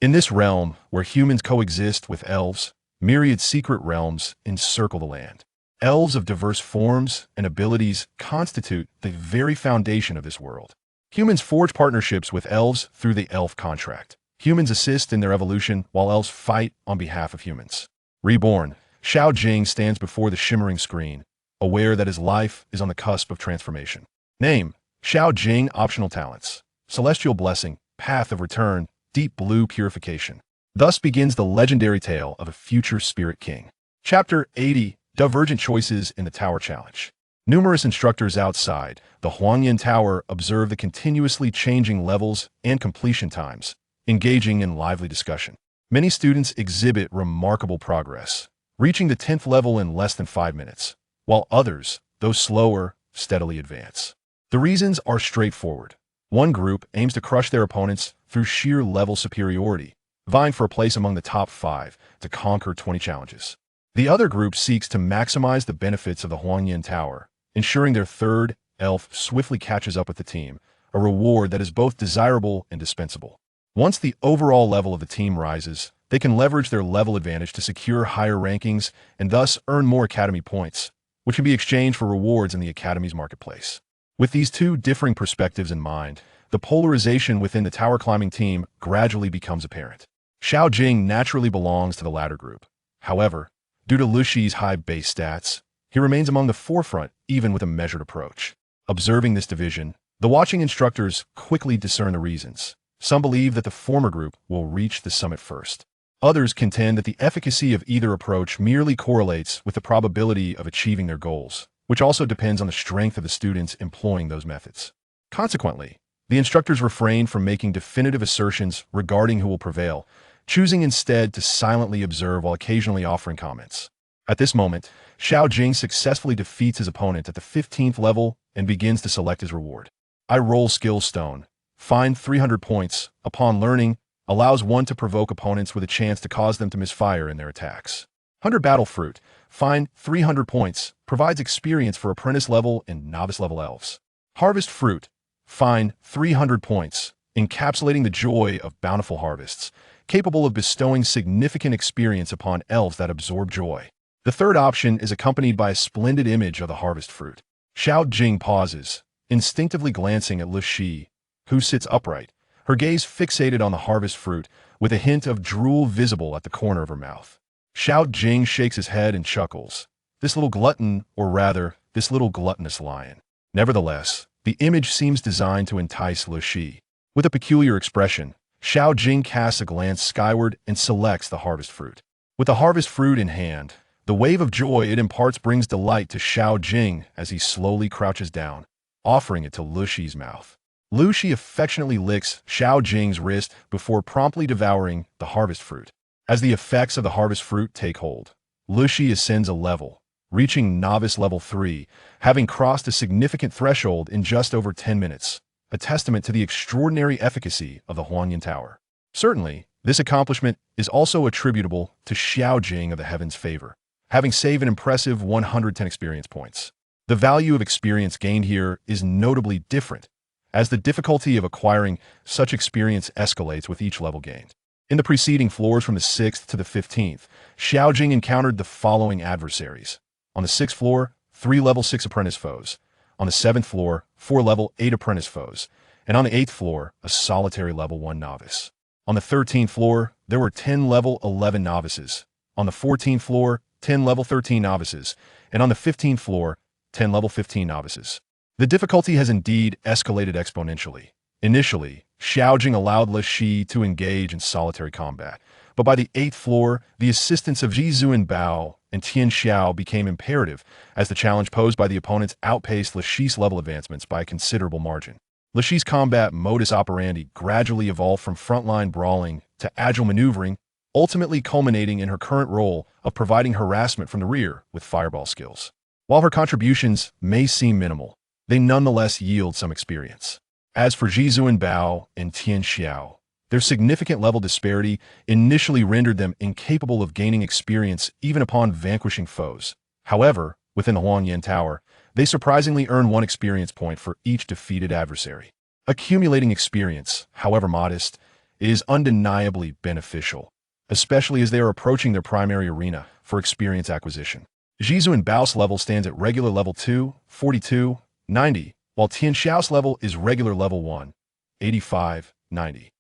In this realm, where humans coexist with elves, myriad secret realms encircle the land. Elves of diverse forms and abilities constitute the very foundation of this world. Humans forge partnerships with elves through the elf contract. Humans assist in their evolution while elves fight on behalf of humans. Reborn, Xiao Jing stands before the shimmering screen, aware that his life is on the cusp of transformation. Name, Xiao Jing. Optional talents: Celestial Blessing, Path of Return, Deep Blue Purification. Thus begins the legendary tale of a future Spirit King. Chapter 80. Divergent Choices in the Tower Challenge. Numerous instructors outside the Huangyan Tower observe the continuously changing levels and completion times, engaging in lively discussion. Many students exhibit remarkable progress, reaching the 10th level in less than 5 minutes, while others, though slower, steadily advance. The reasons are straightforward. One group aims to crush their opponents through sheer level superiority, vying for a place among the top 5 to conquer 20 challenges. The other group seeks to maximize the benefits of the Huangyan Tower, ensuring their third elf swiftly catches up with the team, a reward that is both desirable and dispensable. Once the overall level of the team rises, they can leverage their level advantage to secure higher rankings and thus earn more academy points, which can be exchanged for rewards in the academy's marketplace. With these two differing perspectives in mind, the polarization within the tower climbing team gradually becomes apparent. Xiao Jing naturally belongs to the latter group. However, due to Lu Shi's high base stats, he remains among the forefront even with a measured approach. Observing this division, the watching instructors quickly discern the reasons. Some believe that the former group will reach the summit first. Others contend that the efficacy of either approach merely correlates with the probability of achieving their goals, which also depends on the strength of the students employing those methods. Consequently, the instructors refrain from making definitive assertions regarding who will prevail, choosing instead to silently observe while occasionally offering comments. At this moment, Xiao Jing successfully defeats his opponent at the 15th level and begins to select his reward. I roll Skill Stone. Find 300 points. Upon learning, allows one to provoke opponents with a chance to cause them to misfire in their attacks. 100 Battle Fruit. Find 300 points. Provides experience for apprentice level and novice level elves. Harvest Fruit. Find 300 points, encapsulating the joy of bountiful harvests, capable of bestowing significant experience upon elves that absorb joy. The third option is accompanied by a splendid image of the harvest fruit. Xiao Jing pauses, instinctively glancing at Lu Shi, who sits upright, her gaze fixated on the harvest fruit, with a hint of drool visible at the corner of her mouth. Xiao Jing shakes his head and chuckles. This little glutton, or rather, this little gluttonous lion. Nevertheless, the image seems designed to entice Lu Shi. With a peculiar expression, Xiao Jing casts a glance skyward and selects the harvest fruit. With the harvest fruit in hand, the wave of joy it imparts brings delight to Xiao Jing as he slowly crouches down, offering it to Lu Shi's mouth. Lu Shi affectionately licks Xiao Jing's wrist before promptly devouring the harvest fruit. As the effects of the harvest fruit take hold, Lu Shi ascends a level, reaching novice level 3, having crossed a significant threshold in just over 10 minutes, a testament to the extraordinary efficacy of the Huangyan Tower. Certainly, this accomplishment is also attributable to Xiao Jing of the Heaven's favor, having saved an impressive 110 experience points. The value of experience gained here is notably different, as the difficulty of acquiring such experience escalates with each level gained. In the preceding floors from the 6th to the 15th, Xiao Jing encountered the following adversaries. On the 6th floor, 3 level 6 apprentice foes. On the 7th floor, 4 level 8 apprentice foes. And on the 8th floor, a solitary level 1 novice. On the 13th floor, there were 10 level 11 novices. On the 14th floor, 10 level 13 novices. And on the 15th floor, 10 level 15 novices. The difficulty has indeed escalated exponentially. Initially, Xiao Jing allowed Lu Shi to engage in solitary combat, but by the 8th floor, the assistance of Ji Zuan Bao and Tian Xiao became imperative as the challenge posed by the opponents outpaced Lu Shi's level advancements by a considerable margin. Lu Shi's combat modus operandi gradually evolved from frontline brawling to agile maneuvering, ultimately culminating in her current role of providing harassment from the rear with fireball skills. While her contributions may seem minimal, they nonetheless yield some experience. As for Ji Zuan Bao and Tian Xiao, their significant level disparity initially rendered them incapable of gaining experience even upon vanquishing foes. However, within the Huangyan Tower, they surprisingly earn 1 experience point for each defeated adversary. Accumulating experience, however modest, is undeniably beneficial, especially as they are approaching their primary arena for experience acquisition. Jizu and Bao's level stands at regular level 2, 42, 90, while Tian Xiao's level is regular level 1, 85, 90.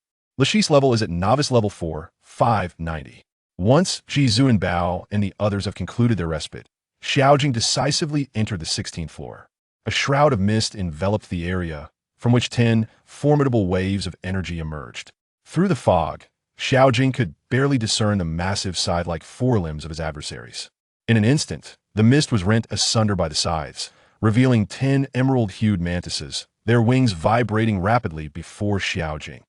Lashi's level is at novice level 4, 5, 90. Once Jizu and Bao and the others have concluded their respite, Xiao Jing decisively entered the 16th floor. A shroud of mist enveloped the area, from which 10 formidable waves of energy emerged. Through the fog, Xiao Jing could barely discern the massive scythe-like forelimbs of his adversaries. In an instant, the mist was rent asunder by the scythes, revealing 10 emerald-hued mantises, their wings vibrating rapidly before Xiao Jing.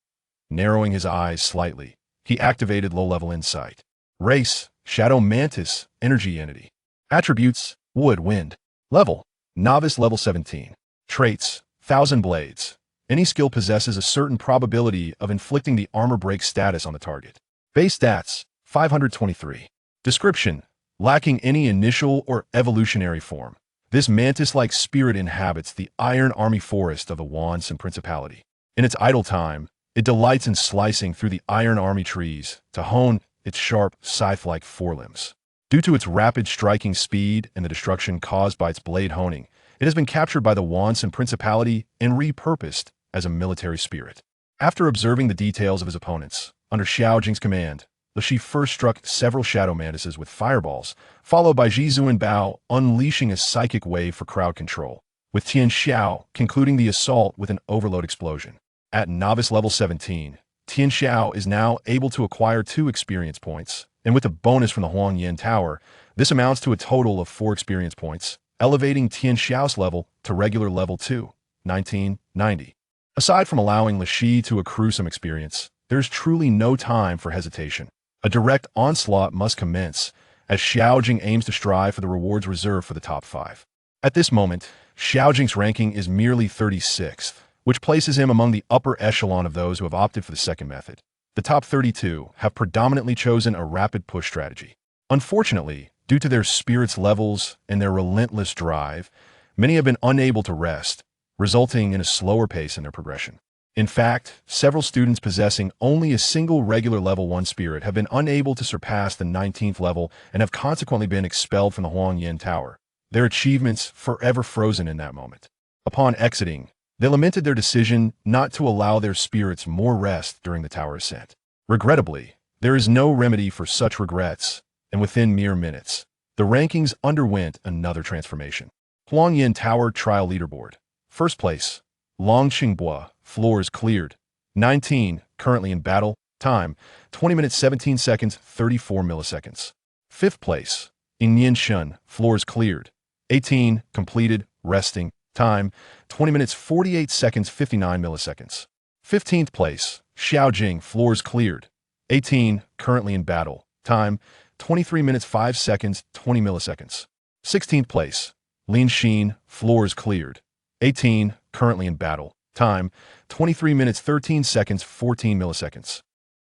Narrowing his eyes slightly, he activated low-level insight. Race, Shadow Mantis, Energy Entity. Attributes, Wood, Wind. Level, Novice level 17. Traits, Thousand Blades. Any skill possesses a certain probability of inflicting the armor break status on the target. Base stats, 523. Description, lacking any initial or evolutionary form. This mantis-like spirit inhabits the Iron Army Forest of the Wands and Principality. In its idle time, it delights in slicing through the Iron Army trees to hone its sharp, scythe-like forelimbs. Due to its rapid striking speed and the destruction caused by its blade honing, it has been captured by the Wands and Principality and repurposed as a military spirit. After observing the details of his opponents, under Xiao Jing's command, Lashi first struck several shadow mantises with fireballs, followed by Jizu and Bao unleashing a psychic wave for crowd control, with Tian Xiao concluding the assault with an overload explosion. At novice level 17, Tian Xiao is now able to acquire 2 experience points, and with a bonus from the Huangyan Tower, this amounts to a total of 4 experience points, elevating Tian Xiao's level to regular level 2, 1990. Aside from allowing Lashi to accrue some experience, there's truly no time for hesitation. A direct onslaught must commence, as Xiao Jing aims to strive for the rewards reserved for the top 5. At this moment, Xiao Jing's ranking is merely 36th, which places him among the upper echelon of those who have opted for the second method. The top 32 have predominantly chosen a rapid push strategy. Unfortunately, due to their spirit's levels and their relentless drive, many have been unable to rest, resulting in a slower pace in their progression. In fact, several students possessing only a single regular level 1 spirit have been unable to surpass the 19th level and have consequently been expelled from the Huangyan Tower, their achievements forever frozen in that moment. Upon exiting, they lamented their decision not to allow their spirits more rest during the tower ascent. Regrettably, there is no remedy for such regrets, and within mere minutes, the rankings underwent another transformation. Huangyan Tower Trial Leaderboard. First place, Long Qingbua, floors cleared. 19, currently in battle. Time, 20 minutes 17 seconds, 34 milliseconds. Fifth place, Inyan Shun, floors cleared. 18, completed, resting. Time, 20 minutes 48 seconds 59 milliseconds. 15th place, Xiao Jing, floors cleared. 18, currently in battle. Time, 23 minutes 5 seconds 20 milliseconds. 16th place, Lin Xin, floors cleared. 18, currently in battle. Time, 23 minutes 13 seconds 14 milliseconds.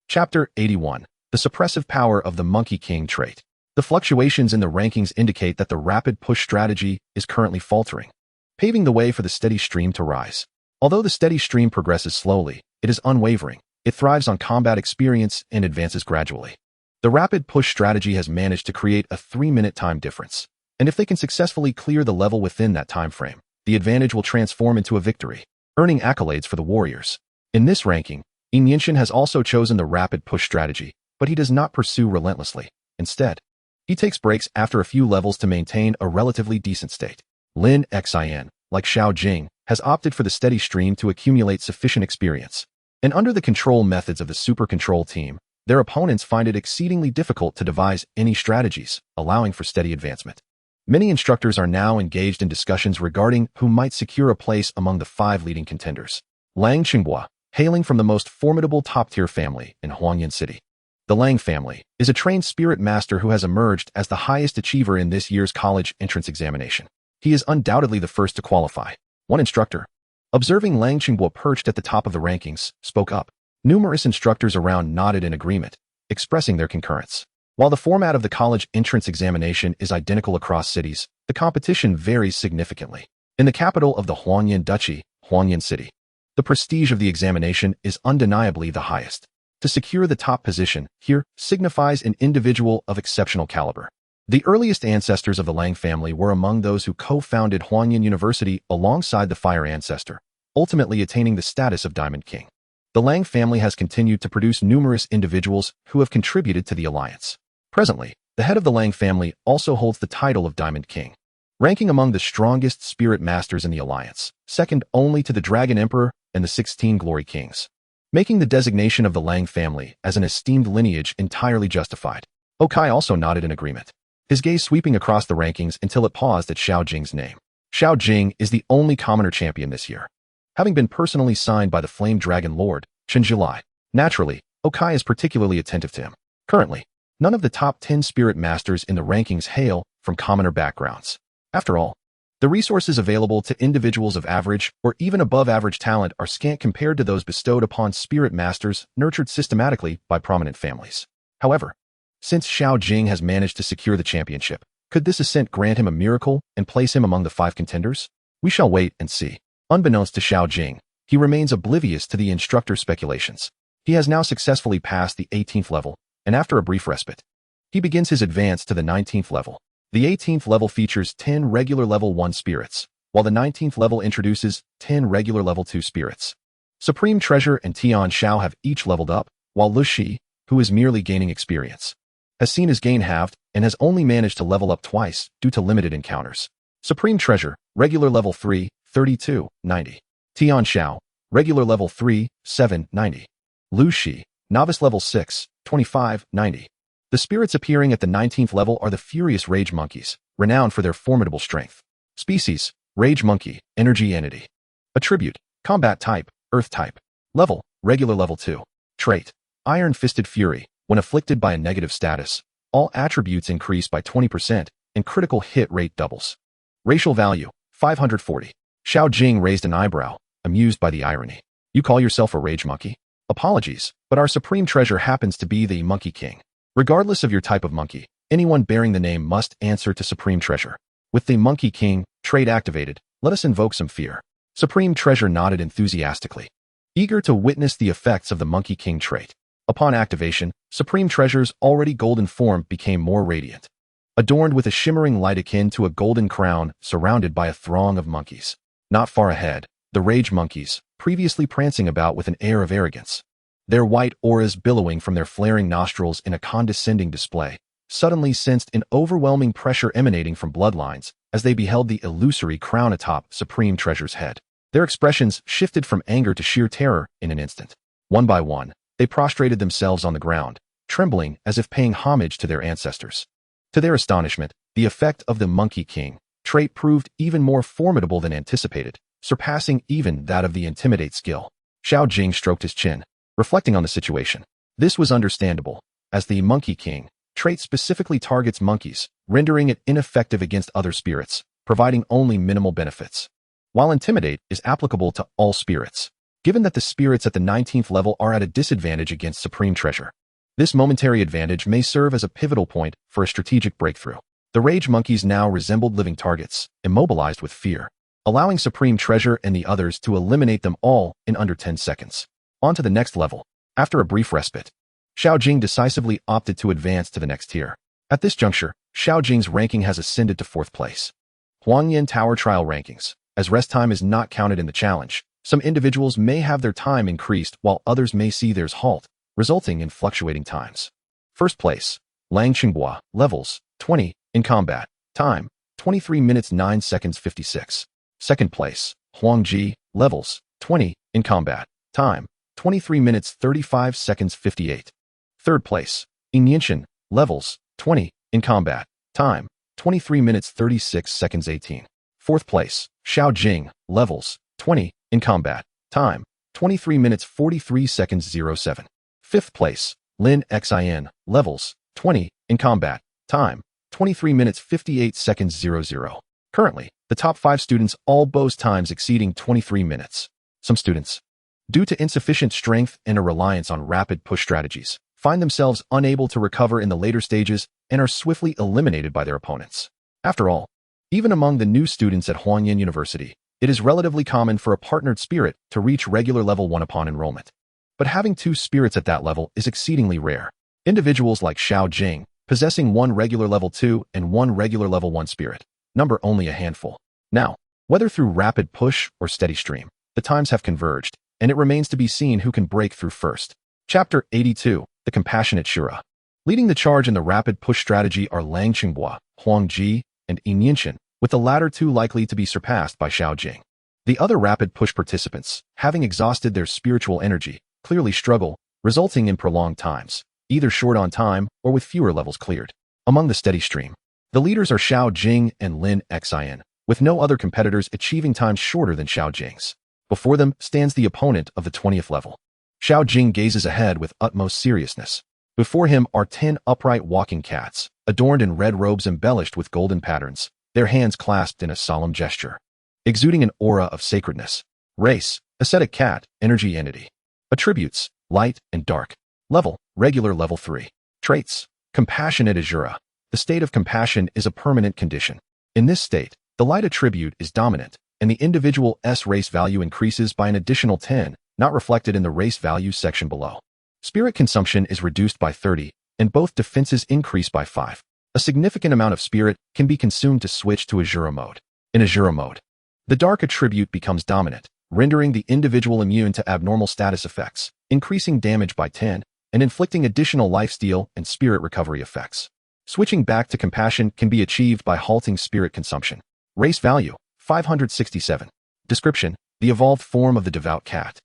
Chapter 81. The Suppressive Power of the Monkey King Trait. The fluctuations in the rankings indicate that the rapid push strategy is currently faltering, paving the way for the steady stream to rise. Although the steady stream progresses slowly, it is unwavering. It thrives on combat experience and advances gradually. The rapid push strategy has managed to create a 3-minute time difference, and if they can successfully clear the level within that time frame, the advantage will transform into a victory, earning accolades for the warriors. In this ranking, Yinshin has also chosen the rapid push strategy, but he does not pursue relentlessly. Instead, he takes breaks after a few levels to maintain a relatively decent state. Lin Xin, like Xiao Jing, has opted for the steady stream to accumulate sufficient experience. And under the control methods of the Super Control team, their opponents find it exceedingly difficult to devise any strategies, allowing for steady advancement. Many instructors are now engaged in discussions regarding who might secure a place among the 5 leading contenders. Lang Qingbua, hailing from the most formidable top-tier family in Huangyan City. The Lang family is a trained spirit master who has emerged as the highest achiever in this year's college entrance examination. He is undoubtedly the first to qualify. One instructor, observing Lang Qingbua perched at the top of the rankings, spoke up. Numerous instructors around nodded in agreement, expressing their concurrence. While the format of the college entrance examination is identical across cities, the competition varies significantly. In the capital of the Huangyan Duchy, Huangyan City, the prestige of the examination is undeniably the highest. To secure the top position here signifies an individual of exceptional caliber. The earliest ancestors of the Lang family were among those who co-founded Huangyan University alongside the Fire ancestor, ultimately attaining the status of Diamond King. The Lang family has continued to produce numerous individuals who have contributed to the alliance. Presently, the head of the Lang family also holds the title of Diamond King, ranking among the strongest spirit masters in the alliance, second only to the Dragon Emperor and the 16 Glory Kings, making the designation of the Lang family as an esteemed lineage entirely justified. Okai also nodded in agreement, his gaze sweeping across the rankings until it paused at Xiao Jing's name. Xiao Jing is the only commoner champion this year, having been personally signed by the Flame Dragon Lord, Chen Jilai. Naturally, Okai is particularly attentive to him. Currently, none of the top 10 spirit masters in the rankings hail from commoner backgrounds. After all, the resources available to individuals of average or even above average talent are scant compared to those bestowed upon spirit masters nurtured systematically by prominent families. However, since Xiao Jing has managed to secure the championship, could this ascent grant him a miracle and place him among the 5 contenders? We shall wait and see. Unbeknownst to Xiao Jing, he remains oblivious to the instructor's speculations. He has now successfully passed the 18th level, and after a brief respite, he begins his advance to the 19th level. The 18th level features 10 regular level 1 spirits, while the 19th level introduces 10 regular level 2 spirits. Supreme Treasure and Tian Shao have each leveled up, while Lu Shi, who is merely gaining experience, has seen his gain halved and has only managed to level up twice due to limited encounters. Supreme Treasure, regular level 3, 32, 90. Tian Shao, regular level 3, 7, 90. Lu Shi, novice level 6, 25, 90. The spirits appearing at the 19th level are the Furious Rage Monkeys, renowned for their formidable strength. Species, Rage Monkey, Energy Entity. Attribute, Combat Type, Earth Type. Level, regular level 2. Trait, Iron Fisted Fury. When afflicted by a negative status, all attributes increase by 20% and critical hit rate doubles. Racial value, 540. Xiao Jing raised an eyebrow, amused by the irony. You call yourself a Rage Monkey? Apologies, but our Supreme Treasure happens to be the Monkey King. Regardless of your type of monkey, anyone bearing the name must answer to Supreme Treasure. With the Monkey King trait activated, let us invoke some fear. Supreme Treasure nodded enthusiastically, eager to witness the effects of the Monkey King trait. Upon activation, Supreme Treasure's already golden form became more radiant, adorned with a shimmering light akin to a golden crown surrounded by a throng of monkeys. Not far ahead, the Rage Monkeys, previously prancing about with an air of arrogance, their white auras billowing from their flaring nostrils in a condescending display, suddenly sensed an overwhelming pressure emanating from bloodlines as they beheld the illusory crown atop Supreme Treasure's head. Their expressions shifted from anger to sheer terror in an instant. One by one, they prostrated themselves on the ground, trembling as if paying homage to their ancestors. To their astonishment, the effect of the Monkey King trait proved even more formidable than anticipated, surpassing even that of the Intimidate skill. Xiao Jing stroked his chin, reflecting on the situation. This was understandable, as the Monkey King trait specifically targets monkeys, rendering it ineffective against other spirits, providing only minimal benefits, while Intimidate is applicable to all spirits. Given that the spirits at the 19th level are at a disadvantage against Supreme Treasure, this momentary advantage may serve as a pivotal point for a strategic breakthrough. The Rage Monkeys now resembled living targets, immobilized with fear, allowing Supreme Treasure and the others to eliminate them all in under 10 seconds. On to the next level. After a brief respite, Xiao Jing decisively opted to advance to the next tier. At this juncture, Xiao Jing's ranking has ascended to 4th place. Huangyan Tower Trial Rankings. As rest time is not counted in the challenge, some individuals may have their time increased while others may see theirs halt, resulting in fluctuating times. 1st place, Lang Qinghua, levels, 20, in combat, time, 23 minutes 9 seconds 56. 2nd place, Huang Ji, levels, 20, in combat, time, 23 minutes 35 seconds 58. 3rd place, Yinshin, levels, 20, in combat, time, 23 minutes 36 seconds 18. 4th place, Xiao Jing, levels, 20, in combat, time, 23 minutes 43 seconds 07. 5th place, Lin Xin, levels, 20, in combat, time, 23 minutes 58 seconds 00. Currently, the top 5 students all boast times exceeding 23 minutes. Some students, due to insufficient strength and a reliance on rapid push strategies, find themselves unable to recover in the later stages and are swiftly eliminated by their opponents. After all, even among the new students at Huangyan University, it is relatively common for a partnered spirit to reach regular level 1 upon enrollment. but having two spirits at that level is exceedingly rare. Individuals like Xiao Jing, possessing one regular level 2 and one regular level 1 spirit, number only a handful. Now, whether through rapid push or steady stream, the times have converged, and it remains to be seen who can break through first. Chapter 82, The Compassionate Shura. Leading the charge in the rapid push strategy are Lang Qinghua, Huang Ji, and Yin Yinshan, with the latter two likely to be surpassed by Xiao Jing. The other rapid push participants, having exhausted their spiritual energy, clearly struggle, resulting in prolonged times, either short on time or with fewer levels cleared. Among the steady stream, the leaders are Xiao Jing and Lin Xin, with no other competitors achieving times shorter than Xiao Jing's. Before them stands the opponent of the 20th level. Xiao Jing gazes ahead with utmost seriousness. Before him are 10 upright walking cats, adorned in red robes embellished with golden patterns, their hands clasped in a solemn gesture, exuding an aura of sacredness. Race, ascetic cat, energy entity. Attributes, light and dark. Level, regular level 3. Traits, compassionate Azura. The state of compassion is a permanent condition. In this state, the light attribute is dominant, and the individual S race value increases by an additional 10, not reflected in the race value section below. Spirit consumption is reduced by 30, and both defenses increase by 5. A significant amount of spirit can be consumed to switch to Azura mode. In Azura mode, the dark attribute becomes dominant, rendering the individual immune to abnormal status effects, increasing damage by 10, and inflicting additional lifesteal and spirit recovery effects. Switching back to compassion can be achieved by halting spirit consumption. Race value, 567. Description, the evolved form of the devout cat.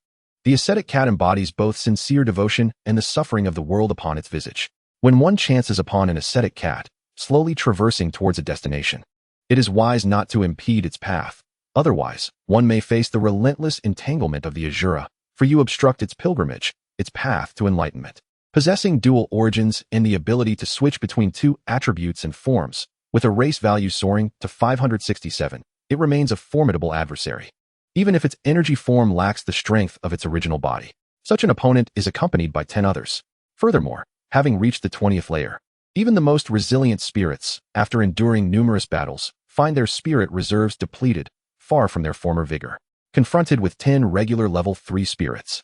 The ascetic cat embodies both sincere devotion and the suffering of the world upon its visage. When one chances upon an ascetic cat, slowly traversing towards a destination, it is wise not to impede its path. Otherwise, one may face the relentless entanglement of the Azura, for you obstruct its pilgrimage, its path to enlightenment. Possessing dual origins and the ability to switch between two attributes and forms, with a race value soaring to 567, it remains a formidable adversary. Even if its energy form lacks the strength of its original body, such an opponent is accompanied by 10 others. Furthermore, having reached the 20th layer, even the most resilient spirits, after enduring numerous battles, find their spirit reserves depleted, far from their former vigor. Confronted with 10 regular level 3 spirits,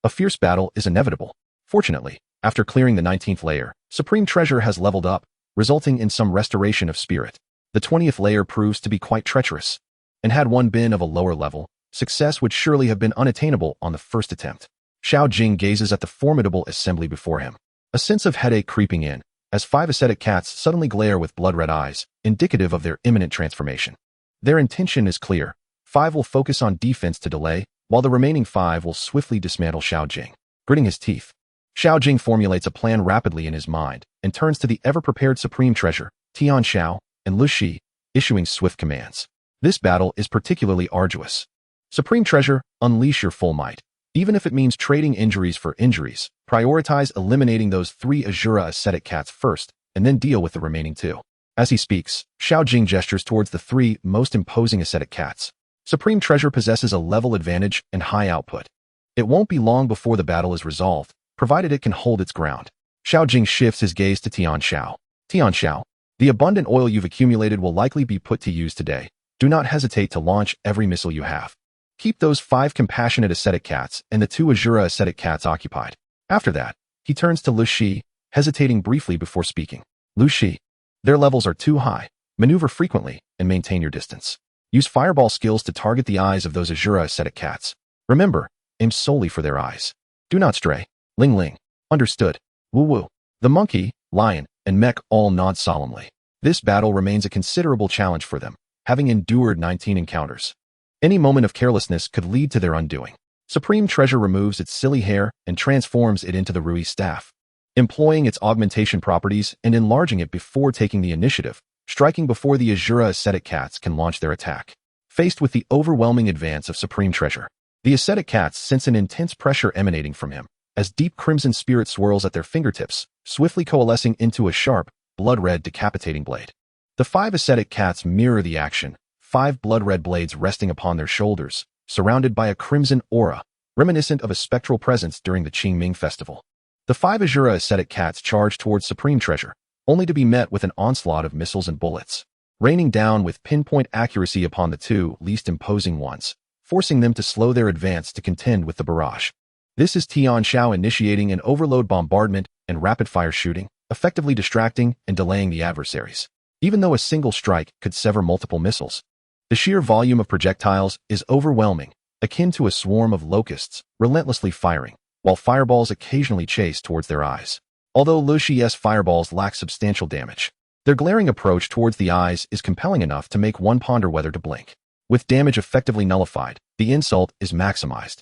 a fierce battle is inevitable. Fortunately, after clearing the 19th layer, Supreme Treasure has leveled up, resulting in some restoration of spirit. The 20th layer proves to be quite treacherous, and had one been of a lower level, success would surely have been unattainable on the first attempt. Xiao Jing gazes at the formidable assembly before him, a sense of headache creeping in, as 5 ascetic cats suddenly glare with blood-red eyes, indicative of their imminent transformation. Their intention is clear. 5 will focus on defense to delay, while the remaining 5 will swiftly dismantle Xiao Jing. Gritting his teeth, Xiao Jing formulates a plan rapidly in his mind and turns to the ever-prepared Supreme Treasure, Tian Xiao, and Lu Shi, issuing swift commands. This battle is particularly arduous. Supreme Treasure, unleash your full might. Even if it means trading injuries for injuries, prioritize eliminating those 3 Azura ascetic cats first, and then deal with the remaining 2. As he speaks, Xiao Jing gestures towards the 3 most imposing ascetic cats. Supreme Treasure possesses a level advantage and high output. It won't be long before the battle is resolved, provided it can hold its ground. Xiao Jing shifts his gaze to Tian Xiao. Tian Xiao, the abundant oil you've accumulated will likely be put to use today. Do not hesitate to launch every missile you have. Keep those 5 compassionate ascetic cats and the 2 Azura ascetic cats occupied. After that, he turns to Lu Shi, hesitating briefly before speaking. Lu Shi, their levels are too high. Maneuver frequently and maintain your distance. Use fireball skills to target the eyes of those Azura ascetic cats. Remember, aim solely for their eyes. Do not stray. Ling Ling. Understood. Wu Wu. The monkey, lion, and mech all nod solemnly. This battle remains a considerable challenge for them, having endured 19 encounters. Any moment of carelessness could lead to their undoing. Supreme Treasure removes its silly hair and transforms it into the Rui staff, employing its augmentation properties and enlarging it before taking the initiative, striking before the Azura ascetic cats can launch their attack. Faced with the overwhelming advance of Supreme Treasure, the ascetic cats sense an intense pressure emanating from him, as deep crimson spirit swirls at their fingertips, swiftly coalescing into a sharp, blood-red decapitating blade. The 5 ascetic cats mirror the action, 5 blood-red blades resting upon their shoulders, surrounded by a crimson aura, reminiscent of a spectral presence during the Qingming festival. The 5 Azura ascetic cats charge towards Supreme Treasure, only to be met with an onslaught of missiles and bullets, raining down with pinpoint accuracy upon the 2 least imposing ones, forcing them to slow their advance to contend with the barrage. This is Tian Xiao initiating an overload bombardment and rapid-fire shooting, effectively distracting and delaying the adversaries. Even though a single strike could sever multiple missiles, the sheer volume of projectiles is overwhelming, akin to a swarm of locusts, relentlessly firing, while fireballs occasionally chase towards their eyes. Although Lu Xi's fireballs lack substantial damage, their glaring approach towards the eyes is compelling enough to make one ponder whether to blink. With damage effectively nullified, the insult is maximized.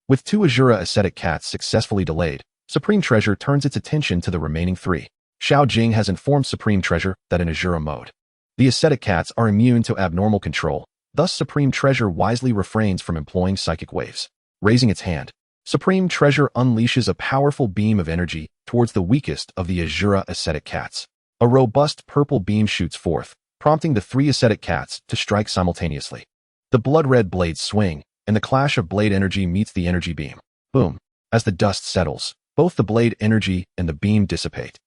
With 2 Azura ascetic cats successfully delayed, Supreme Treasure turns its attention to the remaining 3. Xiao Jing has informed Supreme Treasure that in Azura mode, the ascetic cats are immune to abnormal control, thus Supreme Treasure wisely refrains from employing psychic waves. Raising its hand, Supreme Treasure unleashes a powerful beam of energy towards the weakest of the Azura ascetic cats. A robust purple beam shoots forth, prompting the 3 ascetic cats to strike simultaneously. The blood-red blades swing, and the clash of blade energy meets the energy beam. Boom! As the dust settles, both the blade energy and the beam dissipate,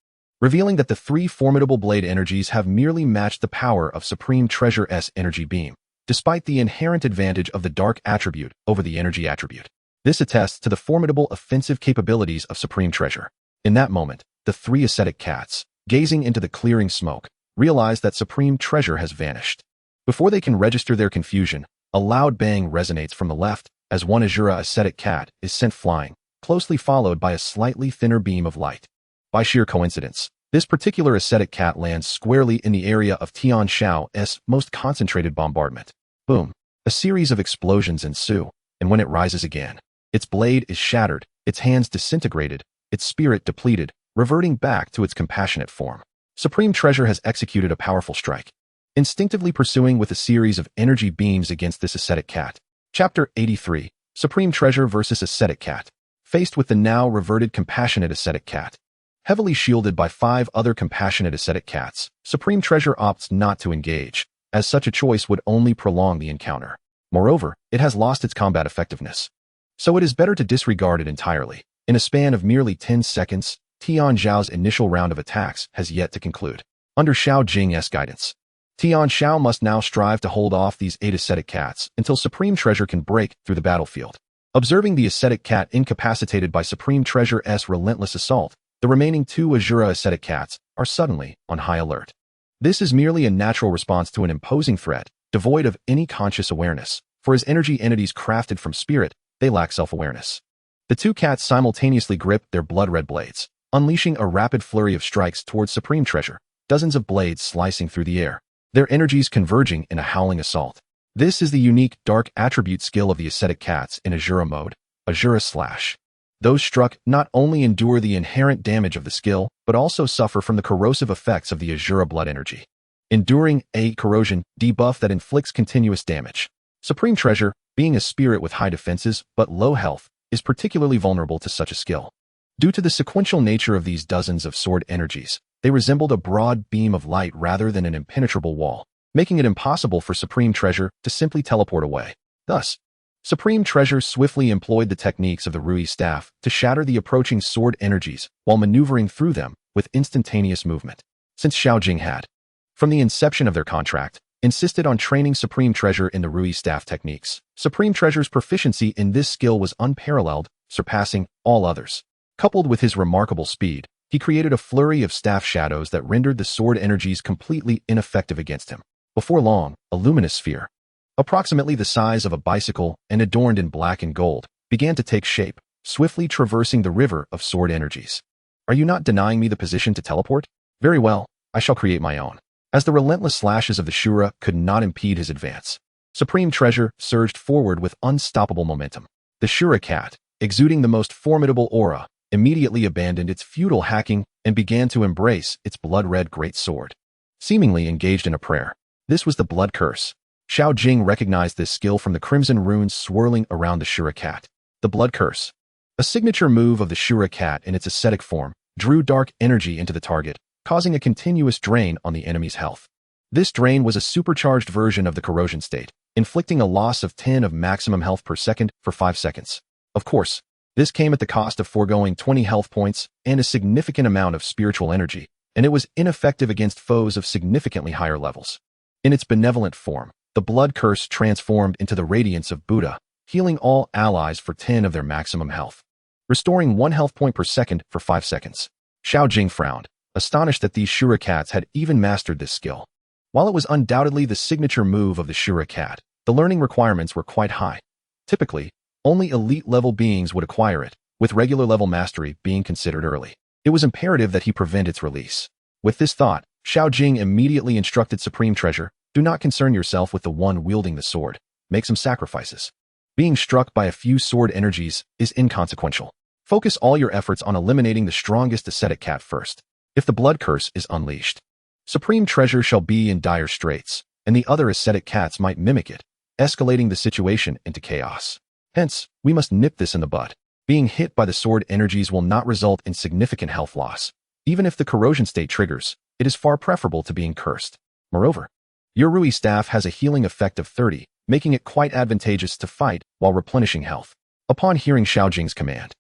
revealing that the 3 formidable blade energies have merely matched the power of Supreme Treasure's energy beam, despite the inherent advantage of the dark attribute over the energy attribute. This attests to the formidable offensive capabilities of Supreme Treasure. In that moment, the 3 ascetic cats, gazing into the clearing smoke, realize that Supreme Treasure has vanished. Before they can register their confusion, a loud bang resonates from the left as one Azura ascetic cat is sent flying, closely followed by a slightly thinner beam of light. By sheer coincidence, this particular ascetic cat lands squarely in the area of Tian Xiao's most concentrated bombardment. Boom! A series of explosions ensue, and when it rises again, its blade is shattered, its hands disintegrated, its spirit depleted, reverting back to its compassionate form. Supreme Treasure has executed a powerful strike, instinctively pursuing with a series of energy beams against this ascetic cat. Chapter 83, Supreme Treasure vs. Ascetic Cat. Faced with the now reverted compassionate ascetic cat, heavily shielded by 5 other compassionate ascetic cats, Supreme Treasure opts not to engage, as such a choice would only prolong the encounter. Moreover, it has lost its combat effectiveness, so it is better to disregard it entirely. In a span of merely 10 seconds, Tian Xiao's initial round of attacks has yet to conclude. Under Xiao Jing's guidance, Tian Xiao must now strive to hold off these 8 ascetic cats until Supreme Treasure can break through the battlefield. Observing the ascetic cat incapacitated by Supreme Treasure's relentless assault, the remaining 2 Azura ascetic cats are suddenly on high alert. This is merely a natural response to an imposing threat, devoid of any conscious awareness, for as energy entities crafted from spirit, they lack self-awareness. The 2 cats simultaneously grip their blood-red blades, unleashing a rapid flurry of strikes towards Supreme Treasure, dozens of blades slicing through the air, their energies converging in a howling assault. This is the unique dark attribute skill of the ascetic cats in Azura mode, Azura Slash. Those struck not only endure the inherent damage of the skill, but also suffer from the corrosive effects of the Azura blood energy, enduring a corrosion debuff that inflicts continuous damage. Supreme Treasure, being a spirit with high defenses but low health, is particularly vulnerable to such a skill. Due to the sequential nature of these dozens of sword energies, they resembled a broad beam of light rather than an impenetrable wall, making it impossible for Supreme Treasure to simply teleport away. Thus, Supreme Treasure swiftly employed the techniques of the Rui staff to shatter the approaching sword energies while maneuvering through them with instantaneous movement. Since Xiao Jing had, from the inception of their contract, insisted on training Supreme Treasure in the Rui staff techniques, Supreme Treasure's proficiency in this skill was unparalleled, surpassing all others. Coupled with his remarkable speed, he created a flurry of staff shadows that rendered the sword energies completely ineffective against him. Before long, a luminous sphere, approximately the size of a bicycle and adorned in black and gold, began to take shape, swiftly traversing the river of sword energies. Are you not denying me the position to teleport? Very well, I shall create my own. As the relentless slashes of the Shura could not impede his advance, Supreme Treasure surged forward with unstoppable momentum. The Shura cat, exuding the most formidable aura, immediately abandoned its futile hacking and began to embrace its blood-red great sword. Seemingly engaged in a prayer, this was the blood curse. Xiao Jing recognized this skill from the crimson runes swirling around the Shura cat. The blood curse, a signature move of the Shura cat in its ascetic form, drew dark energy into the target, causing a continuous drain on the enemy's health. This drain was a supercharged version of the corrosion state, inflicting a loss of 10 of maximum health per second for 5 seconds. Of course, this came at the cost of foregoing 20 health points and a significant amount of spiritual energy, and it was ineffective against foes of significantly higher levels. In its benevolent form, the blood curse transformed into the radiance of Buddha, healing all allies for 10 of their maximum health. restoring 1 health point per second for 5 seconds. Xiao Jing frowned, astonished that these Shura cats had even mastered this skill. While it was undoubtedly the signature move of the Shura cat, the learning requirements were quite high. Typically, only elite-level beings would acquire it, with regular-level mastery being considered early. It was imperative that he prevent its release. With this thought, Xiao Jing immediately instructed Supreme Treasure, do not concern yourself with the one wielding the sword. Make some sacrifices. Being struck by a few sword energies is inconsequential. Focus all your efforts on eliminating the strongest ascetic cat first. If the blood curse is unleashed, Supreme Treasure shall be in dire straits, and the other ascetic cats might mimic it, escalating the situation into chaos. Hence, we must nip this in the bud. Being hit by the sword energies will not result in significant health loss. Even if the corrosion state triggers, it is far preferable to being cursed. Moreover, your Rui staff has a healing effect of 30, making it quite advantageous to fight while replenishing health. Upon hearing Xiao Jing's command,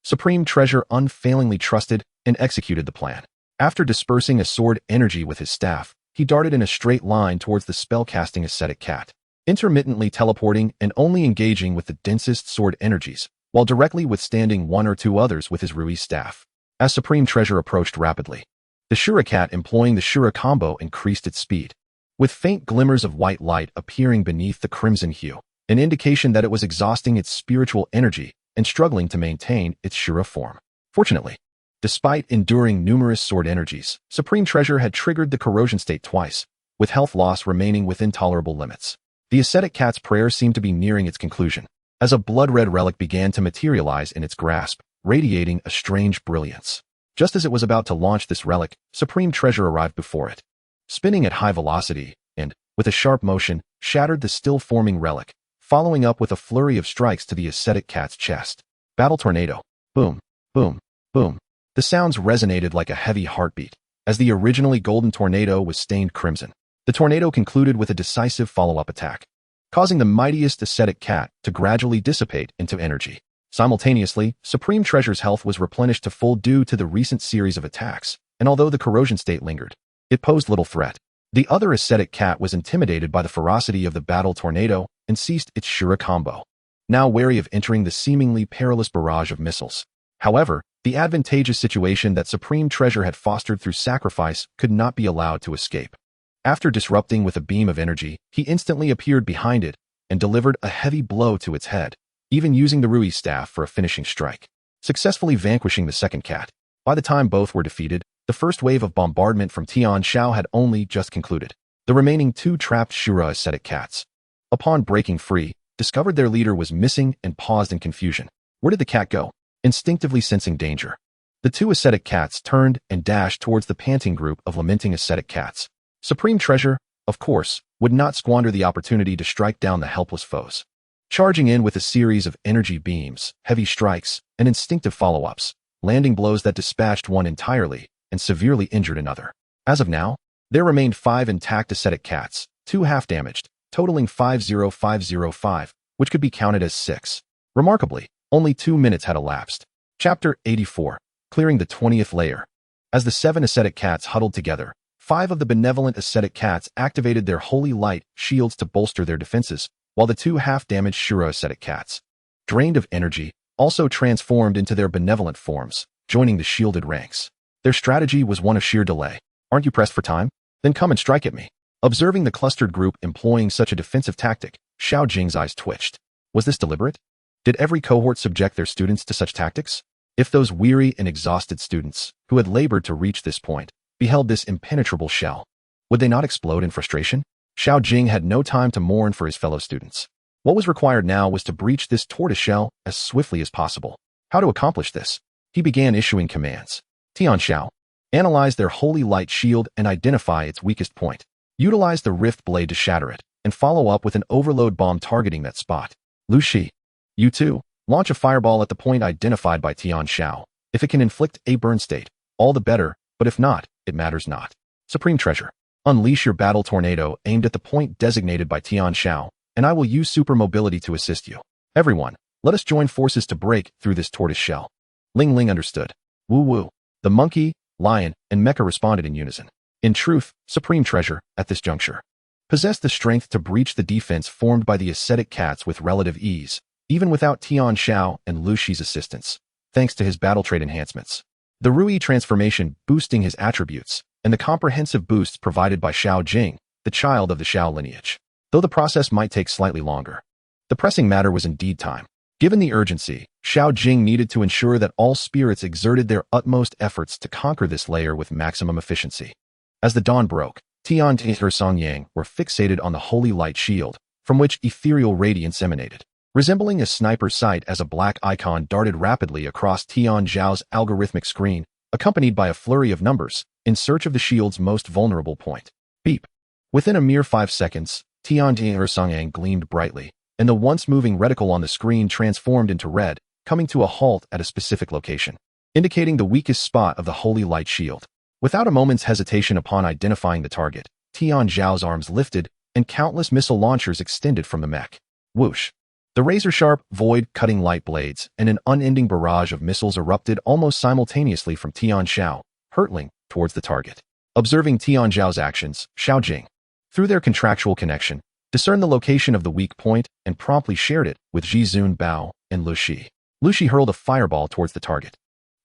Supreme Treasure unfailingly trusted and executed the plan. After dispersing a sword energy with his staff, he darted in a straight line towards the spell-casting ascetic cat, intermittently teleporting and only engaging with the densest sword energies, while directly withstanding 1 or 2 others with his Rui staff. As Supreme Treasure approached rapidly, the Shura cat employing the Shura combo increased its speed, with faint glimmers of white light appearing beneath the crimson hue, an indication that it was exhausting its spiritual energy and struggling to maintain its Shura form. Fortunately, despite enduring numerous sword energies, Supreme Treasure had triggered the corrosion state twice, with health loss remaining within tolerable limits. The ascetic cat's prayer seemed to be nearing its conclusion, as a blood-red relic began to materialize in its grasp, radiating a strange brilliance. Just as it was about to launch this relic, Supreme Treasure arrived before it, spinning at high velocity, and, with a sharp motion, shattered the still-forming relic, following up with a flurry of strikes to the ascetic cat's chest. Battle tornado. Boom, boom, boom. The sounds resonated like a heavy heartbeat, as the originally golden tornado was stained crimson. The tornado concluded with a decisive follow-up attack, causing the mightiest ascetic cat to gradually dissipate into energy. Simultaneously, Supreme Treasure's health was replenished to full due to the recent series of attacks, and although the corrosion state lingered, it posed little threat. The other ascetic cat was intimidated by the ferocity of the battle tornado and ceased its Shura combo, now wary of entering the seemingly perilous barrage of missiles. However, the advantageous situation that Supreme Treasure had fostered through sacrifice could not be allowed to escape. After disrupting with a beam of energy, he instantly appeared behind it and delivered a heavy blow to its head, even using the Rui staff for a finishing strike, successfully vanquishing the second cat. By the time both were defeated, the first wave of bombardment from Tian Shao had only just concluded. The remaining 2 trapped Shura ascetic cats, upon breaking free, discovered their leader was missing and paused in confusion. Where did the cat go? Instinctively sensing danger, the 2 ascetic cats turned and dashed towards the panting group of lamenting ascetic cats. Supreme Treasure, of course, would not squander the opportunity to strike down the helpless foes, charging in with a series of energy beams, heavy strikes, and instinctive follow-ups, landing blows that dispatched one entirely and severely injured another. As of now, there remained 5 intact ascetic cats, 2 half-damaged, totaling 50505, which could be counted as 6. Remarkably, only 2 minutes had elapsed. Chapter 84. Clearing the 20th layer. As the 7 ascetic cats huddled together, 5 of the benevolent ascetic cats activated their holy light shields to bolster their defenses, while the 2 half-damaged Shura ascetic cats, drained of energy, also transformed into their benevolent forms, joining the shielded ranks. Their strategy was one of sheer delay. Aren't you pressed for time? Then come and strike at me. Observing the clustered group employing such a defensive tactic, Xiao Jing's eyes twitched. Was this deliberate? Did every cohort subject their students to such tactics? If those weary and exhausted students, who had labored to reach this point, beheld this impenetrable shell, would they not explode in frustration? Xiao Jing had no time to mourn for his fellow students. What was required now was to breach this tortoise shell as swiftly as possible. How to accomplish this? He began issuing commands. Tian Shao, analyze their holy light shield and identify its weakest point. Utilize the rift blade to shatter it, and follow up with an overload bomb targeting that spot. Lu Shi, you too, launch a fireball at the point identified by Tian Shao. If it can inflict a burn state, all the better, but if not, it matters not. Supreme Treasure, unleash your battle tornado aimed at the point designated by Tian Shao, and I will use super mobility to assist you. Everyone, let us join forces to break through this tortoise shell. Ling Ling understood. Woo woo. The monkey, lion, and mecha responded in unison. In truth, Supreme Treasure, at this juncture, possessed the strength to breach the defense formed by the ascetic cats with relative ease, even without Tian Shao and Lu Shi's assistance. thanks to his battle trait enhancements. The Rui transformation boosting his attributes, and the comprehensive boosts provided by Xiao Jing, the child of the Xiao lineage. Though the process might take slightly longer. The pressing matter was indeed time. Given the urgency, Xiao Jing needed to ensure that all spirits exerted their utmost efforts to conquer this layer with maximum efficiency. As the dawn broke, Tian and her Songyang were fixated on the holy light shield, from which ethereal radiance emanated. Resembling a sniper's sight as a black icon darted rapidly across Tian Zhao's algorithmic screen, accompanied by a flurry of numbers, in search of the shield's most vulnerable point. Beep. Within a mere 5 seconds, Tian and her Songyang gleamed brightly, and the once-moving reticle on the screen transformed into red, coming to a halt at a specific location, indicating the weakest spot of the holy light shield. Without a moment's hesitation upon identifying the target, Tian Zhao's arms lifted, and countless missile launchers extended from the mech. Whoosh! The razor-sharp, void-cutting light blades and an unending barrage of missiles erupted almost simultaneously from Tian Zhao, hurtling towards the target. Observing Tian Zhao's actions, Xiao Jing, through their contractual connection, discerned the location of the weak point and promptly shared it with Zhizun Bao and Lu Shi. Lu Shi hurled a fireball towards the target,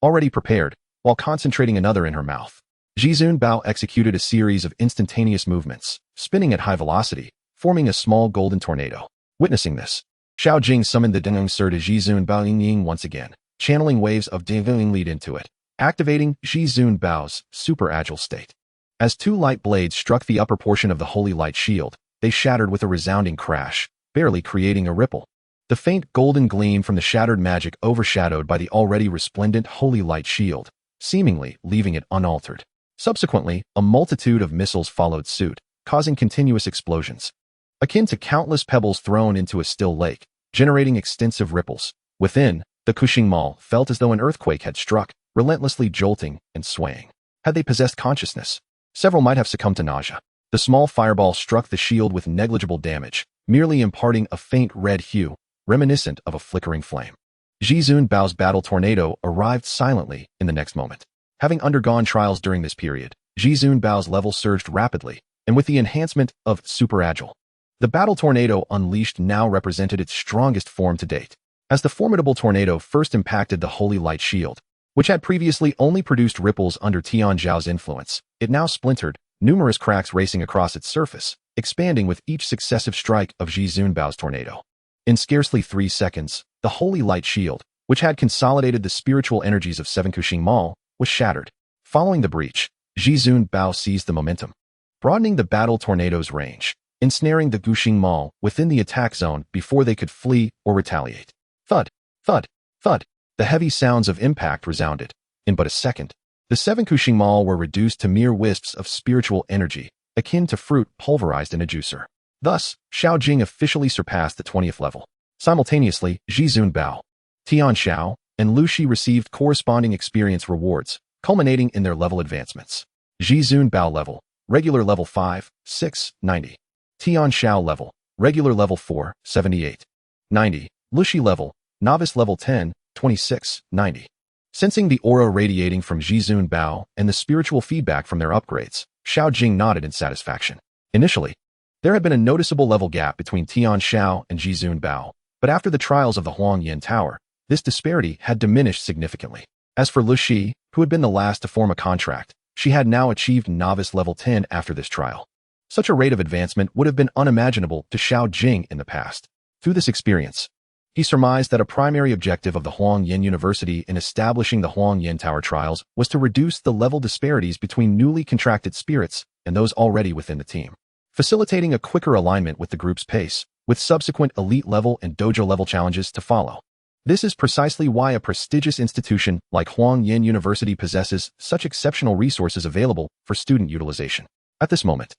already prepared, while concentrating another in her mouth. Zhizun Bao executed a series of instantaneous movements, spinning at high velocity, forming a small golden tornado. Witnessing this, Xiao Jing summoned the Dengeng Sir to Zhizun Bao Ying once again, channeling waves of Dengeng lead into it, activating Zhizun Bao's super agile state. As two light blades struck the upper portion of the holy light shield, they shattered with a resounding crash, barely creating a ripple. The faint golden gleam from the shattered magic overshadowed by the already resplendent holy light shield, seemingly leaving it unaltered. Subsequently, a multitude of missiles followed suit, causing continuous explosions, akin to countless pebbles thrown into a still lake, generating extensive ripples. Within, the Kuxing Mall felt as though an earthquake had struck, relentlessly jolting and swaying. Had they possessed consciousness, several might have succumbed to nausea. The small fireball struck the shield with negligible damage, merely imparting a faint red hue, reminiscent of a flickering flame. Zhizun Bao's battle tornado arrived silently in the next moment. Having undergone trials during this period, Zhizun Bao's level surged rapidly, and with the enhancement of super agile, the battle tornado unleashed now represented its strongest form to date. As the formidable tornado first impacted the holy light shield, which had previously only produced ripples under Tian Zhao's influence, it now splintered, numerous cracks racing across its surface, expanding with each successive strike of Zhizun Bao's tornado. In scarcely 3 seconds, the holy light shield, which had consolidated the spiritual energies of Seven Kuxing Mall, was shattered. Following the breach, Zhizun Bao seized the momentum, broadening the battle tornado's range, ensnaring the Kuxing Mall within the attack zone before they could flee or retaliate. Thud, thud, thud. The heavy sounds of impact resounded. In but a second, the Seven Kuxing Mall were reduced to mere wisps of spiritual energy, akin to fruit pulverized in a juicer. Thus, Xiao Jing officially surpassed the 20th level. Simultaneously, Zhizun Bao, Tian Xiao, and Lu Shi received corresponding experience rewards, culminating in their level advancements. Zhizun Bao level, regular level 5, 6, 90. Tian Xiao level, regular level 4, 78, 90. Lu Shi level, novice level 10, 26, 90. Sensing the aura radiating from Zhizun Bao and the spiritual feedback from their upgrades, Xiao Jing nodded in satisfaction. Initially, there had been a noticeable level gap between Tian Xiao and Zhizun Bao, but after the trials of the Huangyan Tower, this disparity had diminished significantly. As for Lu Shi, who had been the last to form a contract, she had now achieved novice level 10 after this trial. Such a rate of advancement would have been unimaginable to Xiao Jing in the past. Through this experience, he surmised that a primary objective of the Huangyan University in establishing the Huangyan Tower trials was to reduce the level disparities between newly contracted spirits and those already within the team, facilitating a quicker alignment with the group's pace, with subsequent elite level and dojo level challenges to follow. This is precisely why a prestigious institution like Huangyan University possesses such exceptional resources available for student utilization. At this moment,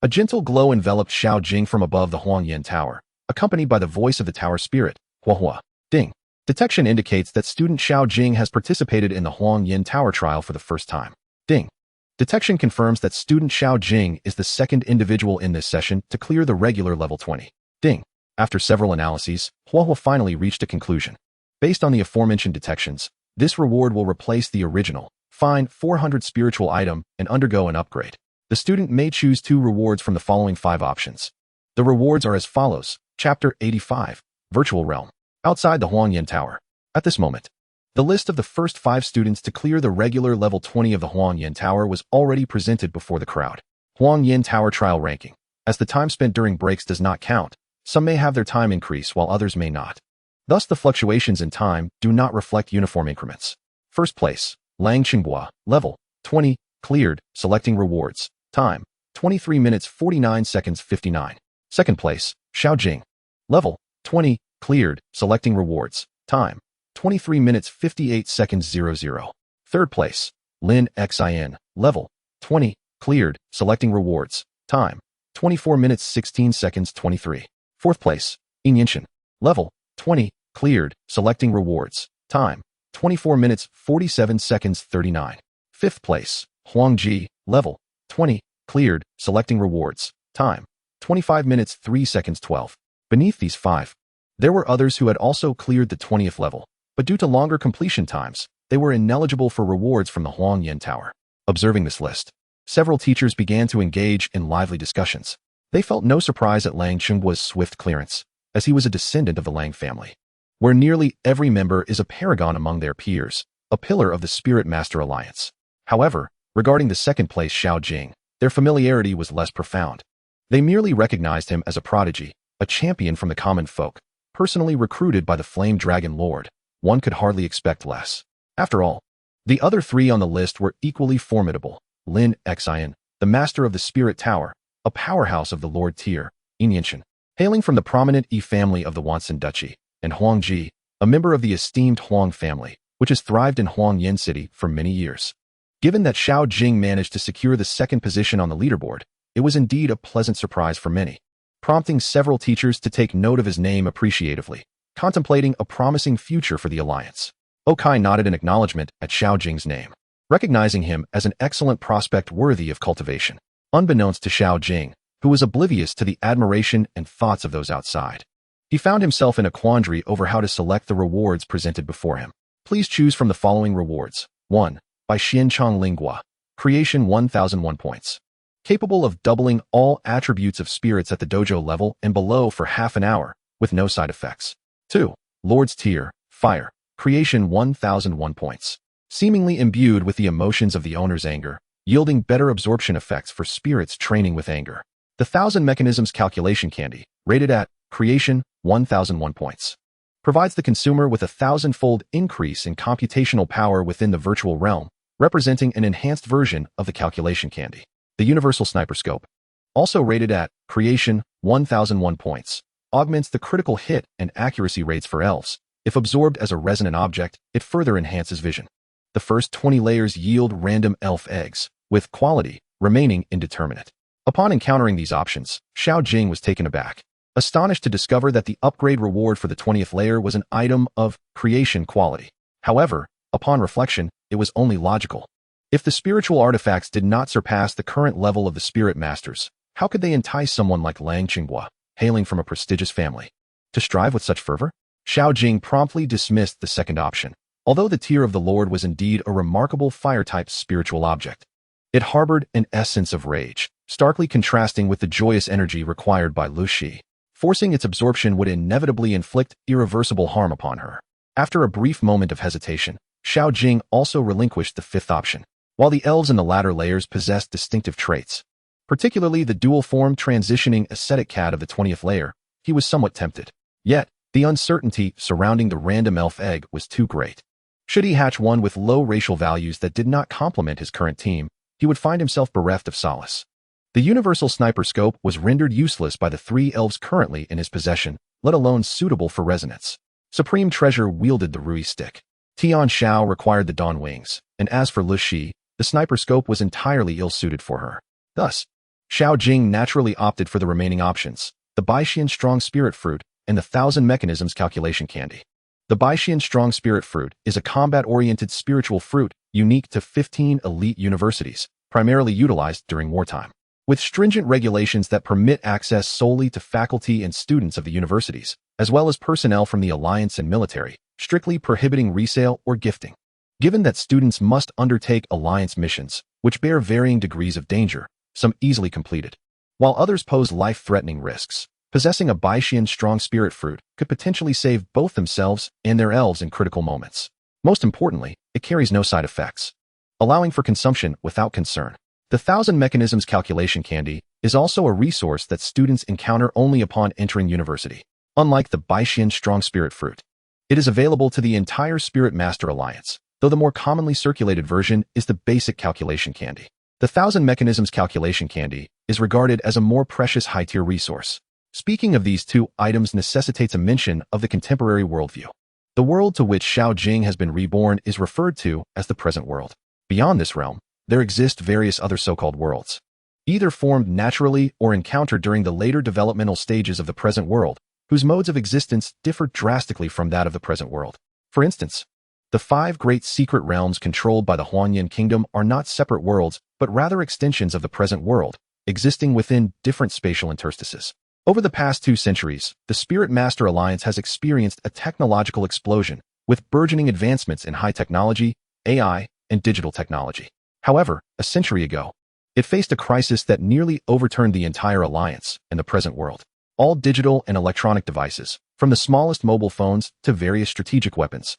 a gentle glow enveloped Xiao Jing from above the Huangyan Tower, accompanied by the voice of the tower spirit, Hua Hua. Ding. Detection indicates that student Xiao Jing has participated in the Huangyan Tower trial for the first time. Ding. Detection confirms that student Xiao Jing is the second individual in this session to clear the regular level 20. Ding. After several analyses, Hua Hua finally reached a conclusion. Based on the aforementioned detections, this reward will replace the original, find 400 spiritual item and undergo an upgrade. The student may choose 2 rewards from the following 5 options. The rewards are as follows. Chapter 85, Virtual Realm. Outside the Huangyan Tower. At this moment, The list of the first 5 students to clear the regular level 20 of the Huang Yin Tower was already presented before the crowd. Huang Yin Tower Trial Ranking. As the time spent during breaks does not count, some may have their time increase while others may not. Thus, the fluctuations in time do not reflect uniform increments. First place, Lang Qinghua, level 20, cleared, selecting rewards, time, 23 minutes 49 seconds 59. Second place, Xiao Jing, level 20, cleared, selecting rewards, time, 23 minutes 58 seconds 00. Third place, Lin Xin, level 20, cleared, selecting rewards, time, 24 minutes 16 seconds 23. Fourth place, Yin Yinshan, level 20, cleared, selecting rewards, time, 24 minutes 47 seconds 39. Fifth place, Huang Ji, level 20, cleared, selecting rewards, time, 25 minutes 3 seconds 12. Beneath these 5, there were others who had also cleared the 20th level, but due to longer completion times, they were ineligible for rewards from the Huang Yin Tower. Observing this list, several teachers began to engage in lively discussions. They felt no surprise at Lang Qinghua's swift clearance, as he was a descendant of the Lang family, where nearly every member is a paragon among their peers, a pillar of the Spirit Master Alliance. However, regarding the second place Xiao Jing, their familiarity was less profound. They merely recognized him as a prodigy, a champion from the common folk, personally recruited by the Flame Dragon Lord. One could hardly expect less. After all, the other 3 on the list were equally formidable. Lin Xin, the master of the Spirit Tower, a powerhouse of the Lord tier, Yin Yinshan, hailing from the prominent Yi family of the Wansan Duchy, and Huang Ji, a member of the esteemed Huang family, which has thrived in Huang Yin City for many years. Given that Xiao Jing managed to secure the second position on the leaderboard, it was indeed a pleasant surprise for many, prompting several teachers to take note of his name appreciatively, contemplating a promising future for the alliance. Okai nodded in acknowledgement at Xiao Jing's name, recognizing him as an excellent prospect worthy of cultivation. Unbeknownst to Xiao Jing, who was oblivious to the admiration and thoughts of those outside, he found himself in a quandary over how to select the rewards presented before him. Please choose from the following rewards. 1. By Xianchang Lingua. Creation 1001 points. Capable of doubling all attributes of spirits at the dojo level and below for half an hour, with no side effects. 2. Lord's Tier, Fire. Creation 1001 points. Seemingly imbued with the emotions of the owner's anger, yielding better absorption effects for spirits training with anger. The 1000 Mechanisms Calculation Candy, rated at Creation 1001 points, provides the consumer with a 1000-fold increase in computational power within the virtual realm, representing an enhanced version of the calculation candy. The Universal Sniper Scope, also rated at Creation 1001 points, augments the critical hit and accuracy rates for elves. If absorbed as a resonant object, it further enhances vision. The first 20 layers yield random elf eggs, with quality remaining indeterminate. Upon encountering these options, Xiao Jing was taken aback, astonished to discover that the upgrade reward for the 20th layer was an item of creation quality. However, upon reflection, it was only logical. If the spiritual artifacts did not surpass the current level of the Spirit Masters, how could they entice someone like Lang Qinghua, hailing from a prestigious family, to strive with such fervor? Xiao Jing promptly dismissed the second option. Although the tier of the Lord was indeed a remarkable fire-type spiritual object, it harbored an essence of rage, starkly contrasting with the joyous energy required by Lu Shi. Forcing its absorption would inevitably inflict irreversible harm upon her. After a brief moment of hesitation, Xiao Jing also relinquished the fifth option. While the elves in the latter layers possessed distinctive traits, particularly the dual-form transitioning ascetic cat of the 20th layer, he was somewhat tempted. Yet, the uncertainty surrounding the random elf egg was too great. Should he hatch one with low racial values that did not complement his current team, he would find himself bereft of solace. The Universal Sniper Scope was rendered useless by the 3 elves currently in his possession, let alone suitable for resonance. Supreme Treasure wielded the Rui Stick. Tian Xiao required the Dawn Wings, and as for Lu Shi, the Sniper Scope was entirely ill-suited for her. Thus, Xiao Jing naturally opted for the remaining options, the Baixian Strong Spirit Fruit and the 1000 Mechanisms Calculation Candy. The Baixian Strong Spirit Fruit is a combat-oriented spiritual fruit unique to 15 elite universities, primarily utilized during wartime. With stringent regulations that permit access solely to faculty and students of the universities, as well as personnel from the Alliance and military, strictly prohibiting resale or gifting. Given that students must undertake Alliance missions, which bear varying degrees of danger, some easily completed, while others pose life-threatening risks, possessing a Baixian Strong Spirit Fruit could potentially save both themselves and their elves in critical moments. Most importantly, it carries no side effects, allowing for consumption without concern. The 1,000 Mechanisms Calculation Candy is also a resource that students encounter only upon entering university. Unlike the Baishian Strong Spirit Fruit, it is available to the entire Spirit Master Alliance, though the more commonly circulated version is the basic calculation candy. The 1,000 Mechanisms Calculation Candy is regarded as a more precious high-tier resource. Speaking of these two items necessitates a mention of the contemporary worldview. The world to which Xiao Jing has been reborn is referred to as the present world. Beyond this realm, there exist various other so-called worlds, either formed naturally or encountered during the later developmental stages of the present world, whose modes of existence differ drastically from that of the present world. For instance, the 5 great secret realms controlled by the Huanyan Kingdom are not separate worlds, but rather extensions of the present world, existing within different spatial interstices. Over the past 2 centuries, the Spirit Master Alliance has experienced a technological explosion, with burgeoning advancements in high technology, AI, and digital technology. However, a century ago, it faced a crisis that nearly overturned the entire alliance and the present world. All digital and electronic devices, from the smallest mobile phones to various strategic weapons,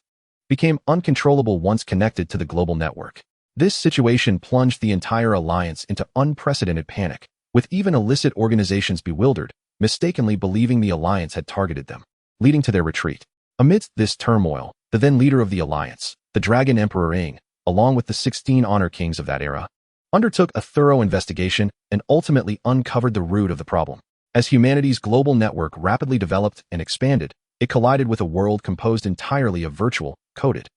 became uncontrollable once connected to the global network. This situation plunged the entire alliance into unprecedented panic, with even illicit organizations bewildered, mistakenly believing the alliance had targeted them, leading to their retreat. Amidst this turmoil, the then leader of the alliance, the Dragon Emperor Ing, along with the 16 honor kings of that era, undertook a thorough investigation and ultimately uncovered the root of the problem. As humanity's global network rapidly developed and expanded, it collided with a world composed entirely of virtual, coded,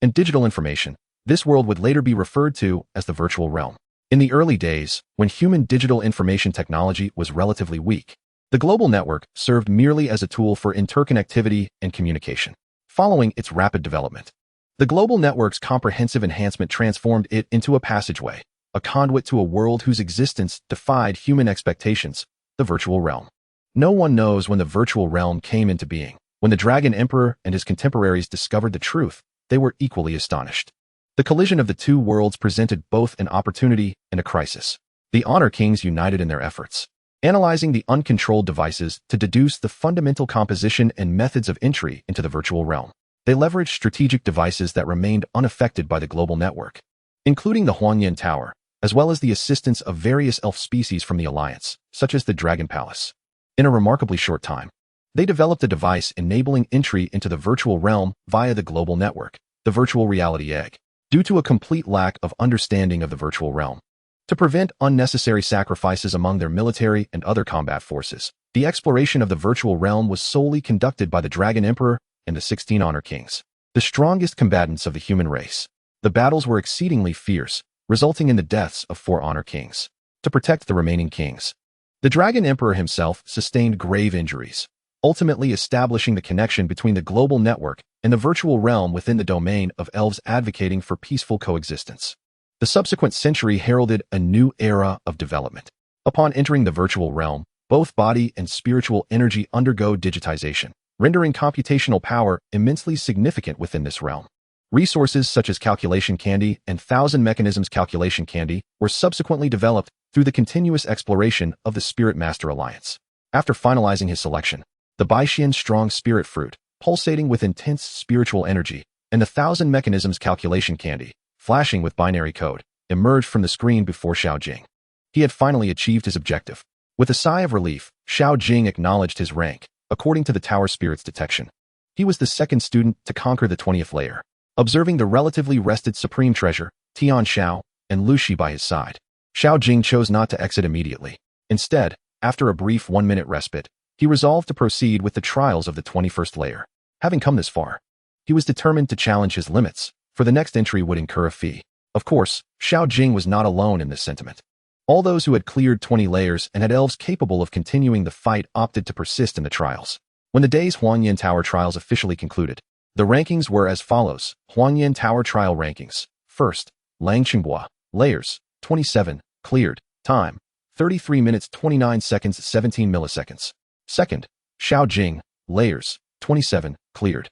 and digital information. This world would later be referred to as the virtual realm. In the early days, when human digital information technology was relatively weak, the global network served merely as a tool for interconnectivity and communication. Following its rapid development, the global network's comprehensive enhancement transformed it into a passageway, a conduit to a world whose existence defied human expectations, the virtual realm. No one knows when the virtual realm came into being. When the Dragon Emperor and his contemporaries discovered the truth, they were equally astonished. The collision of the 2 worlds presented both an opportunity and a crisis. The Honor Kings united in their efforts, analyzing the uncontrolled devices to deduce the fundamental composition and methods of entry into the virtual realm. They leveraged strategic devices that remained unaffected by the global network, including the Huanyan Tower, as well as the assistance of various elf species from the Alliance, such as the Dragon Palace. In a remarkably short time, they developed a device enabling entry into the virtual realm via the global network, the Virtual Reality Egg. Due to a complete lack of understanding of the virtual realm, to prevent unnecessary sacrifices among their military and other combat forces, the exploration of the virtual realm was solely conducted by the Dragon Emperor and the 16 Honor Kings, the strongest combatants of the human race. The battles were exceedingly fierce, resulting in the deaths of 4 Honor Kings. To protect the remaining kings, the Dragon Emperor himself sustained grave injuries, ultimately establishing the connection between the global network and the virtual realm within the domain of elves advocating for peaceful coexistence. The subsequent century heralded a new era of development. Upon entering the virtual realm, both body and spiritual energy undergo digitization, rendering computational power immensely significant within this realm. Resources such as Calculation Candy and 1,000 Mechanisms Calculation Candy were subsequently developed through the continuous exploration of the Spirit Master Alliance. After finalizing his selection, the Baishian Strong Spirit Fruit, pulsating with intense spiritual energy, and the 1,000 Mechanisms Calculation Candy, flashing with binary code, emerged from the screen before Xiao Jing. He had finally achieved his objective. With a sigh of relief, Xiao Jing acknowledged his rank, according to the Tower Spirit's detection. He was the 2nd student to conquer the 20th layer. Observing the relatively rested Supreme Treasure, Tian Xiao, and Lu Shi by his side, Xiao Jing chose not to exit immediately. Instead, after a brief 1-minute respite, he resolved to proceed with the trials of the 21st layer. Having come this far, he was determined to challenge his limits, for the next entry would incur a fee. Of course, Xiao Jing was not alone in this sentiment. All those who had cleared 20 layers and had elves capable of continuing the fight opted to persist in the trials. When the day's Huanyan Tower trials officially concluded, the rankings were as follows. Huanyan Tower Trial Rankings. First, Lang Qinghua, layers, 27, cleared, time, 33 minutes 29 seconds 17 milliseconds. Second, Xiao Jing, layers, 27, cleared,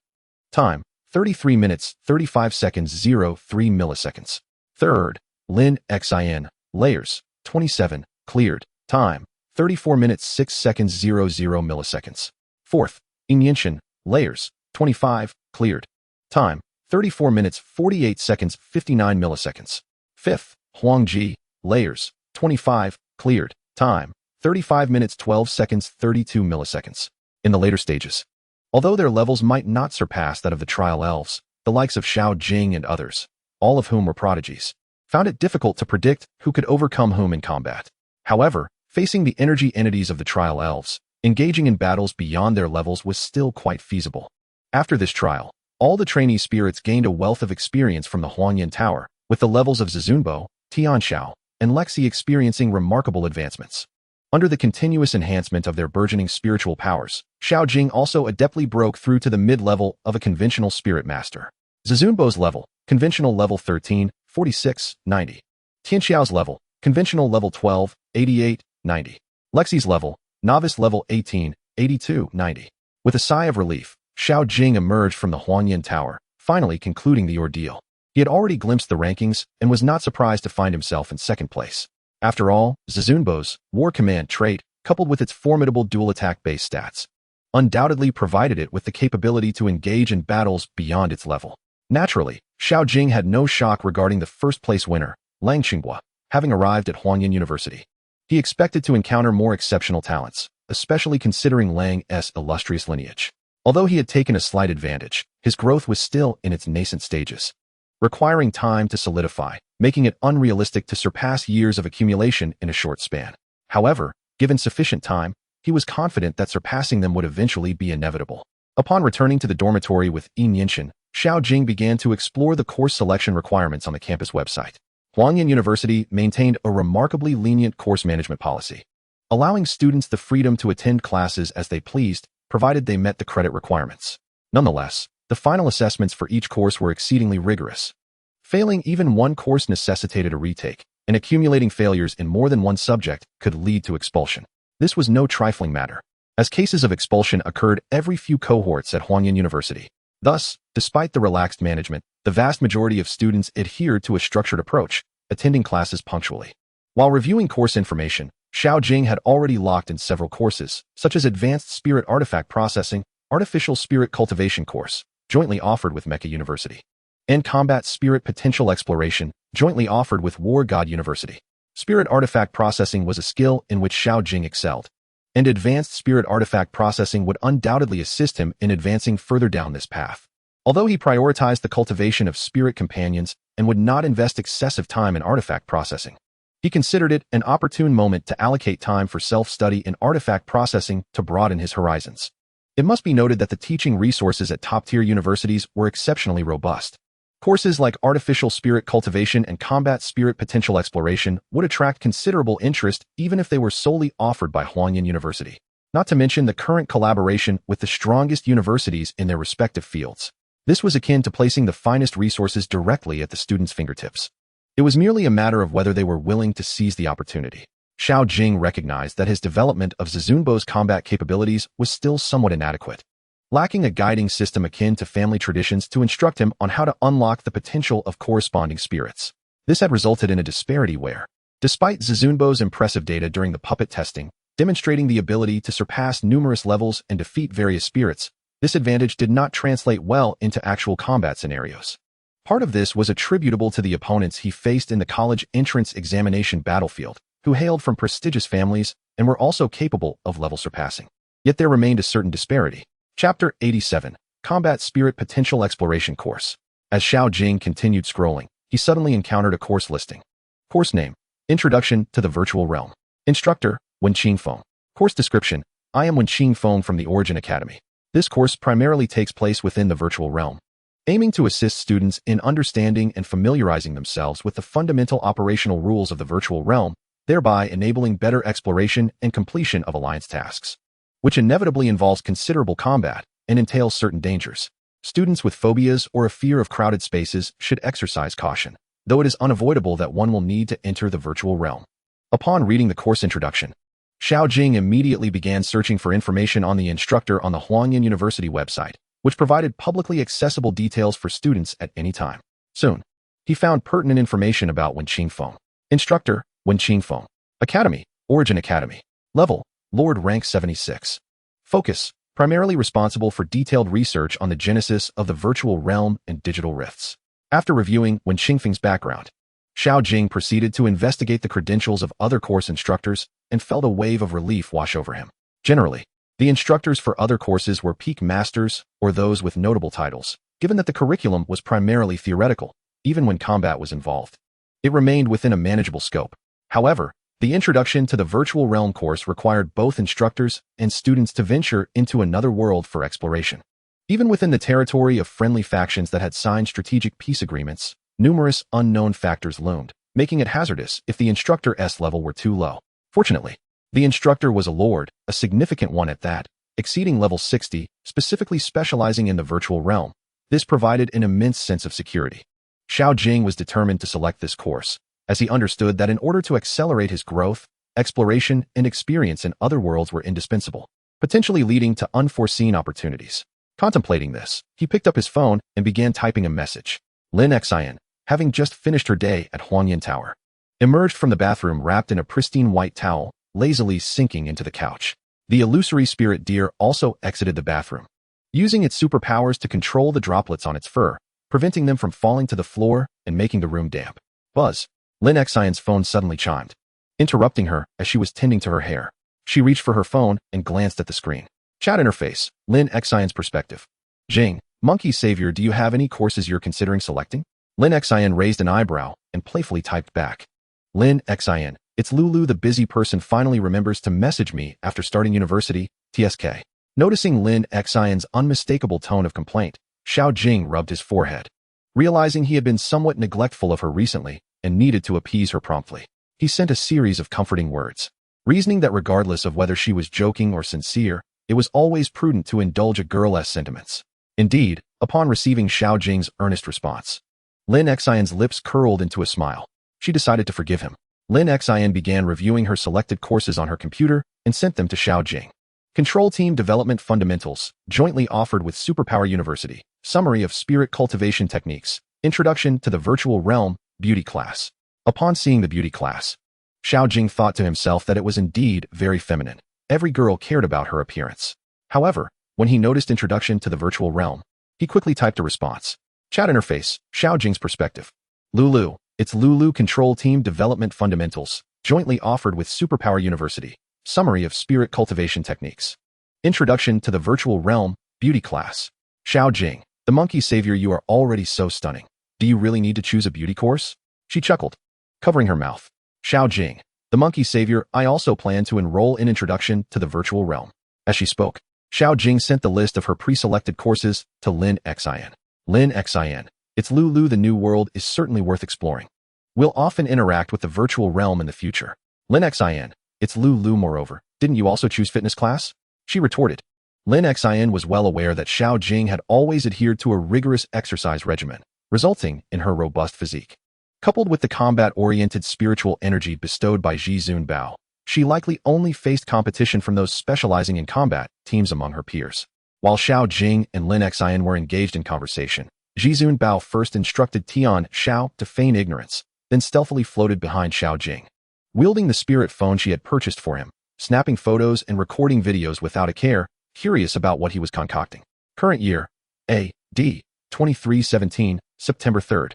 time, 33 minutes 35 seconds 03 milliseconds. Third, Lin Xin, layers, 27, cleared, time, 34 minutes 6 seconds 00 milliseconds. Fourth, Ing Yinshan, layers, 25, cleared, time, 34 minutes 48 seconds 59 milliseconds. 5th, Huangji, layers, 25, cleared, time, 35 minutes 12 seconds 32 milliseconds. In the later stages, although their levels might not surpass that of the trial elves, the likes of Xiao Jing and others, all of whom were prodigies, found it difficult to predict who could overcome whom in combat. However, facing the energy entities of the trial elves, engaging in battles beyond their levels was still quite feasible. After this trial, all the trainee spirits gained a wealth of experience from the Huangyan Tower, with the levels of Zizunbo, Tianxiao, and Lexi experiencing remarkable advancements. Under the continuous enhancement of their burgeoning spiritual powers, Xiao Jing also adeptly broke through to the mid-level of a conventional spirit master. Zizunbo's level, conventional level 13, 46, 90. Tianxiao's level, conventional level 12, 88, 90. Lexi's level, novice level 18, 82, 90. With a sigh of relief, Xiao Jing emerged from the Huangyan Tower, finally concluding the ordeal. He had already glimpsed the rankings and was not surprised to find himself in second place. After all, Zizunbo's War Command trait, coupled with its formidable dual attack-based stats, undoubtedly provided it with the capability to engage in battles beyond its level. Naturally, Xiao Jing had no shock regarding the first-place winner, Lang Xinghua, having arrived at Huangyan University. He expected to encounter more exceptional talents, especially considering Lang's illustrious lineage. Although he had taken a slight advantage, his growth was still in its nascent stages, requiring time to solidify, making it unrealistic to surpass years of accumulation in a short span. However, given sufficient time, he was confident that surpassing them would eventually be inevitable. Upon returning to the dormitory with Yin Yinshin, Xiao Jing began to explore the course selection requirements on the campus website. Huangyan University maintained a remarkably lenient course management policy, allowing students the freedom to attend classes as they pleased, provided they met the credit requirements. Nonetheless, the final assessments for each course were exceedingly rigorous. Failing even one course necessitated a retake, and accumulating failures in more than one subject could lead to expulsion. This was no trifling matter, as cases of expulsion occurred every few cohorts at Huangyan University. Thus, despite the relaxed management, the vast majority of students adhered to a structured approach, attending classes punctually. While reviewing course information, Xiao Jing had already locked in several courses, such as Advanced Spirit Artifact Processing, Artificial Spirit Cultivation course, jointly offered with Mecha University, and Combat Spirit Potential Exploration, jointly offered with War God University. Spirit Artifact Processing was a skill in which Xiao Jing excelled, and Advanced Spirit Artifact Processing would undoubtedly assist him in advancing further down this path. Although he prioritized the cultivation of spirit companions and would not invest excessive time in artifact processing, he considered it an opportune moment to allocate time for self-study in artifact processing to broaden his horizons. It must be noted that the teaching resources at top-tier universities were exceptionally robust. Courses like Artificial Spirit Cultivation and Combat Spirit Potential Exploration would attract considerable interest even if they were solely offered by Huangyan University, not to mention the current collaboration with the strongest universities in their respective fields. This was akin to placing the finest resources directly at the students' fingertips. It was merely a matter of whether they were willing to seize the opportunity. Xiao Jing recognized that his development of Zizunbo's combat capabilities was still somewhat inadequate, lacking a guiding system akin to family traditions to instruct him on how to unlock the potential of corresponding spirits. This had resulted in a disparity where, despite Zizunbo's impressive data during the puppet testing, demonstrating the ability to surpass numerous levels and defeat various spirits, this advantage did not translate well into actual combat scenarios. Part of this was attributable to the opponents he faced in the college entrance examination battlefield, who hailed from prestigious families and were also capable of level surpassing. Yet there remained a certain disparity. Chapter 87, Combat Spirit Potential Exploration Course. As Xiao Jing continued scrolling, he suddenly encountered a course listing. Course name, Introduction to the Virtual Realm. Instructor, Wenqing Feng. Course description, I am Wenqing Feng from the Origin Academy. This course primarily takes place within the virtual realm, aiming to assist students in understanding and familiarizing themselves with the fundamental operational rules of the virtual realm, thereby enabling better exploration and completion of alliance tasks, which inevitably involves considerable combat and entails certain dangers. Students with phobias or a fear of crowded spaces should exercise caution, though it is unavoidable that one will need to enter the virtual realm. Upon reading the course introduction, Xiao Jing immediately began searching for information on the instructor on the Huangyan University website, which provided publicly accessible details for students at any time. Soon, he found pertinent information about Wenqing Feng. Instructor, Wenqing Feng. Academy, Origin Academy. Level, Lord rank 76. Focus, primarily responsible for detailed research on the genesis of the virtual realm and digital rifts. After reviewing Wen Qingfeng's background, Xiao Jing proceeded to investigate the credentials of other course instructors and felt a wave of relief wash over him. Generally, the instructors for other courses were peak masters or those with notable titles, given that the curriculum was primarily theoretical, even when combat was involved. It remained within a manageable scope. However, the introduction to the virtual realm course required both instructors and students to venture into another world for exploration. Even within the territory of friendly factions that had signed strategic peace agreements, numerous unknown factors loomed, making it hazardous if the instructor's level were too low. Fortunately, the instructor was a lord, a significant one at that, exceeding level 60, specifically specializing in the virtual realm. This provided an immense sense of security. Xiao Jing was determined to select this course, as he understood that in order to accelerate his growth, exploration and experience in other worlds were indispensable, potentially leading to unforeseen opportunities. Contemplating this, he picked up his phone and began typing a message. Lin Xian, having just finished her day at Huangyan Tower, emerged from the bathroom wrapped in a pristine white towel, lazily sinking into the couch. The illusory spirit deer also exited the bathroom, using its superpowers to control the droplets on its fur, preventing them from falling to the floor and making the room damp. Buzz. Lin Xian's phone suddenly chimed, interrupting her as she was tending to her hair. She reached for her phone and glanced at the screen. Chat interface, Lin Xian's perspective. Jing, monkey savior, do you have any courses you're considering selecting? Lin Xian raised an eyebrow and playfully typed back. Lin Xian, it's Lulu. The busy person finally remembers to message me after starting university, TSK. Noticing Lin Xian's unmistakable tone of complaint, Xiao Jing rubbed his forehead. Realizing he had been somewhat neglectful of her recently and needed to appease her promptly, he sent a series of comforting words, reasoning that regardless of whether she was joking or sincere, it was always prudent to indulge a girl's sentiments. Indeed, upon receiving Xiao Jing's earnest response, Lin Xian's lips curled into a smile. She decided to forgive him. Lin Xian began reviewing her selected courses on her computer and sent them to Xiao Jing. Control Team Development Fundamentals, jointly offered with Superpower University. Summary of Spirit Cultivation Techniques. Introduction to the Virtual Realm, Beauty Class. Upon seeing the beauty class, Xiao Jing thought to himself that it was indeed very feminine. Every girl cared about her appearance. However, when he noticed Introduction to the Virtual Realm, he quickly typed a response. Chat interface, Xiao Jing's perspective. Lulu, it's Lulu. Control Team Development Fundamentals, jointly offered with Superpower University. Summary of Spirit Cultivation Techniques. Introduction to the Virtual Realm, Beauty Class. Xiao Jing, the monkey savior, you are already so stunning. Do you really need to choose a beauty course? She chuckled, covering her mouth. Xiao Jing, the monkey savior, I also plan to enroll in Introduction to the Virtual Realm. As she spoke, Xiao Jing sent the list of her pre-selected courses to Lin Xian. Lin Xian, it's Lulu. The new world is certainly worth exploring. We'll often interact with the virtual realm in the future. Lin Xian, it's Lulu. Moreover, didn't you also choose fitness class? She retorted. Lin Xian was well aware that Xiao Jing had always adhered to a rigorous exercise regimen, resulting in her robust physique. Coupled with the combat-oriented spiritual energy bestowed by Zhizun Bao, she likely only faced competition from those specializing in combat teams among her peers. While Xiao Jing and Lin Xian were engaged in conversation, Zhizun Bao first instructed Tian Xiao to feign ignorance, then stealthily floated behind Xiao Jing. Wielding the spirit phone she had purchased for him, snapping photos and recording videos without a care, curious about what he was concocting. Current year, A.D. 2317, September 3rd.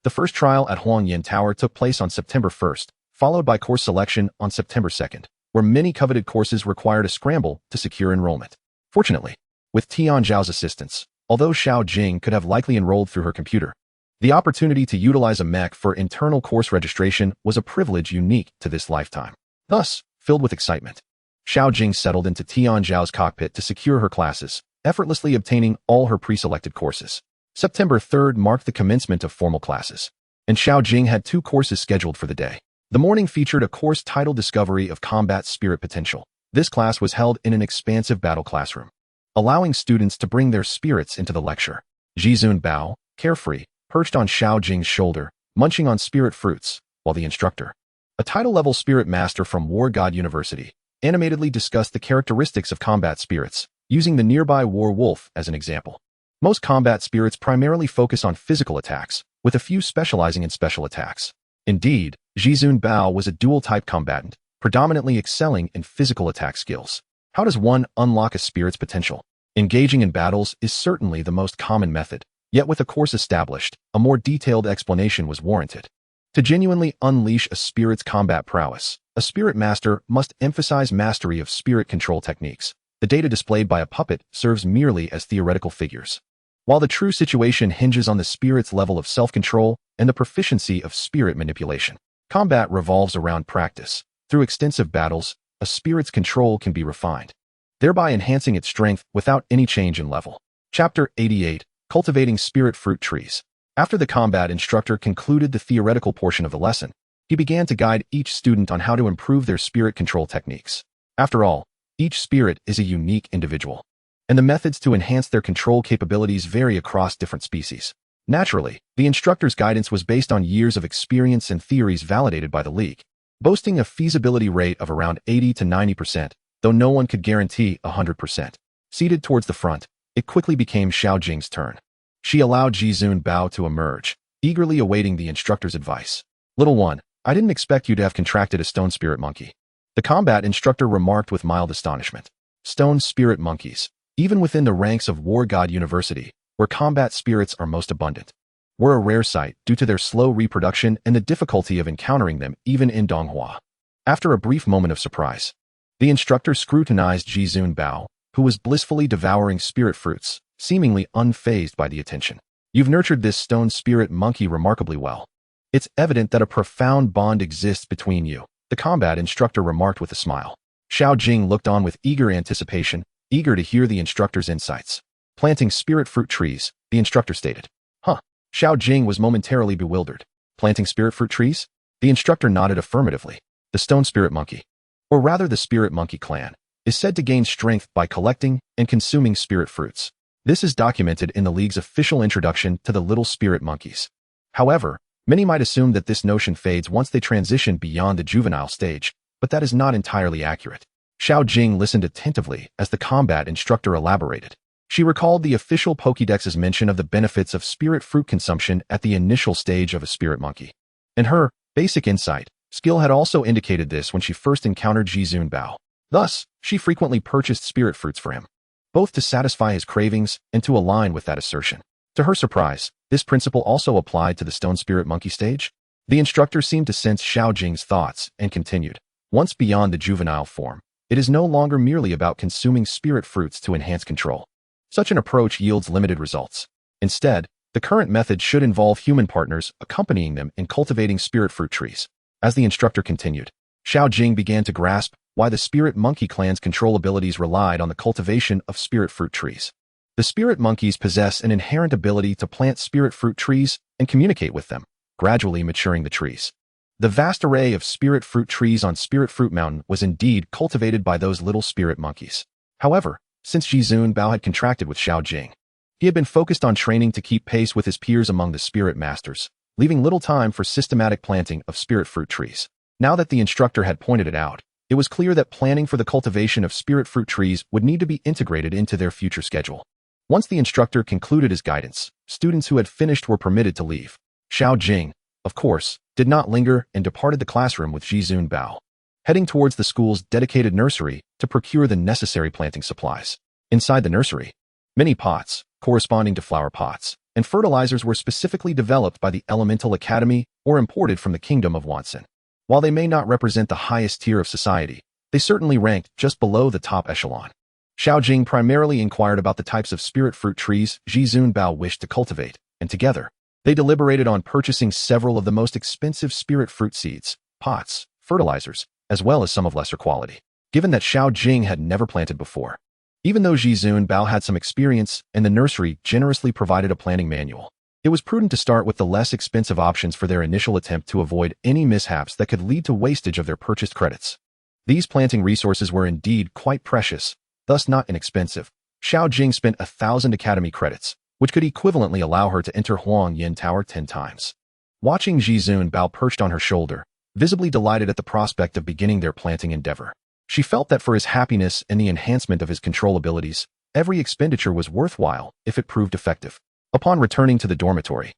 The first trial at Huangyan Tower took place on September 1st, followed by course selection on September 2nd, where many coveted courses required a scramble to secure enrollment. Fortunately, with Tian Zhao's assistance, although Xiao Jing could have likely enrolled through her computer, the opportunity to utilize a mech for internal course registration was a privilege unique to this lifetime. Thus, filled with excitement, Xiao Jing settled into Tian Zhao's cockpit to secure her classes, effortlessly obtaining all her pre-selected courses. September 3rd marked the commencement of formal classes, and Xiao Jing had 2 courses scheduled for the day. The morning featured a course titled Discovery of Combat Spirit Potential. This class was held in an expansive battle classroom, allowing students to bring their spirits into the lecture. Zhizun Bao, carefree, perched on Xiao Jing's shoulder, munching on spirit fruits, while the instructor, a title-level spirit master from War God University, animatedly discussed the characteristics of combat spirits, using the nearby war wolf as an example. Most combat spirits primarily focus on physical attacks, with a few specializing in special attacks. Indeed, Zhizun Bao was a dual-type combatant, predominantly excelling in physical attack skills. How does one unlock a spirit's potential? Engaging in battles is certainly the most common method, yet with a course established, a more detailed explanation was warranted. To genuinely unleash a spirit's combat prowess, a spirit master must emphasize mastery of spirit control techniques. The data displayed by a puppet serves merely as theoretical figures, while the true situation hinges on the spirit's level of self-control and the proficiency of spirit manipulation. Combat revolves around practice. Through extensive battles, a spirit's control can be refined, thereby enhancing its strength without any change in level. Chapter 88, Cultivating Spirit Fruit Trees. After the combat instructor concluded the theoretical portion of the lesson, he began to guide each student on how to improve their spirit control techniques. After all, each spirit is a unique individual, and the methods to enhance their control capabilities vary across different species. Naturally, the instructor's guidance was based on years of experience and theories validated by the League, boasting a feasibility rate of around 80 to 90%, though no one could guarantee 100%. Seated towards the front, it quickly became Xiao Jing's turn. She allowed Jizun Bao to emerge, eagerly awaiting the instructor's advice. "Little one, I didn't expect you to have contracted a stone spirit monkey," the combat instructor remarked with mild astonishment. Stone spirit monkeys, even within the ranks of War God University, where combat spirits are most abundant, were a rare sight due to their slow reproduction and the difficulty of encountering them even in Donghua. After a brief moment of surprise, the instructor scrutinized Jizun Bao, who was blissfully devouring spirit fruits, seemingly unfazed by the attention. "You've nurtured this stone spirit monkey remarkably well. It's evident that a profound bond exists between you," the combat instructor remarked with a smile. Xiao Jing looked on with eager anticipation, eager to hear the instructor's insights. "Planting spirit fruit trees," the instructor stated. "Huh." Xiao Jing was momentarily bewildered. "Planting spirit fruit trees?" The instructor nodded affirmatively. "The stone spirit monkey, or rather the spirit monkey clan, is said to gain strength by collecting and consuming spirit fruits. This is documented in the League's official introduction to the little spirit monkeys. However, many might assume that this notion fades once they transition beyond the juvenile stage, but that is not entirely accurate." Xiao Jing listened attentively as the combat instructor elaborated. She recalled the official Pokédex's mention of the benefits of spirit fruit consumption at the initial stage of a spirit monkey. In her basic insight, skill had also indicated this when she first encountered Jizun Bao. Thus, she frequently purchased spirit fruits for him, both to satisfy his cravings and to align with that assertion. To her surprise, this principle also applied to the stone spirit monkey stage. The instructor seemed to sense Xiao Jing's thoughts and continued. "Once beyond the juvenile form, it is no longer merely about consuming spirit fruits to enhance control. Such an approach yields limited results. Instead, the current method should involve human partners accompanying them in cultivating spirit fruit trees." As the instructor continued, Xiao Jing began to grasp why the spirit monkey clan's control abilities relied on the cultivation of spirit fruit trees. The spirit monkeys possess an inherent ability to plant spirit fruit trees and communicate with them, gradually maturing the trees. The vast array of spirit fruit trees on Spirit Fruit Mountain was indeed cultivated by those little spirit monkeys. However, since Jizun Bao had contracted with Xiao Jing, he had been focused on training to keep pace with his peers among the spirit masters, leaving little time for systematic planting of spirit fruit trees. Now that the instructor had pointed it out, it was clear that planning for the cultivation of spirit fruit trees would need to be integrated into their future schedule. Once the instructor concluded his guidance, students who had finished were permitted to leave. Xiao Jing, of course, did not linger and departed the classroom with Jizun Bao, heading towards the school's dedicated nursery to procure the necessary planting supplies. Inside the nursery, many pots, corresponding to flower pots, and fertilizers were specifically developed by the Elemental Academy or imported from the Kingdom of Wansen. While they may not represent the highest tier of society, they certainly ranked just below the top echelon. Xiao Jing primarily inquired about the types of spirit fruit trees Jizun Bao wished to cultivate, and together, they deliberated on purchasing several of the most expensive spirit fruit seeds, pots, fertilizers, as well as some of lesser quality, given that Xiao Jing had never planted before. Even though Jizun Bao had some experience and the nursery generously provided a planting manual, it was prudent to start with the less expensive options for their initial attempt to avoid any mishaps that could lead to wastage of their purchased credits. These planting resources were indeed quite precious, thus not inexpensive. Xiao Jing spent 1,000 academy credits, which could equivalently allow her to enter Huang Yin Tower 10 times. Watching Jizun Bao perched on her shoulder, visibly delighted at the prospect of beginning their planting endeavor, she felt that for his happiness and the enhancement of his control abilities, every expenditure was worthwhile if it proved effective. Upon returning to the dormitory,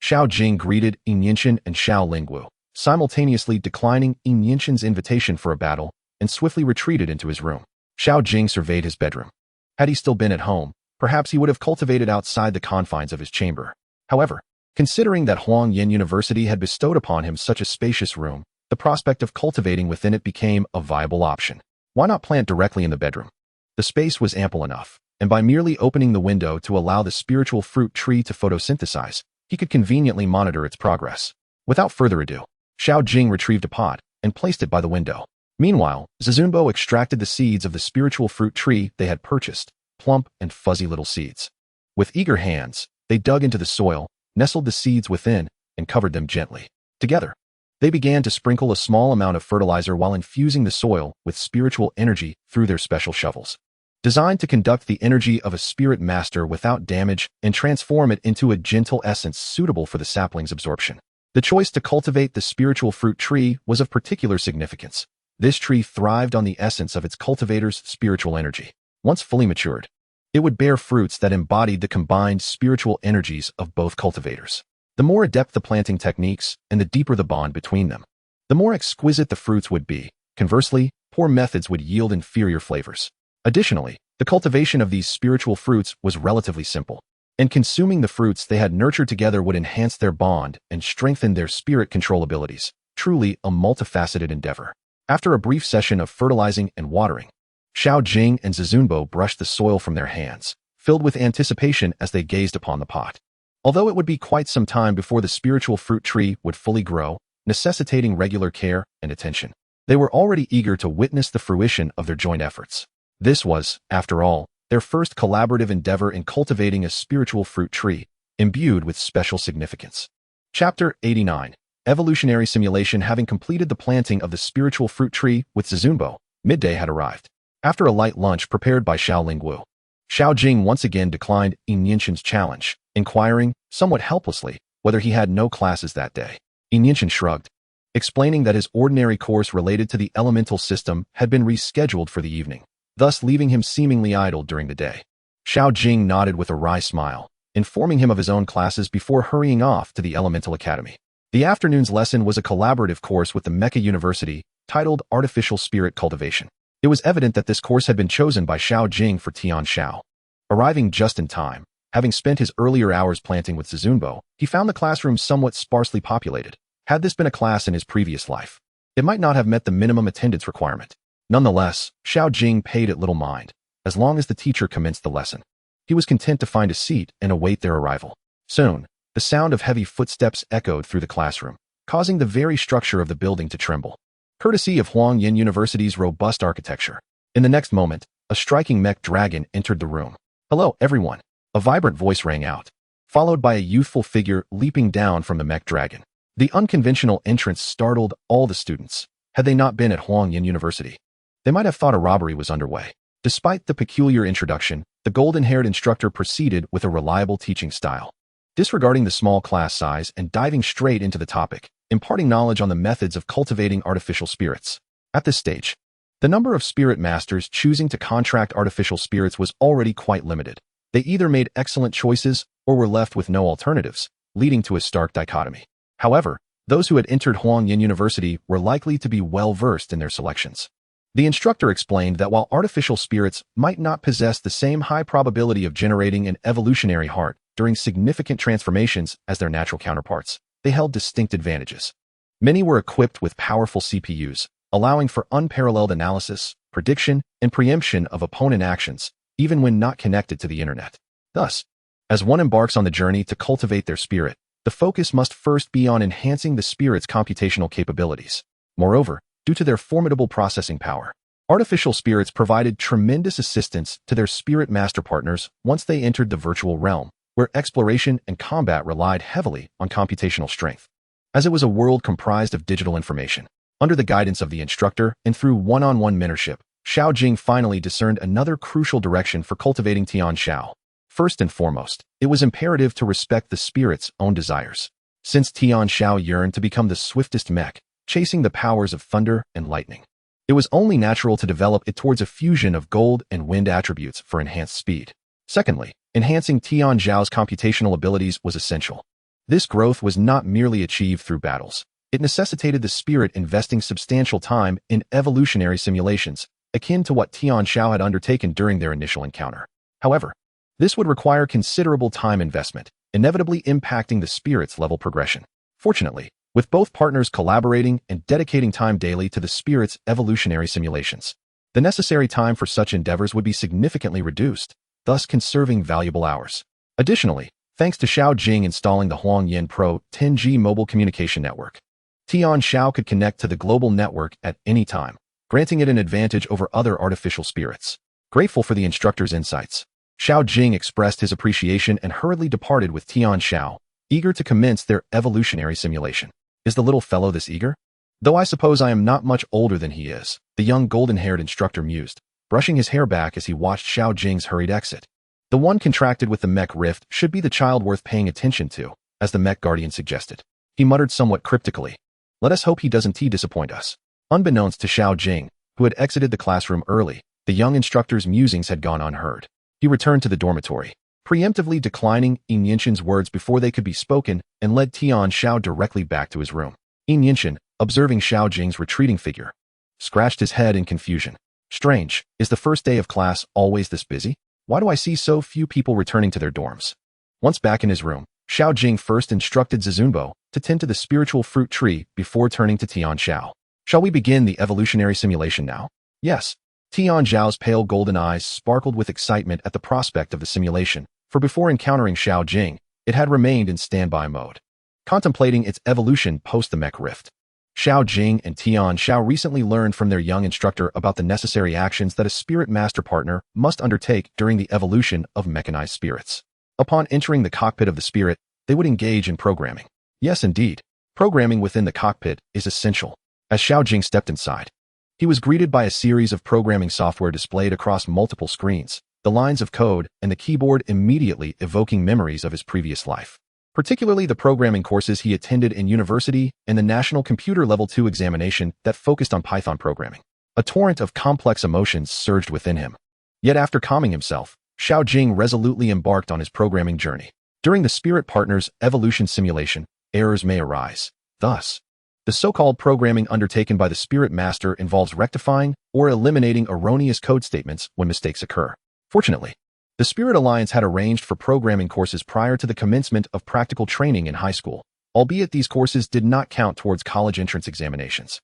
Xiao Jing greeted Yin Yinshan and Xiao Lingwu, simultaneously declining Yin Yinshan's invitation for a battle and swiftly retreated into his room. Xiao Jing surveyed his bedroom. Had he still been at home, perhaps he would have cultivated outside the confines of his chamber. However, considering that Huangyan University had bestowed upon him such a spacious room, the prospect of cultivating within it became a viable option. Why not plant directly in the bedroom? The space was ample enough, and by merely opening the window to allow the spiritual fruit tree to photosynthesize, he could conveniently monitor its progress. Without further ado, Xiao Jing retrieved a pot and placed it by the window. Meanwhile, Zizunbo extracted the seeds of the spiritual fruit tree they had purchased, plump and fuzzy little seeds. With eager hands, they dug into the soil, nestled the seeds within, and covered them gently. Together, they began to sprinkle a small amount of fertilizer while infusing the soil with spiritual energy through their special shovels. Designed to conduct the energy of a spirit master without damage and transform it into a gentle essence suitable for the sapling's absorption. The choice to cultivate the spiritual fruit tree was of particular significance. This tree thrived on the essence of its cultivator's spiritual energy. Once fully matured, it would bear fruits that embodied the combined spiritual energies of both cultivators. The more adept the planting techniques and the deeper the bond between them, the more exquisite the fruits would be. Conversely, poor methods would yield inferior flavors. Additionally, the cultivation of these spiritual fruits was relatively simple, and consuming the fruits they had nurtured together would enhance their bond and strengthen their spirit control abilities. Truly a multifaceted endeavor. After a brief session of fertilizing and watering, Xiao Jing and Zizunbo brushed the soil from their hands, filled with anticipation as they gazed upon the pot. Although it would be quite some time before the spiritual fruit tree would fully grow, necessitating regular care and attention, they were already eager to witness the fruition of their joint efforts. This was, after all, their first collaborative endeavor in cultivating a spiritual fruit tree, imbued with special significance. Chapter 89. Evolutionary Simulation. Having completed the planting of the spiritual fruit tree with Zizunbo, midday had arrived. After a light lunch prepared by Xiao Lingwu, Xiao Jing once again declined Yinshan's challenge, inquiring, somewhat helplessly, whether he had no classes that day. Yinshan shrugged, explaining that his ordinary course related to the elemental system had been rescheduled for the evening, thus leaving him seemingly idle during the day. Xiao Jing nodded with a wry smile, informing him of his own classes before hurrying off to the Elemental Academy. The afternoon's lesson was a collaborative course with the Mecha University, titled Artificial Spirit Cultivation. It was evident that this course had been chosen by Xiao Jing for Tian Xiao. Arriving just in time, having spent his earlier hours planting with Zizunbo, he found the classroom somewhat sparsely populated. Had this been a class in his previous life, it might not have met the minimum attendance requirement. Nonetheless, Xiao Jing paid it little mind. As long as the teacher commenced the lesson, he was content to find a seat and await their arrival. Soon, the sound of heavy footsteps echoed through the classroom, causing the very structure of the building to tremble. Courtesy of Huangyan University's robust architecture. In the next moment, a striking mech dragon entered the room. "Hello, everyone," a vibrant voice rang out, followed by a youthful figure leaping down from the mech dragon. The unconventional entrance startled all the students. Had they not been at Huangyan University, they might have thought a robbery was underway. Despite the peculiar introduction, the golden-haired instructor proceeded with a reliable teaching style, disregarding the small class size and diving straight into the topic, imparting knowledge on the methods of cultivating artificial spirits. At this stage, the number of spirit masters choosing to contract artificial spirits was already quite limited. They either made excellent choices or were left with no alternatives, leading to a stark dichotomy. However, those who had entered Huangyan University were likely to be well-versed in their selections. The instructor explained that while artificial spirits might not possess the same high probability of generating an evolutionary heart during significant transformations as their natural counterparts, they held distinct advantages. Many were equipped with powerful CPUs, allowing for unparalleled analysis, prediction, and preemption of opponent actions, even when not connected to the internet. Thus, as one embarks on the journey to cultivate their spirit, the focus must first be on enhancing the spirit's computational capabilities. Moreover, due to their formidable processing power, artificial spirits provided tremendous assistance to their spirit master partners once they entered the virtual realm, where exploration and combat relied heavily on computational strength. As it was a world comprised of digital information, under the guidance of the instructor and through one-on-one mentorship, Xiao Jing finally discerned another crucial direction for cultivating Tian Xiao. First and foremost, it was imperative to respect the spirit's own desires. Since Tian Xiao yearned to become the swiftest mech, chasing the powers of thunder and lightning, it was only natural to develop it towards a fusion of gold and wind attributes for enhanced speed. Secondly, enhancing Tian Xiao's computational abilities was essential. This growth was not merely achieved through battles. It necessitated the spirit investing substantial time in evolutionary simulations, akin to what Tian Xiao had undertaken during their initial encounter. However, this would require considerable time investment, inevitably impacting the spirit's level progression. Fortunately, with both partners collaborating and dedicating time daily to the spirit's evolutionary simulations, the necessary time for such endeavors would be significantly reduced, thus conserving valuable hours. Additionally, thanks to Xiao Jing installing the Huangyan Pro 10G mobile communication network, Tian Xiao could connect to the global network at any time, granting it an advantage over other artificial spirits. Grateful for the instructor's insights, Xiao Jing expressed his appreciation and hurriedly departed with Tian Xiao, eager to commence their evolutionary simulation. Is the little fellow this eager? Though I suppose I am not much older than he is, the young golden-haired instructor mused, brushing his hair back as he watched Xiao Jing's hurried exit. The one contracted with the mech rift should be the child worth paying attention to, as the mech guardian suggested. He muttered somewhat cryptically, "Let us hope he doesn't disappoint us." Unbeknownst to Xiao Jing, who had exited the classroom early, the young instructor's musings had gone unheard. He returned to the dormitory, preemptively declining Yinshan's words before they could be spoken, and led Tian Xiao directly back to his room. Yinshan, observing Xiao Jing's retreating figure, scratched his head in confusion. Strange, is the first day of class always this busy? Why do I see so few people returning to their dorms? Once back in his room, Xiao Jing first instructed Zizunbo to tend to the spiritual fruit tree before turning to Tian Xiao. Shall we begin the evolutionary simulation now? Yes. Tian Xiao's pale golden eyes sparkled with excitement at the prospect of the simulation, for before encountering Xiao Jing, it had remained in standby mode, contemplating its evolution post the mech rift. Xiao Jing and Tian Xiao recently learned from their young instructor about the necessary actions that a spirit master partner must undertake during the evolution of mechanized spirits. Upon entering the cockpit of the spirit, they would engage in programming. Yes, indeed, programming within the cockpit is essential. As Xiao Jing stepped inside, he was greeted by a series of programming software displayed across multiple screens, the lines of code and the keyboard immediately evoking memories of his previous life, particularly the programming courses he attended in university and the National Computer Level 2 examination that focused on Python programming. A torrent of complex emotions surged within him. Yet after calming himself, Xiao Jing resolutely embarked on his programming journey. During the Spirit Partner's evolution simulation, errors may arise. Thus, the so-called programming undertaken by the Spirit Master involves rectifying or eliminating erroneous code statements when mistakes occur. Fortunately, the Spirit Alliance had arranged for programming courses prior to the commencement of practical training in high school, albeit these courses did not count towards college entrance examinations.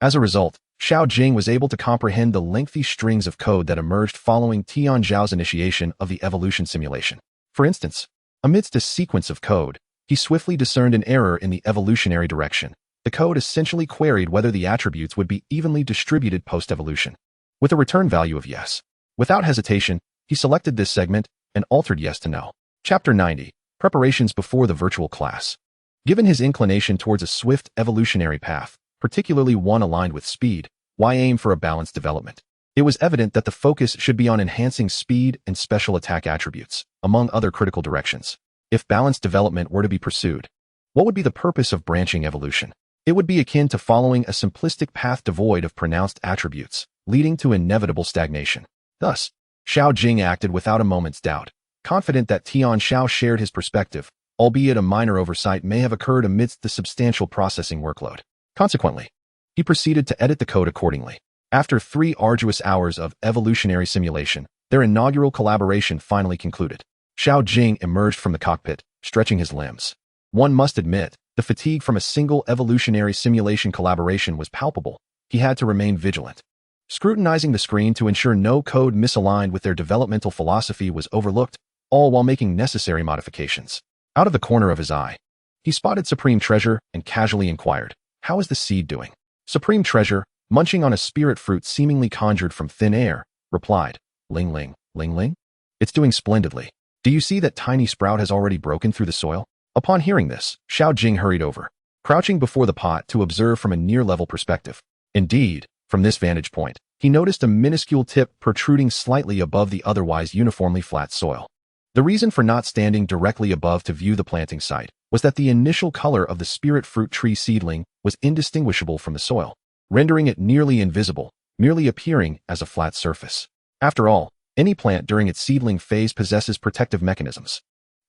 As a result, Xiao Jing was able to comprehend the lengthy strings of code that emerged following Tian Xiao's initiation of the evolution simulation. For instance, amidst a sequence of code, he swiftly discerned an error in the evolutionary direction. The code essentially queried whether the attributes would be evenly distributed post-evolution, with a return value of yes. Without hesitation, he selected this segment and altered yes to no. Chapter 90. Preparations before the virtual class. Given his inclination towards a swift evolutionary path, particularly one aligned with speed, why aim for a balanced development? It was evident that the focus should be on enhancing speed and special attack attributes, among other critical directions. If balanced development were to be pursued, what would be the purpose of branching evolution? It would be akin to following a simplistic path devoid of pronounced attributes, leading to inevitable stagnation. Thus, Xiao Jing acted without a moment's doubt, confident that Tian Xiao shared his perspective, albeit a minor oversight may have occurred amidst the substantial processing workload. Consequently, he proceeded to edit the code accordingly. After 3 arduous hours of evolutionary simulation, their inaugural collaboration finally concluded. Xiao Jing emerged from the cockpit, stretching his limbs. One must admit, the fatigue from a single evolutionary simulation collaboration was palpable. He had to remain vigilant, scrutinizing the screen to ensure no code misaligned with their developmental philosophy was overlooked, all while making necessary modifications. Out of the corner of his eye, he spotted Supreme Treasure and casually inquired, "How is the seed doing?" Supreme Treasure, munching on a spirit fruit seemingly conjured from thin air, replied, "Ling ling, ling ling. It's doing splendidly. Do you see that tiny sprout has already broken through the soil?" Upon hearing this, Xiao Jing hurried over, crouching before the pot to observe from a near-level perspective. Indeed, from this vantage point, he noticed a minuscule tip protruding slightly above the otherwise uniformly flat soil. The reason for not standing directly above to view the planting site was that the initial color of the spirit fruit tree seedling was indistinguishable from the soil, rendering it nearly invisible, merely appearing as a flat surface. After all, any plant during its seedling phase possesses protective mechanisms,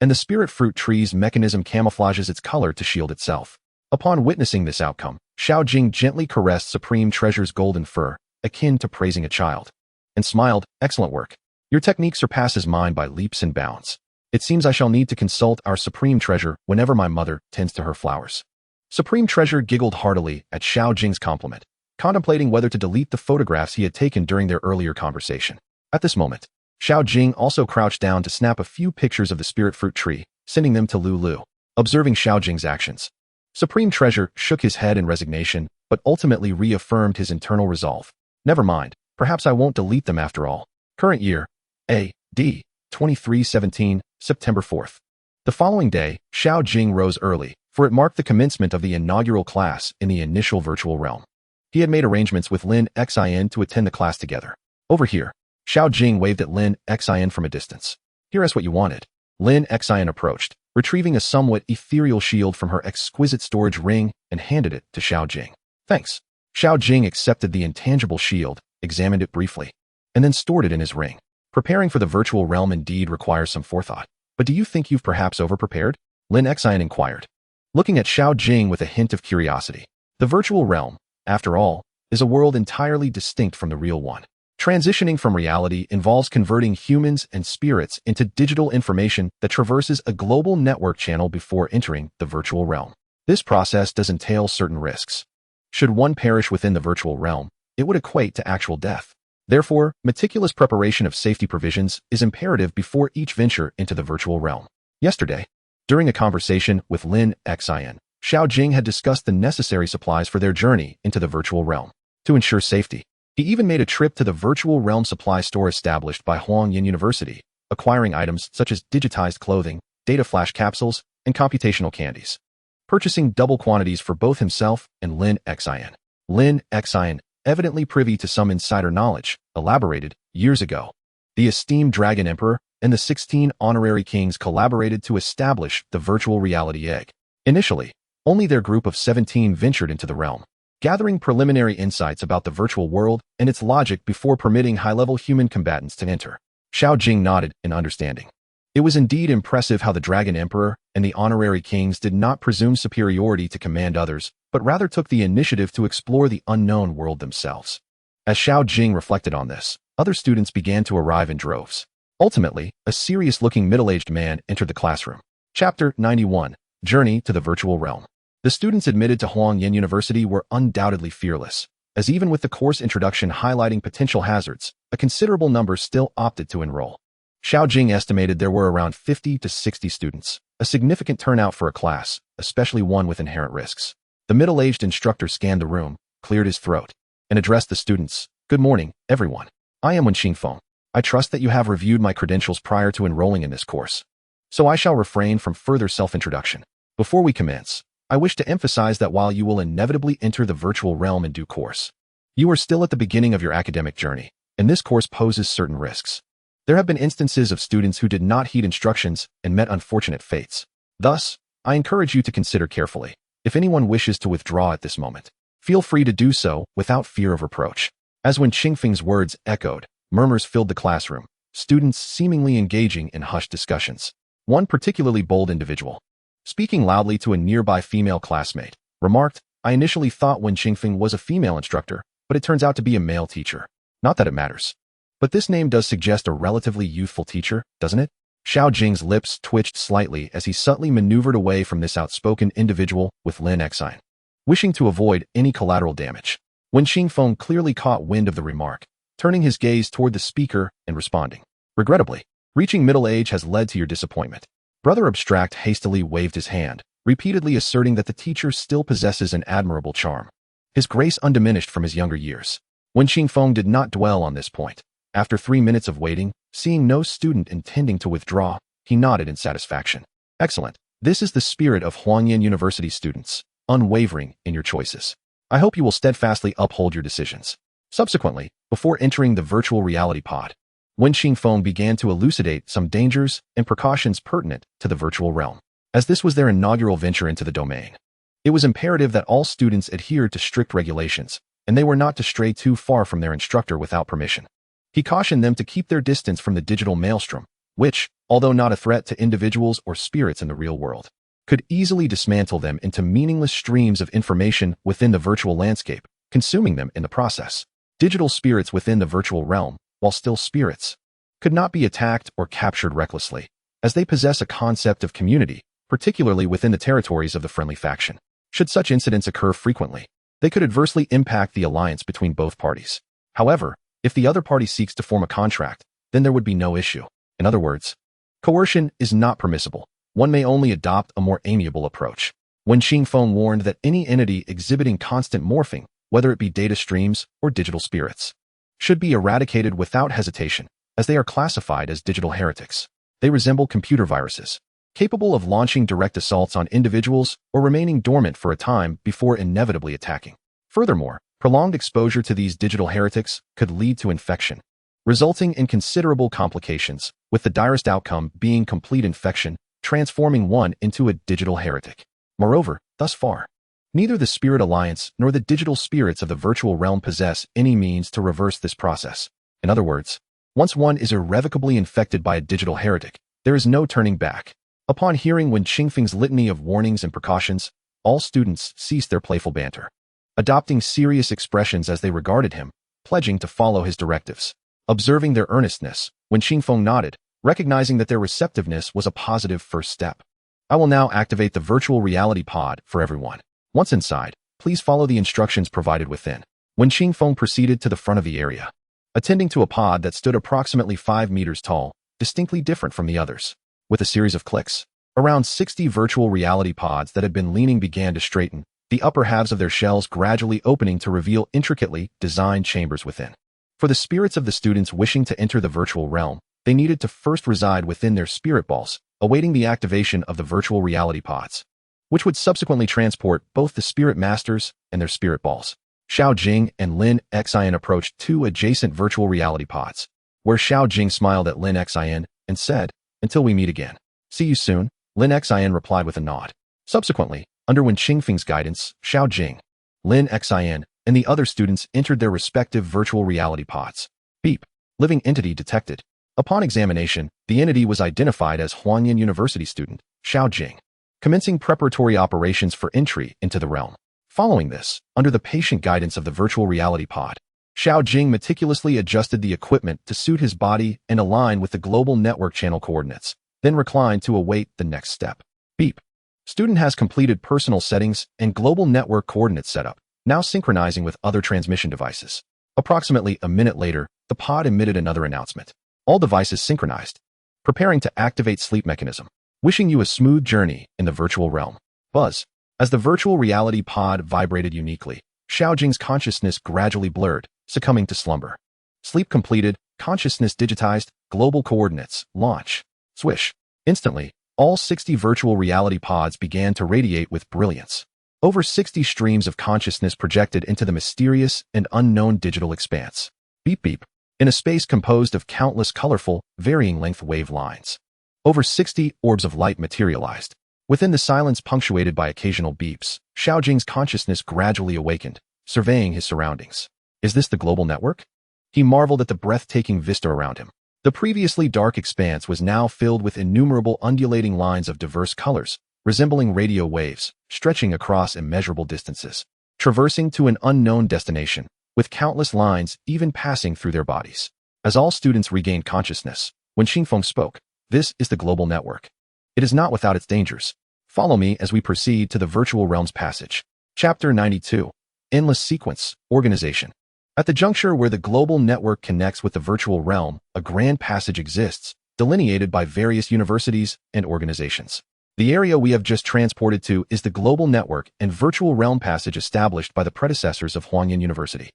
and the spirit fruit tree's mechanism camouflages its color to shield itself. Upon witnessing this outcome, Xiao Jing gently caressed Supreme Treasure's golden fur, akin to praising a child, and smiled, "Excellent work. Your technique surpasses mine by leaps and bounds. It seems I shall need to consult our Supreme Treasure whenever my mother tends to her flowers." Supreme Treasure giggled heartily at Xiao Jing's compliment, contemplating whether to delete the photographs he had taken during their earlier conversation. At this moment, Xiao Jing also crouched down to snap a few pictures of the spirit fruit tree, sending them to Lulu. Observing Xiao Jing's actions, Supreme Treasure shook his head in resignation, but ultimately reaffirmed his internal resolve. "Never mind, perhaps I won't delete them after all." Current year, A.D. 2317, September 4th. The following day, Xiao Jing rose early, for it marked the commencement of the inaugural class in the initial virtual realm. He had made arrangements with Lin Xin to attend the class together. "Over here." Xiao Jing waved at Lin Xin from a distance. "Here is what you wanted." Lin Xin approached, retrieving a somewhat ethereal shield from her exquisite storage ring and handed it to Xiao Jing. "Thanks." Xiao Jing accepted the intangible shield, examined it briefly, and then stored it in his ring. Preparing for the virtual realm indeed requires some forethought. "But do you think you've perhaps overprepared?" Lin Xin inquired, looking at Xiao Jing with a hint of curiosity. The virtual realm, after all, is a world entirely distinct from the real one. Transitioning from reality involves converting humans and spirits into digital information that traverses a global network channel before entering the virtual realm. This process does entail certain risks. Should one perish within the virtual realm, it would equate to actual death. Therefore, meticulous preparation of safety provisions is imperative before each venture into the virtual realm. Yesterday, during a conversation with Lin Xin, Xiao Jing had discussed the necessary supplies for their journey into the virtual realm. To ensure safety, he even made a trip to the virtual realm supply store established by Huangyan University, acquiring items such as digitized clothing, data flash capsules, and computational candies, purchasing double quantities for both himself and Lin Xin. Lin Xin, evidently privy to some insider knowledge, elaborated, "Years ago, the esteemed Dragon Emperor and the 16 honorary kings collaborated to establish the virtual reality egg. Initially, only their group of 17 ventured into the realm, gathering preliminary insights about the virtual world and its logic before permitting high-level human combatants to enter." Xiao Jing nodded in understanding. It was indeed impressive how the Dragon Emperor and the honorary kings did not presume superiority to command others, but rather took the initiative to explore the unknown world themselves. As Xiao Jing reflected on this, other students began to arrive in droves. Ultimately, a serious-looking middle-aged man entered the classroom. Chapter 91, Journey to the Virtual Realm. The students admitted to Huangyan University were undoubtedly fearless, as even with the course introduction highlighting potential hazards, a considerable number still opted to enroll. Xiao Jing estimated there were around 50 to 60 students, a significant turnout for a class, especially one with inherent risks. The middle-aged instructor scanned the room, cleared his throat, and addressed the students. "Good morning, everyone. I am Wen Xingfeng. I trust that you have reviewed my credentials prior to enrolling in this course, so I shall refrain from further self-introduction. Before we commence, I wish to emphasize that while you will inevitably enter the virtual realm in due course, you are still at the beginning of your academic journey, and this course poses certain risks. There have been instances of students who did not heed instructions and met unfortunate fates. Thus, I encourage you to consider carefully. If anyone wishes to withdraw at this moment, feel free to do so without fear of reproach." As when Xingfeng's words echoed, murmurs filled the classroom, students seemingly engaging in hushed discussions. One particularly bold individual, speaking loudly to a nearby female classmate, remarked, "I initially thought Wen Xingfeng was a female instructor, but it turns out to be a male teacher. Not that it matters. But this name does suggest a relatively youthful teacher, doesn't it?" Xiao Jing's lips twitched slightly as he subtly maneuvered away from this outspoken individual with Lin Xin, wishing to avoid any collateral damage. Wen Xingfeng clearly caught wind of the remark, turning his gaze toward the speaker and responding, "Regrettably, reaching middle age has led to your disappointment." Brother Abstract hastily waved his hand, repeatedly asserting that the teacher still possesses an admirable charm, his grace undiminished from his younger years. Wen Xingfeng did not dwell on this point. After 3 minutes of waiting, seeing no student intending to withdraw, he nodded in satisfaction. "Excellent. This is the spirit of Huangyan University students, unwavering in your choices. I hope you will steadfastly uphold your decisions." Subsequently, before entering the virtual reality pod, Wen Xingfeng began to elucidate some dangers and precautions pertinent to the virtual realm. As this was their inaugural venture into the domain, it was imperative that all students adhered to strict regulations, and they were not to stray too far from their instructor without permission. He cautioned them to keep their distance from the digital maelstrom, which, although not a threat to individuals or spirits in the real world, could easily dismantle them into meaningless streams of information within the virtual landscape, consuming them in the process. Digital spirits within the virtual realm, while still spirits, could not be attacked or captured recklessly, as they possess a concept of community, particularly within the territories of the friendly faction. Should such incidents occur frequently, they could adversely impact the alliance between both parties. However, if the other party seeks to form a contract, then there would be no issue. In other words, coercion is not permissible. One may only adopt a more amiable approach. When Xingfeng warned that any entity exhibiting constant morphing, whether it be data streams or digital spirits, should be eradicated without hesitation, as they are classified as digital heretics. They resemble computer viruses, capable of launching direct assaults on individuals or remaining dormant for a time before inevitably attacking. Furthermore, prolonged exposure to these digital heretics could lead to infection, resulting in considerable complications, with the direst outcome being complete infection, transforming one into a digital heretic. Moreover, thus far, neither the Spirit Alliance nor the digital spirits of the virtual realm possess any means to reverse this process. In other words, once one is irrevocably infected by a digital heretic, there is no turning back. Upon hearing Wen Qingfeng's litany of warnings and precautions, all students ceased their playful banter, adopting serious expressions as they regarded him, pledging to follow his directives. Observing their earnestness, Wen Qingfeng nodded, recognizing that their receptiveness was a positive first step. I will now activate the virtual reality pod for everyone. Once inside, please follow the instructions provided within. Wen Qingfeng proceeded to the front of the area, attending to a pod that stood approximately 5 meters tall, distinctly different from the others. With a series of clicks, around 60 virtual reality pods that had been leaning began to straighten, the upper halves of their shells gradually opening to reveal intricately designed chambers within. For the spirits of the students wishing to enter the virtual realm, they needed to first reside within their spirit balls, awaiting the activation of the virtual reality pods, which would subsequently transport both the spirit masters and their spirit balls. Xiao Jing and Lin Xian approached 2 adjacent virtual reality pods, where Xiao Jing smiled at Lin Xian and said, "Until we meet again." "See you soon," Lin Xian replied with a nod. Subsequently, under Wen Qingfeng's guidance, Xiao Jing, Lin Xian, and the other students entered their respective virtual reality pods. Beep. Living entity detected. Upon examination, the entity was identified as Huanyan University student, Xiao Jing, commencing preparatory operations for entry into the realm. Following this, under the patient guidance of the virtual reality pod, Xiao Jing meticulously adjusted the equipment to suit his body and align with the global network channel coordinates, then reclined to await the next step. Beep. Student has completed personal settings and global network coordinates setup, now synchronizing with other transmission devices. Approximately a minute later, the pod emitted another announcement. All devices synchronized. Preparing to activate sleep mechanism. Wishing you a smooth journey in the virtual realm. Buzz. As the virtual reality pod vibrated uniquely, Xiao Jing's consciousness gradually blurred, succumbing to slumber. Sleep completed, consciousness digitized, global coordinates, launch. Swish. Instantly, all 60 virtual reality pods began to radiate with brilliance. Over 60 streams of consciousness projected into the mysterious and unknown digital expanse. Beep beep. In a space composed of countless colorful, varying-length wave lines. Over 60 orbs of light materialized. Within the silence punctuated by occasional beeps, Xiao Jing's consciousness gradually awakened, surveying his surroundings. Is this the global network? He marveled at the breathtaking vista around him. The previously dark expanse was now filled with innumerable undulating lines of diverse colors, resembling radio waves, stretching across immeasurable distances, traversing to an unknown destination, with countless lines even passing through their bodies. As all students regained consciousness, Wen Qingfeng spoke, "This is the global network. It is not without its dangers. Follow me as we proceed to the virtual realm's passage." Chapter 92. Endless Sequence, Organization. At the juncture where the global network connects with the virtual realm, a grand passage exists, delineated by various universities and organizations. The area we have just transported to is the global network and virtual realm passage established by the predecessors of Huanyan University.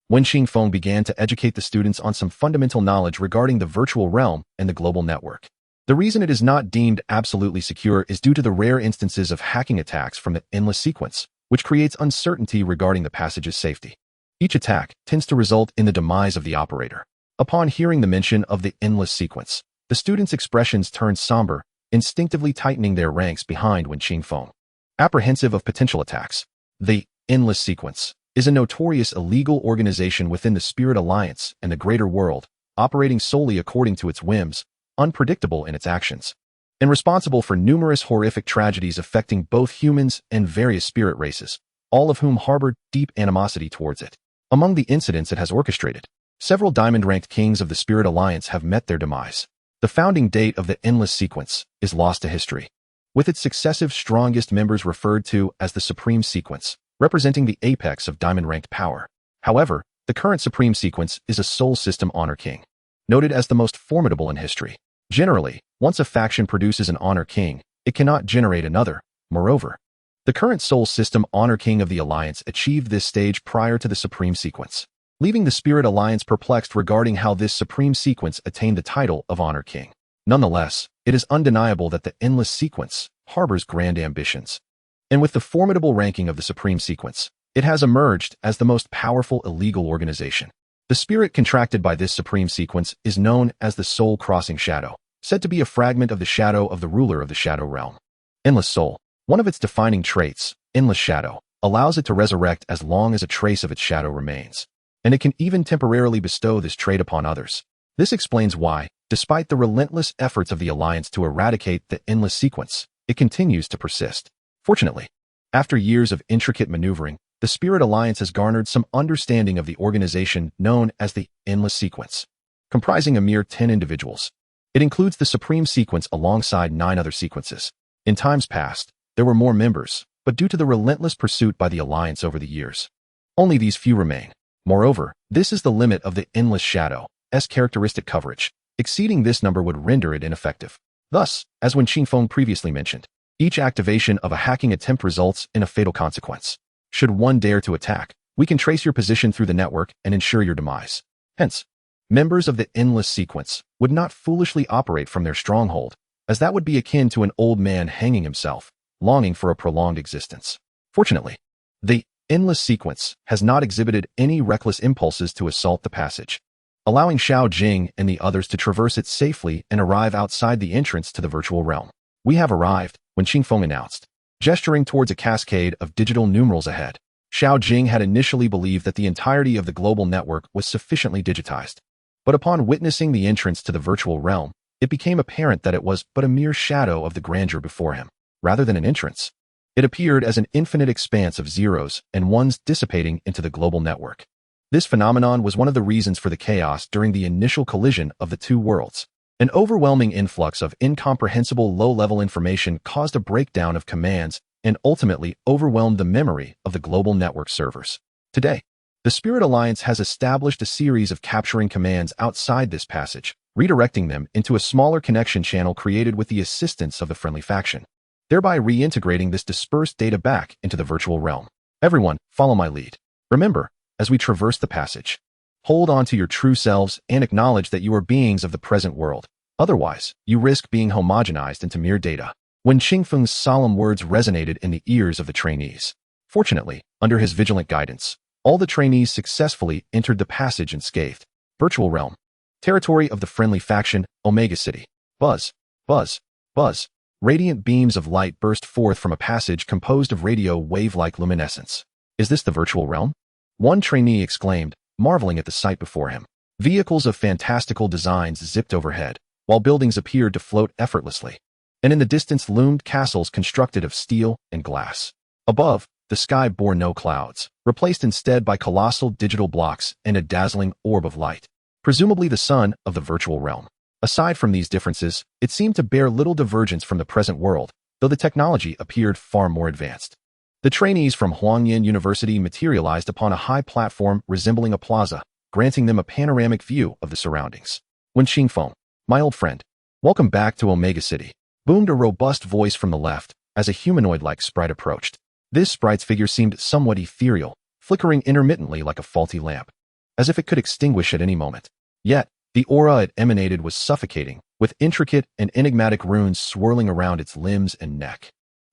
Wen Qingfeng began to educate the students on some fundamental knowledge regarding the virtual realm and the global network. The reason it is not deemed absolutely secure is due to the rare instances of hacking attacks from the endless sequence, which creates uncertainty regarding the passage's safety. Each attack tends to result in the demise of the operator. Upon hearing the mention of the endless sequence, the students' expressions turned somber, instinctively tightening their ranks behind Wen Qingfeng. Apprehensive of potential attacks, the endless sequence is a notorious illegal organization within the Spirit Alliance and the greater world, operating solely according to its whims, unpredictable in its actions, and responsible for numerous horrific tragedies affecting both humans and various spirit races, all of whom harbored deep animosity towards it. Among the incidents it has orchestrated, several diamond-ranked kings of the Spirit Alliance have met their demise. The founding date of the Endless Sequence is lost to history, with its successive strongest members referred to as the Supreme Sequence, representing the apex of diamond-ranked power. However, the current Supreme Sequence is a Soul System Honor King, noted as the most formidable in history. Generally, once a faction produces an Honor King, it cannot generate another. Moreover, the current Soul System Honor King of the Alliance achieved this stage prior to the Supreme Sequence, leaving the Spirit Alliance perplexed regarding how this Supreme Sequence attained the title of Honor King. Nonetheless, it is undeniable that the Endless Sequence harbors grand ambitions. And with the formidable ranking of the Supreme Sequence, it has emerged as the most powerful illegal organization. The spirit contracted by this Supreme Sequence is known as the Soul Crossing Shadow, said to be a fragment of the shadow of the ruler of the Shadow Realm. Endless Soul, one of its defining traits, Endless Shadow, allows it to resurrect as long as a trace of its shadow remains, and it can even temporarily bestow this trait upon others. This explains why, despite the relentless efforts of the Alliance to eradicate the Endless Sequence, it continues to persist. Fortunately, after years of intricate maneuvering, the Spirit Alliance has garnered some understanding of the organization known as the Endless Sequence, comprising a mere 10 individuals. It includes the Supreme Sequence alongside 9 other sequences. In times past, there were more members, but due to the relentless pursuit by the Alliance over the years, only these few remain. Moreover, this is the limit of the Endless Shadow's characteristic coverage. Exceeding this number would render it ineffective. Thus, as when Qingfeng previously mentioned, each activation of a hacking attempt results in a fatal consequence. Should one dare to attack, we can trace your position through the network and ensure your demise. Hence, members of the Endless Sequence would not foolishly operate from their stronghold, as that would be akin to an old man hanging himself, longing for a prolonged existence. Fortunately, the Endless Sequence has not exhibited any reckless impulses to assault the passage, allowing Xiao Jing and the others to traverse it safely and arrive outside the entrance to the virtual realm. We have arrived, when Qingfeng announced, gesturing towards a cascade of digital numerals ahead. Xiao Jing had initially believed that the entirety of the global network was sufficiently digitized, but upon witnessing the entrance to the virtual realm, it became apparent that it was but a mere shadow of the grandeur before him, rather than an entrance. It appeared as an infinite expanse of zeros and ones dissipating into the global network. This phenomenon was one of the reasons for the chaos during the initial collision of the two worlds. An overwhelming influx of incomprehensible low-level information caused a breakdown of commands and ultimately overwhelmed the memory of the global network servers. Today, the Spirit Alliance has established a series of capturing commands outside this passage, redirecting them into a smaller connection channel created with the assistance of the friendly faction, thereby reintegrating this dispersed data back into the virtual realm. Everyone, follow my lead. Remember, as we traverse the passage, hold on to your true selves and acknowledge that you are beings of the present world. Otherwise, you risk being homogenized into mere data. When Qingfeng's solemn words resonated in the ears of the trainees, fortunately, under his vigilant guidance, all the trainees successfully entered the passage unscathed. Virtual realm. Territory of the friendly faction, Omega City. Buzz, buzz, buzz. Radiant beams of light burst forth from a passage composed of radio wave-like luminescence. Is this the virtual realm? One trainee exclaimed, marveling at the sight before him. Vehicles of fantastical designs zipped overhead, while buildings appeared to float effortlessly, and in the distance loomed castles constructed of steel and glass. Above, the sky bore no clouds, replaced instead by colossal digital blocks and a dazzling orb of light, presumably the sun of the virtual realm. Aside from these differences, it seemed to bear little divergence from the present world, though the technology appeared far more advanced. The trainees from Huangyan University materialized upon a high platform resembling a plaza, granting them a panoramic view of the surroundings. When Qingfeng, my old friend, welcome back to Omega City, boomed a robust voice from the left as a humanoid-like sprite approached. This sprite's figure seemed somewhat ethereal, flickering intermittently like a faulty lamp, as if it could extinguish at any moment. Yet, the aura it emanated was suffocating, with intricate and enigmatic runes swirling around its limbs and neck.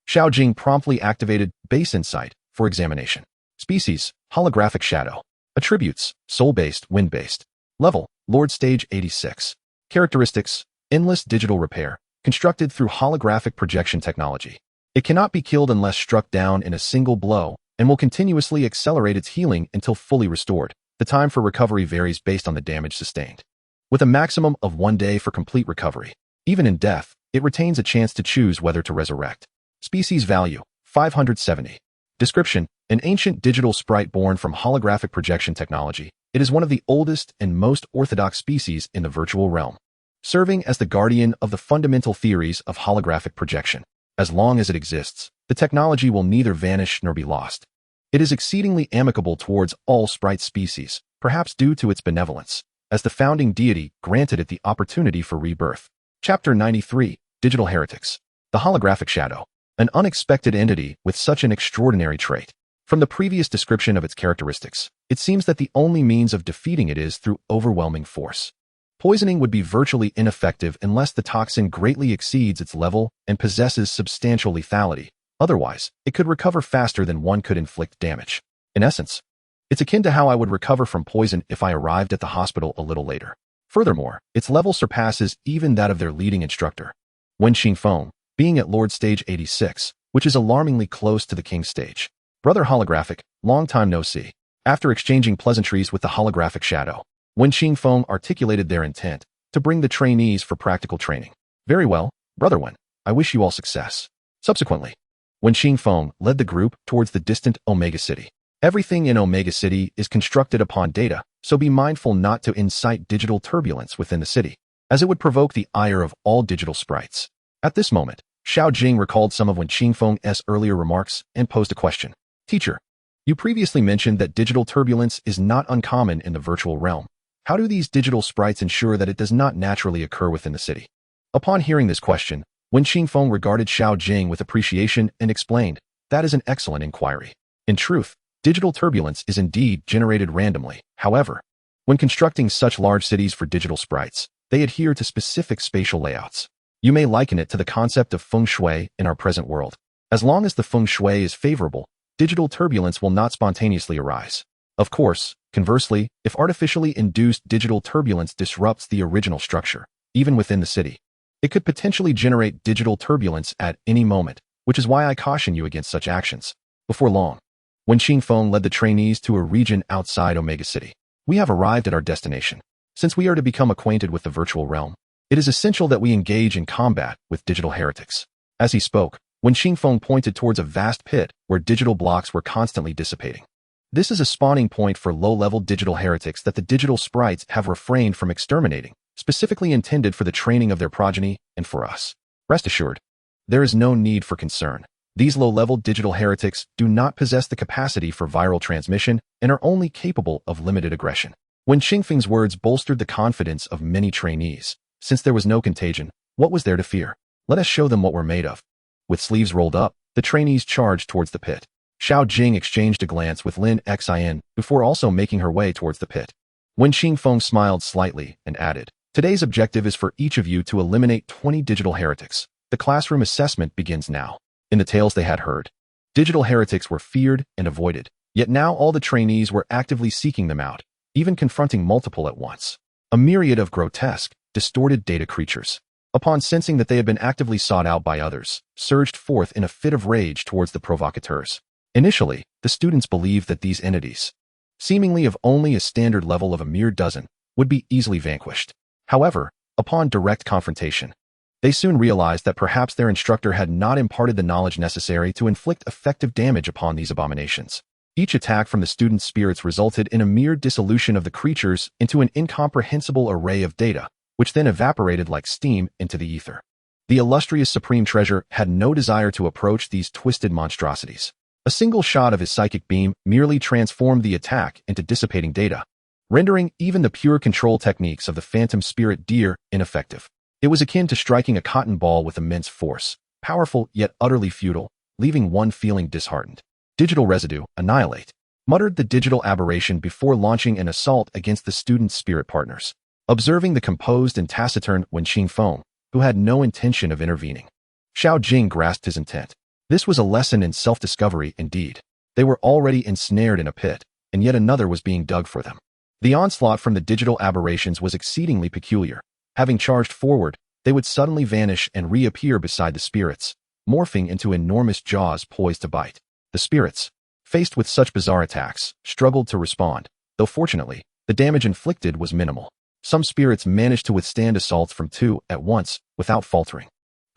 Xiao Jing promptly activated Base Insight for examination. Species, Holographic Shadow. Attributes, Soul-based, Wind-based. Level, Lord Stage 86. Characteristics, Endless Digital Repair, constructed through holographic projection technology. It cannot be killed unless struck down in a single blow, and will continuously accelerate its healing until fully restored. The time for recovery varies based on the damage sustained, with a maximum of 1 day for complete recovery. Even in death, it retains a chance to choose whether to resurrect. Species value, 570. Description: an ancient digital sprite born from holographic projection technology. It is one of the oldest and most orthodox species in the virtual realm, serving as the guardian of the fundamental theories of holographic projection. As long as it exists, the technology will neither vanish nor be lost. It is exceedingly amicable towards all sprite species, perhaps due to its benevolence, as the founding deity granted it the opportunity for rebirth. Chapter 93, Digital Heretics. The Holographic Shadow. An unexpected entity with such an extraordinary trait. From the previous description of its characteristics, it seems that the only means of defeating it is through overwhelming force. Poisoning would be virtually ineffective unless the toxin greatly exceeds its level and possesses substantial lethality. Otherwise, it could recover faster than one could inflict damage. In essence, it's akin to how I would recover from poison if I arrived at the hospital a little later. Furthermore, its level surpasses even that of their leading instructor, Wen Qingfeng, being at Lord Stage 86, which is alarmingly close to the King Stage. Brother Holographic, long time no see. After exchanging pleasantries with the Holographic Shadow, Wen Qingfeng articulated their intent to bring the trainees for practical training. Very well, Brother Wen, I wish you all success. Subsequently, Wen Qingfeng led the group towards the distant Omega City. Everything in Omega City is constructed upon data, so be mindful not to incite digital turbulence within the city, as it would provoke the ire of all digital sprites. At this moment, Xiao Jing recalled some of Wen Qingfeng's earlier remarks and posed a question. Teacher, you previously mentioned that digital turbulence is not uncommon in the virtual realm. How do these digital sprites ensure that it does not naturally occur within the city? Upon hearing this question, Wen Qingfeng regarded Xiao Jing with appreciation and explained, that is an excellent inquiry. In truth, digital turbulence is indeed generated randomly. However, when constructing such large cities for digital sprites, they adhere to specific spatial layouts. You may liken it to the concept of feng shui in our present world. As long as the feng shui is favorable, digital turbulence will not spontaneously arise. Of course, conversely, if artificially induced digital turbulence disrupts the original structure, even within the city, it could potentially generate digital turbulence at any moment, which is why I caution you against such actions. Before long, Wen Qingfeng led the trainees to a region outside Omega City. We have arrived at our destination. Since we are to become acquainted with the virtual realm, it is essential that we engage in combat with digital heretics. As he spoke, Wen Qingfeng pointed towards a vast pit where digital blocks were constantly dissipating. This is a spawning point for low-level digital heretics that the digital sprites have refrained from exterminating, specifically intended for the training of their progeny and for us. Rest assured, there is no need for concern. These low-level digital heretics do not possess the capacity for viral transmission and are only capable of limited aggression. Wen Qingfeng's words bolstered the confidence of many trainees. Since there was no contagion, what was there to fear? Let us show them what we're made of. With sleeves rolled up, the trainees charged towards the pit. Xiao Jing exchanged a glance with Lin Xin before also making her way towards the pit. Wen Qingfeng smiled slightly and added, today's objective is for each of you to eliminate 20 digital heretics. The classroom assessment begins now. In the tales they had heard, digital heretics were feared and avoided, yet now all the trainees were actively seeking them out, even confronting multiple at once. A myriad of grotesque, distorted data creatures, upon sensing that they had been actively sought out by others, surged forth in a fit of rage towards the provocateurs. Initially, the students believed that these entities, seemingly of only a standard level of a mere dozen, would be easily vanquished. However, upon direct confrontation, they soon realized that perhaps their instructor had not imparted the knowledge necessary to inflict effective damage upon these abominations. Each attack from the students' spirits resulted in a mere dissolution of the creatures into an incomprehensible array of data, which then evaporated like steam into the ether. The illustrious Supreme Treasure had no desire to approach these twisted monstrosities. A single shot of his psychic beam merely transformed the attack into dissipating data, rendering even the pure control techniques of the phantom spirit deer ineffective. It was akin to striking a cotton ball with immense force, powerful yet utterly futile, leaving one feeling disheartened. Digital residue, annihilate, muttered the digital aberration before launching an assault against the student's spirit partners. Observing the composed and taciturn Wen Qingfeng, who had no intention of intervening, Xiao Jing grasped his intent. This was a lesson in self-discovery indeed. They were already ensnared in a pit, and yet another was being dug for them. The onslaught from the digital aberrations was exceedingly peculiar. Having charged forward, they would suddenly vanish and reappear beside the spirits, morphing into enormous jaws poised to bite. The spirits, faced with such bizarre attacks, struggled to respond, though fortunately, the damage inflicted was minimal. Some spirits managed to withstand assaults from two at once without faltering.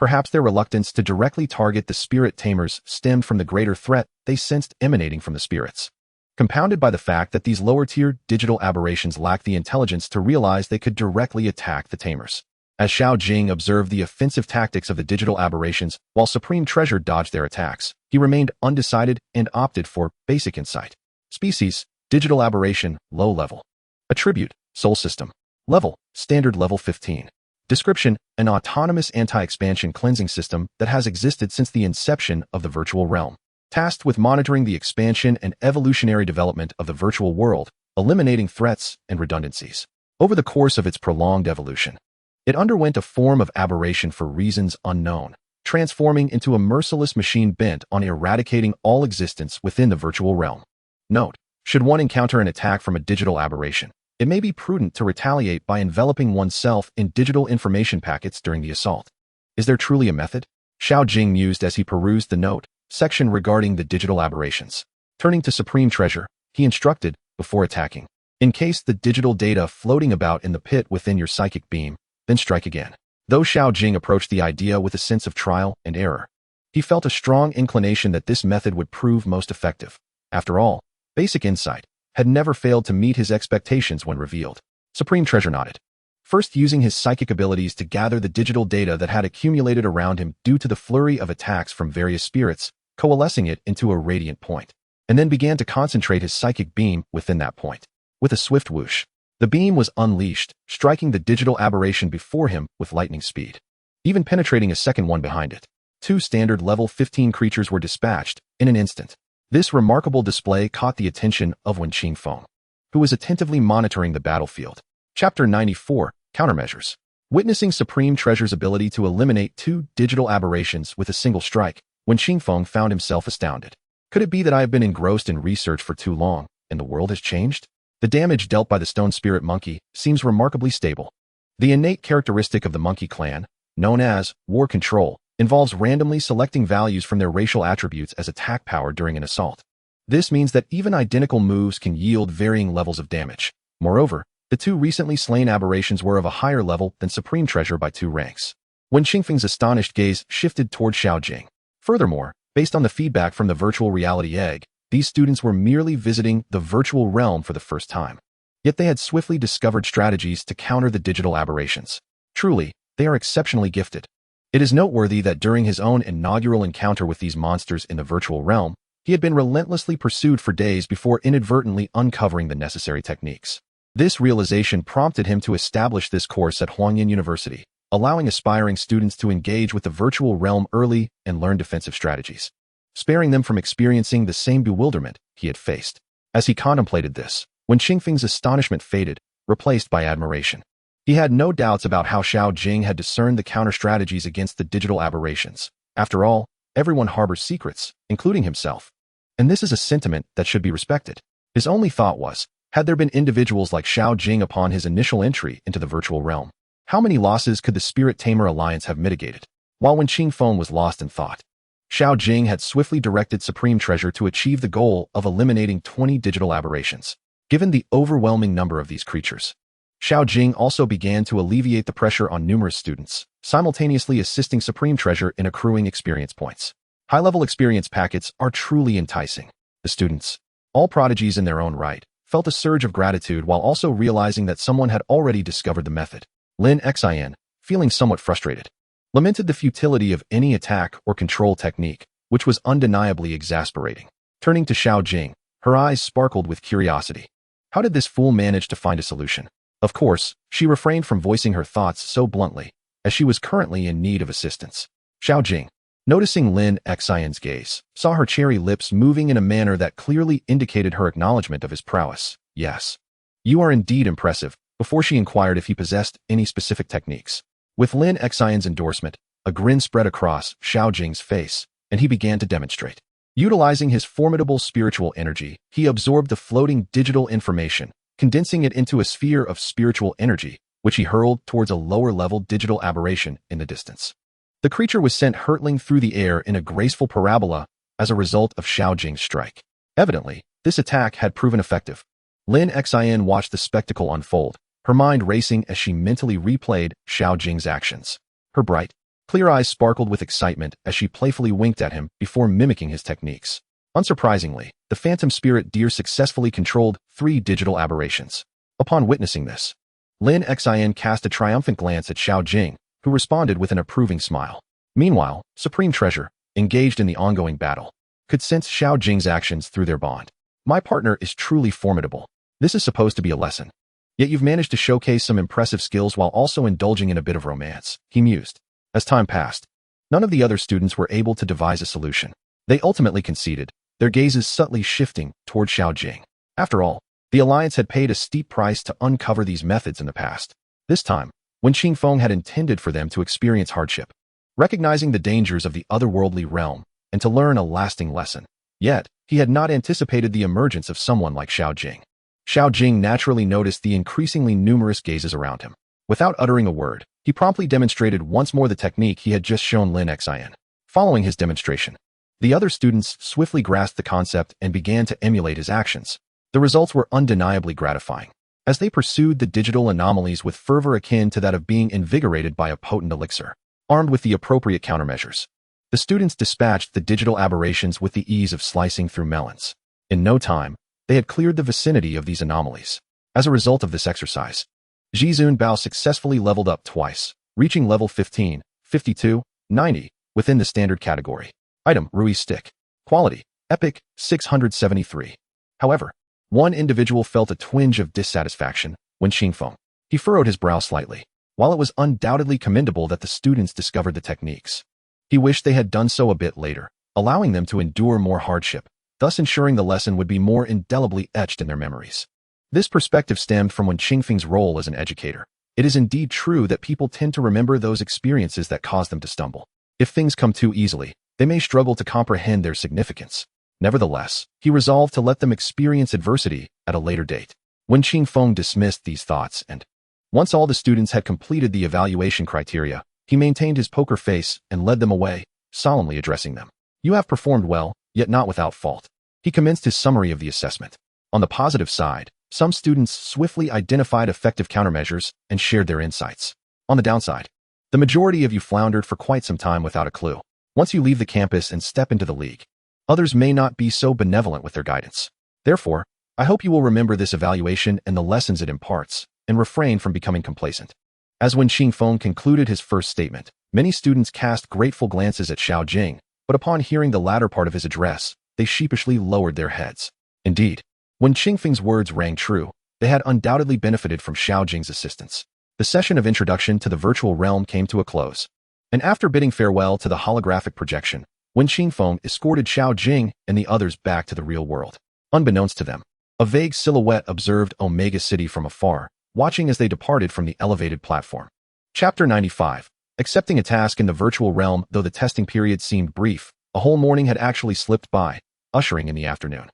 Perhaps their reluctance to directly target the spirit tamers stemmed from the greater threat they sensed emanating from the spirits, compounded by the fact that these lower-tier digital aberrations lacked the intelligence to realize they could directly attack the tamers. As Xiao Jing observed the offensive tactics of the digital aberrations while Supreme Treasure dodged their attacks, he remained undecided and opted for basic insight. Species, digital aberration, low level. Attribute, soul system. Level, standard level 15. Description, an autonomous anti-expansion cleansing system that has existed since the inception of the virtual realm, tasked with monitoring the expansion and evolutionary development of the virtual world, eliminating threats and redundancies. Over the course of its prolonged evolution, it underwent a form of aberration for reasons unknown, transforming into a merciless machine bent on eradicating all existence within the virtual realm. Note: should one encounter an attack from a digital aberration, it may be prudent to retaliate by enveloping oneself in digital information packets during the assault. Is there truly a method? Xiao Jing mused as he perused the note section regarding the digital aberrations. Turning to Supreme Treasure, he instructed, before attacking, encase the digital data floating about in the pit within your psychic beam, then strike again. Though Xiao Jing approached the idea with a sense of trial and error, he felt a strong inclination that this method would prove most effective. After all, basic insight had never failed to meet his expectations when revealed. Supreme Treasure nodded, first using his psychic abilities to gather the digital data that had accumulated around him due to the flurry of attacks from various spirits, coalescing it into a radiant point, and then began to concentrate his psychic beam within that point. With a swift whoosh, the beam was unleashed, striking the digital aberration before him with lightning speed, even penetrating a second one behind it. 2 standard level 15 creatures were dispatched in an instant. This remarkable display caught the attention of Wen Qingfeng, who was attentively monitoring the battlefield. Chapter 94, Countermeasures. Witnessing Supreme Treasure's ability to eliminate 2 digital aberrations with a single strike, Wen Qingfeng found himself astounded. Could it be that I have been engrossed in research for too long, and the world has changed? The damage dealt by the stone spirit monkey seems remarkably stable. The innate characteristic of the monkey clan, known as war control, involves randomly selecting values from their racial attributes as attack power during an assault. This means that even identical moves can yield varying levels of damage. Moreover, the 2 recently slain aberrations were of a higher level than Supreme Treasure by 2 ranks. Wen Qingfeng's astonished gaze shifted toward Xiao Jing. Furthermore, based on the feedback from the virtual reality egg, these students were merely visiting the virtual realm for the first time. Yet they had swiftly discovered strategies to counter the digital aberrations. Truly, they are exceptionally gifted. It is noteworthy that during his own inaugural encounter with these monsters in the virtual realm, he had been relentlessly pursued for days before inadvertently uncovering the necessary techniques. This realization prompted him to establish this course at Huangyan University, allowing aspiring students to engage with the virtual realm early and learn defensive strategies, sparing them from experiencing the same bewilderment he had faced. As he contemplated this, Wen Qingfeng's astonishment faded, replaced by admiration. He had no doubts about how Xiao Jing had discerned the counter-strategies against the digital aberrations. After all, everyone harbors secrets, including himself. And this is a sentiment that should be respected. His only thought was, had there been individuals like Xiao Jing upon his initial entry into the virtual realm, how many losses could the Spirit Tamer Alliance have mitigated? While Wen Qingfeng was lost in thought, Xiao Jing had swiftly directed Supreme Treasure to achieve the goal of eliminating 20 digital aberrations. Given the overwhelming number of these creatures, Xiao Jing also began to alleviate the pressure on numerous students, simultaneously assisting Supreme Treasure in accruing experience points. High-level experience packets are truly enticing. The students, all prodigies in their own right, felt a surge of gratitude while also realizing that someone had already discovered the method. Lin Xin, feeling somewhat frustrated, lamented the futility of any attack or control technique, which was undeniably exasperating. Turning to Xiao Jing, her eyes sparkled with curiosity. How did this fool manage to find a solution? Of course, she refrained from voicing her thoughts so bluntly, as she was currently in need of assistance. Xiao Jing, noticing Lin Xin's gaze, saw her cherry lips moving in a manner that clearly indicated her acknowledgement of his prowess. Yes, you are indeed impressive, before she inquired if he possessed any specific techniques. With Lin Xin's endorsement, a grin spread across Xiao Jing's face, and he began to demonstrate. Utilizing his formidable spiritual energy, he absorbed the floating digital information, condensing it into a sphere of spiritual energy, which he hurled towards a lower-level digital aberration in the distance. The creature was sent hurtling through the air in a graceful parabola as a result of Xiao Jing's strike. Evidently, this attack had proven effective. Lin Xin watched the spectacle unfold, her mind racing as she mentally replayed Xiao Jing's actions. Her bright, Clear eyes sparkled with excitement as she playfully winked at him before mimicking his techniques. Unsurprisingly, the phantom spirit deer successfully controlled 3 digital aberrations. Upon witnessing this, Lin Xin cast a triumphant glance at Xiao Jing, who responded with an approving smile. Meanwhile, Supreme Treasure, engaged in the ongoing battle, could sense Xiao Jing's actions through their bond. My partner is truly formidable. This is supposed to be a lesson. Yet you've managed to showcase some impressive skills while also indulging in a bit of romance, he mused. As time passed, none of the other students were able to devise a solution. They ultimately conceded, their gazes subtly shifting toward Xiao Jing. After all, the Alliance had paid a steep price to uncover these methods in the past. This time, when Qingfeng had intended for them to experience hardship, recognizing the dangers of the otherworldly realm, and to learn a lasting lesson. Yet, he had not anticipated the emergence of someone like Xiao Jing. Xiao Jing naturally noticed the increasingly numerous gazes around him. Without uttering a word, he promptly demonstrated once more the technique he had just shown Lin Xin. Following his demonstration, the other students swiftly grasped the concept and began to emulate his actions. The results were undeniably gratifying, as they pursued the digital anomalies with fervor akin to that of being invigorated by a potent elixir. Armed with the appropriate countermeasures, the students dispatched the digital aberrations with the ease of slicing through melons. In no time, they had cleared the vicinity of these anomalies. As a result of this exercise, Zhizun Bao successfully leveled up twice, reaching level 15, 52, 90, within the standard category. Item, Rui Stick. Quality, Epic, 673. However, one individual felt a twinge of dissatisfaction when Qingfeng. He furrowed his brow slightly. While it was undoubtedly commendable that the students discovered the techniques, he wished they had done so a bit later, allowing them to endure more hardship, thus ensuring the lesson would be more indelibly etched in their memories. This perspective stemmed from when Qingfeng's role as an educator. It is indeed true that people tend to remember those experiences that cause them to stumble. If things come too easily, they may struggle to comprehend their significance. Nevertheless, he resolved to let them experience adversity at a later date. When Qingfeng dismissed these thoughts and, once all the students had completed the evaluation criteria, he maintained his poker face and led them away, solemnly addressing them. You have performed well, yet not without fault. He commenced his summary of the assessment. On the positive side, some students swiftly identified effective countermeasures and shared their insights. On the downside, the majority of you floundered for quite some time without a clue. Once you leave the campus and step into the league, others may not be so benevolent with their guidance. Therefore, I hope you will remember this evaluation and the lessons it imparts, and refrain from becoming complacent. As when Qingfeng concluded his first statement, many students cast grateful glances at Xiao Jing, but upon hearing the latter part of his address, they sheepishly lowered their heads. Indeed, when Qingfeng's words rang true, they had undoubtedly benefited from Xiao Jing's assistance. The session of introduction to the virtual realm came to a close, and after bidding farewell to the holographic projection, when Qingfeng escorted Xiao Jing and the others back to the real world. Unbeknownst to them, a vague silhouette observed Omega City from afar, watching as they departed from the elevated platform. Chapter 95. Accepting a task in the virtual realm. Though the testing period seemed brief, a whole morning had actually slipped by, ushering in the afternoon.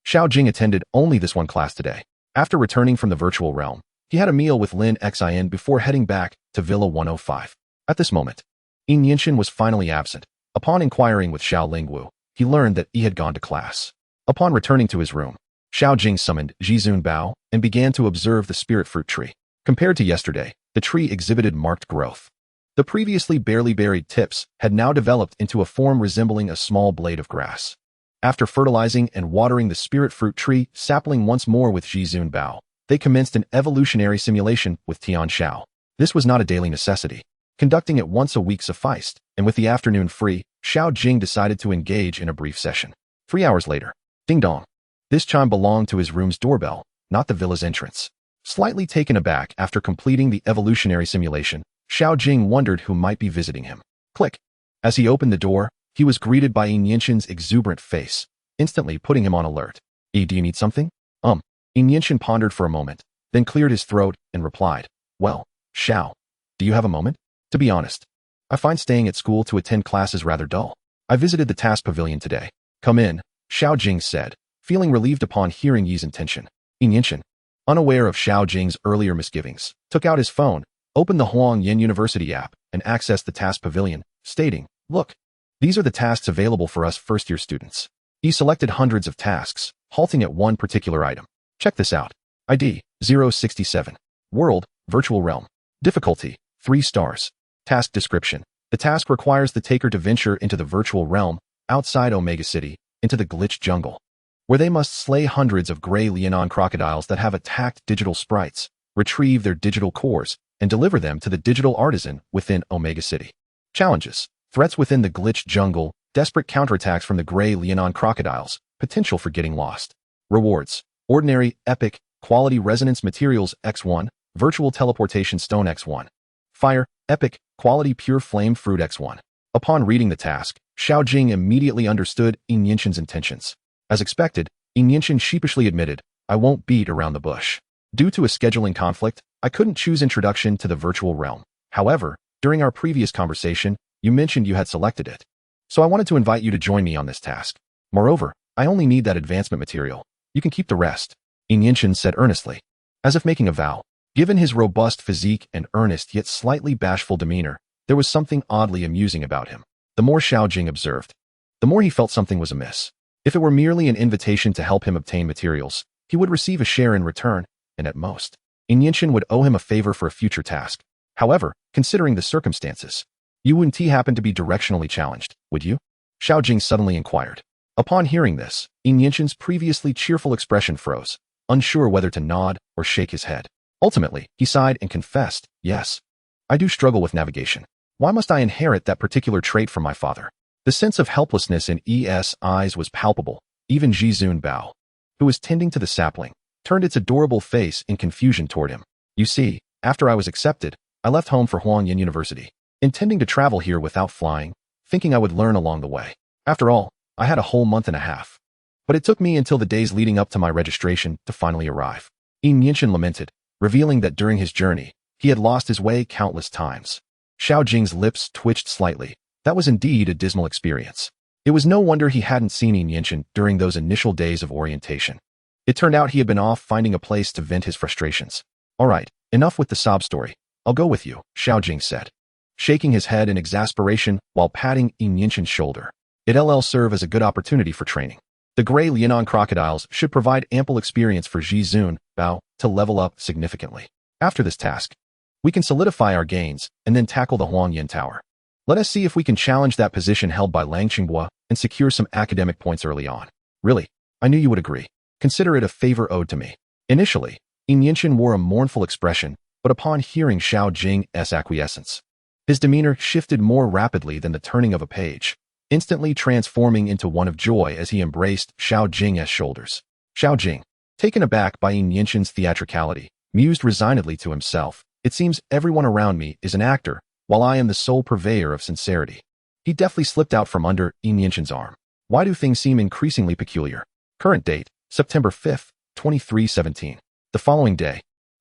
Xiao Jing attended only this one class today. After returning from the virtual realm, he had a meal with Lin Xin before heading back to Villa 105. At this moment, Yin Yinshin was finally absent. Upon inquiring with Xiao Lingwu, he learned that he had gone to class. Upon returning to his room, Xiao Jing summoned Zhizun Bao and began to observe the spirit fruit tree. Compared to yesterday, the tree exhibited marked growth. The previously barely buried tips had now developed into a form resembling a small blade of grass. After fertilizing and watering the spirit fruit tree sapling once more with Zhizun Bao, they commenced an evolutionary simulation with Tian Xiao. This was not a daily necessity. Conducting it once a week sufficed, and with the afternoon free, Xiao Jing decided to engage in a brief session. 3 hours later, ding dong. This chime belonged to his room's doorbell, not the villa's entrance. Slightly taken aback after completing the evolutionary simulation, Xiao Jing wondered who might be visiting him. Click. As he opened the door, he was greeted by Yin Yinshin's exuberant face, instantly putting him on alert. Do you need something? Yin Yinshin pondered for a moment, then cleared his throat and replied, Well, Xiao, do you have a moment? To be honest, I find staying at school to attend classes rather dull. I visited the task pavilion today. Come in, Xiao Jing said, feeling relieved upon hearing Yi's intention. Yin Yinshin, unaware of Xiao Jing's earlier misgivings, took out his phone, opened the Huang Yin University app, and accessed the task pavilion, stating, Look, these are the tasks available for us first-year students. He selected hundreds of tasks, halting at one particular item. Check this out. ID, 067. World, Virtual Realm. Difficulty, 3 stars. Task description. The task requires the taker to venture into the virtual realm, outside Omega City, into the glitched jungle, where they must slay hundreds of gray Leonon crocodiles that have attacked digital sprites, retrieve their digital cores, and deliver them to the digital artisan within Omega City. Challenges: threats within the glitched jungle, desperate counterattacks from the gray Leonon crocodiles, potential for getting lost. Rewards: ordinary, epic, quality resonance materials X1, virtual teleportation stone X1. Fire, epic, quality pure flame fruit X1. Upon reading the task, Xiao Jing immediately understood Yinshin's intentions. As expected, Yinshin sheepishly admitted, "I won't beat around the bush. Due to a scheduling conflict, I couldn't choose introduction to the virtual realm. However, during our previous conversation, you mentioned you had selected it. So I wanted to invite you to join me on this task. Moreover, I only need that advancement material. You can keep the rest," Yinshin said earnestly, as if making a vow. Given his robust physique and earnest yet slightly bashful demeanor, there was something oddly amusing about him. The more Xiao Jing observed, the more he felt something was amiss. If it were merely an invitation to help him obtain materials, he would receive a share in return, and at most, Yinshin would owe him a favor for a future task. However, considering the circumstances, you wouldn't happen to be directionally challenged, would you? Xiao Jing suddenly inquired. Upon hearing this, Yinshin's previously cheerful expression froze, unsure whether to nod or shake his head. Ultimately, he sighed and confessed, "Yes. I do struggle with navigation. Why must I inherit that particular trait from my father?" The sense of helplessness in ES eyes was palpable. Even Jizun Bao, who was tending to the sapling, turned its adorable face in confusion toward him. "You see, after I was accepted, I left home for Huangyan University, intending to travel here without flying, thinking I would learn along the way. After all, I had a whole month and a half. But it took me until the days leading up to my registration to finally arrive." Yinshin lamented, revealing that during his journey, he had lost his way countless times. Xiao Jing's lips twitched slightly. That was indeed a dismal experience. It was no wonder he hadn't seen Yinshin during those initial days of orientation. It turned out he had been off finding a place to vent his frustrations. "All right, enough with the sob story. I'll go with you," Xiao Jing said, shaking his head in exasperation while patting Yinshin's shoulder. "It'll serve as a good opportunity for training. The gray Leonon crocodiles should provide ample experience for Jizun Bao to level up significantly. After this task, we can solidify our gains and then tackle the Huangyan Tower. Let us see if we can challenge that position held by Lang Qinghua and secure some academic points early on. Really, I knew you would agree. Consider it a favor owed to me." Initially, Yinshin wore a mournful expression, but upon hearing Xiao Jing's acquiescence, his demeanor shifted more rapidly than the turning of a page, instantly transforming into one of joy as he embraced Xiao Jing's shoulders. Xiao Jing, taken aback by Yinshin's theatricality, mused resignedly to himself, "It seems everyone around me is an actor, while I am the sole purveyor of sincerity." He deftly slipped out from under Yinshin's arm. "Why do things seem increasingly peculiar?" Current date, September 5th, 2317. The following day,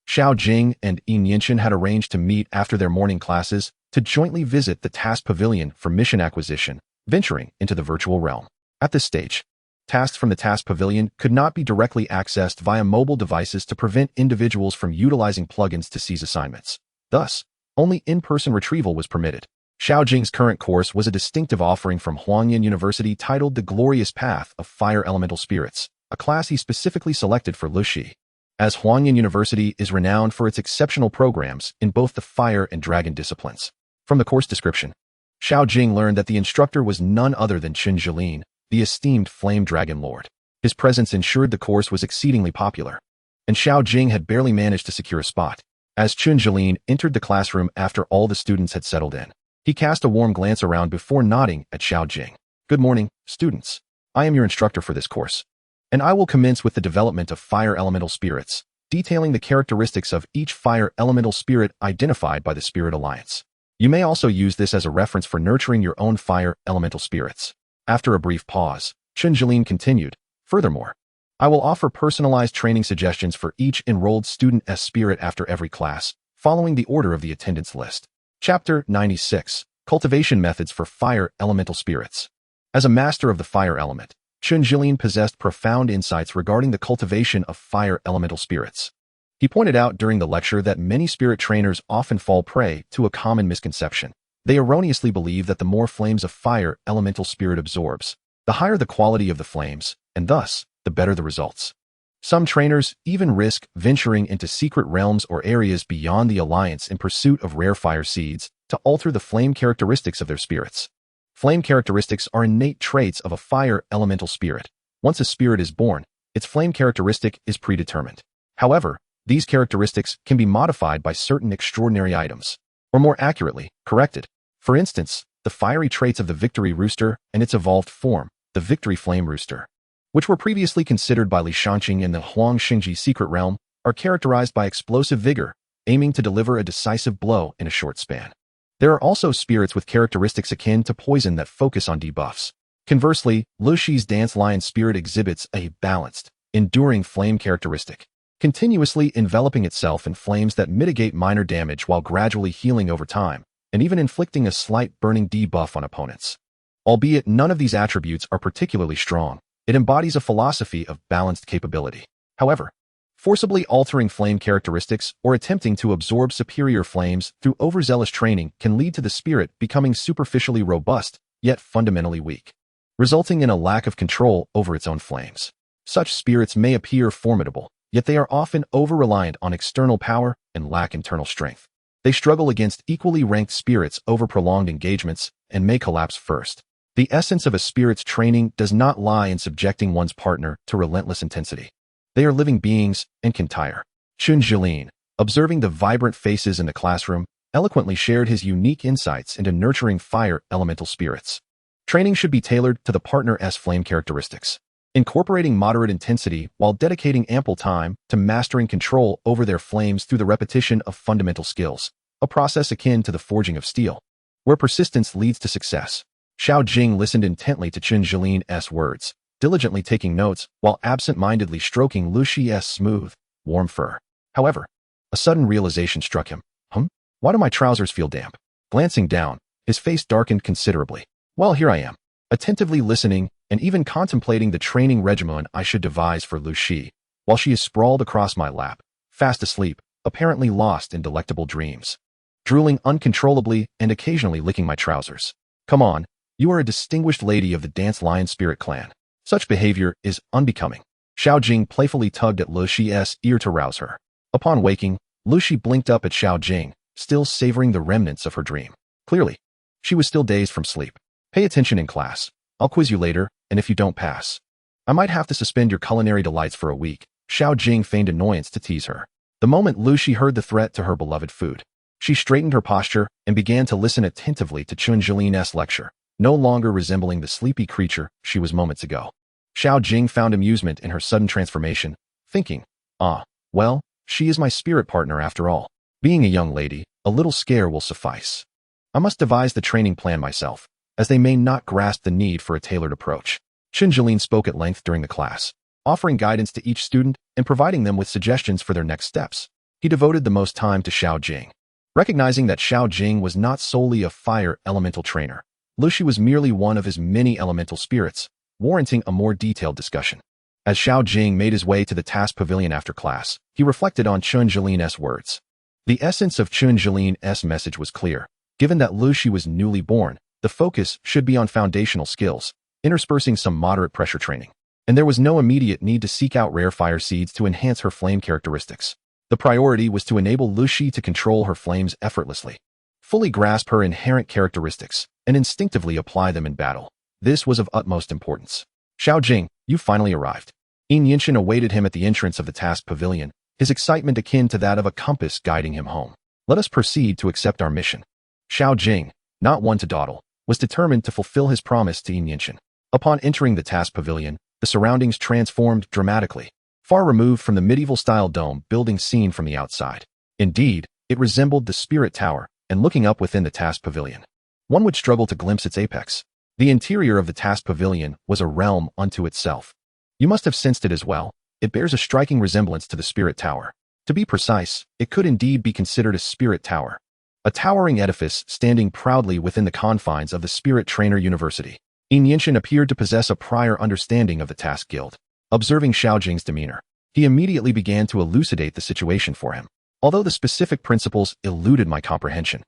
Xiao Jing and Yinshin had arranged to meet after their morning classes to jointly visit the task pavilion for mission acquisition, venturing into the virtual realm. At this stage, tasks from the task pavilion could not be directly accessed via mobile devices to prevent individuals from utilizing plugins to seize assignments. Thus, only in-person retrieval was permitted. Xiao Jing's current course was a distinctive offering from Huangyan University titled The Glorious Path of Fire Elemental Spirits, a class he specifically selected for Lu Shi. As Huangyan University is renowned for its exceptional programs in both the fire and dragon disciplines. From the course description, Xiao Jing learned that the instructor was none other than Qin Zhilin, the esteemed Flame Dragon Lord. His presence ensured the course was exceedingly popular, and Xiao Jing had barely managed to secure a spot. As Qin Zhilin entered the classroom after all the students had settled in, he cast a warm glance around before nodding at Xiao Jing. "Good morning, students. I am your instructor for this course, and I will commence with the development of fire elemental spirits, detailing the characteristics of each fire elemental spirit identified by the Spirit Alliance. You may also use this as a reference for nurturing your own fire elemental spirits." After a brief pause, Qin Zhilin continued, "Furthermore, I will offer personalized training suggestions for each enrolled student's spirit after every class, following the order of the attendance list." Chapter 96, Cultivation Methods for Fire Elemental Spirits. As a master of the fire element, Qin Zhilin possessed profound insights regarding the cultivation of fire elemental spirits. He pointed out during the lecture that many spirit trainers often fall prey to a common misconception. They erroneously believe that the more flames a fire elemental spirit absorbs, the higher the quality of the flames, and thus, the better the results. Some trainers even risk venturing into secret realms or areas beyond the Alliance in pursuit of rare fire seeds, to alter the flame characteristics of their spirits. Flame characteristics are innate traits of a fire elemental spirit. Once a spirit is born, its flame characteristic is predetermined. However, these characteristics can be modified by certain extraordinary items, or more accurately, corrected. For instance, the fiery traits of the Victory Rooster and its evolved form, the Victory Flame Rooster, which were previously considered by Xiao Jing in the Huang Xingji secret realm, are characterized by explosive vigor, aiming to deliver a decisive blow in a short span. There are also spirits with characteristics akin to poison that focus on debuffs. Conversely, Luxi's Dance Lion spirit exhibits a balanced, enduring flame characteristic, continuously enveloping itself in flames that mitigate minor damage while gradually healing over time, and even inflicting a slight burning debuff on opponents. Albeit none of these attributes are particularly strong, it embodies a philosophy of balanced capability. However, forcibly altering flame characteristics or attempting to absorb superior flames through overzealous training can lead to the spirit becoming superficially robust, yet fundamentally weak, resulting in a lack of control over its own flames. Such spirits may appear formidable, yet they are often over-reliant on external power and lack internal strength. They struggle against equally ranked spirits over prolonged engagements and may collapse first. The essence of a spirit's training does not lie in subjecting one's partner to relentless intensity. They are living beings and can tire. Chun Jilin, observing the vibrant faces in the classroom, eloquently shared his unique insights into nurturing fire elemental spirits. Training should be tailored to the partner's flame characteristics, incorporating moderate intensity while dedicating ample time to mastering control over their flames through the repetition of fundamental skills, a process akin to the forging of steel, where persistence leads to success. Xiao Jing listened intently to Chun Jilin's words, diligently taking notes while absent-mindedly stroking Luxi's smooth, warm fur. However, a sudden realization struck him. Why do my trousers feel damp? Glancing down, his face darkened considerably. Well, here I am, attentively listening and even contemplating the training regimen I should devise for Luxi, while she is sprawled across my lap, fast asleep, apparently lost in delectable dreams, drooling uncontrollably and occasionally licking my trousers. Come on, you are a distinguished lady of the Dance Lion Spirit clan. Such behavior is unbecoming. Xiao Jing playfully tugged at Luxi's ear to rouse her. Upon waking, Luxi blinked up at Xiao Jing, still savoring the remnants of her dream. Clearly, she was still dazed from sleep. Pay attention in class. I'll quiz you later, and if you don't pass, I might have to suspend your culinary delights for a week. Xiao Jing feigned annoyance to tease her. The moment Luxi heard the threat to her beloved food, she straightened her posture and began to listen attentively to Chun Jilin's lecture, no longer resembling the sleepy creature she was moments ago. Xiao Jing found amusement in her sudden transformation, thinking, well, she is my spirit partner after all. Being a young lady, a little scare will suffice. I must devise the training plan myself, as they may not grasp the need for a tailored approach. Chun Jilin spoke at length during the class, offering guidance to each student and providing them with suggestions for their next steps. He devoted the most time to Xiao Jing. Recognizing that Xiao Jing was not solely a fire elemental trainer, Luxi was merely one of his many elemental spirits, warranting a more detailed discussion. As Xiao Jing made his way to the task pavilion after class, he reflected on Chun Jilin's words. The essence of Chun Jilin's message was clear. Given that Luxi was newly born, the focus should be on foundational skills, interspersing some moderate pressure training. And there was no immediate need to seek out rare fire seeds to enhance her flame characteristics. The priority was to enable Luxi to control her flames effortlessly, fully grasp her inherent characteristics, and instinctively apply them in battle. This was of utmost importance. Xiao Jing, you finally arrived. Yin Yinshin awaited him at the entrance of the task pavilion, his excitement akin to that of a compass guiding him home. Let us proceed to accept our mission. Xiao Jing, not one to dawdle, was determined to fulfill his promise to Yin Yinshin. Upon entering the task pavilion, the surroundings transformed dramatically, far removed from the medieval-style dome building seen from the outside. Indeed, it resembled the Spirit Tower, and looking up within the task pavilion, one would struggle to glimpse its apex. The interior of the task pavilion was a realm unto itself. You must have sensed it as well. It bears a striking resemblance to the Spirit Tower. To be precise, it could indeed be considered a Spirit Tower, a towering edifice standing proudly within the confines of the Spirit Trainer University. Yin Yinshin appeared to possess a prior understanding of the task guild. Observing Xiao Jing's demeanor, he immediately began to elucidate the situation for him. Although the specific principles eluded my comprehension,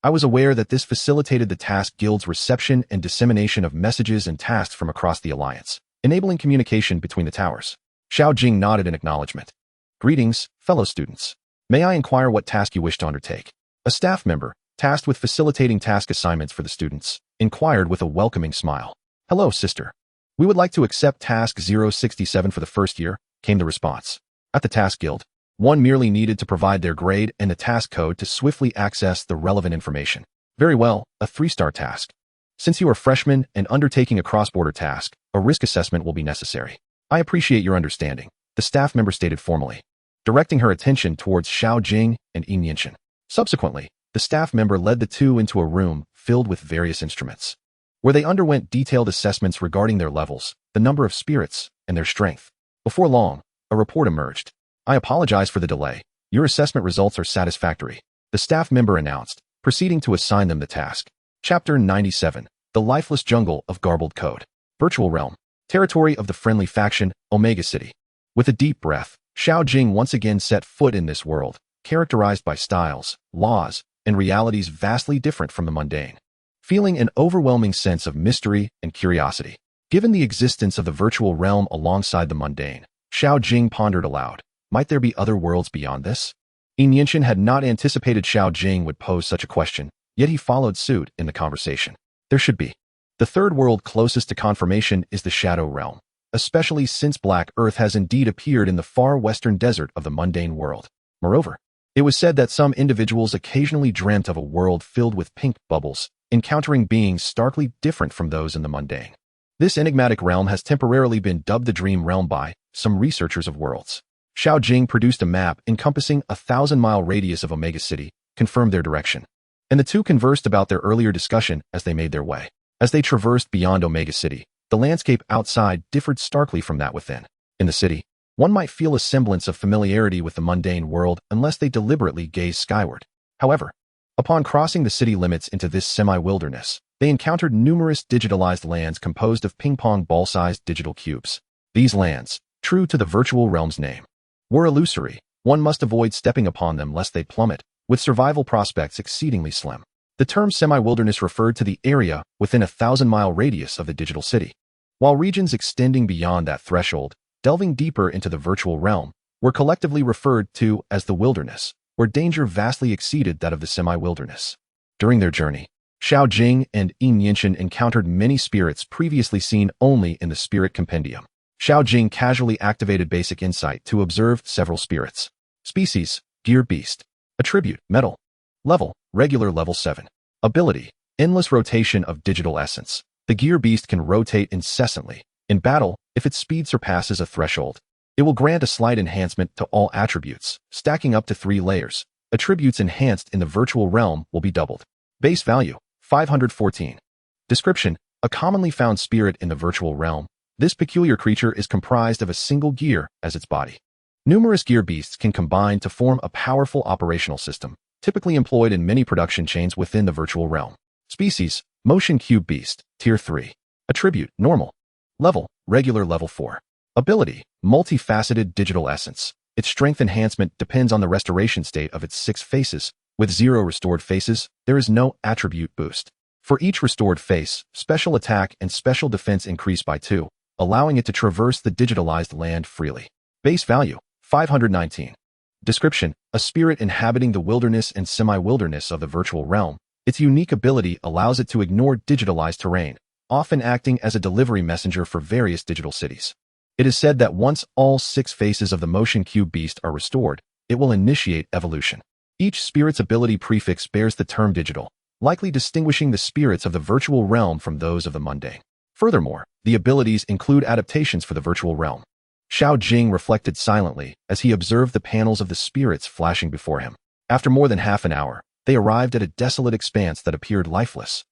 I was aware that this facilitated the task guild's reception and dissemination of messages and tasks from across the alliance, enabling communication between the towers. Xiao Jing nodded in acknowledgement. Greetings, fellow students. May I inquire what task you wish to undertake? A staff member, tasked with facilitating task assignments for the students, inquired with a welcoming smile. "Hello, sister. We would like to accept task 067 for the first year," came the response. At the task guild, one merely needed to provide their grade and the task code to swiftly access the relevant information. "Very well, a 3-star task. Since you are freshmen and undertaking a cross-border task, a risk assessment will be necessary. I appreciate your understanding," the staff member stated formally, directing her attention towards Xiao Jing and Yinshin. Subsequently, the staff member led the two into a room filled with various instruments, where they underwent detailed assessments regarding their levels, the number of spirits, and their strength. Before long, a report emerged. "I apologize for the delay. Your assessment results are satisfactory," the staff member announced, proceeding to assign them the task. Chapter 97. The Lifeless Jungle of Garbled Code. Virtual Realm. Territory of the friendly faction, Omega City. With a deep breath, Xiao Jing once again set foot in this world, characterized by styles, laws, and realities vastly different from the mundane. Feeling an overwhelming sense of mystery and curiosity, given the existence of the virtual realm alongside the mundane, Xiao Jing pondered aloud. Might there be other worlds beyond this? Yinshin had not anticipated Xiao Jing would pose such a question, yet he followed suit in the conversation. There should be. The third world closest to confirmation is the Shadow Realm, especially since Black Earth has indeed appeared in the far western desert of the mundane world. Moreover, it was said that some individuals occasionally dreamt of a world filled with pink bubbles, encountering beings starkly different from those in the mundane. This enigmatic realm has temporarily been dubbed the Dream Realm by some researchers of worlds. Xiao Jing produced a map encompassing a 1,000-mile radius of Omega City, confirmed their direction, and the two conversed about their earlier discussion as they made their way. As they traversed beyond Omega City, the landscape outside differed starkly from that within. In the city, one might feel a semblance of familiarity with the mundane world unless they deliberately gaze skyward. However, upon crossing the city limits into this semi-wilderness, they encountered numerous digitalized lands composed of ping-pong ball-sized digital cubes. These lands, true to the virtual realm's name, were illusory. One must avoid stepping upon them lest they plummet, with survival prospects exceedingly slim. The term semi-wilderness referred to the area within a 1,000-mile radius of the digital city, while regions extending beyond that threshold, delving deeper into the virtual realm, were collectively referred to as the wilderness, where danger vastly exceeded that of the semi-wilderness. During their journey, Xiao Jing and Yinshin encountered many spirits previously seen only in the Spirit Compendium. Xiao Jing casually activated Basic Insight to observe several spirits. Species, Gear Beast. Attribute, Metal. Level, Regular Level 7. Ability, Endless Rotation of Digital Essence. The Gear Beast can rotate incessantly. In battle, if its speed surpasses a threshold, it will grant a slight enhancement to all attributes, stacking up to 3 layers. Attributes enhanced in the virtual realm will be doubled. Base value, 514. Description, a commonly found spirit in the virtual realm. This peculiar creature is comprised of a single gear as its body. Numerous gear beasts can combine to form a powerful operational system, typically employed in many production chains within the virtual realm. Species, Motion Cube Beast, Tier 3. Attribute, Normal. Level, Regular Level 4. Ability, Multifaceted Digital Essence. Its strength enhancement depends on the restoration state of its 6 faces. With 0 restored faces, there is no attribute boost. For each restored face, special attack and special defense increase by 2, allowing it to traverse the digitalized land freely. Base value, 519. Description, a spirit inhabiting the wilderness and semi-wilderness of the virtual realm. Its unique ability allows it to ignore digitalized terrain, often acting as a delivery messenger for various digital cities. It is said that once all 6 faces of the Motion Cube Beast are restored, it will initiate evolution. Each spirit's ability prefix bears the term digital, likely distinguishing the spirits of the virtual realm from those of the mundane. Furthermore, the abilities include adaptations for the virtual realm. Xiao Jing reflected silently as he observed the panels of the spirits flashing before him. After more than half an hour, they arrived at a desolate expanse that appeared lifeless,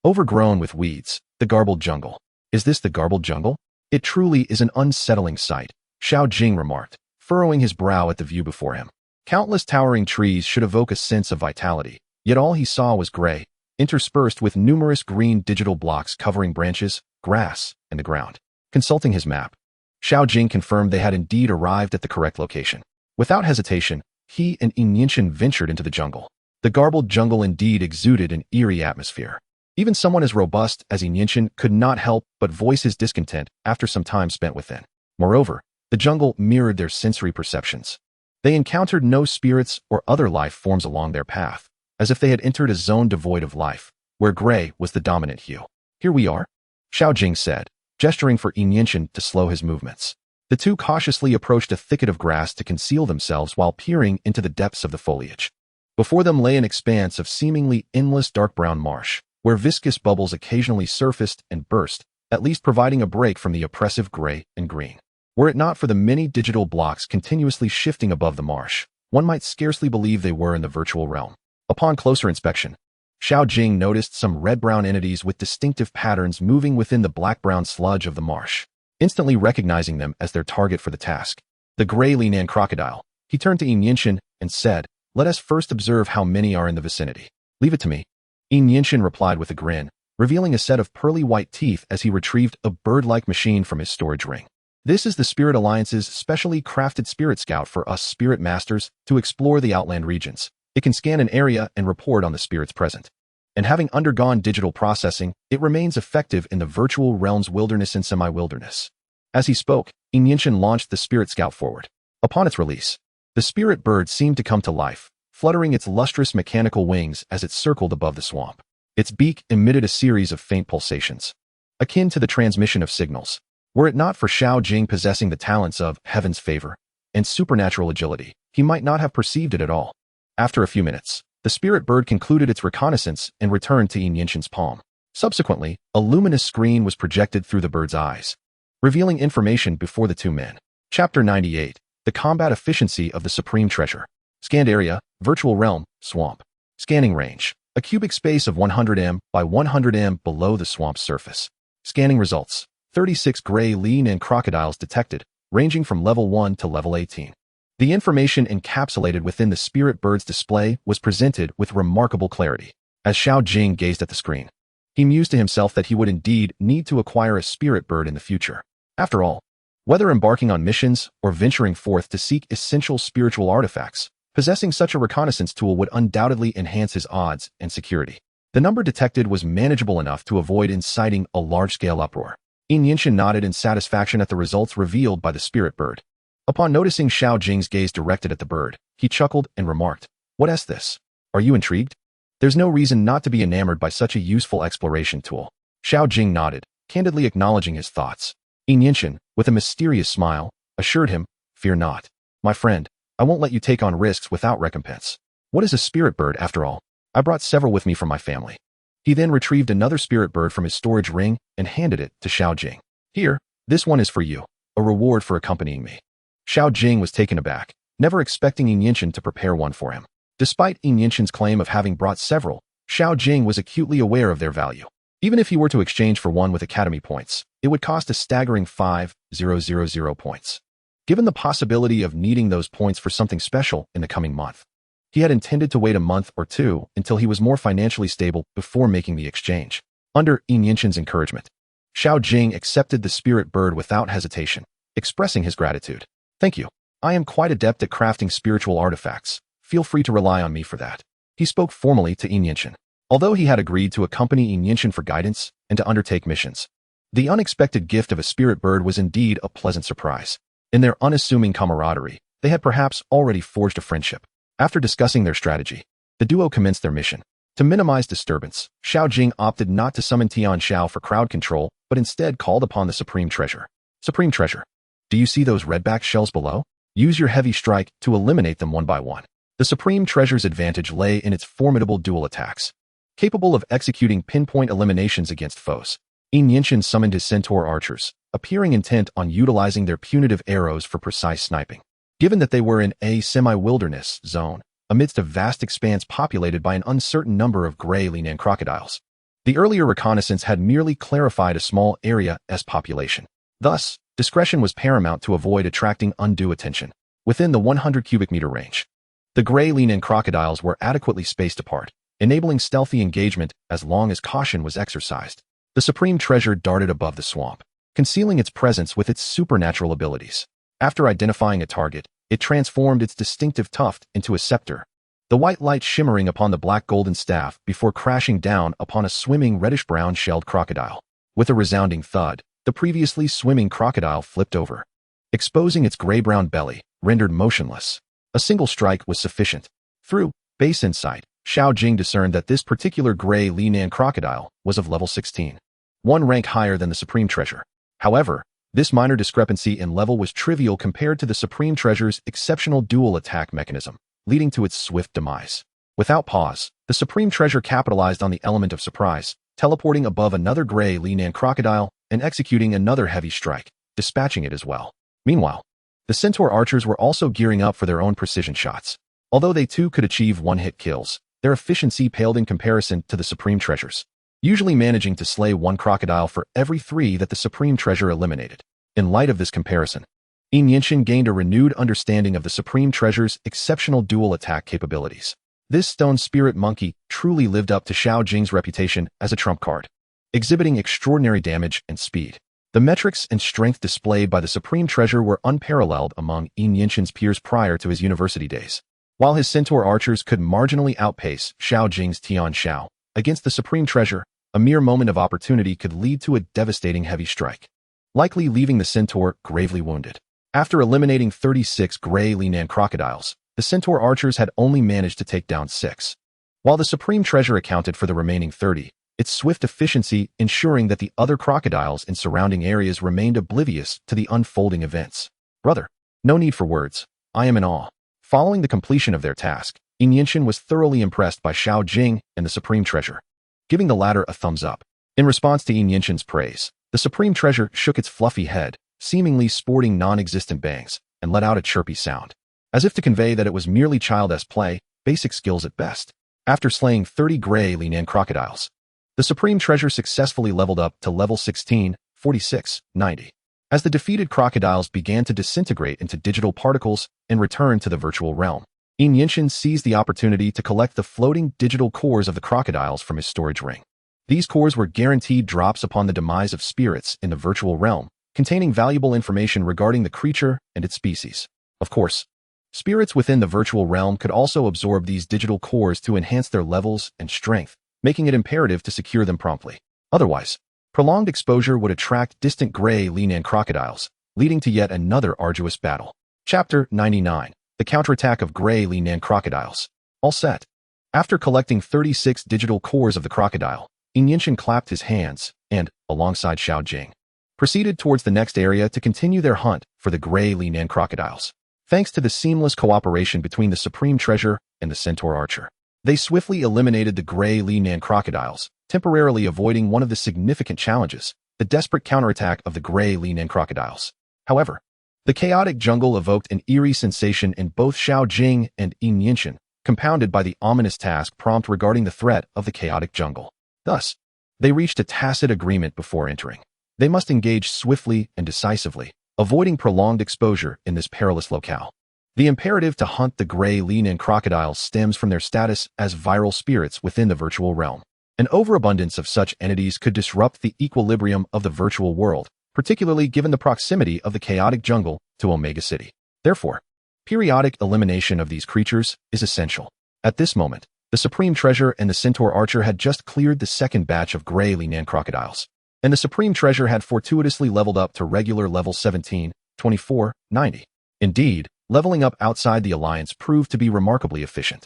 overgrown with weeds. The garbled jungle. Is this the garbled jungle? It truly is an unsettling sight, Xiao Jing remarked, furrowing his brow at the view before him. Countless towering trees should evoke a sense of vitality, yet all he saw was gray, interspersed with numerous green digital blocks covering branches, grass, and the ground. Consulting his map, Xiao Jing confirmed they had indeed arrived at the correct location. Without hesitation, he and Yinshin ventured into the jungle. The garbled jungle indeed exuded an eerie atmosphere. Even someone as robust as Yinshin could not help but voice his discontent after some time spent within. Moreover, the jungle mirrored their sensory perceptions. They encountered no spirits or other life forms along their path, as if they had entered a zone devoid of life, where gray was the dominant hue. "Here we are," Xiao Jing said, gesturing for Yinshin to slow his movements. The two cautiously approached a thicket of grass to conceal themselves while peering into the depths of the foliage. Before them lay an expanse of seemingly endless dark brown marsh, where viscous bubbles occasionally surfaced and burst, at least providing a break from the oppressive gray and green. Were it not for the many digital blocks continuously shifting above the marsh, one might scarcely believe they were in the virtual realm. Upon closer inspection, Xiao Jing noticed some red-brown entities with distinctive patterns moving within the black-brown sludge of the marsh, instantly recognizing them as their target for the task. The gray Linan crocodile. He turned to Yinshin and said, "Let us first observe how many are in the vicinity." "Leave it to me," Yinshin replied with a grin, revealing a set of pearly white teeth as he retrieved a bird-like machine from his storage ring. "This is the Spirit Alliance's specially crafted Spirit Scout for us Spirit Masters to explore the Outland regions. It can scan an area and report on the spirits present. And having undergone digital processing, it remains effective in the virtual realm's wilderness and semi-wilderness." As he spoke, Yinshin launched the Spirit Scout forward. Upon its release, the spirit bird seemed to come to life, fluttering its lustrous mechanical wings as it circled above the swamp. Its beak emitted a series of faint pulsations, akin to the transmission of signals. Were it not for Xiao Jing possessing the talents of heaven's favor and supernatural agility, he might not have perceived it at all. After a few minutes, the spirit bird concluded its reconnaissance and returned to Yinshin's palm. Subsequently, a luminous screen was projected through the bird's eyes, revealing information before the two men. Chapter 98. The Combat Efficiency of the Supreme Treasure. Scanned area, Virtual Realm, Swamp. Scanning range, a cubic space of 100 m by 100 m below the swamp's surface. Scanning results, 36 gray Linan crocodiles detected, ranging from level 1 to level 18. The information encapsulated within the spirit bird's display was presented with remarkable clarity. As Xiao Jing gazed at the screen, he mused to himself that he would indeed need to acquire a spirit bird in the future. After all, whether embarking on missions or venturing forth to seek essential spiritual artifacts, possessing such a reconnaissance tool would undoubtedly enhance his odds and security. The number detected was manageable enough to avoid inciting a large-scale uproar. Yinshin nodded in satisfaction at the results revealed by the spirit bird. Upon noticing Xiao Jing's gaze directed at the bird, he chuckled and remarked, "What is this? Are you intrigued? There's no reason not to be enamored by such a useful exploration tool." Xiao Jing nodded, candidly acknowledging his thoughts. Yinshin, with a mysterious smile, assured him, "Fear not, my friend. I won't let you take on risks without recompense. What is a spirit bird, after all? I brought several with me from my family." He then retrieved another spirit bird from his storage ring and handed it to Xiao Jing. "Here, this one is for you, a reward for accompanying me." Xiao Jing was taken aback, never expecting Yinshin to prepare one for him. Despite Yinshin's claim of having brought several, Xiao Jing was acutely aware of their value. Even if he were to exchange for one with Academy points, it would cost a staggering 5,000 points. Given the possibility of needing those points for something special in the coming month, he had intended to wait a month or two until he was more financially stable before making the exchange. Under Yinshin's encouragement, Xiao Jing accepted the spirit bird without hesitation, expressing his gratitude. "Thank you. I am quite adept at crafting spiritual artifacts. Feel free to rely on me for that." He spoke formally to Yinshin. Although he had agreed to accompany Yinshin for guidance and to undertake missions, the unexpected gift of a spirit bird was indeed a pleasant surprise. In their unassuming camaraderie, they had perhaps already forged a friendship. After discussing their strategy, the duo commenced their mission. To minimize disturbance, Xiao Jing opted not to summon Tian Xiao for crowd control, but instead called upon the Supreme Treasure. "Supreme Treasure, do you see those redback shells below? Use your heavy strike to eliminate them one by one." The Supreme Treasure's advantage lay in its formidable dual attacks, capable of executing pinpoint eliminations against foes. Yinshin summoned his centaur archers, appearing intent on utilizing their punitive arrows for precise sniping. Given that they were in a semi-wilderness zone, amidst a vast expanse populated by an uncertain number of gray Linan crocodiles, the earlier reconnaissance had merely clarified a small area's population. Thus, discretion was paramount to avoid attracting undue attention. Within the 100 cubic meter range, the gray Linan crocodiles were adequately spaced apart, enabling stealthy engagement as long as caution was exercised. The Supreme Treasure darted above the swamp, concealing its presence with its supernatural abilities. After identifying a target, it transformed its distinctive tuft into a scepter, the white light shimmering upon the black golden staff before crashing down upon a swimming reddish-brown shelled crocodile. With a resounding thud, the previously swimming crocodile flipped over, exposing its gray-brown belly, rendered motionless. A single strike was sufficient. Through base insight, Xiao Jing discerned that this particular gray Linan crocodile was of level 16, one rank higher than the Supreme Treasure. However, this minor discrepancy in level was trivial compared to the Supreme Treasure's exceptional dual attack mechanism, leading to its swift demise. Without pause, the Supreme Treasure capitalized on the element of surprise, teleporting above another gray Linan crocodile and executing another heavy strike, dispatching it as well. Meanwhile, the Centaur archers were also gearing up for their own precision shots. Although they too could achieve one-hit kills, their efficiency paled in comparison to the Supreme Treasures, usually managing to slay one crocodile for every 3 that the Supreme Treasure eliminated. In light of this comparison, Yinshin gained a renewed understanding of the Supreme Treasure's exceptional dual attack capabilities. This stone spirit monkey truly lived up to Xiao Jing's reputation as a trump card, exhibiting extraordinary damage and speed. The metrics and strength displayed by the Supreme Treasure were unparalleled among Yinshin's peers prior to his university days. While his Centaur archers could marginally outpace Xiao Jing's Tian Xiao, against the Supreme Treasure, a mere moment of opportunity could lead to a devastating heavy strike, likely leaving the Centaur gravely wounded. After eliminating 36 gray Linan crocodiles, the Centaur archers had only managed to take down 6. While the Supreme Treasure accounted for the remaining 30, its swift efficiency ensuring that the other crocodiles in surrounding areas remained oblivious to the unfolding events. Brother, no need for words. I am in awe. Following the completion of their task, Yinshin was thoroughly impressed by Xiao Jing and the Supreme Treasure, giving the latter a thumbs up. In response to Yinshin's praise, the Supreme Treasure shook its fluffy head, seemingly sporting non-existent bangs, and let out a chirpy sound, as if to convey that it was merely childish play, basic skills at best. After slaying 30 gray Linan crocodiles, the Supreme Treasure successfully leveled up to level 16, 46, 90. As the defeated crocodiles began to disintegrate into digital particles and return to the virtual realm, Yinshin seized the opportunity to collect the floating digital cores of the crocodiles from his storage ring. These cores were guaranteed drops upon the demise of spirits in the virtual realm, containing valuable information regarding the creature and its species. Of course, spirits within the virtual realm could also absorb these digital cores to enhance their levels and strength, making it imperative to secure them promptly. Otherwise, prolonged exposure would attract distant gray Linan crocodiles, leading to yet another arduous battle. Chapter 99. The Counterattack of Gray Linan Crocodiles. All set. After collecting 36 digital cores of the crocodile, Yinshin clapped his hands and, alongside Xiao Jing, proceeded towards the next area to continue their hunt for the gray Linan crocodiles. Thanks to the seamless cooperation between the Supreme Treasure and the Centaur Archer, they swiftly eliminated the gray Linan crocodiles, temporarily avoiding one of the significant challenges, the desperate counterattack of the gray Linan crocodiles. However, the chaotic jungle evoked an eerie sensation in both Xiao Jing and Yinshin, compounded by the ominous task prompt regarding the threat of the chaotic jungle. Thus, they reached a tacit agreement before entering. They must engage swiftly and decisively, avoiding prolonged exposure in this perilous locale. The imperative to hunt the gray Linan crocodiles stems from their status as viral spirits within the virtual realm. An overabundance of such entities could disrupt the equilibrium of the virtual world, particularly given the proximity of the chaotic jungle to Omega City. Therefore, periodic elimination of these creatures is essential. At this moment, the Supreme Treasure and the Centaur Archer had just cleared the second batch of gray Linan crocodiles, and the Supreme Treasure had fortuitously leveled up to regular level 17, 24, 90. Indeed, leveling up outside the alliance proved to be remarkably efficient.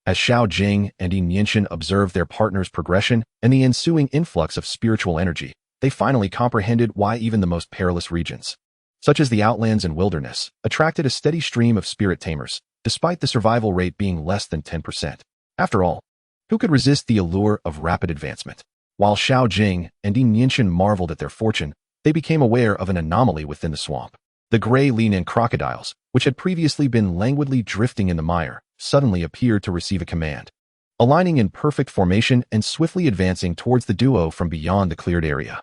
As Xiao Jing and Yinshin observed their partner's progression and the ensuing influx of spiritual energy, they finally comprehended why even the most perilous regions, such as the outlands and wilderness, attracted a steady stream of spirit tamers, despite the survival rate being less than 10%. After all, who could resist the allure of rapid advancement? While Xiao Jing and Yinshin marveled at their fortune, they became aware of an anomaly within the swamp. The gray Linan crocodiles, which had previously been languidly drifting in the mire, suddenly appeared to receive a command, aligning in perfect formation and swiftly advancing towards the duo from beyond the cleared area.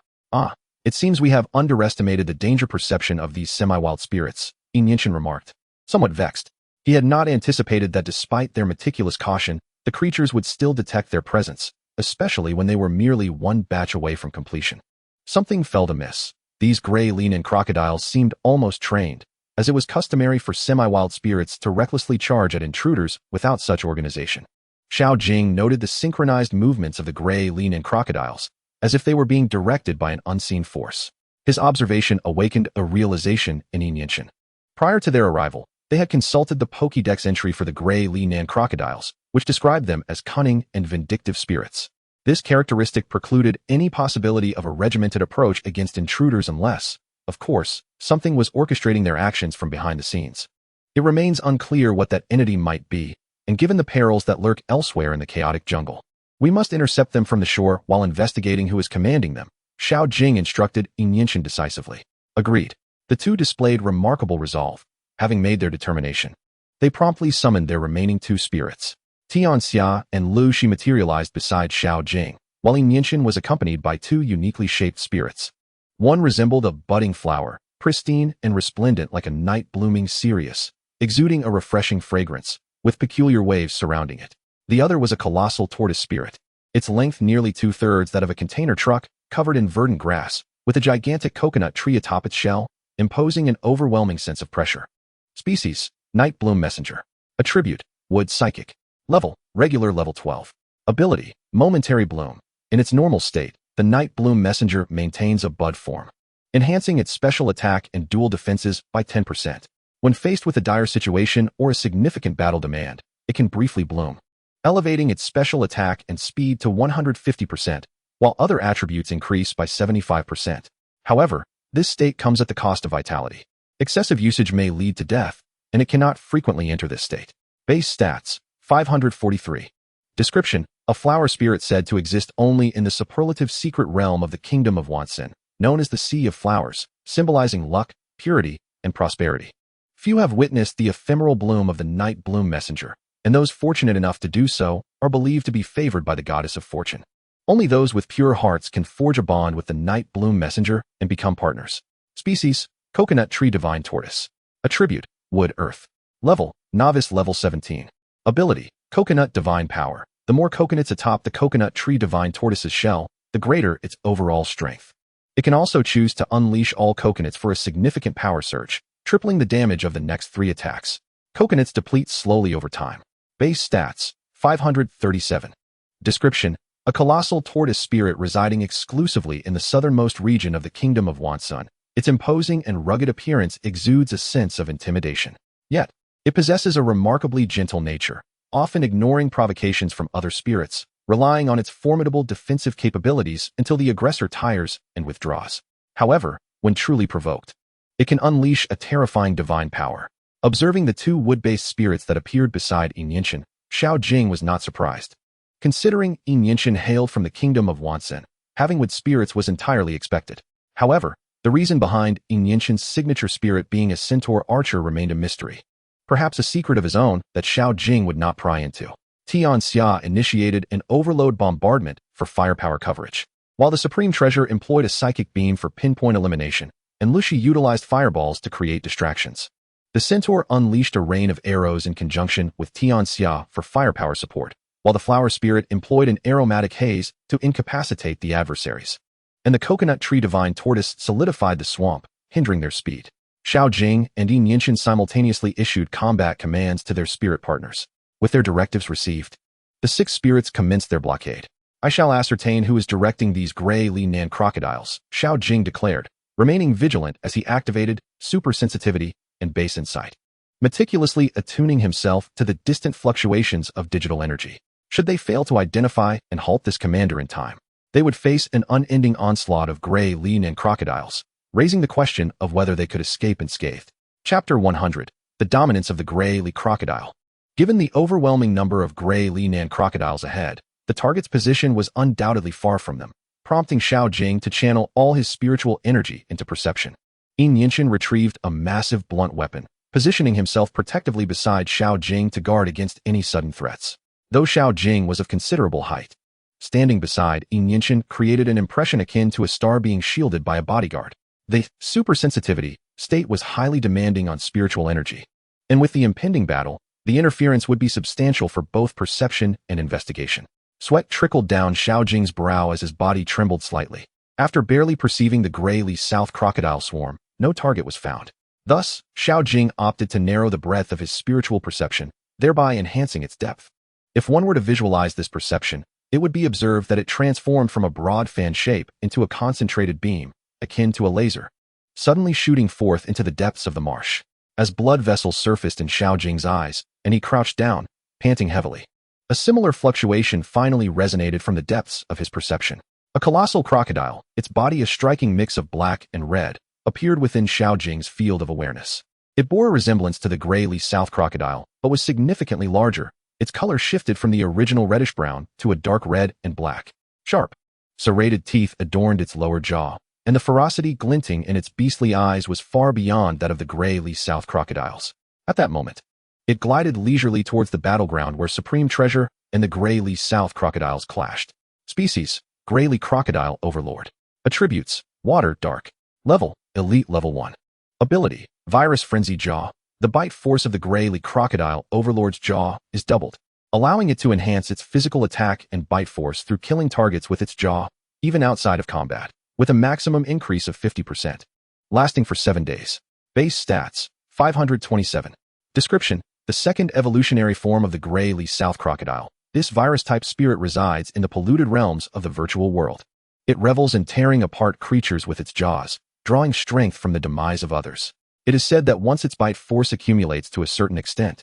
It seems we have underestimated the danger perception of these semi-wild spirits, Yinshin remarked, somewhat vexed. He had not anticipated that despite their meticulous caution, the creatures would still detect their presence, especially when they were merely one batch away from completion. Something felt amiss. These gray Linan crocodiles seemed almost trained, as it was customary for semi-wild spirits to recklessly charge at intruders without such organization. Xiao Jing noted the synchronized movements of the gray Linan crocodiles, as if they were being directed by an unseen force. His observation awakened a realization in Yinshin. Prior to their arrival, they had consulted the Pokédex entry for the gray Linan crocodiles, which described them as cunning and vindictive spirits. This characteristic precluded any possibility of a regimented approach against intruders unless, of course, something was orchestrating their actions from behind the scenes. It remains unclear what that entity might be, and given the perils that lurk elsewhere in the chaotic jungle, we must intercept them from the shore while investigating who is commanding them, Xiao Jing instructed Yinshin decisively. Agreed. The two displayed remarkable resolve, having made their determination. They promptly summoned their remaining two spirits. Tianxia and Lu Shi materialized beside Xiao Jing, while Yinshin was accompanied by two uniquely shaped spirits. One resembled a budding flower, pristine and resplendent like a night blooming cereus, exuding a refreshing fragrance, with peculiar waves surrounding it. The other was a colossal tortoise spirit, its length nearly 2/3 that of a container truck, covered in verdant grass, with a gigantic coconut tree atop its shell, imposing an overwhelming sense of pressure. Species: Night Bloom Messenger. Attribute: Wood Psychic. Level: Regular Level 12. Ability: Momentary Bloom. In its normal state, the Night Bloom Messenger maintains a bud form, enhancing its special attack and dual defenses by 10%. When faced with a dire situation or a significant battle demand, it can briefly bloom, elevating its special attack and speed to 150%, while other attributes increase by 75%. However, this state comes at the cost of vitality. Excessive usage may lead to death, and it cannot frequently enter this state. Base stats: 543. Description: a flower spirit said to exist only in the superlative secret realm of the Kingdom of Wansen, known as the Sea of Flowers, symbolizing luck, purity, and prosperity. Few have witnessed the ephemeral bloom of the Night Bloom Messenger, and those fortunate enough to do so are believed to be favored by the goddess of fortune. Only those with pure hearts can forge a bond with the Night Bloom Messenger and become partners. Species: Coconut Tree Divine Tortoise. Attribute: Wood Earth. Level: Novice Level 17. Ability: Coconut Divine Power. The more coconuts atop the Coconut Tree Divine Tortoise's shell, the greater its overall strength. It can also choose to unleash all coconuts for a significant power surge, tripling the damage of the next 3 attacks. Coconuts deplete slowly over time. Base stats: 537. Description: a colossal tortoise spirit residing exclusively in the southernmost region of the Kingdom of Wansun. Its imposing and rugged appearance exudes a sense of intimidation. Yet, it possesses a remarkably gentle nature, often ignoring provocations from other spirits, relying on its formidable defensive capabilities until the aggressor tires and withdraws. However, when truly provoked, it can unleash a terrifying divine power. Observing the two wood-based spirits that appeared beside Yinshin, Xiao Jing was not surprised. Considering Yinshin hailed from the Kingdom of Wansen, having wood spirits was entirely expected. However, the reason behind Yinshin's signature spirit being a centaur archer remained a mystery. Perhaps a secret of his own that Xiao Jing would not pry into. Tianxia initiated an overload bombardment for firepower coverage, while the Supreme Treasure employed a psychic beam for pinpoint elimination, and Lu Shi utilized fireballs to create distractions. The centaur unleashed a rain of arrows in conjunction with Tianxia for firepower support, while the flower spirit employed an aromatic haze to incapacitate the adversaries. And the Coconut Tree Divine Tortoise solidified the swamp, hindering their speed. Xiao Jing and Yinshin simultaneously issued combat commands to their spirit partners. With their directives received, the 6 spirits commenced their blockade. I shall ascertain who is directing these gray Li Nan crocodiles, Xiao Jing declared, remaining vigilant as he activated super sensitivity and base insight, meticulously attuning himself to the distant fluctuations of digital energy. Should they fail to identify and halt this commander in time, they would face an unending onslaught of gray Li Nan crocodiles, raising the question of whether they could escape unscathed. Chapter 100. The Dominance of the Gray Li Crocodile. Given the overwhelming number of gray Li Nan crocodiles ahead, the target's position was undoubtedly far from them, prompting Xiao Jing to channel all his spiritual energy into perception. Yinshin retrieved a massive blunt weapon, positioning himself protectively beside Xiao Jing to guard against any sudden threats. Though Xiao Jing was of considerable height, standing beside Yinshin created an impression akin to a star being shielded by a bodyguard. The supersensitivity state was highly demanding on spiritual energy, and with the impending battle, the interference would be substantial for both perception and investigation. Sweat trickled down Xiao Jing's brow as his body trembled slightly. After barely perceiving the gray Li South crocodile swarm, no target was found. Thus, Xiao Jing opted to narrow the breadth of his spiritual perception, thereby enhancing its depth. If one were to visualize this perception, it would be observed that it transformed from a broad fan shape into a concentrated beam, akin to a laser, suddenly shooting forth into the depths of the marsh. As blood vessels surfaced in Xiao Jing's eyes, and he crouched down, panting heavily. A similar fluctuation finally resonated from the depths of his perception. A colossal crocodile, its body a striking mix of black and red, appeared within Xiao Jing's field of awareness. It bore a resemblance to the grayly south crocodile, but was significantly larger. Its color shifted from the original reddish-brown to a dark red and black. Sharp, serrated teeth adorned its lower jaw, and the ferocity glinting in its beastly eyes was far beyond that of the grayly south crocodiles. At that moment, it glided leisurely towards the battleground where Supreme Treasure and the grayly south crocodiles clashed. Species: Grayly Crocodile Overlord. Attributes: Water, Dark. Level: Elite Level 1. Ability: Virus Frenzy Jaw. The bite force of the grayly crocodile overlord's jaw is doubled, allowing it to enhance its physical attack and bite force through killing targets with its jaw, even outside of combat, with a maximum increase of 50%. Lasting for 7 days. Base stats: 527. Description: the second evolutionary form of the grayly south crocodile. This virus-type spirit resides in the polluted realms of the virtual world. It revels in tearing apart creatures with its jaws, drawing strength from the demise of others. It is said that once its bite force accumulates to a certain extent,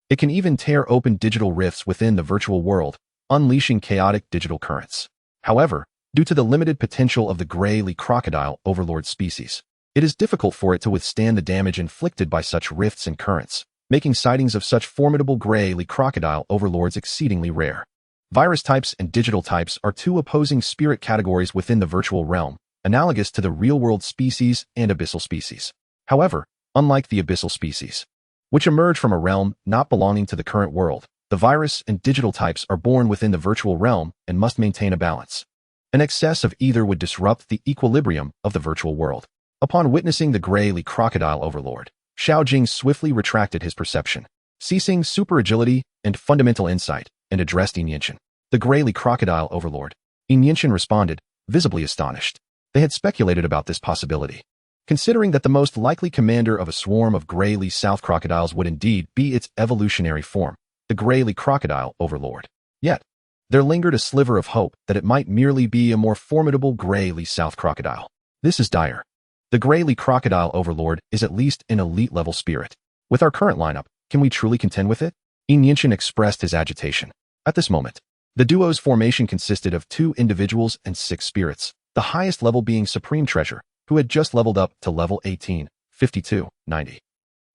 it can even tear open digital rifts within the virtual world, unleashing chaotic digital currents. However, due to the limited potential of the grayly crocodile overlord species, it is difficult for it to withstand the damage inflicted by such rifts and currents, making sightings of such formidable grayly crocodile overlords exceedingly rare. Virus types and digital types are two opposing spirit categories within the virtual realm, analogous to the real-world species and abyssal species. However, unlike the abyssal species, which emerge from a realm not belonging to the current world, the virus and digital types are born within the virtual realm and must maintain a balance. An excess of either would disrupt the equilibrium of the virtual world. Upon witnessing the grayly crocodile overlord, Xiao Jing swiftly retracted his perception, ceasing super agility and fundamental insight, and addressed Yinshin. The grayly crocodile overlord. Yinshin responded, visibly astonished. They had speculated about this possibility, considering that the most likely commander of a swarm of grayly south crocodiles would indeed be its evolutionary form, the grayly crocodile overlord. Yet, there lingered a sliver of hope that it might merely be a more formidable grayly south crocodile. This is dire. The grayly crocodile overlord is at least an elite-level spirit. With our current lineup, can we truly contend with it? Yinshin expressed his agitation. At this moment, the duo's formation consisted of 2 individuals and 6 spirits, the highest level being Supreme Treasure, who had just leveled up to level 18, 52, 90.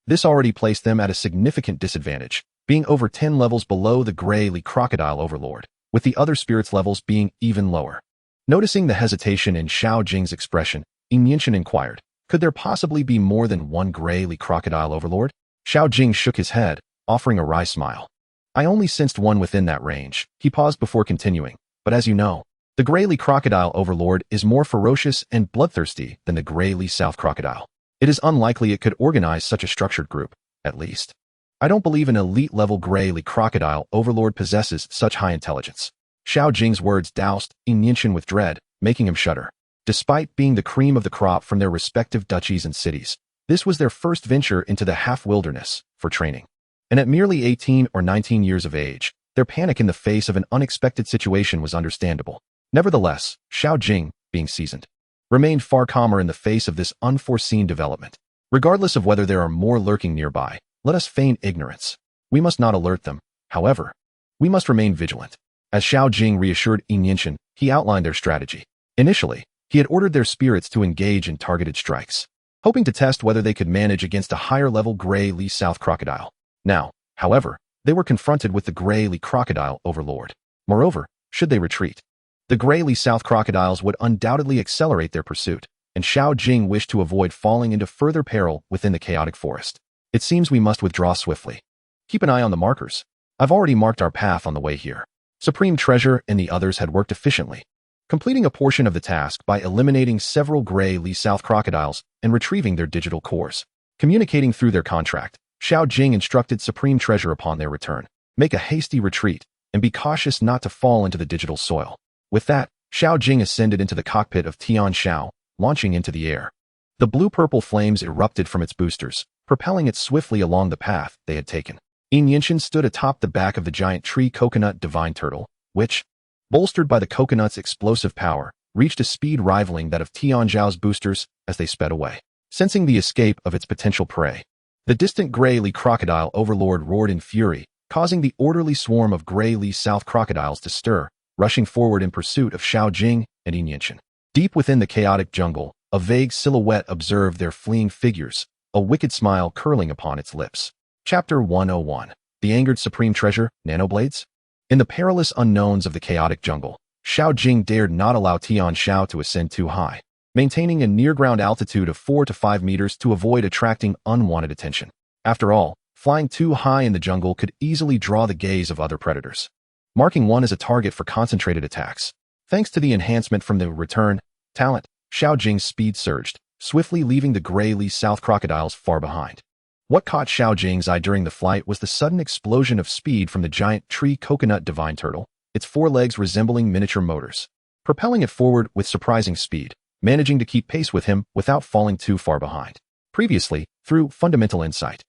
This already placed them at a significant disadvantage, being over 10 levels below the grayly crocodile overlord, with the other spirits' levels being even lower. Noticing the hesitation in Xiao Jing's expression, Yinshin inquired, could there possibly be more than one grayly crocodile overlord? Xiao Jing shook his head, offering a wry smile. I only sensed one within that range. He paused before continuing, but as you know, the grayly crocodile overlord is more ferocious and bloodthirsty than the grayly south crocodile. It is unlikely it could organize such a structured group, at least. I don't believe an elite-level grayly crocodile overlord possesses such high intelligence. Xiao Jing's words doused Yinshin with dread, making him shudder. Despite being the cream of the crop from their respective duchies and cities, this was their first venture into the half-wilderness for training. And at merely 18 or 19 years of age, their panic in the face of an unexpected situation was understandable. Nevertheless, Xiao Jing, being seasoned, remained far calmer in the face of this unforeseen development. Regardless of whether there are more lurking nearby, let us feign ignorance. We must not alert them. However, we must remain vigilant. As Xiao Jing reassured Yinshin, he outlined their strategy. Initially, he had ordered their spirits to engage in targeted strikes, hoping to test whether they could manage against a higher-level grayly south crocodile. Now, however, they were confronted with the grayly crocodile overlord. Moreover, should they retreat, the grayly south crocodiles would undoubtedly accelerate their pursuit, and Xiao Jing wished to avoid falling into further peril within the chaotic forest. It seems we must withdraw swiftly. Keep an eye on the markers. I've already marked our path on the way here. Supreme Treasure and the others had worked efficiently, completing a portion of the task by eliminating several grayly south crocodiles and retrieving their digital cores. Communicating through their contract, Xiao Jing instructed Supreme Treasure upon their return, make a hasty retreat, and be cautious not to fall into the digital soil. With that, Xiao Jing ascended into the cockpit of Tian Xiao, launching into the air. The blue-purple flames erupted from its boosters, propelling it swiftly along the path they had taken. Yinshin stood atop the back of the giant tree coconut divine turtle, which, bolstered by the coconut's explosive power, reached a speed rivaling that of Tian Xiao's boosters as they sped away. Sensing the escape of its potential prey, the distant grayly crocodile overlord roared in fury, causing the orderly swarm of gray Lee South crocodiles to stir, rushing forward in pursuit of Xiao Jing and Yinshan. Deep within the chaotic jungle, a vague silhouette observed their fleeing figures, a wicked smile curling upon its lips. Chapter 101. The Angered Supreme Treasure, Nanoblades? In the perilous unknowns of the chaotic jungle, Xiao Jing dared not allow Tian Xiao to ascend too high, maintaining a near-ground altitude of 4 to 5 meters to avoid attracting unwanted attention. After all, flying too high in the jungle could easily draw the gaze of other predators, marking one as a target for concentrated attacks. Thanks to the enhancement from the return talent, Xiao Jing's speed surged, swiftly leaving the gray Lee South crocodiles far behind. What caught Xiao Jing's eye during the flight was the sudden explosion of speed from the giant tree coconut divine turtle, its forelegs resembling miniature motors, propelling it forward with surprising speed, managing to keep pace with him without falling too far behind. Previously, through fundamental insight,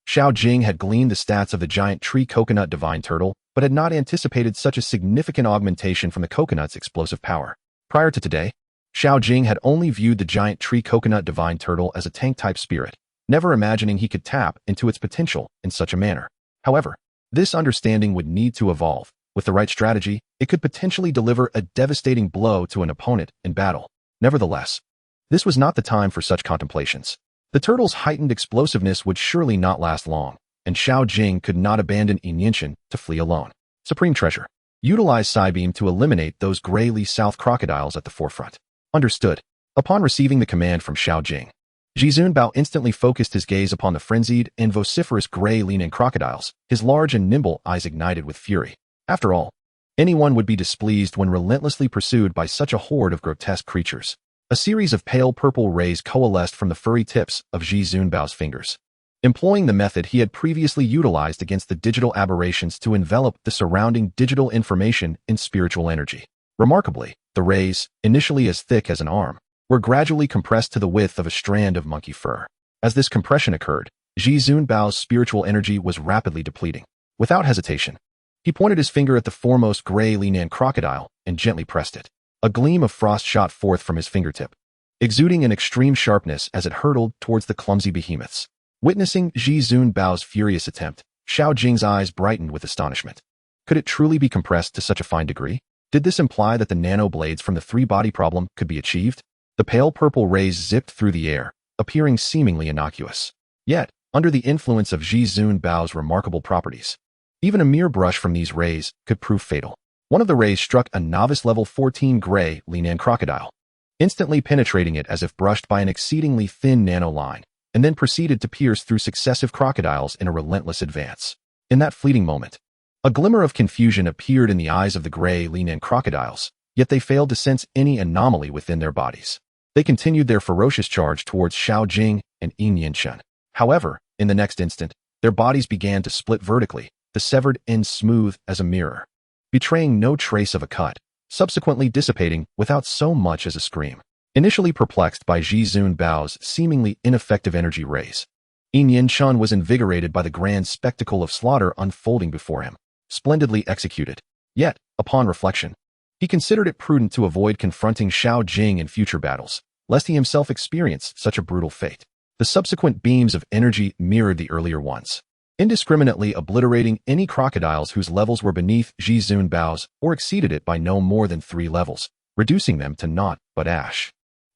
Xiao Jing had gleaned the stats of the giant tree coconut divine turtle, but had not anticipated such a significant augmentation from the coconut's explosive power. Prior to today, Xiao Jing had only viewed the giant tree coconut divine turtle as a tank-type spirit, never imagining he could tap into its potential in such a manner. However, this understanding would need to evolve. With the right strategy, it could potentially deliver a devastating blow to an opponent in battle. Nevertheless, this was not the time for such contemplations. The turtle's heightened explosiveness would surely not last long, and Xiao Jing could not abandon Yinshan to flee alone. Supreme Treasure. Utilize Psybeam to eliminate those gray Lee South crocodiles at the forefront. Understood. Upon receiving the command from Xiao Jing, Zhizunbao instantly focused his gaze upon the frenzied and vociferous gray Linan crocodiles, his large and nimble eyes ignited with fury. After all, anyone would be displeased when relentlessly pursued by such a horde of grotesque creatures. A series of pale purple rays coalesced from the furry tips of Zhizunbao's fingers, employing the method he had previously utilized against the digital aberrations to envelop the surrounding digital information in spiritual energy. Remarkably, the rays, initially as thick as an arm, were gradually compressed to the width of a strand of monkey fur. As this compression occurred, Zhizunbao's spiritual energy was rapidly depleting. Without hesitation, he pointed his finger at the foremost gray Linan crocodile and gently pressed it. A gleam of frost shot forth from his fingertip, exuding an extreme sharpness as it hurtled towards the clumsy behemoths. Witnessing Zhizunbao's furious attempt, Xiao Jing's eyes brightened with astonishment. Could it truly be compressed to such a fine degree? Did this imply that the nano blades from the three-body problem could be achieved? The pale purple rays zipped through the air, appearing seemingly innocuous. Yet, under the influence of Zhizunbao's remarkable properties, even a mere brush from these rays could prove fatal. One of the rays struck a novice level 14 gray Linan crocodile, instantly penetrating it as if brushed by an exceedingly thin nano line, and then proceeded to pierce through successive crocodiles in a relentless advance. In that fleeting moment, a glimmer of confusion appeared in the eyes of the gray Linan crocodiles, yet they failed to sense any anomaly within their bodies. They continued their ferocious charge towards Xiao Jing and Yinshan. However, in the next instant, their bodies began to split vertically, the severed end smooth as a mirror, betraying no trace of a cut, subsequently dissipating without so much as a scream. Initially perplexed by Zhizunbao's seemingly ineffective energy rays, Yinshan was invigorated by the grand spectacle of slaughter unfolding before him, splendidly executed. Yet, upon reflection, he considered it prudent to avoid confronting Xiao Jing in future battles, lest he himself experience such a brutal fate. The subsequent beams of energy mirrored the earlier ones, indiscriminately obliterating any crocodiles whose levels were beneath Zhizunbao's or exceeded it by no more than 3 levels, reducing them to naught but ash.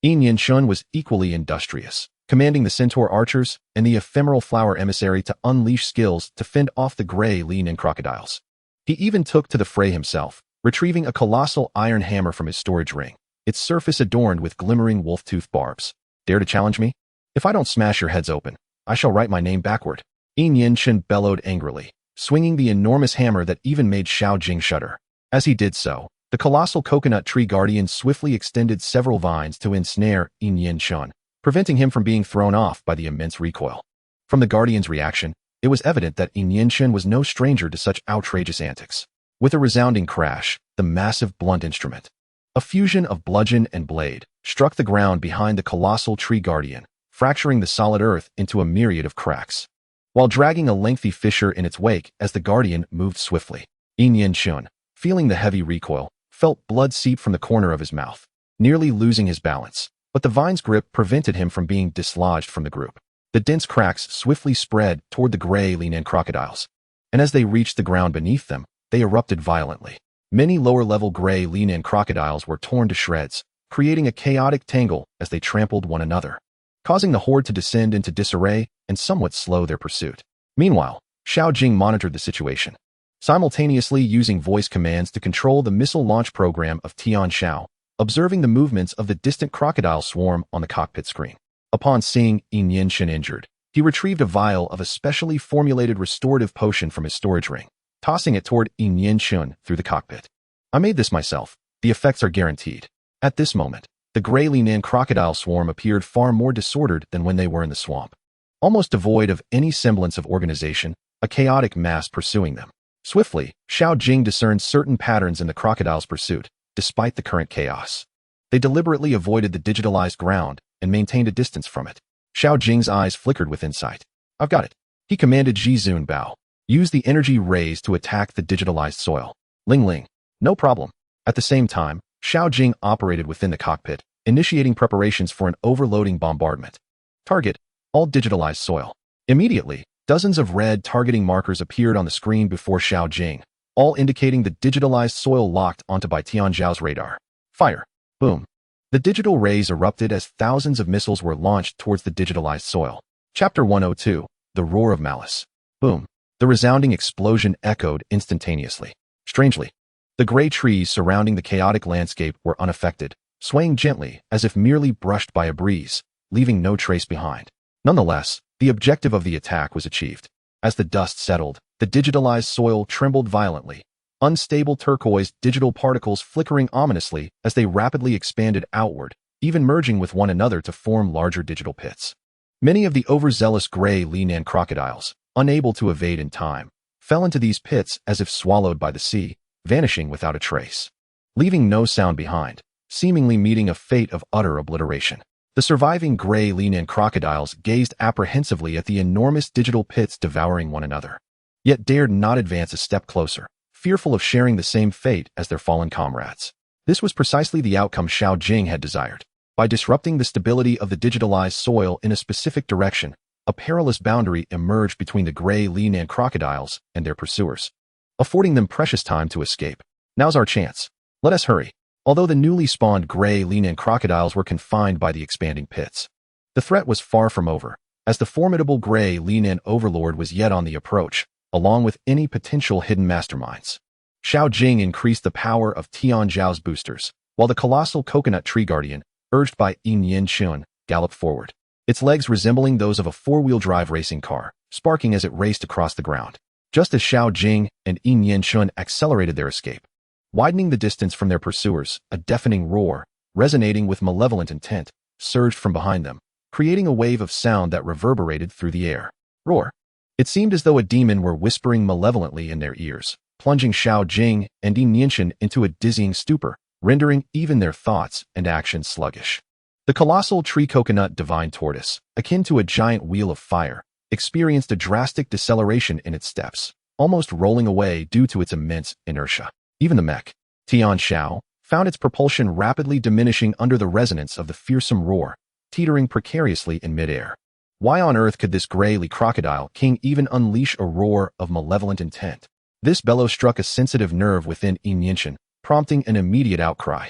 Yinshan was equally industrious, commanding the centaur archers and the ephemeral flower emissary to unleash skills to fend off the gray Linan crocodiles. He even took to the fray himself, retrieving a colossal iron hammer from his storage ring, its surface adorned with glimmering wolf-tooth barbs. Dare to challenge me? If I don't smash your heads open, I shall write my name backward. Yinshan bellowed angrily, swinging the enormous hammer that even made Xiao Jing shudder. As he did so, the colossal coconut tree guardian swiftly extended several vines to ensnare Yinshan, preventing him from being thrown off by the immense recoil. From the guardian's reaction, it was evident that Yinshan was no stranger to such outrageous antics. With a resounding crash, the massive blunt instrument, a fusion of bludgeon and blade, struck the ground behind the colossal tree guardian, fracturing the solid earth into a myriad of cracks, while dragging a lengthy fissure in its wake as the guardian moved swiftly. Yinshan, feeling the heavy recoil, felt blood seep from the corner of his mouth, nearly losing his balance, but the vine's grip prevented him from being dislodged from the group. The dense cracks swiftly spread toward the gray Linan crocodiles, and as they reached the ground beneath them, they erupted violently. Many lower-level gray lean-in crocodiles were torn to shreds, creating a chaotic tangle as they trampled one another, causing the horde to descend into disarray and somewhat slow their pursuit. Meanwhile, Xiao Jing monitored the situation, simultaneously using voice commands to control the missile launch program of Tian Xiao, observing the movements of the distant crocodile swarm on the cockpit screen. Upon seeing Yinshin injured, he retrieved a vial of a specially formulated restorative potion from his storage ring, tossing it toward Yinshin through the cockpit. I made this myself. The effects are guaranteed. At this moment, the gray lean-in crocodile swarm appeared far more disordered than when they were in the swamp. Almost devoid of any semblance of organization, a chaotic mass pursuing them. Swiftly, Xiao Jing discerned certain patterns in the crocodile's pursuit, despite the current chaos. They deliberately avoided the digitalized ground and maintained a distance from it. Xiao Jing's eyes flickered with insight. I've got it. He commanded Jizun Bao. Use the energy rays to attack the digitalized soil. Ling Ling. No problem. At the same time, Xiao Jing operated within the cockpit, initiating preparations for an overloading bombardment. Target, all digitalized soil. Immediately, dozens of red targeting markers appeared on the screen before Xiao Jing, all indicating the digitalized soil locked onto by Tian Zhao's radar. Fire. Boom. The digital rays erupted as thousands of missiles were launched towards the digitalized soil. Chapter 102, The Roar of Malice. Boom. The resounding explosion echoed instantaneously. Strangely, the gray trees surrounding the chaotic landscape were unaffected, swaying gently as if merely brushed by a breeze, leaving no trace behind. Nonetheless, the objective of the attack was achieved. As the dust settled, the digitalized soil trembled violently, unstable turquoise digital particles flickering ominously as they rapidly expanded outward, even merging with one another to form larger digital pits. Many of the overzealous gray lean-in crocodiles, unable to evade in time, fell into these pits as if swallowed by the sea, vanishing without a trace, leaving no sound behind, seemingly meeting a fate of utter obliteration. The surviving gray lean-in crocodiles gazed apprehensively at the enormous digital pits devouring one another, yet dared not advance a step closer, fearful of sharing the same fate as their fallen comrades. This was precisely the outcome Xiao Jing had desired. By disrupting the stability of the digitalized soil in a specific direction, a perilous boundary emerged between the gray lean-in crocodiles and their pursuers, affording them precious time to escape. Now's our chance. Let us hurry. Although the newly spawned gray lean-in crocodiles were confined by the expanding pits, the threat was far from over, as the formidable gray lean-in overlord was yet on the approach, along with any potential hidden masterminds. Xiao Jing increased the power of Tian Zhao's boosters, while the colossal coconut tree guardian, urged by Yin Shun, galloped forward, its legs resembling those of a four-wheel drive racing car, sparking as it raced across the ground. Just as Xiao Jing and Yin Shun accelerated their escape, widening the distance from their pursuers, a deafening roar, resonating with malevolent intent, surged from behind them, creating a wave of sound that reverberated through the air. Roar. It seemed as though a demon were whispering malevolently in their ears, plunging Xiao Jing and Yinshin into a dizzying stupor, rendering even their thoughts and actions sluggish. The colossal tree coconut divine tortoise, akin to a giant wheel of fire, experienced a drastic deceleration in its steps, almost rolling away due to its immense inertia. Even the mech, Tian Xiao, found its propulsion rapidly diminishing under the resonance of the fearsome roar, teetering precariously in midair. Why on earth could this grayly crocodile king even unleash a roar of malevolent intent? This bellow struck a sensitive nerve within Yinshin, prompting an immediate outcry.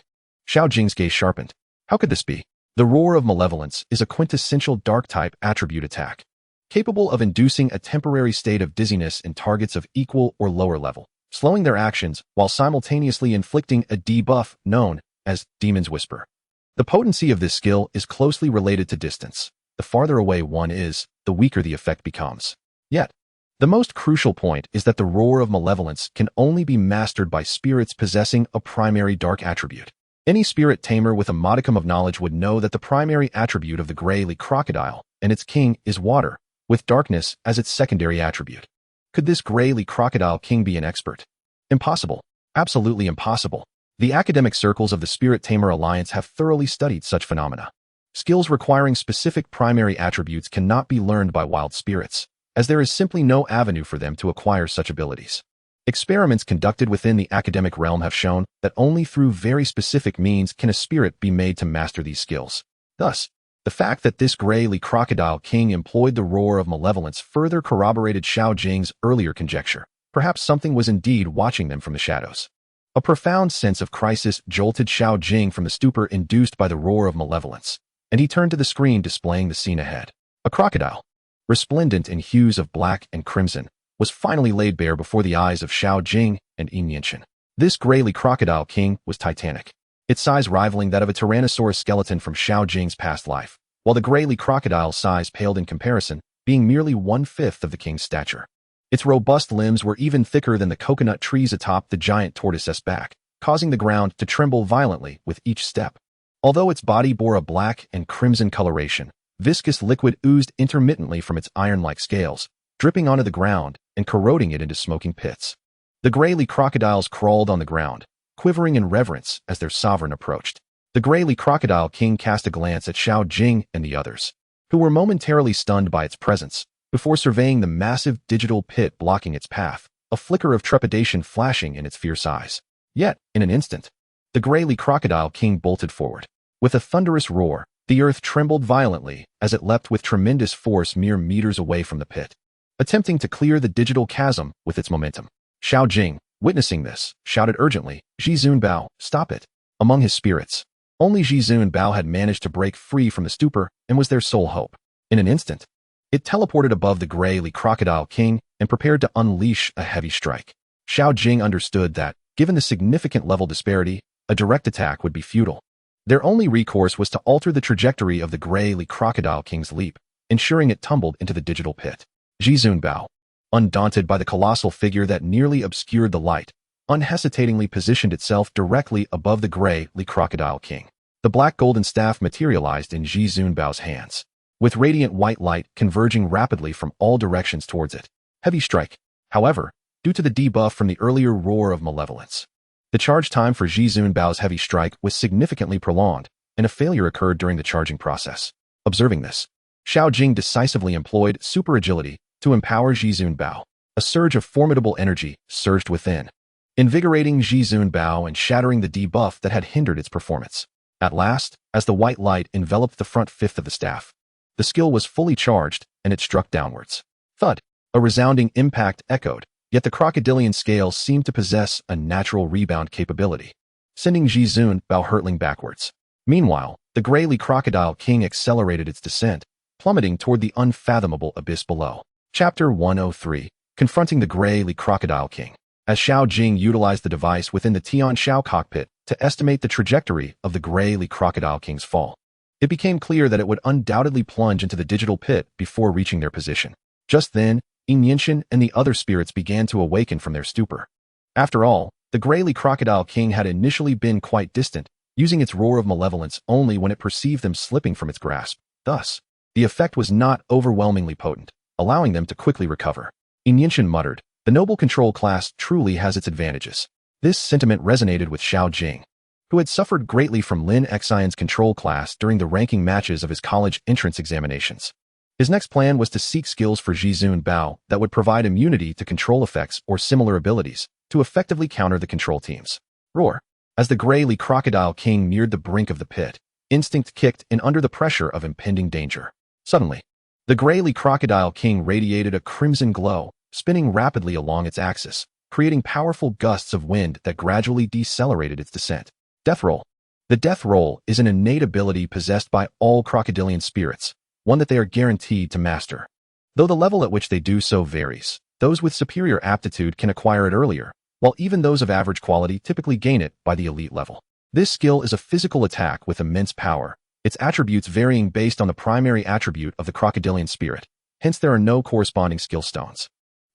Xiao Jing's gaze sharpened. How could this be? The roar of malevolence is a quintessential dark-type attribute attack, capable of inducing a temporary state of dizziness in targets of equal or lower level, slowing their actions while simultaneously inflicting a debuff known as Demon's Whisper. The potency of this skill is closely related to distance. The farther away one is, the weaker the effect becomes. Yet, the most crucial point is that the roar of malevolence can only be mastered by spirits possessing a primary dark attribute. Any spirit tamer with a modicum of knowledge would know that the primary attribute of the grayly crocodile and its king is water, with darkness as its secondary attribute. Could this grayly crocodile king be an expert? Impossible. Absolutely impossible. The academic circles of the Spirit Tamer Alliance have thoroughly studied such phenomena. Skills requiring specific primary attributes cannot be learned by wild spirits, as there is simply no avenue for them to acquire such abilities. Experiments conducted within the academic realm have shown that only through very specific means can a spirit be made to master these skills. Thus, The fact that this grey crocodile king employed the roar of malevolence further corroborated Xiao Jing's earlier conjecture. Perhaps something was indeed watching them from the shadows. A profound sense of crisis jolted Xiao Jing from the stupor induced by the roar of malevolence, and he turned to the screen displaying the scene ahead. A crocodile, resplendent in hues of black and crimson, was finally laid bare before the eyes of Xiao Jing and Yinshin. This grey crocodile king was titanic, its size rivaling that of a tyrannosaurus skeleton from Xiao Jing's past life, while the grey crocodile's size paled in comparison, being merely 1/5 of the king's stature. Its robust limbs were even thicker than the coconut trees atop the giant tortoise's back, causing the ground to tremble violently with each step. Although its body bore a black and crimson coloration, viscous liquid oozed intermittently from its iron-like scales, dripping onto the ground and corroding it into smoking pits. The grey crocodiles crawled on the ground, quivering in reverence as their sovereign approached. The grey crocodile king cast a glance at Xiao Jing and the others, who were momentarily stunned by its presence, before surveying the massive digital pit blocking its path, a flicker of trepidation flashing in its fierce eyes. Yet, in an instant, the grey crocodile king bolted forward. With a thunderous roar, the earth trembled violently as it leapt with tremendous force mere meters away from the pit, attempting to clear the digital chasm with its momentum. Xiao Jing, witnessing this, shouted urgently, "Zhizun Bao, stop it!" Among his spirits, only Zhizun Bao had managed to break free from the stupor and was their sole hope. In an instant, it teleported above the grey crocodile king and prepared to unleash a heavy strike. Xiao Jing understood that, given the significant level disparity, a direct attack would be futile. Their only recourse was to alter the trajectory of the grey crocodile king's leap, ensuring it tumbled into the digital pit. Zhizun Bao, undaunted by the colossal figure that nearly obscured the light, unhesitatingly positioned itself directly above the grey crocodile king. The black golden staff materialized in Zhizun Bao's hands, with radiant white light converging rapidly from all directions towards it. Heavy strike, however, due to the debuff from the earlier roar of malevolence. The charge time for Zhizun Bao's heavy strike was significantly prolonged, and a failure occurred during the charging process. Observing this, Xiao Jing decisively employed super agility to empower Zhizun Bao. A surge of formidable energy surged within, invigorating Zhizun Bao and shattering the debuff that had hindered its performance. At last, as the white light enveloped the front fifth of the staff, the skill was fully charged and it struck downwards. Thud! A resounding impact echoed, yet the crocodilian scale seemed to possess a natural rebound capability, sending Zhizun Bao hurtling backwards. Meanwhile, the grey crocodile king accelerated its descent, plummeting toward the unfathomable abyss below. Chapter 103, Confronting the grey crocodile king. As Xiao Jing utilized the device within the Tian Shao cockpit to estimate the trajectory of the grey crocodile king's fall, it became clear that it would undoubtedly plunge into the digital pit before reaching their position. Just then, Yinshin and the other spirits began to awaken from their stupor. After all, the grey crocodile king had initially been quite distant, using its roar of malevolence only when it perceived them slipping from its grasp. Thus, the effect was not overwhelmingly potent, allowing them to quickly recover. Yinshin muttered, "The noble control class truly has its advantages." This sentiment resonated with Xiao Jing, who had suffered greatly from Lin Xian's control class during the ranking matches of his college entrance examinations. His next plan was to seek skills for Zhizun Bao that would provide immunity to control effects or similar abilities to effectively counter the control teams. Roar! As the grey crocodile king neared the brink of the pit, instinct kicked in under the pressure of impending danger. Suddenly, the grey crocodile king radiated a crimson glow, spinning rapidly along its axis, creating powerful gusts of wind that gradually decelerated its descent. Death Roll. The Death Roll is an innate ability possessed by all crocodilian spirits, one that they are guaranteed to master. Though the level at which they do so varies, those with superior aptitude can acquire it earlier, while even those of average quality typically gain it by the elite level. This skill is a physical attack with immense power, its attributes varying based on the primary attribute of the crocodilian spirit, hence there are no corresponding skill stones.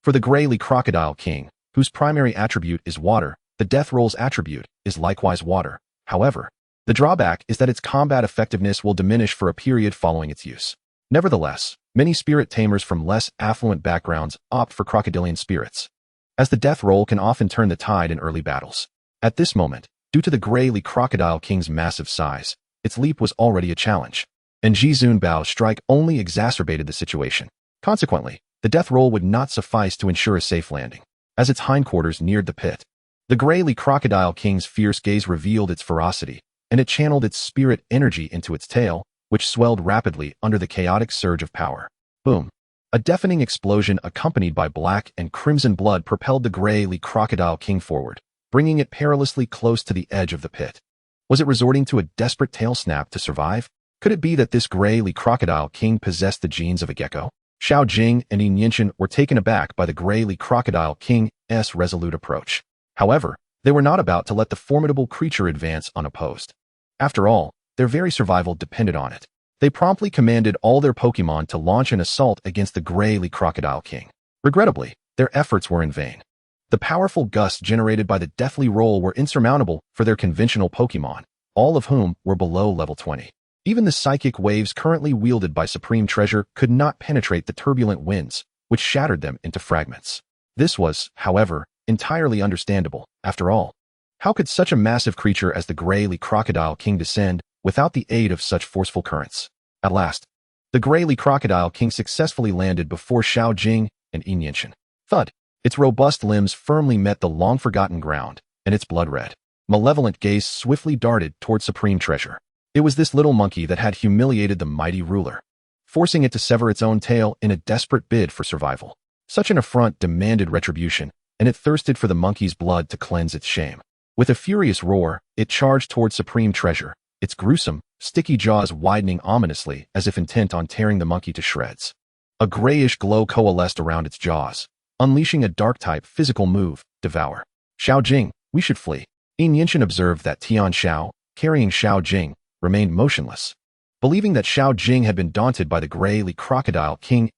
For the grey crocodile king, whose primary attribute is water, the Death Roll's attribute is likewise water. However, the drawback is that its combat effectiveness will diminish for a period following its use. Nevertheless, many spirit tamers from less affluent backgrounds opt for crocodilian spirits, as the Death Roll can often turn the tide in early battles. At this moment, due to the grey crocodile king's massive size, its leap was already a challenge, and Zhizun Bao's strike only exacerbated the situation. Consequently, the Death Roll would not suffice to ensure a safe landing. As its hindquarters neared the pit, the grey crocodile king's fierce gaze revealed its ferocity, and it channeled its spirit energy into its tail, which swelled rapidly under the chaotic surge of power. Boom. A deafening explosion accompanied by black and crimson blood propelled the gray crocodile king forward, bringing it perilously close to the edge of the pit. Was it resorting to a desperate tail snap to survive? Could it be that this gray crocodile king possessed the genes of a gecko? Xiao Jing and Yinshin were taken aback by the gray crocodile king's resolute approach. However, they were not about to let the formidable creature advance unopposed. After all, their very survival depended on it. They promptly commanded all their Pokémon to launch an assault against the gray crocodile king. Regrettably, their efforts were in vain. The powerful gusts generated by the deathly roll were insurmountable for their conventional Pokémon, all of whom were below level 20. Even the psychic waves currently wielded by Supreme Treasure could not penetrate the turbulent winds, which shattered them into fragments. This was, however, entirely understandable. After all, how could such a massive creature as the gray crocodile king descend without the aid of such forceful currents? At last, the gray crocodile king successfully landed before Xiao Jing and Yinshin. Thud! Its robust limbs firmly met the long-forgotten ground, and its blood-red, malevolent gaze swiftly darted toward Supreme Treasure. It was this little monkey that had humiliated the mighty ruler, forcing it to sever its own tail in a desperate bid for survival. Such an affront demanded retribution, and it thirsted for the monkey's blood to cleanse its shame. With a furious roar, it charged toward Supreme Treasure, its gruesome, sticky jaws widening ominously as if intent on tearing the monkey to shreds. A grayish glow coalesced around its jaws, unleashing a dark-type physical move, Devour. Xiao Jing, we should flee. Yinshin observed that Tian Xiao, carrying Xiao Jing, remained motionless, believing that Xiao Jing had been daunted by the gray crocodile king's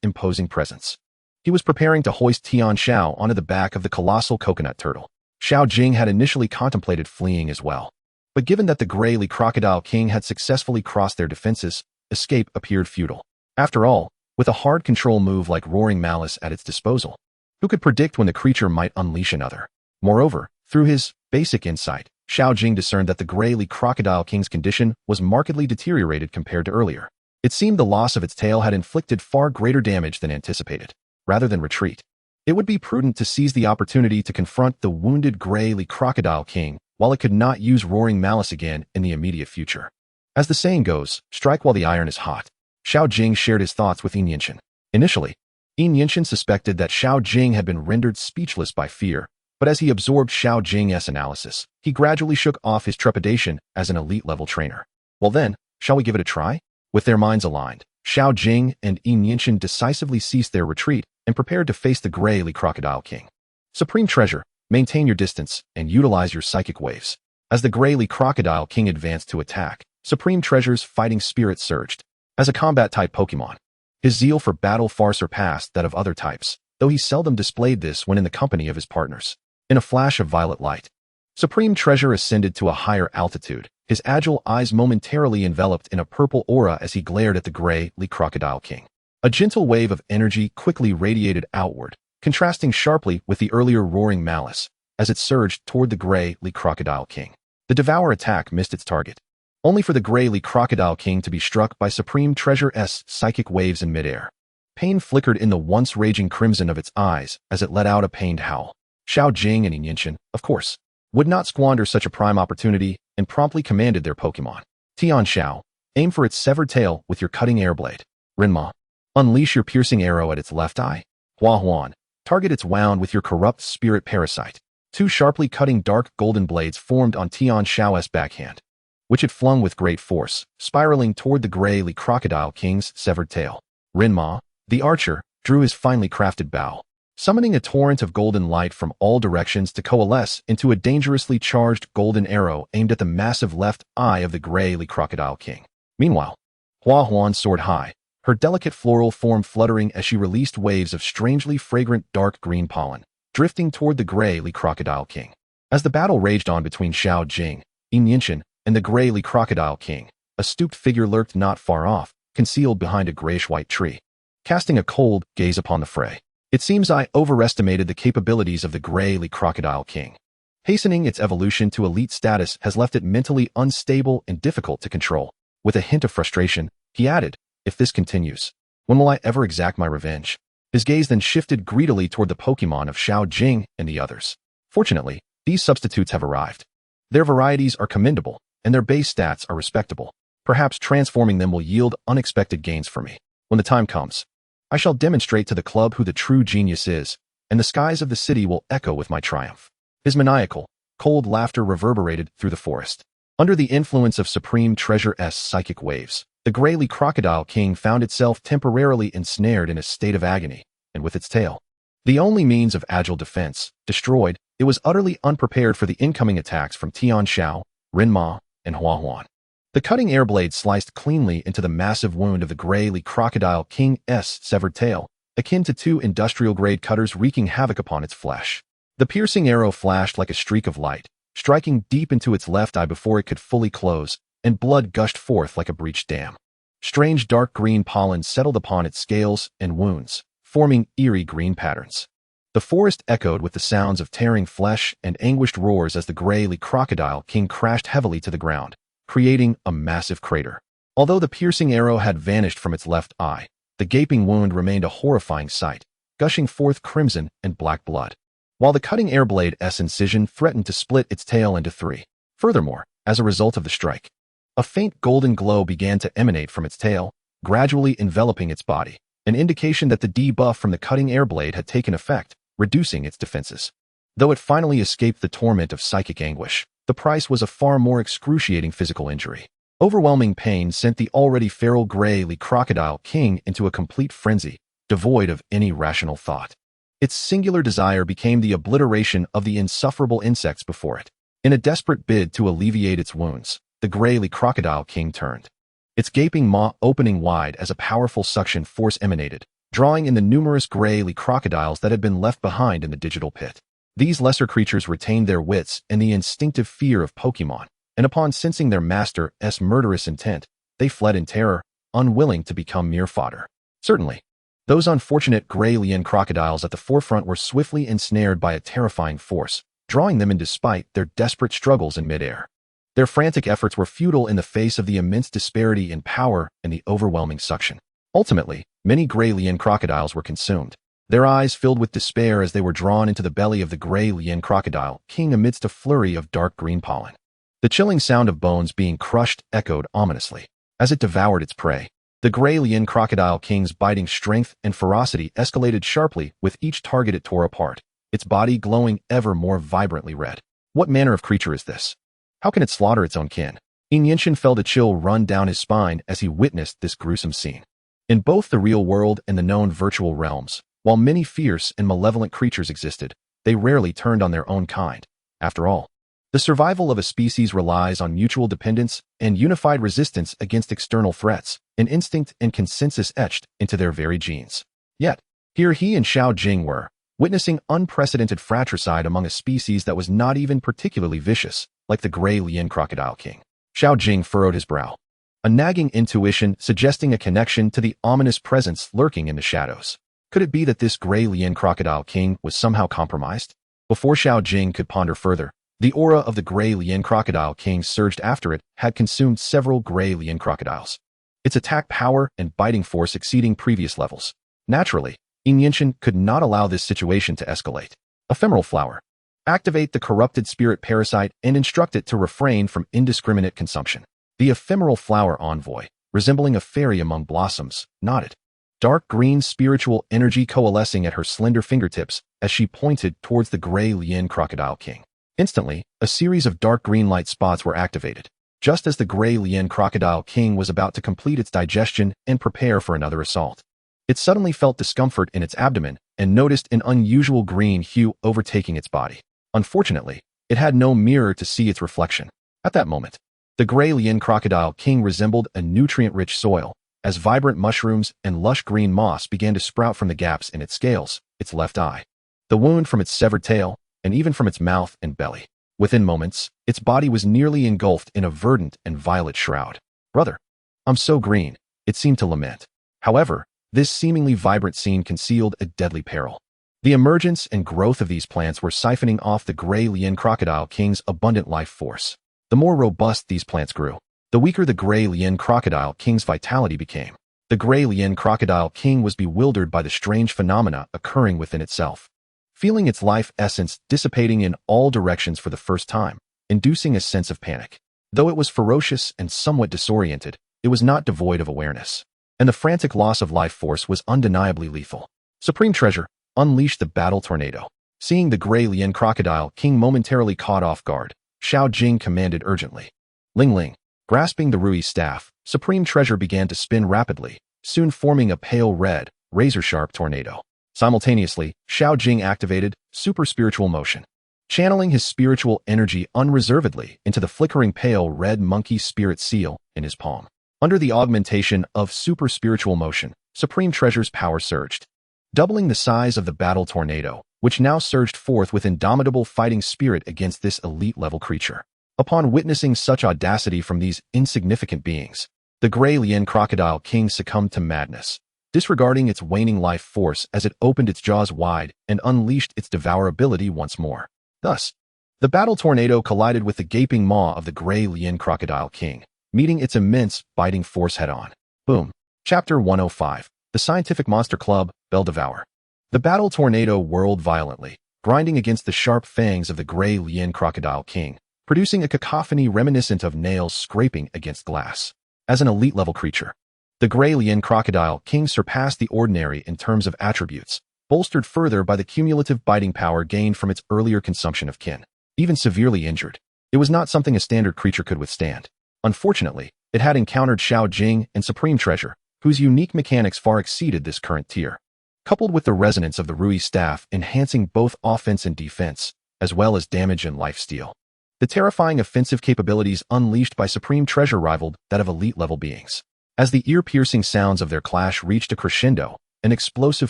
imposing presence. He was preparing to hoist Tian Xiao onto the back of the colossal coconut turtle. Xiao Jing had initially contemplated fleeing as well, but given that the gray crocodile king had successfully crossed their defenses, escape appeared futile. After all, with a hard control move like Roaring Malice at its disposal, who could predict when the creature might unleash another? Moreover, through his basic insight, Xiao Jing discerned that the gray crocodile king's condition was markedly deteriorated compared to earlier. It seemed the loss of its tail had inflicted far greater damage than anticipated. Rather than retreat, it would be prudent to seize the opportunity to confront the wounded gray crocodile king while it could not use Roaring Malice again in the immediate future. As the saying goes, strike while the iron is hot. Xiao Jing shared his thoughts with Yinshin. Initially, Yinshin suspected that Xiao Jing had been rendered speechless by fear, but as he absorbed Xiao Jing's analysis, he gradually shook off his trepidation as an elite-level trainer. Well then, shall we give it a try? With their minds aligned, Xiao Jing and Yinshin decisively ceased their retreat and prepared to face the gray crocodile king. Supreme Treasure, maintain your distance and utilize your psychic waves. As the gray crocodile king advanced to attack, Supreme Treasure's fighting spirit surged. As a combat-type Pokémon, his zeal for battle far surpassed that of other types, though he seldom displayed this when in the company of his partners. In a flash of violet light, Supreme Treasure ascended to a higher altitude, his agile eyes momentarily enveloped in a purple aura as he glared at the gray crocodile king. A gentle wave of energy quickly radiated outward, contrasting sharply with the earlier Roaring Malice, as it surged toward the gray crocodile king. The Devour attack missed its target, only for the gray crocodile king to be struck by Supreme Treasure's psychic waves in midair. Pain flickered in the once raging crimson of its eyes as it let out a pained howl. Xiao Jing and Yinshin, of course, would not squander such a prime opportunity and promptly commanded their Pokémon. Tian Xiao, aim for its severed tail with your cutting air blade. Renma, unleash your piercing arrow at its left eye. Hua Huan, target its wound with your corrupt spirit parasite. Two sharply cutting dark golden blades formed on Tian Xiao's backhand, which it flung with great force, spiraling toward the gray crocodile king's severed tail. Renma, the archer, drew his finely crafted bow, summoning a torrent of golden light from all directions to coalesce into a dangerously charged golden arrow aimed at the massive left eye of the gray crocodile king. Meanwhile, Hua Huan soared high, her delicate floral form fluttering as she released waves of strangely fragrant dark green pollen, drifting toward the gray crocodile king. As the battle raged on between Xiao Jing, Yinshin, and the gray crocodile king, a stooped figure lurked not far off, concealed behind a grayish-white tree, casting a cold gaze upon the fray. It seems I overestimated the capabilities of the gray crocodile king. Hastening its evolution to elite status has left it mentally unstable and difficult to control. With a hint of frustration, he added, if this continues, when will I ever exact my revenge? His gaze then shifted greedily toward the Pokémon of Xiao Jing and the others. Fortunately, these substitutes have arrived. Their varieties are commendable, and their base stats are respectable. Perhaps transforming them will yield unexpected gains for me. When the time comes, I shall demonstrate to the club who the true genius is, and the skies of the city will echo with my triumph. His maniacal, cold laughter reverberated through the forest. Under the influence of Supreme Treasure's psychic waves, the Greyly Crocodile King found itself temporarily ensnared in a state of agony, and with its tail, the only means of agile defense, destroyed, it was utterly unprepared for the incoming attacks from Tian Xiao, Rin Ma, and Hua Huan. The cutting air blade sliced cleanly into the massive wound of the Greyly Crocodile King's severed tail, akin to two industrial-grade cutters wreaking havoc upon its flesh. The piercing arrow flashed like a streak of light, striking deep into its left eye before it could fully close, and blood gushed forth like a breached dam. Strange dark green pollen settled upon its scales and wounds, forming eerie green patterns. The forest echoed with the sounds of tearing flesh and anguished roars as the Greyly Crocodile King crashed heavily to the ground, creating a massive crater. Although the piercing arrow had vanished from its left eye, the gaping wound remained a horrifying sight, gushing forth crimson and black blood, while the cutting air blade's incision threatened to split its tail into three. Furthermore, as a result of the strike, a faint golden glow began to emanate from its tail, gradually enveloping its body, an indication that the debuff from the cutting air blade had taken effect, reducing its defenses. Though it finally escaped the torment of psychic anguish, the price was a far more excruciating physical injury. Overwhelming pain sent the already feral Greyly Crocodile King into a complete frenzy, devoid of any rational thought. Its singular desire became the obliteration of the insufferable insects before it. In a desperate bid to alleviate its wounds, the Greyly Crocodile King turned, its gaping maw opening wide as a powerful suction force emanated, drawing in the numerous Greyly crocodiles that had been left behind in the digital pit. These lesser creatures retained their wits and the instinctive fear of Pokemon, and upon sensing their master's murderous intent, they fled in terror, unwilling to become mere fodder. Certainly, those unfortunate Greylian crocodiles at the forefront were swiftly ensnared by a terrifying force, drawing them in despite their desperate struggles in midair. Their frantic efforts were futile in the face of the immense disparity in power and the overwhelming suction. Ultimately, many Greylian crocodiles were consumed, their eyes filled with despair as they were drawn into the belly of the Greylian Crocodile King amidst a flurry of dark green pollen. The chilling sound of bones being crushed echoed ominously as it devoured its prey. The Greylian Crocodile King's biting strength and ferocity escalated sharply with each target it tore apart, its body glowing ever more vibrantly red. What manner of creature is this? How can it slaughter its own kin? Yinshin felt a chill run down his spine as he witnessed this gruesome scene. In both the real world and the known virtual realms, while many fierce and malevolent creatures existed, they rarely turned on their own kind. After all, the survival of a species relies on mutual dependence and unified resistance against external threats, an instinct and consensus etched into their very genes. Yet, here he and Xiao Jing were, witnessing unprecedented fratricide among a species that was not even particularly vicious, like the Greylian Crocodile King. Xiao Jing furrowed his brow, a nagging intuition suggesting a connection to the ominous presence lurking in the shadows. Could it be that this Greylian Crocodile King was somehow compromised? Before Xiao Jing could ponder further, the aura of the Greylian Crocodile King surged after it had consumed several Greylian crocodiles, its attack power and biting force exceeding previous levels. Naturally, Yinshin could not allow this situation to escalate. Ephemeral flower. Activate the corrupted spirit parasite and instruct it to refrain from indiscriminate consumption. The ephemeral flower envoy, resembling a fairy among blossoms, nodded, dark green spiritual energy coalescing at her slender fingertips as she pointed towards the Greylian Crocodile King. Instantly, a series of dark green light spots were activated, just as the Greylian Crocodile King was about to complete its digestion and prepare for another assault. It suddenly felt discomfort in its abdomen and noticed an unusual green hue overtaking its body. Unfortunately, it had no mirror to see its reflection. At that moment, the Greylian Crocodile King resembled a nutrient-rich soil, as vibrant mushrooms and lush green moss began to sprout from the gaps in its scales, its left eye, the wound from its severed tail, and even from its mouth and belly. Within moments, its body was nearly engulfed in a verdant and violet shroud. "Brother, I'm so green," it seemed to lament. However, this seemingly vibrant scene concealed a deadly peril. The emergence and growth of these plants were siphoning off the Greylian Crocodile King's abundant life force. The more robust these plants grew, the weaker the Greylian Crocodile King's vitality became. The Greylian Crocodile King was bewildered by the strange phenomena occurring within itself, feeling its life essence dissipating in all directions for the first time, inducing a sense of panic. Though it was ferocious and somewhat disoriented, it was not devoid of awareness. And the frantic loss of life force was undeniably lethal. Supreme Treasure unleashed the battle tornado. Seeing the gray Lien Crocodile King momentarily caught off guard, Xiao Jing commanded urgently. Ling Ling. Grasping the Rui staff, Supreme Treasure began to spin rapidly, soon forming a pale red, razor-sharp tornado. Simultaneously, Xiao Jing activated super spiritual motion, channeling his spiritual energy unreservedly into the flickering pale red monkey spirit seal in his palm. Under the augmentation of super spiritual motion, Supreme Treasure's power surged, doubling the size of the battle tornado, which now surged forth with indomitable fighting spirit against this elite-level creature. Upon witnessing such audacity from these insignificant beings, the gray Lien Crocodile King succumbed to madness, disregarding its waning life force as it opened its jaws wide and unleashed its devourability once more. Thus, the battle tornado collided with the gaping maw of the gray Lien Crocodile King, meeting its immense, biting force head-on. Boom. Chapter 105. The Scientific Monster Club, Bell Devour. The battle tornado whirled violently, grinding against the sharp fangs of the gray Lien Crocodile King, producing a cacophony reminiscent of nails scraping against glass. As an elite-level creature, the gray Lien Crocodile King surpassed the ordinary in terms of attributes, bolstered further by the cumulative biting power gained from its earlier consumption of kin. Even severely injured, it was not something a standard creature could withstand. Unfortunately, it had encountered Xiao Jing and Supreme Treasure, whose unique mechanics far exceeded this current tier. Coupled with the resonance of the Rui staff enhancing both offense and defense, as well as damage and lifesteal, the terrifying offensive capabilities unleashed by Supreme Treasure rivaled that of elite-level beings. As the ear-piercing sounds of their clash reached a crescendo, an explosive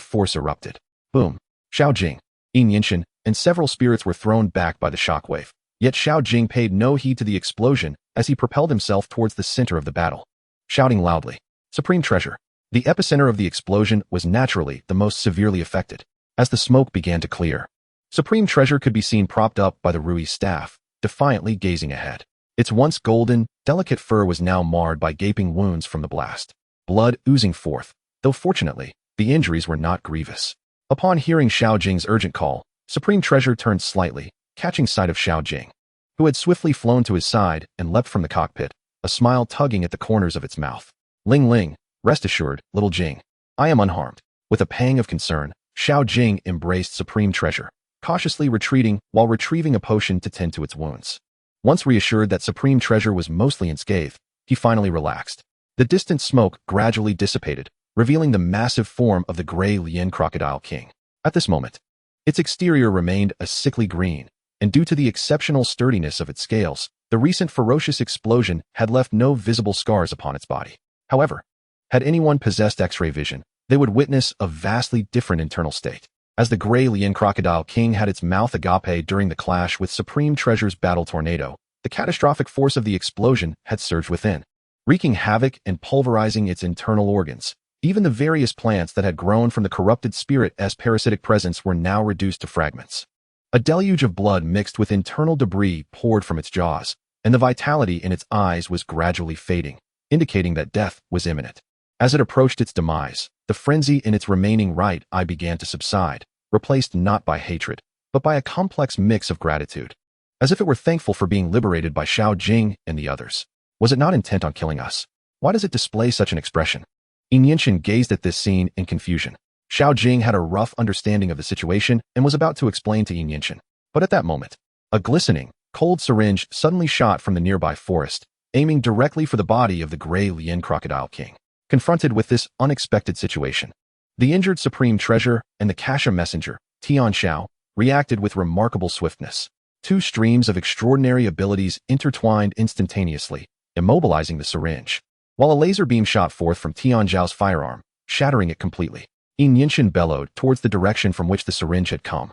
force erupted. Boom. Xiao Jing, Yin Yinshan, and several spirits were thrown back by the shockwave. Yet Xiao Jing paid no heed to the explosion as he propelled himself towards the center of the battle, shouting loudly, "Supreme Treasure!" The epicenter of the explosion was naturally the most severely affected. As the smoke began to clear, Supreme Treasure could be seen propped up by the Rui staff, defiantly gazing ahead. Its once golden, delicate fur was now marred by gaping wounds from the blast, blood oozing forth, though fortunately, the injuries were not grievous. Upon hearing Xiao Jing's urgent call, Supreme Treasure turned slightly, catching sight of Xiao Jing, who had swiftly flown to his side and leapt from the cockpit, a smile tugging at the corners of its mouth. Ling Ling, rest assured, little Jing, I am unharmed. With a pang of concern, Xiao Jing embraced Supreme Treasure, cautiously retreating while retrieving a potion to tend to its wounds. Once reassured that Supreme Treasure was mostly unscathed, he finally relaxed. The distant smoke gradually dissipated, revealing the massive form of the gray Lien Crocodile King. At this moment, its exterior remained a sickly green, and due to the exceptional sturdiness of its scales, the recent ferocious explosion had left no visible scars upon its body. However, had anyone possessed X-ray vision, they would witness a vastly different internal state. As the gray Lien Crocodile King had its mouth agape during the clash with Supreme Treasure's battle tornado, the catastrophic force of the explosion had surged within, wreaking havoc and pulverizing its internal organs. Even the various plants that had grown from the corrupted spirit's parasitic presence were now reduced to fragments. A deluge of blood mixed with internal debris poured from its jaws, and the vitality in its eyes was gradually fading, indicating that death was imminent. As it approached its demise, the frenzy in its remaining right eye began to subside, replaced not by hatred, but by a complex mix of gratitude, as if it were thankful for being liberated by Xiao Jing and the others. Was it not intent on killing us? Why does it display such an expression? Yin Yinshan gazed at this scene in confusion. Xiao Jing had a rough understanding of the situation and was about to explain to Yin Yinshan. But at that moment, a glistening, cold syringe suddenly shot from the nearby forest, aiming directly for the body of the gray Lien Crocodile King. Confronted with this unexpected situation, the injured Supreme Treasure and the Kasha messenger, Tian Xiao, reacted with remarkable swiftness. Two streams of extraordinary abilities intertwined instantaneously, immobilizing the syringe, while a laser beam shot forth from Tian Xiao's firearm, shattering it completely. Yin Yinshan bellowed towards the direction from which the syringe had come.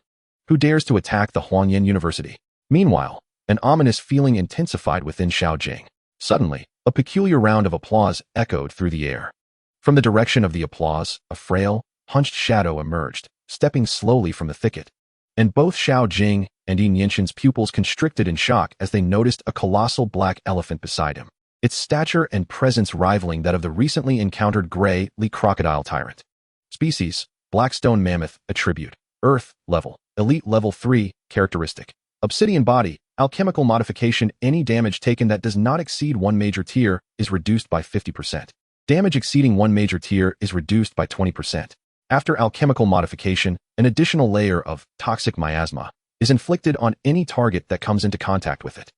Who dares to attack the Huanyan University? Meanwhile, an ominous feeling intensified within Xiao Jing. Suddenly, a peculiar round of applause echoed through the air. From the direction of the applause, a frail, hunched shadow emerged, stepping slowly from the thicket. And both Xiao Jing and Yin Yinshan's pupils constricted in shock as they noticed a colossal black elephant beside him, its stature and presence rivaling that of the recently encountered gray Li crocodile tyrant. Species, Blackstone Mammoth, attribute, Earth, level, Elite level 3, characteristic, obsidian body, Alchemical modification: any damage taken that does not exceed one major tier is reduced by 50%. Damage exceeding one major tier is reduced by 20%. After alchemical modification, an additional layer of toxic miasma is inflicted on any target that comes into contact with it.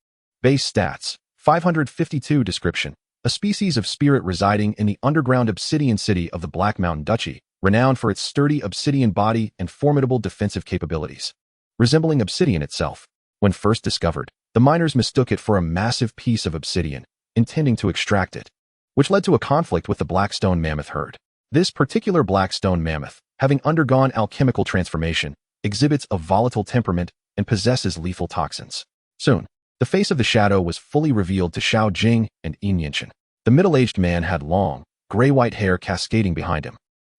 Base stats: 552. Description: a species of spirit residing in the underground obsidian city of the Black Mountain Duchy, renowned for its sturdy obsidian body and formidable defensive capabilities. Resembling obsidian itself. When first discovered, the miners mistook it for a massive piece of obsidian, intending to extract it, which led to a conflict with the Blackstone Mammoth herd. This particular Blackstone Mammoth, having undergone alchemical transformation, exhibits a volatile temperament and possesses lethal toxins. Soon, the face of the shadow was fully revealed to Xiao Jing and Yinshin. The middle-aged man had long, gray-white hair cascading behind him,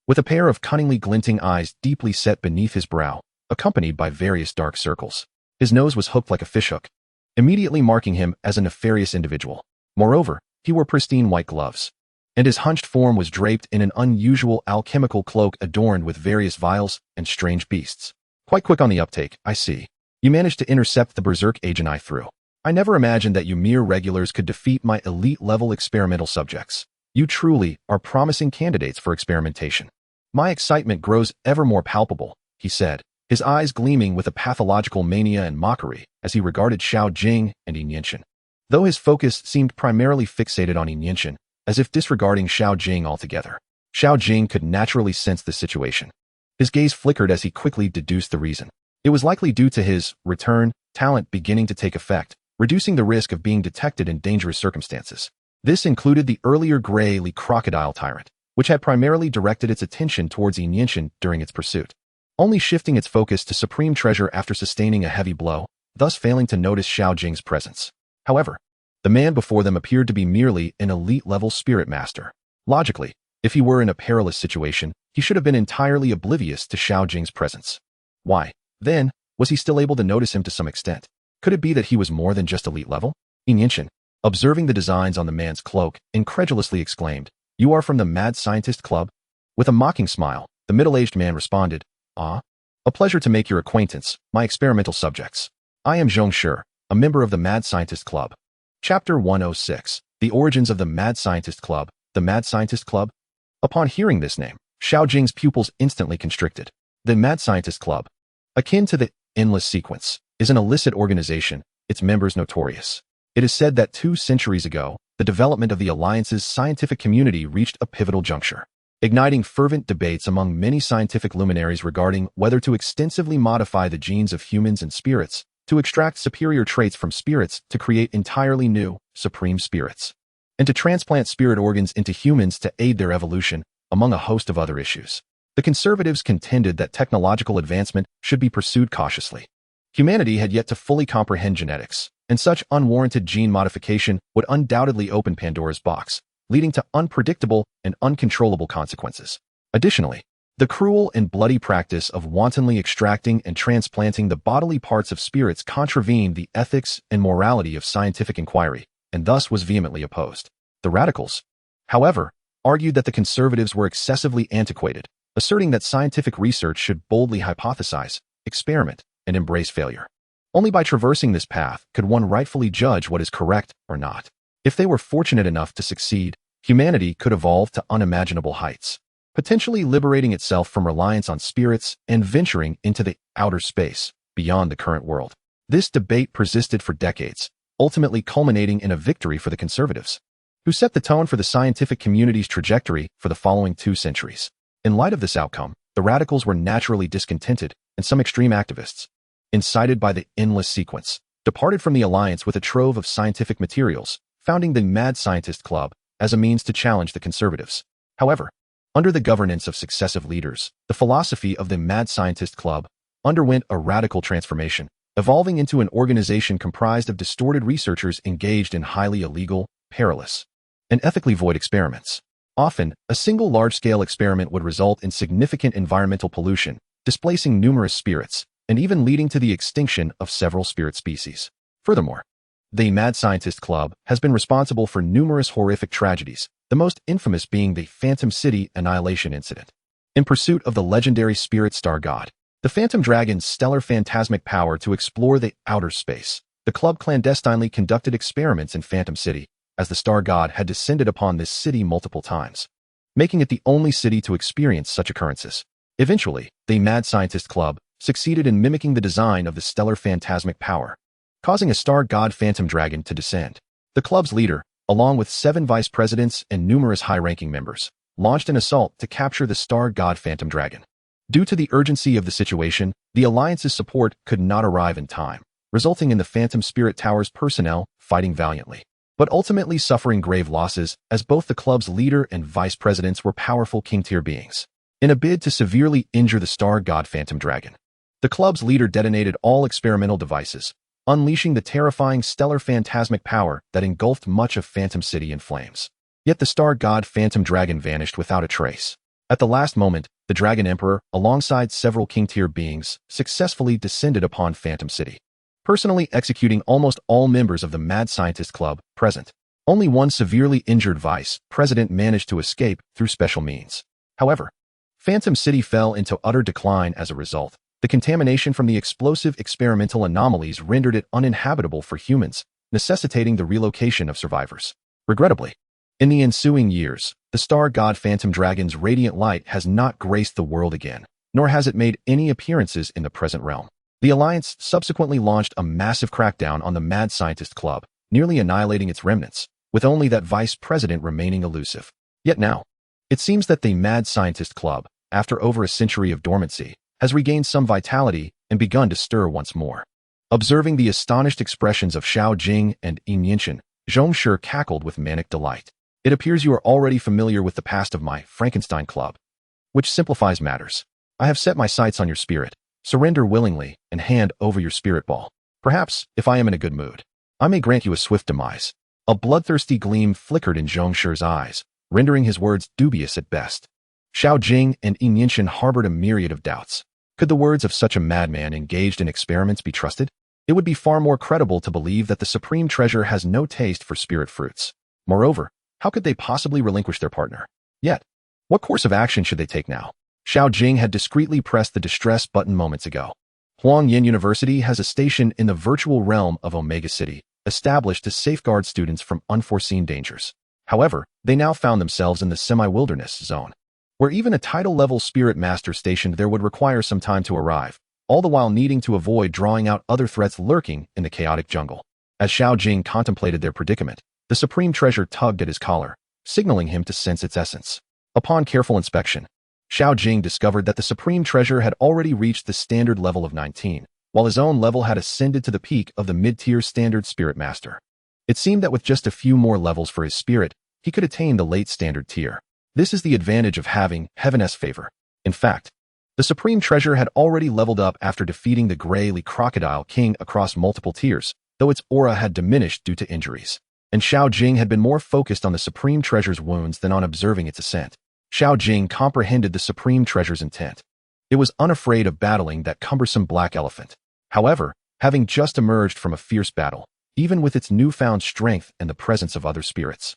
with a pair of cunningly glinting eyes deeply set beneath his brow, accompanied by various dark circles. His nose was hooked like a fishhook, immediately marking him as a nefarious individual. Moreover, he wore pristine white gloves, and his hunched form was draped in an unusual alchemical cloak adorned with various vials and strange beasts. Quite quick on the uptake, I see. You managed to intercept the berserk agent I threw. I never imagined that you mere regulars could defeat my elite-level experimental subjects. You truly are promising candidates for experimentation. My excitement grows ever more palpable, he said, his eyes gleaming with a pathological mania and mockery as he regarded Xiao Jing and Yinshin. Though his focus seemed primarily fixated on Yinshin, as if disregarding Xiao Jing altogether. Xiao Jing could naturally sense the situation. His gaze flickered as he quickly deduced the reason. It was likely due to his return talent beginning to take effect, reducing the risk of being detected in dangerous circumstances. This included the earlier Grey Crocodile Tyrant, which had primarily directed its attention towards Yinshin during its pursuit, only shifting its focus to Supreme Treasure after sustaining a heavy blow, thus failing to notice Xiao Jing's presence. However, the man before them appeared to be merely an elite-level spirit master. Logically, if he were in a perilous situation, he should have been entirely oblivious to Xiao Jing's presence. Why, then, was he still able to notice him to some extent? Could it be that he was more than just elite level? Yinshin, observing the designs on the man's cloak, incredulously exclaimed, "You are from the Mad Scientist Club?" With a mocking smile, the middle-aged man responded, "Ah, a pleasure to make your acquaintance, my experimental subjects. I am Zhong Shi, a member of the Mad Scientist Club." Chapter 106. The Origins of the Mad Scientist Club. The Mad Scientist Club? Upon hearing this name, Xiao Jing's pupils instantly constricted. The Mad Scientist Club, akin to the Endless Sequence, is an illicit organization, its members notorious. It is said that 2 centuries ago, the development of the Alliance's scientific community reached a pivotal juncture, igniting fervent debates among many scientific luminaries regarding whether to extensively modify the genes of humans and spirits, to extract superior traits from spirits to create entirely new, supreme spirits, and to transplant spirit organs into humans to aid their evolution, among a host of other issues. The conservatives contended that technological advancement should be pursued cautiously. Humanity had yet to fully comprehend genetics, and such unwarranted gene modification would undoubtedly open Pandora's box, leading to unpredictable and uncontrollable consequences. Additionally, the cruel and bloody practice of wantonly extracting and transplanting the bodily parts of spirits contravened the ethics and morality of scientific inquiry, and thus was vehemently opposed. The radicals, however, argued that the conservatives were excessively antiquated, asserting that scientific research should boldly hypothesize, experiment, and embrace failure. Only by traversing this path could one rightfully judge what is correct or not. If they were fortunate enough to succeed, humanity could evolve to unimaginable heights, potentially liberating itself from reliance on spirits and venturing into the outer space, beyond the current world. This debate persisted for decades, ultimately culminating in a victory for the conservatives, who set the tone for the scientific community's trajectory for the following 2 centuries. In light of this outcome, the radicals were naturally discontented, and some extreme activists, incited by the Endless Sequence, departed from the Alliance with a trove of scientific materials, founding the Mad Scientist Club as a means to challenge the conservatives. However, under the governance of successive leaders, the philosophy of the Mad Scientist Club underwent a radical transformation, evolving into an organization comprised of distorted researchers engaged in highly illegal, perilous, and ethically void experiments. Often, a single large-scale experiment would result in significant environmental pollution, displacing numerous spirits, and even leading to the extinction of several spirit species. Furthermore, the Mad Scientist Club has been responsible for numerous horrific tragedies, the most infamous being the Phantom City Annihilation Incident. In pursuit of the legendary spirit star god, the Phantom Dragon's stellar phantasmic power to explore the outer space, the club clandestinely conducted experiments in Phantom City, as the star god had descended upon this city multiple times, making it the only city to experience such occurrences. Eventually, the Mad Scientist Club succeeded in mimicking the design of the stellar phantasmic power, causing a star god phantom dragon to descend. The club's leader, along with 7 vice presidents and numerous high-ranking members, launched an assault to capture the star god phantom dragon. Due to the urgency of the situation, the Alliance's support could not arrive in time, resulting in the Phantom Spirit Tower's personnel fighting valiantly, but ultimately suffering grave losses as both the club's leader and vice presidents were powerful king-tier beings. In a bid to severely injure the star god phantom dragon, the club's leader detonated all experimental devices, unleashing the terrifying stellar phantasmic power that engulfed much of Phantom City in flames. Yet the star god phantom dragon vanished without a trace. At the last moment, the Dragon Emperor, alongside several king-tier beings, successfully descended upon Phantom City, personally executing almost all members of the Mad Scientist Club present. Only one severely injured vice president managed to escape through special means. However, Phantom City fell into utter decline as a result. The contamination from the explosive experimental anomalies rendered it uninhabitable for humans, necessitating the relocation of survivors. Regrettably, in the ensuing years, the star god Phantom Dragon's radiant light has not graced the world again, nor has it made any appearances in the present realm. The Alliance subsequently launched a massive crackdown on the Mad Scientist Club, nearly annihilating its remnants, with only that vice president remaining elusive. Yet now, it seems that the Mad Scientist Club, after over a century of dormancy, has regained some vitality and begun to stir once more. Observing the astonished expressions of Xiao Jing and Yinshin, Zhongshi cackled with manic delight. It appears you are already familiar with the past of my Frankenstein Club, which simplifies matters. I have set my sights on your spirit. Surrender willingly and hand over your spirit ball. Perhaps, if I am in a good mood, I may grant you a swift demise. A bloodthirsty gleam flickered in Zhongshi's eyes, rendering his words dubious at best. Xiao Jing and Yinshin harbored a myriad of doubts. Could the words of such a madman engaged in experiments be trusted? It would be far more credible to believe that the Supreme Treasure has no taste for spirit fruits. Moreover, how could they possibly relinquish their partner? Yet, what course of action should they take now? Xiao Jing had discreetly pressed the distress button moments ago. Huangyan University has a station in the virtual realm of Omega City, established to safeguard students from unforeseen dangers. However, they now found themselves in the semi-wilderness zone, where even a title-level spirit master stationed there would require some time to arrive, all the while needing to avoid drawing out other threats lurking in the chaotic jungle. As Xiao Jing contemplated their predicament, the Supreme Treasure tugged at his collar, signaling him to sense its essence. Upon careful inspection, Xiao Jing discovered that the Supreme Treasure had already reached the standard level of 19, while his own level had ascended to the peak of the mid-tier standard Spirit Master. It seemed that with just a few more levels for his spirit, he could attain the late standard tier. This is the advantage of having Heaven's favor. In fact, the Supreme Treasure had already leveled up after defeating the Grey Crocodile King across multiple tiers, though its aura had diminished due to injuries. And Xiao Jing had been more focused on the Supreme Treasure's wounds than on observing its ascent. Xiao Jing comprehended the Supreme Treasure's intent. It was unafraid of battling that cumbersome black elephant. However, having just emerged from a fierce battle, even with its newfound strength and the presence of other spirits,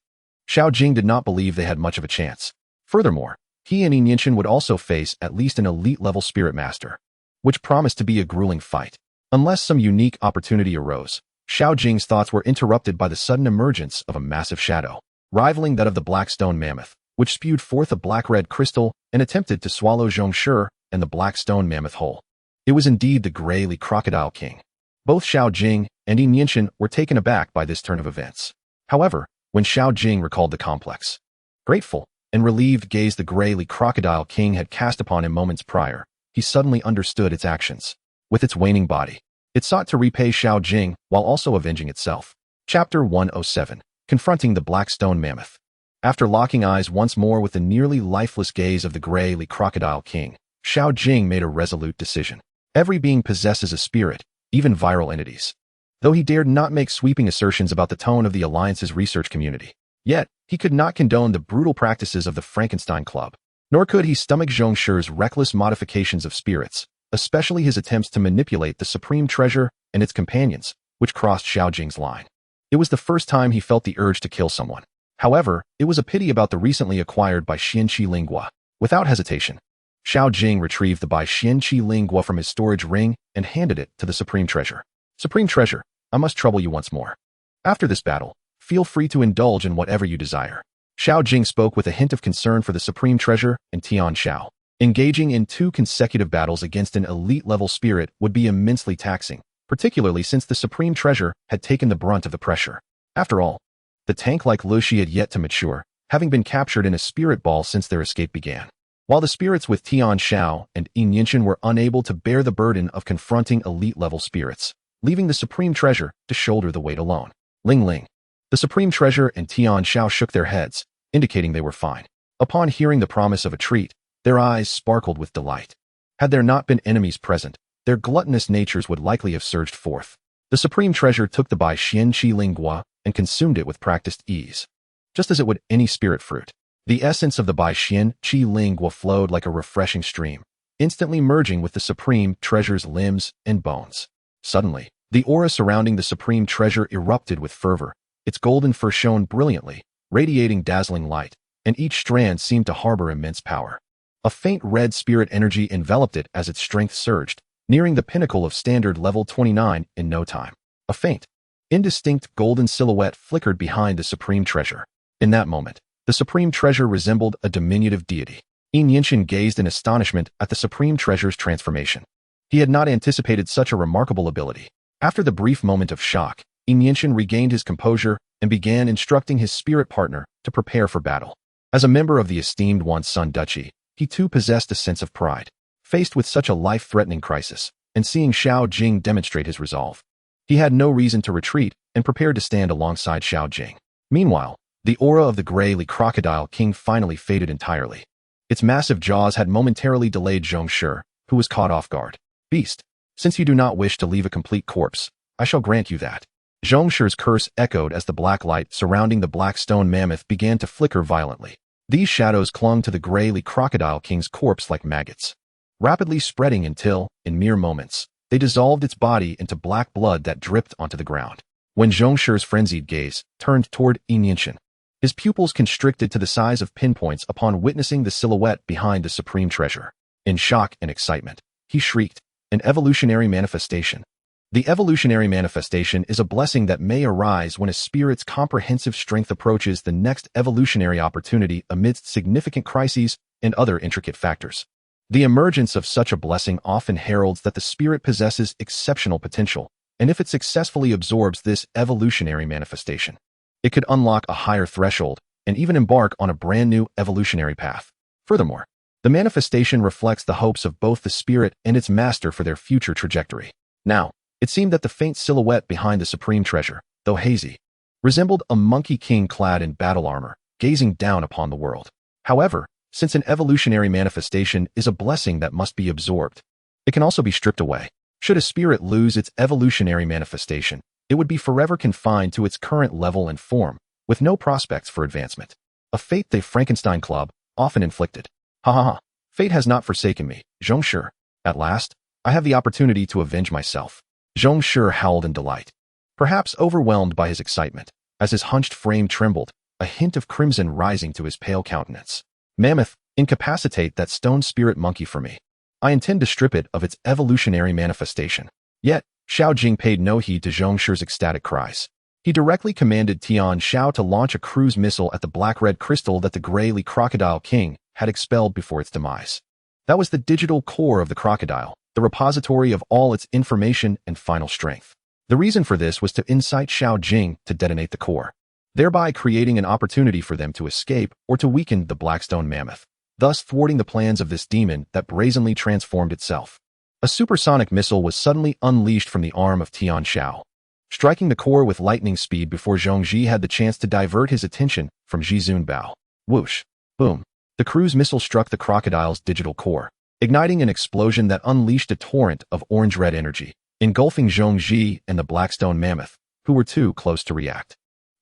Xiao Jing did not believe they had much of a chance. Furthermore, he and Yinshin would also face at least an elite-level spirit master, which promised to be a grueling fight. Unless some unique opportunity arose, Xiao Jing's thoughts were interrupted by the sudden emergence of a massive shadow, rivaling that of the black stone mammoth, which spewed forth a black-red crystal and attempted to swallow Zhongshi and the black stone mammoth whole. It was indeed the Grey Crocodile King. Both Xiao Jing and Yinshin were taken aback by this turn of events. However, when Xiao Jing recalled the complex, grateful, and relieved gaze the Grey Crocodile King had cast upon him moments prior, he suddenly understood its actions. With its waning body, it sought to repay Xiao Jing while also avenging itself. Chapter 107. Confronting the Black Stone Mammoth. After locking eyes once more with the nearly lifeless gaze of the Grey Crocodile King, Xiao Jing made a resolute decision. Every being possesses a spirit, even viral entities. Though he dared not make sweeping assertions about the tone of the Alliance's research community, yet he could not condone the brutal practices of the Frankenstein Club, nor could he stomach Zhongshi's reckless modifications of spirits, especially his attempts to manipulate the Supreme Treasure and its companions, which crossed Xiao Jing's line. It was the first time he felt the urge to kill someone. However, it was a pity about the recently acquired Bai Xianqi Lingua. Without hesitation, Xiao Jing retrieved the Bai Xianqi Lingua from his storage ring and handed it to the Supreme Treasure. Supreme Treasure, I must trouble you once more. After this battle, feel free to indulge in whatever you desire. Xiao Jing spoke with a hint of concern for the Supreme Treasure and Tian Xiao. Engaging in 2 consecutive battles against an elite-level spirit would be immensely taxing, particularly since the Supreme Treasure had taken the brunt of the pressure. After all, the tank-like Luxi had yet to mature, having been captured in a spirit ball since their escape began. While the spirits with Tian Xiao and Yin Yinshan were unable to bear the burden of confronting elite-level spirits, leaving the Supreme Treasure to shoulder the weight alone. Ling Ling. The Supreme Treasure and Tian Xiao shook their heads, indicating they were fine. Upon hearing the promise of a treat, their eyes sparkled with delight. Had there not been enemies present, their gluttonous natures would likely have surged forth. The Supreme Treasure took the Bai Xian Qi Lingua and consumed it with practiced ease, just as it would any spirit fruit. The essence of the Bai Xian Qi Lingua flowed like a refreshing stream, instantly merging with the Supreme Treasure's limbs and bones. Suddenly, the aura surrounding the Supreme Treasure erupted with fervor. Its golden fur shone brilliantly, radiating dazzling light, and each strand seemed to harbor immense power. A faint red spirit energy enveloped it as its strength surged, nearing the pinnacle of standard level 29 in no time. A faint, indistinct golden silhouette flickered behind the Supreme Treasure. In that moment, the Supreme Treasure resembled a diminutive deity. Yin Yinshan gazed in astonishment at the Supreme Treasure's transformation. He had not anticipated such a remarkable ability. After the brief moment of shock, Yin Yinshan regained his composure and began instructing his spirit partner to prepare for battle. As a member of the esteemed Wan Sun Duchy, he too possessed a sense of pride. Faced with such a life-threatening crisis, and seeing Xiao Jing demonstrate his resolve, he had no reason to retreat and prepared to stand alongside Xiao Jing. Meanwhile, the aura of the gray crocodile king finally faded entirely. Its massive jaws had momentarily delayed Zhongshi, who was caught off guard. Beast, since you do not wish to leave a complete corpse, I shall grant you that. Zhongshi's curse echoed as the black light surrounding the black stone mammoth began to flicker violently. These shadows clung to the gray crocodile king's corpse like maggots, rapidly spreading until, in mere moments, they dissolved its body into black blood that dripped onto the ground. When Zhongshi's frenzied gaze turned toward Yin Yinshan, his pupils constricted to the size of pinpoints upon witnessing the silhouette behind the Supreme Treasure. In shock and excitement, he shrieked, "An evolutionary manifestation." The evolutionary manifestation is a blessing that may arise when a spirit's comprehensive strength approaches the next evolutionary opportunity amidst significant crises and other intricate factors. The emergence of such a blessing often heralds that the spirit possesses exceptional potential, and if it successfully absorbs this evolutionary manifestation, it could unlock a higher threshold and even embark on a brand new evolutionary path. Furthermore, the manifestation reflects the hopes of both the spirit and its master for their future trajectory. Now, it seemed that the faint silhouette behind the Supreme Treasure, though hazy, resembled a monkey king clad in battle armor, gazing down upon the world. However, since an evolutionary manifestation is a blessing that must be absorbed, it can also be stripped away. Should a spirit lose its evolutionary manifestation, it would be forever confined to its current level and form, with no prospects for advancement. A fate the Frankenstein Club often inflicted. Ha ha ha. Fate has not forsaken me, Zhongshi. At last, I have the opportunity to avenge myself. Zhongshi howled in delight, perhaps overwhelmed by his excitement, as his hunched frame trembled, a hint of crimson rising to his pale countenance. Mammoth, incapacitate that stone spirit monkey for me. I intend to strip it of its evolutionary manifestation. Yet, Xiao Jing paid no heed to Zhongshi's ecstatic cries. He directly commanded Tian Xiao to launch a cruise missile at the black-red crystal that the gray crocodile king had expelled before its demise. That was the digital core of the crocodile, the repository of all its information and final strength. The reason for this was to incite Xiao Jing to detonate the core, thereby creating an opportunity for them to escape or to weaken the Blackstone Mammoth, thus thwarting the plans of this demon that brazenly transformed itself. A supersonic missile was suddenly unleashed from the arm of Tian Xiao, striking the core with lightning speed before Zhongji had the chance to divert his attention from Jizun Bao. Whoosh! Boom! The cruise missile struck the crocodile's digital core, igniting an explosion that unleashed a torrent of orange-red energy, engulfing Zhongji and the Blackstone Mammoth, who were too close to react.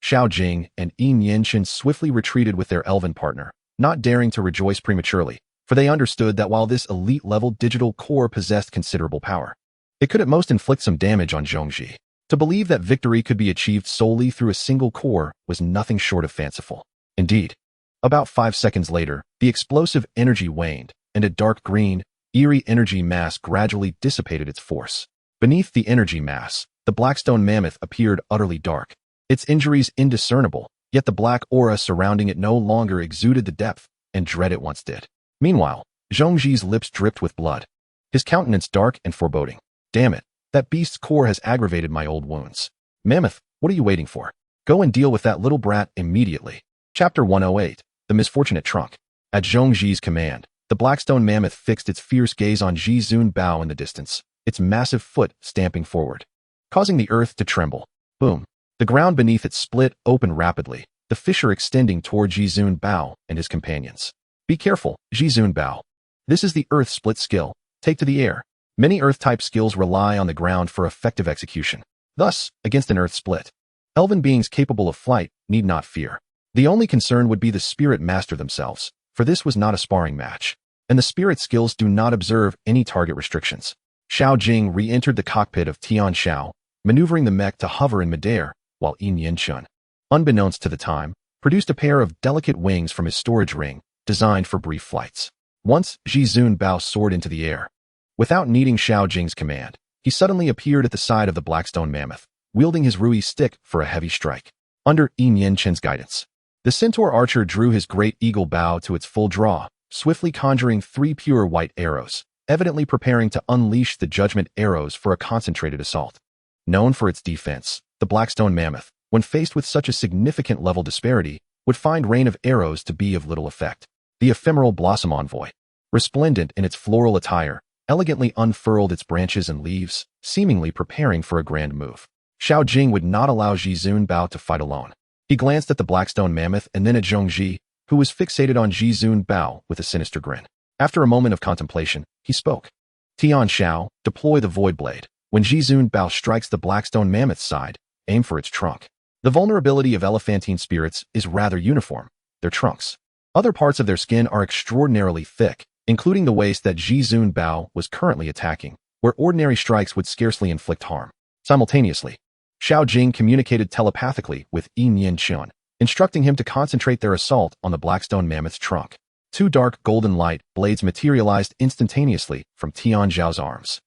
Xiao Jing and Yin Yinshan swiftly retreated with their elven partner, not daring to rejoice prematurely, for they understood that while this elite-level digital core possessed considerable power, it could at most inflict some damage on Zhongji. To believe that victory could be achieved solely through a single core was nothing short of fanciful. Indeed, about 5 seconds later, the explosive energy waned, and a dark green, eerie energy mass gradually dissipated its force. Beneath the energy mass, the Blackstone Mammoth appeared utterly dark. Its injuries indiscernible, yet the black aura surrounding it no longer exuded the depth and dread it once did. Meanwhile, Zhongji's lips dripped with blood, his countenance dark and foreboding. Damn it, that beast's core has aggravated my old wounds. Mammoth, what are you waiting for? Go and deal with that little brat immediately. Chapter 108, The Misfortunate Trunk. At Zhongji's command, the Blackstone Mammoth fixed its fierce gaze on Ji Zun Bao in the distance, its massive foot stamping forward, causing the earth to tremble. Boom. The ground beneath it split open rapidly, the fissure extending toward Ji Zun Bao and his companions. Be careful, Ji Zun Bao. This is the earth split skill. Take to the air. Many earth-type skills rely on the ground for effective execution. Thus, against an earth split, elven beings capable of flight need not fear. The only concern would be the spirit master themselves, for this was not a sparring match, and the spirit skills do not observe any target restrictions. Xiao Jing re-entered the cockpit of Tian Xiao, maneuvering the mech to hover in midair, while Yin Yin Chun, unbeknownst to the time, produced a pair of delicate wings from his storage ring, designed for brief flights. Once Ji Zun Bao soared into the air. Without needing Xiao Jing's command, he suddenly appeared at the side of the Blackstone Mammoth, wielding his Rui stick for a heavy strike. Under Yin Yin Chen's guidance, the centaur archer drew his great eagle bow to its full draw, swiftly conjuring 3 pure white arrows, evidently preparing to unleash the judgment arrows for a concentrated assault. Known for its defense, the Blackstone Mammoth, when faced with such a significant level disparity, would find rain of arrows to be of little effect. The ephemeral blossom envoy, resplendent in its floral attire, elegantly unfurled its branches and leaves, seemingly preparing for a grand move. Xiao Jing would not allow Ji Zun Bao to fight alone. He glanced at the Blackstone Mammoth and then at Zhongji, who was fixated on Ji Zun Bao with a sinister grin. After a moment of contemplation, he spoke. Tian Xiao, deploy the Void Blade. When Ji Zun Bao strikes the Blackstone Mammoth's side, aim for its trunk. The vulnerability of elephantine spirits is rather uniform, their trunks. Other parts of their skin are extraordinarily thick, including the waist that Ji Zun Bao was currently attacking, where ordinary strikes would scarcely inflict harm. Simultaneously, Xiao Jing communicated telepathically with Yin Yin Chun, instructing him to concentrate their assault on the Blackstone Mammoth's trunk. 2 dark golden light blades materialized instantaneously from Tian Zhao's arms.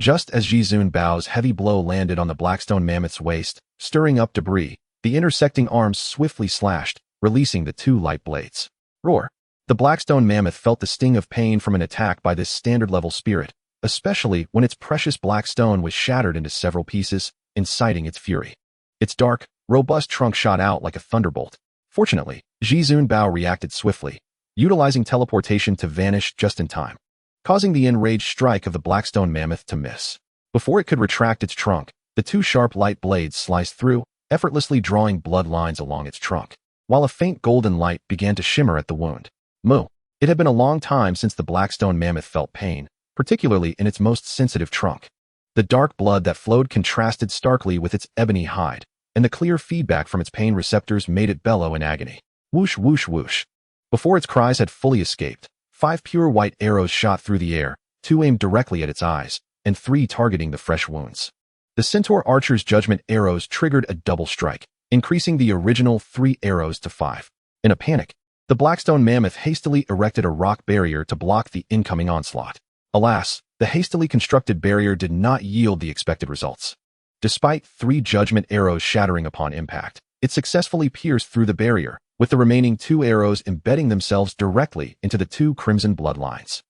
Just as Ji Zun Bao's heavy blow landed on the Blackstone Mammoth's waist, stirring up debris, the intersecting arms swiftly slashed, releasing the 2 light blades. Roar! The Blackstone Mammoth felt the sting of pain from an attack by this standard-level spirit, especially when its precious black stone was shattered into several pieces, inciting its fury. Its dark, robust trunk shot out like a thunderbolt. Fortunately, Ji Zun Bao reacted swiftly, utilizing teleportation to vanish just in time, causing the enraged strike of the Blackstone Mammoth to miss. Before it could retract its trunk, the 2 sharp light blades sliced through, effortlessly drawing blood lines along its trunk, while a faint golden light began to shimmer at the wound. Moo. It had been a long time since the Blackstone Mammoth felt pain, particularly in its most sensitive trunk. The dark blood that flowed contrasted starkly with its ebony hide, and the clear feedback from its pain receptors made it bellow in agony. Whoosh, whoosh, whoosh. Before its cries had fully escaped, 5 pure white arrows shot through the air, 2 aimed directly at its eyes, and 3 targeting the fresh wounds. The centaur archer's judgment arrows triggered a double strike, increasing the original 3 arrows to 5. In a panic, the Blackstone Mammoth hastily erected a rock barrier to block the incoming onslaught. Alas, the hastily constructed barrier did not yield the expected results. Despite 3 judgment arrows shattering upon impact, it successfully pierced through the barrier, with the remaining 2 arrows embedding themselves directly into the 2 crimson bloodlines.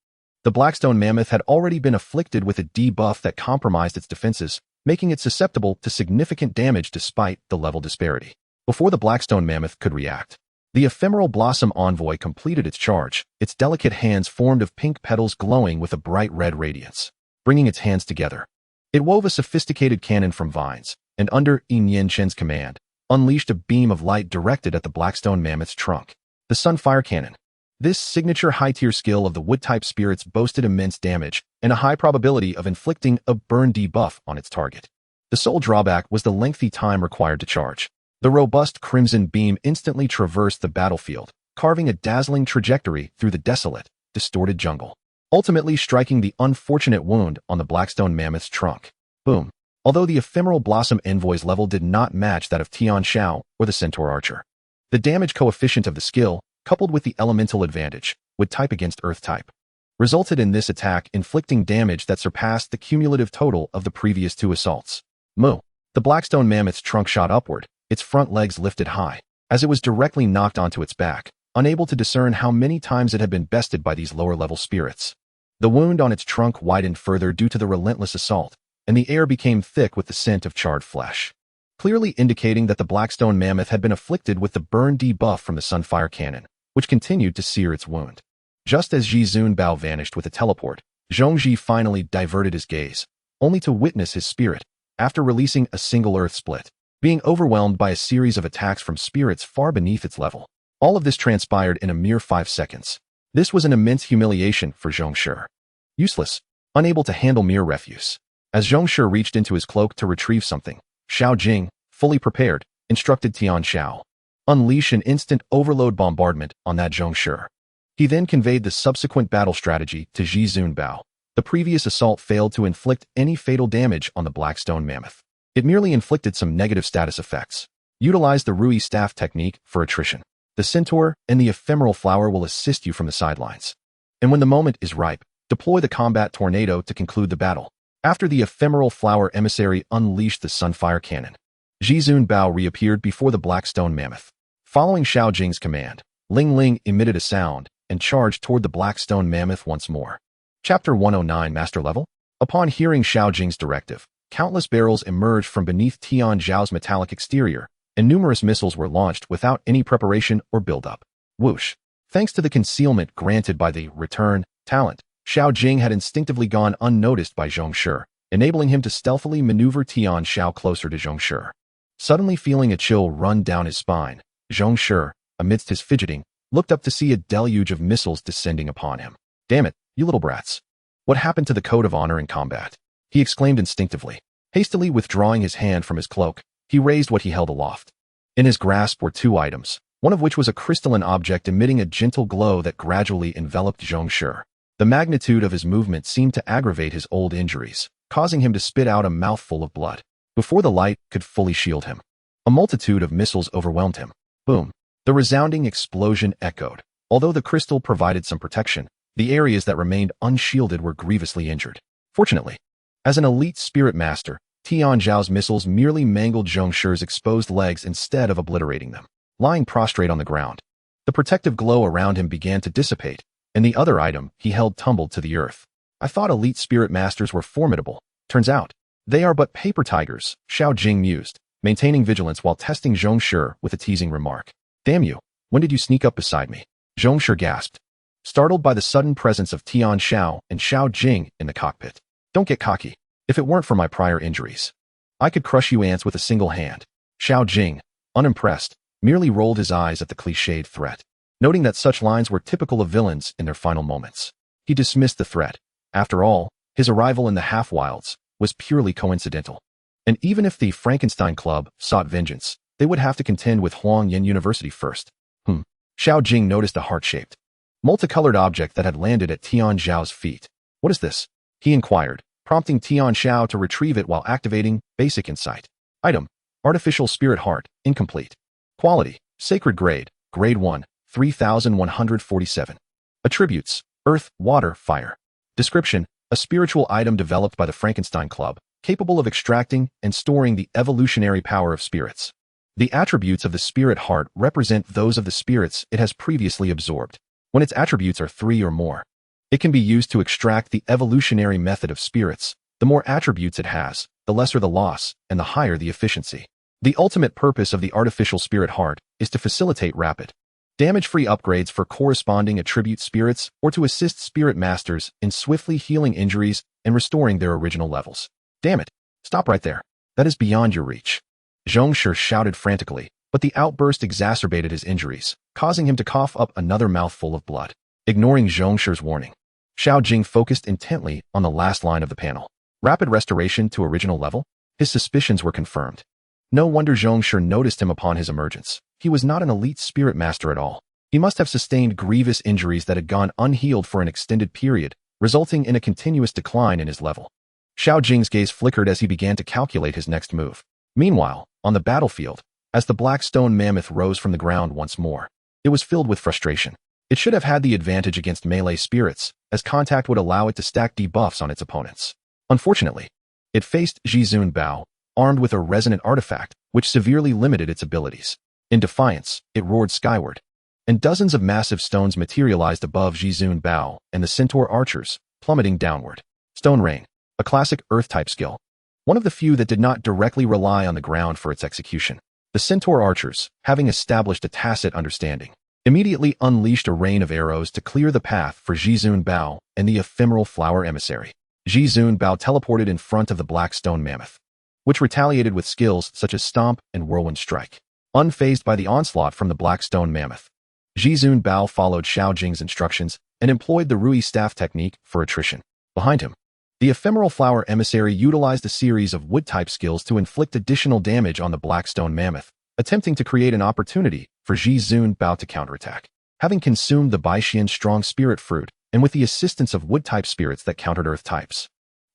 The Blackstone Mammoth had already been afflicted with a debuff that compromised its defenses, making it susceptible to significant damage despite the level disparity. Before the Blackstone Mammoth could react, the ephemeral blossom envoy completed its charge, its delicate hands formed of pink petals glowing with a bright red radiance. Bringing its hands together, it wove a sophisticated cannon from vines, and under Yin Yin Chen's command, unleashed a beam of light directed at the Blackstone Mammoth's trunk. The Sunfire Cannon. This signature high-tier skill of the wood-type spirits boasted immense damage and a high probability of inflicting a burn debuff on its target. The sole drawback was the lengthy time required to charge. The robust crimson beam instantly traversed the battlefield, carving a dazzling trajectory through the desolate, distorted jungle, ultimately striking the unfortunate wound on the Blackstone Mammoth's trunk. Boom. Although the ephemeral blossom envoy's level did not match that of Tian Xiao or the centaur archer, the damage coefficient of the skill, coupled with the elemental advantage, wood type against earth type, resulted in this attack inflicting damage that surpassed the cumulative total of the previous 2 assaults. Moo. The Blackstone Mammoth's trunk shot upward, its front legs lifted high, as it was directly knocked onto its back, unable to discern how many times it had been bested by these lower-level spirits. The wound on its trunk widened further due to the relentless assault, and the air became thick with the scent of charred flesh, clearly indicating that the Blackstone Mammoth had been afflicted with the burn debuff from the Sunfire Cannon, which continued to sear its wound. Just as Ji Zunbao vanished with a teleport, Zhongji finally diverted his gaze, only to witness his spirit, after releasing a single earth split, being overwhelmed by a series of attacks from spirits far beneath its level. All of this transpired in a mere 5 seconds. This was an immense humiliation for Zhongshi. Useless, unable to handle mere refuse. As Zhongshi reached into his cloak to retrieve something, Xiao Jing, fully prepared, instructed Tian Xiao. Unleash an instant overload bombardment on that Zhongshi. He then conveyed the subsequent battle strategy to Ji Zunbao. The previous assault failed to inflict any fatal damage on the Blackstone Mammoth. It merely inflicted some negative status effects. Utilize the Rui Staff technique for attrition. The Centaur and the Ephemeral Flower will assist you from the sidelines. And when the moment is ripe, deploy the Combat Tornado to conclude the battle. After the Ephemeral Flower emissary unleashed the Sunfire Cannon, Ji Zunbao reappeared before the Blackstone Mammoth. Following Xiao Jing's command, Ling Ling emitted a sound and charged toward the Blackstone Mammoth once more. Chapter 109 Master Level? Upon hearing Xiao Jing's directive, countless barrels emerged from beneath Tian Zhao's metallic exterior, and numerous missiles were launched without any preparation or build-up. Whoosh! Thanks to the concealment granted by the return talent, Xiao Jing had instinctively gone unnoticed by Zhongshi, enabling him to stealthily maneuver Tian Xiao closer to Zhongshi. Suddenly feeling a chill run down his spine, Zhongshi, amidst his fidgeting, looked up to see a deluge of missiles descending upon him. Damn it, you little brats. What happened to the code of honor in combat? He exclaimed instinctively. Hastily withdrawing his hand from his cloak, he raised what he held aloft. In his grasp were 2 items, one of which was a crystalline object emitting a gentle glow that gradually enveloped Zhongshi. The magnitude of his movement seemed to aggravate his old injuries, causing him to spit out a mouthful of blood. Before the light could fully shield him, a multitude of missiles overwhelmed him. Boom! The resounding explosion echoed. Although the crystal provided some protection, the areas that remained unshielded were grievously injured. Fortunately, as an elite spirit master, Tian Zhao's missiles merely mangled Zhongshi's exposed legs instead of obliterating them. Lying prostrate on the ground, the protective glow around him began to dissipate, and the other item he held tumbled to the earth. I thought elite spirit masters were formidable. Turns out, they are but paper tigers, Xiao Jing mused, maintaining vigilance while testing Zhongshi with a teasing remark. Damn you, when did you sneak up beside me? Zhongshi gasped, startled by the sudden presence of Tian Xiao and Xiao Jing in the cockpit. Don't get cocky. If it weren't for my prior injuries, I could crush you ants with a single hand. Xiao Jing, unimpressed, merely rolled his eyes at the cliched threat, noting that such lines were typical of villains in their final moments. He dismissed the threat. After all, his arrival in the Half-Wilds was purely coincidental. And even if the Frankenstein Club sought vengeance, they would have to contend with Huangyan University first. Xiao Jing noticed a heart-shaped, multicolored object that had landed at Tian Zhao's feet. What is this? He inquired, prompting Tian Xiao to retrieve it while activating Basic Insight. Item: Artificial Spirit Heart, incomplete. Quality: Sacred Grade, Grade 1, 3147. Attributes: Earth, Water, Fire. Description: A spiritual item developed by the Frankenstein Club, capable of extracting and storing the evolutionary power of spirits. The attributes of the spirit heart represent those of the spirits it has previously absorbed. When its attributes are 3 or more, it can be used to extract the evolutionary method of spirits. The more attributes it has, the lesser the loss, and the higher the efficiency. The ultimate purpose of the artificial spirit heart is to facilitate rapid, damage-free upgrades for corresponding attribute spirits or to assist spirit masters in swiftly healing injuries and restoring their original levels. Damn it! Stop right there. That is beyond your reach. Zhongshi shouted frantically, but the outburst exacerbated his injuries, causing him to cough up another mouthful of blood. Ignoring Zhongshi's warning, Xiao Jing focused intently on the last line of the panel. Rapid restoration to original level? His suspicions were confirmed. No wonder Zhongshi noticed him upon his emergence. He was not an elite spirit master at all. He must have sustained grievous injuries that had gone unhealed for an extended period, resulting in a continuous decline in his level. Xiao Jing's gaze flickered as he began to calculate his next move. Meanwhile, on the battlefield, as the Blackstone Mammoth rose from the ground once more, it was filled with frustration. It should have had the advantage against melee spirits, as contact would allow it to stack debuffs on its opponents. Unfortunately, it faced Ji Zunbao, armed with a resonant artifact, which severely limited its abilities. In defiance, it roared skyward, and dozens of massive stones materialized above Jizun Bao and the Centaur archers, plummeting downward. Stone Rain, a classic Earth-type skill, one of the few that did not directly rely on the ground for its execution. The Centaur archers, having established a tacit understanding, immediately unleashed a rain of arrows to clear the path for Jizun Bao and the ephemeral flower emissary. Jizun Bao teleported in front of the black stone mammoth, which retaliated with skills such as Stomp and Whirlwind Strike. Unfazed by the onslaught from the black stone mammoth, Jizun Bao followed Xiao Jing's instructions and employed the Rui staff technique for attrition. Behind him, the ephemeral flower emissary utilized a series of wood-type skills to inflict additional damage on the black stone mammoth, attempting to create an opportunity for Jizun Bao to counterattack. Having consumed the Baixian's strong spirit fruit, and with the assistance of wood-type spirits that countered earth types,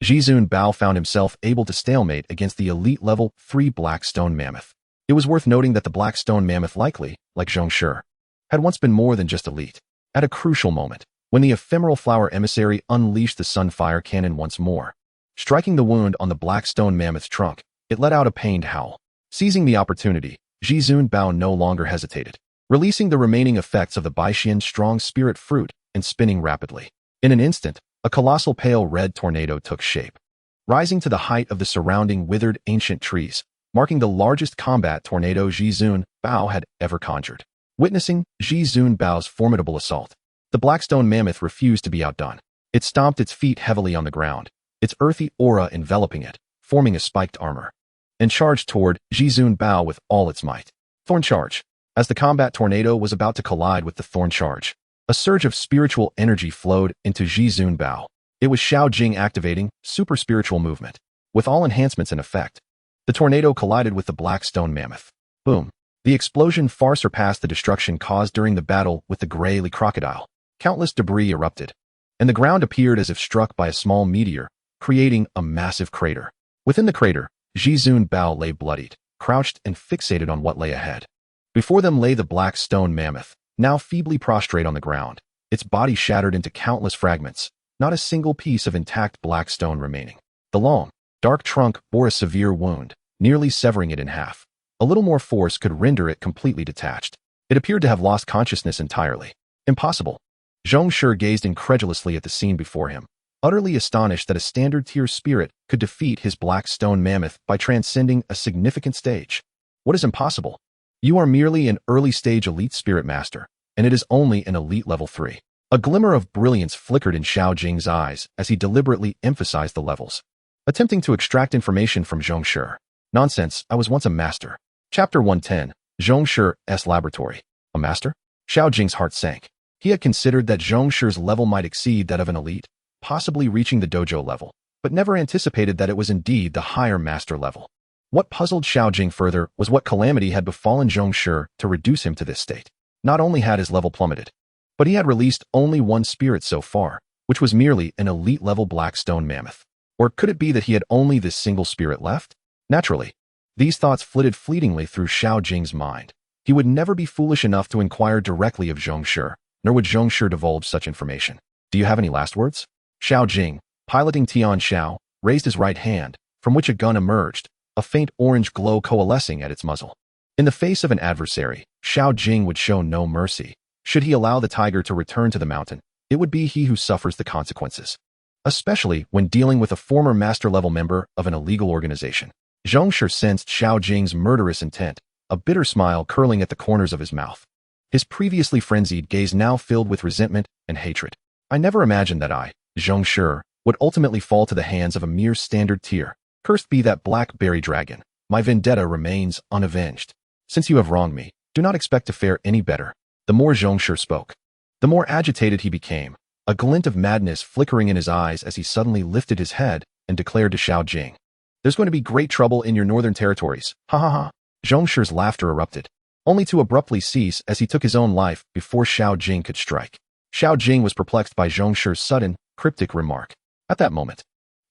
Jizun Bao found himself able to stalemate against the elite level 3 black stone mammoth. It was worth noting that the black stone mammoth likely, like Zhongshi, had once been more than just elite. At a crucial moment, when the ephemeral flower emissary unleashed the Sunfire Cannon once more, striking the wound on the black stone mammoth's trunk, it let out a pained howl. Seizing the opportunity, Jizun Bao no longer hesitated, releasing the remaining effects of the Baixian's strong spirit fruit and spinning rapidly. In an instant, a colossal pale red tornado took shape, rising to the height of the surrounding withered ancient trees, marking the largest combat tornado Jizun Bao had ever conjured. Witnessing Jizun Bao's formidable assault, the Blackstone Mammoth refused to be outdone. It stomped its feet heavily on the ground, its earthy aura enveloping it, forming a spiked armor, and charged toward Jizun Bao with all its might. Thorn Charge. As the combat tornado was about to collide with the Thorn Charge, a surge of spiritual energy flowed into Jizun Bao. It was Xiao Jing activating super spiritual movement. With all enhancements in effect, the tornado collided with the Blackstone Mammoth. Boom. The explosion far surpassed the destruction caused during the battle with the Greyly Crocodile. Countless debris erupted, and the ground appeared as if struck by a small meteor, creating a massive crater. Within the crater, Jizun Bao lay bloodied, crouched and fixated on what lay ahead. Before them lay the Black Stone Mammoth, now feebly prostrate on the ground, its body shattered into countless fragments, not a single piece of intact black stone remaining. The long, dark trunk bore a severe wound, nearly severing it in half. A little more force could render it completely detached. It appeared to have lost consciousness entirely. Impossible. Zhongshi gazed incredulously at the scene before him, utterly astonished that a standard-tier spirit could defeat his Black Stone Mammoth by transcending a significant stage. What is impossible? You are merely an early-stage elite spirit master, and it is only an elite level 3. A glimmer of brilliance flickered in Xiao Jing's eyes as he deliberately emphasized the levels, attempting to extract information from Zhongshi. Nonsense, I was once a master. Chapter 110, Zhongshi's Laboratory. A master? Xiao Jing's heart sank. He had considered that Zhongshi's level might exceed that of an elite, possibly reaching the dojo level, but never anticipated that it was indeed the higher master level. What puzzled Xiao Jing further was what calamity had befallen Zhongshi to reduce him to this state. Not only had his level plummeted, but he had released only one spirit so far, which was merely an elite-level Black Stone Mammoth. Or could it be that he had only this single spirit left? Naturally, these thoughts flitted fleetingly through Xiao Jing's mind. He would never be foolish enough to inquire directly of Zhongshi, nor would Zhongshi divulge such information. Do you have any last words? Xiao Jing, piloting Tian Xiao, raised his right hand, from which a gun emerged, a faint orange glow coalescing at its muzzle. In the face of an adversary, Xiao Jing would show no mercy. Should he allow the tiger to return to the mountain, it would be he who suffers the consequences, especially when dealing with a former master-level member of an illegal organization. Zhongshi sensed Xiao Jing's murderous intent, a bitter smile curling at the corners of his mouth. His previously frenzied gaze now filled with resentment and hatred. I never imagined that I, Zhongshi, would ultimately fall to the hands of a mere standard tier. Cursed be that blackberry dragon. My vendetta remains unavenged. Since you have wronged me, do not expect to fare any better. The more Zhongshi spoke, the more agitated he became, a glint of madness flickering in his eyes as he suddenly lifted his head and declared to Xiao Jing, "There's going to be great trouble in your northern territories. Ha ha ha." Zhongshi's laughter erupted, only to abruptly cease as he took his own life before Xiao Jing could strike. Xiao Jing was perplexed by Zhongshi's sudden, cryptic remark. At that moment,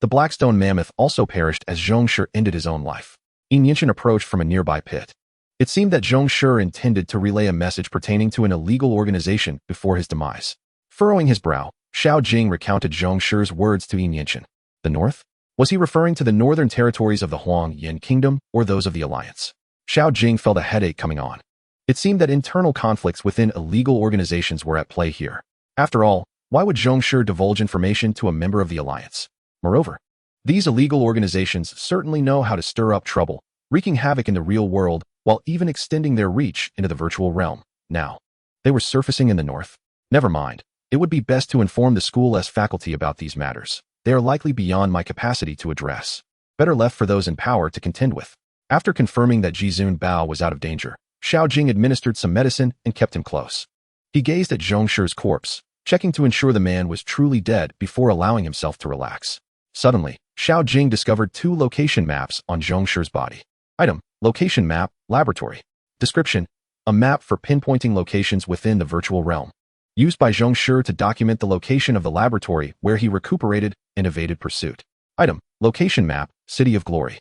the Blackstone Mammoth also perished as Zhongshi ended his own life. Yinshin approached from a nearby pit. It seemed that Zhongshi intended to relay a message pertaining to an illegal organization before his demise. Furrowing his brow, Xiao Jing recounted Zhongshi's words to Yinshin. The north? Was he referring to the northern territories of the Huang Yin Kingdom or those of the Alliance? Xiao Jing felt a headache coming on. It seemed that internal conflicts within illegal organizations were at play here. After all, why would Zhongshi divulge information to a member of the Alliance? Moreover, these illegal organizations certainly know how to stir up trouble, wreaking havoc in the real world while even extending their reach into the virtual realm. Now, they were surfacing in the north. Never mind. It would be best to inform the school's faculty about these matters. They are likely beyond my capacity to address. Better left for those in power to contend with. After confirming that Jizun Bao was out of danger, Xiao Jing administered some medicine and kept him close. He gazed at Zhongshi's corpse, checking to ensure the man was truly dead before allowing himself to relax. Suddenly, Xiao Jing discovered 2 location maps on Zhongshi's body. Item: Location map, laboratory. Description: a map for pinpointing locations within the virtual realm. Used by Zhongshi to document the location of the laboratory where he recuperated and evaded pursuit. Item: Location map, City of Glory.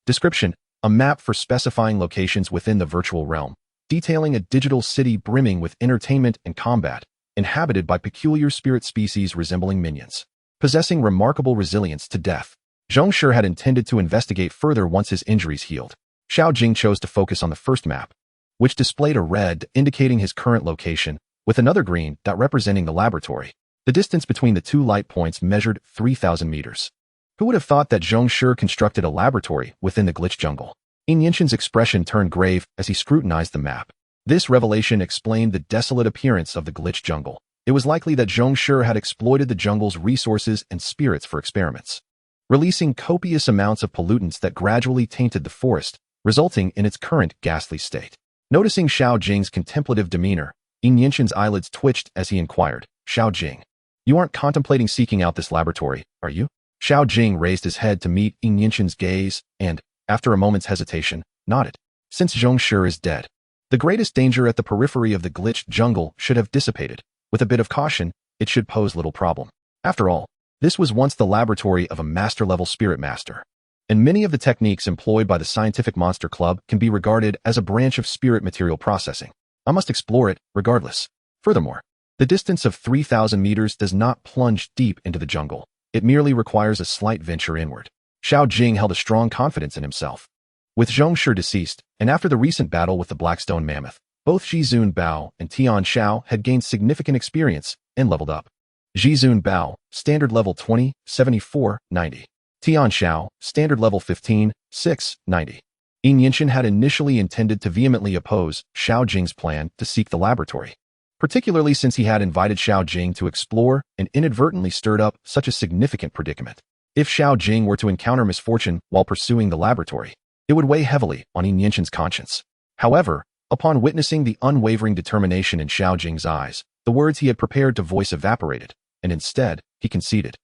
Description: a map for specifying locations within the virtual realm, detailing a digital city brimming with entertainment and combat, inhabited by peculiar spirit species resembling minions. Possessing remarkable resilience to death. Zhongshi had intended to investigate further once his injuries healed. Xiao Jing chose to focus on the first map, which displayed a red indicating his current location, with another green dot representing the laboratory. The distance between the 2 light points measured 3,000 meters. Who would have thought that Zhongshi constructed a laboratory within the glitch jungle? Yinshin's expression turned grave as he scrutinized the map. This revelation explained the desolate appearance of the glitch jungle. It was likely that Zhongshi had exploited the jungle's resources and spirits for experiments, releasing copious amounts of pollutants that gradually tainted the forest, resulting in its current ghastly state. Noticing Xiao Jing's contemplative demeanor, Yinshin's eyelids twitched as he inquired, "Xiao Jing, you aren't contemplating seeking out this laboratory, are you?" Xiao Jing raised his head to meet Yinshin's gaze and, after a moment's hesitation, nodded. Since Zhongshi is dead, the greatest danger at the periphery of the glitched jungle should have dissipated. With a bit of caution, it should pose little problem. After all, this was once the laboratory of a master-level spirit master, and many of the techniques employed by the Scientific Monster Club can be regarded as a branch of spirit material processing. I must explore it, regardless. Furthermore, the distance of 3,000 meters does not plunge deep into the jungle. It merely requires a slight venture inward. Xiao Jing held a strong confidence in himself. With Zhongshi deceased, and after the recent battle with the Blackstone Mammoth, both Jizun Bao and Tian Xiao had gained significant experience and leveled up. Jizun Bao, standard level 20, 74, 90. Tian Xiao, standard level 15, 6, 90. Yinshin had initially intended to vehemently oppose Xiao Jing's plan to seek the laboratory, particularly since he had invited Xiao Jing to explore and inadvertently stirred up such a significant predicament. If Xiao Jing were to encounter misfortune while pursuing the laboratory, it would weigh heavily on Yinshin's conscience. However, upon witnessing the unwavering determination in Xiao Jing's eyes, the words he had prepared to voice evaporated, and instead, he conceded.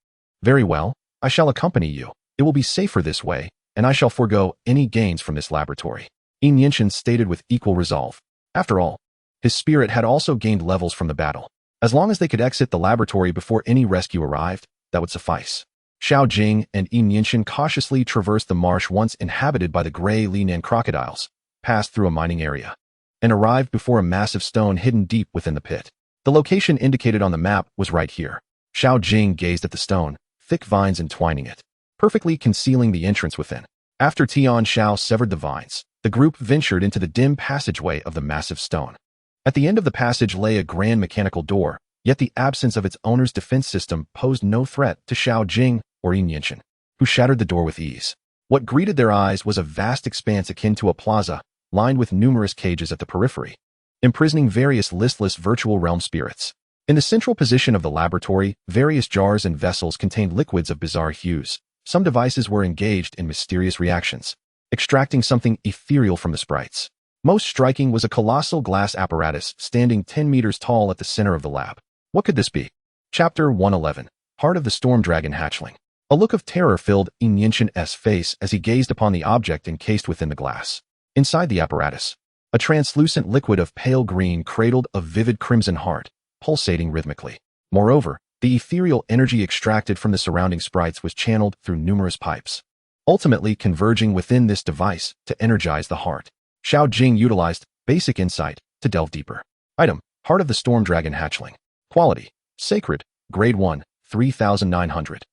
"Very well, I shall accompany you. It will be safer this way, and I shall forego any gains from this laboratory," Yinshin stated with equal resolve. After all, his spirit had also gained levels from the battle. As long as they could exit the laboratory before any rescue arrived, that would suffice. Xiao Jing and Yinshin cautiously traversed the marsh once inhabited by the gray Linan crocodiles, passed through a mining area, and arrived before a massive stone hidden deep within the pit. The location indicated on the map was right here. Xiao Jing gazed at the stone, thick vines entwining it, perfectly concealing the entrance within. After Tian Xiao severed the vines, the group ventured into the dim passageway of the massive stone. At the end of the passage lay a grand mechanical door, yet the absence of its owner's defense system posed no threat to Xiao Jing or Yinshin, who shattered the door with ease. What greeted their eyes was a vast expanse akin to a plaza, lined with numerous cages at the periphery, imprisoning various listless virtual realm spirits. In the central position of the laboratory, various jars and vessels contained liquids of bizarre hues. Some devices were engaged in mysterious reactions, extracting something ethereal from the sprites. Most striking was a colossal glass apparatus standing 10 meters tall at the center of the lab. What could this be? Chapter 111. Heart of the Storm Dragon Hatchling. A look of terror filled Yinshin's face as he gazed upon the object encased within the glass. Inside the apparatus, a translucent liquid of pale green cradled a vivid crimson heart, pulsating rhythmically. Moreover, the ethereal energy extracted from the surrounding sprites was channeled through numerous pipes, ultimately converging within this device to energize the heart. Xiao Jing utilized basic insight to delve deeper. Item: Heart of the Storm Dragon Hatchling. Quality: Sacred, Grade 1, 3,900.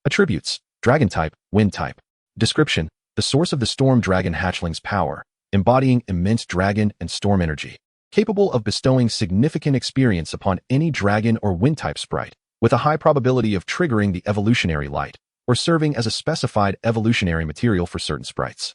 Attributes: Dragon type, wind type. Description: the source of the storm dragon hatchling's power, embodying immense dragon and storm energy, capable of bestowing significant experience upon any dragon or wind type sprite, with a high probability of triggering the evolutionary light, or serving as a specified evolutionary material for certain sprites.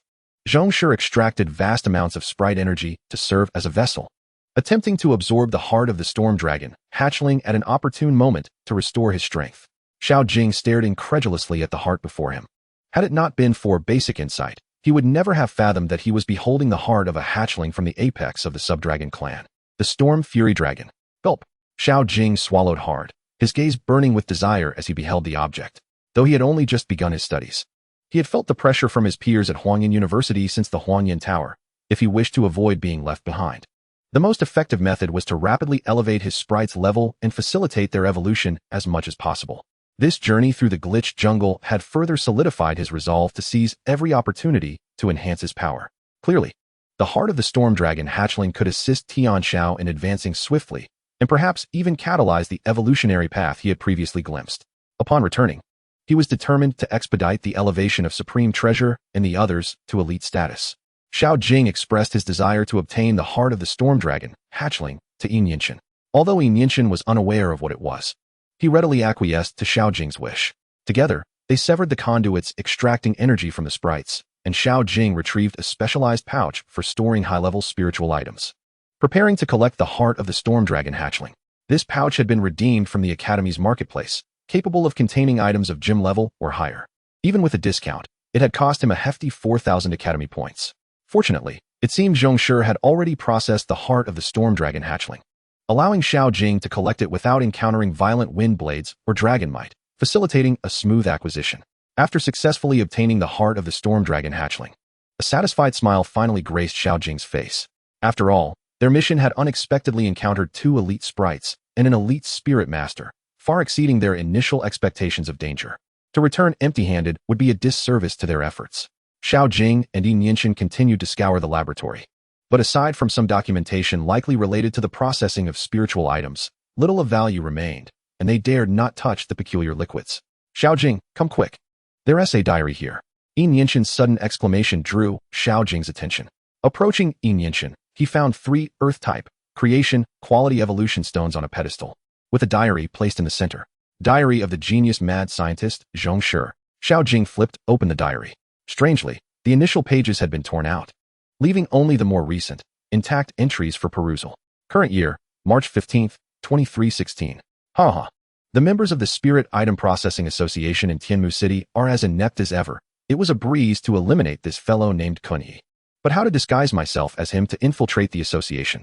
Zhongshi extracted vast amounts of sprite energy to serve as a vessel, attempting to absorb the heart of the storm dragon, hatchling at an opportune moment to restore his strength. Xiao Jing stared incredulously at the heart before him. Had it not been for basic insight, he would never have fathomed that he was beholding the heart of a hatchling from the apex of the Subdragon clan, the Storm Fury Dragon. Gulp. Xiao Jing swallowed hard, his gaze burning with desire as he beheld the object. Though he had only just begun his studies, he had felt the pressure from his peers at Huangyan University since the Huangyan Tower, if he wished to avoid being left behind. The most effective method was to rapidly elevate his sprite's level and facilitate their evolution as much as possible. This journey through the glitched jungle had further solidified his resolve to seize every opportunity to enhance his power. Clearly, the heart of the Storm Dragon hatchling could assist Tian Xiao in advancing swiftly, and perhaps even catalyze the evolutionary path he had previously glimpsed. Upon returning, he was determined to expedite the elevation of Supreme Treasure and the others to elite status. Xiao Jing expressed his desire to obtain the heart of the Storm Dragon, hatchling, to Yin Yinshan. Although Yin Yinshan was unaware of what it was, he readily acquiesced to Xiao Jing's wish. Together, they severed the conduits extracting energy from the sprites, and Xiao Jing retrieved a specialized pouch for storing high-level spiritual items. Preparing to collect the heart of the Storm Dragon hatchling, this pouch had been redeemed from the Academy's marketplace, capable of containing items of gym level or higher. Even with a discount, it had cost him a hefty 4,000 Academy points. Fortunately, it seemed Zhongshi had already processed the heart of the Storm Dragon hatchling, allowing Xiao Jing to collect it without encountering violent wind blades or dragon might, facilitating a smooth acquisition. After successfully obtaining the heart of the Storm Dragon hatchling, a satisfied smile finally graced Xiao Jing's face. After all, their mission had unexpectedly encountered 2 elite sprites and an elite spirit master, far exceeding their initial expectations of danger. To return empty-handed would be a disservice to their efforts. Xiao Jing and Yin Yinshan continued to scour the laboratory. But aside from some documentation likely related to the processing of spiritual items, little of value remained, and they dared not touch the peculiar liquids. Xiao Jing, come quick. Their essay diary here. Yin Yinshan's sudden exclamation drew Xiao Jing's attention. Approaching Yin Yinshan, he found 3 Earth-type, creation, quality evolution stones on a pedestal, with a diary placed in the center. Diary of the genius mad scientist, Zhongshi. Xiao Jing flipped open the diary. Strangely, the initial pages had been torn out, leaving only the more recent, intact entries for perusal. Current year, March 15, 2316. Haha. The members of the Spirit Item Processing Association in Tianmu City are as inept as ever. It was a breeze to eliminate this fellow named Kunyi. But how to disguise myself as him to infiltrate the association?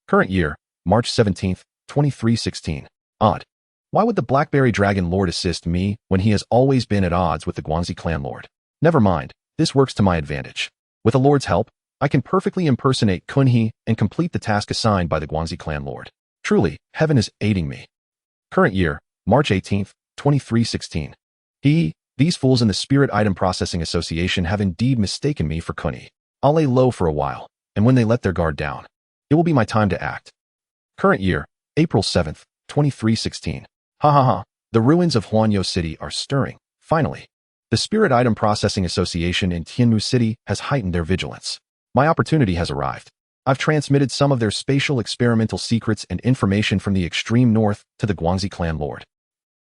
Current year, March 17, 2316. Odd. Why would the Blackberry Dragon Lord assist me when he has always been at odds with the Guangxi Clan Lord? Never mind, this works to my advantage. With the Lord's help, I can perfectly impersonate Kunyi and complete the task assigned by the Guangxi Clan Lord. Truly, heaven is aiding me. Current year, March 18, 2316. These fools in the Spirit Item Processing Association have indeed mistaken me for Kunyi. I'll lay low for a while, and when they let their guard down, it will be my time to act. Current year, April 7, 2316. Ha ha ha. The ruins of Huanyo City are stirring. Finally, the Spirit Item Processing Association in Tianmu City has heightened their vigilance. My opportunity has arrived. I've transmitted some of their spatial experimental secrets and information from the extreme north to the Guangxi Clan Lord.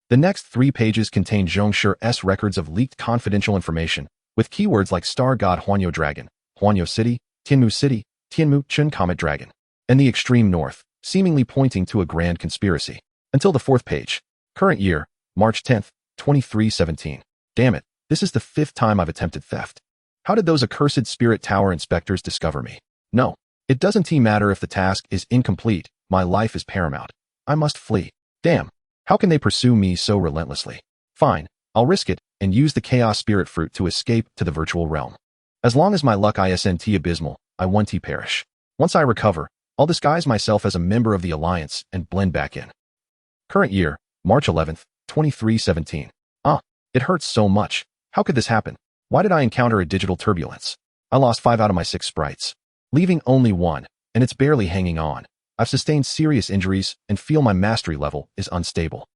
The next 3 pages contain Zhongshi's records of leaked confidential information, with keywords like Star God Huanyo Dragon, Huanyo City, Tianmu Chun Comet Dragon, and the extreme north, seemingly pointing to a grand conspiracy. Until the 4th page. Current year, March 10, 2317. Damn it, this is the 5th time I've attempted theft. How did those accursed Spirit Tower inspectors discover me? No, it doesn't matter if the task is incomplete, my life is paramount. I must flee. Damn, how can they pursue me so relentlessly? Fine, I'll risk it and use the Chaos Spirit Fruit to escape to the virtual realm. As long as my luck isn't abysmal, I won't perish. Once I recover, I'll disguise myself as a member of the Alliance and blend back in. Current year, March 11, 2317. It hurts so much. How could this happen? Why did I encounter a digital turbulence? I lost 5 out of my 6 sprites, leaving only 1, and it's barely hanging on. I've sustained serious injuries and feel my mastery level is unstable.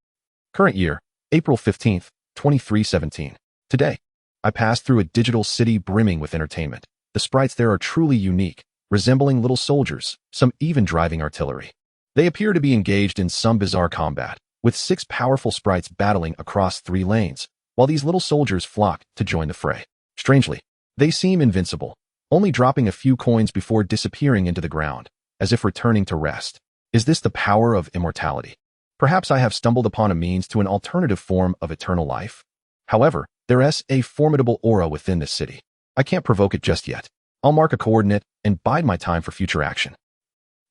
Current year, April 15, 2317. Today, I passed through a digital city brimming with entertainment. The sprites there are truly unique, resembling little soldiers, some even driving artillery. They appear to be engaged in some bizarre combat, with 6 powerful sprites battling across 3 lanes, while these little soldiers flock to join the fray. Strangely, they seem invincible, only dropping a few coins before disappearing into the ground, as if returning to rest. Is this the power of immortality? Perhaps I have stumbled upon a means to an alternative form of eternal life? However, there's a formidable aura within this city. I can't provoke it just yet. I'll mark a coordinate and bide my time for future action.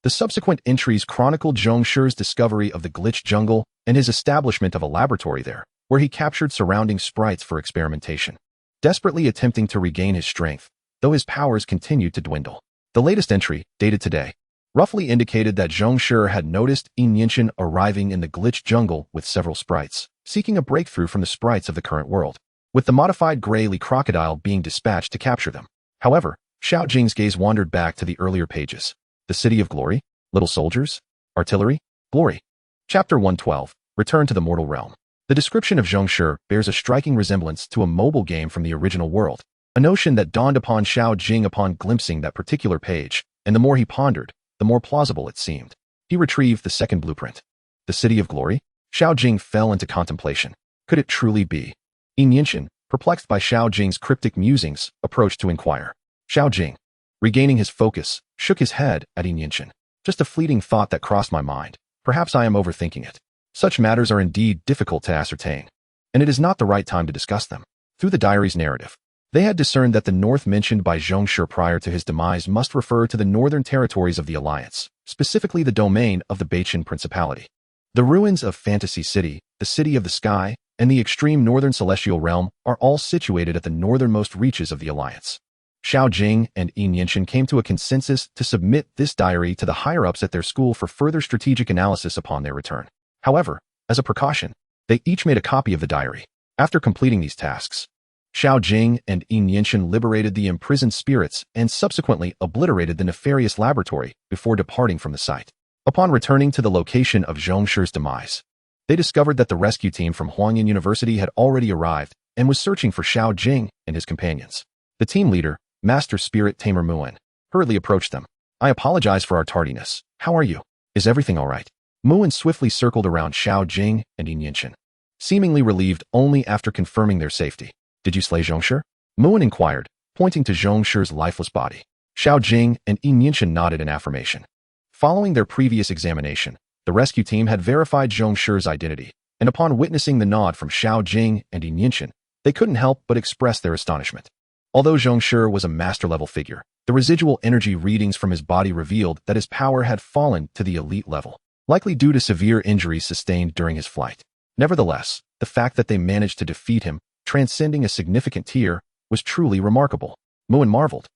The subsequent entries chronicled Zhongshi's discovery of the glitch jungle and his establishment of a laboratory there, where he captured surrounding sprites for experimentation, desperately attempting to regain his strength, though his powers continued to dwindle. The latest entry, dated today, roughly indicated that Zhongshi had noticed Yinshin arriving in the glitch jungle with several sprites, seeking a breakthrough from the sprites of the current world, with the modified Greyly crocodile being dispatched to capture them. However, Xiao Jing's gaze wandered back to the earlier pages. The City of Glory? Little soldiers? Artillery? Glory. Chapter 112, Return to the Mortal Realm. The description of Zhongshi bears a striking resemblance to a mobile game from the original world, a notion that dawned upon Xiao Jing upon glimpsing that particular page, and the more he pondered, the more plausible it seemed. He retrieved the second blueprint. The City of Glory? Xiao Jing fell into contemplation. Could it truly be? Yinshin, perplexed by Xiao Jing's cryptic musings, approached to inquire. Xiao Jing, regaining his focus, shook his head at Yinshin. Just a fleeting thought that crossed my mind. Perhaps I am overthinking it. Such matters are indeed difficult to ascertain, and it is not the right time to discuss them. Through the diary's narrative, they had discerned that the north mentioned by Zhongshi prior to his demise must refer to the northern territories of the Alliance, specifically the domain of the Baichen Principality. The ruins of Fantasy City, the City of the Sky, and the extreme northern celestial realm are all situated at the northernmost reaches of the Alliance. Xiao Jing and Yinshin came to a consensus to submit this diary to the higher-ups at their school for further strategic analysis upon their return. However, as a precaution, they each made a copy of the diary. After completing these tasks, Xiao Jing and Yinshin liberated the imprisoned spirits and subsequently obliterated the nefarious laboratory before departing from the site. Upon returning to the location of Zhongshi's demise, they discovered that the rescue team from Huangyan University had already arrived and was searching for Xiao Jing and his companions. The team leader, Master Spirit Tamer Muin, hurriedly approached them. I apologize for our tardiness. How are you? Is everything all right? Muin swiftly circled around Xiao Jing and Yinshin, seemingly relieved only after confirming their safety. Did you slay Zhongshi? Muin inquired, pointing to Zhongshi's lifeless body. Xiao Jing and Yinshin nodded in affirmation. Following their previous examination, the rescue team had verified Zhongshi's identity, and upon witnessing the nod from Xiao Jing and Yinshin, they couldn't help but express their astonishment. Although Zhongshi was a master-level figure, the residual energy readings from his body revealed that his power had fallen to the elite level, likely due to severe injuries sustained during his flight. Nevertheless, the fact that they managed to defeat him, transcending a significant tier, was truly remarkable. Muin marveled.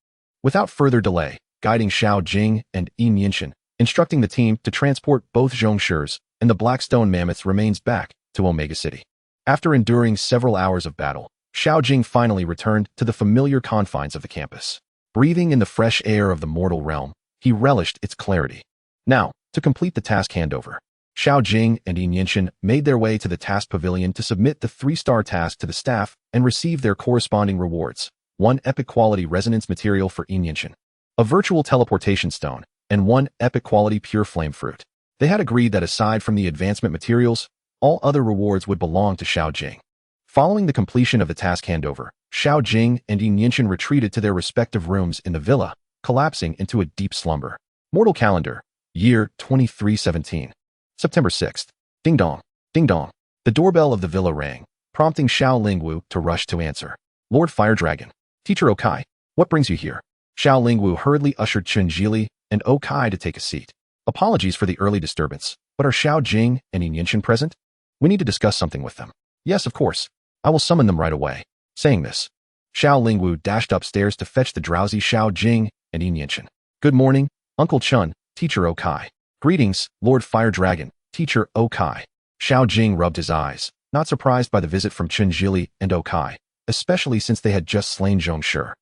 Without further delay, guiding Xiao Jing and Yinshin, instructing the team to transport both Zhongshi's and the Blackstone Mammoth's remains back to Omega City. After enduring several hours of battle, Xiao Jing finally returned to the familiar confines of the campus. Breathing in the fresh air of the mortal realm, he relished its clarity. Now, to complete the task handover, Xiao Jing and Yinshin made their way to the task pavilion to submit the 3-star task to the staff and receive their corresponding rewards: 1 epic quality resonance material for Yinshin, a virtual teleportation stone, and 1 epic quality pure flame fruit. They had agreed that aside from the advancement materials, all other rewards would belong to Xiao Jing. Following the completion of the task handover, Xiao Jing and Yinshin retreated to their respective rooms in the villa, collapsing into a deep slumber. Mortal Calendar, Year 2317. September 6th. Ding dong, ding dong. The doorbell of the villa rang, prompting Xiao Lingwu to rush to answer. Lord Fire Dragon. Teacher Okai, what brings you here? Xiao Lingwu hurriedly ushered Chunjili and Okai to take a seat. Apologies for the early disturbance, but are Xiao Jing and Yinshin present? We need to discuss something with them. Yes, of course. I will summon them right away. Saying this, Xiao Lingwu dashed upstairs to fetch the drowsy Xiao Jing and Yinshin. Good morning, Uncle Chun, Teacher Okai. Greetings, Lord Fire Dragon, Teacher Okai. Xiao Jing rubbed his eyes, not surprised by the visit from Chunjili and Okai, especially since they had just slain Zhongshi,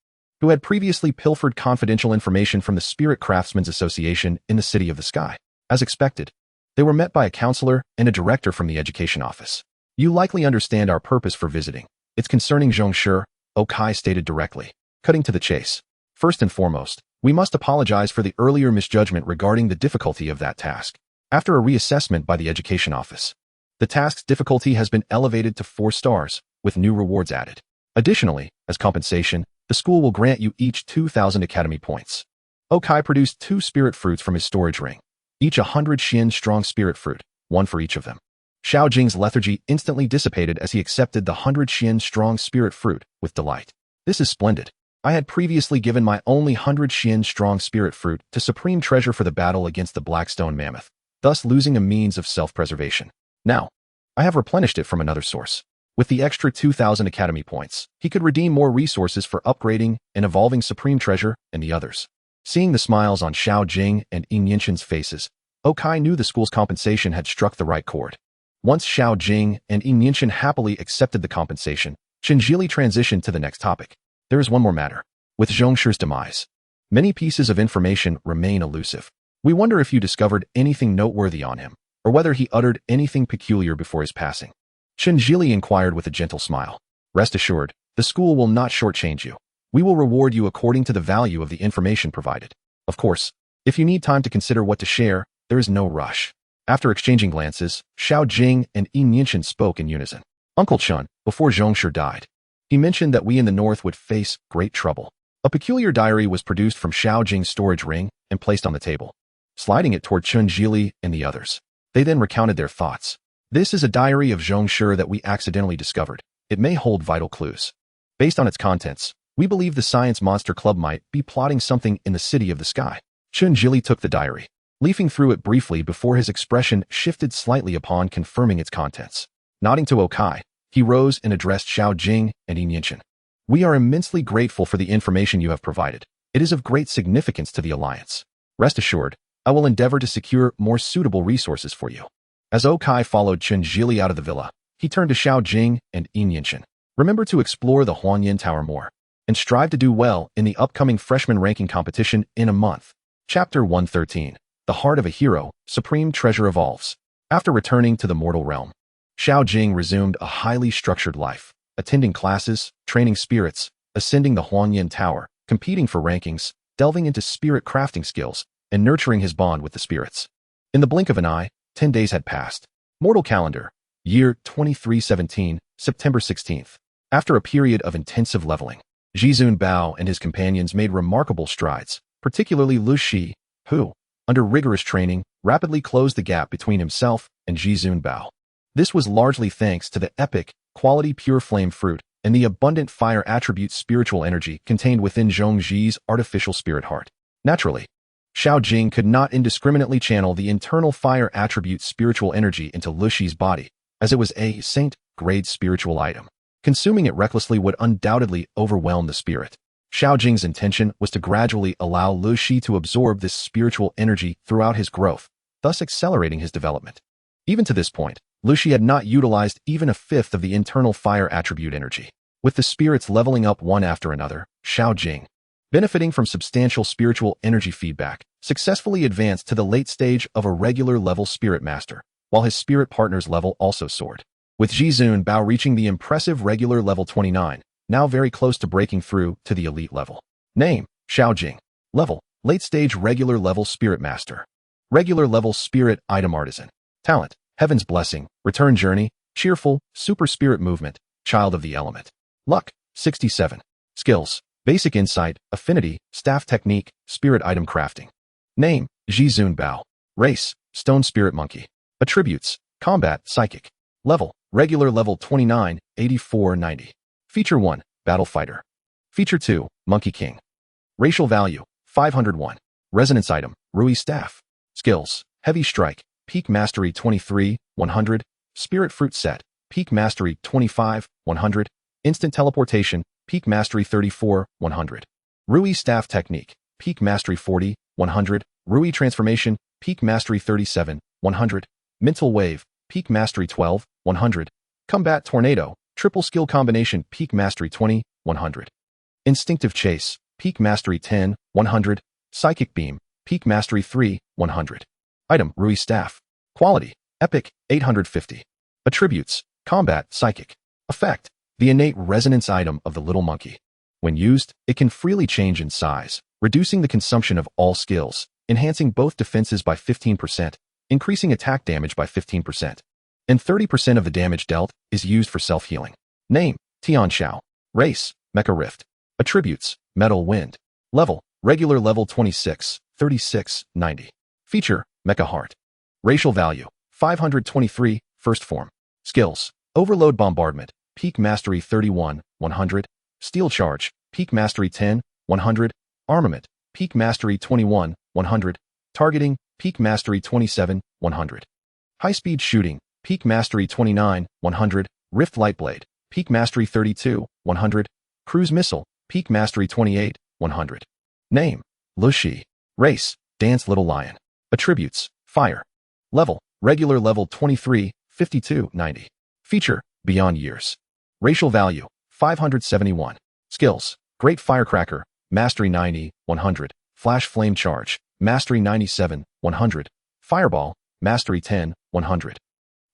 who had previously pilfered confidential information from the Spirit Craftsmen's Association in the City of the Sky. As expected, they were met by a counselor and a director from the education office. You likely understand our purpose for visiting. It's concerning Zhongshi, Okai stated directly, cutting to the chase. First and foremost, we must apologize for the earlier misjudgment regarding the difficulty of that task. After a reassessment by the Education Office, the task's difficulty has been elevated to 4 stars, with new rewards added. Additionally, as compensation, the school will grant you each 2,000 Academy points. Okai produced 2 spirit fruits from his storage ring, each 100 Xian strong spirit fruit, 1 for each of them. Xiao Jing's lethargy instantly dissipated as he accepted the 100 Xian strong spirit fruit with delight. This is splendid. I had previously given my only 100 Xian strong spirit fruit to Supreme Treasure for the battle against the Blackstone Mammoth, thus losing a means of self-preservation. Now, I have replenished it from another source. With the extra 2,000 Academy points, he could redeem more resources for upgrading and evolving Supreme Treasure and the others. Seeing the smiles on Xiao Jing and Ying Yinshan's faces, Okai knew the school's compensation had struck the right chord. Once Xiao Jing and Ying Yinshan happily accepted the compensation, Qinjili transitioned to the next topic. There is one more matter. With Zhongshi's demise, many pieces of information remain elusive. We wonder if you discovered anything noteworthy on him, or whether he uttered anything peculiar before his passing. Qinjili inquired with a gentle smile. Rest assured, the school will not shortchange you. We will reward you according to the value of the information provided. Of course, if you need time to consider what to share, there is no rush. After exchanging glances, Xiao Jing and Ying Yinshan spoke in unison. Uncle Chun, before Zhongshi died, he mentioned that we in the north would face great trouble. A peculiar diary was produced from Xiao Jing's storage ring and placed on the table, sliding it toward Qinjili and the others. They then recounted their thoughts. This is a diary of Zhongshi that we accidentally discovered. It may hold vital clues. Based on its contents, we believe the Science Monster Club might be plotting something in the City of the Sky. Qinjili took the diary, leafing through it briefly before his expression shifted slightly upon confirming its contents. Nodding to Okai, he rose and addressed Xiao Jing and Ying Yinshan. We are immensely grateful for the information you have provided. It is of great significance to the Alliance. Rest assured, I will endeavor to secure more suitable resources for you. As Okai followed Qinjili out of the villa, he turned to Xiao Jing and Ying Yinshan. Remember to explore the Huanyan Tower more, and strive to do well in the upcoming freshman ranking competition in a month. Chapter 113. The Heart of a Hero, Supreme Treasure Evolves. After returning to the mortal realm, Xiao Jing resumed a highly structured life, attending classes, training spirits, ascending the Huanyan Tower, competing for rankings, delving into spirit crafting skills, and nurturing his bond with the spirits. In the blink of an eye, 10 days had passed. Mortal calendar, year 2317, September 16th. After a period of intensive leveling, Zhizun Bao and his companions made remarkable strides, particularly Lu Shi, who, under rigorous training, rapidly closed the gap between himself and Zhizun Bao. This was largely thanks to the epic, quality pure flame fruit and the abundant fire attribute spiritual energy contained within Zhongxi's artificial spirit heart. Naturally, Xiao Jing could not indiscriminately channel the internal fire attribute spiritual energy into Lu Shi's body, as it was a saint-grade spiritual item. Consuming it recklessly would undoubtedly overwhelm the spirit. Xiao Jing's intention was to gradually allow Lu Shi to absorb this spiritual energy throughout his growth, thus accelerating his development. Even to this point, Lu Shi had not utilized even a fifth of the internal fire attribute energy. With the spirits leveling up one after another, Xiao Jing, benefiting from substantial spiritual energy feedback, successfully advanced to the late stage of a regular level spirit master, while his spirit partner's level also soared. With Zhizun Bao reaching the impressive regular level 29, now very close to breaking through to the elite level. Name, Xiao Jing. Level, late stage regular level spirit master. Regular level spirit item artisan. Talent, Heaven's Blessing, Return Journey, Cheerful, Super Spirit Movement, Child of the Element. Luck, 67. Skills, Basic Insight, Affinity, Staff Technique, Spirit Item Crafting. Name, Zhizun Bao. Race, Stone Spirit Monkey. Attributes, Combat, Psychic. Level, Regular Level 29, 8490. Feature 1, Battle Fighter. Feature 2, Monkey King. Racial Value, 501. Resonance Item, Rui Staff. Skills, Heavy Strike, Peak Mastery 23, 100. Spirit Fruit Set, Peak Mastery 25, 100. Instant Teleportation, Peak Mastery 34, 100. Rui Staff Technique, Peak Mastery 40, 100. Rui Transformation, Peak Mastery 37, 100. Mental Wave, Peak Mastery 12, 100. Combat Tornado, Triple Skill Combination, Peak Mastery 20, 100. Instinctive Chase, Peak Mastery 10, 100. Psychic Beam, Peak Mastery 3, 100. Item, Rui Staff. Quality, Epic, 850. Attributes, Combat, Psychic. Effect, the innate resonance item of the little monkey. When used, it can freely change in size, reducing the consumption of all skills, enhancing both defenses by 15%, increasing attack damage by 15%, and 30% of the damage dealt is used for self-healing. Name, Tian Xiao. Race, Mecha Rift. Attributes, Metal Wind. Level, regular level 26, 36, 90. Feature, Mecha Heart. Racial value, 523, first form. Skills, Overload Bombardment, Peak Mastery 31, 100. Steel Charge, Peak Mastery 10, 100. Armament, Peak Mastery 21, 100. Targeting, Peak Mastery 27, 100. High-Speed Shooting, Peak Mastery 29, 100. Rift Lightblade, Peak Mastery 32, 100. Cruise Missile, Peak Mastery 28, 100. Name, Lu Shi. Race, Dance Little Lion. Attributes, Fire. Level, regular level 23, 52, 90. Feature, Beyond Years. Racial value, 571. Skills, Great Firecracker, Mastery 90, 100. Flash Flame Charge, Mastery 97, 100. Fireball, Mastery 10, 100.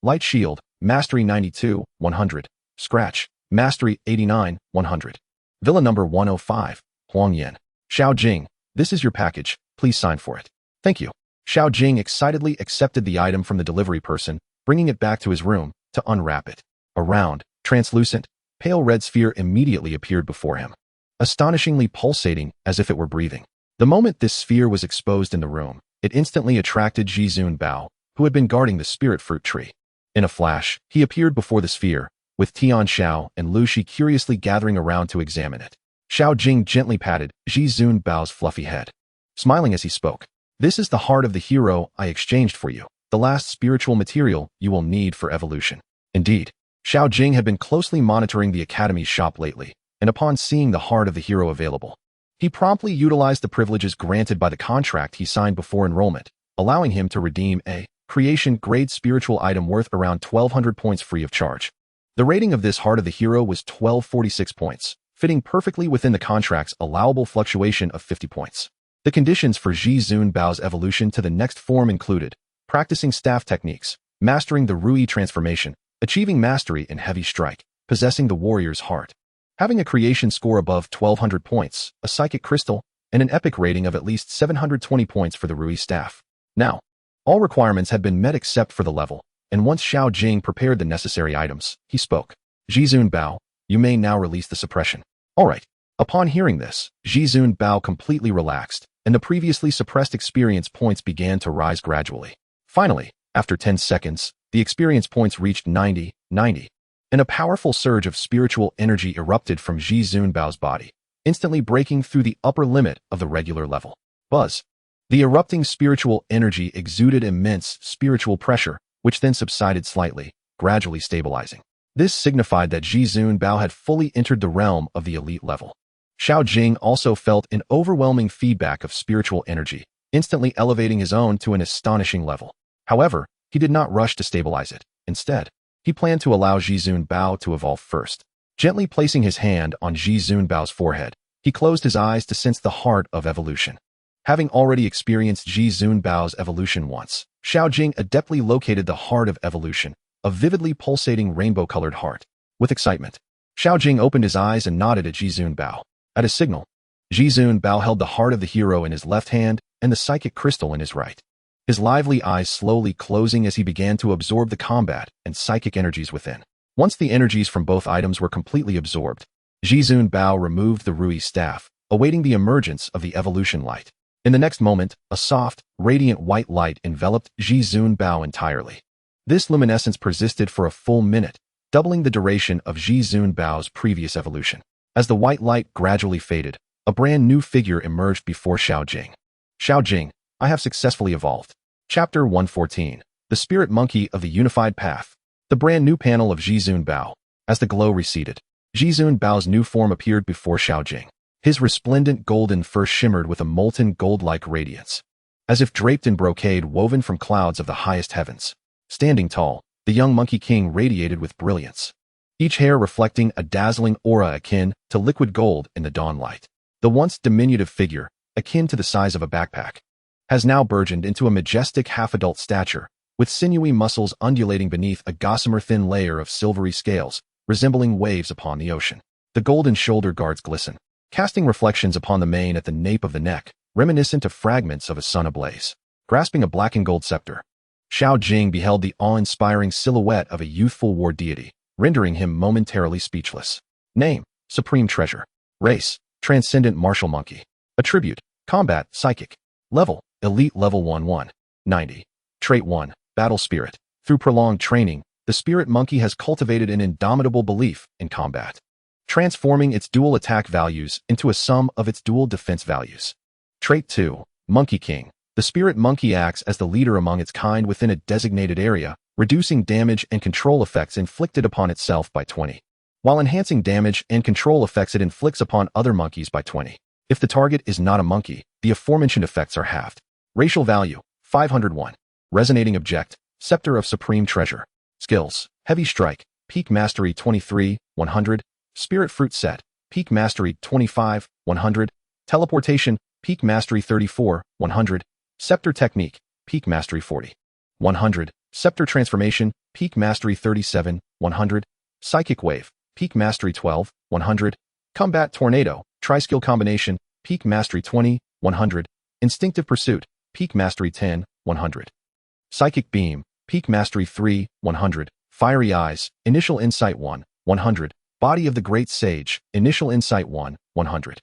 Light Shield, Mastery 92, 100. Scratch, Mastery 89, 100. Villa number 105, Huang Yan. Xiao Jing, this is your package, please sign for it. Thank you. Xiao Jing excitedly accepted the item from the delivery person, bringing it back to his room to unwrap it. A round, translucent, pale red sphere immediately appeared before him, astonishingly pulsating as if it were breathing. The moment this sphere was exposed in the room, it instantly attracted Zhizun Bao, who had been guarding the spirit fruit tree. In a flash, he appeared before the sphere, with Tian Xiao and Lu Shi curiously gathering around to examine it. Xiao Jing gently patted Zhizun Bao's fluffy head, smiling as he spoke. This is the heart of the hero I exchanged for you, the last spiritual material you will need for evolution. Indeed, Xiao Jing had been closely monitoring the Academy's shop lately, and upon seeing the heart of the hero available, he promptly utilized the privileges granted by the contract he signed before enrollment, allowing him to redeem a creation-grade spiritual item worth around 1,200 points free of charge. The rating of this heart of the hero was 1,246 points, fitting perfectly within the contract's allowable fluctuation of 50 points. The conditions for Zhizun Bao's evolution to the next form included practicing staff techniques, mastering the Rui transformation, achieving mastery in heavy strike, possessing the warrior's heart, having a creation score above 1,200 points, a psychic crystal, and an epic rating of at least 720 points for the Rui staff. Now, all requirements had been met except for the level, and once Xiao Jing prepared the necessary items, he spoke. Zhizun Bao, you may now release the suppression. All right. Upon hearing this, Zhizun Bao completely relaxed, and the previously suppressed experience points began to rise gradually. Finally, after 10 seconds, the experience points reached 90, and a powerful surge of spiritual energy erupted from Zhizun Bao's body, instantly breaking through the upper limit of the regular level. Buzz. The erupting spiritual energy exuded immense spiritual pressure, which then subsided slightly, gradually stabilizing. This signified that Zhizun Bao had fully entered the realm of the elite level. Xiao Jing also felt an overwhelming feedback of spiritual energy, instantly elevating his own to an astonishing level. However, he did not rush to stabilize it. Instead, he planned to allow Zhizun Bao to evolve first. Gently placing his hand on Zhizun Bao's forehead, he closed his eyes to sense the heart of evolution. Having already experienced Zhizun Bao's evolution once, Xiao Jing adeptly located the heart of evolution, a vividly pulsating rainbow-colored heart. With excitement, Xiao Jing opened his eyes and nodded at Zhizun Bao. At a signal, Zhizun Bao held the heart of the hero in his left hand and the psychic crystal in his right, his lively eyes slowly closing as he began to absorb the combat and psychic energies within. Once the energies from both items were completely absorbed, Zhizun Bao removed the Rui staff, awaiting the emergence of the evolution light. In the next moment, a soft, radiant white light enveloped Zhizun Bao entirely. This luminescence persisted for a full minute, doubling the duration of Zhizun Bao's previous evolution. As the white light gradually faded, a brand new figure emerged before Xiao Jing. Xiao Jing, I have successfully evolved. Chapter 114. The Spirit Monkey of the Unified Path. The brand new panel of Zhizun Bao. As the glow receded, Zhizun Bao's new form appeared before Xiao Jing. His resplendent golden fur shimmered with a molten gold-like radiance, as if draped in brocade woven from clouds of the highest heavens. Standing tall, the young Monkey King radiated with brilliance, each hair reflecting a dazzling aura akin to liquid gold in the dawn light. The once diminutive figure, akin to the size of a backpack, has now burgeoned into a majestic half-adult stature, with sinewy muscles undulating beneath a gossamer-thin layer of silvery scales, resembling waves upon the ocean. The golden shoulder guards glisten, casting reflections upon the mane at the nape of the neck, reminiscent of fragments of a sun ablaze. Grasping a black and gold scepter, Xiao Jing beheld the awe-inspiring silhouette of a youthful war deity, rendering him momentarily speechless. Name: Supreme Treasure. Race: Transcendent Martial Monkey. Attribute: Combat, Psychic. Level: Elite Level 1-1. 90. Trait 1: Battle Spirit. Through prolonged training, the Spirit Monkey has cultivated an indomitable belief in combat, transforming its dual attack values into a sum of its dual defense values. Trait 2: Monkey King. The Spirit Monkey acts as the leader among its kind within a designated area, reducing damage and control effects inflicted upon itself by 20, while enhancing damage and control effects it inflicts upon other monkeys by 20. If the target is not a monkey, the aforementioned effects are halved. Racial value: 501. Resonating object: Scepter of Supreme Treasure. Skills: Heavy Strike, Peak Mastery 23, 100. Spirit Fruit Set, Peak Mastery 25, 100. Teleportation, Peak Mastery 34, 100. Scepter Technique, Peak Mastery 40, 100. Scepter Transformation, Peak Mastery 37, 100. Psychic Wave, Peak Mastery 12, 100. Combat Tornado, Tri-Skill Combination, Peak Mastery 20, 100. Instinctive Pursuit, Peak Mastery 10, 100. Psychic Beam, Peak Mastery 3, 100. Fiery Eyes, Initial Insight 1, 100. Body of the Great Sage, Initial Insight 1, 100.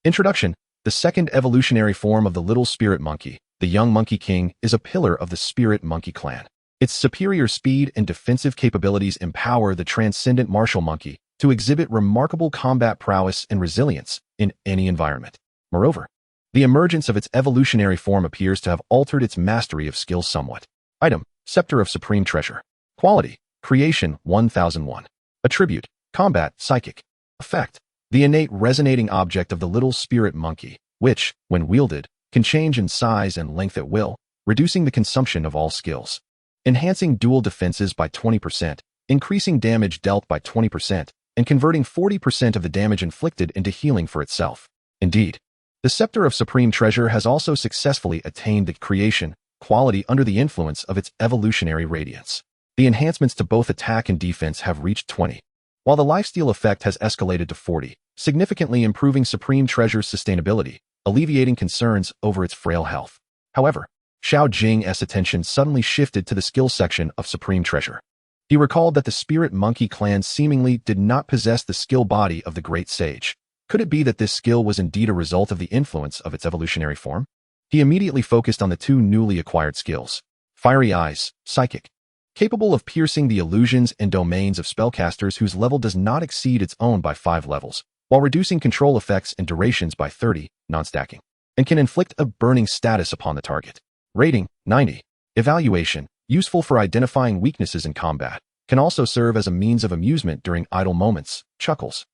Introduction: The second evolutionary form of the Little Spirit Monkey, the Young Monkey King, is a pillar of the Spirit Monkey clan. Its superior speed and defensive capabilities empower the transcendent martial monkey to exhibit remarkable combat prowess and resilience in any environment. Moreover, the emergence of its evolutionary form appears to have altered its mastery of skills somewhat. Item: Scepter of Supreme Treasure. Quality: Creation 1001. Attribute: Combat, Psychic. Effect: the innate resonating object of the Little Spirit Monkey, which, when wielded, can change in size and length at will, reducing the consumption of all skills. Enhancing dual defenses by 20%, increasing damage dealt by 20%, and converting 40% of the damage inflicted into healing for itself. Indeed, the Scepter of Supreme Treasure has also successfully attained the creation quality under the influence of its evolutionary radiance. The enhancements to both attack and defense have reached 20, while the lifesteal effect has escalated to 40, significantly improving Supreme Treasure's sustainability, alleviating concerns over its frail health. However, Xiao Jing's attention suddenly shifted to the skill section of Supreme Treasure. He recalled that the Spirit Monkey clan seemingly did not possess the skill body of the Great Sage. Could it be that this skill was indeed a result of the influence of its evolutionary form? He immediately focused on the two newly acquired skills. Fiery Eyes, Psychic. Capable of piercing the illusions and domains of spellcasters whose level does not exceed its own by 5 levels, while reducing control effects and durations by 30, non-stacking, and can inflict a burning status upon the target. Rating: 90. Evaluation: useful for identifying weaknesses in combat, can also serve as a means of amusement during idle moments, chuckles.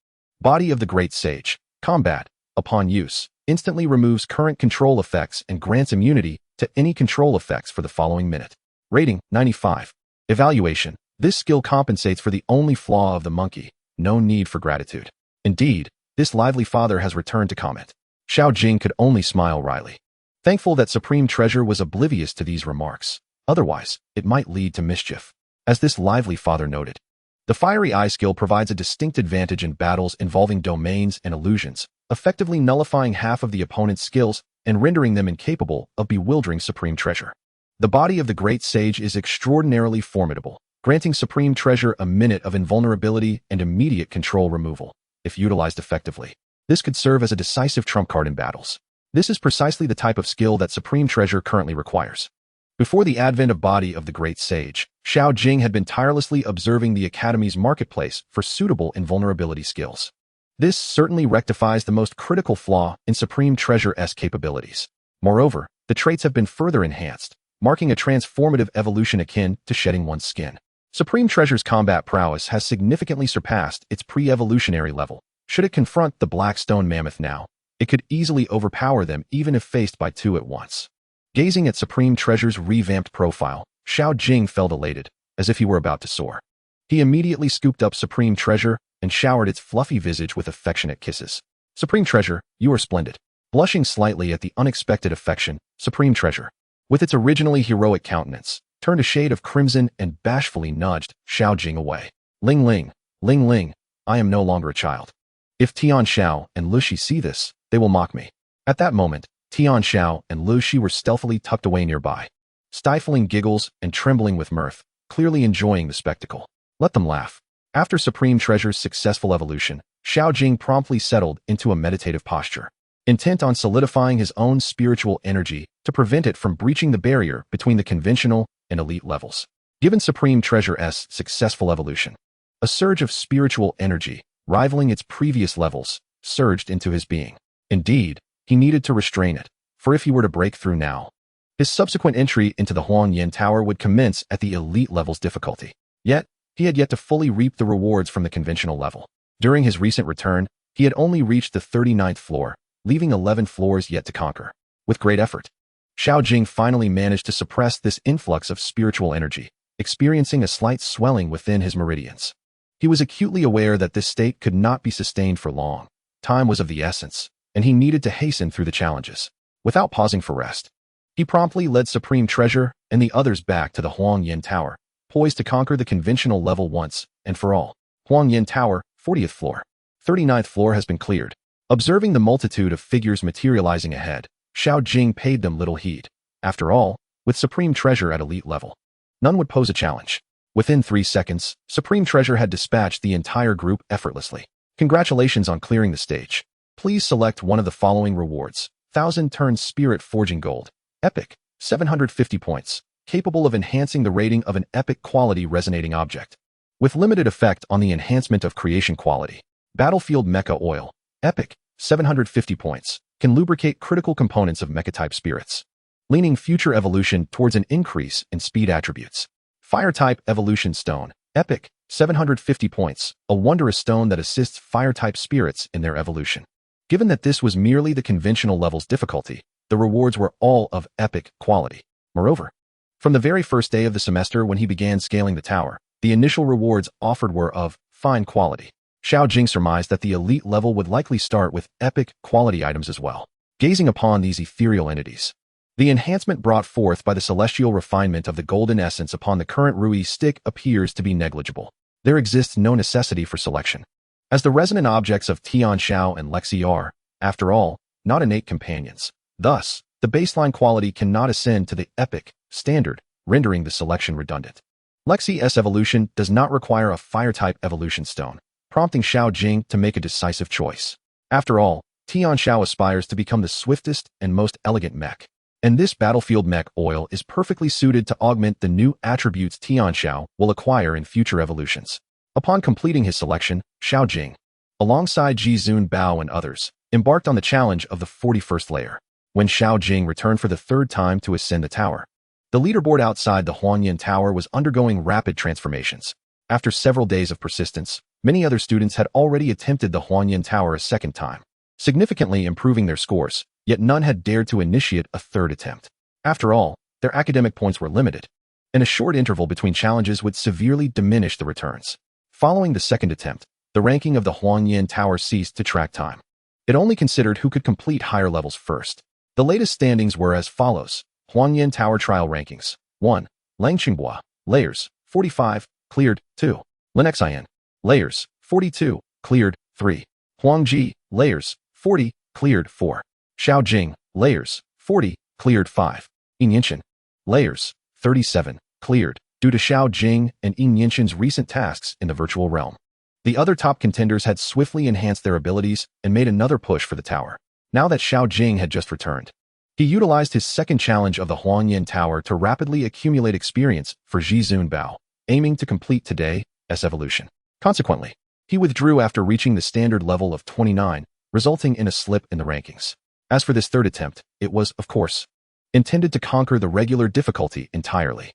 Body of the Great Sage. Combat: upon use, instantly removes current control effects and grants immunity to any control effects for the following minute. Rating: 95. Evaluation: this skill compensates for the only flaw of the monkey, no need for gratitude. Indeed, this lively father has returned to comment. Xiao Jing could only smile wryly, thankful that Supreme Treasure was oblivious to these remarks. Otherwise, it might lead to mischief. As this lively father noted, the Fiery Eye skill provides a distinct advantage in battles involving domains and illusions, effectively nullifying half of the opponent's skills and rendering them incapable of bewildering Supreme Treasure. The body of the Great Sage is extraordinarily formidable, granting Supreme Treasure a minute of invulnerability and immediate control removal. If utilized effectively, this could serve as a decisive trump card in battles. This is precisely the type of skill that Supreme Treasure currently requires. Before the advent of Body of the Great Sage, Xiao Jing had been tirelessly observing the Academy's marketplace for suitable invulnerability skills. This certainly rectifies the most critical flaw in Supreme Treasure's capabilities. Moreover, the traits have been further enhanced, marking a transformative evolution akin to shedding one's skin. Supreme Treasure's combat prowess has significantly surpassed its pre-evolutionary level. Should it confront the Blackstone Mammoth now, it could easily overpower them even if faced by two at once. Gazing at Supreme Treasure's revamped profile, Xiao Jing felt elated, as if he were about to soar. He immediately scooped up Supreme Treasure and showered its fluffy visage with affectionate kisses. Supreme Treasure, you are splendid. Blushing slightly at the unexpected affection, Supreme Treasure, with its originally heroic countenance, turned a shade of crimson and bashfully nudged Xiao Jing away. Ling Ling, Ling Ling, I am no longer a child. If Tian Xiao and Lu Shi see this, they will mock me. At that moment, Tian Xiao and Lu Shi were stealthily tucked away nearby, stifling giggles and trembling with mirth, clearly enjoying the spectacle. Let them laugh. After Supreme Treasure's successful evolution, Xiao Jing promptly settled into a meditative posture, intent on solidifying his own spiritual energy to prevent it from breaching the barrier between the conventional and elite levels. Given Supreme Treasure's successful evolution, a surge of spiritual energy, rivaling its previous levels, surged into his being. Indeed, he needed to restrain it, for if he were to break through now, his subsequent entry into the Huangyan Tower would commence at the elite level's difficulty. Yet, he had yet to fully reap the rewards from the conventional level. During his recent return, he had only reached the 39th floor, leaving 11 floors yet to conquer. With great effort, Xiao Jing finally managed to suppress this influx of spiritual energy, experiencing a slight swelling within his meridians. He was acutely aware that this state could not be sustained for long. Time was of the essence, and he needed to hasten through the challenges. Without pausing for rest, he promptly led Supreme Treasure and the others back to the Huangyan Tower, poised to conquer the conventional level once and for all. Huangyan Tower, 40th floor. 39th floor has been cleared. Observing the multitude of figures materializing ahead, Xiao Jing paid them little heed. After all, with Supreme Treasure at elite level, none would pose a challenge. Within 3 seconds, Supreme Treasure had dispatched the entire group effortlessly. Congratulations on clearing the stage. Please select one of the following rewards. 1000 turns Spirit Forging Gold. Epic. 750 points. Capable of enhancing the rating of an epic quality resonating object. With limited effect on the enhancement of creation quality. Battlefield Mecha Oil. Epic. 750 points. Can lubricate critical components of mecha-type spirits, leaning future evolution towards an increase in speed attributes. Fire-type Evolution Stone. Epic. 750 points. A wondrous stone that assists fire-type spirits in their evolution. Given that this was merely the conventional level's difficulty, the rewards were all of epic quality. Moreover, from the very first day of the semester when he began scaling the tower, the initial rewards offered were of fine quality. Xiao Jing surmised that the elite level would likely start with epic quality items as well. Gazing upon these ethereal entities, the enhancement brought forth by the celestial refinement of the golden essence upon the current Rui stick appears to be negligible. There exists no necessity for selection, as the resonant objects of Tian Xiao and Lexi are, after all, not innate companions. Thus, the baseline quality cannot ascend to the epic standard, rendering the selection redundant. Lexi's evolution does not require a fire-type evolution stone, prompting Xiao Jing to make a decisive choice. After all, Tian Xiao aspires to become the swiftest and most elegant mech, and this battlefield mech oil is perfectly suited to augment the new attributes Tian Xiao will acquire in future evolutions. Upon completing his selection, Xiao Jing, alongside Jizun Bao and others, embarked on the challenge of the 41st layer. When Xiao Jing returned for the third time to ascend the tower, the leaderboard outside the Huangyan Tower was undergoing rapid transformations. After several days of persistence, many other students had already attempted the Huangyan Tower a second time, significantly improving their scores, yet none had dared to initiate a third attempt. After all, their academic points were limited, and a short interval between challenges would severely diminish the returns. Following the second attempt, the ranking of the Huangyan Tower ceased to track time. It only considered who could complete higher levels first. The latest standings were as follows. Huangyan Tower Trial Rankings. 1. Lang Qinghua, Layers, 45, cleared, 2. Linexian, Layers, 42, cleared, 3. Huangji, Layers, 40, cleared, 4. Xiao Jing, Layers, 40, cleared, 5. Yinshin, Layers, 37, cleared, due to Xiao Jing and Yinshin's recent tasks in the virtual realm. The other top contenders had swiftly enhanced their abilities and made another push for the tower. Now that Xiao Jing had just returned, he utilized his second challenge of the Huangyan Tower to rapidly accumulate experience for Jizun Bao, aiming to complete today's evolution. Consequently, he withdrew after reaching the standard level of 29, resulting in a slip in the rankings. As for this third attempt, it was, of course, intended to conquer the regular difficulty entirely.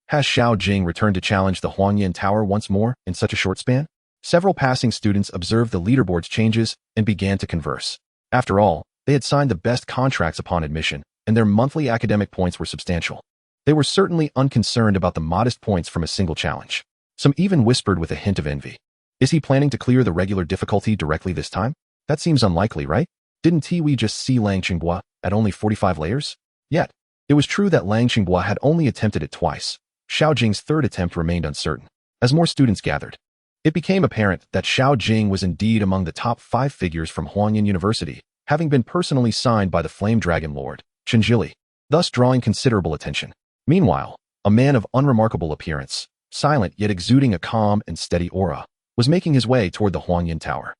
Has Xiao Jing returned to challenge the Huangyan Tower once more in such a short span? Several passing students observed the leaderboard's changes and began to converse. After all, they had signed the best contracts upon admission, and their monthly academic points were substantial. They were certainly unconcerned about the modest points from a single challenge. Some even whispered with a hint of envy. Is he planning to clear the regular difficulty directly this time? That seems unlikely, right? Didn't Tiwi just see Lang Qinghua at only 45 layers? Yet, it was true that Lang Qinghua had only attempted it twice. Xiao Jing's third attempt remained uncertain. As more students gathered, It became apparent that Xiao Jing was indeed among the top 5 figures from Huanyan University, having been personally signed by the Flame Dragon Lord, Chenjili, thus drawing considerable attention. Meanwhile, a man of unremarkable appearance, silent yet exuding a calm and steady aura, was making his way toward the Huanyan Tower.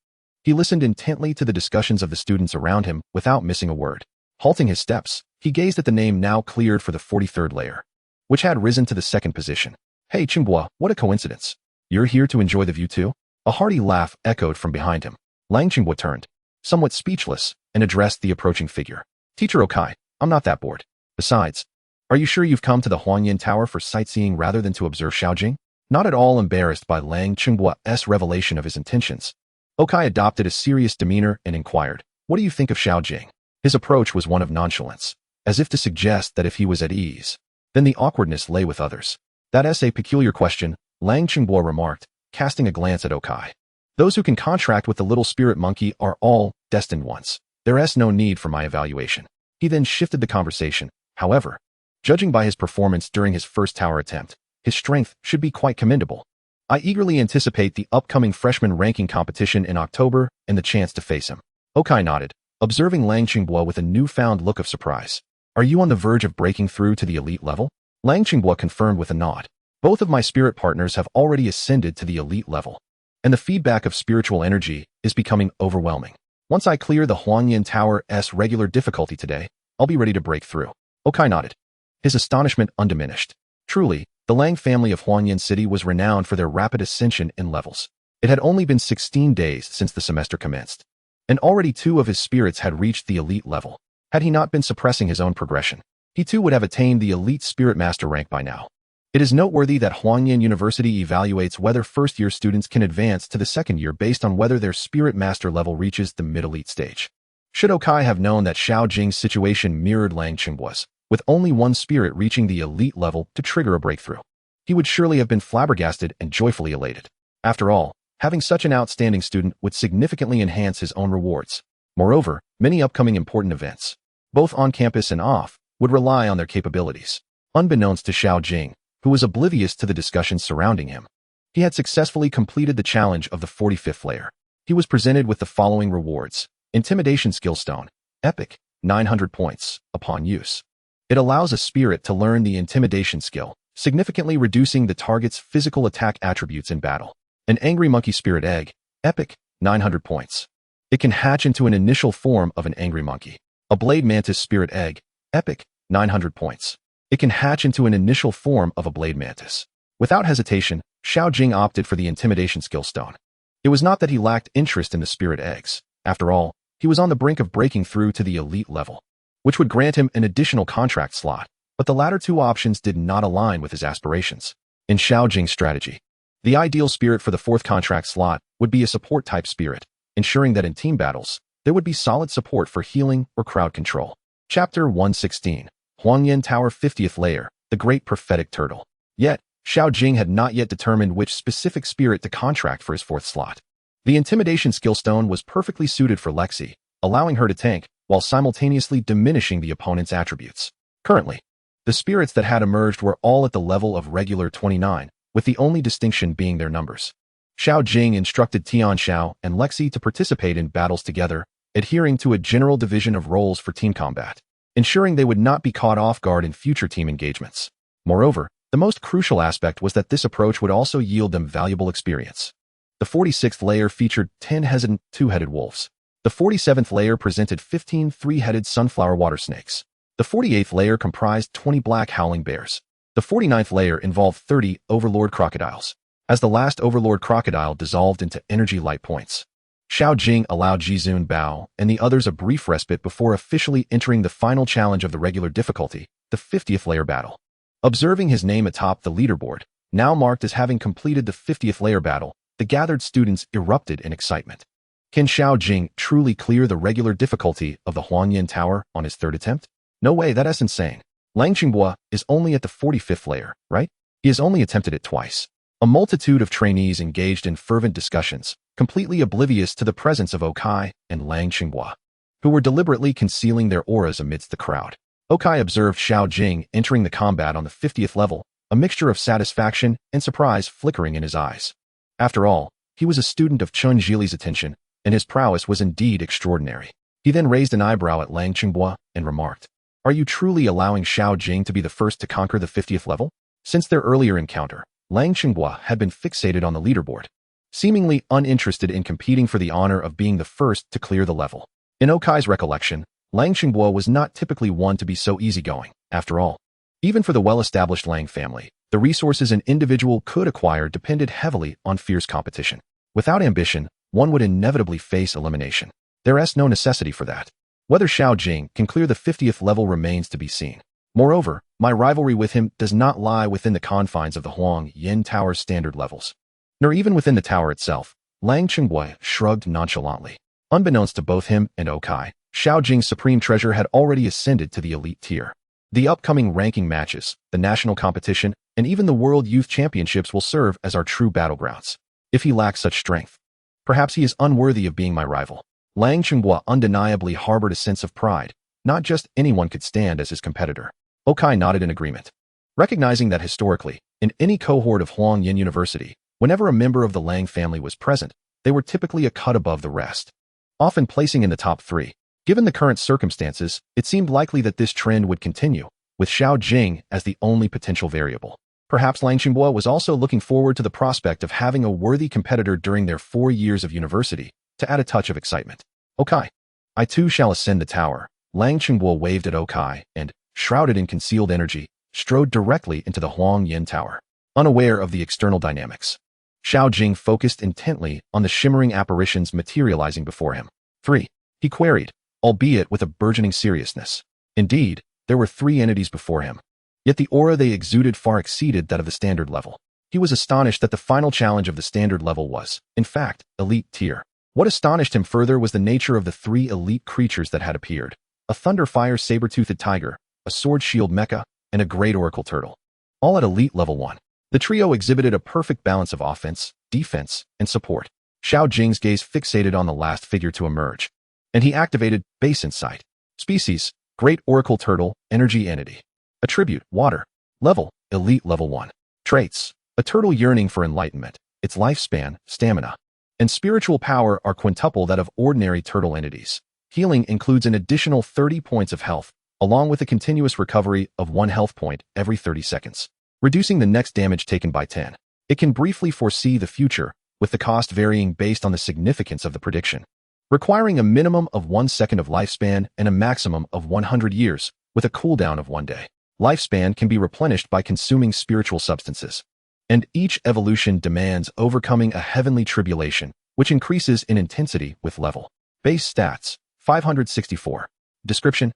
He listened intently to the discussions of the students around him without missing a word. Halting his steps, he gazed at the name now cleared for the 43rd layer, which had risen to the 2nd position. Hey Qinghua, what a coincidence. You're here to enjoy the view too? A hearty laugh echoed from behind him. Lang Qinghua turned, somewhat speechless, and addressed the approaching figure. Teacher Okai, I'm not that bored. Besides, are you sure you've come to the Huanyan Tower for sightseeing rather than to observe Xiao Jing? Not at all embarrassed by Lang Qinghua's revelation of his intentions, Okai adopted a serious demeanor and inquired, what do you think of Xiao Jing? His approach was one of nonchalance, as if to suggest that if he was at ease, then the awkwardness lay with others. That's a peculiar question, Lang Qinghua remarked, casting a glance at Okai. Those who can contract with the little spirit monkey are all destined once. There's no need for my evaluation. He then shifted the conversation. However, judging by his performance during his first tower attempt, his strength should be quite commendable. I eagerly anticipate the upcoming freshman ranking competition in October and the chance to face him. Okai nodded, observing Lang Qinghua with a newfound look of surprise. Are you on the verge of breaking through to the elite level? Lang Qinghua confirmed with a nod. Both of my spirit partners have already ascended to the elite level, and the feedback of spiritual energy is becoming overwhelming. Once I clear the Huanyan Tower's regular difficulty today, I'll be ready to break through. Okai nodded, his astonishment undiminished. Truly, the Lang family of Huanyan City was renowned for their rapid ascension in levels. It had only been 16 days since the semester commenced, and already 2 of his spirits had reached the elite level. Had he not been suppressing his own progression, he too would have attained the elite spirit master rank by now. It is noteworthy that Huanyan University evaluates whether first-year students can advance to the second year based on whether their spirit master level reaches the mid-elite stage. Should Okai have known that Xiao Jing's situation mirrored Lang Qinghua's, with only 1 spirit reaching the elite level to trigger a breakthrough, he would surely have been flabbergasted and joyfully elated. After all, having such an outstanding student would significantly enhance his own rewards. Moreover, many upcoming important events, both on campus and off, would rely on their capabilities. Unbeknownst to Xiao Jing, who was oblivious to the discussions surrounding him, he had successfully completed the challenge of the 45th layer. He was presented with the following rewards. Intimidation Skill Stone, Epic, 900 points, upon use. It allows a spirit to learn the intimidation skill, significantly reducing the target's physical attack attributes in battle. An Angry Monkey Spirit Egg, Epic, 900 points. It can hatch into an initial form of an angry monkey. A Blade Mantis Spirit Egg, Epic, 900 points. It can hatch into an initial form of a Blade Mantis. Without hesitation, Xiao Jing opted for the Intimidation Skill Stone. It was not that he lacked interest in the Spirit Eggs. After all, he was on the brink of breaking through to the elite level, which would grant him an additional contract slot, but the latter 2 options did not align with his aspirations. In Xiao Jing's strategy, the ideal spirit for the 4th contract slot would be a support-type spirit, ensuring that in team battles, there would be solid support for healing or crowd control. Chapter 116, Huanyan Tower 50th Layer, The Great Prophetic Turtle. Yet, Xiao Jing had not yet determined which specific spirit to contract for his 4th slot. The Intimidation Skill Stone was perfectly suited for Lexi, allowing her to tank, while simultaneously diminishing the opponent's attributes. Currently, the spirits that had emerged were all at the level of regular 29, with the only distinction being their numbers. Xiao Jing instructed Tian Xiao and Lexi to participate in battles together, adhering to a general division of roles for team combat, ensuring they would not be caught off guard in future team engagements. Moreover, the most crucial aspect was that this approach would also yield them valuable experience. The 46th layer featured 10 hesitant 2-headed wolves. The 47th layer presented 15 3-headed sunflower water snakes. The 48th layer comprised 20 black howling bears. The 49th layer involved 30 overlord crocodiles, as the last overlord crocodile dissolved into energy light points. Xiao Jing allowed Jizun Bao and the others a brief respite before officially entering the final challenge of the regular difficulty, the 50th layer battle. Observing his name atop the leaderboard, now marked as having completed the 50th layer battle, the gathered students erupted in excitement. Can Xiao Jing truly clear the regular difficulty of the Huanyan Tower on his 3rd attempt? No way, that's insane. Lang Qinghua is only at the 45th layer, right? He has only attempted it twice. A multitude of trainees engaged in fervent discussions, completely oblivious to the presence of Okai and Lang Qinghua, who were deliberately concealing their auras amidst the crowd. Okai observed Xiao Jing entering the combat on the 50th level, a mixture of satisfaction and surprise flickering in his eyes. After all, he was a student of Chun Jili's attention, and his prowess was indeed extraordinary. He then raised an eyebrow at Lang Qinghua and remarked, "Are you truly allowing Xiao Jing to be the first to conquer the 50th level?" Since their earlier encounter, Lang Qinghua had been fixated on the leaderboard, seemingly uninterested in competing for the honor of being the first to clear the level. In Okai's recollection, Lang Qinghua was not typically one to be so easygoing. After all, even for the well-established Lang family, the resources an individual could acquire depended heavily on fierce competition. Without ambition, one would inevitably face elimination. There is no necessity for that. Whether Xiao Jing can clear the 50th level remains to be seen. Moreover, my rivalry with him does not lie within the confines of the Huang Yin Tower's standard levels, nor even within the tower itself. Lang Qinghua shrugged nonchalantly. Unbeknownst to both him and Okai, Xiao Jing's supreme treasure had already ascended to the elite tier. The upcoming ranking matches, the national competition, and even the World Youth Championships will serve as our true battlegrounds. If he lacks such strength, perhaps he is unworthy of being my rival. Lang Qinghua undeniably harbored a sense of pride. Not just anyone could stand as his competitor. Okai nodded in agreement, recognizing that historically, in any cohort of Huang Yin University, whenever a member of the Lang family was present, they were typically a cut above the rest, often placing in the top 3. Given the current circumstances, it seemed likely that this trend would continue, with Xiao Jing as the only potential variable. Perhaps Lang Qinghua was also looking forward to the prospect of having a worthy competitor during their 4 years of university, to add a touch of excitement. Okai, I too shall ascend the tower. Lang Qinghua waved at Okai and, shrouded in concealed energy, strode directly into the Huang Yin Tower, unaware of the external dynamics. Xiao Jing focused intently on the shimmering apparitions materializing before him. 3. He queried, albeit with a burgeoning seriousness. Indeed, there were 3 entities before him. Yet the aura they exuded far exceeded that of the standard level. He was astonished that the final challenge of the standard level was, in fact, elite tier. What astonished him further was the nature of the 3 elite creatures that had appeared: a thunder-fire saber-toothed tiger, a sword-shield mecha, and a great oracle turtle. All at elite level 1. The trio exhibited a perfect balance of offense, defense, and support. Xiao Jing's gaze fixated on the last figure to emerge, and he activated Base Insight. Species: Great Oracle Turtle, Energy Entity. Attribute: Water. Level: Elite Level 1. Traits: a turtle yearning for enlightenment. Its lifespan, stamina, and spiritual power are quintuple that of ordinary turtle entities. Healing includes an additional 30 points of health, along with a continuous recovery of 1 health point every 30 seconds, reducing the next damage taken by 10. It can briefly foresee the future, with the cost varying based on the significance of the prediction, requiring a minimum of 1 second of lifespan and a maximum of 100 years, with a cooldown of 1 day. Lifespan can be replenished by consuming spiritual substances, and each evolution demands overcoming a heavenly tribulation, which increases in intensity with level. Base stats: 564. Description: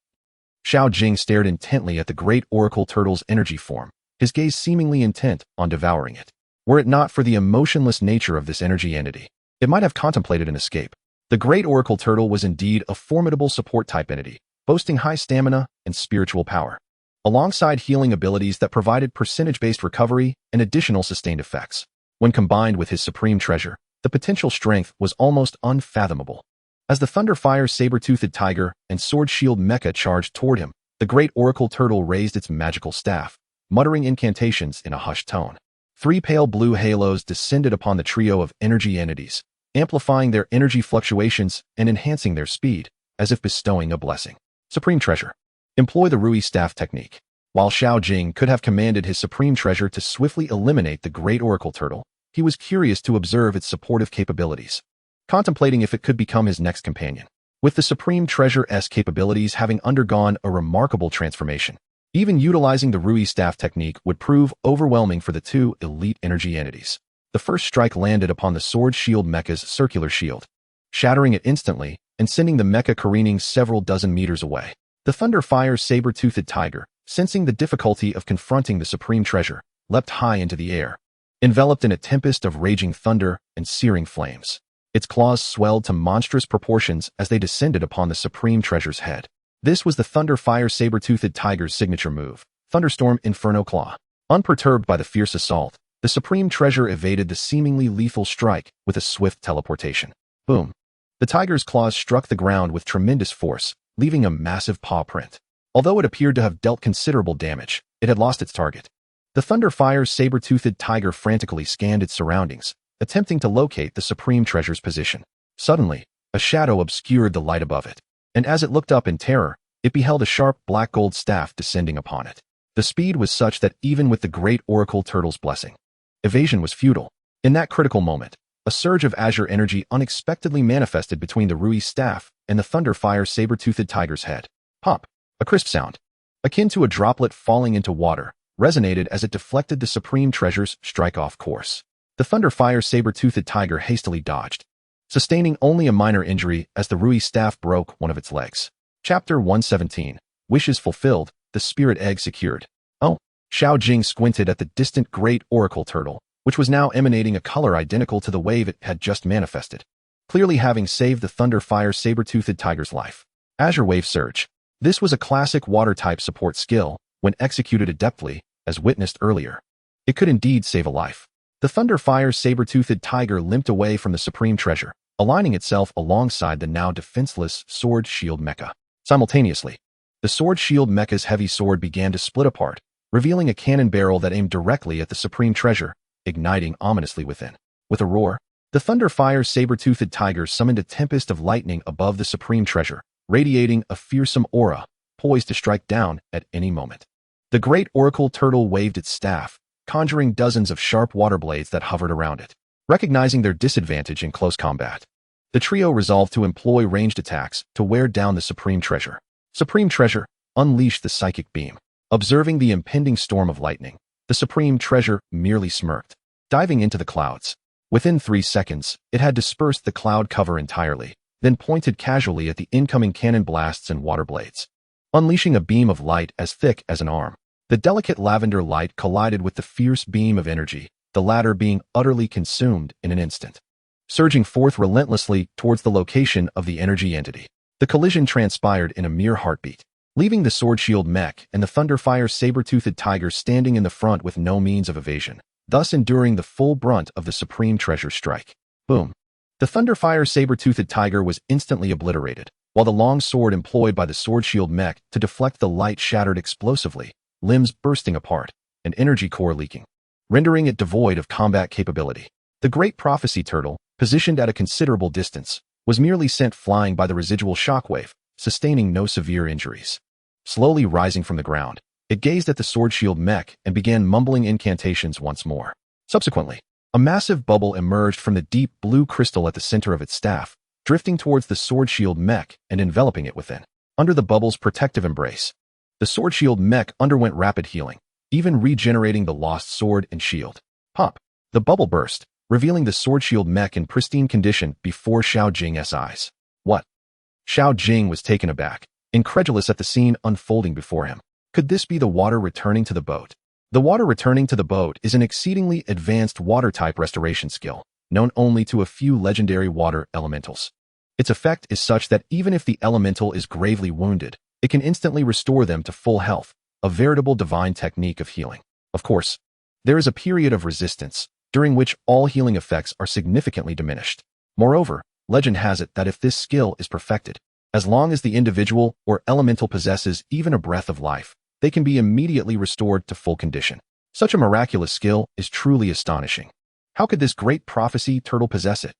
Xiao Jing stared intently at the great oracle turtle's energy form, his gaze seemingly intent on devouring it. Were it not for the emotionless nature of this energy entity, it might have contemplated an escape. The great oracle turtle was indeed a formidable support-type entity, boasting high stamina and spiritual power, alongside healing abilities that provided percentage-based recovery and additional sustained effects. When combined with his supreme treasure, the potential strength was almost unfathomable. As the thunder-fire saber-toothed tiger and sword-shield mecha charged toward him, the great oracle turtle raised its magical staff, muttering incantations in a hushed tone. 3 pale blue halos descended upon the trio of energy entities, amplifying their energy fluctuations and enhancing their speed, as if bestowing a blessing. Supreme treasure. Employ the Rui staff technique. While Xiao Jing could have commanded his supreme treasure to swiftly eliminate the great oracle turtle, he was curious to observe its supportive capabilities, contemplating if it could become his next companion. With the supreme treasure's capabilities having undergone a remarkable transformation, even utilizing the Rui staff technique would prove overwhelming for the 2 elite energy entities. The first strike landed upon the sword shield mecha's circular shield, shattering it instantly and sending the mecha careening several dozen meters away. The thunder-fire saber-toothed tiger, sensing the difficulty of confronting the supreme treasure, leapt high into the air, enveloped in a tempest of raging thunder and searing flames. Its claws swelled to monstrous proportions as they descended upon the supreme treasure's head. This was the thunder-fire saber-toothed tiger's signature move, Thunderstorm Inferno Claw. Unperturbed by the fierce assault, the supreme treasure evaded the seemingly lethal strike with a swift teleportation. Boom! The tiger's claws struck the ground with tremendous force, leaving a massive paw print. Although it appeared to have dealt considerable damage, it had lost its target. The thunder-fire saber-toothed tiger frantically scanned its surroundings, attempting to locate the supreme treasure's position. Suddenly, a shadow obscured the light above it, and as it looked up in terror, it beheld a sharp black gold staff descending upon it. The speed was such that even with the great oracle turtle's blessing, evasion was futile. In that critical moment, a surge of azure energy unexpectedly manifested between the Rui's staff and the Thunderfire saber-toothed tiger's head. Pop! A crisp sound, akin to a droplet falling into water, resonated as it deflected the supreme treasure's strike-off course. The Thunderfire saber-toothed tiger hastily dodged, sustaining only a minor injury as the Rui staff broke one of its legs. Chapter 117. Wishes fulfilled, the spirit egg secured. Oh, Xiao Jing squinted at the distant great oracle turtle, which was now emanating a color identical to the wave it had just manifested, clearly having saved the Thunderfire saber-toothed tiger's life. Azure Wave Surge. This was a classic water-type support skill when executed adeptly, as witnessed earlier. It could indeed save a life. The Thunderfire saber-toothed tiger limped away from the supreme treasure, aligning itself alongside the now defenseless Sword Shield Mecha. Simultaneously, the Sword Shield Mecha's heavy sword began to split apart, revealing a cannon barrel that aimed directly at the supreme treasure, igniting ominously within. With a roar, the Thunderfire saber-toothed tiger summoned a tempest of lightning above the supreme treasure, radiating a fearsome aura, poised to strike down at any moment. The great oracle turtle waved its staff, conjuring dozens of sharp water blades that hovered around it. Recognizing their disadvantage in close combat, the trio resolved to employ ranged attacks to wear down the supreme treasure. Supreme treasure, unleashed the psychic beam. Observing the impending storm of lightning, the supreme treasure merely smirked, diving into the clouds. Within 3 seconds, it had dispersed the cloud cover entirely, then pointed casually at the incoming cannon blasts and water blades, unleashing a beam of light as thick as an arm. The delicate lavender light collided with the fierce beam of energy, the latter being utterly consumed in an instant, surging forth relentlessly towards the location of the energy entity. The collision transpired in a mere heartbeat, leaving the Sword Shield Mech and the Thunderfire saber-toothed tiger standing in the front with no means of evasion, thus enduring the full brunt of the supreme treasure strike. Boom! The Thunderfire saber-toothed tiger was instantly obliterated, while the long sword employed by the Sword Shield Mech to deflect the light shattered explosively, limbs bursting apart, and energy core leaking, rendering it devoid of combat capability. The Great Prophecy Turtle, positioned at a considerable distance, was merely sent flying by the residual shockwave, sustaining no severe injuries. Slowly rising from the ground, it gazed at the Sword Shield Mech and began mumbling incantations once more. Subsequently, a massive bubble emerged from the deep blue crystal at the center of its staff, drifting towards the Sword Shield Mech and enveloping it within. Under the bubble's protective embrace, the Sword Shield Mech underwent rapid healing, even regenerating the lost sword and shield. Pop! The bubble burst, revealing the Sword Shield Mech in pristine condition before Xiao Jing's eyes. What? Xiao Jing was taken aback, incredulous at the scene unfolding before him. Could this be the water returning to the boat? The water returning to the boat is an exceedingly advanced water-type restoration skill, known only to a few legendary water elementals. Its effect is such that even if the elemental is gravely wounded, it can instantly restore them to full health, a veritable divine technique of healing. Of course, there is a period of resistance, during which all healing effects are significantly diminished. Moreover, legend has it that if this skill is perfected, as long as the individual or elemental possesses even a breath of life, they can be immediately restored to full condition. Such a miraculous skill is truly astonishing. How could this Great Prophecy Turtle possess it?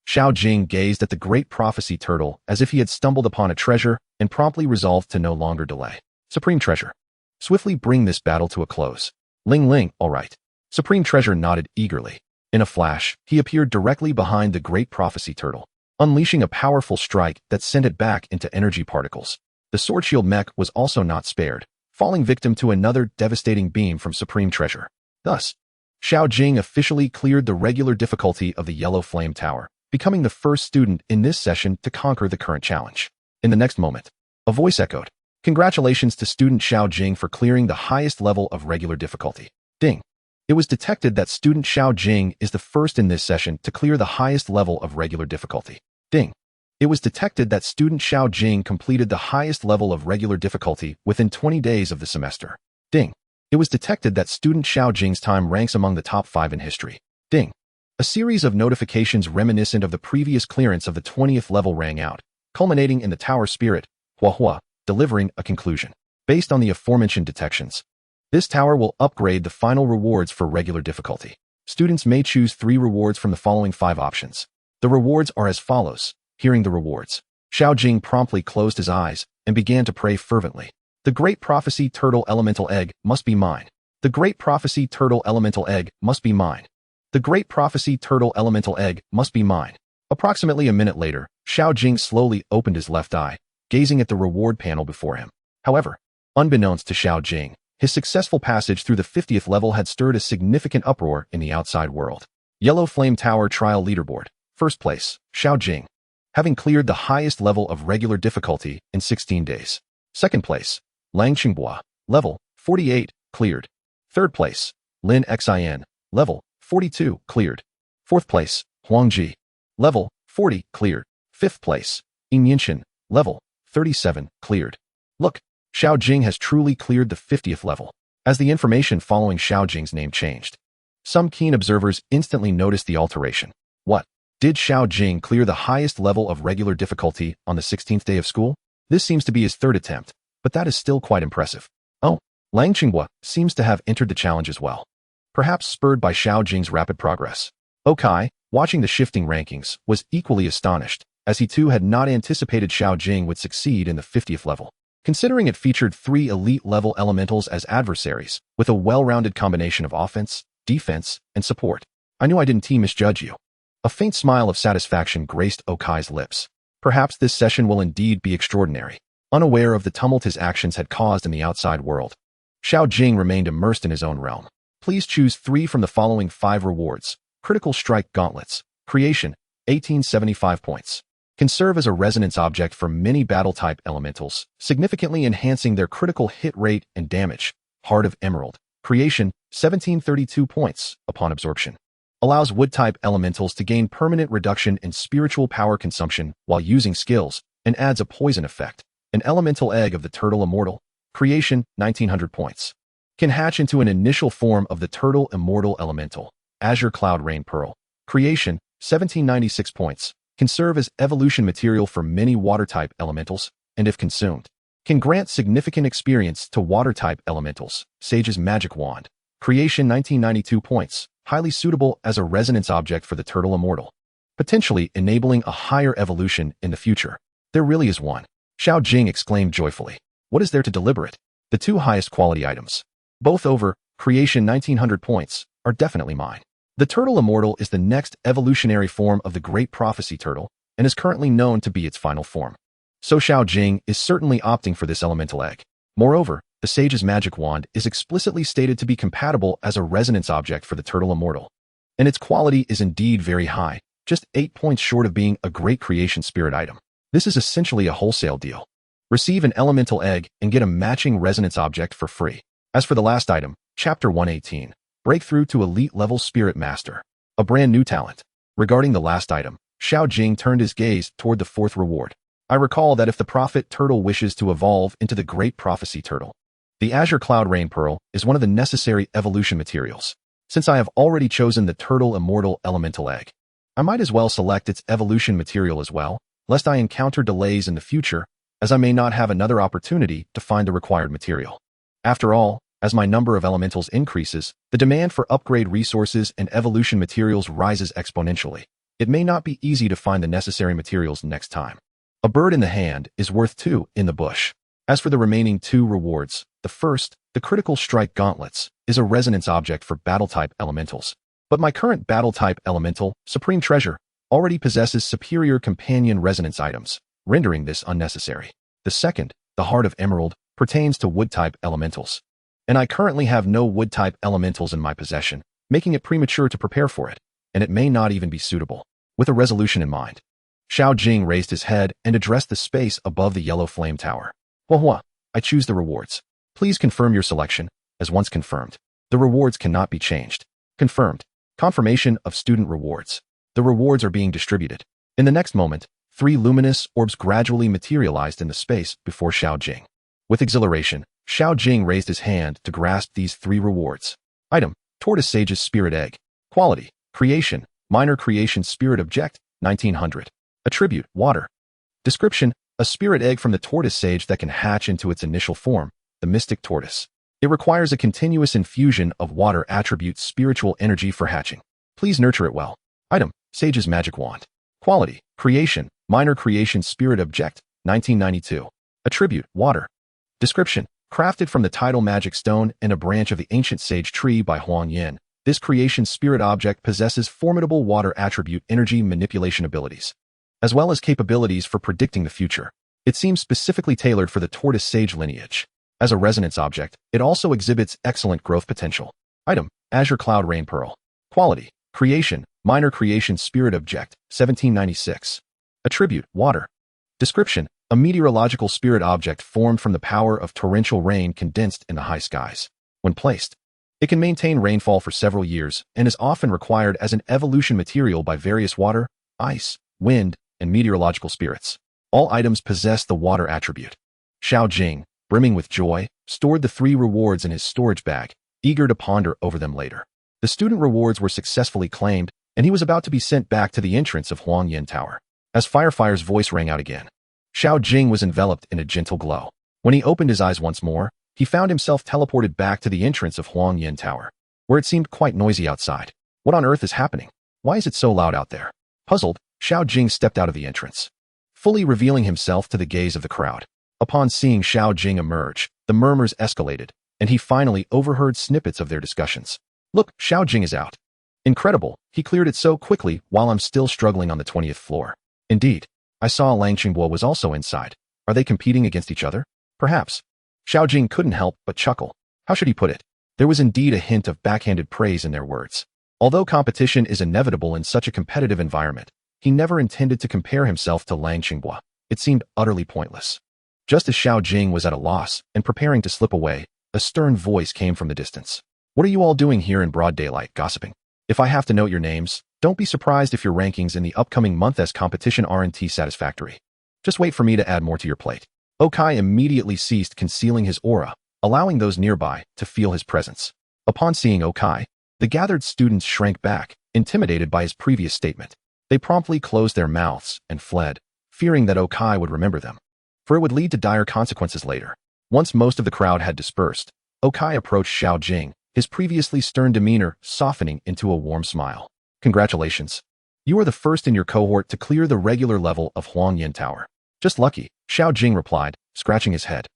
Xiao Jing gazed at the Great Prophecy Turtle as if he had stumbled upon a treasure and promptly resolved to no longer delay. Supreme Treasure. Swiftly bring this battle to a close. Ling Ling, all right. Supreme Treasure nodded eagerly. In a flash, he appeared directly behind the Great Prophecy Turtle, unleashing a powerful strike that sent it back into energy particles. The Sword Shield Mech was also not spared, falling victim to another devastating beam from Supreme Treasure. Thus, Xiao Jing officially cleared the regular difficulty of the Yellow Flame Tower, becoming the first student in this session to conquer the current challenge. In the next moment, a voice echoed, "Congratulations to student Xiao Jing for clearing the highest level of regular difficulty." Ding. It was detected that student Xiao Jing is the first in this session to clear the highest level of regular difficulty. Ding. It was detected that student Xiao Jing completed the highest level of regular difficulty within 20 days of the semester. Ding. It was detected that student Xiao Jing's time ranks among the top 5 in history. Ding. A series of notifications reminiscent of the previous clearance of the 20th level rang out, culminating in the tower spirit, Hua Hua, delivering a conclusion. Based on the aforementioned detections, this tower will upgrade the final rewards for regular difficulty. Students may choose 3 rewards from the following 5 options. The rewards are as follows. Hearing the rewards, Xiao Jing promptly closed his eyes and began to pray fervently. The Great Prophecy Turtle Elemental Egg must be mine. The Great Prophecy Turtle Elemental Egg must be mine. The Great Prophecy Turtle Elemental Egg must be mine. Approximately a minute later, Xiao Jing slowly opened his left eye, gazing at the reward panel before him. However, unbeknownst to Xiao Jing, his successful passage through the 50th level had stirred a significant uproar in the outside world. Yellow Flame Tower Trial Leaderboard. First place, Xiao Jing, having cleared the highest level of regular difficulty in 16 days. Second place, Lang Qinghua, level 48, cleared. Third place, Lin Xin, level 42, cleared. Fourth place, Huang Ji, level 40, cleared. Fifth place, Yin Yinshin, level 37, cleared. Look, Xiao Jing has truly cleared the 50th level. As the information following Xiao Jing's name changed, some keen observers instantly noticed the alteration. What? Did Xiao Jing clear the highest level of regular difficulty on the 16th day of school? This seems to be his 3rd attempt, but that is still quite impressive. Oh, Lang Qinghua seems to have entered the challenge as well, perhaps spurred by Xiao Jing's rapid progress. Okai, watching the shifting rankings, was equally astonished, as he too had not anticipated Xiao Jing would succeed in the 50th level. Considering it featured 3 elite-level elementals as adversaries, with a well-rounded combination of offense, defense, and support, I knew I didn't misjudge you. A faint smile of satisfaction graced Okai's lips. Perhaps this session will indeed be extraordinary. Unaware of the tumult his actions had caused in the outside world, Xiao Jing remained immersed in his own realm. Please choose 3 from the following 5 rewards. Critical Strike Gauntlets. Creation, 1875 points. Can serve as a resonance object for many battle-type elementals, significantly enhancing their critical hit rate and damage. Heart of Emerald. Creation, 1732 points upon absorption. Allows wood-type elementals to gain permanent reduction in spiritual power consumption while using skills, and adds a poison effect. An elemental egg of the Turtle Immortal. Creation, 1900 points. Can hatch into an initial form of the Turtle Immortal Elemental. Azure Cloud Rain Pearl. Creation, 1796 points. Can serve as evolution material for many water-type elementals, and if consumed, can grant significant experience to water-type elementals. Sage's Magic Wand. Creation, 1992 points. Highly suitable as a resonance object for the Turtle Immortal, potentially enabling a higher evolution in the future. There really is one. Xiao Jing exclaimed joyfully. What is there to deliberate? The 2 highest quality items, both over Creation 1900 points, are definitely mine. The Turtle Immortal is the next evolutionary form of the Great Prophecy Turtle, and is currently known to be its final form. So Xiao Jing is certainly opting for this elemental egg. Moreover, the Sage's Magic Wand is explicitly stated to be compatible as a resonance object for the Turtle Immortal, and its quality is indeed very high, just 8 points short of being a Great Creation Spirit item. This is essentially a wholesale deal. Receive an elemental egg and get a matching resonance object for free. As for the last item, Chapter 118, Breakthrough to Elite-Level Spirit Master, a brand new talent. Regarding the last item, Xiao Jing turned his gaze toward the 4th reward. I recall that if the Prophet Turtle wishes to evolve into the Great Prophecy Turtle, the Azure Cloud Rain Pearl is one of the necessary evolution materials. Since I have already chosen the Turtle Immortal Elemental Egg, I might as well select its evolution material as well, lest I encounter delays in the future, as I may not have another opportunity to find the required material. After all, as my number of elementals increases, the demand for upgrade resources and evolution materials rises exponentially. It may not be easy to find the necessary materials next time. A bird in the hand is worth 2 in the bush. As for the remaining 2 rewards, the first, the Critical Strike Gauntlets, is a resonance object for battle-type elementals. But my current battle-type elemental, Supreme Treasure, already possesses superior companion resonance items, rendering this unnecessary. The second, the Heart of Emerald, pertains to wood-type elementals, and I currently have no wood-type elementals in my possession, making it premature to prepare for it, and it may not even be suitable. With a resolution in mind, Xiao Jing raised his head and addressed the space above the yellow flame tower. Hua, I choose the rewards. Please confirm your selection, as once confirmed. The rewards cannot be changed. Confirmed. Confirmation of student rewards. The rewards are being distributed. In the next moment, 3 luminous orbs gradually materialized in the space before Xiao Jing. With exhilaration, Xiao Jing raised his hand to grasp these 3 rewards. Item, Tortoise Sage's Spirit Egg. Quality, Creation, Minor Creation Spirit Object, 1900. Attribute, Water. Description, a spirit egg from the tortoise sage that can hatch into its initial form, the Mystic Tortoise. It requires a continuous infusion of water attribute spiritual energy for hatching. Please nurture it well. Item: Sage's Magic Wand. Quality: Creation, Minor Creation Spirit Object, 1992. Attribute: Water. Description: Crafted from the tidal magic stone and a branch of the ancient sage tree by Huang Yin, this creation spirit object possesses formidable water attribute energy manipulation abilities, as well as capabilities for predicting the future. It seems specifically tailored for the tortoise sage lineage. As a resonance object, it also exhibits excellent growth potential. Item: Azure Cloud Rain Pearl. Quality: Creation, Minor Creation Spirit Object, 1796. Attribute: Water. Description: A meteorological spirit object formed from the power of torrential rain condensed in the high skies. When placed, it can maintain rainfall for several years and is often required as an evolution material by various water, ice, wind, and meteorological spirits. All items possess the water attribute. Xiao Jing, brimming with joy, stored the 3 rewards in his storage bag, eager to ponder over them later. The student rewards were successfully claimed, and he was about to be sent back to the entrance of Huang Yin Tower. As Firefire's voice rang out again, Xiao Jing was enveloped in a gentle glow. When he opened his eyes once more, he found himself teleported back to the entrance of Huang Yin Tower, where it seemed quite noisy outside. What on earth is happening? Why is it so loud out there? Puzzled, Xiao Jing stepped out of the entrance, fully revealing himself to the gaze of the crowd. Upon seeing Xiao Jing emerge, the murmurs escalated, and he finally overheard snippets of their discussions. Look, Xiao Jing is out. Incredible, he cleared it so quickly while I'm still struggling on the 20th floor. Indeed, I saw Lang Qingbo was also inside. Are they competing against each other? Perhaps. Xiao Jing couldn't help but chuckle. How should he put it? There was indeed a hint of backhanded praise in their words. Although competition is inevitable in such a competitive environment, he never intended to compare himself to Lang Qingbo. It seemed utterly pointless. Just as Xiao Jing was at a loss and preparing to slip away, a stern voice came from the distance. What are you all doing here in broad daylight, gossiping? If I have to note your names, don't be surprised if your rankings in the upcoming month's competition aren't satisfactory. Just wait for me to add more to your plate. Okai immediately ceased concealing his aura, allowing those nearby to feel his presence. Upon seeing Okai, the gathered students shrank back, intimidated by his previous statement. They promptly closed their mouths and fled, fearing that Okai would remember them, for it would lead to dire consequences later. Once most of the crowd had dispersed, Okai approached Xiao Jing, his previously stern demeanor softening into a warm smile. Congratulations. You are the first in your cohort to clear the regular level of Huang Yin Tower. Just lucky, Xiao Jing replied, scratching his head.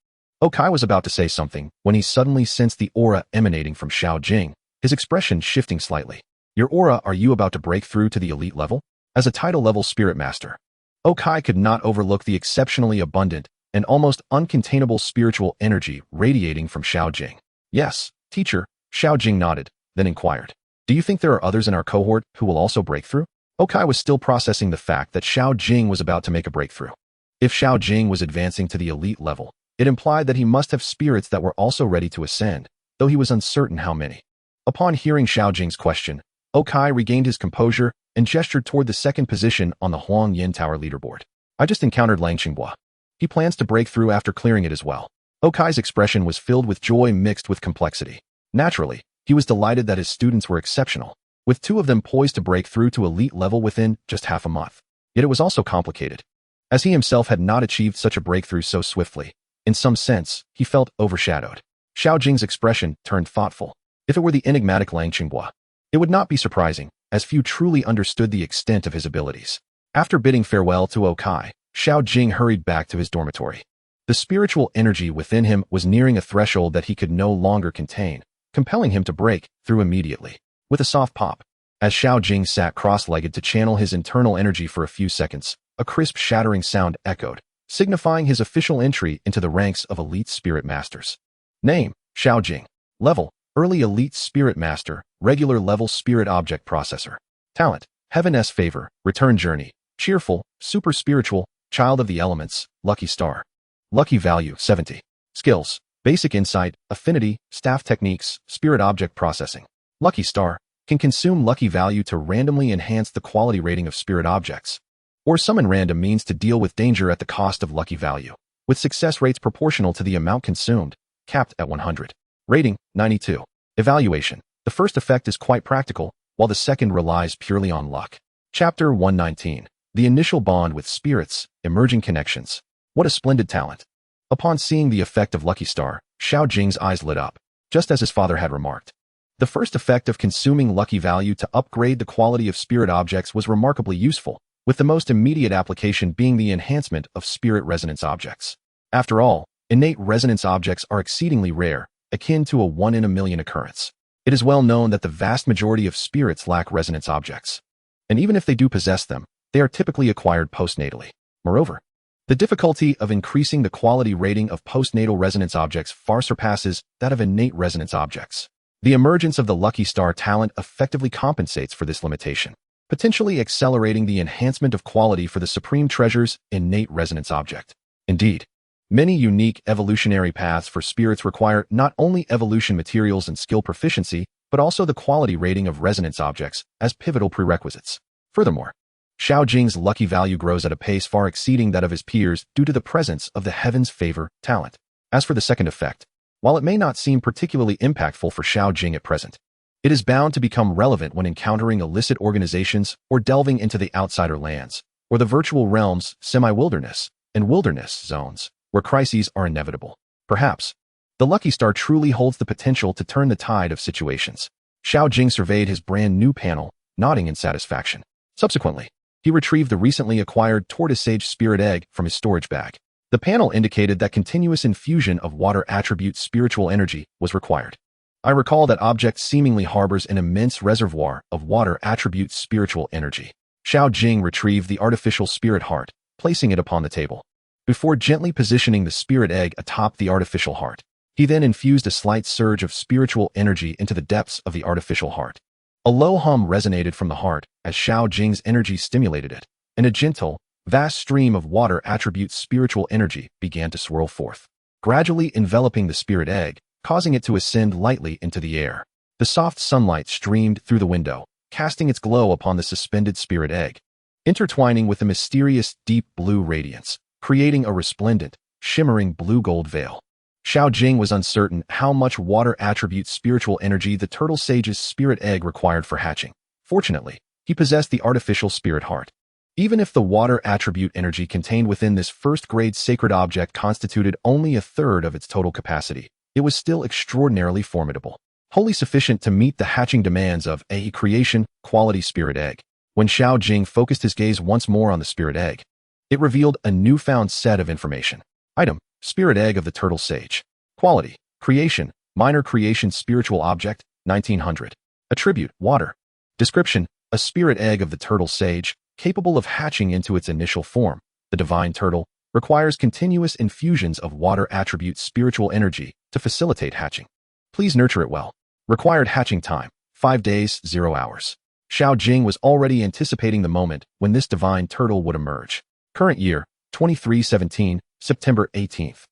Okai was about to say something when he suddenly sensed the aura emanating from Xiao Jing, his expression shifting slightly. Your aura, are you about to break through to the elite level? As a title-level spirit master, Okai could not overlook the exceptionally abundant and almost uncontainable spiritual energy radiating from Xiao Jing. Yes, teacher, Xiao Jing nodded, then inquired. Do you think there are others in our cohort who will also break through? Okai was still processing the fact that Xiao Jing was about to make a breakthrough. If Xiao Jing was advancing to the elite level, it implied that he must have spirits that were also ready to ascend, though he was uncertain how many. Upon hearing Xiao Jing's question, Okai regained his composure and gestured toward the second position on the Huang Yin Tower leaderboard. I just encountered Lang Qingbo. He plans to break through after clearing it as well. Okai's expression was filled with joy mixed with complexity. Naturally, he was delighted that his students were exceptional, with 2 of them poised to break through to elite level within just half a month. Yet it was also complicated, as he himself had not achieved such a breakthrough so swiftly. In some sense, he felt overshadowed. Xiao Jing's expression turned thoughtful. If it were the enigmatic Lang Qingbo, it would not be surprising, as few truly understood the extent of his abilities. After bidding farewell to Okai, Xiao Jing hurried back to his dormitory. The spiritual energy within him was nearing a threshold that he could no longer contain, compelling him to break through immediately. With a soft pop, as Xiao Jing sat cross-legged to channel his internal energy for a few seconds, a crisp shattering sound echoed, signifying his official entry into the ranks of elite spirit masters. Name: Xiao Jing. Level: Early Elite Spirit Master, Regular Level Spirit Object Processor. Talent: Heaven's Favor, Return Journey, Cheerful, Super Spiritual, Child of the Elements, Lucky Star. Lucky Value: 70. Skills: Basic Insight, Affinity, Staff Techniques, Spirit Object Processing. Lucky Star can consume lucky value to randomly enhance the quality rating of spirit objects, or summon random means to deal with danger at the cost of lucky value, with success rates proportional to the amount consumed, capped at 100. Rating: 92. Evaluation: The first effect is quite practical, while the second relies purely on luck. Chapter 119. The Initial Bond with Spirits, Emerging Connections. What a splendid talent. Upon seeing the effect of Lucky Star, Xiao Jing's eyes lit up. just as his father had remarked. The first effect of consuming lucky value to upgrade the quality of spirit objects was remarkably useful, with the most immediate application being the enhancement of spirit resonance objects. After all, innate resonance objects are exceedingly rare, akin to a 1 in a million occurrence. It is well known that the vast majority of spirits lack resonance objects. And even if they do possess them, they are typically acquired postnatally. Moreover, the difficulty of increasing the quality rating of postnatal resonance objects far surpasses that of innate resonance objects. The emergence of the Lucky Star talent effectively compensates for this limitation, potentially accelerating the enhancement of quality for the Supreme Treasure's innate resonance object. Indeed, many unique evolutionary paths for spirits require not only evolution materials and skill proficiency, but also the quality rating of resonance objects as pivotal prerequisites. Furthermore, Xiao Jing's lucky value grows at a pace far exceeding that of his peers due to the presence of the Heaven's Favor talent. As for the second effect, while it may not seem particularly impactful for Xiao Jing at present, it is bound to become relevant when encountering illicit organizations or delving into the outsider lands, or the virtual realms, semi-wilderness, and wilderness zones, where crises are inevitable. Perhaps, the Lucky Star truly holds the potential to turn the tide of situations. Xiao Jing surveyed his brand new panel, nodding in satisfaction. Subsequently, he retrieved the recently acquired tortoise sage spirit egg from his storage bag. The panel indicated that continuous infusion of water attribute spiritual energy was required. I recall that object seemingly harbors an immense reservoir of water attribute spiritual energy. Xiao Jing retrieved the artificial spirit heart, placing it upon the table. Before gently positioning the spirit egg atop the artificial heart, he then infused a slight surge of spiritual energy into the depths of the artificial heart. A low hum resonated from the heart as Xiao Jing's energy stimulated it, and a gentle, vast stream of water attribute spiritual energy began to swirl forth, gradually enveloping the spirit egg, causing it to ascend lightly into the air. The soft sunlight streamed through the window, casting its glow upon the suspended spirit egg, intertwining with a mysterious deep blue radiance, creating a resplendent, shimmering blue-gold veil. Xiao Jing was uncertain how much water attribute spiritual energy the turtle sage's spirit egg required for hatching. Fortunately, he possessed the artificial spirit heart. Even if the water attribute energy contained within this first-grade sacred object constituted only a third of its total capacity, it was still extraordinarily formidable, wholly sufficient to meet the hatching demands of a creation quality spirit egg. When Xiao Jing focused his gaze once more on the spirit egg, it revealed a newfound set of information. Item: Spirit Egg of the Turtle Sage. Quality: Creation, Minor Creation Spiritual Object, 1900. Attribute: Water. Description: A spirit egg of the Turtle Sage, capable of hatching into its initial form, the Divine Turtle, requires continuous infusions of water attribute spiritual energy to facilitate hatching. Please nurture it well. Required hatching time: 5 days, 0 hours. Xiao Jing was already anticipating the moment when this divine turtle would emerge. Current year: 2317, September 18th.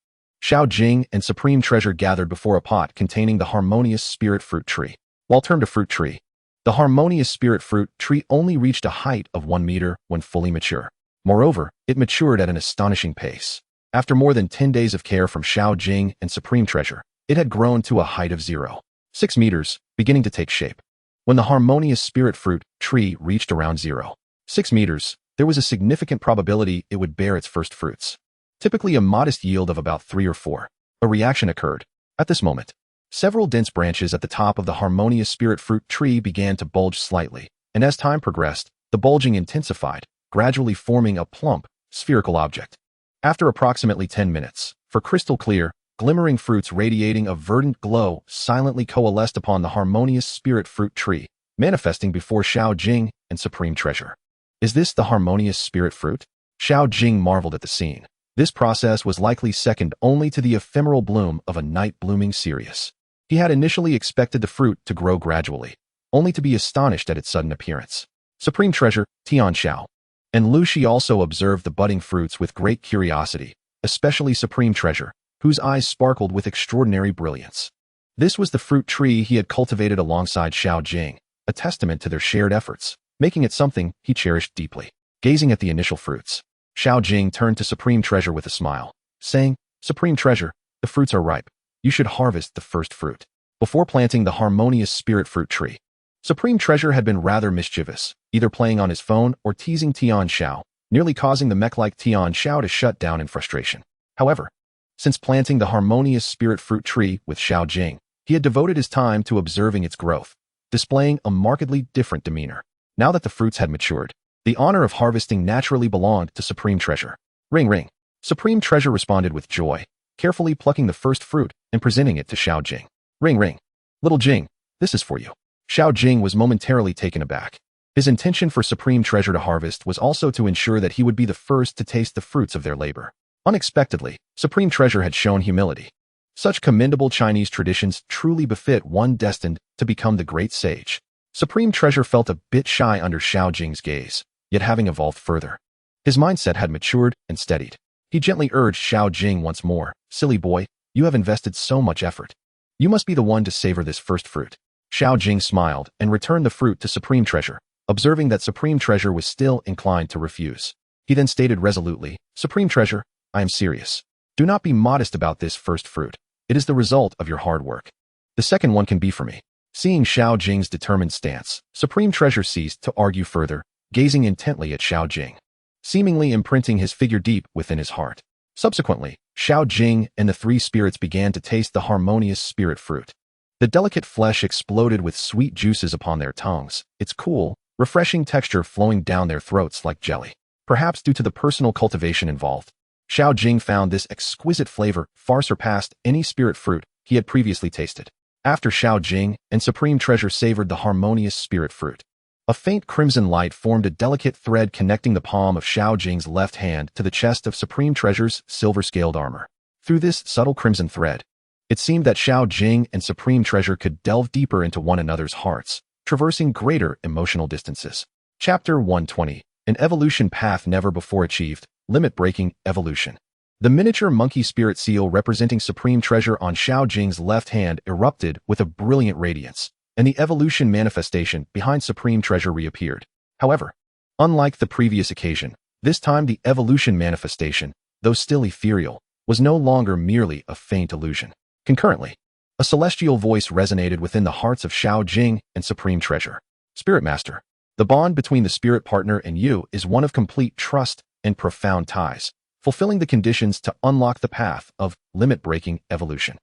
Xiao Jing and Supreme Treasure gathered before a pot containing the harmonious spirit fruit tree. While termed a fruit tree, the harmonious spirit fruit tree only reached a height of 1 meter when fully mature. Moreover, it matured at an astonishing pace. After more than 10 days of care from Xiao Jing and Supreme Treasure, it had grown to a height of 0.6 meters, beginning to take shape. When the harmonious spirit fruit tree reached around 0.6 meters, there was a significant probability it would bear its first fruits. Typically a modest yield of about 3 or 4. A reaction occurred. At this moment, several dense branches at the top of the harmonious spirit fruit tree began to bulge slightly, and as time progressed, the bulging intensified, gradually forming a plump, spherical object. After approximately 10 minutes, for crystal clear, glimmering fruits radiating a verdant glow silently coalesced upon the harmonious spirit fruit tree, manifesting before Xiao Jing and Supreme Treasure. Is this the harmonious spirit fruit? Xiao Jing marveled at the scene. This process was likely second only to the ephemeral bloom of a night blooming cereus. He had initially expected the fruit to grow gradually, only to be astonished at its sudden appearance. Supreme Treasure, Tian Xiao, and Lu Shi also observed the budding fruits with great curiosity, especially Supreme Treasure, whose eyes sparkled with extraordinary brilliance. This was the fruit tree he had cultivated alongside Xiao Jing, a testament to their shared efforts, making it something he cherished deeply. Gazing at the initial fruits, Xiao Jing turned to Supreme Treasure with a smile, saying, "Supreme Treasure, the fruits are ripe. You should harvest the first fruit." Before planting the harmonious spirit fruit tree, Supreme Treasure had been rather mischievous, either playing on his phone or teasing Tian Xiao, nearly causing the mech-like Tian Xiao to shut down in frustration. However, since planting the harmonious spirit fruit tree with Xiao Jing, He had devoted his time to observing its growth, displaying a markedly different demeanor. Now that the fruits had matured, the honor of harvesting naturally belonged to Supreme Treasure. Ring ring. Supreme Treasure responded with joy, carefully plucking the first fruit and presenting it to Xiao Jing. Ring ring. Little Jing, this is for you. Xiao Jing was momentarily taken aback. His intention for Supreme Treasure to harvest was also to ensure that he would be the first to taste the fruits of their labor. Unexpectedly, Supreme Treasure had shown humility. Such commendable Chinese traditions truly befit one destined to become the great sage. Supreme Treasure felt a bit shy under Xiao Jing's gaze, yet having evolved further, his mindset had matured and steadied. He gently urged Xiao Jing once more, "Silly boy, you have invested so much effort. You must be the one to savor this first fruit." Xiao Jing smiled and returned the fruit to Supreme Treasure, observing that Supreme Treasure was still inclined to refuse. He then stated resolutely, "Supreme Treasure, I am serious. Do not be modest about this first fruit. It is the result of your hard work. The second one can be for me." Seeing Xiao Jing's determined stance, Supreme Treasure ceased to argue further, gazing intently at Xiao Jing, seemingly imprinting his figure deep within his heart. Subsequently, Xiao Jing and the three spirits began to taste the harmonious spirit fruit. The delicate flesh exploded with sweet juices upon their tongues, its cool, refreshing texture flowing down their throats like jelly. Perhaps due to the personal cultivation involved, Xiao Jing found this exquisite flavor far surpassed any spirit fruit he had previously tasted. After Xiao Jing and Supreme Treasure savored the harmonious spirit fruit, a faint crimson light formed a delicate thread connecting the palm of Xiao Jing's left hand to the chest of Supreme Treasure's silver-scaled armor. Through this subtle crimson thread, it seemed that Xiao Jing and Supreme Treasure could delve deeper into one another's hearts, traversing greater emotional distances. Chapter 120. An Evolution Path Never Before Achieved, Limit-Breaking Evolution. The miniature monkey spirit seal representing Supreme Treasure on Xiao Jing's left hand erupted with a brilliant radiance, and the evolution manifestation behind Supreme Treasure reappeared. However, unlike the previous occasion, this time the evolution manifestation, though still ethereal, was no longer merely a faint illusion. Concurrently, a celestial voice resonated within the hearts of Xiao Jing and Supreme Treasure. "Spirit Master, the bond between the spirit partner and you is one of complete trust and profound ties, fulfilling the conditions to unlock the path of limit-breaking evolution.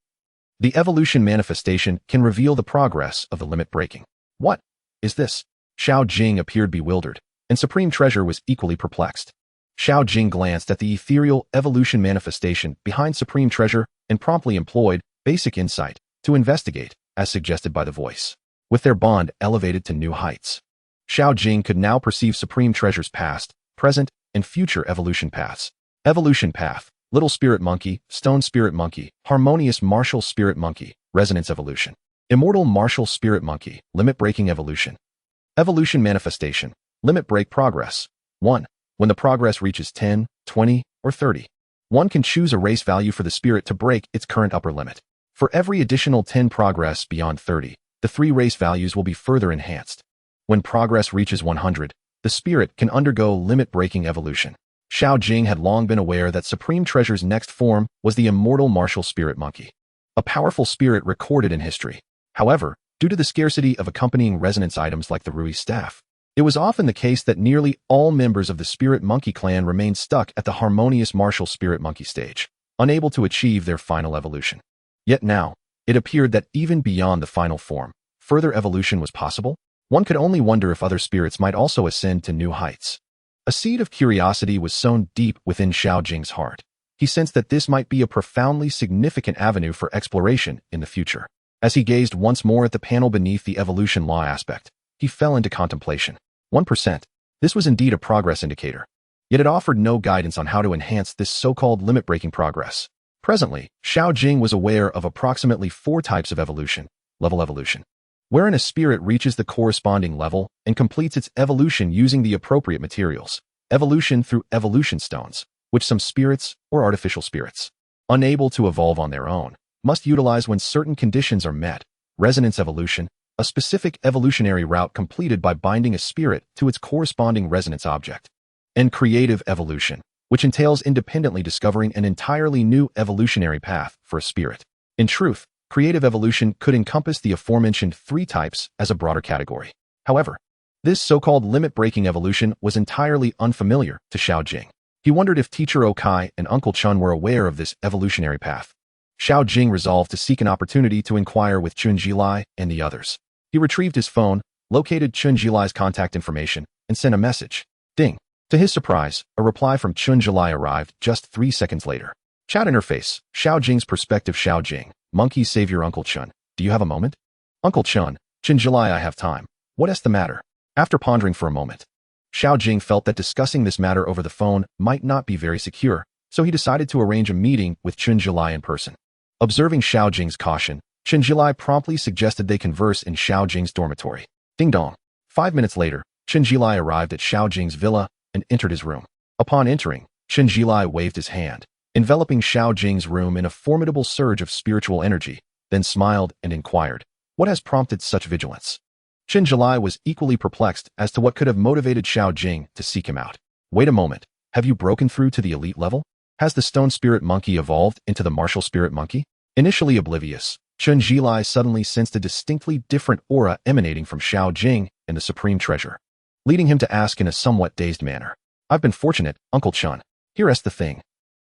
The evolution manifestation can reveal the progress of the limit breaking." "What is this?" Xiao Jing appeared bewildered, and Supreme Treasure was equally perplexed. Xiao Jing glanced at the ethereal evolution manifestation behind Supreme Treasure and promptly employed basic insight to investigate, as suggested by the voice. With their bond elevated to new heights, Xiao Jing could now perceive Supreme Treasure's past, present, and future evolution paths. Evolution path: Little Spirit Monkey, Stone Spirit Monkey, Harmonious Martial Spirit Monkey, Resonance Evolution. Immortal Martial Spirit Monkey, Limit Breaking Evolution. Evolution Manifestation: Limit Break Progress. 1. When the progress reaches 10, 20, or 30, one can choose a race value for the spirit to break its current upper limit. For every additional 10 progress beyond 30, the 3 race values will be further enhanced. When progress reaches 100, the spirit can undergo limit-breaking evolution. Xiao Jing had long been aware that Supreme Treasure's next form was the immortal martial spirit monkey, a powerful spirit recorded in history. However, due to the scarcity of accompanying resonance items like the Rui staff, it was often the case that nearly all members of the Spirit Monkey clan remained stuck at the harmonious martial spirit monkey stage, unable to achieve their final evolution. Yet now, it appeared that even beyond the final form, further evolution was possible. One could only wonder if other spirits might also ascend to new heights. A seed of curiosity was sown deep within Xiao Jing's heart. He sensed that this might be a profoundly significant avenue for exploration in the future. As he gazed once more at the panel beneath the evolution law aspect, he fell into contemplation. 1%. This was indeed a progress indicator. Yet it offered no guidance on how to enhance this so-called limit-breaking progress. Presently, Xiao Jing was aware of approximately 4 types of evolution. Level evolution, wherein a spirit reaches the corresponding level and completes its evolution using the appropriate materials. Evolution through evolution stones, which some spirits or artificial spirits, unable to evolve on their own, must utilize when certain conditions are met. Resonance evolution, a specific evolutionary route completed by binding a spirit to its corresponding resonance object. And creative evolution, which entails independently discovering an entirely new evolutionary path for a spirit. In truth, creative evolution could encompass the aforementioned 3 types as a broader category. However, this so-called limit-breaking evolution was entirely unfamiliar to Xiao Jing. He wondered if Teacher Okai and Uncle Chun were aware of this evolutionary path. Xiao Jing resolved to seek an opportunity to inquire with Chun Jilai and the others. He retrieved his phone, located Chun Jilai's contact information, and sent a message. Ding. To his surprise, a reply from Chun Jilai arrived just 3 seconds later. Chat interface, Xiao Jing's perspective. Xiao Jing, monkey savior Uncle Chun. Do you have a moment? Uncle Chun, Chun Jilai, I have time. What's the matter? After pondering for a moment, Xiao Jing felt that discussing this matter over the phone might not be very secure, so he decided to arrange a meeting with Chun Jilai in person. Observing Xiao Jing's caution, Chun Jilai promptly suggested they converse in Xiao Jing's dormitory. Ding dong. 5 minutes later, Chun Jilai arrived at Xiao Jing's villa and entered his room. Upon entering, Chun Jilai waved his hand, enveloping Xiao Jing's room in a formidable surge of spiritual energy, then smiled and inquired, "What has prompted such vigilance?" Chun Jilai was equally perplexed as to what could have motivated Xiao Jing to seek him out. Wait a moment, have you broken through to the elite level? Has the stone spirit monkey evolved into the martial spirit monkey? Initially oblivious, Chun Jilai suddenly sensed a distinctly different aura emanating from Xiao Jing and the supreme treasure, leading him to ask in a somewhat dazed manner, "I've been fortunate, Uncle Chun. Here's the thing."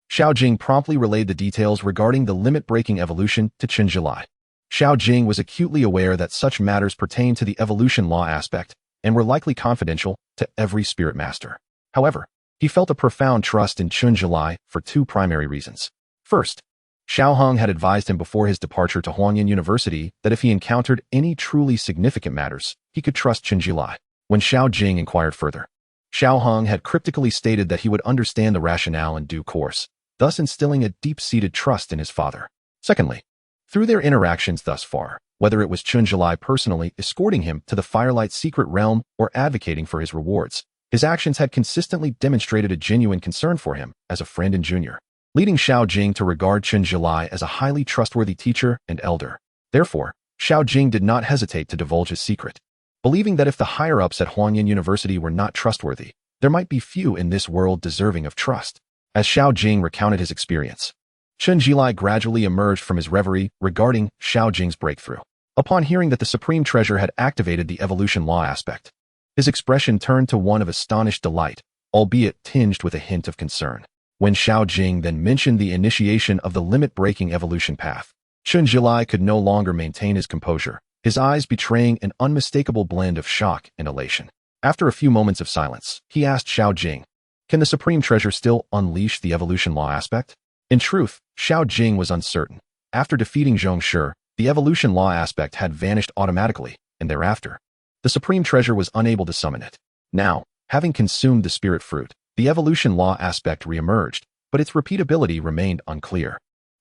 Xiao Jing promptly relayed the details regarding the limit-breaking evolution to Chun Jilai. Xiao Jing was acutely aware that such matters pertained to the evolution law aspect and were likely confidential to every spirit master. However, he felt a profound trust in Chun Jilai for 2 primary reasons. First, Xiao Hong had advised him before his departure to Huanyan University that if he encountered any truly significant matters, he could trust Chun Jilai. When Xiao Jing inquired further, Xiao Hong had cryptically stated that he would understand the rationale in due course, thus instilling a deep-seated trust in his father. Secondly, through their interactions thus far, whether it was Chun Jilai personally escorting him to the Firelight secret realm or advocating for his rewards, his actions had consistently demonstrated a genuine concern for him as a friend and junior, leading Xiao Jing to regard Chun Jilai as a highly trustworthy teacher and elder. Therefore, Xiao Jing did not hesitate to divulge his secret, believing that if the higher-ups at Huanyan University were not trustworthy, there might be few in this world deserving of trust. As Xiao Jing recounted his experience, Chun Jilai gradually emerged from his reverie regarding Xiao Jing's breakthrough. Upon hearing that the supreme treasure had activated the evolution law aspect, his expression turned to one of astonished delight, albeit tinged with a hint of concern. When Xiao Jing then mentioned the initiation of the limit-breaking evolution path, Chun Jilai could no longer maintain his composure, his eyes betraying an unmistakable blend of shock and elation. After a few moments of silence, he asked Xiao Jing, "Can the supreme treasure still unleash the evolution law aspect?" In truth, Xiao Jing was uncertain. After defeating Zhong Shi, the evolution law aspect had vanished automatically, and thereafter, the supreme treasure was unable to summon it. Now, having consumed the spirit fruit, the evolution law aspect re-emerged, but its repeatability remained unclear.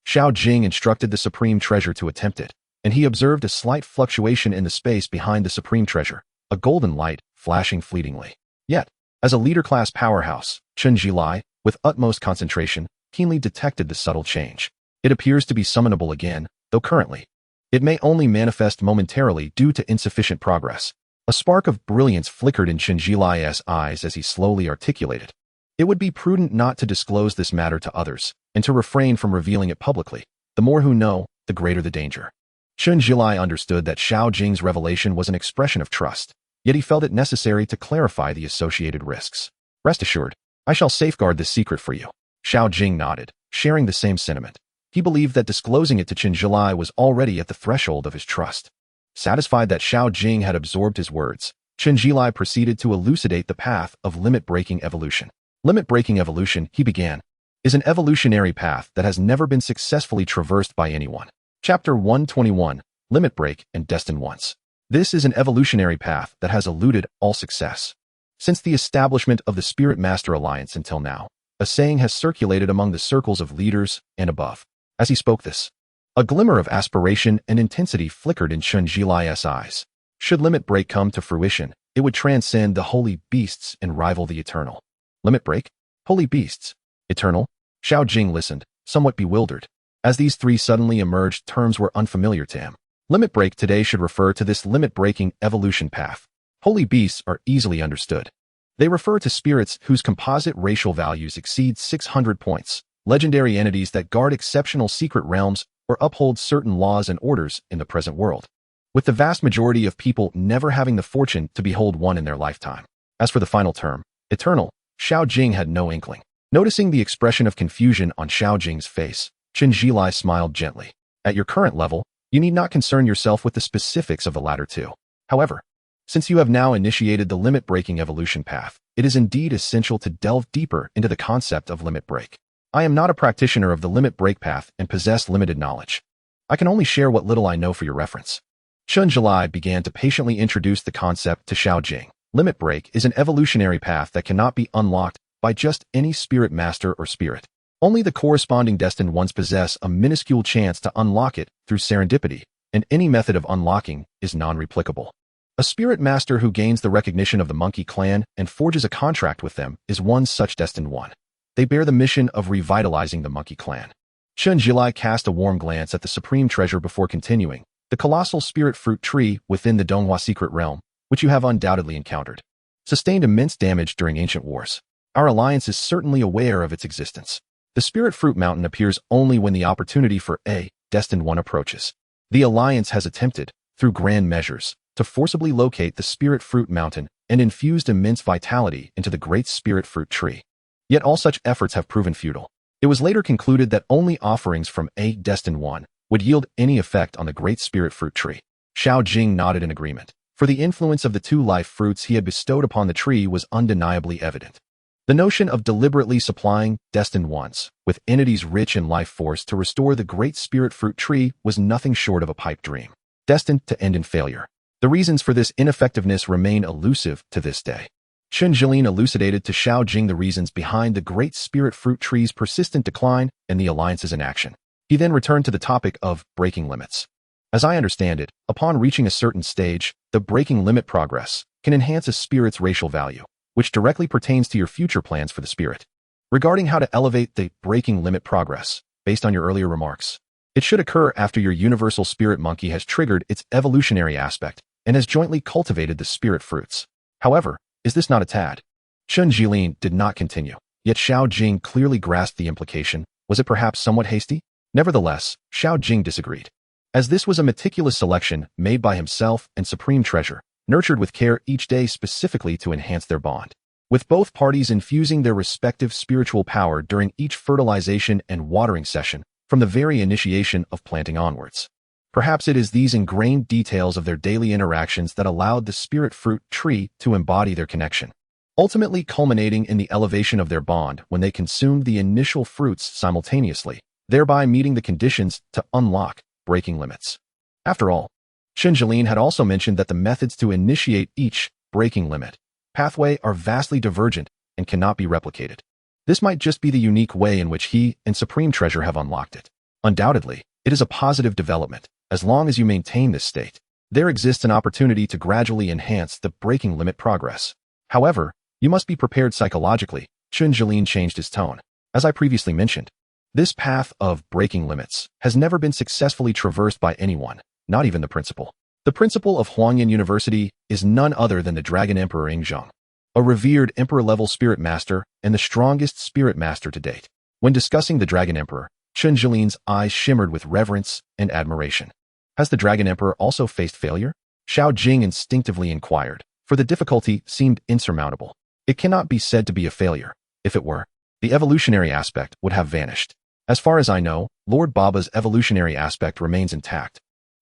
Xiao Jing instructed the supreme treasure to attempt it, and he observed a slight fluctuation in the space behind the supreme treasure, a golden light flashing fleetingly. Yet, as a leader-class powerhouse, Chun Jilai, with utmost concentration, keenly detected the subtle change. It appears to be summonable again, though currently, it may only manifest momentarily due to insufficient progress. A spark of brilliance flickered in Chun Jilai's eyes as he slowly articulated, "It would be prudent not to disclose this matter to others, and to refrain from revealing it publicly. The more who know, the greater the danger." Chun Jilai understood that Xiao Jing's revelation was an expression of trust, yet he felt it necessary to clarify the associated risks. "Rest assured, I shall safeguard this secret for you." Xiao Jing nodded, sharing the same sentiment. He believed that disclosing it to Chun Jilai was already at the threshold of his trust. Satisfied that Xiao Jing had absorbed his words, Chun Jilai proceeded to elucidate the path of limit-breaking evolution. Limit-breaking evolution, he began, is an evolutionary path that has never been successfully traversed by anyone. Chapter 121, Limit Break and Destined Once. This is an evolutionary path that has eluded all success. Since the establishment of the Spirit Master Alliance until now, a saying has circulated among the circles of leaders and above. As he spoke this, a glimmer of aspiration and intensity flickered in Chun Jilai's eyes. Should Limit Break come to fruition, it would transcend the holy beasts and rival the eternal. Limit Break? Holy beasts? Eternal? Xiao Jing listened, somewhat bewildered, as these 3 suddenly emerged terms were unfamiliar to him. Limit Break today should refer to this limit-breaking evolution path. Holy beasts are easily understood. They refer to spirits whose composite racial values exceed 600 points, legendary entities that guard exceptional secret realms or uphold certain laws and orders in the present world, with the vast majority of people never having the fortune to behold one in their lifetime. As for the final term, eternal, Xiao Jing had no inkling. Noticing the expression of confusion on Xiao Jing's face, Chen Zhilai smiled gently. At your current level, you need not concern yourself with the specifics of the latter two. However, since you have now initiated the limit-breaking evolution path, it is indeed essential to delve deeper into the concept of limit break. I am not a practitioner of the limit break path and possess limited knowledge. I can only share what little I know for your reference. Chen Zhilai began to patiently introduce the concept to Xiao Jing. Limit break is an evolutionary path that cannot be unlocked by just any spirit master or spirit. Only the corresponding destined ones possess a minuscule chance to unlock it through serendipity, and any method of unlocking is non-replicable. A spirit master who gains the recognition of the monkey clan and forges a contract with them is one such destined one. They bear the mission of revitalizing the monkey clan. Chen Zhilai cast a warm glance at the supreme treasure before continuing. The colossal spirit fruit tree within the Donghua secret realm, which you have undoubtedly encountered, sustained immense damage during ancient wars. Our alliance is certainly aware of its existence. The spirit fruit mountain appears only when the opportunity for a destined one approaches. The alliance has attempted, through grand measures, to forcibly locate the spirit fruit mountain and infused immense vitality into the great spirit fruit tree. Yet all such efforts have proven futile. It was later concluded that only offerings from a destined one would yield any effect on the great spirit fruit tree. Xiao Jing nodded in agreement, for the influence of the two life fruits he had bestowed upon the tree was undeniably evident. The notion of deliberately supplying destined ones with entities rich in life force to restore the great spirit fruit tree was nothing short of a pipe dream, destined to end in failure. The reasons for this ineffectiveness remain elusive to this day. Chen Zhilin elucidated to Xiao Jing the reasons behind the great spirit fruit tree's persistent decline and the alliance's inaction. He then returned to the topic of breaking limits. As I understand it, upon reaching a certain stage, the breaking limit progress can enhance a spirit's racial value, which directly pertains to your future plans for the spirit. Regarding how to elevate the breaking limit progress, based on your earlier remarks, it should occur after your universal spirit monkey has triggered its evolutionary aspect and has jointly cultivated the spirit fruits. However, is this not a tad? Chen Zhilin did not continue, yet Xiao Jing clearly grasped the implication. Was it perhaps somewhat hasty? Nevertheless, Xiao Jing disagreed. As this was a meticulous selection made by himself and Supreme Treasure, nurtured with care each day specifically to enhance their bond, with both parties infusing their respective spiritual power during each fertilization and watering session from the very initiation of planting onwards. Perhaps it is these ingrained details of their daily interactions that allowed the spirit fruit tree to embody their connection, ultimately culminating in the elevation of their bond when they consumed the initial fruits simultaneously, thereby meeting the conditions to unlock breaking limits. After all, Chen Zhilin had also mentioned that the methods to initiate each breaking limit pathway are vastly divergent and cannot be replicated. This might just be the unique way in which he and Supreme Treasure have unlocked it. Undoubtedly, it is a positive development. As long as you maintain this state, there exists an opportunity to gradually enhance the breaking limit progress. However, you must be prepared psychologically. Chen Zhilin changed his tone. As I previously mentioned, this path of breaking limits has never been successfully traversed by anyone, not even the principal. The principal of Huangyan University is none other than the Dragon Emperor Yingzheng, a revered emperor-level spirit master and the strongest spirit master to date. When discussing the Dragon Emperor, Chen Zhilin's eyes shimmered with reverence and admiration. Has the Dragon Emperor also faced failure? Xiao Jing instinctively inquired, for the difficulty seemed insurmountable. It cannot be said to be a failure. If it were, the evolutionary aspect would have vanished. As far as I know, Lord Baba's evolutionary aspect remains intact.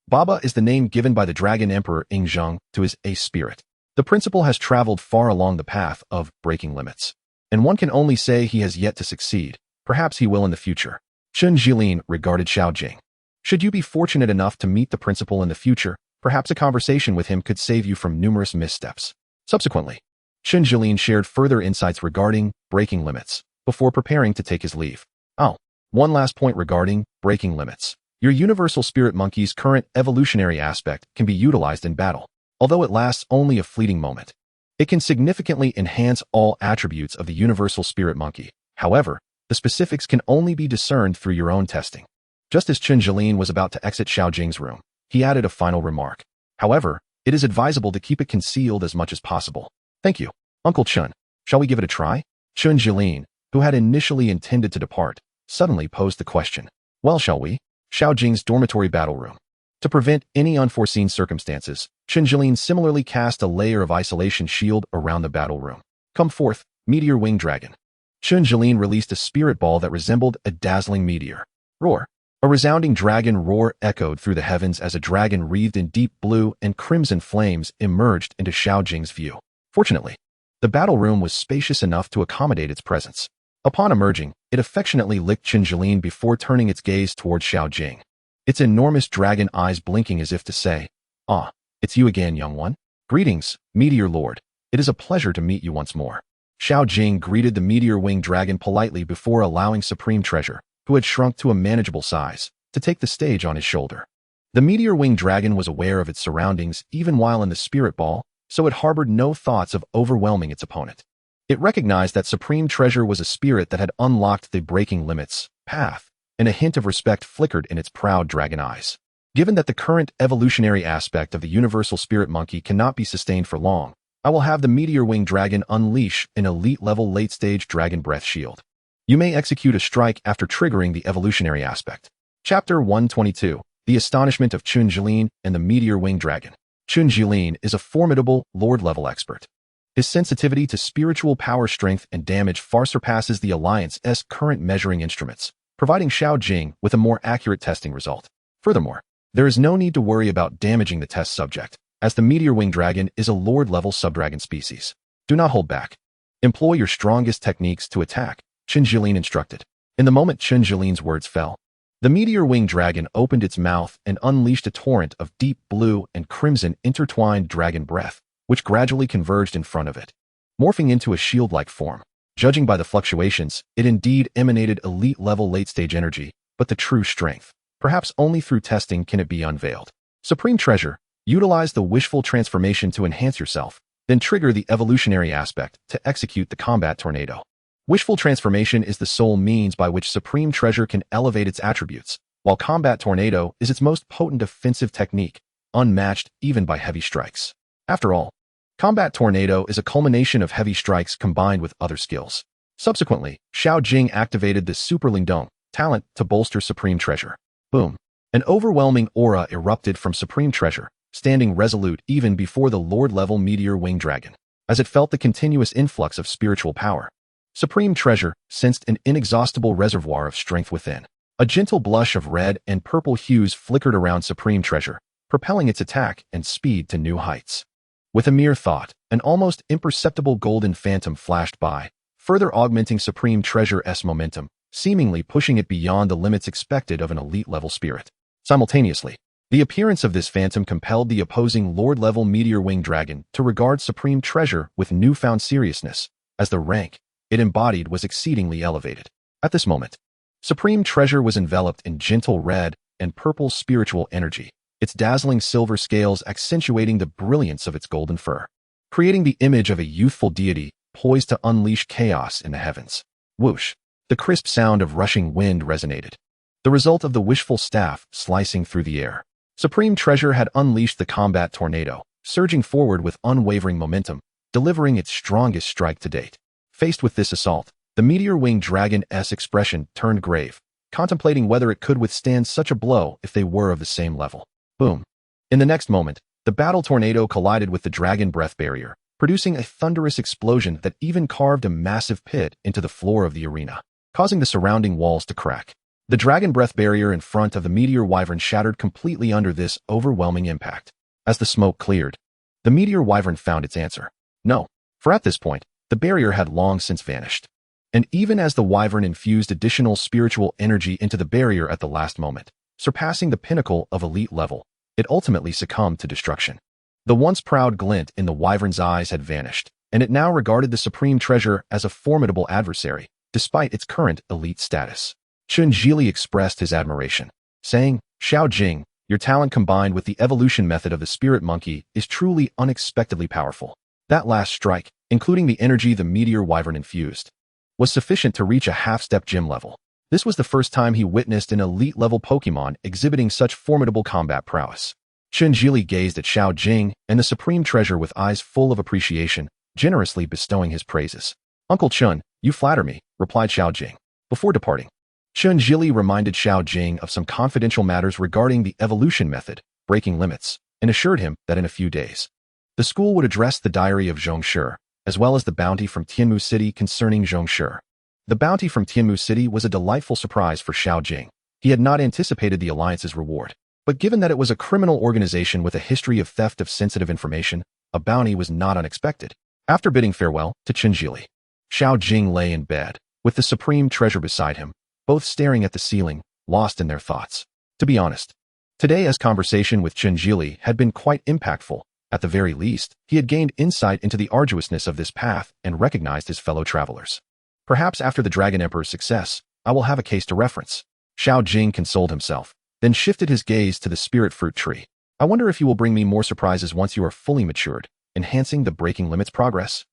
Baba is the name given by the Dragon Emperor Yingzheng to his ace spirit. The principal has traveled far along the path of breaking limits, and one can only say he has yet to succeed. Perhaps he will in the future. Chen Zhilin regarded Xiao Jing. Should you be fortunate enough to meet the principal in the future, perhaps a conversation with him could save you from numerous missteps. Subsequently, Chen Zhilin shared further insights regarding breaking limits before preparing to take his leave. Oh, one last point regarding breaking limits. Your universal spirit monkey's current evolutionary aspect can be utilized in battle, although it lasts only a fleeting moment. It can significantly enhance all attributes of the universal spirit monkey. However, the specifics can only be discerned through your own testing. Just as Chen Zhilin was about to exit Xiao Jing's room, he added a final remark. However, it is advisable to keep it concealed as much as possible. Thank you, Uncle Chen. Shall we give it a try? Chen Zhilin, who had initially intended to depart, suddenly posed the question. Well, shall we? Xiao Jing's dormitory battle room. To prevent any unforeseen circumstances, Chen Zhilin similarly cast a layer of isolation shield around the battle room. Come forth, meteor winged dragon. Chen Zhilin released a spirit ball that resembled a dazzling meteor. Roar. A resounding dragon roar echoed through the heavens as a dragon wreathed in deep blue and crimson flames emerged into Xiao Jing's view. Fortunately, the battle room was spacious enough to accommodate its presence. Upon emerging, it affectionately licked Qinjilin before turning its gaze towards Xiao Jing, its enormous dragon eyes blinking as if to say, "Ah, it's you again, young one. Greetings, Meteor Lord. It is a pleasure to meet you once more." Xiao Jing greeted the meteor-winged dragon politely before allowing Supreme Treasure, who had shrunk to a manageable size, to take the stage on his shoulder. The meteor-winged dragon was aware of its surroundings even while in the spirit ball, so it harbored no thoughts of overwhelming its opponent. It recognized that Supreme Treasure was a spirit that had unlocked the breaking limits path, and a hint of respect flickered in its proud dragon eyes. Given that the current evolutionary aspect of the universal spirit monkey cannot be sustained for long, I will have the meteor-winged dragon unleash an elite-level late-stage dragon breath shield. You may execute a strike after triggering the evolutionary aspect. Chapter 122, The Astonishment of Qinjilin and the Meteor-Winged Dragon. Qinjilin is a formidable, Lord-level expert. His sensitivity to spiritual power, strength, and damage far surpasses the Alliance's current measuring instruments, providing Xiao Jing with a more accurate testing result. Furthermore, there is no need to worry about damaging the test subject, as the meteor-winged dragon is a Lord-level subdragon species. Do not hold back. Employ your strongest techniques to attack, Qinjilin instructed. In the moment Qinjilin's words fell, the meteor-winged dragon opened its mouth and unleashed a torrent of deep blue and crimson intertwined dragon breath, which gradually converged in front of it, morphing into a shield-like form. Judging by the fluctuations, it indeed emanated elite-level late-stage energy, but the true strength, perhaps only through testing can it be unveiled. Supreme Treasure, utilize the wishful transformation to enhance yourself, then trigger the evolutionary aspect to execute the combat tornado. Wishful transformation is the sole means by which Supreme Treasure can elevate its attributes, while combat tornado is its most potent offensive technique, unmatched even by heavy strikes. After all, combat tornado is a culmination of heavy strikes combined with other skills. Subsequently, Xiao Jing activated the Super Lingdong talent to bolster Supreme Treasure. Boom! An overwhelming aura erupted from Supreme Treasure, standing resolute even before the Lord-level meteor-winged dragon. As it felt the continuous influx of spiritual power, Supreme Treasure sensed an inexhaustible reservoir of strength within. A gentle blush of red and purple hues flickered around Supreme Treasure, propelling its attack and speed to new heights. With a mere thought, an almost imperceptible golden phantom flashed by, further augmenting Supreme Treasure's momentum, seemingly pushing it beyond the limits expected of an elite-level spirit. Simultaneously, the appearance of this phantom compelled the opposing Lord-level meteor-winged dragon to regard Supreme Treasure with newfound seriousness, as the rank it embodied was exceedingly elevated. At this moment, Supreme Treasure was enveloped in gentle red and purple spiritual energy, its dazzling silver scales accentuating the brilliance of its golden fur, creating the image of a youthful deity poised to unleash chaos in the heavens. Whoosh! The crisp sound of rushing wind resonated, the result of the wishful staff slicing through the air. Supreme Treasure had unleashed the combat tornado, surging forward with unwavering momentum, delivering its strongest strike to date. Faced with this assault, the meteor-winged dragon's expression turned grave, contemplating whether it could withstand such a blow if they were of the same level. Boom! In the next moment, the battle tornado collided with the dragon breath barrier, producing a thunderous explosion that even carved a massive pit into the floor of the arena, causing the surrounding walls to crack. The dragon breath barrier in front of the meteor wyvern shattered completely under this overwhelming impact. As the smoke cleared, the meteor wyvern found its answer. No, for at this point, the barrier had long since vanished. And even as the wyvern infused additional spiritual energy into the barrier at the last moment, surpassing the pinnacle of elite level, it ultimately succumbed to destruction. The once proud glint in the wyvern's eyes had vanished, and it now regarded the Supreme Treasure as a formidable adversary, despite its current elite status. Qinjili expressed his admiration, saying, "Xiao Jing, your talent combined with the evolution method of the spirit monkey is truly unexpectedly powerful. That last strike, including the energy the meteor wyvern infused, was sufficient to reach a half-step gym level." This was the first time he witnessed an elite-level Pokemon exhibiting such formidable combat prowess. Qinjili gazed at Xiao Jing and the Supreme Treasure with eyes full of appreciation, generously bestowing his praises. "Uncle Chun, you flatter me," replied Xiao Jing. Before departing, Qinjili reminded Xiao Jing of some confidential matters regarding the evolution method, breaking limits, and assured him that in a few days, the school would address the diary of Zhongshi, as well as the bounty from Tianmu City concerning Zhongshi. The bounty from Tianmu City was a delightful surprise for Xiao Jing, He had not anticipated the alliance's reward. But given that it was a criminal organization with a history of theft of sensitive information, a bounty was not unexpected. After bidding farewell to Chinjili, Xiao Jing lay in bed, with the supreme treasure beside him, both staring at the ceiling, lost in their thoughts. To be honest, today's conversation with Chinjili had been quite impactful. At the very least, he had gained insight into the arduousness of this path and recognized his fellow travelers. Perhaps after the Dragon Emperor's success, I will have a case to reference. Xiao Jing consoled himself, then shifted his gaze to the spirit fruit tree. I wonder if you will bring me more surprises once you are fully matured, enhancing the breaking limits progress.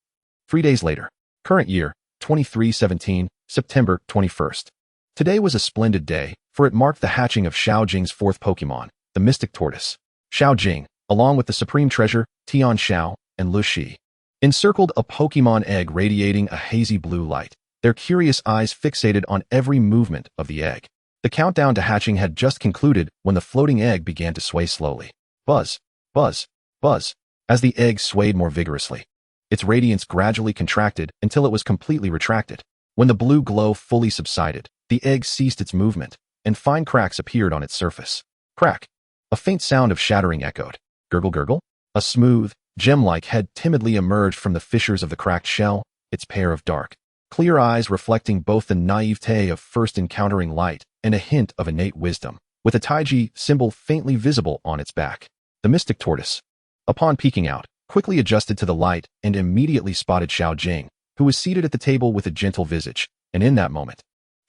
3 days later. Current year, 2317, September 21st. Today was a splendid day, for it marked the hatching of Xiao Jing's fourth Pokemon, the Mystic Tortoise. Xiao Jing, along with the Supreme Treasure, Tian Xiao, and Lu Shi, encircled a Pokemon egg radiating a hazy blue light, their curious eyes fixated on every movement of the egg. The countdown to hatching had just concluded when the floating egg began to sway slowly. Buzz, buzz, buzz, as the egg swayed more vigorously. Its radiance gradually contracted until it was completely retracted. When the blue glow fully subsided, the egg ceased its movement, and fine cracks appeared on its surface. Crack! A faint sound of shattering echoed. Gurgle gurgle? A smooth, gem-like head timidly emerged from the fissures of the cracked shell, its pair of dark, clear eyes reflecting both the naivete of first encountering light and a hint of innate wisdom, with a Taiji symbol faintly visible on its back. The Mystic Tortoise, upon peeking out, quickly adjusted to the light and immediately spotted Xiao Jing, who was seated at the table with a gentle visage, and in that moment,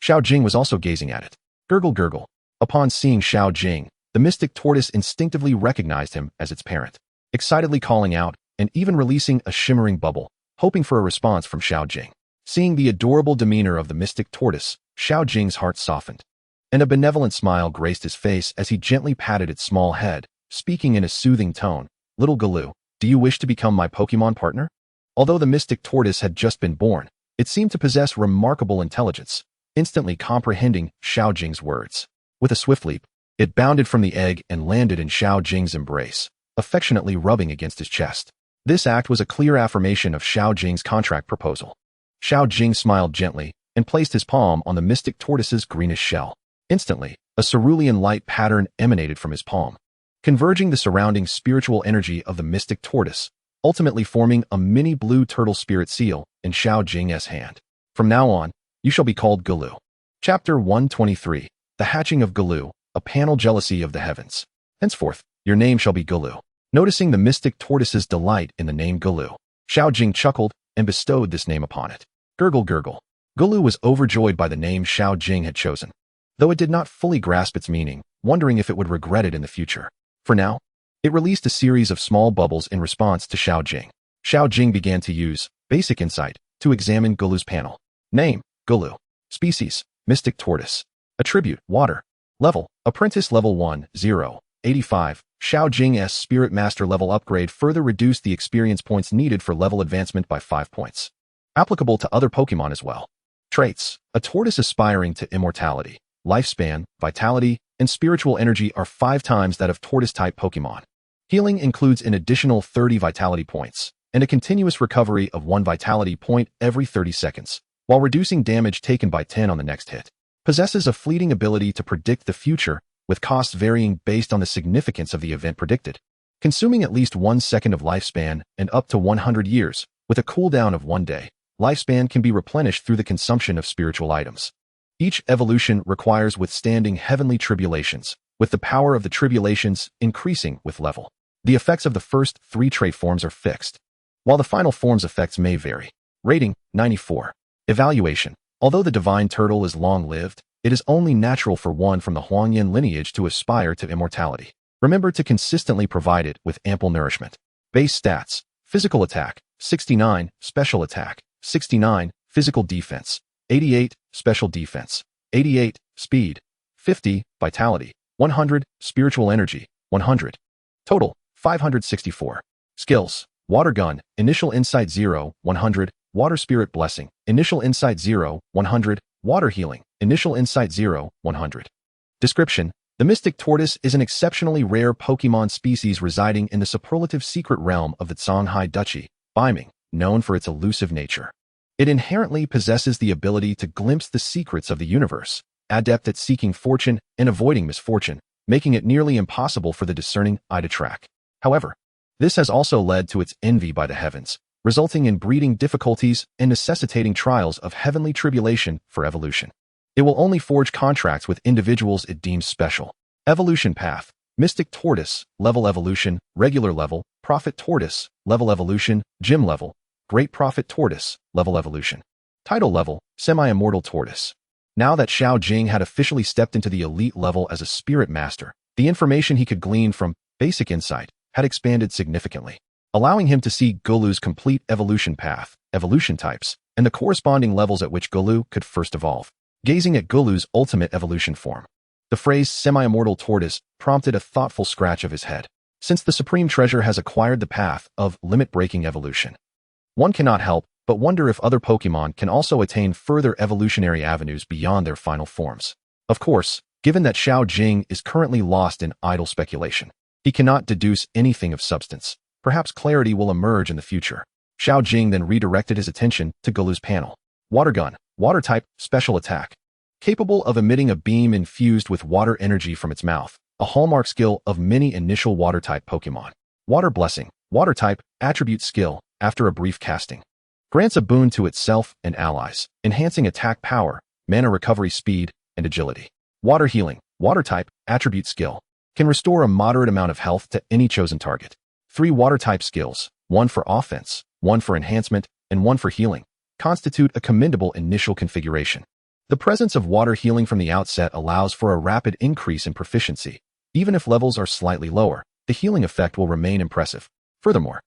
Xiao Jing was also gazing at it. Gurgle gurgle. Upon seeing Xiao Jing, the Mystic Tortoise instinctively recognized him as its parent, excitedly calling out and even releasing a shimmering bubble, hoping for a response from Xiao Jing. Seeing the adorable demeanor of the Mystic Tortoise, Xiao Jing's heart softened, and a benevolent smile graced his face as he gently patted its small head, speaking in a soothing tone. Little Galoo, do you wish to become my Pokemon partner? Although the Mystic Tortoise had just been born, it seemed to possess remarkable intelligence, instantly comprehending Xiao Jing's words. With a swift leap, it bounded from the egg and landed in Xiao Jing's embrace, affectionately rubbing against his chest. This act was a clear affirmation of Xiao Jing's contract proposal. Xiao Jing smiled gently and placed his palm on the Mystic Tortoise's greenish shell. Instantly, a cerulean light pattern emanated from his palm, converging the surrounding spiritual energy of the Mystic Tortoise, ultimately forming a mini blue turtle spirit seal in Xiao Jing's hand. From now on, you shall be called Galoo. Chapter 123, The Hatching of Galoo, a Panel Jealousy of the Heavens. Henceforth, your name shall be Galoo. Noticing the Mystic Tortoise's delight in the name Galoo, Xiao Jing chuckled and bestowed this name upon it. Gurgle gurgle. Galoo was overjoyed by the name Xiao Jing had chosen, though it did not fully grasp its meaning, wondering if it would regret it in the future. For now, it released a series of small bubbles in response to Xiao Jing. Xiao Jing began to use basic insight to examine Galoo's panel. Name, Galoo. Species, Mystic Tortoise. Attribute, Water. Level, Apprentice Level 1, 0, 85. Xiao Jing's Spirit Master level upgrade further reduced the experience points needed for level advancement by 5 points. Applicable to other Pokemon as well. Traits, a tortoise aspiring to immortality, lifespan, vitality, and spiritual energy are 5 times that of tortoise-type Pokemon. Healing includes an additional 30 vitality points, and a continuous recovery of 1 vitality point every 30 seconds, while reducing damage taken by 10 on the next hit. Possesses a fleeting ability to predict the future, with costs varying based on the significance of the event predicted. Consuming at least 1 second of lifespan and up to 100 years, with a cooldown of 1 day. Lifespan can be replenished through the consumption of spiritual items. Each evolution requires withstanding heavenly tribulations, with the power of the tribulations increasing with level. The effects of the first 3 trait forms are fixed, while the final form's effects may vary. Rating, 94. Evaluation. Although the divine turtle is long-lived, it is only natural for one from the Huangyan lineage to aspire to immortality. Remember to consistently provide it with ample nourishment. Base stats. Physical attack, 69, special attack, 69, physical defense, 88, special defense, 88, speed, 50, vitality, 100, spiritual energy, 100. Total, 564. Skills, Water Gun, Initial Insight 0, 100, Water Spirit Blessing, Initial Insight 0, 100, Water Healing, Initial Insight 0, 100. Description, the Mystic Tortoise is an exceptionally rare Pokemon species residing in the superlative secret realm of the Songhai Duchy, Beiming, known for its elusive nature. It inherently possesses the ability to glimpse the secrets of the universe, adept at seeking fortune and avoiding misfortune, making it nearly impossible for the discerning eye to track. However, this has also led to its envy by the heavens, resulting in breeding difficulties and necessitating trials of heavenly tribulation for evolution. It will only forge contracts with individuals it deems special. Evolution path: Mystic Tortoise, level evolution, regular level, Prophet Tortoise, level evolution, Gym level, Great Prophet Tortoise, level evolution. Title level: Semi-Immortal Tortoise. Now that Xiao Jing had officially stepped into the elite level as a spirit master, the information he could glean from basic insight had expanded significantly, allowing him to see Gulu's complete evolution path, evolution types, and the corresponding levels at which Gulu could first evolve. Gazing at Gulu's ultimate evolution form, the phrase semi-immortal tortoise prompted a thoughtful scratch of his head. Since the supreme treasure has acquired the path of limit-breaking evolution, one cannot help but wonder if other Pokemon can also attain further evolutionary avenues beyond their final forms. Of course, given that Xiao Jing is currently lost in idle speculation, he cannot deduce anything of substance. Perhaps clarity will emerge in the future. Xiao Jing then redirected his attention to Gulu's panel. Water Gun, Water type, special attack. Capable of emitting a beam infused with water energy from its mouth, a hallmark skill of many initial water-type Pokemon. Water Blessing, Water type, attribute skill, after a brief casting. Grants a boon to itself and allies, enhancing attack power, mana recovery speed, and agility. Water Healing, Water type, attribute skill. Can restore a moderate amount of health to any chosen target. 3 water-type skills, 1 for offense, 1 for enhancement, and 1 for healing, constitute a commendable initial configuration. The presence of water healing from the outset allows for a rapid increase in proficiency. Even if levels are slightly lower, the healing effect will remain impressive. Furthermore,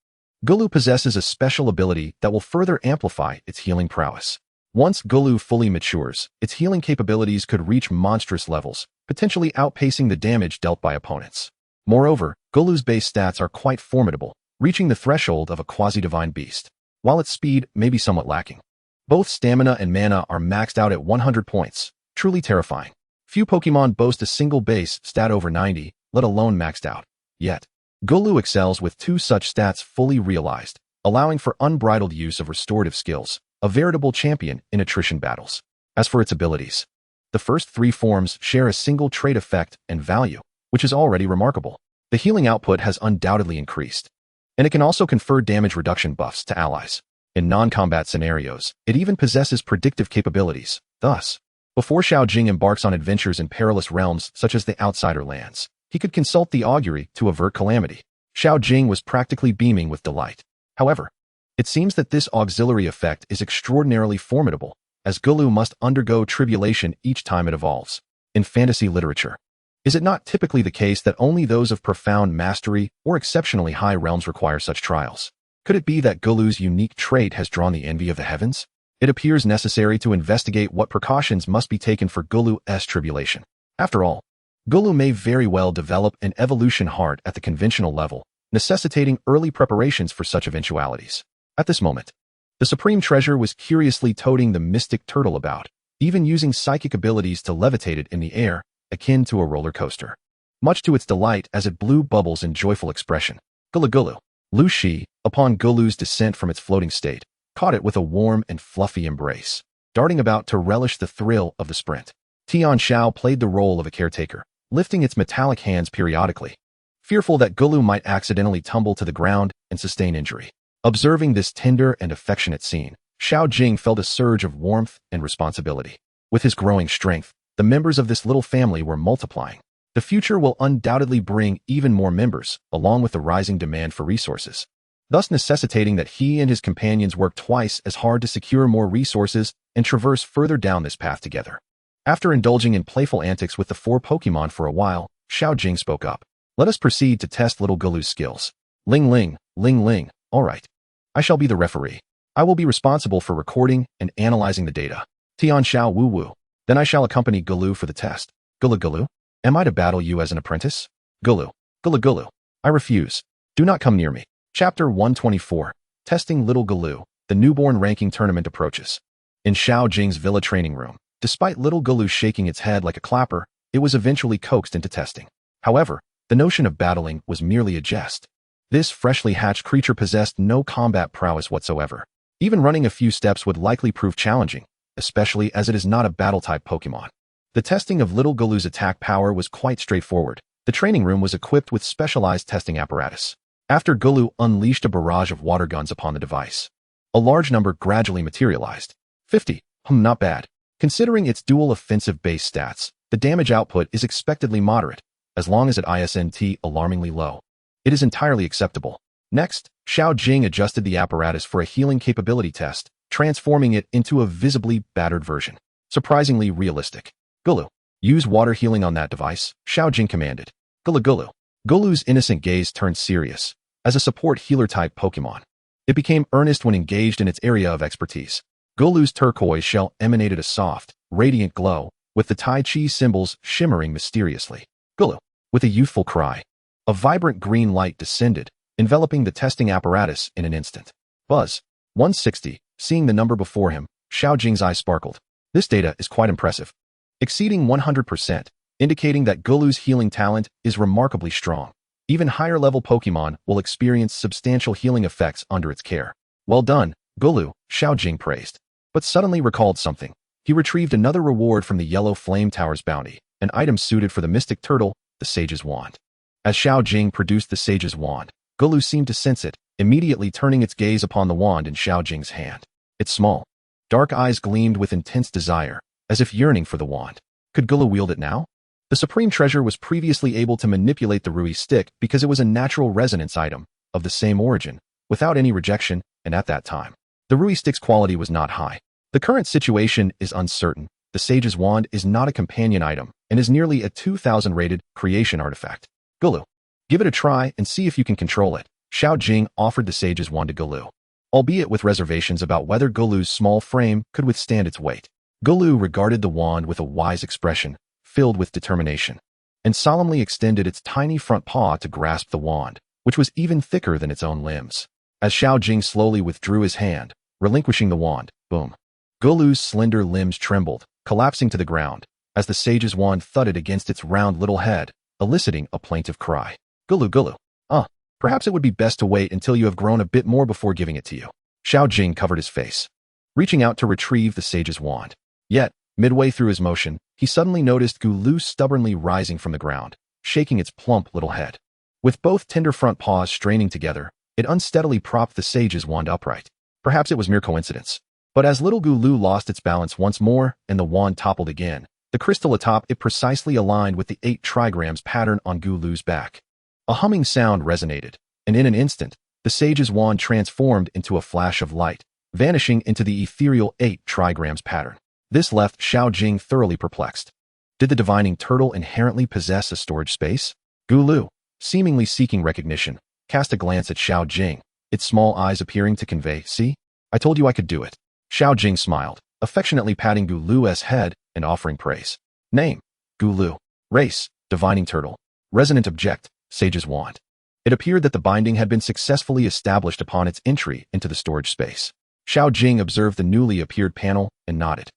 Gulu possesses a special ability that will further amplify its healing prowess. Once Gulu fully matures, its healing capabilities could reach monstrous levels, potentially outpacing the damage dealt by opponents. Moreover, Gulu's base stats are quite formidable, reaching the threshold of a quasi-divine beast, while its speed may be somewhat lacking. Both stamina and mana are maxed out at 100 points, truly terrifying. Few Pokemon boast a single base stat over 90, let alone maxed out. Yet, Gulu excels with 2 such stats fully realized, allowing for unbridled use of restorative skills, a veritable champion in attrition battles. As for its abilities, the first 3 forms share a single trait effect and value, which is already remarkable. The healing output has undoubtedly increased, and it can also confer damage reduction buffs to allies. In non-combat scenarios, it even possesses predictive capabilities. Thus, before Xiao Jing embarks on adventures in perilous realms such as the Outsider Lands, he could consult the augury to avert calamity. Xiao Jing was practically beaming with delight. However, it seems that this auxiliary effect is extraordinarily formidable, as Gulu must undergo tribulation each time it evolves. In fantasy literature, is it not typically the case that only those of profound mastery or exceptionally high realms require such trials? Could it be that Gulu's unique trait has drawn the envy of the heavens? It appears necessary to investigate what precautions must be taken for Gulu's tribulation. After all, Gulu may very well develop an evolution heart at the conventional level, necessitating early preparations for such eventualities. At this moment, the Supreme Treasure was curiously toting the mystic turtle about, even using psychic abilities to levitate it in the air, akin to a roller coaster. Much to its delight as it blew bubbles in joyful expression. Gulu Gulu. Lu Shi, upon Gulu's descent from its floating state, caught it with a warm and fluffy embrace, darting about to relish the thrill of the sprint. Tian Xiao played the role of a caretaker, lifting its metallic hands periodically, fearful that Gulu might accidentally tumble to the ground and sustain injury. Observing this tender and affectionate scene, Xiao Jing felt a surge of warmth and responsibility. With his growing strength, the members of this little family were multiplying. The future will undoubtedly bring even more members, along with the rising demand for resources, thus necessitating that he and his companions work twice as hard to secure more resources and traverse further down this path together. After indulging in playful antics with the 4 Pokemon for a while, Xiao Jing spoke up. Let us proceed to test little Gulu's skills. Ling Ling, Ling Ling, all right. I shall be the referee. I will be responsible for recording and analyzing the data. Tian Xiao Wu Wu. Then I shall accompany Gulu for the test. Gulu Gulu? Am I to battle you as an apprentice? Gulu. Gulu Gulu. I refuse. Do not come near me. Chapter 124. Testing Little Gulu. The newborn ranking tournament approaches. In Xiao Jing's villa training room, despite Little Gulu shaking its head like a clapper, it was eventually coaxed into testing. However, the notion of battling was merely a jest. This freshly hatched creature possessed no combat prowess whatsoever. Even running a few steps would likely prove challenging, especially as it is not a battle-type Pokemon. The testing of little Gulu's attack power was quite straightforward. The training room was equipped with specialized testing apparatus. After Gulu unleashed a barrage of water guns upon the device, a large number gradually materialized. 50. Not bad. Considering its dual offensive base stats, the damage output is expectedly moderate, as long as at ISNT alarmingly low. It is entirely acceptable. Next, Xiao Jing adjusted the apparatus for a healing capability test, transforming it into a visibly battered version. Surprisingly realistic. Gulu, use water healing on that device, Xiao Jing commanded. Gulu. Gulu's innocent gaze turned serious. As a support healer-type Pokemon, it became earnest when engaged in its area of expertise. Gulu's turquoise shell emanated a soft, radiant glow, with the Tai Chi symbols shimmering mysteriously. Gulu, with a youthful cry, a vibrant green light descended, enveloping the testing apparatus in an instant. Buzz. 160. Seeing the number before him, Xiao Jing's eyes sparkled. This data is quite impressive. Exceeding 100%, indicating that Gulu's healing talent is remarkably strong. Even higher-level Pokemon will experience substantial healing effects under its care. Well done, Gulu, Xiao Jing praised. But suddenly recalled something. He retrieved another reward from the Yellow Flame Tower's bounty, an item suited for the Mystic Turtle, the Sage's Wand. As Xiao Jing produced the Sage's Wand, Gulu seemed to sense it, immediately turning its gaze upon the wand in Xiao Jing's hand. Its small, dark eyes gleamed with intense desire, as if yearning for the wand. Could Gulu wield it now? The Supreme Treasure was previously able to manipulate the Rui stick because it was a natural resonance item, of the same origin, without any rejection, and at that time, the Rui stick's quality was not high. The current situation is uncertain. The Sage's Wand is not a companion item, and is nearly a 2000 rated creation artifact. Gulu, give it a try and see if you can control it. Xiao Jing offered the Sage's Wand to Gulu, albeit with reservations about whether Gulu's small frame could withstand its weight. Gulu regarded the wand with a wise expression, filled with determination, and solemnly extended its tiny front paw to grasp the wand, which was even thicker than its own limbs. As Xiao Jing slowly withdrew his hand, relinquishing the wand, boom. Gulu's slender limbs trembled, collapsing to the ground, as the Sage's Wand thudded against its round little head, eliciting a plaintive cry. Gulu. Perhaps it would be best to wait until you have grown a bit more before giving it to you. Xiao Jing covered his face, reaching out to retrieve the Sage's Wand. Yet, midway through his motion, he suddenly noticed Gulu stubbornly rising from the ground, shaking its plump little head. With both tender front paws straining together, it unsteadily propped the Sage's Wand upright. Perhaps it was mere coincidence. But as little Gulu lost its balance once more and the wand toppled again, the crystal atop it precisely aligned with the 8 trigrams pattern on Gulu's back. A humming sound resonated, and in an instant, the Sage's Wand transformed into a flash of light, vanishing into the ethereal 8 trigrams pattern. This left Xiao Jing thoroughly perplexed. Did the divining turtle inherently possess a storage space? Gulu, seemingly seeking recognition, cast a glance at Xiao Jing, its small eyes appearing to convey, "See? I told you I could do it." Xiao Jing smiled, affectionately patting Gulu's head and offering praise. Name: Gulu. Race: divining turtle. Resonant object: Sage's Wand. It appeared that the binding had been successfully established upon its entry into the storage space. Xiao Jing observed the newly appeared panel and nodded.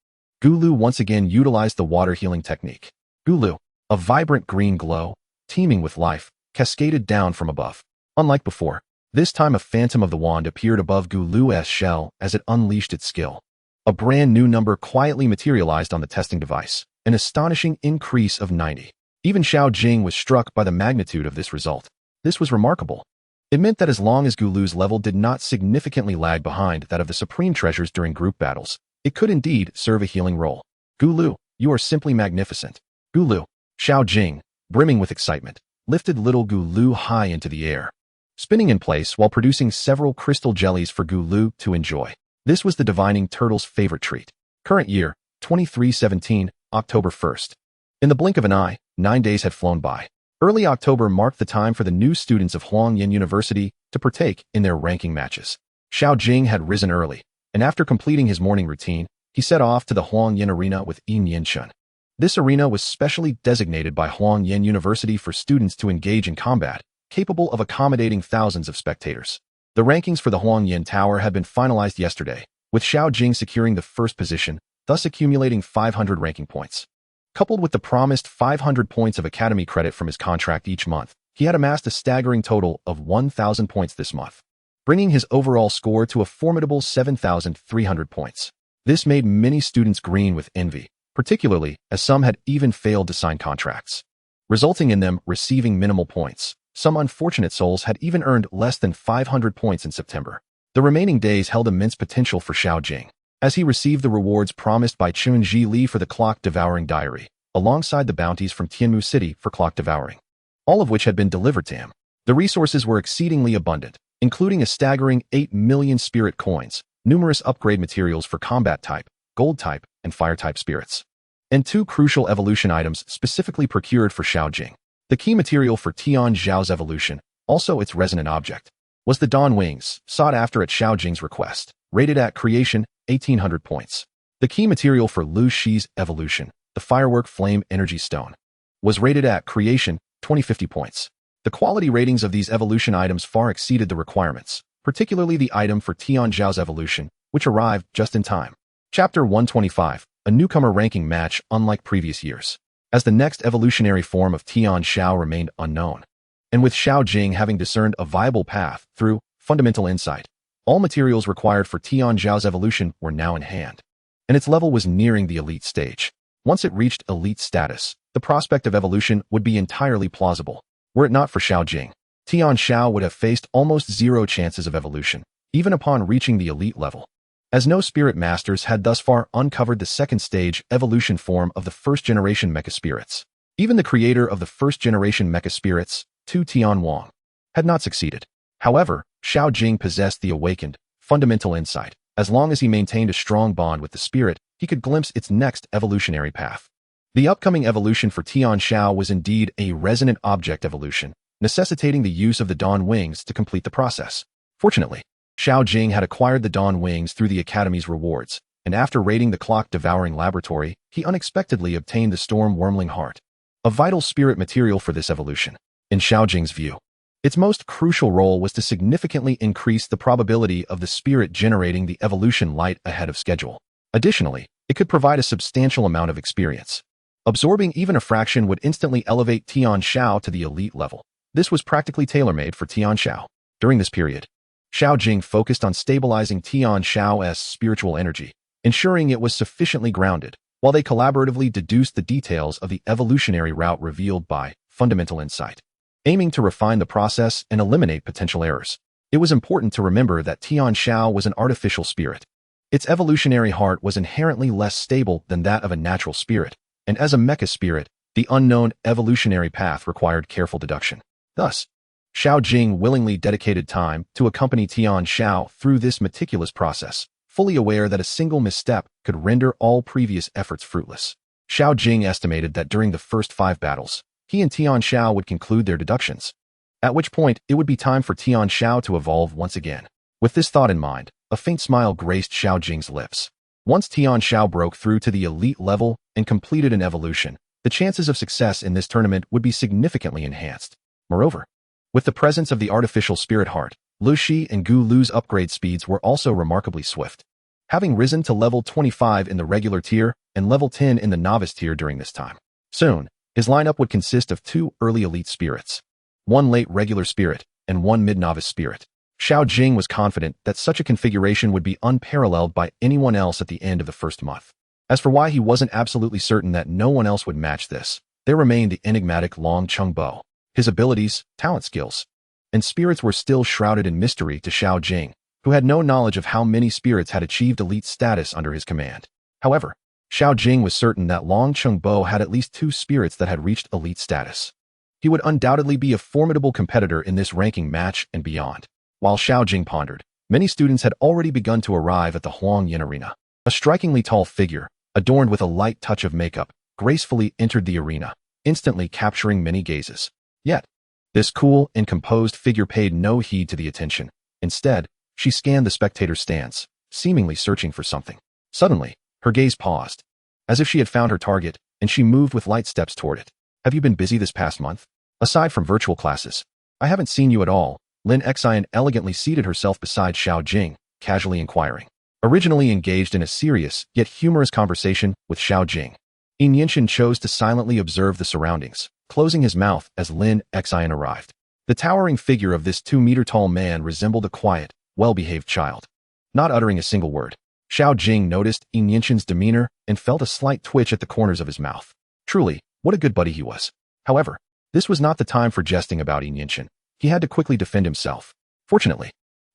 Gulu once again utilized the water healing technique. Gulu, a vibrant green glow, teeming with life, cascaded down from above. Unlike before, this time a phantom of the wand appeared above Gulu's shell as it unleashed its skill. A brand new number quietly materialized on the testing device, an astonishing increase of 90. Even Xiao Jing was struck by the magnitude of this result. This was remarkable. It meant that as long as Gulu's level did not significantly lag behind that of the Supreme Treasures during group battles, it could indeed serve a healing role. Gulu, you are simply magnificent. Gulu, Xiao Jing, brimming with excitement, lifted little Gulu high into the air, spinning in place while producing several crystal jellies for Gulu to enjoy. This was the divining turtle's favorite treat. Current year, 2317, October 1st. In the blink of an eye, 9 days had flown by. Early October marked the time for the new students of Huangyan University to partake in their ranking matches. Xiao Jing had risen early, and after completing his morning routine, he set off to the Huangyan Arena with Yin Yinshun. This arena was specially designated by Huangyan University for students to engage in combat, capable of accommodating thousands of spectators. The rankings for the Huangyan Tower had been finalized yesterday, with Xiao Jing securing the first position, thus accumulating 500 ranking points. Coupled with the promised 500 points of academy credit from his contract each month, he had amassed a staggering total of 1,000 points this month, bringing his overall score to a formidable 7,300 points. This made many students green with envy, particularly as some had even failed to sign contracts, resulting in them receiving minimal points. Some unfortunate souls had even earned less than 500 points in September. The remaining days held immense potential for Xiao Jing, as he received the rewards promised by Chun-Ji Li for the clock-devouring diary, alongside the bounties from Tianmu City for clock devouring, all of which had been delivered to him. The resources were exceedingly abundant, including a staggering 8 million spirit coins, numerous upgrade materials for combat type, gold type, and fire type spirits, and 2 crucial evolution items specifically procured for Xiao Jing. The key material for Tian Zhao's evolution, also its resonant object, was the Dawn Wings, sought after at Xiao Jing's request, rated at creation 1800 points. The key material for Lu Shi's evolution, the Firework Flame Energy Stone, was rated at creation 2050 points. The quality ratings of these evolution items far exceeded the requirements, particularly the item for Tian Zhao's evolution, which arrived just in time. Chapter 125, a newcomer ranking match unlike previous years, as the next evolutionary form of Tian Xiao remained unknown. And with Xiao Jing having discerned a viable path through fundamental insight, all materials required for Tian Zhao's evolution were now in hand, and its level was nearing the elite stage. Once it reached elite status, the prospect of evolution would be entirely plausible. Were it not for Xiao Jing, Tian Xiao would have faced almost zero chances of evolution, even upon reaching the elite level, as no spirit masters had thus far uncovered the second stage evolution form of the first-generation mecha spirits. Even the creator of the first-generation mecha spirits, Tu Tian Wang, had not succeeded. However, Xiao Jing possessed the awakened, fundamental insight. As long as he maintained a strong bond with the spirit, he could glimpse its next evolutionary path. The upcoming evolution for Tian Xiao was indeed a resonant object evolution, necessitating the use of the Dawn Wings to complete the process. Fortunately, Xiao Jing had acquired the Dawn Wings through the Academy's rewards, and after raiding the clock-devouring laboratory, he unexpectedly obtained the Storm-Wormling Heart, a vital spirit material for this evolution. In Xiao Jing's view, its most crucial role was to significantly increase the probability of the spirit generating the evolution light ahead of schedule. Additionally, it could provide a substantial amount of experience. Absorbing even a fraction would instantly elevate Tian Xiao to the elite level. This was practically tailor-made for Tian Xiao. During this period, Xiao Jing focused on stabilizing Tian Xiao's spiritual energy, ensuring it was sufficiently grounded, while they collaboratively deduced the details of the evolutionary route revealed by fundamental insight, aiming to refine the process and eliminate potential errors. It was important to remember that Tian Xiao was an artificial spirit. Its evolutionary heart was inherently less stable than that of a natural spirit, and as a mecha spirit, the unknown evolutionary path required careful deduction. Thus, Xiao Jing willingly dedicated time to accompany Tian Xiao through this meticulous process, fully aware that a single misstep could render all previous efforts fruitless. Xiao Jing estimated that during the first 5 battles, he and Tian Xiao would conclude their deductions, at which point it would be time for Tian Xiao to evolve once again. With this thought in mind, a faint smile graced Xiao Jing's lips. Once Tian Xiao broke through to the elite level and completed an evolution, the chances of success in this tournament would be significantly enhanced. Moreover, with the presence of the artificial spirit heart, Lu Shi and Gu Lu's upgrade speeds were also remarkably swift, having risen to level 25 in the regular tier and level 10 in the novice tier during this time. Soon, his lineup would consist of 2 early elite spirits, 1 late regular spirit, and 1 mid-novice spirit. Xiao Jing was confident that such a configuration would be unparalleled by anyone else at the end of the first month. As for why he wasn't absolutely certain that no one else would match this, there remained the enigmatic Long Chung Bo. His abilities, talent skills, and spirits were still shrouded in mystery to Xiao Jing, who had no knowledge of how many spirits had achieved elite status under his command. However, Xiao Jing was certain that Long Chung Bo had at least 2 spirits that had reached elite status. He would undoubtedly be a formidable competitor in this ranking match and beyond. While Xiao Jing pondered, many students had already begun to arrive at the Huang Yin arena. A strikingly tall figure, adorned with a light touch of makeup, gracefully entered the arena, instantly capturing many gazes. Yet, this cool and composed figure paid no heed to the attention. Instead, she scanned the spectator's stance, seemingly searching for something. Suddenly, her gaze paused, as if she had found her target, and she moved with light steps toward it. Have you been busy this past month? Aside from virtual classes, I haven't seen you at all. Lin Xian elegantly seated herself beside Xiao Jing, casually inquiring. Originally engaged in a serious, yet humorous conversation with Xiao Jing, Yin Yinshan chose to silently observe the surroundings, closing his mouth as Lin Xian arrived. The towering figure of this 2-meter-tall man resembled a quiet, well-behaved child. Not uttering a single word, Xiao Jing noticed Yinshan's demeanor and felt a slight twitch at the corners of his mouth. Truly, what a good buddy he was. However, this was not the time for jesting about Yinshan. He had to quickly defend himself. Fortunately,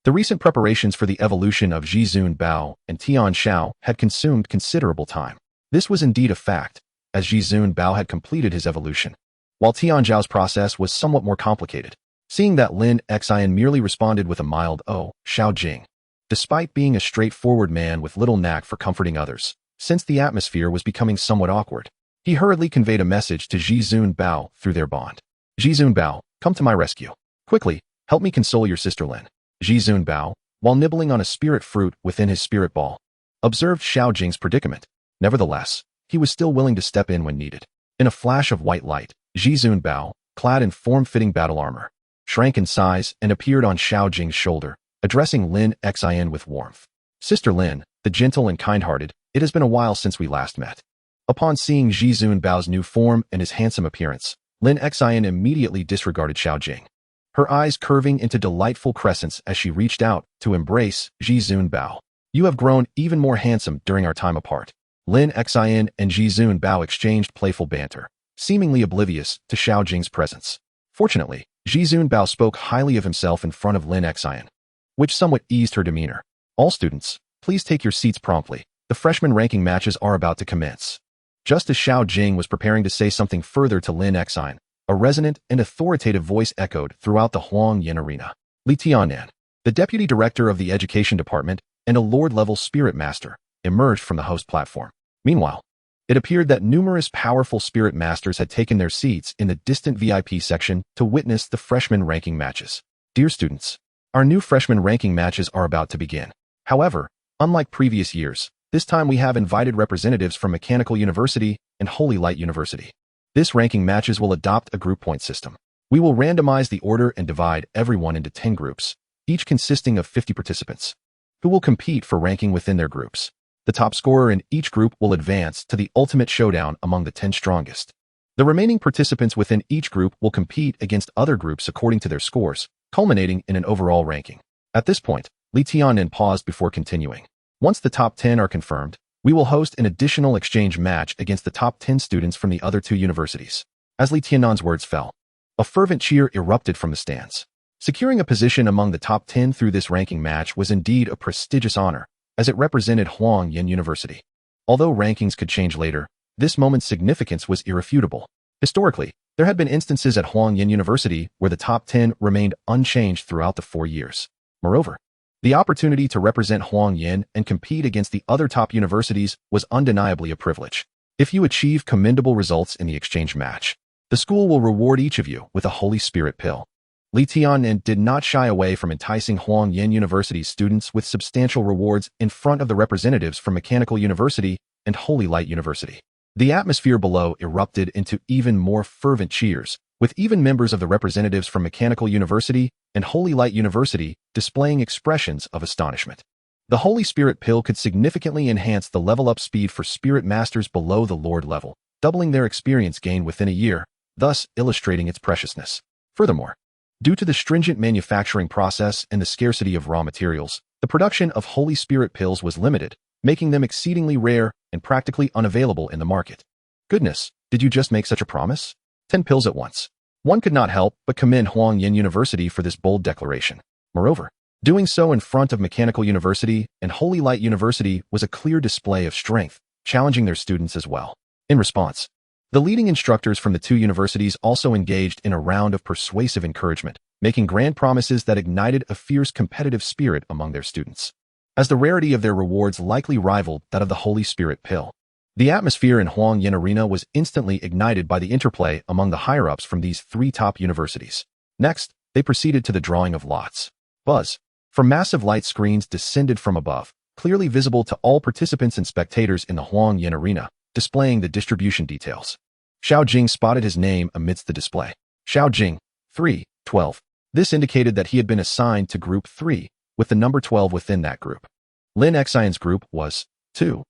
the recent preparations for the evolution of Zhizun Bao and Tian Xiao had consumed considerable time. This was indeed a fact, as Zhizun Bao had completed his evolution, while Tian Zhao's process was somewhat more complicated. Seeing that Lin Xian merely responded with a mild "Oh, Xiao Jing," despite being a straightforward man with little knack for comforting others, since the atmosphere was becoming somewhat awkward, he hurriedly conveyed a message to Zhizun Bao through their bond. Zhizun Bao, come to my rescue. Quickly, help me console your sister Lin. Zhizun Bao, while nibbling on a spirit fruit within his spirit ball, observed Xiao Jing's predicament. Nevertheless, he was still willing to step in when needed. In a flash of white light, Zhizun Bao, clad in form-fitting battle armor, shrank in size and appeared on Xiao Jing's shoulder, addressing Lin Xian with warmth. Sister Lin, the gentle and kind-hearted, it has been a while since we last met. Upon seeing Zhizun Bao's new form and his handsome appearance, Lin Xian immediately disregarded Xiao Jing, her eyes curving into delightful crescents as she reached out to embrace Zhizun Bao. You have grown even more handsome during our time apart. Lin Xian and Zhizun Bao exchanged playful banter, seemingly oblivious to Xiao Jing's presence. Fortunately, Zhizun Bao spoke highly of himself in front of Lin Xian, which somewhat eased her demeanor. All students, please take your seats promptly. The freshman ranking matches are about to commence. Just as Xiao Jing was preparing to say something further to Lin Xian, a resonant and authoritative voice echoed throughout the Huangyan arena. Li Tianan, the deputy director of the education department and a lord-level spirit master, emerged from the host platform. Meanwhile, it appeared that numerous powerful spirit masters had taken their seats in the distant VIP section to witness the freshman ranking matches. Dear students, our new freshman ranking matches are about to begin. However, unlike previous years, this time we have invited representatives from Mechanical University and Holy Light University. This ranking matches will adopt a group point system. We will randomize the order and divide everyone into 10 groups, each consisting of 50 participants, who will compete for ranking within their groups. The top scorer in each group will advance to the ultimate showdown among the 10 strongest. The remaining participants within each group will compete against other groups according to their scores, culminating in an overall ranking. At this point, Li Tianan paused before continuing. Once the top 10 are confirmed, we will host an additional exchange match against the top 10 students from the other 2 universities. As Li Tianan's words fell, a fervent cheer erupted from the stands. Securing a position among the top 10 through this ranking match was indeed a prestigious honor, as it represented Huangyan University. Although rankings could change later, this moment's significance was irrefutable. Historically, there had been instances at Huangyan University where the top 10 remained unchanged throughout the 4 years. Moreover, the opportunity to represent Huangyan and compete against the other top universities was undeniably a privilege. If you achieve commendable results in the exchange match, the school will reward each of you with a Holy Spirit pill. Li Tianan did not shy away from enticing Huangyan University's students with substantial rewards in front of the representatives from Mechanical University and Holy Light University. The atmosphere below erupted into even more fervent cheers, with even members of the representatives from Mechanical University and Holy Light University displaying expressions of astonishment. The Holy Spirit pill could significantly enhance the level-up speed for spirit masters below the Lord level, doubling their experience gain within a year, thus illustrating its preciousness. Furthermore, due to the stringent manufacturing process and the scarcity of raw materials, the production of Holy Spirit pills was limited, making them exceedingly rare and practically unavailable in the market. Goodness, did you just make such a promise? 10 pills at once. One could not help but commend Huangyan University for this bold declaration. Moreover, doing so in front of Mechanical University and Holy Light University was a clear display of strength, challenging their students as well. In response, the leading instructors from the 2 universities also engaged in a round of persuasive encouragement, making grand promises that ignited a fierce competitive spirit among their students. As the rarity of their rewards likely rivaled that of the Holy Spirit pill, the atmosphere in Huangyan Arena was instantly ignited by the interplay among the higher-ups from these 3 top universities. Next, they proceeded to the drawing of lots. Buzz from massive light screens descended from above, clearly visible to all participants and spectators in the Huangyan Arena, displaying the distribution details. Xiao Jing spotted his name amidst the display. Xiao Jing, 312. This indicated that he had been assigned to Group 3, with the number 12 within that group. Lin Xian's group was 2-7,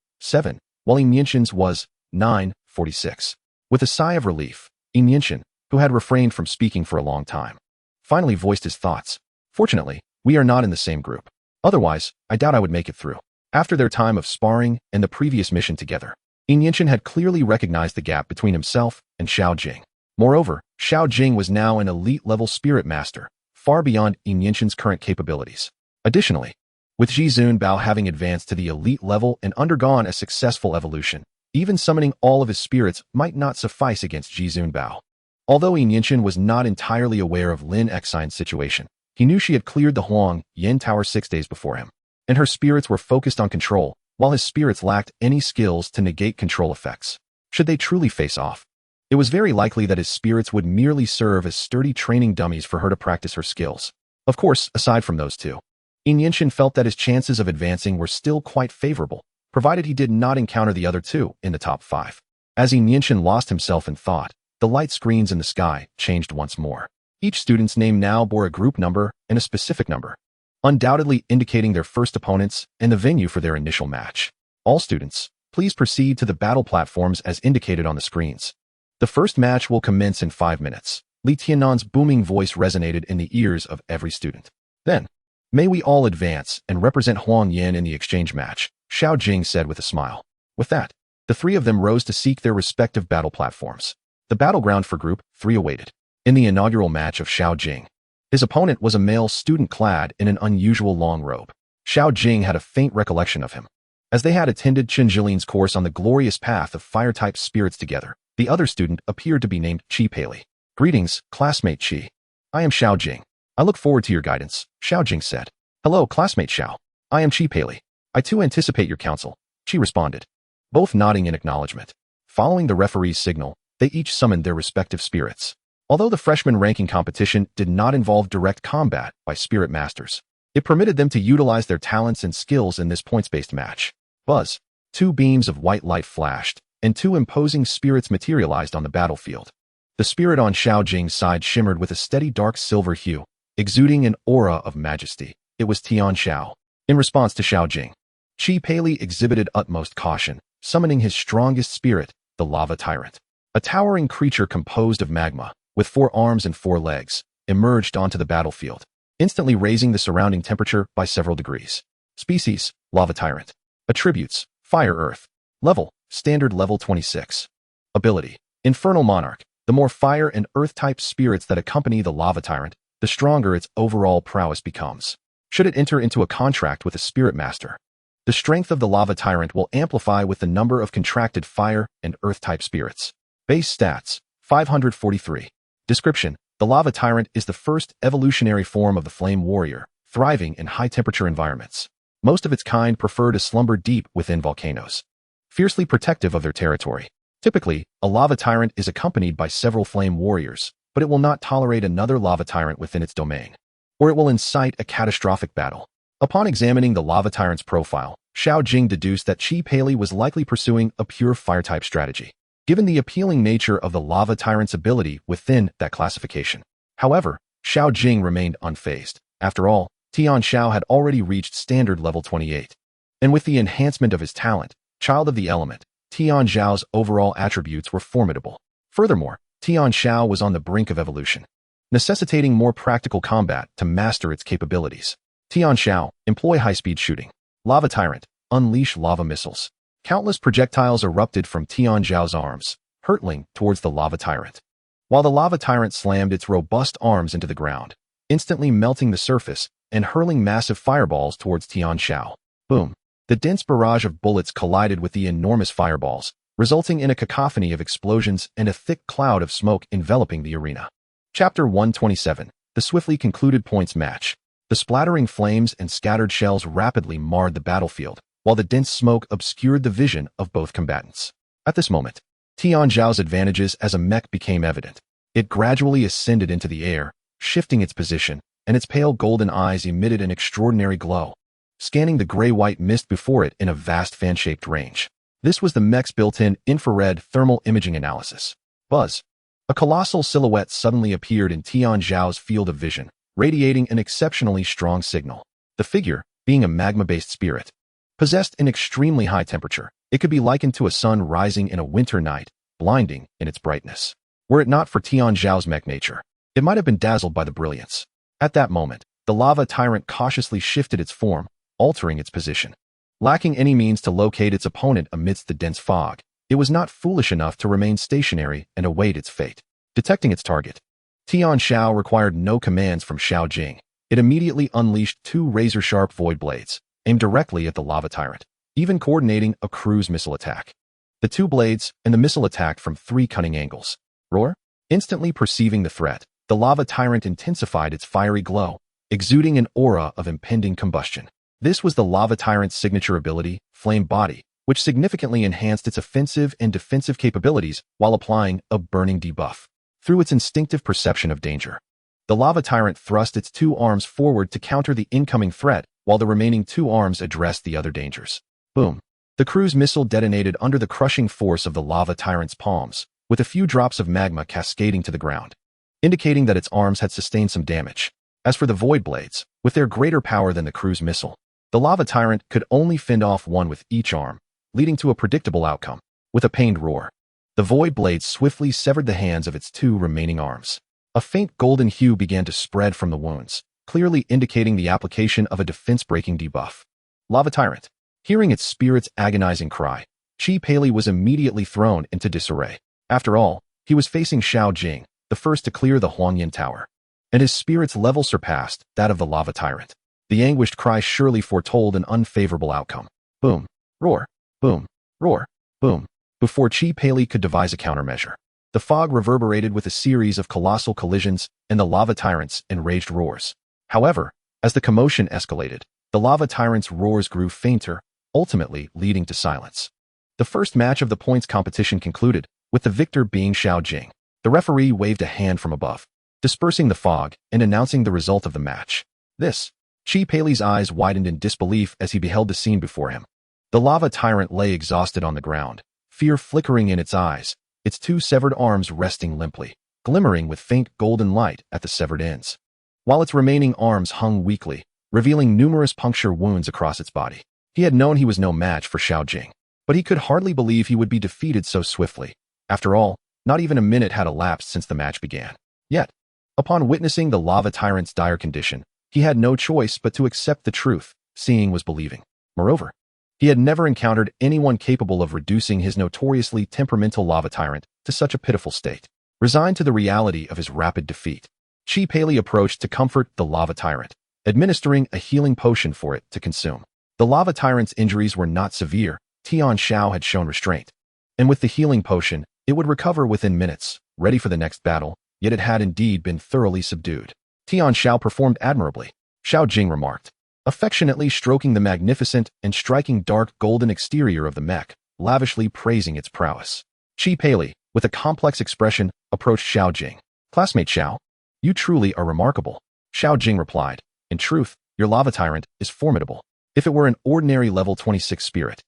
while Yinshan's was 9-46. With a sigh of relief, Yinshan, who had refrained from speaking for a long time, finally voiced his thoughts. Fortunately, we are not in the same group. Otherwise, I doubt I would make it through. After their time of sparring and the previous mission together, Yinshin had clearly recognized the gap between himself and Xiao Jing. Moreover, Xiao Jing was now an elite-level spirit master, far beyond Yinshin's current capabilities. Additionally, with Jizun Bao having advanced to the elite level and undergone a successful evolution, even summoning all of his spirits might not suffice against Jizun Bao. Although Yinshin was not entirely aware of Lin Xine's situation, he knew she had cleared the Huang Yin Tower 6 days before him, and her spirits were focused on control, while his spirits lacked any skills to negate control effects. Should they truly face off, it was very likely that his spirits would merely serve as sturdy training dummies for her to practice her skills. Of course, aside from those two, Yinshin felt that his chances of advancing were still quite favorable, provided he did not encounter the other two in the top 5. As Yinshin lost himself in thought, the light screens in the sky changed once more. Each student's name now bore a group number and a specific number, undoubtedly indicating their first opponents and the venue for their initial match. All students, please proceed to the battle platforms as indicated on the screens. The first match will commence in 5 minutes. Li Tiannan's booming voice resonated in the ears of every student. Then, may we all advance and represent Huang Yin in the exchange match, Xiao Jing said with a smile. With that, the 3 of them rose to seek their respective battle platforms. The battleground for Group 3 awaited. In the inaugural match of Xiao Jing, his opponent was a male student clad in an unusual long robe. Xiao Jing had a faint recollection of him, as they had attended Chen Jilin's course on the glorious path of fire-type spirits together. The other student appeared to be named Qi Pei. Greetings, classmate Qi. I am Xiao Jing. I look forward to your guidance, Xiao Jing said. Hello, classmate Xiao. I am Qi Pei. I too anticipate your counsel, Qi responded, both nodding in acknowledgement. Following the referee's signal, they each summoned their respective spirits. Although the freshman ranking competition did not involve direct combat by spirit masters, it permitted them to utilize their talents and skills in this points-based match. Buzz. 2 beams of white light flashed, and 2 imposing spirits materialized on the battlefield. The spirit on Xiao Jing's side shimmered with a steady dark silver hue, exuding an aura of majesty. It was Tian Xiao. In response to Xiao Jing, Qi Pei exhibited utmost caution, summoning his strongest spirit, the Lava Tyrant. A towering creature composed of magma, with 4 arms and 4 legs, emerged onto the battlefield, instantly raising the surrounding temperature by several degrees. Species, Lava Tyrant. Attributes, Fire Earth. Level, Standard Level 26. Ability, Infernal Monarch. The more fire and earth-type spirits that accompany the Lava Tyrant, the stronger its overall prowess becomes. Should it enter into a contract with a spirit master, the strength of the Lava Tyrant will amplify with the number of contracted fire and earth-type spirits. Base stats, 543. Description, the Lava Tyrant is the first evolutionary form of the Flame Warrior, thriving in high-temperature environments. Most of its kind prefer to slumber deep within volcanoes, fiercely protective of their territory. Typically, a Lava Tyrant is accompanied by several Flame Warriors, but it will not tolerate another Lava Tyrant within its domain, or it will incite a catastrophic battle. Upon examining the Lava Tyrant's profile, Xiao Jing deduced that Qi Pei was likely pursuing a pure fire-type strategy, given the appealing nature of the Lava Tyrant's ability within that classification. However, Xiao Jing remained unfazed. After all, Tian Xiao had already reached standard level 28. And with the enhancement of his talent, Child of the Element, Tian Xiao's overall attributes were formidable. Furthermore, Tian Xiao was on the brink of evolution, necessitating more practical combat to master its capabilities. Tian Xiao, employ high-speed shooting. Lava Tyrant, unleash lava missiles. Countless projectiles erupted from Tian Xiao's arms, hurtling towards the Lava Tyrant, while the Lava Tyrant slammed its robust arms into the ground, instantly melting the surface and hurling massive fireballs towards Tian Xiao. Boom. The dense barrage of bullets collided with the enormous fireballs, resulting in a cacophony of explosions and a thick cloud of smoke enveloping the arena. Chapter 127. The swiftly concluded points match. The splattering flames and scattered shells rapidly marred the battlefield, while the dense smoke obscured the vision of both combatants. At this moment, Tian Zhao's advantages as a mech became evident. It gradually ascended into the air, shifting its position, and its pale golden eyes emitted an extraordinary glow, scanning the gray-white mist before it in a vast fan-shaped range. This was the mech's built-in infrared thermal imaging analysis. Buzz. A colossal silhouette suddenly appeared in Tian Zhao's field of vision, radiating an exceptionally strong signal. The figure, being a magma-based spirit, possessed an extremely high temperature. It could be likened to a sun rising in a winter night, blinding in its brightness. Were it not for Tian Zhao's mech nature, it might have been dazzled by the brilliance. At that moment, the Lava Tyrant cautiously shifted its form, altering its position. Lacking any means to locate its opponent amidst the dense fog, it was not foolish enough to remain stationary and await its fate. Detecting its target, Tian Xiao required no commands from Xiao Jing. It immediately unleashed 2 razor-sharp void blades, aimed directly at the lava tyrant, even coordinating a cruise missile attack. The 2 blades and the missile attacked from 3 cunning angles. Roar! Instantly perceiving the threat, the lava tyrant intensified its fiery glow, exuding an aura of impending combustion. This was the lava tyrant's signature ability, Flame Body, which significantly enhanced its offensive and defensive capabilities while applying a burning debuff. Through its instinctive perception of danger, the lava tyrant thrust its 2 arms forward to counter the incoming threat, while the remaining 2 arms addressed the other dangers. Boom! The cruise missile detonated under the crushing force of the lava tyrant's palms, with a few drops of magma cascading to the ground, indicating that its arms had sustained some damage. As for the void blades, with their greater power than the cruise missile, the lava tyrant could only fend off 1 with each arm, leading to a predictable outcome. With a pained roar, the void blades swiftly severed the hands of its 2 remaining arms. A faint golden hue began to spread from the wounds, clearly indicating the application of a defense-breaking debuff. Lava Tyrant. Hearing its spirit's agonizing cry, Chi Pei was immediately thrown into disarray. After all, he was facing Xiao Jing, the first to clear the Huangyan Tower, and his spirit's level surpassed that of the Lava Tyrant. The anguished cry surely foretold an unfavorable outcome. Boom, roar, boom, roar, boom. Before Chi Pei could devise a countermeasure, the fog reverberated with a series of colossal collisions and the lava tyrant's enraged roars. However, as the commotion escalated, the lava tyrant's roars grew fainter, ultimately leading to silence. The first match of the points competition concluded, with the victor being Xiao Jing. The referee waved a hand from above, dispersing the fog and announcing the result of the match. Chi Pei's eyes widened in disbelief as he beheld the scene before him. The lava tyrant lay exhausted on the ground, fear flickering in its eyes, its 2 severed arms resting limply, glimmering with faint golden light at the severed ends, while its remaining arms hung weakly, revealing numerous puncture wounds across its body. He had known he was no match for Xiao Jing, but he could hardly believe he would be defeated so swiftly. After all, not even a minute had elapsed since the match began. Yet, upon witnessing the lava tyrant's dire condition, he had no choice but to accept the truth. Seeing was believing. Moreover, he had never encountered anyone capable of reducing his notoriously temperamental lava tyrant to such a pitiful state. Resigned to the reality of his rapid defeat, Chi Pei approached to comfort the lava tyrant, administering a healing potion for it to consume. The lava tyrant's injuries were not severe. Tian Xiao had shown restraint, and with the healing potion, it would recover within minutes, ready for the next battle, yet it had indeed been thoroughly subdued. Tian Xiao performed admirably, Xiao Jing remarked, affectionately stroking the magnificent and striking dark golden exterior of the mech, lavishly praising its prowess. Chi Pei, with a complex expression, approached Xiao Jing. Classmate Xiao, you truly are remarkable. Xiao Jing replied, in truth, your lava tyrant is formidable. If it were an ordinary level 26 spirit,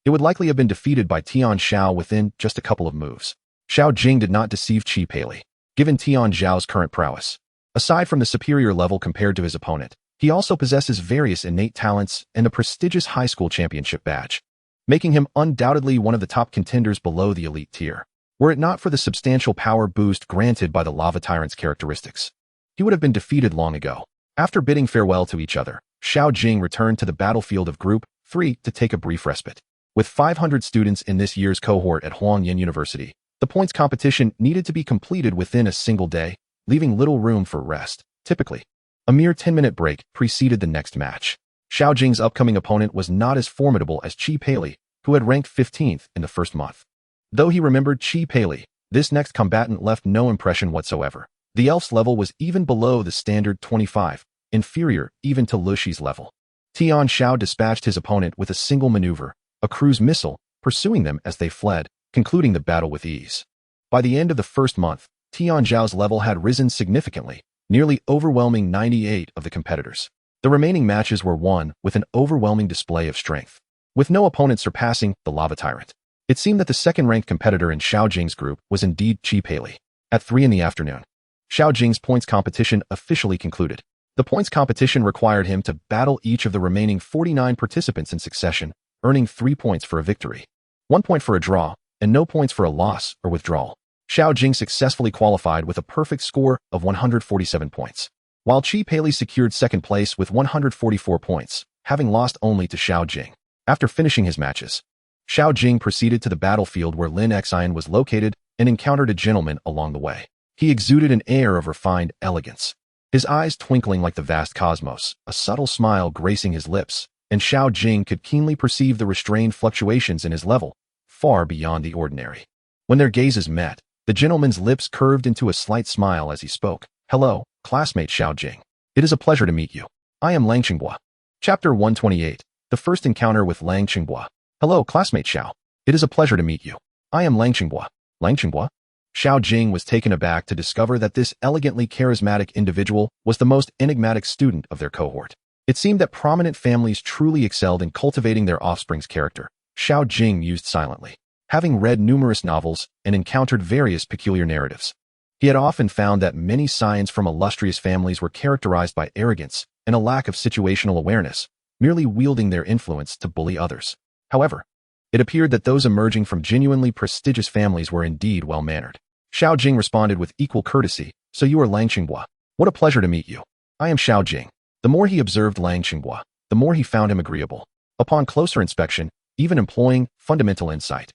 it would likely have been defeated by Tian Xiao within just a couple of moves. Xiao Jing did not deceive Chi Pei, given Tian Xiao's current prowess. Aside from the superior level compared to his opponent, he also possesses various innate talents and a prestigious high school championship badge, making him undoubtedly one of the top contenders below the elite tier. Were it not for the substantial power boost granted by the lava tyrant's characteristics, he would have been defeated long ago. After bidding farewell to each other, Xiao Jing returned to the battlefield of Group 3 to take a brief respite. With 500 students in this year's cohort at Huangyan University, the points competition needed to be completed within a single day, leaving little room for rest. Typically, a mere 10-minute break preceded the next match. Xiao Jing's upcoming opponent was not as formidable as Chi Pei, who had ranked 15th in the first month. Though he remembered Chi Pei, this next combatant left no impression whatsoever. The elf's level was even below the standard 25, inferior even to Luxi's level. Tian Xiao dispatched his opponent with a single maneuver, a cruise missile, pursuing them as they fled, concluding the battle with ease. By the end of the first month, Tian Xiao's level had risen significantly, nearly overwhelming 98 of the competitors. The remaining matches were won with an overwhelming display of strength, with no opponent surpassing the lava tyrant. It seemed that the second-ranked competitor in Xiao Jing's group was indeed Chi Pei. At 3 in the afternoon, Xiao Jing's points competition officially concluded. The points competition required him to battle each of the remaining 49 participants in succession, earning 3 points for a victory, 1 point for a draw, and no points for a loss or withdrawal. Xiao Jing successfully qualified with a perfect score of 147 points, while Chi Pei secured second place with 144 points, having lost only to Xiao Jing. After finishing his matches, Xiao Jing proceeded to the battlefield where Lin Xian was located and encountered a gentleman along the way. He exuded an air of refined elegance, his eyes twinkling like the vast cosmos, a subtle smile gracing his lips, and Xiao Jing could keenly perceive the restrained fluctuations in his level, far beyond the ordinary. When their gazes met, the gentleman's lips curved into a slight smile as he spoke. "Hello, classmate Xiao Jing. It is a pleasure to meet you. I am Lang Qinghua." Chapter 128. The First Encounter with Lang Qinghua. "Hello, classmate Xiao. It is a pleasure to meet you. I am Lang Qinghua." Lang Qinghua? Xiao Jing was taken aback to discover that this elegantly charismatic individual was the most enigmatic student of their cohort. It seemed that prominent families truly excelled in cultivating their offspring's character. Xiao Jing mused silently. Having read numerous novels and encountered various peculiar narratives, he had often found that many scions from illustrious families were characterized by arrogance and a lack of situational awareness, merely wielding their influence to bully others. However, it appeared that those emerging from genuinely prestigious families were indeed well-mannered. Xiao Jing responded with equal courtesy. "So you are Lang Qinghua. What a pleasure to meet you. I am Xiao Jing." The more he observed Lang Qinghua, the more he found him agreeable. Upon closer inspection, even employing fundamental insight,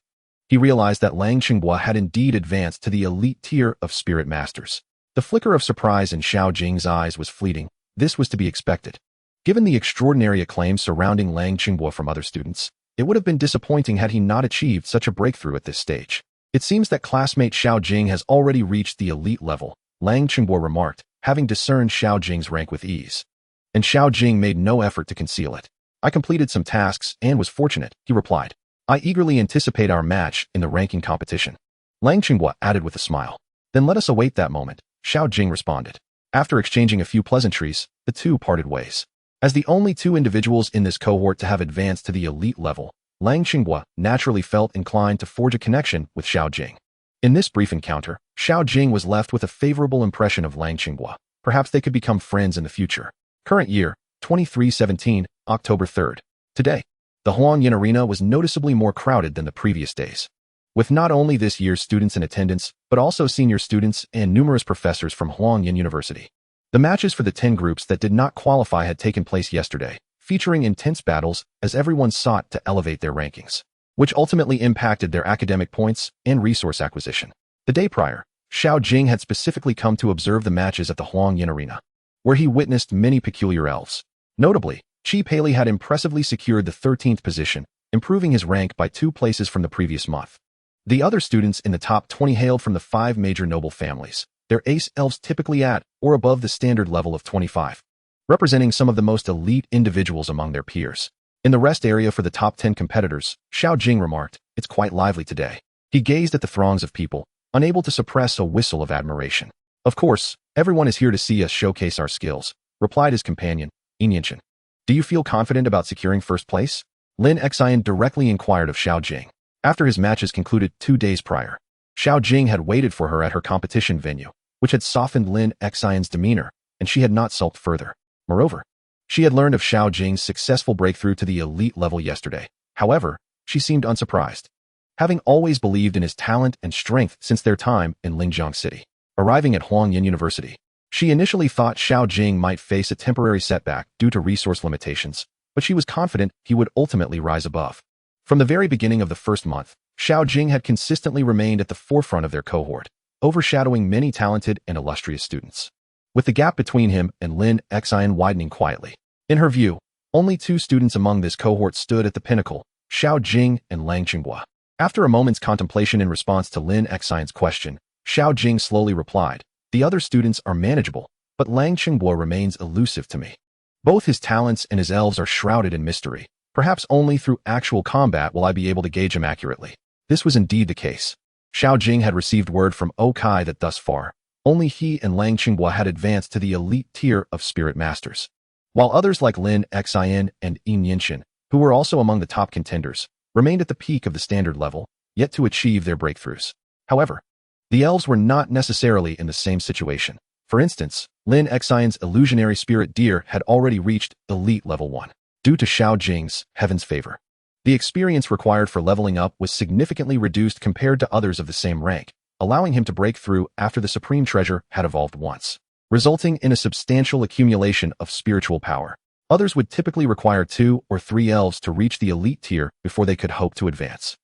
he realized that Lang Qinghua had indeed advanced to the elite tier of spirit masters. The flicker of surprise in Xiao Jing's eyes was fleeting. This was to be expected. Given the extraordinary acclaim surrounding Lang Qinghua from other students, it would have been disappointing had he not achieved such a breakthrough at this stage. "It seems that classmate Xiao Jing has already reached the elite level," Lang Qinghua remarked, having discerned Xiao Jing's rank with ease. And Xiao Jing made no effort to conceal it. "I completed some tasks and was fortunate," he replied. "I eagerly anticipate our match in the ranking competition." Lang Qinghua added with a smile. "Then let us await that moment," Xiao Jing responded. After exchanging a few pleasantries, the two parted ways. As the only two individuals in this cohort to have advanced to the elite level, Lang Qinghua naturally felt inclined to forge a connection with Xiao Jing. In this brief encounter, Xiao Jing was left with a favorable impression of Lang Qinghua. Perhaps they could become friends in the future. Current year, 2317, October 3rd. Today, the Huangyan Arena was noticeably more crowded than the previous days, with not only this year's students in attendance, but also senior students and numerous professors from Huangyan University. The matches for the 10 groups that did not qualify had taken place yesterday, featuring intense battles as everyone sought to elevate their rankings, which ultimately impacted their academic points and resource acquisition. The day prior, Xiao Jing had specifically come to observe the matches at the Huangyan Arena, where he witnessed many peculiar elves. Notably, Chi Paley had impressively secured the 13th position, improving his rank by 2 places from the previous month. The other students in the top 20 hailed from the 5 major noble families, their ace elves typically at or above the standard level of 25, representing some of the most elite individuals among their peers. In the rest area for the top 10 competitors, Xiao Jing remarked, "It's quite lively today." He gazed at the throngs of people, unable to suppress a whistle of admiration. "Of course, everyone is here to see us showcase our skills," replied his companion, Yinshin. "Do you feel confident about securing first place?" Lin Xian directly inquired of Xiao Jing. After his matches concluded 2 days prior, Xiao Jing had waited for her at her competition venue, which had softened Lin Xian's demeanor, and she had not sulked further. Moreover, she had learned of Xiao Jing's successful breakthrough to the elite level yesterday. However, she seemed unsurprised, having always believed in his talent and strength since their time in Lingjiang City. Arriving at Huangyan University, she initially thought Xiao Jing might face a temporary setback due to resource limitations, but she was confident he would ultimately rise above. From the very beginning of the first month, Xiao Jing had consistently remained at the forefront of their cohort, overshadowing many talented and illustrious students, with the gap between him and Lin Xian widening quietly. In her view, only 2 students among this cohort stood at the pinnacle, Xiao Jing and Lang Qinghua. After a moment's contemplation in response to Lin Xian's question, Xiao Jing slowly replied, "The other students are manageable, but Lang Qinghua remains elusive to me. Both his talents and his elves are shrouded in mystery. Perhaps only through actual combat will I be able to gauge him accurately." This was indeed the case. Xiao Jing had received word from Kai that thus far, only he and Lang Qinghua had advanced to the elite tier of spirit masters, while others like Lin Xian and Yinshin, who were also among the top contenders, remained at the peak of the standard level, yet to achieve their breakthroughs. However, the elves were not necessarily in the same situation. For instance, Lin Xian's illusionary spirit deer had already reached elite level 1, due to Xiao Jing's heaven's favor. The experience required for leveling up was significantly reduced compared to others of the same rank, allowing him to break through after the supreme treasure had evolved once, resulting in a substantial accumulation of spiritual power. Others would typically require 2 or 3 elves to reach the elite tier before they could hope to advance.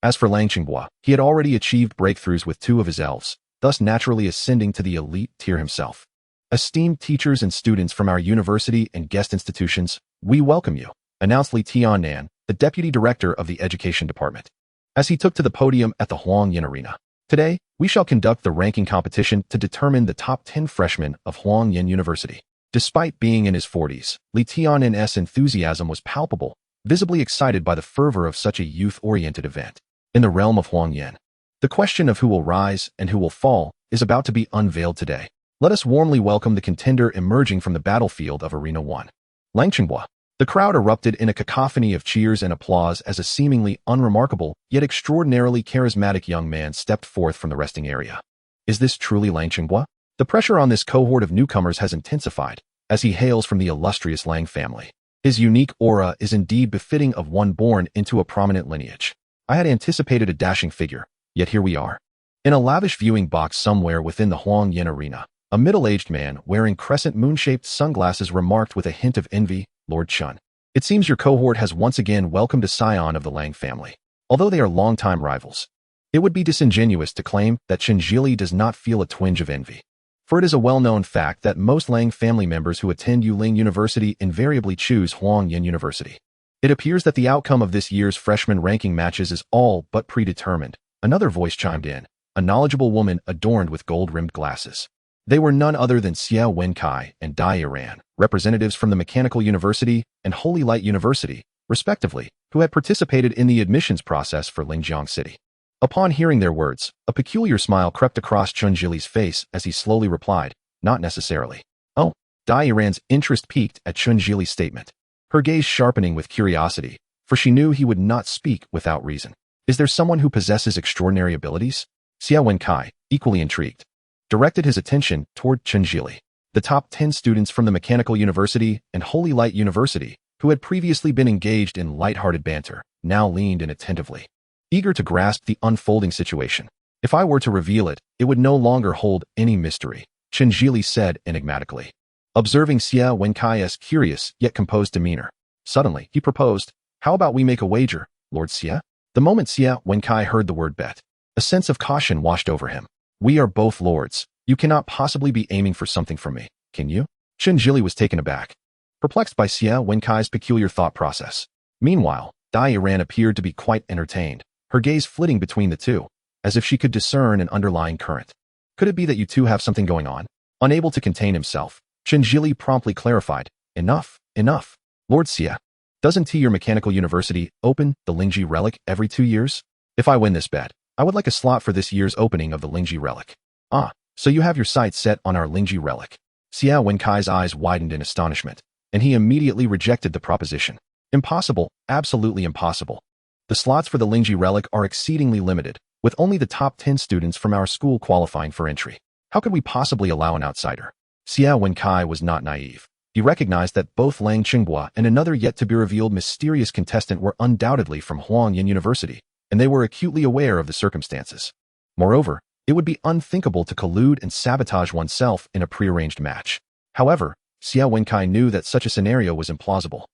As for Lang Qinghua, he had already achieved breakthroughs with 2 of his elves, thus naturally ascending to the elite tier himself. Esteemed teachers and students from our university and guest institutions, we welcome you, announced Li Tiannan, the deputy director of the education department, as he took to the podium at the Huangyan Arena. Today, we shall conduct the ranking competition to determine the top 10 freshmen of Huangyan University. Despite being in his 40s, Li Tiannan's enthusiasm was palpable, visibly excited by the fervor of such a youth-oriented event. In the realm of Huangyan, the question of who will rise and who will fall is about to be unveiled today. Let us warmly welcome the contender emerging from the battlefield of Arena 1. Lang Qinghua. The crowd erupted in a cacophony of cheers and applause as a seemingly unremarkable, yet extraordinarily charismatic young man stepped forth from the resting area. Is this truly Lang Qinghua? The pressure on this cohort of newcomers has intensified, as he hails from the illustrious Lang family. His unique aura is indeed befitting of one born into a prominent lineage. I had anticipated a dashing figure, yet here we are. In a lavish viewing box somewhere within the Huangyan Arena, a middle-aged man wearing crescent moon-shaped sunglasses remarked with a hint of envy, Lord Chun. It seems your cohort has once again welcomed a scion of the Lang family, although they are longtime rivals. It would be disingenuous to claim that Chen Zhili does not feel a twinge of envy. For it is a well-known fact that most Lang family members who attend Yuling University invariably choose Huangyan University. It appears that the outcome of this year's freshman ranking matches is all but predetermined. Another voice chimed in, a knowledgeable woman adorned with gold-rimmed glasses. They were none other than Xiao Wenkai and Dai Iran, representatives from the Mechanical University and Holy Light University, respectively, who had participated in the admissions process for Lingjiang City. Upon hearing their words, a peculiar smile crept across Chun Zhili's face as he slowly replied, not necessarily. Oh, Dai Iran's interest peaked at Chun Zhili's statement, her gaze sharpening with curiosity, for she knew he would not speak without reason. Is there someone who possesses extraordinary abilities? Xiao Wenkai, equally intrigued, directed his attention toward Chun Zhili. The top 10 students from the Mechanical University and Holy Light University, who had previously been engaged in light-hearted banter, now leaned in attentively, eager to grasp the unfolding situation. If I were to reveal it, it would no longer hold any mystery, Chen Zhili said enigmatically, observing Xia Wenkai's curious yet composed demeanor. Suddenly, he proposed, how about we make a wager, Lord Xia? The moment Xia Wenkai heard the word bet, a sense of caution washed over him. We are both lords. You cannot possibly be aiming for something from me, can you? Chen Zhili was taken aback, perplexed by Xia Wenkai's peculiar thought process. Meanwhile, Dai Iran appeared to be quite entertained, her gaze flitting between the two, as if she could discern an underlying current. Could it be that you two have something going on? Unable to contain himself, Chen Zhili promptly clarified, enough, enough. Lord Xia, doesn't your Mechanical University open the Lingji Relic every 2 years? If I win this bet, I would like a slot for this year's opening of the Lingji Relic. Ah, so you have your sights set on our Lingji Relic. Xia Wenkai's eyes widened in astonishment, and he immediately rejected the proposition. Impossible, absolutely impossible. The slots for the Lingji Relic are exceedingly limited, with only the top 10 students from our school qualifying for entry. How could we possibly allow an outsider? Xia Wenkai was not naive. He recognized that both Lang Qinghua and another yet-to-be-revealed mysterious contestant were undoubtedly from Huangyan University, and they were acutely aware of the circumstances. Moreover, it would be unthinkable to collude and sabotage oneself in a prearranged match. However, Xia Wenkai knew that such a scenario was implausible.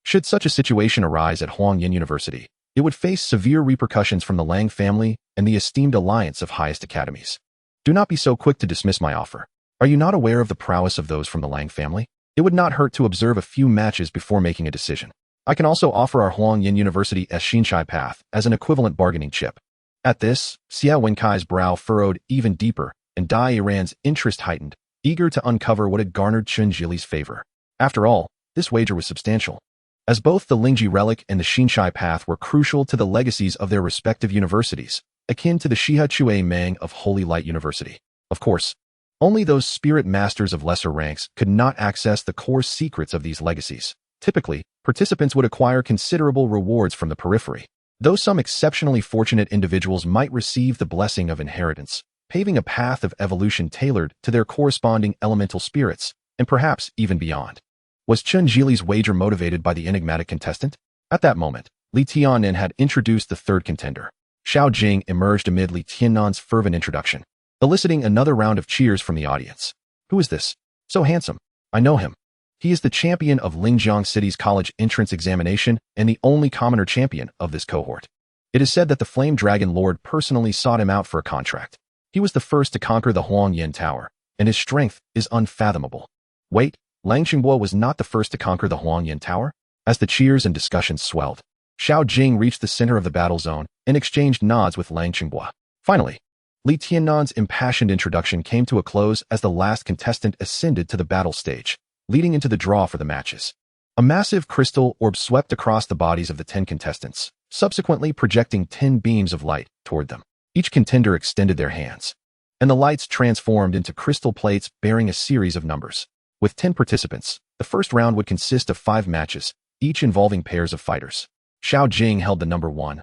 Should such a situation arise at Huangyan University, it would face severe repercussions from the Lang family and the esteemed alliance of highest academies. Do not be so quick to dismiss my offer. Are you not aware of the prowess of those from the Lang family? It would not hurt to observe a few matches before making a decision. I can also offer our Huangyan University Xinshai path as an equivalent bargaining chip. At this, Xia Wenkai's brow furrowed even deeper, and Dai Iran's interest heightened, eager to uncover what had garnered Chun Zhili's favor. After all, this wager was substantial, as both the Lingji Relic and the Xinshai path were crucial to the legacies of their respective universities, akin to the Shiha Chue Mang of Holy Light University. Of course, only those spirit masters of lesser ranks could not access the core secrets of these legacies. Typically, participants would acquire considerable rewards from the periphery, though some exceptionally fortunate individuals might receive the blessing of inheritance, paving a path of evolution tailored to their corresponding elemental spirits, and perhaps even beyond. Was Chun Zhili's wager motivated by the enigmatic contestant? At that moment, Li Tiannan had introduced the third contender. Xiao Jing emerged amid Li Tiannan's fervent introduction, eliciting another round of cheers from the audience. Who is this? So handsome. I know him. He is the champion of Linjiang City's college entrance examination and the only commoner champion of this cohort. It is said that the Flame Dragon Lord personally sought him out for a contract. He was the first to conquer the Huangyan Tower, and his strength is unfathomable. Wait, Lang Qingbo was not the first to conquer the Huangyan Tower? As the cheers and discussions swelled, Xiao Jing reached the center of the battle zone and exchanged nods with Lang Qingbo. Finally, Li Tiannan's impassioned introduction came to a close as the last contestant ascended to the battle stage, leading into the draw for the matches. A massive crystal orb swept across the bodies of the 10 contestants, subsequently projecting 10 beams of light toward them. Each contender extended their hands, and the lights transformed into crystal plates bearing a series of numbers. With 10 participants, the first round would consist of 5 matches, each involving pairs of fighters. Xiao Jing held the number 1,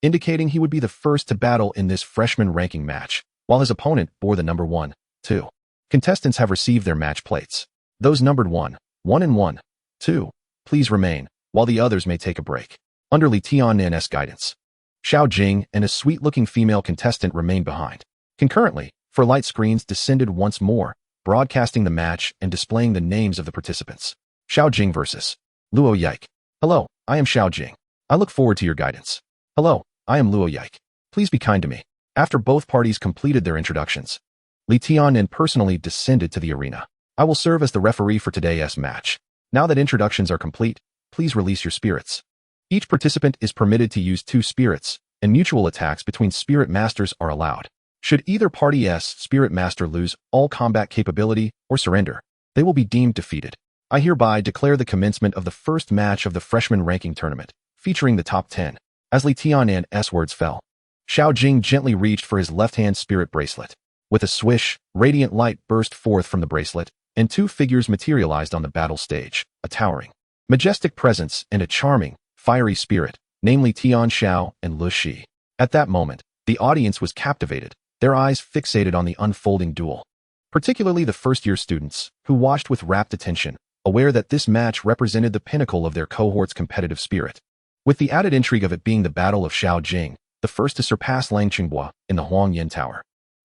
indicating he would be the first to battle in this freshman ranking match, while his opponent bore the number 1, 2. Contestants have received their match plates. Those numbered 1, and 1, 2, please remain, while the others may take a break. Under Li Tiannan's guidance, Xiao Jing and a sweet-looking female contestant remained behind. Concurrently, light screens descended once more, broadcasting the match and displaying the names of the participants. Xiao Jing vs. Luo Yike. Hello, I am Xiao Jing. I look forward to your guidance. Hello, I am Luo Yike. Please be kind to me. After both parties completed their introductions, Li Tiannan personally descended to the arena. I will serve as the referee for today's match. Now that introductions are complete, please release your spirits. Each participant is permitted to use 2 spirits, and mutual attacks between spirit masters are allowed. Should either party's spirit master lose all combat capability or surrender, they will be deemed defeated. I hereby declare the commencement of the first match of the freshman ranking tournament, featuring the top 10. As Li Tiannan's words fell, Xiao Jing gently reached for his left-hand spirit bracelet. With a swish, radiant light burst forth from the bracelet, and 2 figures materialized on the battle stage, a towering, majestic presence and a charming, fiery spirit, namely Tian Xiao and Lu Shi. At that moment, the audience was captivated, their eyes fixated on the unfolding duel. Particularly the first-year students, who watched with rapt attention, aware that this match represented the pinnacle of their cohort's competitive spirit. With the added intrigue of it being the battle of Xiao Jing, the first to surpass Lang Qingbo in the Huangyan Tower.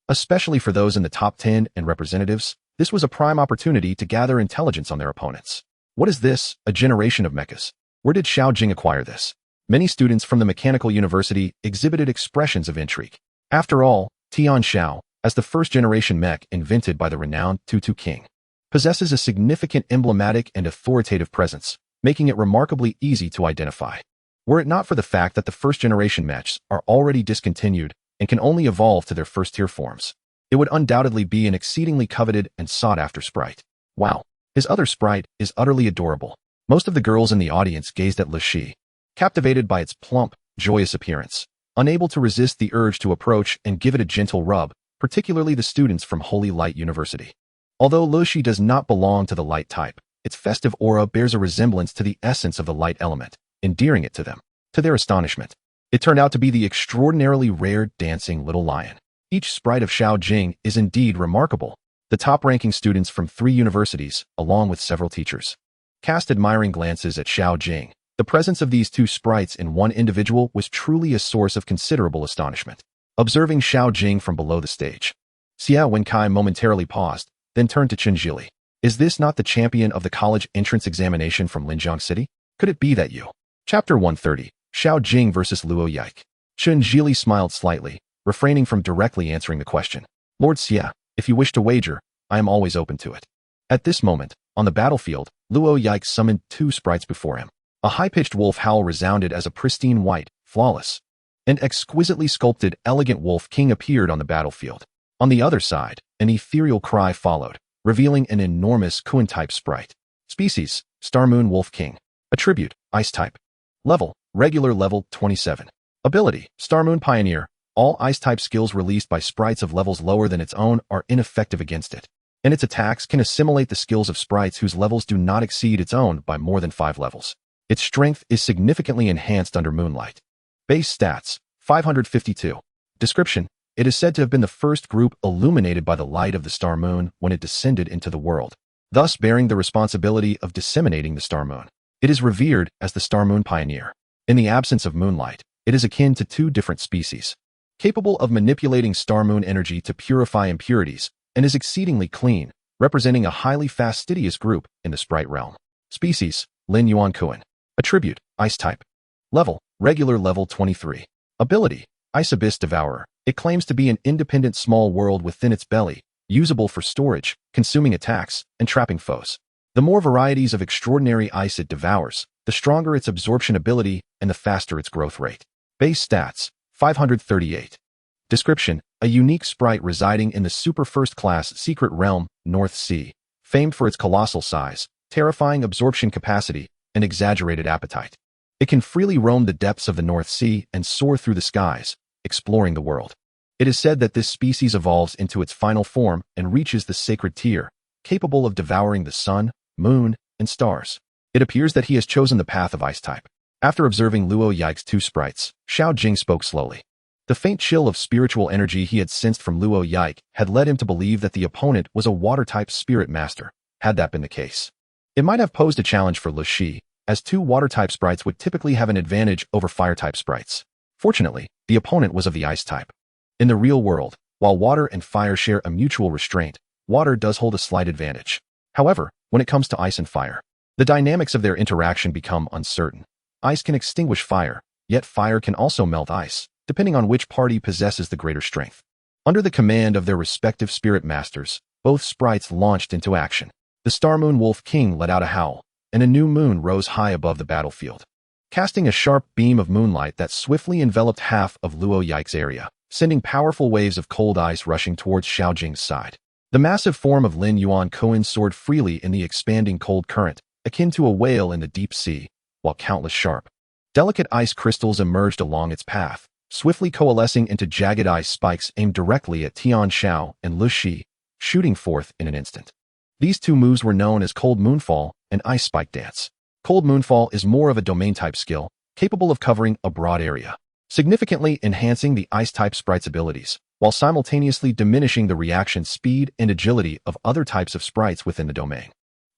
Especially for those in the top 10 and representatives, this was a prime opportunity to gather intelligence on their opponents. What is this, a generation of mechas? Where did Xiao Jing acquire this? Many students from the Mechanical University exhibited expressions of intrigue. After all, Tian Xiao, as the first-generation mech invented by the renowned Tutu King, possesses a significant emblematic and authoritative presence, making it remarkably easy to identify. Were it not for the fact that the first-generation mechs are already discontinued and can only evolve to their first-tier forms, it would undoubtedly be an exceedingly coveted and sought-after sprite. Wow, his other sprite is utterly adorable. Most of the girls in the audience gazed at Lu Shi, captivated by its plump, joyous appearance, unable to resist the urge to approach and give it a gentle rub, particularly the students from Holy Light University. Although Lu Shi does not belong to the light type, its festive aura bears a resemblance to the essence of the light element, endearing it to them. To their astonishment, it turned out to be the extraordinarily rare dancing little lion. Each sprite of Xiao Jing is indeed remarkable. The top-ranking students from 3 universities, along with several teachers, cast admiring glances at Xiao Jing. The presence of these 2 sprites in one individual was truly a source of considerable astonishment. Observing Xiao Jing from below the stage, Xia Wenkai momentarily paused, then turned to Chen Jili. Is this not the champion of the college entrance examination from Linjiang City? Could it be that you? Chapter 130, Xiao Jing vs. Luo Yike. Chen Jili smiled slightly, refraining from directly answering the question. Lord Xia, if you wish to wager, I am always open to it. At this moment, on the battlefield, Luo Yike summoned 2 sprites before him. A high-pitched wolf howl resounded as a pristine white, flawless, and exquisitely sculpted elegant wolf king appeared on the battlefield. On the other side, an ethereal cry followed, revealing an enormous Kuan-type sprite. Species, Star Moon Wolf King. Attribute, Ice type. Level, regular level 27. Ability, Star Moon Pioneer. All Ice-type skills released by sprites of levels lower than its own are ineffective against it, and its attacks can assimilate the skills of sprites whose levels do not exceed its own by more than 5 levels. Its strength is significantly enhanced under moonlight. Base stats, 552. Description, it is said to have been the first group illuminated by the light of the star moon when it descended into the world, thus bearing the responsibility of disseminating the star moon. It is revered as the Star Moon Pioneer. In the absence of moonlight, it is akin to 2 different species, capable of manipulating star moon energy to purify impurities, and is exceedingly clean, representing a highly fastidious group in the sprite realm. Species, Lin Yuan Kuan. Attribute, Ice type. Level, regular level 23. Ability, Ice Abyss Devourer. It claims to be an independent small world within its belly, usable for storage, consuming attacks, and trapping foes. The more varieties of extraordinary ice it devours, the stronger its absorption ability and the faster its growth rate. Base stats, 538. Description, a unique sprite residing in the super first-class secret realm, North Sea, famed for its colossal size, terrifying absorption capacity, and exaggerated appetite. It can freely roam the depths of the North Sea and soar through the skies, exploring the world. It is said that this species evolves into its final form and reaches the sacred tier, capable of devouring the sun, moon, and stars. It appears that he has chosen the path of ice type. After observing Luo Yike's two sprites, Xiao Jing spoke slowly. The faint chill of spiritual energy he had sensed from Luo Yike had led him to believe that the opponent was a water-type spirit master. Had that been the case, it might have posed a challenge for Lu Shi, as two water-type sprites would typically have an advantage over fire-type sprites. Fortunately, the opponent was of the ice type. In the real world, while water and fire share a mutual restraint, water does hold a slight advantage. However, when it comes to ice and fire, the dynamics of their interaction become uncertain. Ice can extinguish fire, yet fire can also melt ice, depending on which party possesses the greater strength. Under the command of their respective spirit masters, both sprites launched into action. The Star Moon Wolf King let out a howl, and a new moon rose high above the battlefield, casting a sharp beam of moonlight that swiftly enveloped half of Luo Yike's area, sending powerful waves of cold ice rushing towards Xiao Jing's side. The massive form of Lin Yuan Kuan soared freely in the expanding cold current, akin to a whale in the deep sea, while countless sharp, delicate ice crystals emerged along its path, swiftly coalescing into jagged ice spikes aimed directly at Tian Xiao and Lu Shi, shooting forth in an instant. These two moves were known as Cold Moonfall and Ice Spike Dance. Cold Moonfall is more of a domain-type skill, capable of covering a broad area, significantly enhancing the Ice-type sprite's abilities, while simultaneously diminishing the reaction speed and agility of other types of sprites within the domain.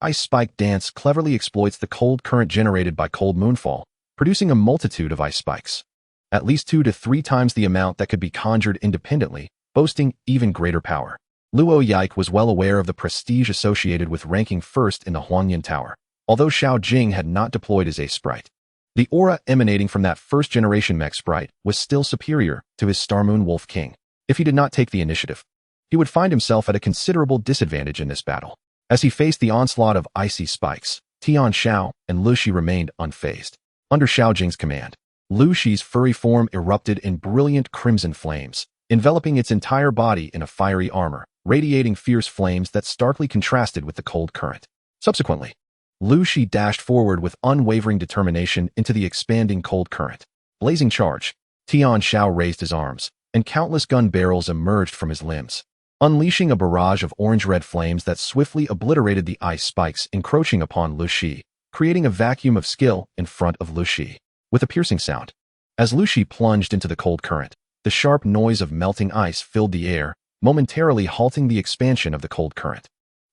Ice Spike Dance cleverly exploits the cold current generated by Cold Moonfall, producing a multitude of ice spikes, at least 2 to 3 times the amount that could be conjured independently, boasting even greater power. Luo Yike was well aware of the prestige associated with ranking first in the Huangyan Tower, although Xiao Jing had not deployed his ace sprite. The aura emanating from that first-generation mech sprite was still superior to his Star Moon Wolf King. If he did not take the initiative, he would find himself at a considerable disadvantage in this battle. As he faced the onslaught of icy spikes, Tian Xiao and Lu Shi remained unfazed. Under Xiao Jing's command, Lu Shi's furry form erupted in brilliant crimson flames, enveloping its entire body in a fiery armor, radiating fierce flames that starkly contrasted with the cold current. Subsequently, Lu Shi dashed forward with unwavering determination into the expanding cold current. Blazing charge, Tian Xiao raised his arms, and countless gun barrels emerged from his limbs, unleashing a barrage of orange-red flames that swiftly obliterated the ice spikes encroaching upon Lu Shi, creating a vacuum of skill in front of Lu Shi. With a piercing sound, as Lu Shi plunged into the cold current, the sharp noise of melting ice filled the air, momentarily halting the expansion of the cold current.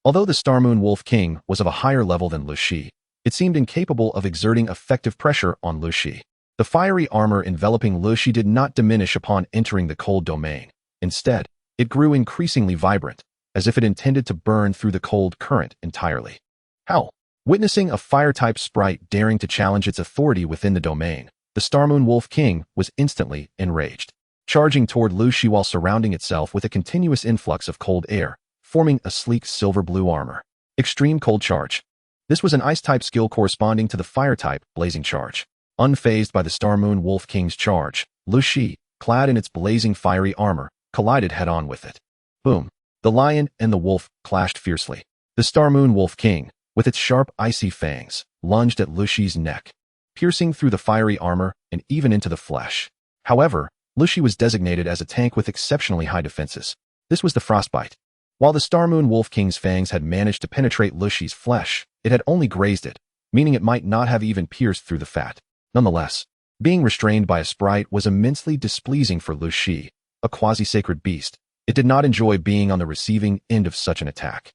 Although the Star Moon Wolf King was of a higher level than Lu Shi, it seemed incapable of exerting effective pressure on Lu Shi. The fiery armor enveloping Lu Shi did not diminish upon entering the cold domain. Instead, it grew increasingly vibrant, as if it intended to burn through the cold current entirely. Howl. Witnessing a fire-type sprite daring to challenge its authority within the domain, the Star Moon Wolf King was instantly enraged, charging toward Lu Shi while surrounding itself with a continuous influx of cold air, forming a sleek silver-blue armor. Extreme Cold Charge. This was an ice-type skill corresponding to the fire-type Blazing Charge. Unfazed by the Star Moon Wolf King's charge, Lu Shi, clad in its blazing fiery armor, collided head-on with it. Boom! The lion and the wolf clashed fiercely. The Star Moon Wolf King, with its sharp icy fangs, lunged at Lu Shi's neck, piercing through the fiery armor and even into the flesh. However, Lu Shi was designated as a tank with exceptionally high defenses. This was the frostbite. While the Star Moon Wolf King's fangs had managed to penetrate Lu Shi's flesh, it had only grazed it, meaning it might not have even pierced through the fat. Nonetheless, being restrained by a sprite was immensely displeasing for Lu Shi, a quasi-sacred beast. It did not enjoy being on the receiving end of such an attack.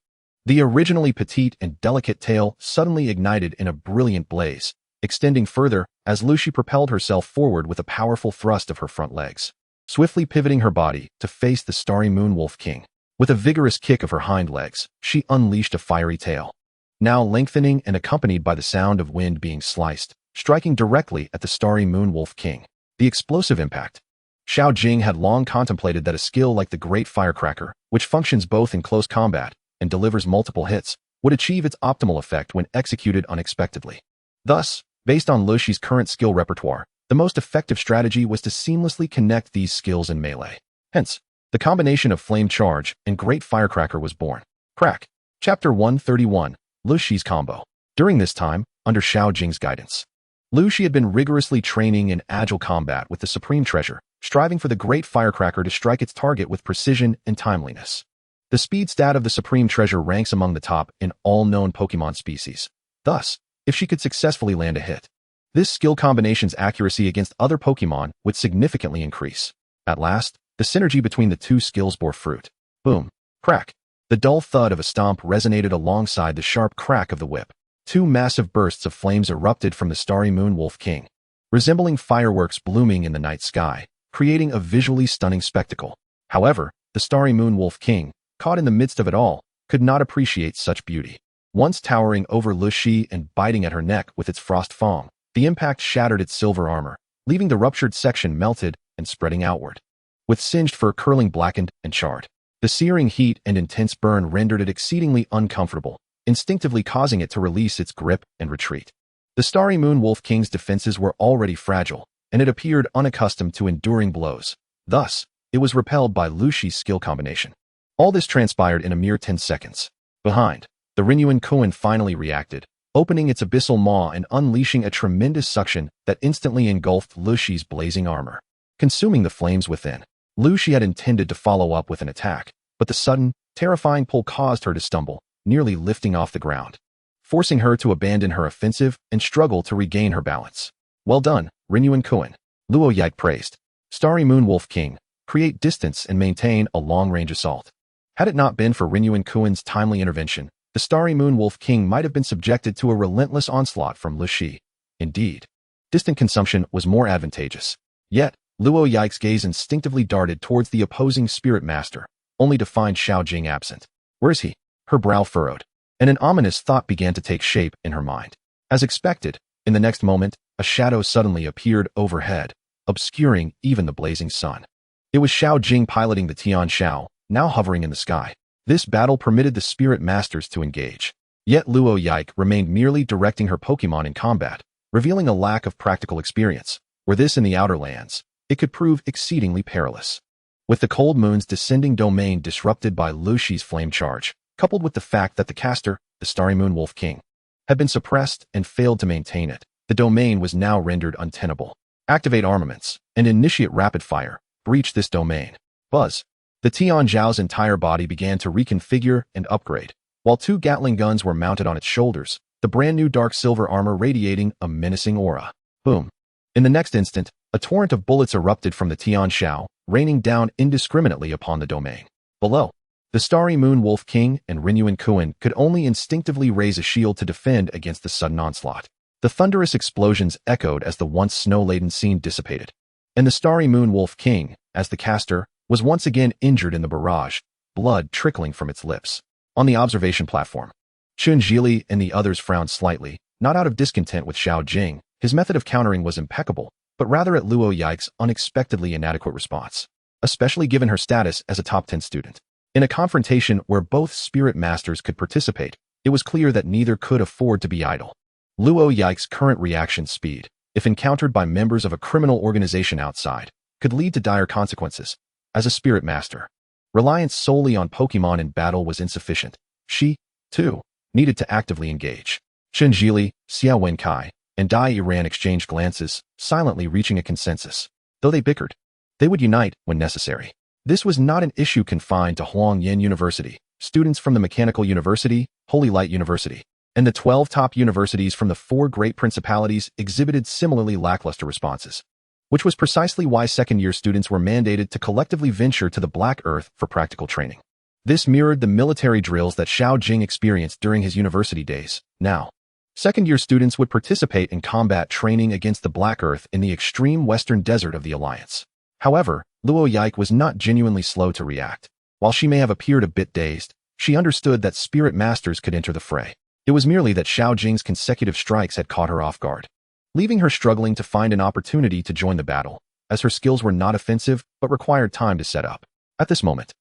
The originally petite and delicate tail suddenly ignited in a brilliant blaze, extending further as Lu Shi propelled herself forward with a powerful thrust of her front legs, swiftly pivoting her body to face the Starry Moon Wolf King. With a vigorous kick of her hind legs, she unleashed a fiery tail, now lengthening and accompanied by the sound of wind being sliced, striking directly at the starry Moon Wolf King. The explosive impact. Xiao Jing had long contemplated that a skill like the Great Firecracker, which functions both in close combat and delivers multiple hits, would achieve its optimal effect when executed unexpectedly. Thus, based on Lu Shi's current skill repertoire, the most effective strategy was to seamlessly connect these skills in melee. Hence, the combination of Flame Charge and Great Firecracker was born. Crack. Chapter 131, Lu Shi's Combo. During this time, under Xiao Jing's guidance, Lu Shi had been rigorously training in agile combat with the Supreme Treasure, striving for the Great Firecracker to strike its target with precision and timeliness. The speed stat of the Supreme Treasure ranks among the top in all known Pokemon species. Thus, if she could successfully land a hit, this skill combination's accuracy against other Pokemon would significantly increase. At last, the synergy between the two skills bore fruit. Boom. Crack. The dull thud of a stomp resonated alongside the sharp crack of the whip. Two massive bursts of flames erupted from the starry Moon Wolf King, resembling fireworks blooming in the night sky, creating a visually stunning spectacle. However, the starry Moon Wolf King, caught in the midst of it all, could not appreciate such beauty. Once towering over Lu Shi and biting at her neck with its frost fang, the impact shattered its silver armor, leaving the ruptured section melted and spreading outward. With singed fur curling blackened and charred, the searing heat and intense burn rendered it exceedingly uncomfortable, instinctively causing it to release its grip and retreat. The starry Moon Wolf King's defenses were already fragile, and it appeared unaccustomed to enduring blows. Thus, it was repelled by Lu Shi's skill combination. All this transpired in a mere 10 seconds. Behind, the Renyuan Kuan finally reacted, opening its abyssal maw and unleashing a tremendous suction that instantly engulfed Lu Shi's blazing armor, consuming the flames within. Lu Shi had intended to follow up with an attack, but the sudden, terrifying pull caused her to stumble, nearly lifting off the ground, forcing her to abandon her offensive and struggle to regain her balance. Well done, Renyuan Kuan, Luo Yike praised. Starry Moon Wolf King, create distance and maintain a long-range assault. Had it not been for Renyuan Kuan's timely intervention, the Starry Moon Wolf King might have been subjected to a relentless onslaught from Lu Shi. Indeed, distant consumption was more advantageous. Yet, Luo Yike's gaze instinctively darted towards the opposing Spirit Master, only to find Xiao Jing absent. Where is he? Her brow furrowed, and an ominous thought began to take shape in her mind. As expected, in the next moment, a shadow suddenly appeared overhead, obscuring even the blazing sun. It was Xiao Jing piloting the Tian Xiao, now hovering in the sky. This battle permitted the Spirit Masters to engage. Yet Luo Yike remained merely directing her Pokemon in combat, revealing a lack of practical experience. Were this in the Outer Lands, it could prove exceedingly perilous. With the Cold Moon's descending domain disrupted by Lu Shi's flame charge, coupled with the fact that the caster, the Starry Moon Wolf King, had been suppressed and failed to maintain it, the domain was now rendered untenable. Activate armaments and initiate rapid fire. Breach this domain. Buzz. The Tian Zhao's entire body began to reconfigure and upgrade, while two Gatling guns were mounted on its shoulders, the brand new dark silver armor radiating a menacing aura. Boom. In the next instant, a torrent of bullets erupted from the Tian Xiao, raining down indiscriminately upon the domain. Below, the Starry Moon Wolf King and Renyuan Kuan could only instinctively raise a shield to defend against the sudden onslaught. The thunderous explosions echoed as the once snow-laden scene dissipated, and the Starry Moon Wolf King, as the caster, was once again injured in the barrage, blood trickling from its lips. On the observation platform, Chun Zhili and the others frowned slightly, not out of discontent with Xiao Jing. His method of countering was impeccable, but rather at Luo Yike's unexpectedly inadequate response, especially given her status as a top 10 student. In a confrontation where both Spirit Masters could participate, it was clear that neither could afford to be idle. Luo Yike's current reaction speed, if encountered by members of a criminal organization outside, could lead to dire consequences. As a Spirit Master, reliance solely on Pokemon in battle was insufficient. She, too, needed to actively engage. Chun Zhili, Xiao Wenkai, and Dai Iran exchanged glances, silently reaching a consensus. Though they bickered, they would unite when necessary. This was not an issue confined to Huangyan University. Students from the Mechanical University, Holy Light University, and the 12 top universities from the 4 great principalities exhibited similarly lackluster responses, which was precisely why second-year students were mandated to collectively venture to the Black Earth for practical training. This mirrored the military drills that Xiao Jing experienced during his university days. Now, second-year students would participate in combat training against the Black Earth in the extreme western desert of the Alliance. However, Luo Yike was not genuinely slow to react. While she may have appeared a bit dazed, she understood that spirit masters could enter the fray. It was merely that Xiao Jing's consecutive strikes had caught her off guard, leaving her struggling to find an opportunity to join the battle, as her skills were not offensive but required time to set up. At this moment,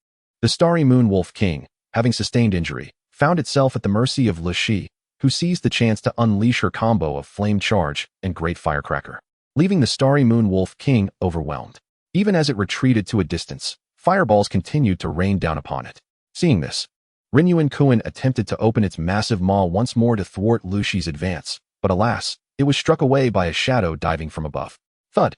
the Starry Moon Wolf King, having sustained injury, found itself at the mercy of Li Shi, who seized the chance to unleash her combo of Flame Charge and Great Firecracker, leaving the Starry Moon Wolf King overwhelmed. Even as it retreated to a distance, fireballs continued to rain down upon it. Seeing this, Renyuan Kuan attempted to open its massive maw once more to thwart Li Shi's advance, but alas, it was struck away by a shadow diving from above. Thud!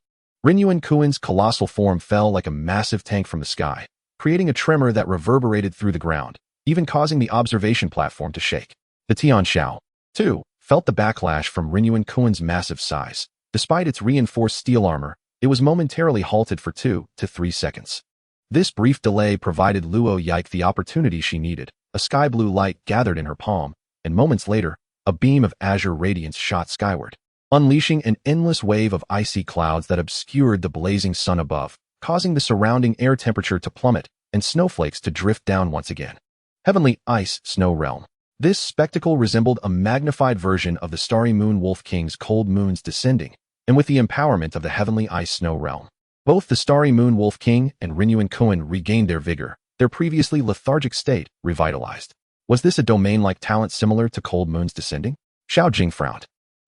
Renyuan Kuan's colossal form fell like a massive tank from the sky, creating a tremor that reverberated through the ground, even causing the observation platform to shake. The Tian Xiao, too, felt the backlash from Renyuan Kuan's massive size. Despite its reinforced steel armor, it was momentarily halted for 2 to 3 seconds. This brief delay provided Luo Yike the opportunity she needed. A sky blue light gathered in her palm, and moments later, a beam of azure radiance shot skyward, unleashing an endless wave of icy clouds that obscured the blazing sun above, causing the surrounding air temperature to plummet and snowflakes to drift down once again. Heavenly Ice Snow Realm. This spectacle resembled a magnified version of the Starry Moon Wolf King's cold moons descending, and with the empowerment of the Heavenly Ice Snow Realm, both the Starry Moon Wolf King and Renyuan Kuan regained their vigor, their previously lethargic state revitalized. Was this a domain-like talent similar to Cold Moon's descending? Xiao Jing frowned.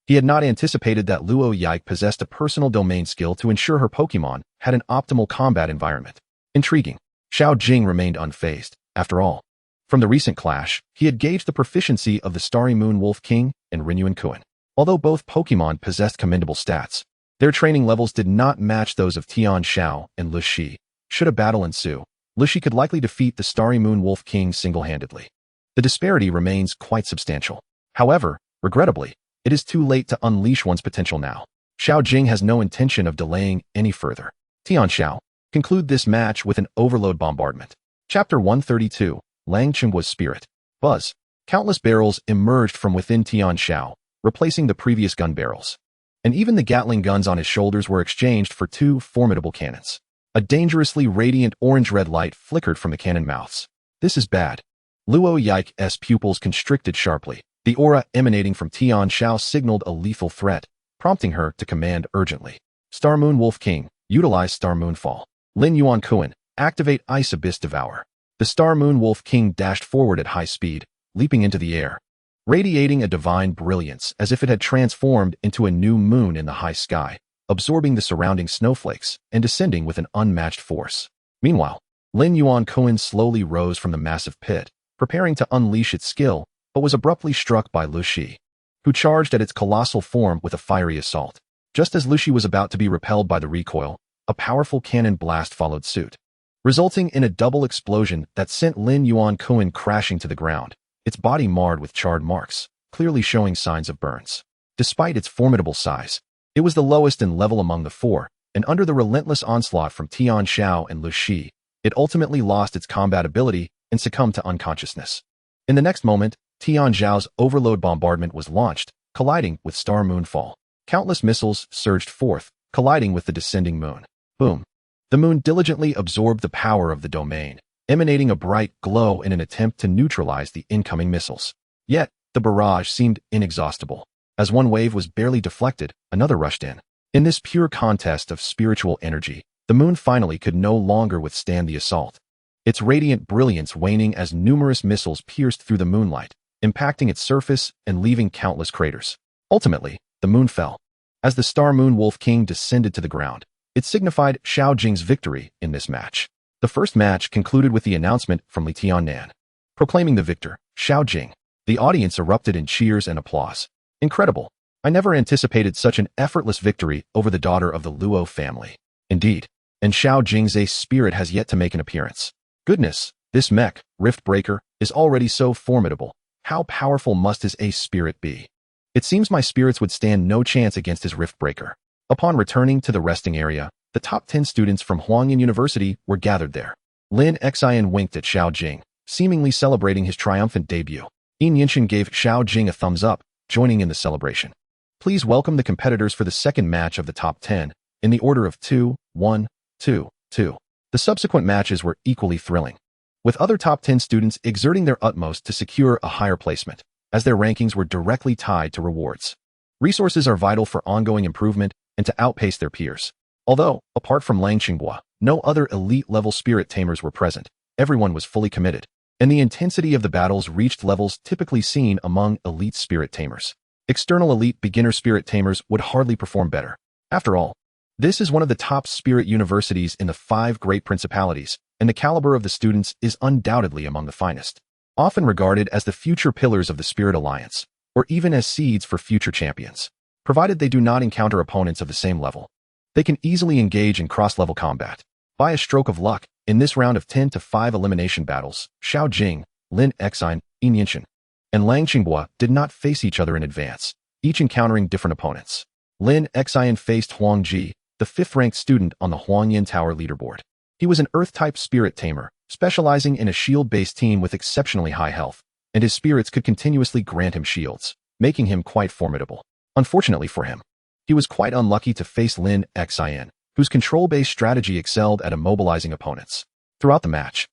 He had not anticipated that Luo Yike possessed a personal domain skill to ensure her Pokemon had an optimal combat environment. Intriguing. Xiao Jing remained unfazed. After all, from the recent clash, he had gauged the proficiency of the Starry Moon Wolf King and Renyuan Kuan. Although both Pokemon possessed commendable stats, their training levels did not match those of Tian Xiao and Li Shi. Should a battle ensue, Li Shi could likely defeat the Starry Moon Wolf King single-handedly. The disparity remains quite substantial. However, regrettably, it is too late to unleash one's potential now. Xiao Jing has no intention of delaying any further. Tian Xiao, conclude this match with an overload bombardment. Chapter 132, Lang Chenggua's Spirit. Buzz. Countless barrels emerged from within Tian Xiao, replacing the previous gun barrels. And even the Gatling guns on his shoulders were exchanged for 2 formidable cannons. A dangerously radiant orange-red light flickered from the cannon mouths. This is bad. Luo Yike's pupils constricted sharply. The aura emanating from Tian Xiao signaled a lethal threat, prompting her to command urgently. Star Moon Wolf King, utilize Star Moon Fall. Lin Yuan Kuan, activate Ice Abyss Devour. The Star Moon Wolf King dashed forward at high speed, leaping into the air, radiating a divine brilliance as if it had transformed into a new moon in the high sky, absorbing the surrounding snowflakes and descending with an unmatched force. Meanwhile, Lin Yuan Kuan slowly rose from the massive pit, preparing to unleash its skill, but was abruptly struck by Li Shi, who charged at its colossal form with a fiery assault. Just as Li Shi was about to be repelled by the recoil, a powerful cannon blast followed suit, resulting in a double explosion that sent Lin Yuan Kuan crashing to the ground, its body marred with charred marks, clearly showing signs of burns. Despite its formidable size, it was the lowest in level among the 4, and under the relentless onslaught from Tian Xiao and Li Shi, it ultimately lost its combat ability and succumbed to unconsciousness. In the next moment, Tian Xiao's overload bombardment was launched, colliding with Star Moon Fall. Countless missiles surged forth, colliding with the descending moon. Boom. The moon diligently absorbed the power of the domain, emanating a bright glow in an attempt to neutralize the incoming missiles. Yet, the barrage seemed inexhaustible. As one wave was barely deflected, another rushed in. In this pure contest of spiritual energy, the moon finally could no longer withstand the assault, its radiant brilliance waning as numerous missiles pierced through the moonlight, impacting its surface and leaving countless craters. Ultimately, the moon fell. As the Star Moon Wolf King descended to the ground, it signified Xiao Jing's victory in this match. The first match concluded with the announcement from Li Tiannan, proclaiming the victor, Xiao Jing. The audience erupted in cheers and applause. Incredible. I never anticipated such an effortless victory over the daughter of the Luo family. Indeed, and Xiao Jing's ace spirit has yet to make an appearance. Goodness, this mech, Rift Breaker, is already so formidable. How powerful must his ace spirit be? It seems my spirits would stand no chance against his Rift Breaker. Upon returning to the resting area, the top 10 students from Huangyan University were gathered there. Lin Xian winked at Xiao Jing, seemingly celebrating his triumphant debut. Yin Yinshin gave Xiao Jing a thumbs up, joining in the celebration. Please welcome the competitors for the second match of the top 10, in the order of 2, 1, 2, 2. The subsequent matches were equally thrilling. with other top 10 students exerting their utmost to secure a higher placement, as their rankings were directly tied to rewards. Resources are vital for ongoing improvement and to outpace their peers. Although, apart from Lang Qinghua, no other elite-level spirit tamers were present, everyone was fully committed, and the intensity of the battles reached levels typically seen among elite spirit tamers. External elite beginner spirit tamers would hardly perform better. After all, this is one of the top spirit universities in the 5 great principalities, and the caliber of the students is undoubtedly among the finest. Often regarded as the future pillars of the Spirit Alliance, or even as seeds for future champions, provided they do not encounter opponents of the same level. They can easily engage in cross-level combat. By a stroke of luck, in this round of 10 to 5 elimination battles, Xiao Jing, Lin Xine, Yinshin, and Lang Qinghua did not face each other in advance, each encountering different opponents. Lin Xine faced Huang Ji, the 5th-ranked student on the Huangyan Tower leaderboard. He was an Earth-type spirit tamer, specializing in a shield-based team with exceptionally high health, and his spirits could continuously grant him shields, making him quite formidable. Unfortunately for him, he was quite unlucky to face Lin Xine, whose control-based strategy excelled at immobilizing opponents. Throughout the match,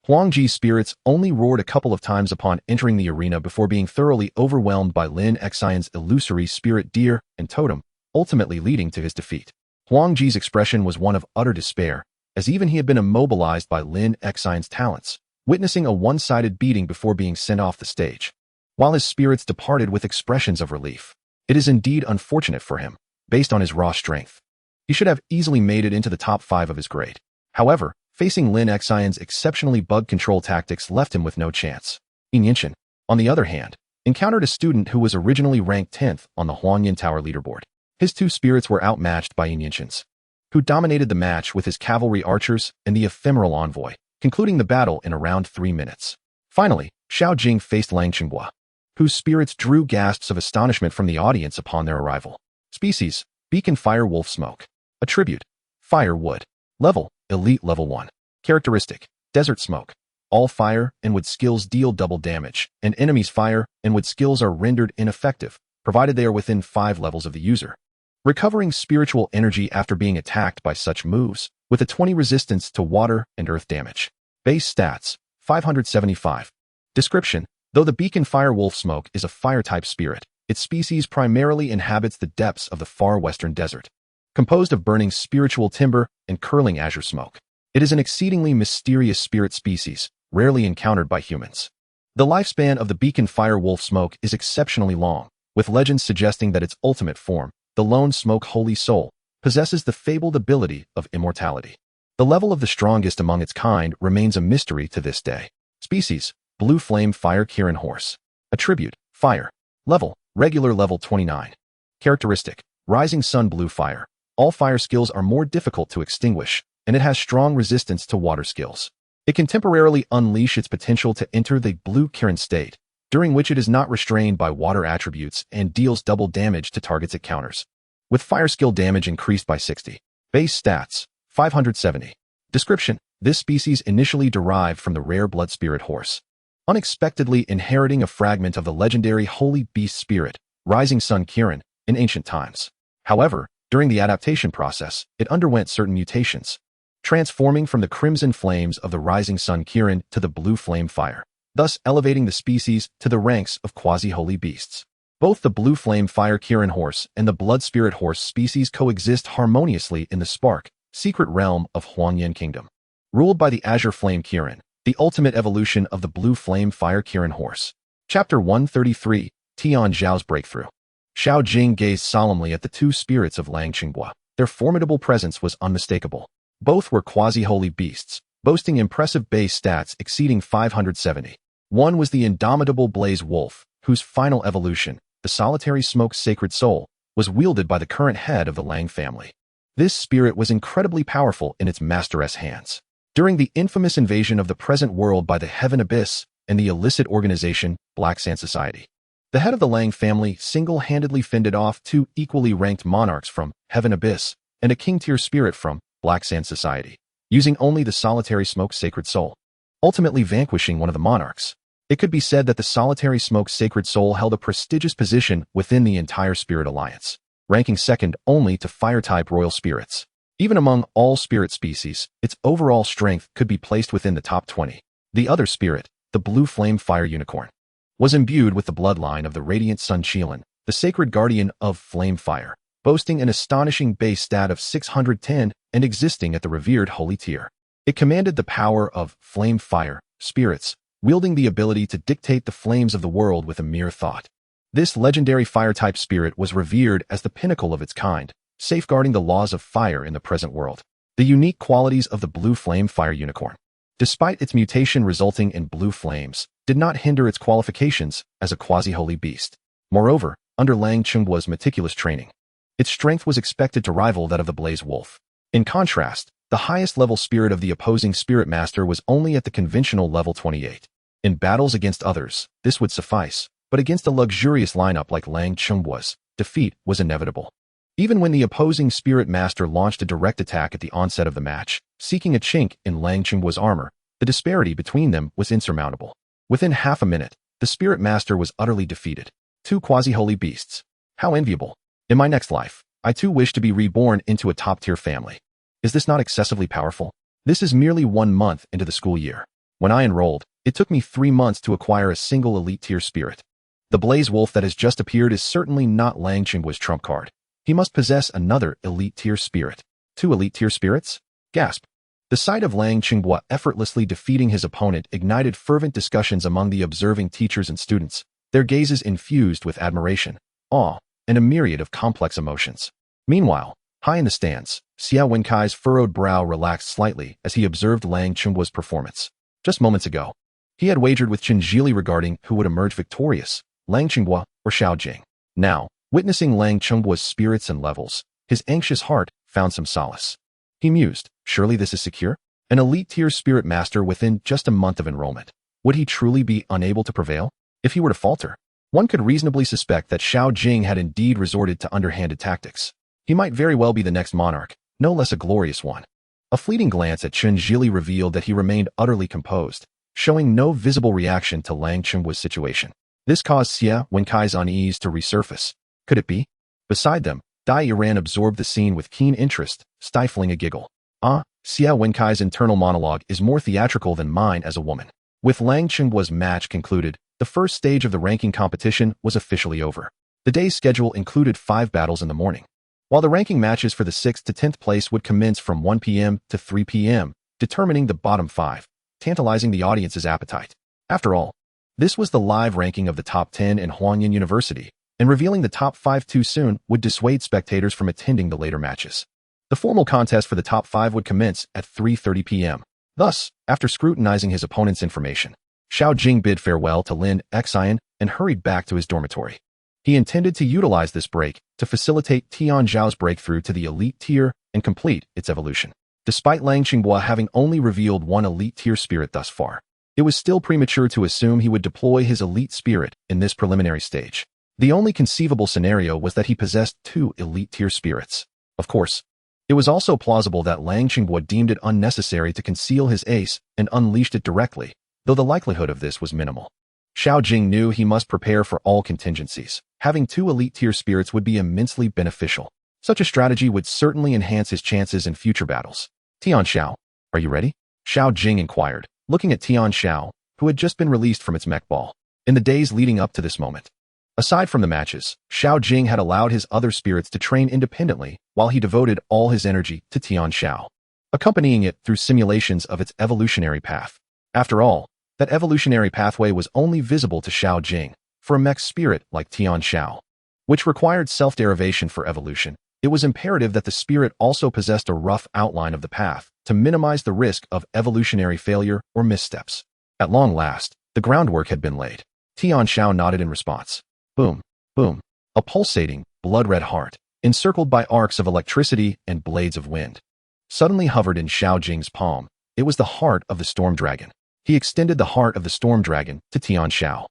Huang Ji's spirits only roared a couple of times upon entering the arena before being thoroughly overwhelmed by Lin Xine's illusory spirit deer and totem, ultimately leading to his defeat. Huang Ji's expression was one of utter despair, as even he had been immobilized by Lin Xine's talents, witnessing a one-sided beating before being sent off the stage. While his spirits departed with expressions of relief, it is indeed unfortunate for him, based on his raw strength. He should have easily made it into the top 5 of his grade. However, facing Lin Xine's exceptionally bug control tactics left him with no chance. Yinshin, on the other hand, encountered a student who was originally ranked 10th on the Huangyan Tower leaderboard. His 2 spirits were outmatched by Yinshin's, who dominated the match with his cavalry archers and the ephemeral envoy, concluding the battle in around 3 minutes. Finally, Xiao Jing faced Lang Qinghua, whose spirits drew gasps of astonishment from the audience upon their arrival. Species: Beacon Fire Wolf Smoke. Attribute: Fire Wood. Level: Elite Level 1. Characteristic: Desert Smoke. All fire and wood skills deal double damage, and enemies' fire and wood skills are rendered ineffective, provided they are within 5 levels of the user. Recovering spiritual energy after being attacked by such moves, with a 20 resistance to water and earth damage. Base stats: 575. Description: Though the Beacon Fire Wolf Smoke is a fire-type spirit, its species primarily inhabits the depths of the far western desert. Composed of burning spiritual timber and curling azure smoke, it is an exceedingly mysterious spirit species, rarely encountered by humans. The lifespan of the Beacon Fire Wolf Smoke is exceptionally long, with legends suggesting that its ultimate form, the Lone Smoke Holy Soul, possesses the fabled ability of immortality. The level of the strongest among its kind remains a mystery to this day. Species: Blue Flame Fire Kirin Horse. Attribute: Fire. Level: Regular Level 29. Characteristic: Rising Sun Blue Fire. All fire skills are more difficult to extinguish, and it has strong resistance to water skills. It can temporarily unleash its potential to enter the Blue Kirin state, during which it is not restrained by water attributes and deals double damage to targets it counters, with fire skill damage increased by 60. Base stats: 570. Description: This species initially derived from the rare blood spirit horse, unexpectedly inheriting a fragment of the legendary holy beast spirit, Rising Sun Kirin, in ancient times. However, during the adaptation process, it underwent certain mutations, transforming from the crimson flames of the Rising Sun Kirin to the blue flame fire, thus elevating the species to the ranks of quasi-holy beasts. Both the blue flame fire Kirin horse and the blood spirit horse species coexist harmoniously in the spark, secret realm of Huangyan Kingdom. Ruled by the azure flame Kirin, the ultimate evolution of the blue flame fire Kirin horse. Chapter 133, Tian Zhao's Breakthrough. Xiao Jing gazed solemnly at the 2 spirits of Lang Qinghua. Their formidable presence was unmistakable. Both were quasi-holy beasts, boasting impressive base stats exceeding 570. One was the indomitable Blaze Wolf, whose final evolution, the solitary smoke sacred soul, was wielded by the current head of the Lang family. This spirit was incredibly powerful in its masteress hands. During the infamous invasion of the present world by the Heaven Abyss and the illicit organization, Black Sand Society, the head of the Lang family single-handedly fended off 2 equally ranked monarchs from Heaven Abyss and a king-tier spirit from Black Sand Society, using only the solitary smoke sacred soul, ultimately vanquishing one of the monarchs. It could be said that the solitary smoke sacred soul held a prestigious position within the entire Spirit Alliance, ranking second only to fire-type royal spirits. Even among all spirit species, its overall strength could be placed within the top 20. The other spirit, the blue flame fire unicorn, was imbued with the bloodline of the radiant Sun Qilin, the sacred guardian of flame fire, boasting an astonishing base stat of 610 and existing at the revered holy tier. It commanded the power of flame fire spirits, wielding the ability to dictate the flames of the world with a mere thought. This legendary fire-type spirit was revered as the pinnacle of its kind, safeguarding the laws of fire in the present world. The unique qualities of the blue flame fire unicorn, despite its mutation resulting in blue flames, did not hinder its qualifications as a quasi-holy beast. Moreover, under Lang Chunggua's meticulous training, its strength was expected to rival that of the Blaze Wolf. In contrast, the highest level spirit of the opposing Spirit Master was only at the conventional level 28. In battles against others, this would suffice, but against a luxurious lineup like Lang Chunggua's, defeat was inevitable. Even when the opposing Spirit Master launched a direct attack at the onset of the match, seeking a chink in Lang Chunggua's armor, the disparity between them was insurmountable. Within half a minute, the Spirit Master was utterly defeated. Two quasi-holy beasts. How enviable. In my next life, I too wish to be reborn into a top-tier family. Is this not excessively powerful? This is merely 1 month into the school year. When I enrolled, it took me 3 months to acquire a single elite-tier spirit. The Blaze Wolf that has just appeared is certainly not Lang Chunggua's trump card. He must possess another elite-tier spirit. 2 elite-tier spirits? Gasp. The sight of Lang Chunggua effortlessly defeating his opponent ignited fervent discussions among the observing teachers and students, their gazes infused with admiration, awe, and a myriad of complex emotions. Meanwhile, high in the stands, Xiao Wenkai's furrowed brow relaxed slightly as he observed Lang Chunggua's performance. Just moments ago, he had wagered with Chen Zhili regarding who would emerge victorious, Lang Chunggua or Xiao Jing. Now, witnessing Lang Chunggua's spirits and levels, his anxious heart found some solace. He mused, surely this is secure? An elite-tier spirit master within just a month of enrollment. Would he truly be unable to prevail? If he were to falter, one could reasonably suspect that Xiao Jing had indeed resorted to underhanded tactics. He might very well be the next monarch, no less a glorious one. A fleeting glance at Chen Zhili revealed that he remained utterly composed, showing no visible reaction to Lang Chunggua's situation. This caused Xia Wenkai's unease to resurface. Could it be? Beside them, Dai Yiran absorbed the scene with keen interest, stifling a giggle. Xia Wenkai's internal monologue is more theatrical than mine as a woman. With Lang Chunggua's match concluded, the first stage of the ranking competition was officially over. The day's schedule included 5 battles in the morning, while the ranking matches for the 6th to 10th place would commence from 1 p.m. to 3 p.m., determining the bottom 5, tantalizing the audience's appetite. After all, this was the live ranking of the top 10 in Huanyan University, and revealing the top 5 too soon would dissuade spectators from attending the later matches. The formal contest for the top 5 would commence at 3:30 p.m. Thus, after scrutinizing his opponent's information, Xiao Jing bid farewell to Lin Xian and hurried back to his dormitory. He intended to utilize this break to facilitate Tian Zhao's breakthrough to the elite tier and complete its evolution. Despite Lang Chunggua having only revealed 1 elite tier spirit thus far, it was still premature to assume he would deploy his elite spirit in this preliminary stage. The only conceivable scenario was that he possessed 2 elite tier spirits. Of course, it was also plausible that Lang Chunggua deemed it unnecessary to conceal his ace and unleashed it directly, though the likelihood of this was minimal. Xiao Jing knew he must prepare for all contingencies. Having 2 elite-tier spirits would be immensely beneficial. Such a strategy would certainly enhance his chances in future battles. Tian Xiao, are you ready? Xiao Jing inquired, looking at Tian Xiao, who had just been released from its mech ball. In the days leading up to this moment, aside from the matches, Xiao Jing had allowed his other spirits to train independently while he devoted all his energy to Tian Xiao, accompanying it through simulations of its evolutionary path. After all, that evolutionary pathway was only visible to Xiao Jing for a mech spirit like Tian Xiao, which required self-derivation for evolution. It was imperative that the spirit also possessed a rough outline of the path to minimize the risk of evolutionary failure or missteps. At long last, the groundwork had been laid. Tian Xiao nodded in response. Boom, boom. A pulsating, blood-red heart, encircled by arcs of electricity and blades of wind, suddenly hovered in Xiao Jing's palm. It was the heart of the storm dragon. He extended the heart of the storm dragon to Tian Xiao.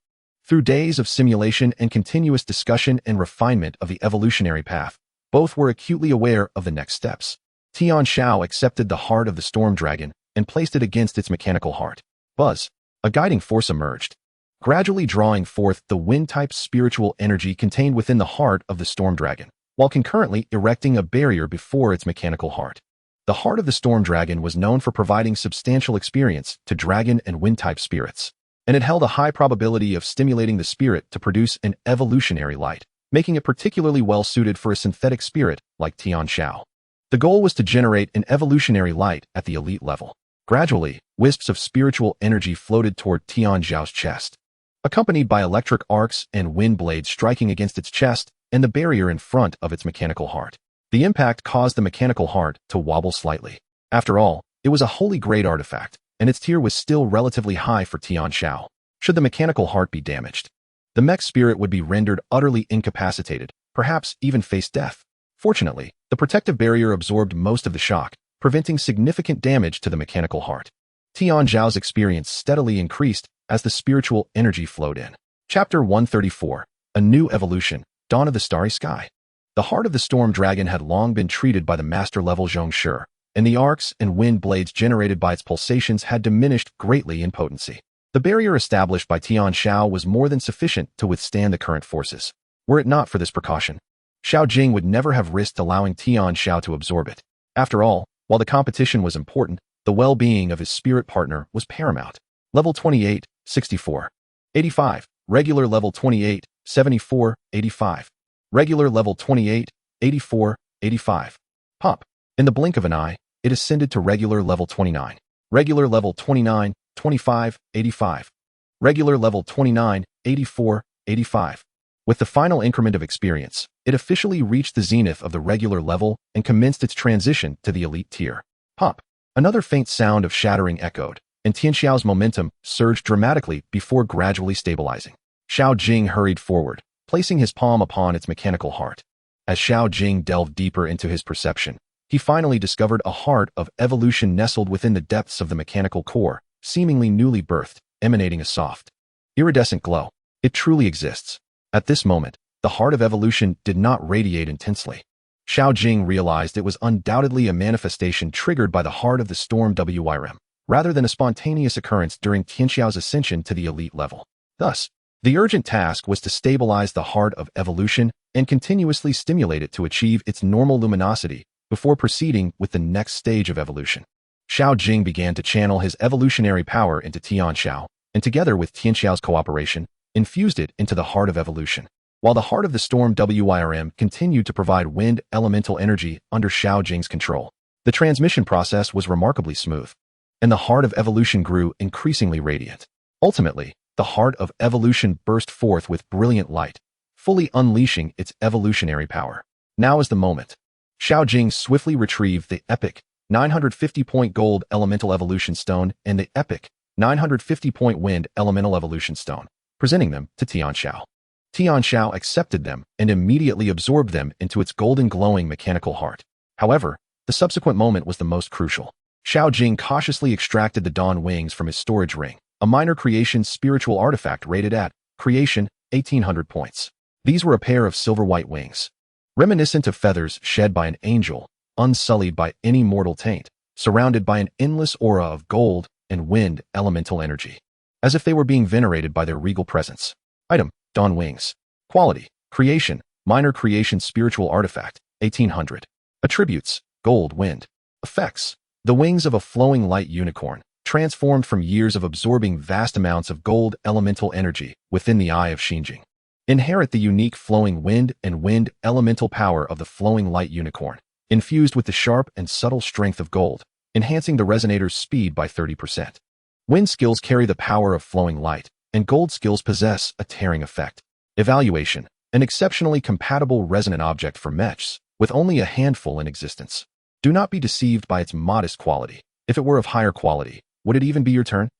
Through days of simulation and continuous discussion and refinement of the evolutionary path, both were acutely aware of the next steps. Tian Xiao accepted the heart of the storm dragon and placed it against its mechanical heart. Buzz, a guiding force emerged, gradually drawing forth the wind-type spiritual energy contained within the heart of the storm dragon, while concurrently erecting a barrier before its mechanical heart. The heart of the storm dragon was known for providing substantial experience to dragon and wind-type spirits, and it held a high probability of stimulating the spirit to produce an evolutionary light, making it particularly well-suited for a synthetic spirit like Tian Xiao. The goal was to generate an evolutionary light at the elite level. Gradually, wisps of spiritual energy floated toward Tian Xiao's chest, accompanied by electric arcs and wind blades striking against its chest and the barrier in front of its mechanical heart. The impact caused the mechanical heart to wobble slightly. After all, it was a holy grade artifact, and its tier was still relatively high for Tian Xiao. Should the mechanical heart be damaged, the mech spirit would be rendered utterly incapacitated, perhaps even face death. Fortunately, the protective barrier absorbed most of the shock, preventing significant damage to the mechanical heart. Tian Xiao's experience steadily increased as the spiritual energy flowed in. Chapter 134. A New Evolution, Dawn of the Starry Sky. The heart of the storm dragon had long been treated by the master-level Zhongshi, and the arcs and wind blades generated by its pulsations had diminished greatly in potency. The barrier established by Tian Xiao was more than sufficient to withstand the current forces. Were it not for this precaution, Xiao Jing would never have risked allowing Tian Xiao to absorb it. After all, while the competition was important, the well-being of his spirit partner was paramount. Level 28, 64. 85. Regular level 28, 74, 85. Regular level 28, 84, 85. Pop. In the blink of an eye, it ascended to regular level 29. Regular level 29, 25, 85. Regular level 29, 84, 85. With the final increment of experience, it officially reached the zenith of the regular level and commenced its transition to the elite tier. Pop. Another faint sound of shattering echoed, and Tian Xiao's momentum surged dramatically before gradually stabilizing. Xiao Jing hurried forward, placing his palm upon its mechanical heart. As Xiao Jing delved deeper into his perception, he finally discovered a heart of evolution nestled within the depths of the mechanical core, seemingly newly birthed, emanating a soft, iridescent glow. It truly exists. At this moment, the heart of evolution did not radiate intensely. Xiao Jing realized it was undoubtedly a manifestation triggered by the heart of the storm WIRM, rather than a spontaneous occurrence during Tian Xiao's ascension to the elite level. Thus, the urgent task was to stabilize the heart of evolution and continuously stimulate it to achieve its normal luminosity before proceeding with the next stage of evolution. Xiao Jing began to channel his evolutionary power into Tian Xiao, and together with Tian Xiao's cooperation, infused it into the heart of evolution. While the heart of the storm WIRM continued to provide wind elemental energy under Xiao Jing's control, the transmission process was remarkably smooth, and the heart of evolution grew increasingly radiant. Ultimately, the heart of evolution burst forth with brilliant light, fully unleashing its evolutionary power. Now is the moment. Xiao Jing swiftly retrieved the epic 950-point gold elemental evolution stone and the epic 950-point wind elemental evolution stone, presenting them to Tian Xiao. Tian Xiao accepted them and immediately absorbed them into its golden glowing mechanical heart. However, the subsequent moment was the most crucial. Xiao Jing cautiously extracted the dawn wings from his storage ring, a minor creation spiritual artifact rated at creation 1800 points. These were a pair of silver-white wings, reminiscent of feathers shed by an angel, unsullied by any mortal taint, surrounded by an endless aura of gold and wind elemental energy, as if they were being venerated by their regal presence. Item: Dawn Wings. Quality: Creation, minor creation spiritual artifact, 1800. Attributes: Gold Wind. Effects: The wings of a flowing light unicorn, transformed from years of absorbing vast amounts of gold elemental energy within the eye of Xinjing. Inherit the unique flowing wind and wind elemental power of the flowing light unicorn, infused with the sharp and subtle strength of gold, enhancing the resonator's speed by 30%. Wind skills carry the power of flowing light, and gold skills possess a tearing effect. Evaluation: An exceptionally compatible resonant object for mechs, with only a handful in existence. Do not be deceived by its modest quality. If it were of higher quality, would it even be your turn?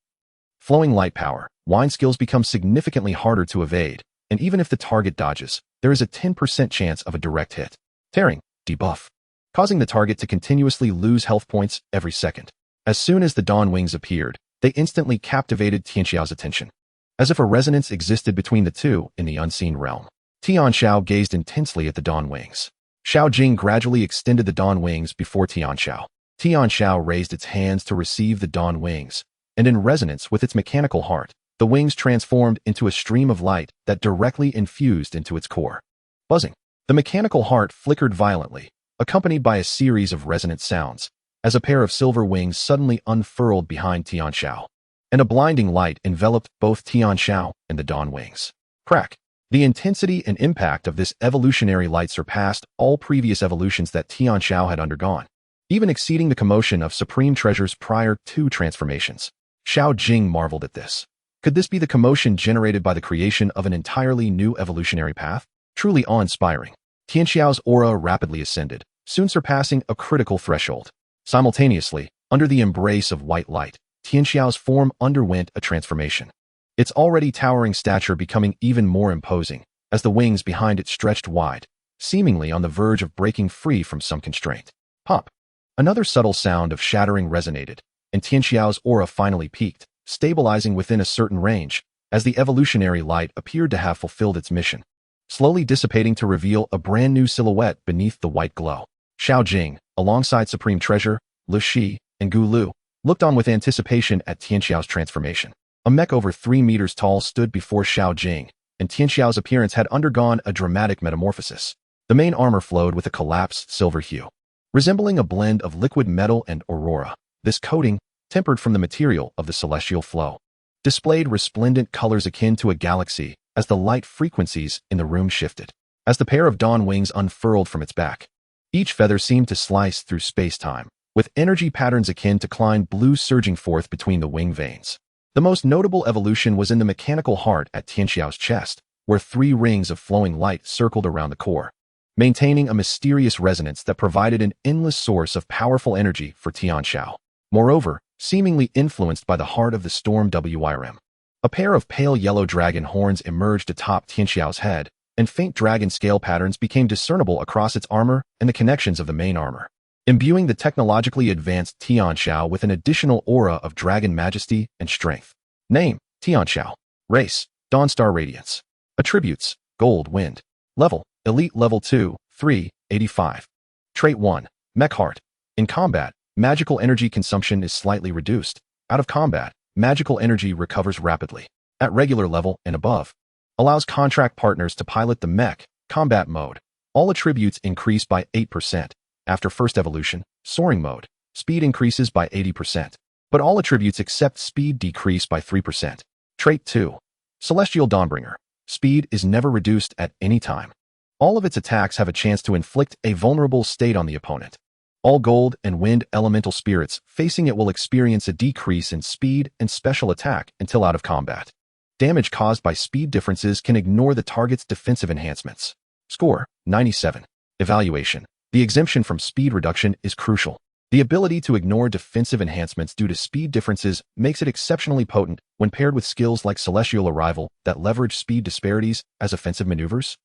Flowing light power. Wind skills become significantly harder to evade, and even if the target dodges, there is a 10% chance of a direct hit. Tearing. Debuff. Causing the target to continuously lose health points every second. As soon as the dawn wings appeared, they instantly captivated Tian Xiao's attention. As if a resonance existed between the two in the unseen realm. Tian Xiao gazed intensely at the dawn wings. Xiao Jing gradually extended the dawn wings before Tian Xiao. Tian Xiao raised its hands to receive the dawn wings, and in resonance with its mechanical heart, the wings transformed into a stream of light that directly infused into its core. Buzzing. The mechanical heart flickered violently, accompanied by a series of resonant sounds, as a pair of silver wings suddenly unfurled behind Tianxiao, and a blinding light enveloped both Tianxiao and the Dawn wings. Crack! The intensity and impact of this evolutionary light surpassed all previous evolutions that Tianxiao had undergone, even exceeding the commotion of Supreme Treasure's prior 2 transformations. Xiao Jing marveled at this. Could this be the commotion generated by the creation of an entirely new evolutionary path? Truly awe-inspiring. Tianxiao's aura rapidly ascended, soon surpassing a critical threshold. Simultaneously, under the embrace of white light, Tianxiao's form underwent a transformation, its already towering stature becoming even more imposing, as the wings behind it stretched wide, seemingly on the verge of breaking free from some constraint. Pop! Another subtle sound of shattering resonated, and Tianxiao's aura finally peaked, stabilizing within a certain range, as the evolutionary light appeared to have fulfilled its mission, slowly dissipating to reveal a brand new silhouette beneath the white glow. Xiao Jing, alongside Supreme Treasure, Lu Shi, and Gu Lu, looked on with anticipation at Tianxiao's transformation. A mech over 3 meters tall stood before Xiao Jing, and Tianxiao's appearance had undergone a dramatic metamorphosis. The main armor flowed with a collapsed silver hue, resembling a blend of liquid metal and aurora. This coating, tempered from the material of the celestial flow, displayed resplendent colors akin to a galaxy as the light frequencies in the room shifted. As the pair of dawn wings unfurled from its back, each feather seemed to slice through space-time, with energy patterns akin to Klein blue surging forth between the wing veins. The most notable evolution was in the mechanical heart at Tianxiao's chest, where 3 rings of flowing light circled around the core, maintaining a mysterious resonance that provided an endless source of powerful energy for Tianxiao. Moreover, seemingly influenced by the heart of the storm WIRM, a pair of pale yellow dragon horns emerged atop Tianxiao's head, and faint dragon scale patterns became discernible across its armor and the connections of the main armor, imbuing the technologically advanced Tianxiao with an additional aura of dragon majesty and strength. Name: Tianxiao. Race: Dawnstar Radiance. Attributes: Gold Wind. Level: Elite Level 2, 3, 85. Trait 1. Mech Heart. In combat, magical energy consumption is slightly reduced. Out of combat, magical energy recovers rapidly. At regular level and above, allows contract partners to pilot the mech. Combat mode. All attributes increase by 8%. After first evolution, soaring mode. Speed increases by 80%. But all attributes except speed decrease by 3%. Trait 2. Celestial Dawnbringer. Speed is never reduced at any time. All of its attacks have a chance to inflict a vulnerable state on the opponent. All gold and wind elemental spirits facing it will experience a decrease in speed and special attack until out of combat. Damage caused by speed differences can ignore the target's defensive enhancements. Score: 97. Evaluation. The exemption from speed reduction is crucial. The ability to ignore defensive enhancements due to speed differences makes it exceptionally potent when paired with skills like Celestial Arrival that leverage speed disparities as offensive maneuvers.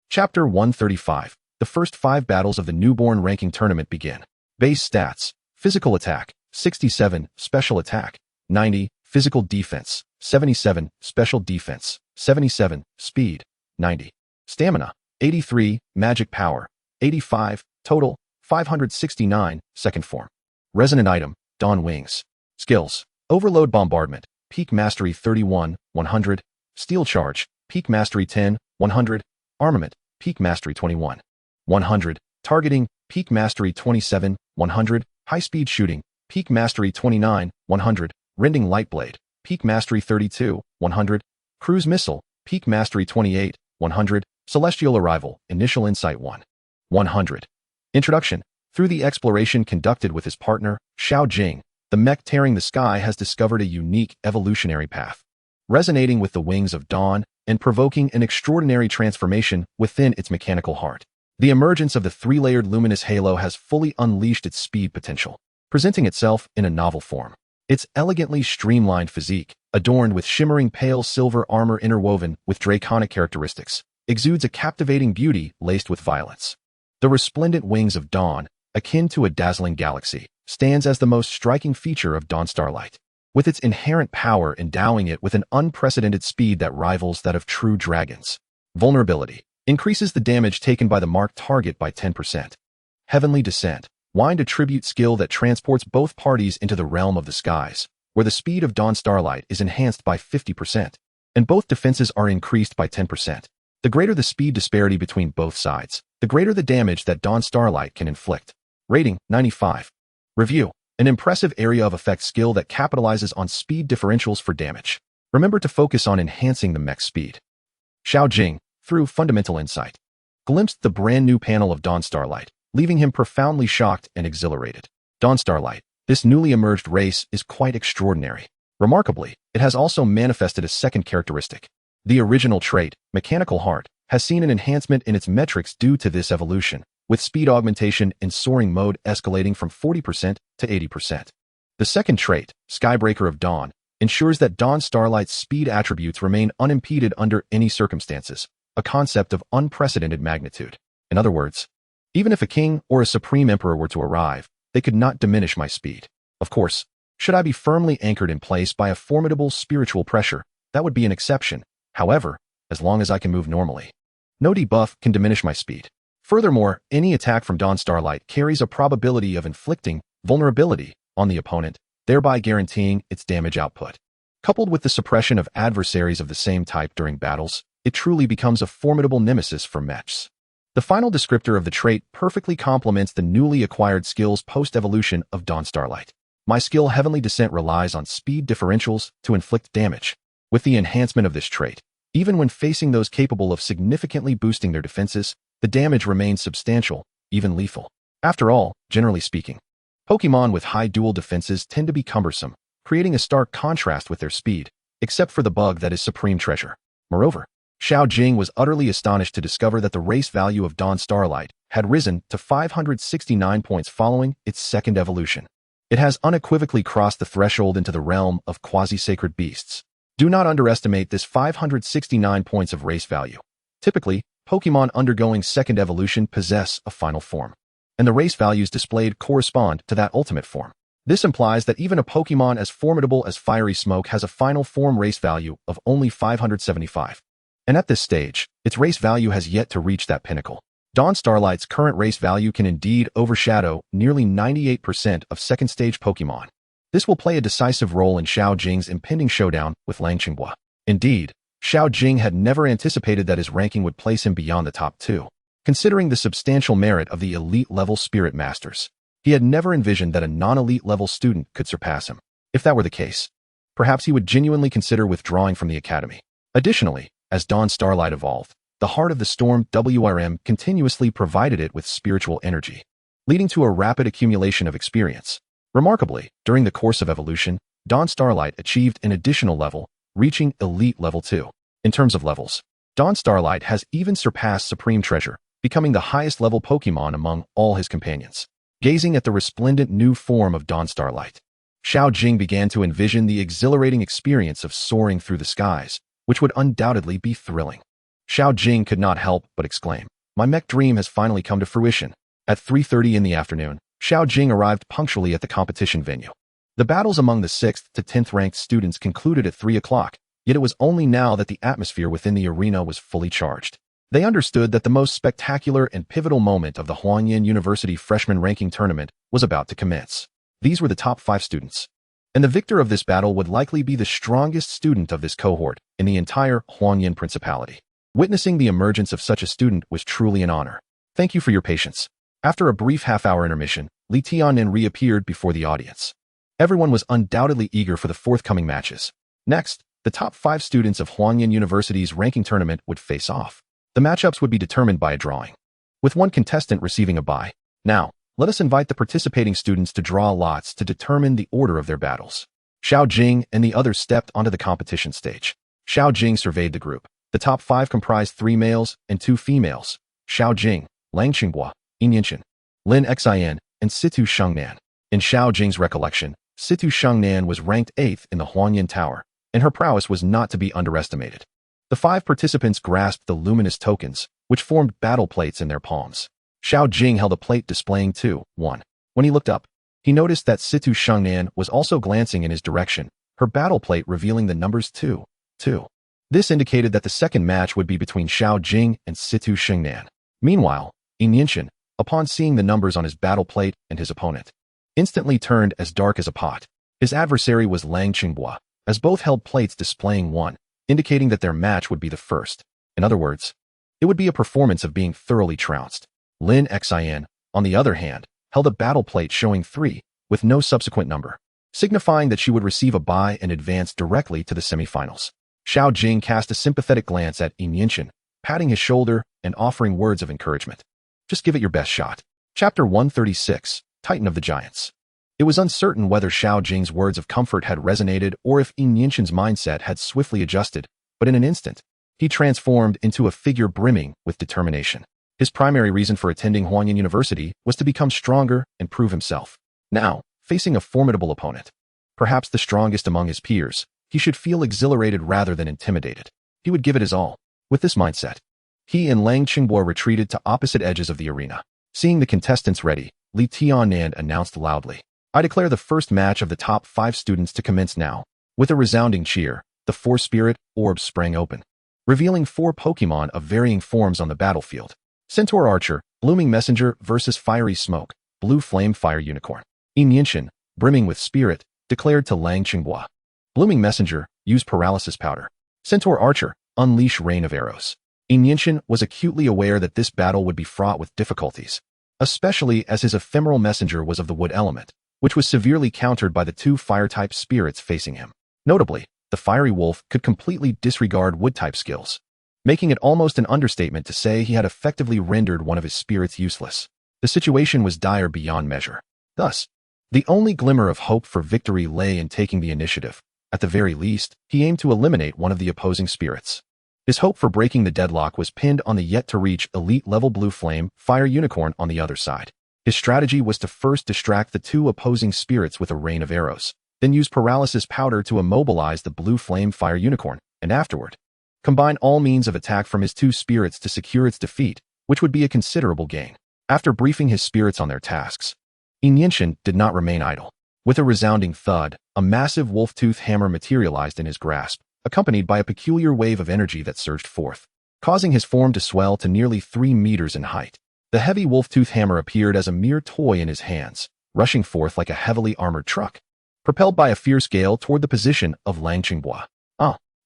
Chapter 135. The first 5 battles of the newborn ranking tournament begin. Base stats: Physical attack, 67, Special attack, 90, Physical defense, 77, Special defense, 77, Speed, 90. Stamina, 83, Magic power, 85, Total, 569, Second form. Resonant item: Dawn Wings. Skills: Overload Bombardment, Peak Mastery 31, 100. Steel Charge, Peak Mastery 10, 100. Armament, Peak Mastery 21, 100. Targeting, Peak Mastery 27, 100. High-Speed Shooting, Peak Mastery 29, 100. Rending Lightblade, Peak Mastery 32, 100. Cruise Missile, Peak Mastery 28, 100. Celestial Arrival, Initial Insight 1, 100. Introduction. Through the exploration conducted with his partner, Xiao Jing, the mech tearing the sky has discovered a unique evolutionary path, resonating with the wings of dawn and provoking an extraordinary transformation within its mechanical heart. The emergence of the 3-layered luminous halo has fully unleashed its speed potential, presenting itself in a novel form. Its elegantly streamlined physique, adorned with shimmering pale silver armor interwoven with draconic characteristics, exudes a captivating beauty laced with violence. The resplendent wings of dawn, akin to a dazzling galaxy, stands as the most striking feature of Dawn Starlight, with its inherent power endowing it with an unprecedented speed that rivals that of true dragons. Vulnerability. Increases the damage taken by the marked target by 10%. Heavenly Descent. Wind attribute skill that transports both parties into the realm of the skies, where the speed of Dawn Starlight is enhanced by 50%, and both defenses are increased by 10%. The greater the speed disparity between both sides, the greater the damage that Dawn Starlight can inflict. Rating: 95. Review: an impressive area of effect skill that capitalizes on speed differentials for damage. Remember to focus on enhancing the mech's speed. Xiao Jing, through fundamental insight, glimpsed the brand new panel of Dawn Starlight, leaving him profoundly shocked and exhilarated. Dawn Starlight, this newly emerged race, is quite extraordinary. Remarkably, it has also manifested a second characteristic. The original trait, Mechanical Heart, has seen an enhancement in its metrics due to this evolution, with speed augmentation in soaring mode escalating from 40% to 80%. The second trait, Skybreaker of Dawn, ensures that Dawn Starlight's speed attributes remain unimpeded under any circumstances, a concept of unprecedented magnitude. In other words, even if a king or a supreme emperor were to arrive, they could not diminish my speed. Of course, should I be firmly anchored in place by a formidable spiritual pressure, that would be an exception. However, as long as I can move normally, no debuff can diminish my speed. Furthermore, any attack from Dawn Starlight carries a probability of inflicting vulnerability on the opponent, thereby guaranteeing its damage output. Coupled with the suppression of adversaries of the same type during battles, it truly becomes a formidable nemesis for mechs. The final descriptor of the trait perfectly complements the newly acquired skills post-evolution of Dawn Starlight. My skill Heavenly Descent relies on speed differentials to inflict damage. With the enhancement of this trait, even when facing those capable of significantly boosting their defenses, the damage remains substantial, even lethal. After all, generally speaking, Pokemon with high dual defenses tend to be cumbersome, creating a stark contrast with their speed, except for the bug that is Supreme Treasure. Moreover, Xiao Jing was utterly astonished to discover that the race value of Dawn Starlight had risen to 569 points following its second evolution. It has unequivocally crossed the threshold into the realm of quasi-sacred beasts. Do not underestimate this 569 points of race value. Typically, Pokemon undergoing second evolution possess a final form, and the race values displayed correspond to that ultimate form. This implies that even a Pokemon as formidable as Fiery Smoke has a final form race value of only 575. And at this stage, its race value has yet to reach that pinnacle. Dawn Starlight's current race value can indeed overshadow nearly 98% of second-stage Pokemon. This will play a decisive role in Xiao Jing's impending showdown with Langqinghua. Indeed, Xiao Jing had never anticipated that his ranking would place him beyond the top 2. Considering the substantial merit of the elite-level Spirit Masters, he had never envisioned that a non-elite level student could surpass him. If that were the case, perhaps he would genuinely consider withdrawing from the academy. Additionally, as Dawn Starlight evolved, the Heart of the Storm WRM continuously provided it with spiritual energy, leading to a rapid accumulation of experience. Remarkably, during the course of evolution, Dawn Starlight achieved an additional level, reaching Elite Level 2. In terms of levels, Dawn Starlight has even surpassed Supreme Treasure, becoming the highest level Pokemon among all his companions. Gazing at the resplendent new form of Dawn Starlight, Xiao Jing began to envision the exhilarating experience of soaring through the skies, which would undoubtedly be thrilling. Xiao Jing could not help but exclaim, "My mech dream has finally come to fruition." At 3:30 in the afternoon, Xiao Jing arrived punctually at the competition venue. The battles among the 6th to 10th ranked students concluded at 3 o'clock, yet it was only now that the atmosphere within the arena was fully charged. They understood that the most spectacular and pivotal moment of the Huanyan University freshman ranking tournament was about to commence. These were the top 5 students, and the victor of this battle would likely be the strongest student of this cohort in the entire Huanyan Principality. Witnessing the emergence of such a student was truly an honor. Thank you for your patience. After a brief half-hour intermission, Li Tianin reappeared before the audience. Everyone was undoubtedly eager for the forthcoming matches. Next, the top 5 students of Huanyan University's ranking tournament would face off. The matchups would be determined by a drawing, with one contestant receiving a bye. Now, let us invite the participating students to draw lots to determine the order of their battles. Xiao Jing and the others stepped onto the competition stage. Xiao Jing surveyed the group. The top 5 comprised 3 males and 2 females: Xiao Jing, Langqinghua, Yinshin, Lin Xin, and Situ Shengnan. In Xiao Jing's recollection, Situ Shengnan was ranked 8th in the Huanyan Tower, and her prowess was not to be underestimated. The 5 participants grasped the luminous tokens, which formed battle plates in their palms. Xiao Jing held a plate displaying 2-1. When he looked up, he noticed that Situ Shengnan was also glancing in his direction, her battle plate revealing the numbers 2-2. This indicated that the second match would be between Xiao Jing and Situ Shengnan. Meanwhile, Yinshin, upon seeing the numbers on his battle plate and his opponent, instantly turned as dark as a pot. His adversary was Langqinghua, as both held plates displaying 1, indicating that their match would be the first. In other words, it would be a performance of being thoroughly trounced. Lin Xin, on the other hand, held a battle plate showing 3, with no subsequent number, signifying that she would receive a bye and advance directly to the semifinals. Xiao Jing cast a sympathetic glance at Yinshin, patting his shoulder and offering words of encouragement. Just give it your best shot. Chapter 136, Titan of the Giants. It was uncertain whether Xiao Jing's words of comfort had resonated or if Yinshin's mindset had swiftly adjusted, but in an instant, he transformed into a figure brimming with determination. His primary reason for attending Huanyan University was to become stronger and prove himself. Now, facing a formidable opponent, perhaps the strongest among his peers, he should feel exhilarated rather than intimidated. He would give it his all. With this mindset, he and Lang Qingbo retreated to opposite edges of the arena. Seeing the contestants ready, Li Tianan announced loudly, "I declare the first match of the top 5 students to commence now." With a resounding cheer, the 4 spirit orbs sprang open, revealing 4 Pokemon of varying forms on the battlefield. Centaur Archer, Blooming Messenger versus Fiery Smoke, Blue Flame Fire Unicorn. Yinshin, brimming with spirit, declared to Lang Qingbo, "Blooming Messenger, use Paralysis Powder." Centaur Archer, unleash Rain of Arrows. Yinshin was acutely aware that this battle would be fraught with difficulties, especially as his ephemeral messenger was of the wood element, which was severely countered by the 2 fire-type spirits facing him. Notably, the Fiery Wolf could completely disregard wood-type skills, making it almost an understatement to say he had effectively rendered one of his spirits useless. The situation was dire beyond measure. Thus, the only glimmer of hope for victory lay in taking the initiative. At the very least, he aimed to eliminate one of the opposing spirits. His hope for breaking the deadlock was pinned on the yet-to-reach elite-level Blue Flame Fire Unicorn on the other side. His strategy was to first distract the 2 opposing spirits with a rain of arrows, then use Paralysis Powder to immobilize the Blue Flame Fire Unicorn, and afterward, combine all means of attack from his 2 spirits to secure its defeat, which would be a considerable gain. After briefing his spirits on their tasks, Yinshin did not remain idle. With a resounding thud, a massive wolf-tooth hammer materialized in his grasp, accompanied by a peculiar wave of energy that surged forth, causing his form to swell to nearly 3 meters in height. The heavy wolf-tooth hammer appeared as a mere toy in his hands, rushing forth like a heavily armored truck, propelled by a fierce gale toward the position of Lang Qingbo.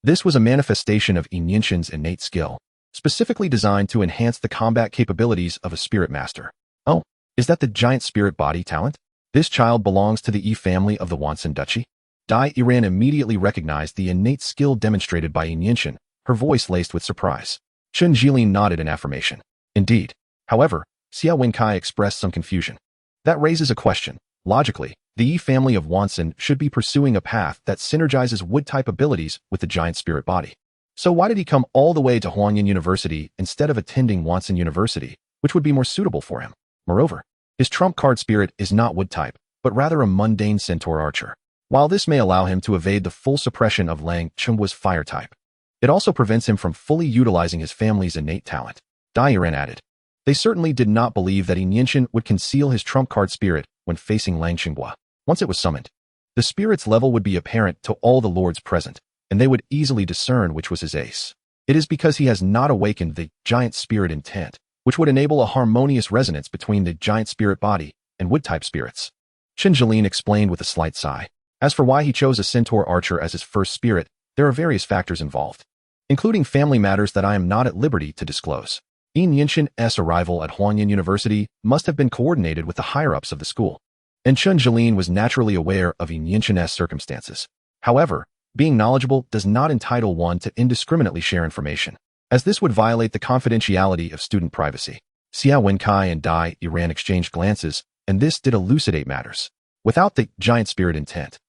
This was a manifestation of Yinshin's innate skill, specifically designed to enhance the combat capabilities of a spirit master. Oh, is that the giant spirit body talent? This child belongs to the E family of the Wansan Duchy? Dai Iran immediately recognized the innate skill demonstrated by Yinshin, her voice laced with surprise. Chen Jilin nodded in affirmation. Indeed. However, Xiao Wenkai expressed some confusion. That raises a question. Logically, the Yi family of Wansan should be pursuing a path that synergizes wood-type abilities with the giant spirit body. So why did he come all the way to Huanyan University instead of attending Wansan University, which would be more suitable for him? Moreover, his trump card spirit is not wood-type, but rather a mundane centaur archer. While this may allow him to evade the full suppression of Lang Qingbo's fire-type, it also prevents him from fully utilizing his family's innate talent. Dairen added. They certainly did not believe that Yinshin would conceal his trump card spirit when facing Lang Qingbo. Once it was summoned, the spirit's level would be apparent to all the lords present, and they would easily discern which was his ace. It is because he has not awakened the giant spirit intent, which would enable a harmonious resonance between the giant spirit body and wood-type spirits. Chen Jilin explained with a slight sigh. As for why he chose a centaur archer as his first spirit, there are various factors involved, including family matters that I am not at liberty to disclose. Yinshin's arrival at Huanyan University must have been coordinated with the higher-ups of the school, and Chen Jilin was naturally aware of Yinshin's circumstances. However, being knowledgeable does not entitle one to indiscriminately share information, as this would violate the confidentiality of student privacy. Xiao Wenkai and Dai Iran exchanged glances, and this did elucidate matters. Without the giant spirit intent,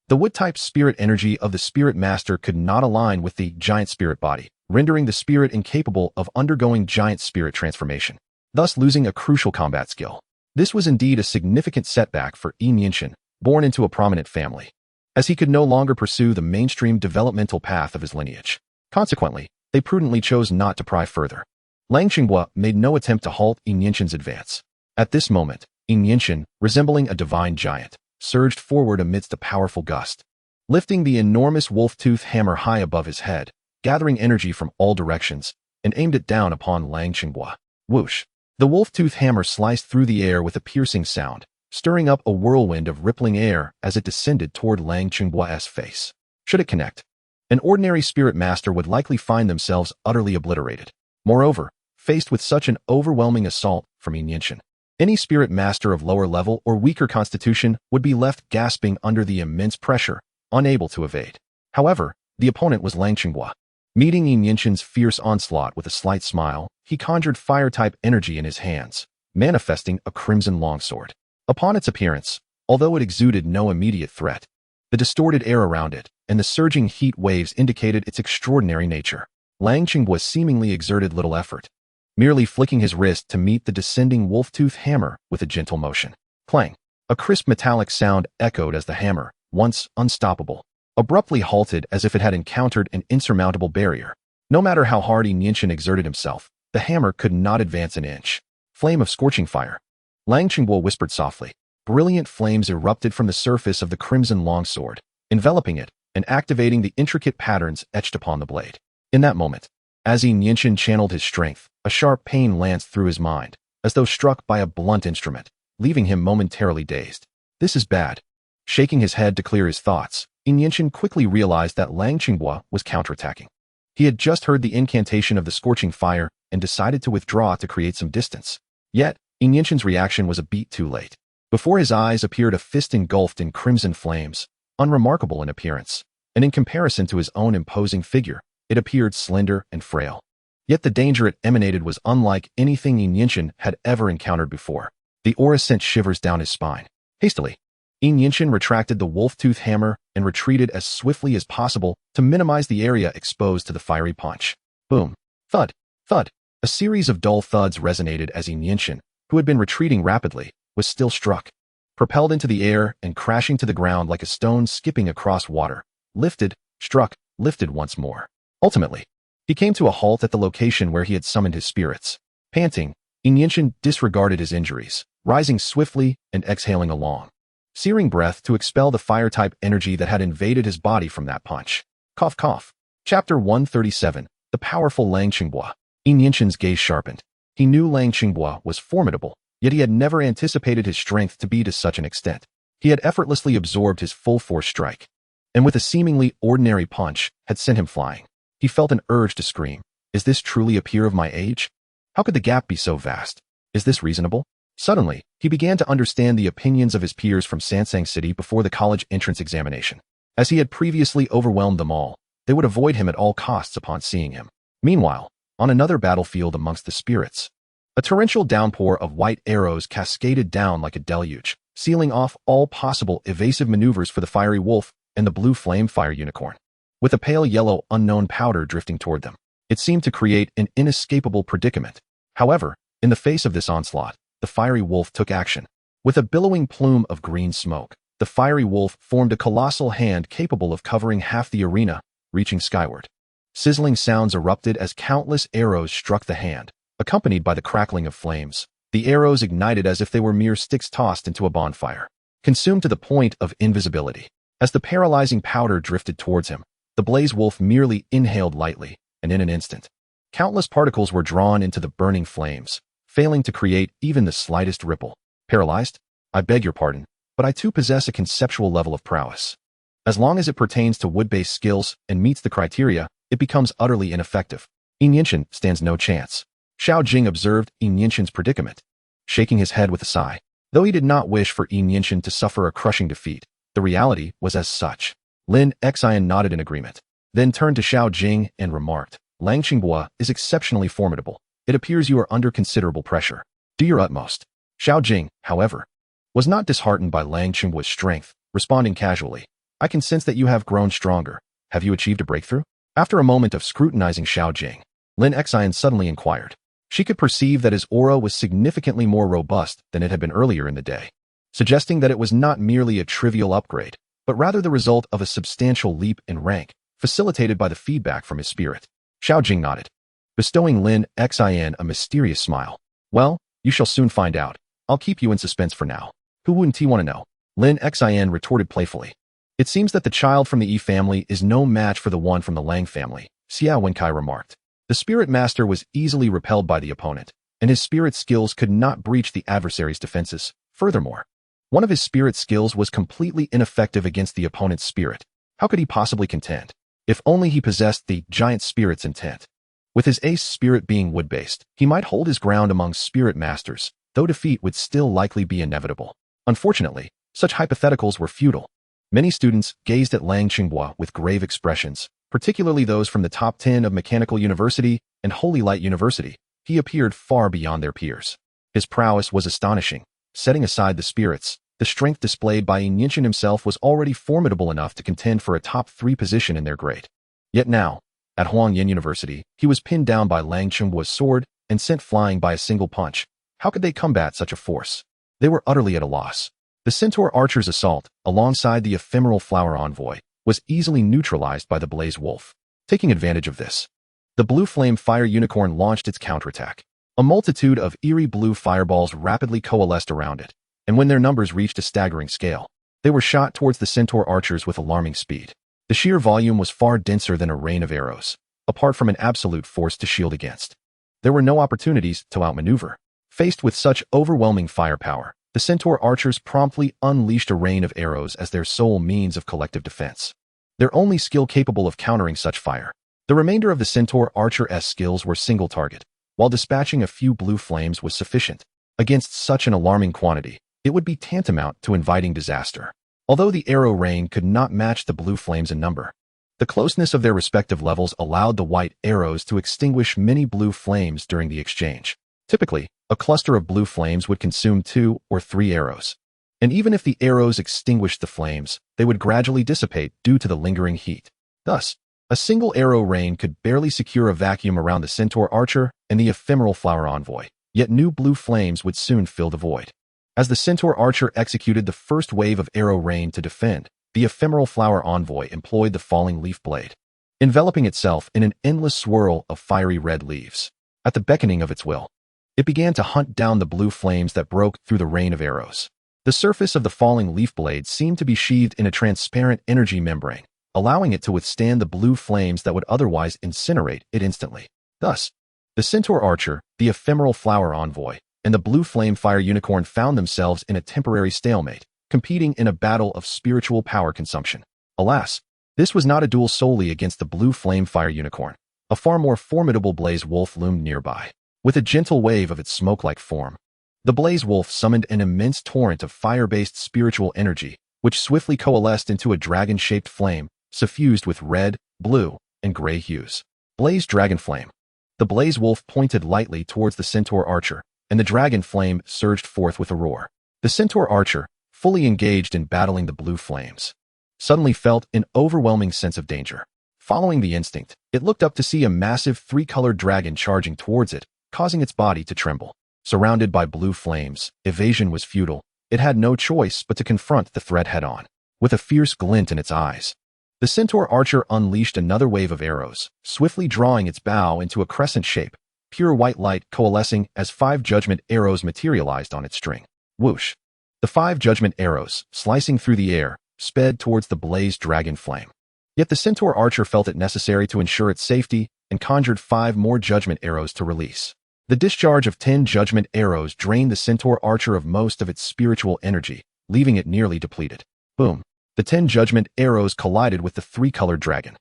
the wood-type spirit energy of the spirit master could not align with the giant spirit body, rendering the spirit incapable of undergoing giant spirit transformation, thus losing a crucial combat skill. This was indeed a significant setback for Yinshin, born into a prominent family, as he could no longer pursue the mainstream developmental path of his lineage. Consequently, they prudently chose not to pry further. Lang Qingbo made no attempt to halt Yinshin's advance. At this moment, Yinshin, resembling a divine giant, surged forward amidst a powerful gust, lifting the enormous wolf-tooth hammer high above his head, gathering energy from all directions, and aimed it down upon Lang Qingbo. Whoosh! The wolf-tooth hammer sliced through the air with a piercing sound, stirring up a whirlwind of rippling air as it descended toward Lang Qingbo's face. Should it connect, an ordinary spirit master would likely find themselves utterly obliterated. Moreover, faced with such an overwhelming assault from Yinshin, Any spirit master of lower level or weaker constitution would be left gasping under the immense pressure, unable to evade. However, the opponent was Lang Qinghua. Meeting Yin Yinshan's fierce onslaught with a slight smile, he conjured fire-type energy in his hands, manifesting a crimson longsword. Upon its appearance, although it exuded no immediate threat, the distorted air around it and the surging heat waves indicated its extraordinary nature. Lang Qinghua seemingly exerted little effort, merely flicking his wrist to meet the descending wolf-tooth hammer with a gentle motion. Clang! A crisp metallic sound echoed as the hammer, once unstoppable, abruptly halted as if it had encountered an insurmountable barrier. No matter how hard Yin Yinshan exerted himself, the hammer could not advance an inch. Flame of scorching fire. Lang Qinghua whispered softly. Brilliant flames erupted from the surface of the crimson longsword, enveloping it and activating the intricate patterns etched upon the blade. In that moment, as Yin Yinshan channeled his strength, a sharp pain lanced through his mind, as though struck by a blunt instrument, leaving him momentarily dazed. This is bad. Shaking his head to clear his thoughts, Yin Yinshan quickly realized that Lang Qinghua was counterattacking. He had just heard the incantation of the scorching fire and decided to withdraw to create some distance. Yet, Yin Yinshan's reaction was a beat too late. Before his eyes appeared a fist engulfed in crimson flames, unremarkable in appearance, and in comparison to his own imposing figure, it appeared slender and frail. Yet the danger it emanated was unlike anything Yin Yinshan had ever encountered before. The aura sent shivers down his spine. Hastily, Yin Yinshan retracted the wolf-tooth hammer and retreated as swiftly as possible to minimize the area exposed to the fiery punch. Boom! Thud! Thud! A series of dull thuds resonated as Yin Yinshan, who had been retreating rapidly, was still struck. Propelled into the air and crashing to the ground like a stone skipping across water. Lifted, struck, lifted once more. Ultimately, he came to a halt at the location where he had summoned his spirits. Panting, Yin Yinshan disregarded his injuries, rising swiftly and exhaling a long, searing breath to expel the fire-type energy that had invaded his body from that punch. Cough cough. Chapter 137. The Powerful Lang Qinghua. Yin Yinshan's gaze sharpened. He knew Lang Qinghua was formidable, yet he had never anticipated his strength to be to such an extent. He had effortlessly absorbed his full-force strike, and with a seemingly ordinary punch, had sent him flying. He felt an urge to scream. Is this truly a peer of my age? How could the gap be so vast? Is this reasonable? Suddenly, he began to understand the opinions of his peers from Sansang City before the college entrance examination. As he had previously overwhelmed them all, they would avoid him at all costs upon seeing him. Meanwhile, on another battlefield amongst the spirits, a torrential downpour of white arrows cascaded down like a deluge, sealing off all possible evasive maneuvers for the fiery wolf and the blue flame fire unicorn. With a pale yellow unknown powder drifting toward them, it seemed to create an inescapable predicament. However, in the face of this onslaught, the fiery wolf took action. With a billowing plume of green smoke, the fiery wolf formed a colossal hand capable of covering half the arena, reaching skyward. Sizzling sounds erupted as countless arrows struck the hand, accompanied by the crackling of flames. The arrows ignited as if they were mere sticks tossed into a bonfire, consumed to the point of invisibility. As the paralyzing powder drifted towards him, the blaze wolf merely inhaled lightly, and in an instant, countless particles were drawn into the burning flames, failing to create even the slightest ripple. Paralyzed? I beg your pardon, but I too possess a conceptual level of prowess. As long as it pertains to wood-based skills and meets the criteria, it becomes utterly ineffective. Yin Yinshan stands no chance. Xiao Jing observed Yin Yinshan's predicament, shaking his head with a sigh. Though he did not wish for Yin Yinshan to suffer a crushing defeat, the reality was as such. Lin Xian nodded in agreement, then turned to Xiao Jing and remarked, Lang Qinghua is exceptionally formidable. It appears you are under considerable pressure. Do your utmost. Xiao Jing, however, was not disheartened by Lang Qinghua's strength, responding casually, I can sense that you have grown stronger. Have you achieved a breakthrough? After a moment of scrutinizing Xiao Jing, Lin Xian suddenly inquired. She could perceive that his aura was significantly more robust than it had been earlier in the day, suggesting that it was not merely a trivial upgrade, but rather the result of a substantial leap in rank, facilitated by the feedback from his spirit. Xiao Jing nodded, bestowing Lin Xian a mysterious smile. Well, you shall soon find out. I'll keep you in suspense for now. Who wouldn't he want to know? Lin Xian retorted playfully. It seems that the child from the Yi family is no match for the one from the Lang family, Xiao Wenkai remarked. The spirit master was easily repelled by the opponent, and his spirit skills could not breach the adversary's defenses. Furthermore, one of his spirit skills was completely ineffective against the opponent's spirit. How could he possibly contend? If only he possessed the giant spirit's intent. With his ace spirit being wood-based, he might hold his ground among spirit masters, though defeat would still likely be inevitable. Unfortunately, such hypotheticals were futile. Many students gazed at Lang Qinghua with grave expressions, particularly those from the top 10 of Mechanical University and Holy Light University. He appeared far beyond their peers. His prowess was astonishing. Setting aside the spirits, the strength displayed by Yinshan himself was already formidable enough to contend for a top 3 position in their grade. Yet now, at Huangyan University, he was pinned down by Lang Qinghua's sword and sent flying by a single punch. How could they combat such a force? They were utterly at a loss. The Centaur Archer's assault, alongside the ephemeral flower envoy, was easily neutralized by the Blaze Wolf. Taking advantage of this, the Blue Flame Fire Unicorn launched its counterattack. A multitude of eerie blue fireballs rapidly coalesced around it, and when their numbers reached a staggering scale, they were shot towards the Centaur Archers with alarming speed. The sheer volume was far denser than a rain of arrows, apart from an absolute force to shield against. There were no opportunities to outmaneuver. Faced with such overwhelming firepower, the Centaur Archers promptly unleashed a rain of arrows as their sole means of collective defense. Their only skill capable of countering such fire. The remainder of the Centaur Archer's skills were single target, while dispatching a few blue flames was sufficient. Against such an alarming quantity, it would be tantamount to inviting disaster. Although the arrow rain could not match the blue flames in number, the closeness of their respective levels allowed the white arrows to extinguish many blue flames during the exchange. Typically, a cluster of blue flames would consume 2 or 3 arrows. And even if the arrows extinguished the flames, they would gradually dissipate due to the lingering heat. Thus, a single arrow rain could barely secure a vacuum around the Centaur Archer and the ephemeral flower envoy, yet new blue flames would soon fill the void. As the Centaur Archer executed the first wave of arrow rain to defend, the ephemeral flower envoy employed the falling leaf blade, enveloping itself in an endless swirl of fiery red leaves. At the beckoning of its will, it began to hunt down the blue flames that broke through the rain of arrows. The surface of the falling leaf blade seemed to be sheathed in a transparent energy membrane, allowing it to withstand the blue flames that would otherwise incinerate it instantly. Thus, the Centaur Archer, the ephemeral flower envoy, and the Blue Flame Fire Unicorn found themselves in a temporary stalemate, competing in a battle of spiritual power consumption. Alas, this was not a duel solely against the Blue Flame Fire Unicorn. A far more formidable Blaze Wolf loomed nearby. With a gentle wave of its smoke-like form, the Blaze Wolf summoned an immense torrent of fire-based spiritual energy, which swiftly coalesced into a dragon-shaped flame, suffused with red, blue, and gray hues. Blaze Dragon Flame. The Blaze Wolf pointed lightly towards the Centaur Archer, and the dragon flame surged forth with a roar. The Centaur Archer, fully engaged in battling the blue flames, suddenly felt an overwhelming sense of danger. Following the instinct, it looked up to see a massive 3-colored dragon charging towards it, causing its body to tremble. Surrounded by blue flames, evasion was futile. It had no choice but to confront the threat head-on. With a fierce glint in its eyes, the Centaur Archer unleashed another wave of arrows, swiftly drawing its bow into a crescent shape, pure white light coalescing as 5 judgment arrows materialized on its string. Whoosh! The 5 judgment arrows, slicing through the air, sped towards the blazed dragon flame. Yet the Centaur Archer felt it necessary to ensure its safety and conjured 5 more judgment arrows to release. The discharge of 10 judgment arrows drained the Centaur Archer of most of its spiritual energy, leaving it nearly depleted. Boom! The 10 judgment arrows collided with the 3-colored dragon.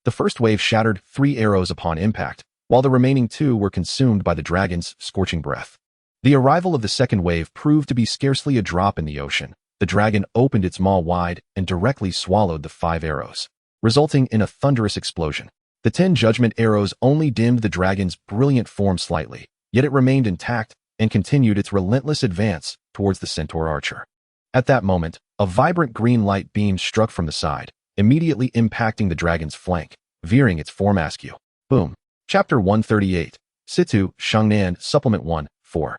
The first wave shattered 3 arrows upon impact, while the remaining 2 were consumed by the dragon's scorching breath. The arrival of the second wave proved to be scarcely a drop in the ocean. The dragon opened its maw wide and directly swallowed the 5 arrows, resulting in a thunderous explosion. The 10 judgment arrows only dimmed the dragon's brilliant form slightly, yet it remained intact and continued its relentless advance towards the Centaur Archer. At that moment, a vibrant green light beam struck from the side, immediately impacting the dragon's flank, veering its form askew. Boom. Chapter 138. Situ, Shangnan, Supplement 1, 4.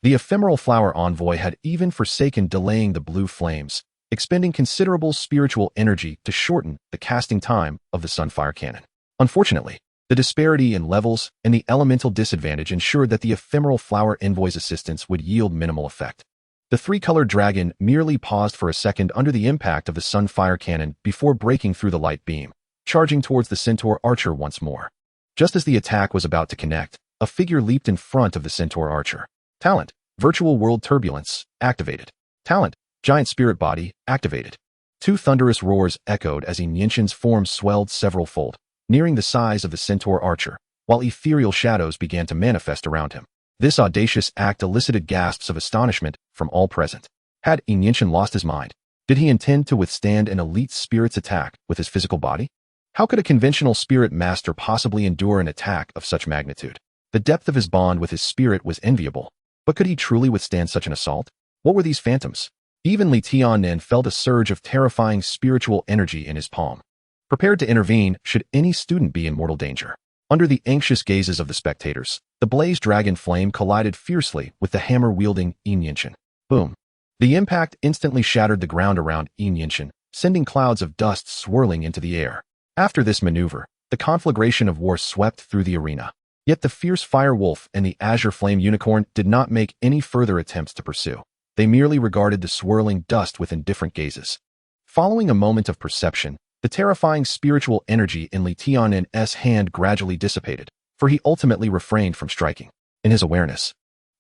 The ephemeral flower envoy had even forsaken delaying the blue flames, expending considerable spiritual energy to shorten the casting time of the Sunfire Cannon. Unfortunately, the disparity in levels and the elemental disadvantage ensured that the ephemeral flower envoy's assistance would yield minimal effect. The 3-colored dragon merely paused for a second under the impact of the Sunfire Cannon before breaking through the light beam, charging towards the Centaur Archer once more. Just as the attack was about to connect, a figure leaped in front of the Centaur Archer. Talent, Virtual World Turbulence, activated. Talent, Giant Spirit Body, activated. 2 thunderous roars echoed as Yinshan's form swelled several-fold, nearing the size of the Centaur Archer, while ethereal shadows began to manifest around him. This audacious act elicited gasps of astonishment from all present. Had Yinshan lost his mind? Did he intend to withstand an elite spirit's attack with his physical body? How could a conventional spirit master possibly endure an attack of such magnitude? The depth of his bond with his spirit was enviable, but could he truly withstand such an assault? What were these phantoms? Even Li Tiannan felt a surge of terrifying spiritual energy in his palm, prepared to intervene should any student be in mortal danger. Under the anxious gazes of the spectators, the blaze dragon flame collided fiercely with the hammer-wielding Yinshan. Boom! The impact instantly shattered the ground around Yinshan, sending clouds of dust swirling into the air. After this maneuver, the conflagration of war swept through the arena. Yet the fierce fire wolf and the azure flame unicorn did not make any further attempts to pursue. They merely regarded the swirling dust with indifferent gazes. Following a moment of perception, the terrifying spiritual energy in Li Tiannan's hand gradually dissipated, for he ultimately refrained from striking. In his awareness,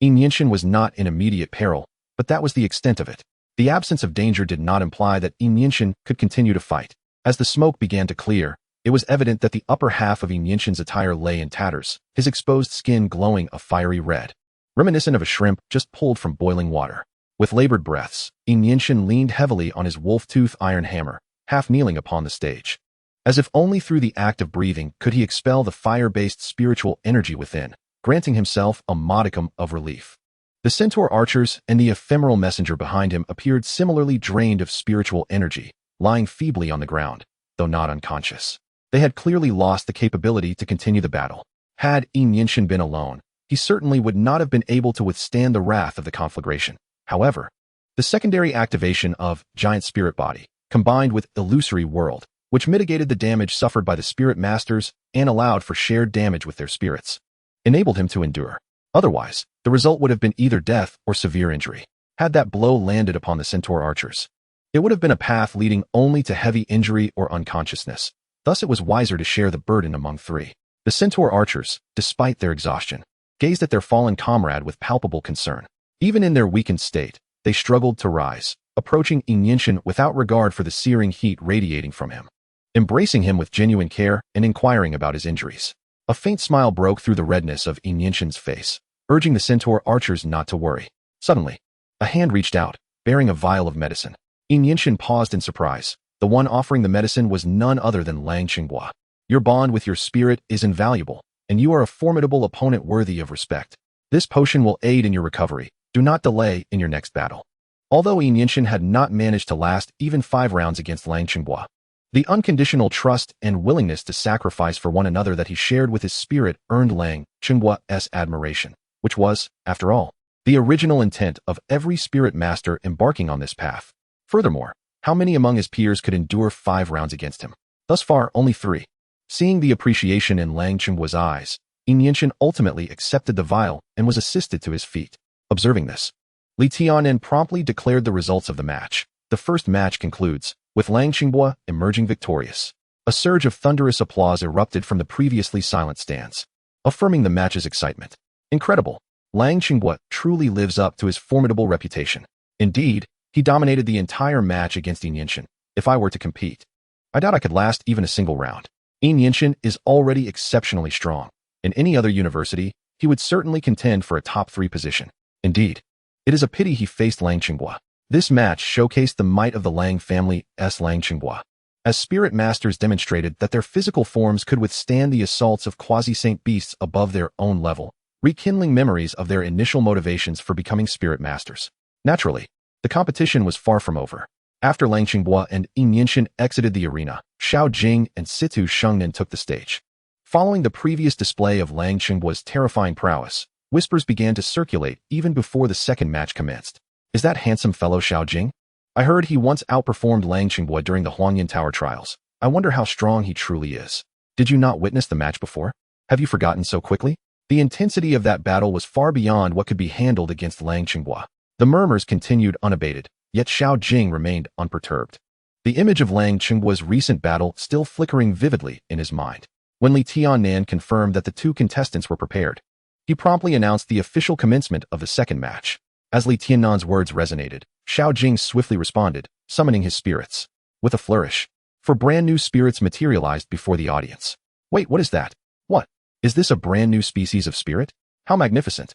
Yinshan was not in immediate peril, but that was the extent of it. The absence of danger did not imply that Yinshan could continue to fight. As the smoke began to clear, it was evident that the upper half of Yinshan's attire lay in tatters, his exposed skin glowing a fiery red, reminiscent of a shrimp just pulled from boiling water. With labored breaths, Yinshan leaned heavily on his wolf-tooth iron hammer, half kneeling upon the stage. As if only through the act of breathing could he expel the fire-based spiritual energy within, granting himself a modicum of relief. The centaur archers and the ephemeral messenger behind him appeared similarly drained of spiritual energy, lying feebly on the ground, though not unconscious. They had clearly lost the capability to continue the battle. Had Yinshan been alone, he certainly would not have been able to withstand the wrath of the conflagration. However, the secondary activation of Giant Spirit Body, combined with Illusory World, which mitigated the damage suffered by the spirit masters and allowed for shared damage with their spirits, enabled him to endure. Otherwise, the result would have been either death or severe injury. Had that blow landed upon the centaur archers, it would have been a path leading only to heavy injury or unconsciousness. Thus it was wiser to share the burden among three. The centaur archers, despite their exhaustion, gazed at their fallen comrade with palpable concern. Even in their weakened state, they struggled to rise, approaching Yinshan without regard for the searing heat radiating from him, embracing him with genuine care and inquiring about his injuries. A faint smile broke through the redness of Yinshan's face, urging the centaur archers not to worry. Suddenly, a hand reached out, bearing a vial of medicine. Yinshan paused in surprise. The one offering the medicine was none other than Lang Qinghua. Your bond with your spirit is invaluable, and you are a formidable opponent worthy of respect. This potion will aid in your recovery. Do not delay in your next battle. Although Yinshan had not managed to last even 5 rounds against Lang Qinghua, the unconditional trust and willingness to sacrifice for one another that he shared with his spirit earned Lang Qinghua's admiration, which was, after all, the original intent of every spirit master embarking on this path. Furthermore, how many among his peers could endure 5 rounds against him? Thus far, only 3. Seeing the appreciation in Lang Qinghua's eyes, Yinshan ultimately accepted the vial and was assisted to his feet. Observing this, Li Tiannan promptly declared the results of the match. The first match concludes, with Lang Qinghua emerging victorious. A surge of thunderous applause erupted from the previously silent stands, affirming the match's excitement. Incredible! Lang Qinghua truly lives up to his formidable reputation. Indeed, he dominated the entire match against Yinshan. If I were to compete, I doubt I could last even a single round. Yinshan is already exceptionally strong. In any other university, he would certainly contend for a top 3 position. Indeed, it is a pity he faced Lang Qinghua. This match showcased the might of the Lang family's Lang Qinghua, as spirit masters demonstrated that their physical forms could withstand the assaults of quasi-saint beasts above their own level, rekindling memories of their initial motivations for becoming spirit masters. Naturally, the competition was far from over. After Lang Qinghua and Yinshan exited the arena, Xiao Jing and Situ Shengnan took the stage. Following the previous display of Lang Qinghua's terrifying prowess, whispers began to circulate even before the second match commenced. Is that handsome fellow Xiao Jing? I heard he once outperformed Lang Qinghua during the Huangyan Tower trials. I wonder how strong he truly is. Did you not witness the match before? Have you forgotten so quickly? The intensity of that battle was far beyond what could be handled against Lang Qinghua. The murmurs continued unabated, yet Xiao Jing remained unperturbed. The image of Lang Qinghua's recent battle still flickering vividly in his mind. When Li Tiannan confirmed that the 2 contestants were prepared, he promptly announced the official commencement of the second match. As Li Tiannan's words resonated, Xiao Jing swiftly responded, summoning his spirits. With a flourish, 4 brand new spirits materialized before the audience. Wait, what is that? What? Is this a brand new species of spirit? How magnificent!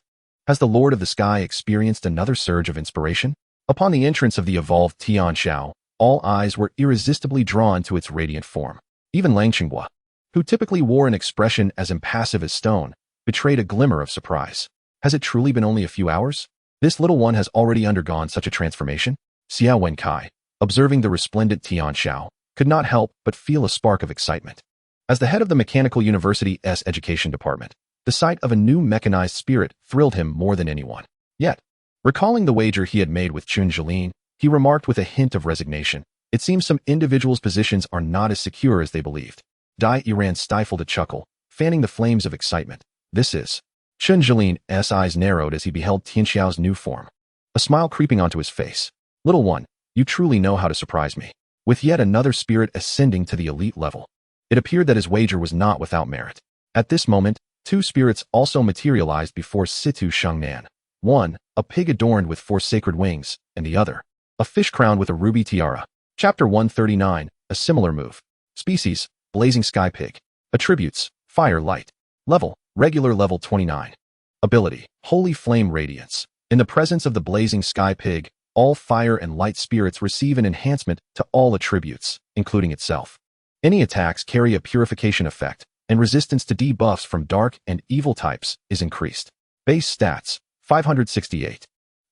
Has the Lord of the Sky experienced another surge of inspiration? Upon the entrance of the evolved Tian Xiao, all eyes were irresistibly drawn to its radiant form. Even Lang Qinghua, who typically wore an expression as impassive as stone, betrayed a glimmer of surprise. Has it truly been only a few hours? This little one has already undergone such a transformation? Xiao Wenkai, observing the resplendent Tian Xiao, could not help but feel a spark of excitement. As the head of the Mechanical University's education department, the sight of a new mechanized spirit thrilled him more than anyone. Yet, recalling the wager he had made with Chun Jilin, he remarked with a hint of resignation, "It seems some individuals' positions are not as secure as they believed." Dai Iran stifled a chuckle, fanning the flames of excitement. This is. Chun Jilin's eyes narrowed as he beheld Tianxiao's new form. A smile creeping onto his face. "Little one, you truly know how to surprise me." With yet another spirit ascending to the elite level, it appeared that his wager was not without merit. At this moment, two spirits also materialized before Situ Shengnan. One, a pig adorned with 4 sacred wings, and the other, a fish crowned with a ruby tiara. Chapter 139, a similar move. Species, blazing sky pig. Attributes, fire light. Level, regular level 29. Ability, holy flame radiance. In the presence of the blazing sky pig, all fire and light spirits receive an enhancement to all attributes, including itself. Any attacks carry a purification effect, and resistance to debuffs from dark and evil types is increased. Base stats, 568.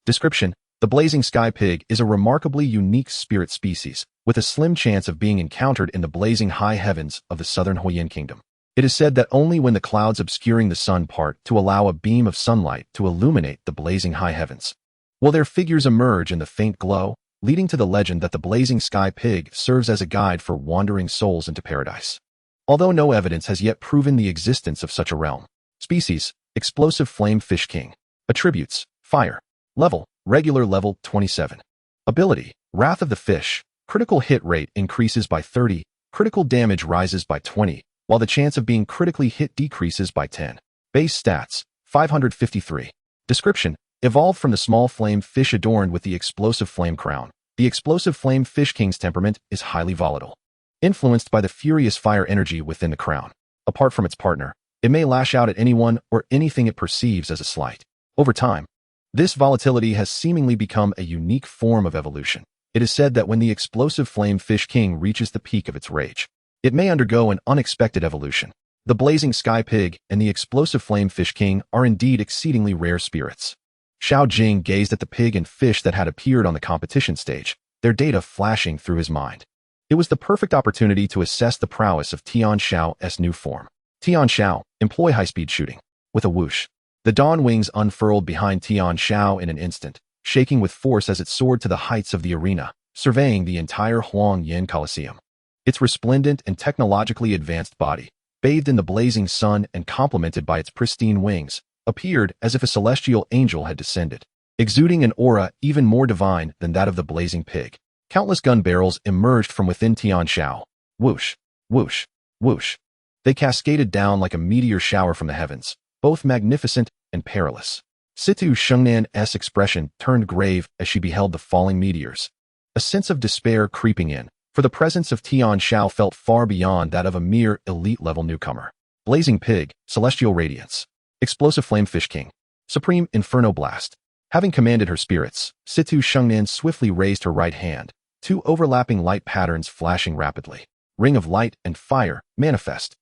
Description: the blazing sky pig is a remarkably unique spirit species, with a slim chance of being encountered in the blazing high heavens of the southern Huoyin Kingdom. It is said that only when the clouds obscuring the sun part to allow a beam of sunlight to illuminate the blazing high heavens, will their figures emerge in the faint glow, leading to the legend that the blazing sky pig serves as a guide for wandering souls into paradise. Although no evidence has yet proven the existence of such a realm. Species, explosive flame fish king. Attributes, fire. Level, regular level 27. Ability, wrath of the fish. Critical hit rate increases by 30, critical damage rises by 20, while the chance of being critically hit decreases by 10. Base stats, 553. Description: evolved from the small flame fish adorned with the explosive flame crown. The explosive flame fish king's temperament is highly volatile, influenced by the furious fire energy within the crown. Apart from its partner, it may lash out at anyone or anything it perceives as a slight. Over time, this volatility has seemingly become a unique form of evolution. It is said that when the explosive flame fish king reaches the peak of its rage, it may undergo an unexpected evolution. The blazing sky pig and the explosive flame fish king are indeed exceedingly rare spirits. Xiao Jing gazed at the pig and fish that had appeared on the competition stage, their data flashing through his mind. It was the perfect opportunity to assess the prowess of Tian Xiao's new form. Tian Xiao, employ high-speed shooting. With a whoosh, the dawn wings unfurled behind Tian Xiao in an instant, shaking with force as it soared to the heights of the arena, surveying the entire Huangyan Coliseum. Its resplendent and technologically advanced body, bathed in the blazing sun and complemented by its pristine wings, appeared as if a celestial angel had descended, exuding an aura even more divine than that of the blazing pig. Countless gun barrels emerged from within Tian Xiao. Whoosh, whoosh, whoosh. They cascaded down like a meteor shower from the heavens, both magnificent and perilous. Situ Shengnan's expression turned grave as she beheld the falling meteors. A sense of despair creeping in, for the presence of Tian Xiao felt far beyond that of a mere elite-level newcomer. Blazing pig, celestial radiance. Explosive flame fish king. Supreme inferno blast. Having commanded her spirits, Situ Shengnan swiftly raised her right hand, 2 overlapping light patterns flashing rapidly. Ring of light and fire, manifest.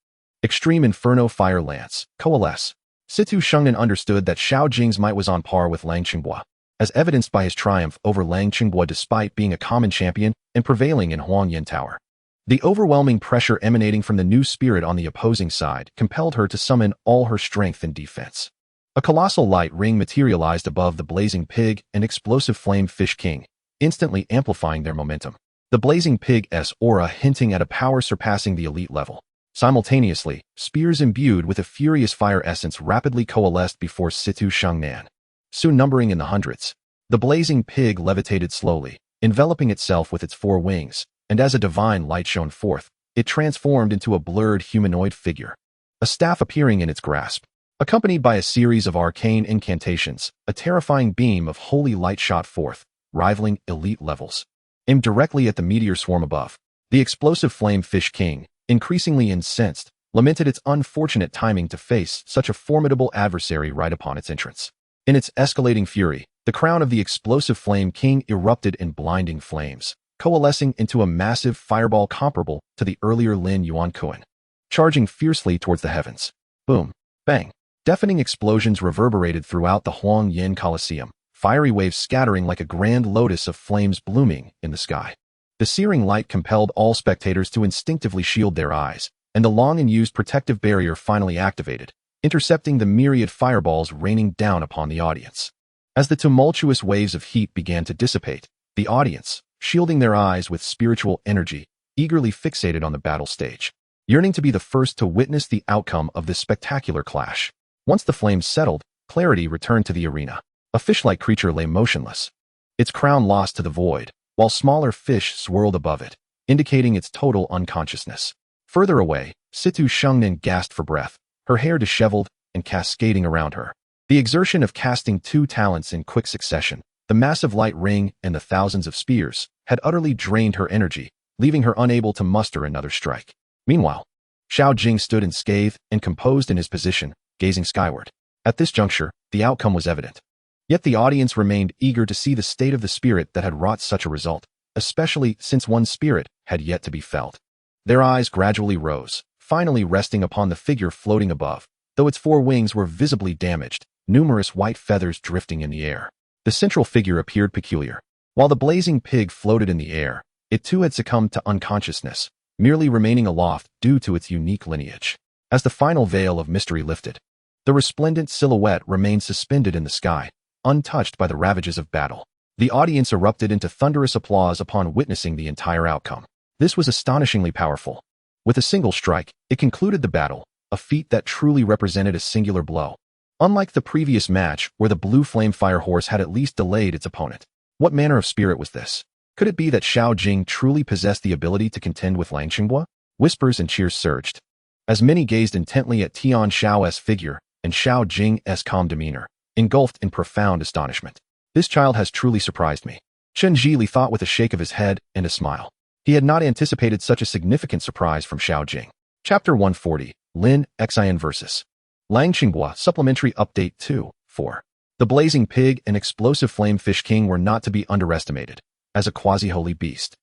Extreme inferno fire lance, coalesce. Situ Shengnan understood that Xiao Jing's might was on par with Lang Qinghua, as evidenced by his triumph over Lang Qinghua despite being a common champion and prevailing in Huangyan Tower. The overwhelming pressure emanating from the new spirit on the opposing side compelled her to summon all her strength and defense. A colossal light ring materialized above the blazing pig and explosive flame fish king, instantly amplifying their momentum. The blazing pig's aura hinting at a power surpassing the elite level. Simultaneously, spears imbued with a furious fire essence rapidly coalesced before Situ Shengnan, soon numbering in the hundreds. The blazing pig levitated slowly, enveloping itself with its 4 wings, and as a divine light shone forth, it transformed into a blurred humanoid figure, a staff appearing in its grasp. Accompanied by a series of arcane incantations, a terrifying beam of holy light shot forth, rivaling elite levels, aimed directly at the meteor swarm above. The explosive flame fish king, increasingly incensed, lamented its unfortunate timing to face such a formidable adversary right upon its entrance. In its escalating fury, the crown of the explosive Flame King erupted in blinding flames, coalescing into a massive fireball comparable to the earlier Lin Yuan Kuan, charging fiercely towards the heavens. Boom! Bang! Deafening explosions reverberated throughout the Huang Yin Coliseum, fiery waves scattering like a grand lotus of flames blooming in the sky. The searing light compelled all spectators to instinctively shield their eyes, and the long-unused protective barrier finally activated, intercepting the myriad fireballs raining down upon the audience. As the tumultuous waves of heat began to dissipate, the audience, shielding their eyes with spiritual energy, eagerly fixated on the battle stage, yearning to be the first to witness the outcome of this spectacular clash. Once the flames settled, clarity returned to the arena. A fish-like creature lay motionless, its crown lost to the void, while smaller fish swirled above it, indicating its total unconsciousness. Further away, Situ Shengnan gasped for breath, her hair disheveled and cascading around her. The exertion of casting two talents in quick succession, the massive light ring and the thousands of spears, had utterly drained her energy, leaving her unable to muster another strike. Meanwhile, Xiao Jing stood unscathed and composed in his position, gazing skyward. At this juncture, the outcome was evident. Yet the audience remained eager to see the state of the spirit that had wrought such a result, especially since one spirit had yet to be felt. Their eyes gradually rose, finally resting upon the figure floating above, though its four wings were visibly damaged, numerous white feathers drifting in the air. The central figure appeared peculiar. While the blazing pig floated in the air, it too had succumbed to unconsciousness, merely remaining aloft due to its unique lineage. As the final veil of mystery lifted, the resplendent silhouette remained suspended in the sky, untouched by the ravages of battle. The audience erupted into thunderous applause upon witnessing the entire outcome. This was astonishingly powerful. With a single strike, it concluded the battle, a feat that truly represented a singular blow. Unlike the previous match, where the blue flame fire horse had at least delayed its opponent. What manner of spirit was this? Could it be that Xiao Jing truly possessed the ability to contend with Lang Qinghua? Whispers and cheers surged, as many gazed intently at Tian Xiao's figure and Xiao Jing's calm demeanor, engulfed in profound astonishment. This child has truly surprised me. Chen Zhili thought with a shake of his head and a smile. He had not anticipated such a significant surprise from Xiao Jing. Chapter 140, Lin Xian vs. Lang Qinghua Supplementary Update 2.4. The Blazing Pig and Explosive Flame Fish King were not to be underestimated. As a quasi-holy beast,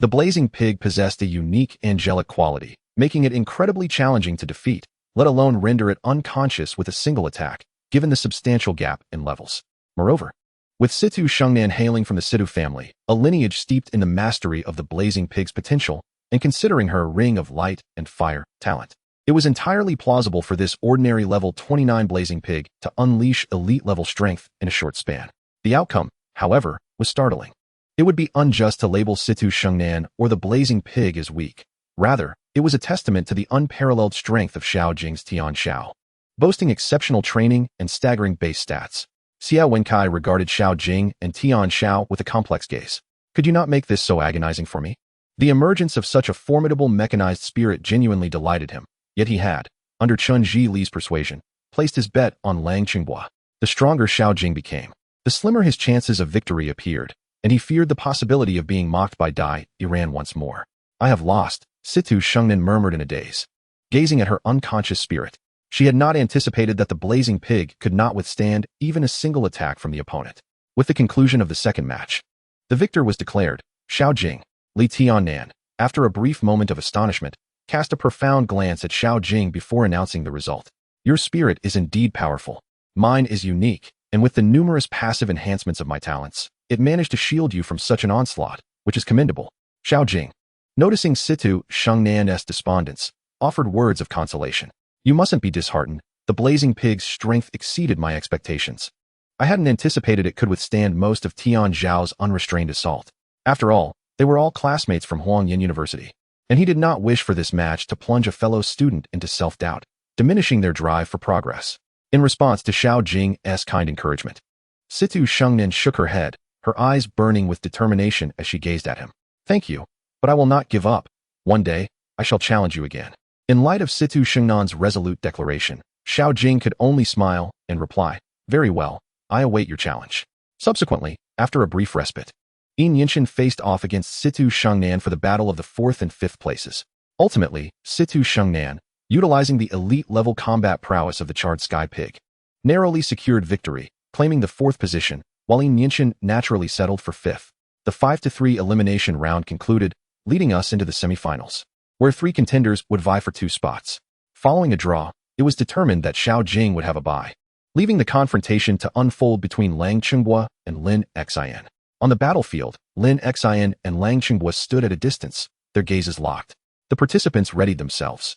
the Blazing Pig possessed a unique angelic quality, making it incredibly challenging to defeat, let alone render it unconscious with a single attack, given the substantial gap in levels. Moreover, with Situ Shengnan hailing from the Situ family, a lineage steeped in the mastery of the Blazing Pig's potential, and considering her ring of light and fire talent, it was entirely plausible for this ordinary level 29 Blazing Pig to unleash elite-level strength in a short span. The outcome, however, was startling. It would be unjust to label Situ Shengnan or the Blazing Pig as weak. Rather, it was a testament to the unparalleled strength of Xiao Jing's Tian Xiao. Boasting exceptional training and staggering base stats, Xiao Wenkai regarded Xiao Jing and Tian Xiao with a complex gaze. Could you not make this so agonizing for me? The emergence of such a formidable mechanized spirit genuinely delighted him, yet he had, under Chen Zhili's persuasion, placed his bet on Lang Qinghua. The stronger Xiao Jing became, the slimmer his chances of victory appeared, and he feared the possibility of being mocked by Dai Iran once more. I have lost, Situ Shengnan murmured in a daze, gazing at her unconscious spirit. She had not anticipated that the Blazing Pig could not withstand even a single attack from the opponent. With the conclusion of the second match, the victor was declared. Xiao Jing. Li Tiannan, after a brief moment of astonishment, cast a profound glance at Xiao Jing before announcing the result. Your spirit is indeed powerful. Mine is unique, and with the numerous passive enhancements of my talents, it managed to shield you from such an onslaught, which is commendable. Xiao Jing, noticing Situ Shengnan's despondence, offered words of consolation. You mustn't be disheartened. The Blazing Pig's strength exceeded my expectations. I hadn't anticipated it could withstand most of Tian Zhao's unrestrained assault. After all, they were all classmates from Huangyan University, and he did not wish for this match to plunge a fellow student into self-doubt, diminishing their drive for progress. In response to Xiao Jing's kind encouragement, Situ Shengnan shook her head, her eyes burning with determination as she gazed at him. Thank you, but I will not give up. One day, I shall challenge you again. In light of Situ Shengnan's resolute declaration, Xiao Jing could only smile and reply, very well, I await your challenge. Subsequently, after a brief respite, Yin Yinshan faced off against Situ Shengnan for the battle of the 4th and 5th places. Ultimately, Situ Shengnan, utilizing the elite-level combat prowess of the Charred Sky Pig, narrowly secured victory, claiming the 4th position, while Yinshin naturally settled for 5th. The 5-3 elimination round concluded, leading us into the semifinals, where 3 contenders would vie for 2 spots. Following a draw, it was determined that Xiao Jing would have a bye, leaving the confrontation to unfold between Lang Chenghua and Lin Xian. On the battlefield, Lin Xian and Lang Chenghua stood at a distance, their gazes locked. The participants readied themselves.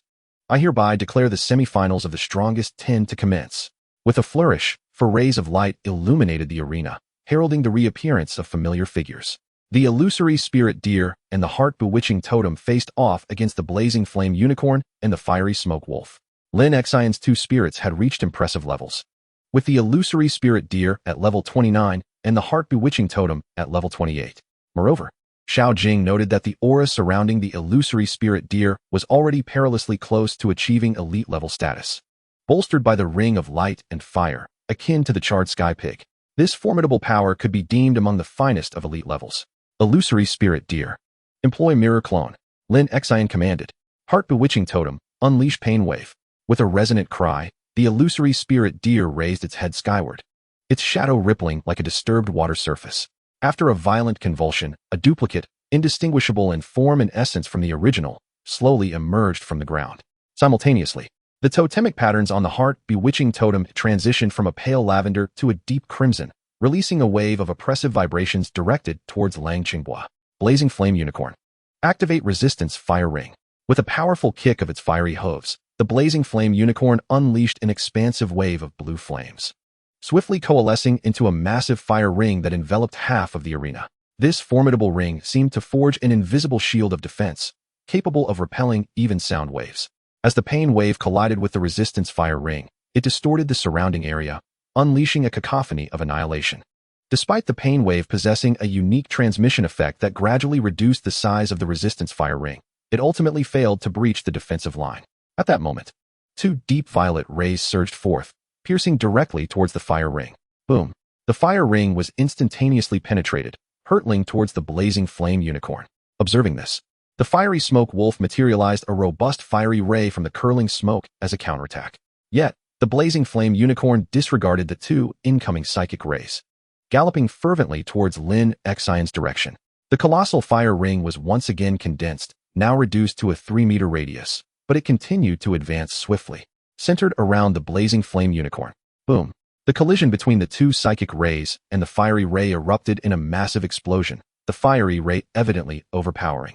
I hereby declare the semifinals of the strongest 10 to commence. With a flourish, 4 rays of light illuminated the arena, heralding the reappearance of familiar figures. The illusory spirit deer and the heart-bewitching totem faced off against the blazing flame unicorn and the fiery smoke wolf. Lin Xian's 2 spirits had reached impressive levels, with the illusory spirit deer at level 29 and the heart-bewitching totem at level 28. Moreover, Xiao Jing noted that the aura surrounding the illusory spirit deer was already perilously close to achieving elite-level status. Bolstered by the ring of light and fire, akin to the charred sky pig, this formidable power could be deemed among the finest of elite levels. Illusory spirit deer. Employ mirror clone. Lin Xian commanded. Heart-bewitching totem, unleash pain wave. With a resonant cry, the illusory spirit deer raised its head skyward, its shadow rippling like a disturbed water surface. After a violent convulsion, a duplicate, indistinguishable in form and essence from the original, slowly emerged from the ground. Simultaneously, the totemic patterns on the heart-bewitching totem transitioned from a pale lavender to a deep crimson, releasing a wave of oppressive vibrations directed towards Lang Chenghua. Blazing flame unicorn. Activate resistance fire ring. With a powerful kick of its fiery hooves, the blazing flame unicorn unleashed an expansive wave of blue flames, swiftly coalescing into a massive fire ring that enveloped half of the arena. This formidable ring seemed to forge an invisible shield of defense, capable of repelling even sound waves. As the pain wave collided with the resistance fire ring, it distorted the surrounding area, unleashing a cacophony of annihilation. Despite the pain wave possessing a unique transmission effect that gradually reduced the size of the resistance fire ring, it ultimately failed to breach the defensive line. At that moment, 2 deep violet rays surged forth, piercing directly towards the fire ring. Boom! The fire ring was instantaneously penetrated, hurtling towards the blazing flame unicorn. Observing this, the fiery smoke wolf materialized a robust fiery ray from the curling smoke as a counterattack. Yet, the blazing flame unicorn disregarded the 2 incoming psychic rays, galloping fervently towards Lin Xian's direction. The colossal fire ring was once again condensed, now reduced to a 3-meter radius, but it continued to advance swiftly, centered around the blazing flame unicorn. Boom! The collision between the 2 psychic rays and the fiery ray erupted in a massive explosion, the fiery ray evidently overpowering,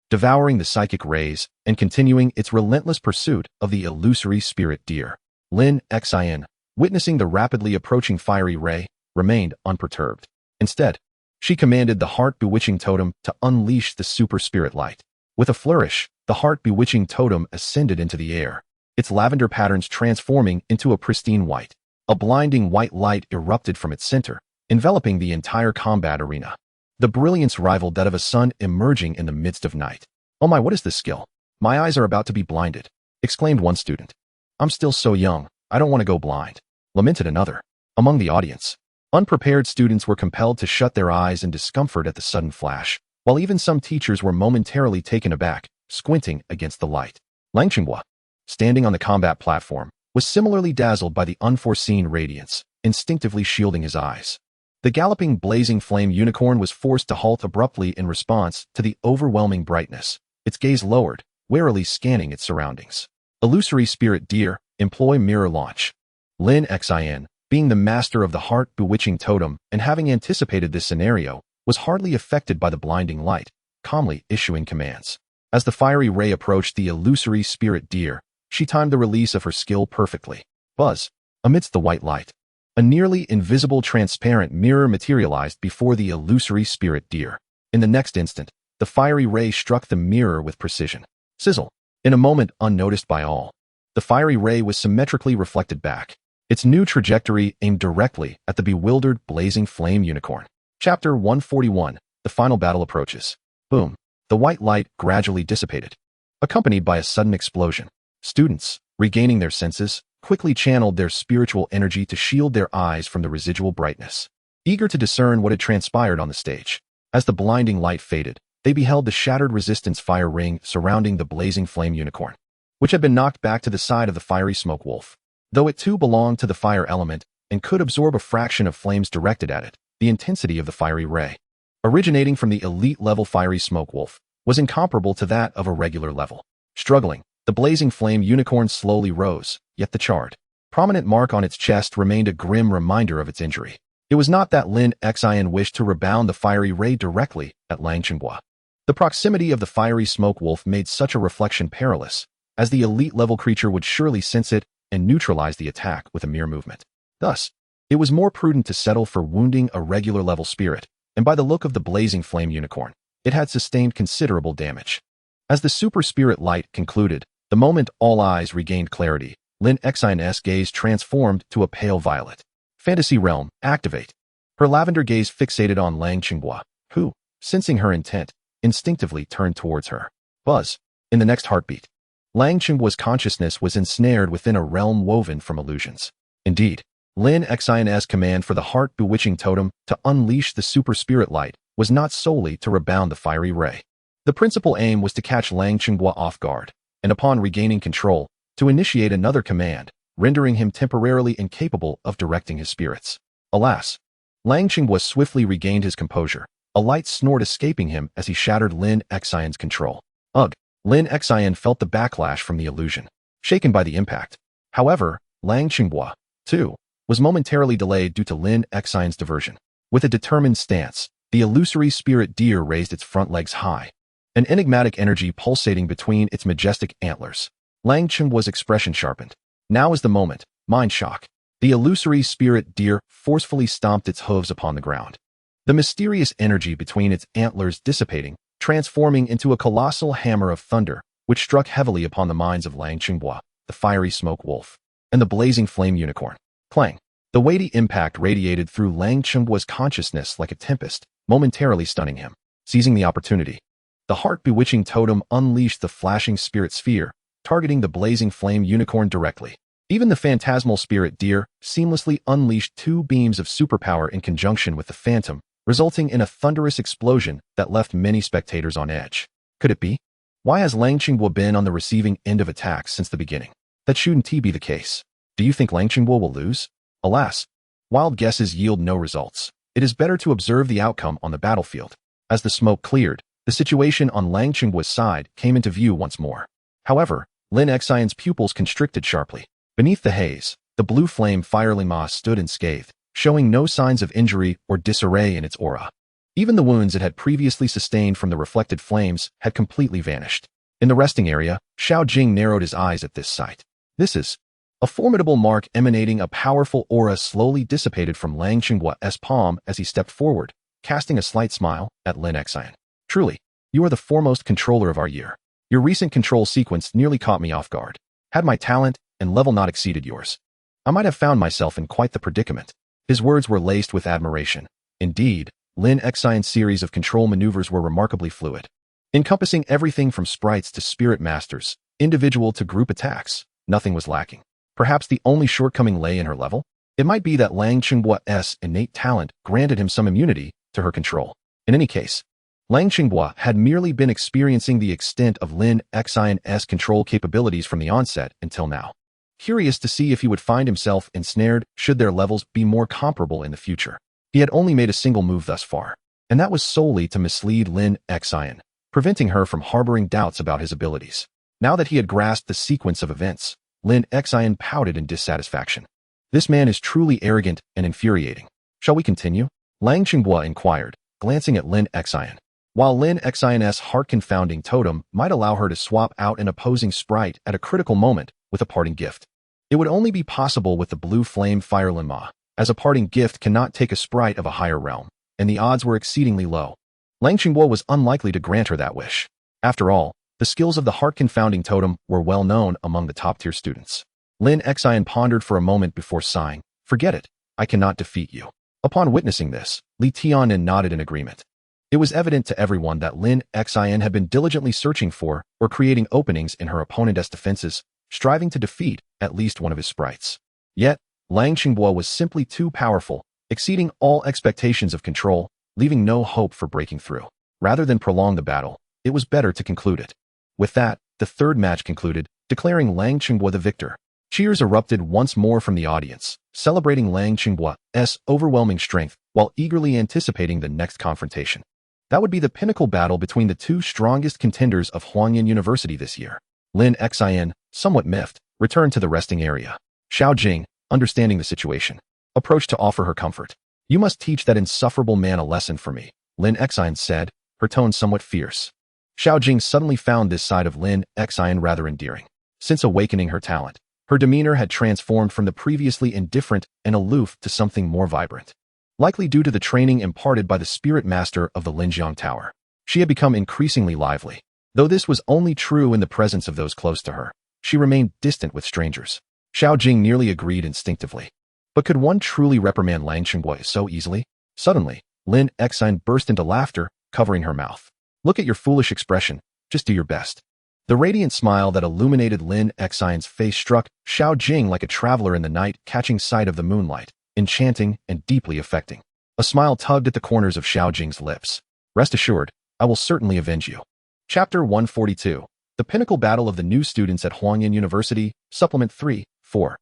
devouring the psychic rays and continuing its relentless pursuit of the illusory spirit deer. Lin Xian, witnessing the rapidly approaching fiery ray, remained unperturbed. Instead, she commanded the heart-bewitching totem to unleash the super spirit light. With a flourish, the heart-bewitching totem ascended into the air, its lavender patterns transforming into a pristine white. A blinding white light erupted from its center, enveloping the entire combat arena. The brilliance rivaled that of a sun emerging in the midst of night. "Oh my, what is this skill? My eyes are about to be blinded," exclaimed one student. "I'm still so young, I don't want to go blind," lamented another. Among the audience, unprepared students were compelled to shut their eyes in discomfort at the sudden flash, while even some teachers were momentarily taken aback, squinting against the light. Lang Chenghua, standing on the combat platform, was similarly dazzled by the unforeseen radiance, instinctively shielding his eyes. The galloping blazing flame unicorn was forced to halt abruptly in response to the overwhelming brightness, its gaze lowered, warily scanning its surroundings. Illusory spirit deer, employ mirror launch. Lin Xian, being the master of the heart-bewitching totem and having anticipated this scenario, was hardly affected by the blinding light, calmly issuing commands. As the fiery ray approached the illusory spirit deer, she timed the release of her skill perfectly. Buzz! Amidst the white light, a nearly invisible transparent mirror materialized before the illusory spirit deer. In the next instant, the fiery ray struck the mirror with precision. Sizzle! In a moment unnoticed by all, the fiery ray was symmetrically reflected back, its new trajectory aimed directly at the bewildered blazing flame unicorn. Chapter 141, The Final Battle Approaches. Boom! The white light gradually dissipated, accompanied by a sudden explosion. Students, regaining their senses, quickly channeled their spiritual energy to shield their eyes from the residual brightness, eager to discern what had transpired on the stage. As the blinding light faded, they beheld the shattered resistance fire ring surrounding the blazing flame unicorn, which had been knocked back to the side of the fiery smoke wolf. Though it too belonged to the fire element, and could absorb a fraction of flames directed at it. The intensity of the fiery ray, originating from the elite-level fiery smoke wolf, was incomparable to that of a regular level. Struggling, the blazing flame unicorn slowly rose, yet the charred, prominent mark on its chest remained a grim reminder of its injury. It was not that Lin Xian wished to rebound the fiery ray directly at Lang Chenghua. The proximity of the fiery smoke wolf made such a reflection perilous, as the elite-level creature would surely sense it and neutralize the attack with a mere movement. Thus, it was more prudent to settle for wounding a regular-level spirit, and by the look of the blazing flame unicorn, it had sustained considerable damage. As the super spirit light concluded, the moment all eyes regained clarity, Lin Xian's gaze transformed to a pale violet. Fantasy realm, activate. Her lavender gaze fixated on Lang Chenghua, who, sensing her intent, instinctively turned towards her. Buzz. In the next heartbeat, Lang Chenghua's consciousness was ensnared within a realm woven from illusions. Indeed, Lin Xian's command for the heart-bewitching totem to unleash the super spirit light was not solely to rebound the fiery ray. The principal aim was to catch Lang Chenghua off guard, and upon regaining control, to initiate another command, rendering him temporarily incapable of directing his spirits. Alas, Lang Chenghua swiftly regained his composure, a light snort escaping him as he shattered Lin Xian's control. Ugh! Lin Xian felt the backlash from the illusion, shaken by the impact. However, Lang Chenghua, too, was momentarily delayed due to Lin Xian's diversion. With a determined stance, the illusory spirit deer raised its front legs high, an enigmatic energy pulsating between its majestic antlers. Lang Chenhua's expression sharpened. Now is the moment. Mind shock. The illusory spirit deer forcefully stomped its hooves upon the ground, the mysterious energy between its antlers dissipating, transforming into a colossal hammer of thunder, which struck heavily upon the minds of Lang Chenghua, the fiery smoke wolf, and the blazing flame unicorn. Clang! The weighty impact radiated through Lang Chenhua's consciousness like a tempest, momentarily stunning him. Seizing the opportunity, the heart-bewitching totem unleashed the flashing spirit sphere, targeting the blazing flame unicorn directly. Even the phantasmal spirit deer seamlessly unleashed two beams of superpower in conjunction with the phantom, resulting in a thunderous explosion that left many spectators on edge. Could it be? Why has Lang Chenghua been on the receiving end of attacks since the beginning? That shouldn't be the case. Do you think Lang Chenghua will lose? Alas, wild guesses yield no results. It is better to observe the outcome on the battlefield. As the smoke cleared, the situation on Lang Chenhua's side came into view once more. However, Lin Xian's pupils constricted sharply. Beneath the haze, the blue flame Firelin Ma stood unscathed, showing no signs of injury or disarray in its aura. Even the wounds it had previously sustained from the reflected flames had completely vanished. In the resting area, Xiao Jing narrowed his eyes at this sight. This is a formidable mark emanating a powerful aura slowly dissipated from Lang Chenhua's palm as he stepped forward, casting a slight smile at Lin Xian. Truly, you are the foremost controller of our year. Your recent control sequence nearly caught me off guard. Had my talent and level not exceeded yours, I might have found myself in quite the predicament. His words were laced with admiration. Indeed, Lin Xian's series of control maneuvers were remarkably fluid, encompassing everything from sprites to spirit masters, individual to group attacks. Nothing was lacking. Perhaps the only shortcoming lay in her level? It might be that Lang Chenhua's innate talent granted him some immunity to her control. In any case, Lang Chenghua had merely been experiencing the extent of Lin Xian's control capabilities from the onset until now. Curious to see if he would find himself ensnared should their levels be more comparable in the future. He had only made a single move thus far, and that was solely to mislead Lin Xian, preventing her from harboring doubts about his abilities. Now that he had grasped the sequence of events, Lin Xian pouted in dissatisfaction. This man is truly arrogant and infuriating. Shall we continue? Lang Chenghua inquired, glancing at Lin Xian. While Lin Xian's heart-confounding totem might allow her to swap out an opposing sprite at a critical moment with a parting gift, it would only be possible with the blue flame Firelin Ma, as a parting gift cannot take a sprite of a higher realm, and the odds were exceedingly low. Lang Chenghua was unlikely to grant her that wish. After all, the skills of the heart-confounding totem were well known among the top-tier students. Lin Xian pondered for a moment before sighing. Forget it, I cannot defeat you. Upon witnessing this, Li Tianen nodded in agreement. It was evident to everyone that Lin Xian had been diligently searching for or creating openings in her opponent's defenses, striving to defeat at least one of his sprites. Yet, Lang Chenghua was simply too powerful, exceeding all expectations of control, leaving no hope for breaking through. Rather than prolong the battle, it was better to conclude it. With that, the third match concluded, declaring Lang Chenghua the victor. Cheers erupted once more from the audience, celebrating Lang Qinggua's overwhelming strength while eagerly anticipating the next confrontation. That would be the pinnacle battle between the two strongest contenders of Huangyan University this year. Lin Xin, somewhat miffed, returned to the resting area. Xiao Jing, understanding the situation, approached to offer her comfort. "You must teach that insufferable man a lesson for me," Lin Xin said, her tone somewhat fierce. Xiao Jing suddenly found this side of Lin Xin rather endearing. Since awakening her talent, her demeanor had transformed from the previously indifferent and aloof to something more vibrant. Likely due to the training imparted by the spirit master of the Linjiang Tower, she had become increasingly lively. Though this was only true in the presence of those close to her, she remained distant with strangers. Xiao Jing nearly agreed instinctively. But could one truly reprimand Lang Qinggui so easily? Suddenly, Lin Xin burst into laughter, covering her mouth. "Look at your foolish expression, just do your best." The radiant smile that illuminated Lin Xin's face struck Xiao Jing like a traveler in the night catching sight of the moonlight, enchanting and deeply affecting. A smile tugged at the corners of Xiao Jing's lips. "Rest assured, I will certainly avenge you." Chapter 142. The Pinnacle Battle of the New Students at Huangyan University, Supplement 3-4.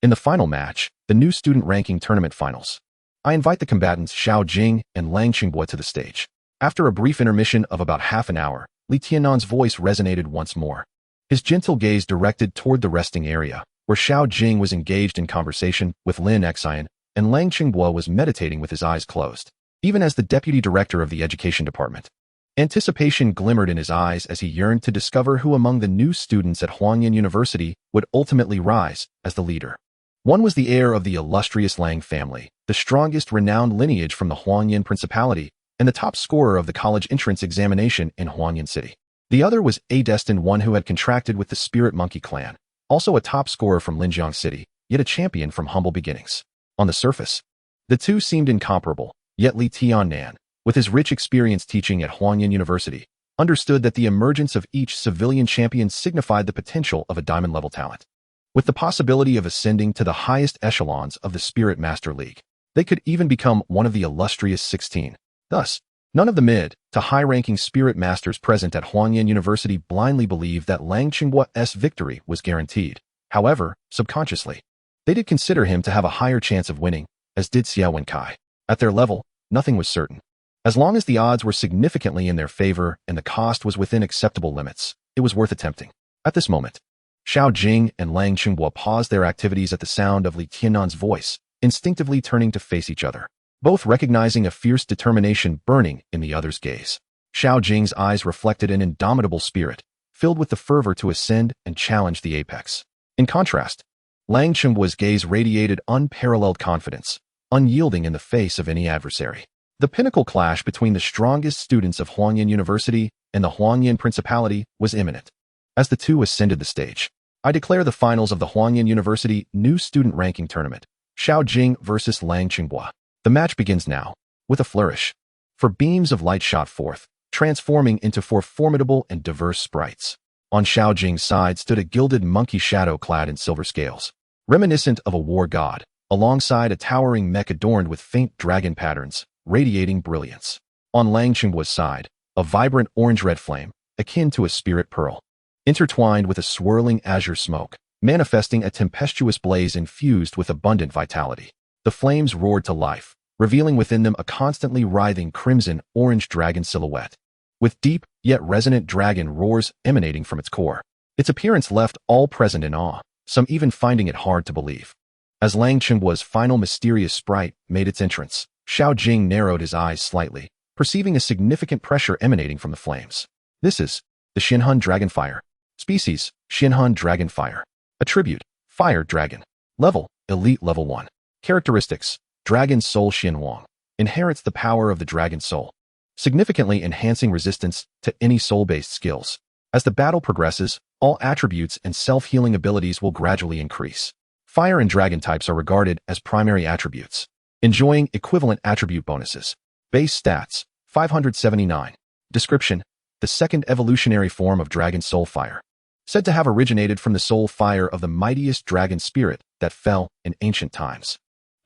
In the final match, the new student ranking tournament finals, I invite the combatants Xiao Jing and Lang Qinggui to the stage. After a brief intermission of about half an hour, Li Tiannan's voice resonated once more. His gentle gaze directed toward the resting area, where Xiao Jing was engaged in conversation with Lin Xin, and Lang Qinggui was meditating with his eyes closed. Even as the deputy director of the education department, anticipation glimmered in his eyes as he yearned to discover who among the new students at Huangyan University would ultimately rise as the leader. One was the heir of the illustrious Lang family, the strongest renowned lineage from the Huangyan Principality, and the top scorer of the college entrance examination in Huangyan City. The other was a destined one who had contracted with the Spirit Monkey clan, also a top scorer from Linjiang City, yet a champion from humble beginnings. On the surface, the two seemed incomparable, yet Li Tiannan, with his rich experience teaching at Huangyan University, understood that the emergence of each civilian champion signified the potential of a diamond-level talent. With the possibility of ascending to the highest echelons of the Spirit Master League, they could even become one of the illustrious 16. Thus, none of the mid to high-ranking Spirit Masters present at Huangyan University blindly believed that Lang Qinggui's victory was guaranteed. However, subconsciously, they did consider him to have a higher chance of winning, as did Xiao Wenkai. At their level, nothing was certain. As long as the odds were significantly in their favor and the cost was within acceptable limits, it was worth attempting. At this moment, Xiao Jing and Lang Qinggui paused their activities at the sound of Li Tiannan's voice, instinctively turning to face each other, both recognizing a fierce determination burning in the other's gaze. Xiao Jing's eyes reflected an indomitable spirit, filled with the fervor to ascend and challenge the apex. In contrast, Lang Qinggui's gaze radiated unparalleled confidence, unyielding in the face of any adversary. The pinnacle clash between the strongest students of Huangyan University and the Huangyan Principality was imminent. As the two ascended the stage, I declare the finals of the Huangyan University New Student Ranking Tournament, Xiao Jing versus Lang Qinggui. The match begins now, with a flourish. For beams of light shot forth, transforming into four formidable and diverse sprites. On Xiao Jing's side stood a gilded monkey shadow clad in silver scales, reminiscent of a war god, alongside a towering mech adorned with faint dragon patterns, radiating brilliance. On Lang Qinggui's side, a vibrant orange-red flame, akin to a spirit pearl, intertwined with a swirling azure smoke, manifesting a tempestuous blaze infused with abundant vitality. The flames roared to life, revealing within them a constantly writhing crimson-orange dragon silhouette, with deep yet resonant dragon roars emanating from its core. Its appearance left all present in awe, some even finding it hard to believe. As Lang Qinggui's final mysterious sprite made its entrance, Xiao Jing narrowed his eyes slightly, perceiving a significant pressure emanating from the flames. This is the Xinhun Dragonfire. Species, Xinhun Dragonfire. Attribute, Fire Dragon. Level, Elite Level 1. Characteristics, Dragon Soul Xianwang. Inherits the power of the Dragon Soul, significantly enhancing resistance to any soul-based skills. As the battle progresses, all attributes and self-healing abilities will gradually increase. Fire and Dragon types are regarded as primary attributes, enjoying equivalent attribute bonuses. Base stats, 579. Description, the second evolutionary form of Dragon Soul Fire, said to have originated from the soul fire of the mightiest dragon spirit that fell in ancient times.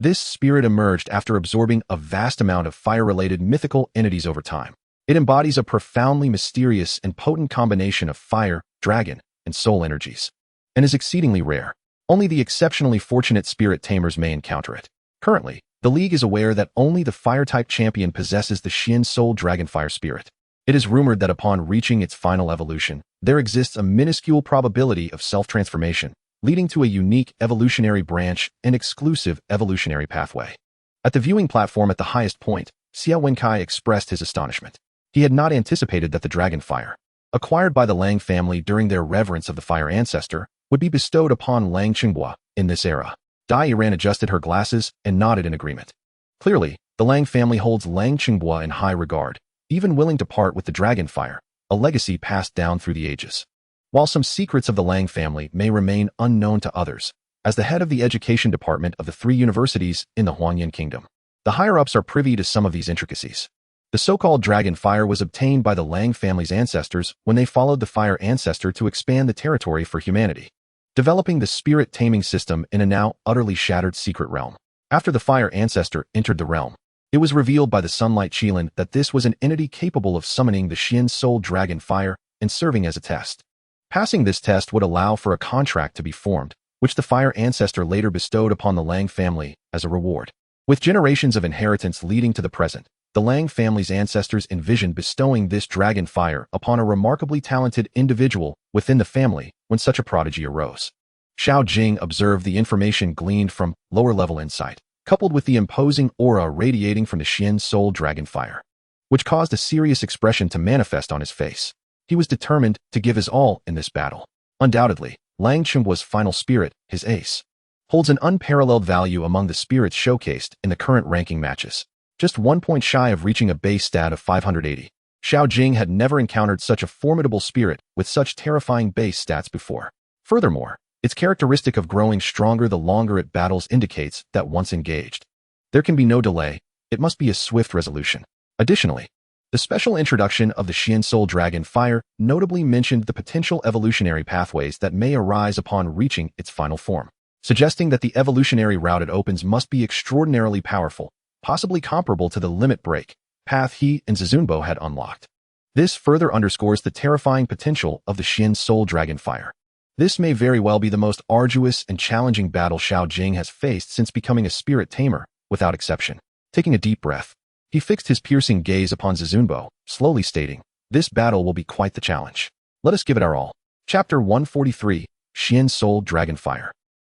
This spirit emerged after absorbing a vast amount of fire-related mythical entities over time. It embodies a profoundly mysterious and potent combination of fire, dragon, and soul energies, and is exceedingly rare. Only the exceptionally fortunate Spirit Tamers may encounter it. Currently, the League is aware that only the Fire-type champion possesses the Xian Soul Dragonfire Spirit. It is rumored that upon reaching its final evolution, there exists a minuscule probability of self-transformation, leading to a unique evolutionary branch and exclusive evolutionary pathway. At the viewing platform at the highest point, Xiao Wenkai expressed his astonishment. He had not anticipated that the Dragonfire, acquired by the Lang family during their reverence of the Fire Ancestor, would be bestowed upon Lang Qinghua in this era. Dai Yiran adjusted her glasses and nodded in agreement. Clearly, the Lang family holds Lang Qinghua in high regard, even willing to part with the Dragonfire, a legacy passed down through the ages. While some secrets of the Lang family may remain unknown to others, as the head of the education department of the 3 universities in the Huangyan Kingdom, the higher-ups are privy to some of these intricacies. The so-called Dragonfire was obtained by the Lang family's ancestors when they followed the Fire Ancestor to expand the territory for humanity, developing the Spirit Taming system in a now utterly shattered secret realm. After the Fire Ancestor entered the realm, it was revealed by the Sunlight Qilin that this was an entity capable of summoning the Xian Soul Dragonfire and serving as a test. Passing this test would allow for a contract to be formed, which the Fire Ancestor later bestowed upon the Lang family as a reward. With generations of inheritance leading to the present, the Lang family's ancestors envisioned bestowing this Dragonfire upon a remarkably talented individual within the family when such a prodigy arose. Xiao Jing observed the information gleaned from lower-level insight, coupled with the imposing aura radiating from the Xian Soul Dragonfire, which caused a serious expression to manifest on his face. He was determined to give his all in this battle. Undoubtedly, Lang Qinghua's final spirit, his ace, holds an unparalleled value among the spirits showcased in the current ranking matches. Just 1 point shy of reaching a base stat of 580. Xiao Jing had never encountered such a formidable spirit with such terrifying base stats before. Furthermore, its characteristic of growing stronger the longer it battles indicates that once engaged, there can be no delay, it must be a swift resolution. Additionally, the special introduction of the Xian Soul Dragonfire notably mentioned the potential evolutionary pathways that may arise upon reaching its final form, suggesting that the evolutionary route it opens must be extraordinarily powerful, possibly comparable to the limit break path he and Zizunbo had unlocked. This further underscores the terrifying potential of the Xian Soul Dragonfire. This may very well be the most arduous and challenging battle Xiao Jing has faced since becoming a Spirit Tamer, without exception. Taking a deep breath, he fixed his piercing gaze upon Zizunbo, slowly stating, "This battle will be quite the challenge. Let us give it our all." Chapter 143, Xian Soul Dragonfire.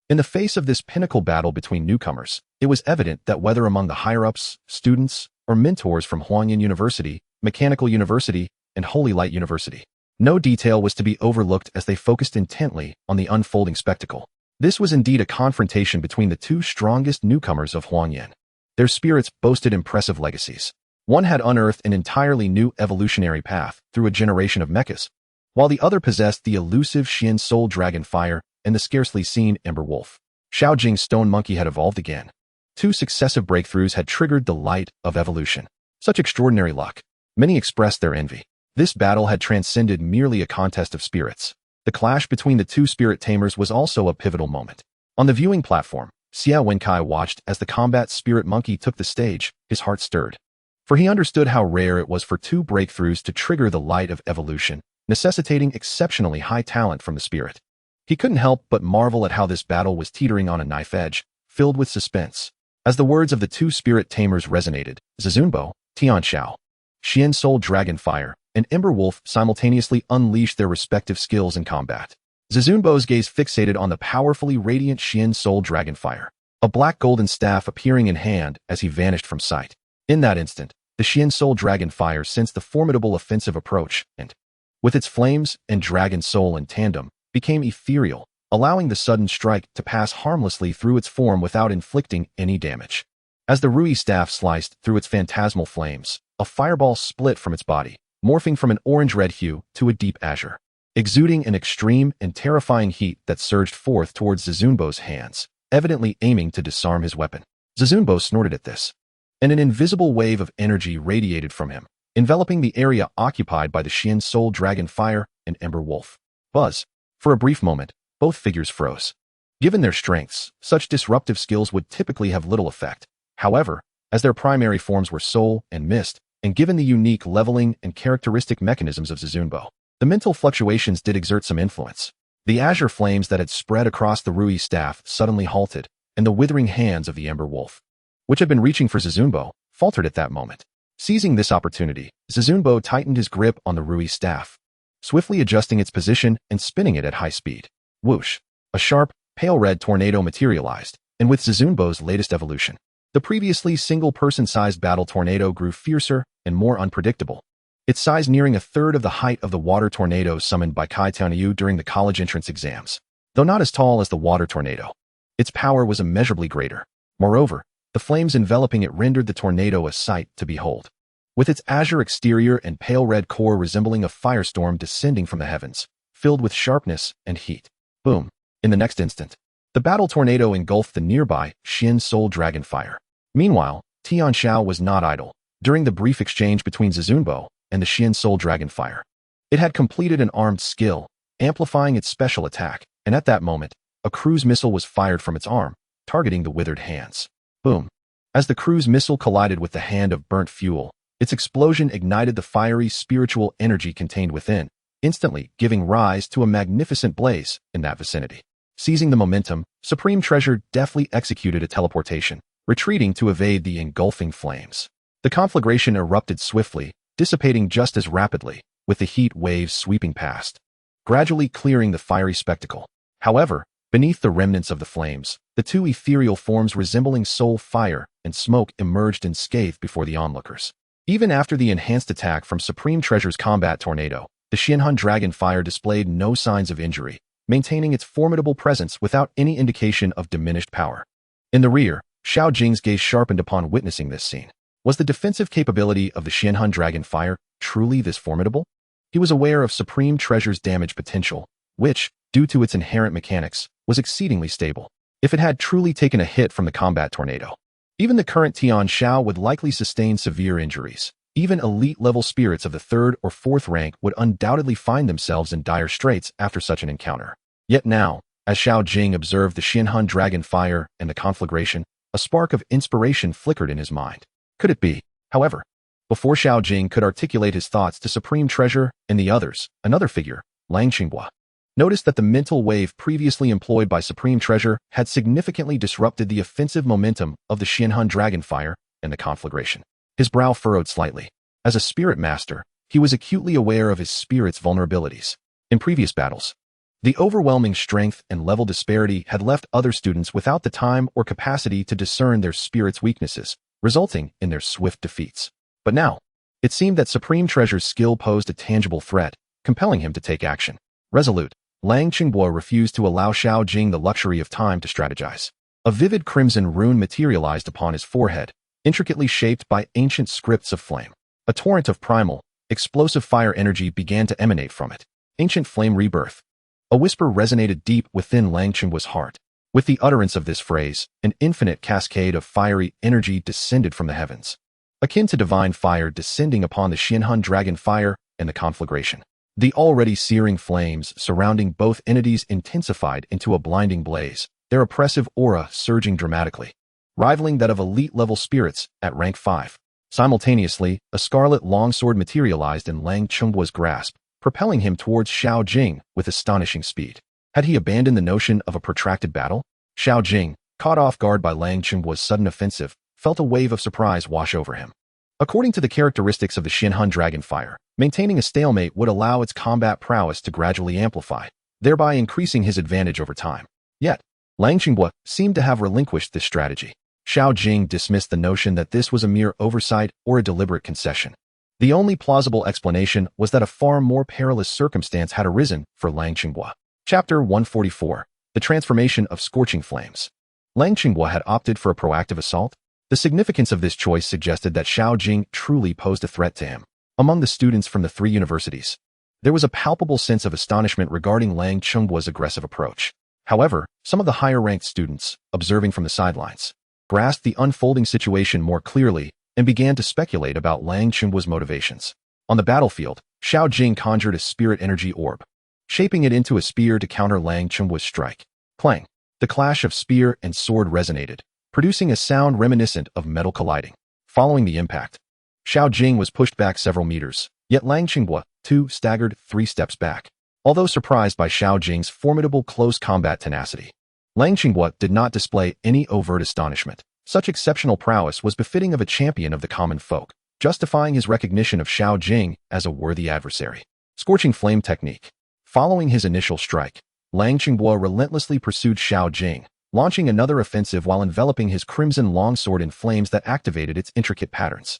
In the face of this pinnacle battle between newcomers, it was evident that whether among the higher-ups, students, or mentors from Huangyan University, Mechanical University, and Holy Light University, no detail was to be overlooked as they focused intently on the unfolding spectacle. This was indeed a confrontation between the 2 strongest newcomers of Huangyan. Their spirits boasted impressive legacies. One had unearthed an entirely new evolutionary path through a generation of mechas, while the other possessed the elusive Xian Soul Dragonfire and the scarcely seen Ember Wolf. Xiao Jing's Stone Monkey had evolved again. 2 successive breakthroughs had triggered the light of evolution. Such extraordinary luck. Many expressed their envy. This battle had transcended merely a contest of spirits. The clash between the 2 Spirit Tamers was also a pivotal moment. On the viewing platform, Xiao Wenkai watched as the combat Spirit Monkey took the stage, his heart stirred. For he understood how rare it was for 2 breakthroughs to trigger the light of evolution, necessitating exceptionally high talent from the spirit. He couldn't help but marvel at how this battle was teetering on a knife edge, filled with suspense. As the words of the 2 Spirit Tamers resonated, Zizunbo, Tianxiao, Xian Soul Dragonfire, and Ember Wolf simultaneously unleashed their respective skills in combat. Zizunbo's gaze fixated on the powerfully radiant Xian Soul Dragonfire, a black golden staff appearing in hand as he vanished from sight. In that instant, the Xian Soul Dragonfire sensed the formidable offensive approach and, with its flames and dragon soul in tandem, became ethereal, allowing the sudden strike to pass harmlessly through its form without inflicting any damage. As the Rui staff sliced through its phantasmal flames, a fireball split from its body, morphing from an orange-red hue to a deep azure, exuding an extreme and terrifying heat that surged forth towards Zizunbo's hands, evidently aiming to disarm his weapon. Zizunbo snorted at this, and an invisible wave of energy radiated from him, enveloping the area occupied by the Xian Soul Dragonfire and Ember Wolf. Buzz. For a brief moment, both figures froze. Given their strengths, such disruptive skills would typically have little effect. However, as their primary forms were soul and mist, and given the unique leveling and characteristic mechanisms of Zizunbo, the mental fluctuations did exert some influence. The azure flames that had spread across the Rui staff suddenly halted, and the withering hands of the Ember Wolf, which had been reaching for Zizunbo, faltered at that moment. Seizing this opportunity, Zizunbo tightened his grip on the Rui staff, swiftly adjusting its position and spinning it at high speed. Whoosh! A sharp, pale red tornado materialized, and with Zizunbo's latest evolution, the previously single-person-sized battle tornado grew fiercer and more unpredictable, its size nearing a third of the height of the water tornado summoned by Kai Tianyu during the college entrance exams. Though not as tall as the water tornado, its power was immeasurably greater. Moreover, the flames enveloping it rendered the tornado a sight to behold, with its azure exterior and pale red core resembling a firestorm descending from the heavens, filled with sharpness and heat. Boom! In the next instant, the battle tornado engulfed the nearby Xian Soul Dragon Fire. Meanwhile, Tian Xiao was not idle. During the brief exchange between Zizunbo and the Xian Soul Dragon Fire, it had completed an armed skill, amplifying its special attack, and at that moment, a cruise missile was fired from its arm, targeting the withered hands. Boom! As the cruise missile collided with the hand of burnt fuel, its explosion ignited the fiery spiritual energy contained within, instantly giving rise to a magnificent blaze in that vicinity. Seizing the momentum, Supreme Treasure deftly executed a teleportation, retreating to evade the engulfing flames. The conflagration erupted swiftly, dissipating just as rapidly, with the heat waves sweeping past, gradually clearing the fiery spectacle. However, beneath the remnants of the flames, the two ethereal forms resembling soul fire and smoke emerged unscathed before the onlookers. Even after the enhanced attack from Supreme Treasure's combat tornado, the Xianhan Dragon Fire displayed no signs of injury, maintaining its formidable presence without any indication of diminished power. In the rear, Xiao Jing's gaze sharpened upon witnessing this scene. Was the defensive capability of the Xianhan Dragon Fire truly this formidable? He was aware of Supreme Treasure's damage potential, which, due to its inherent mechanics, was exceedingly stable. If it had truly taken a hit from the combat tornado, even the current Tian Xiao would likely sustain severe injuries. Even elite-level spirits of the 3rd or 4th rank would undoubtedly find themselves in dire straits after such an encounter. Yet now, as Xiao Jing observed the Xianhan Dragon Fire and the conflagration, a spark of inspiration flickered in his mind. Could it be, however? Before Xiao Jing could articulate his thoughts to Supreme Treasure and the others, another figure, Lang Qinghua, noticed that the mental wave previously employed by Supreme Treasure had significantly disrupted the offensive momentum of the Xianhan Dragon Fire and the conflagration. His brow furrowed slightly. As a spirit master, he was acutely aware of his spirit's vulnerabilities. In previous battles, the overwhelming strength and level disparity had left other students without the time or capacity to discern their spirit's weaknesses, resulting in their swift defeats. But now, it seemed that Supreme Treasure's skill posed a tangible threat, compelling him to take action. Resolute, Lang Qinghua refused to allow Xiao Jing the luxury of time to strategize. A vivid crimson rune materialized upon his forehead, intricately shaped by ancient scripts of flame. A torrent of primal, explosive fire energy began to emanate from it. Ancient flame rebirth. A whisper resonated deep within Lang Qinghua's heart. With the utterance of this phrase, an infinite cascade of fiery energy descended from the heavens, akin to divine fire descending upon the Xianhan Dragon Fire and the conflagration. The already searing flames surrounding both entities intensified into a blinding blaze, their oppressive aura surging dramatically, rivaling that of elite-level spirits at rank 5. Simultaneously, a scarlet longsword materialized in Lang Qinghua's grasp, propelling him towards Xiao Jing with astonishing speed. Had he abandoned the notion of a protracted battle? Xiao Jing, caught off guard by Lang Qinghua's sudden offensive, felt a wave of surprise wash over him. According to the characteristics of the Xianhan Dragon Fire, maintaining a stalemate would allow its combat prowess to gradually amplify, thereby increasing his advantage over time. Yet, Lang Qinghua seemed to have relinquished this strategy. Xiao Jing dismissed the notion that this was a mere oversight or a deliberate concession. The only plausible explanation was that a far more perilous circumstance had arisen for Lang Qinghua. Chapter 144. The Transformation of Scorching Flames. Lang Qinghua had opted for a proactive assault. The significance of this choice suggested that Xiao Jing truly posed a threat to him. Among the students from the 3 universities, there was a palpable sense of astonishment regarding Lang Qinghua's aggressive approach. However, some of the higher-ranked students, observing from the sidelines, grasped the unfolding situation more clearly and began to speculate about Lang Qinghua's motivations. On the battlefield, Xiao Jing conjured a spirit energy orb, shaping it into a spear to counter Lang Qinghua's strike. Clang! The clash of spear and sword resonated, producing a sound reminiscent of metal colliding. Following the impact, Xiao Jing was pushed back several meters, yet Lang Qinghua, too, staggered 3 steps back. Although surprised by Xiao Jing's formidable close combat tenacity, Lang Qinghua did not display any overt astonishment. Such exceptional prowess was befitting of a champion of the common folk, justifying his recognition of Xiao Jing as a worthy adversary. Scorching Flame Technique. Following his initial strike, Lang Qinghua relentlessly pursued Xiao Jing, launching another offensive while enveloping his crimson longsword in flames that activated its intricate patterns.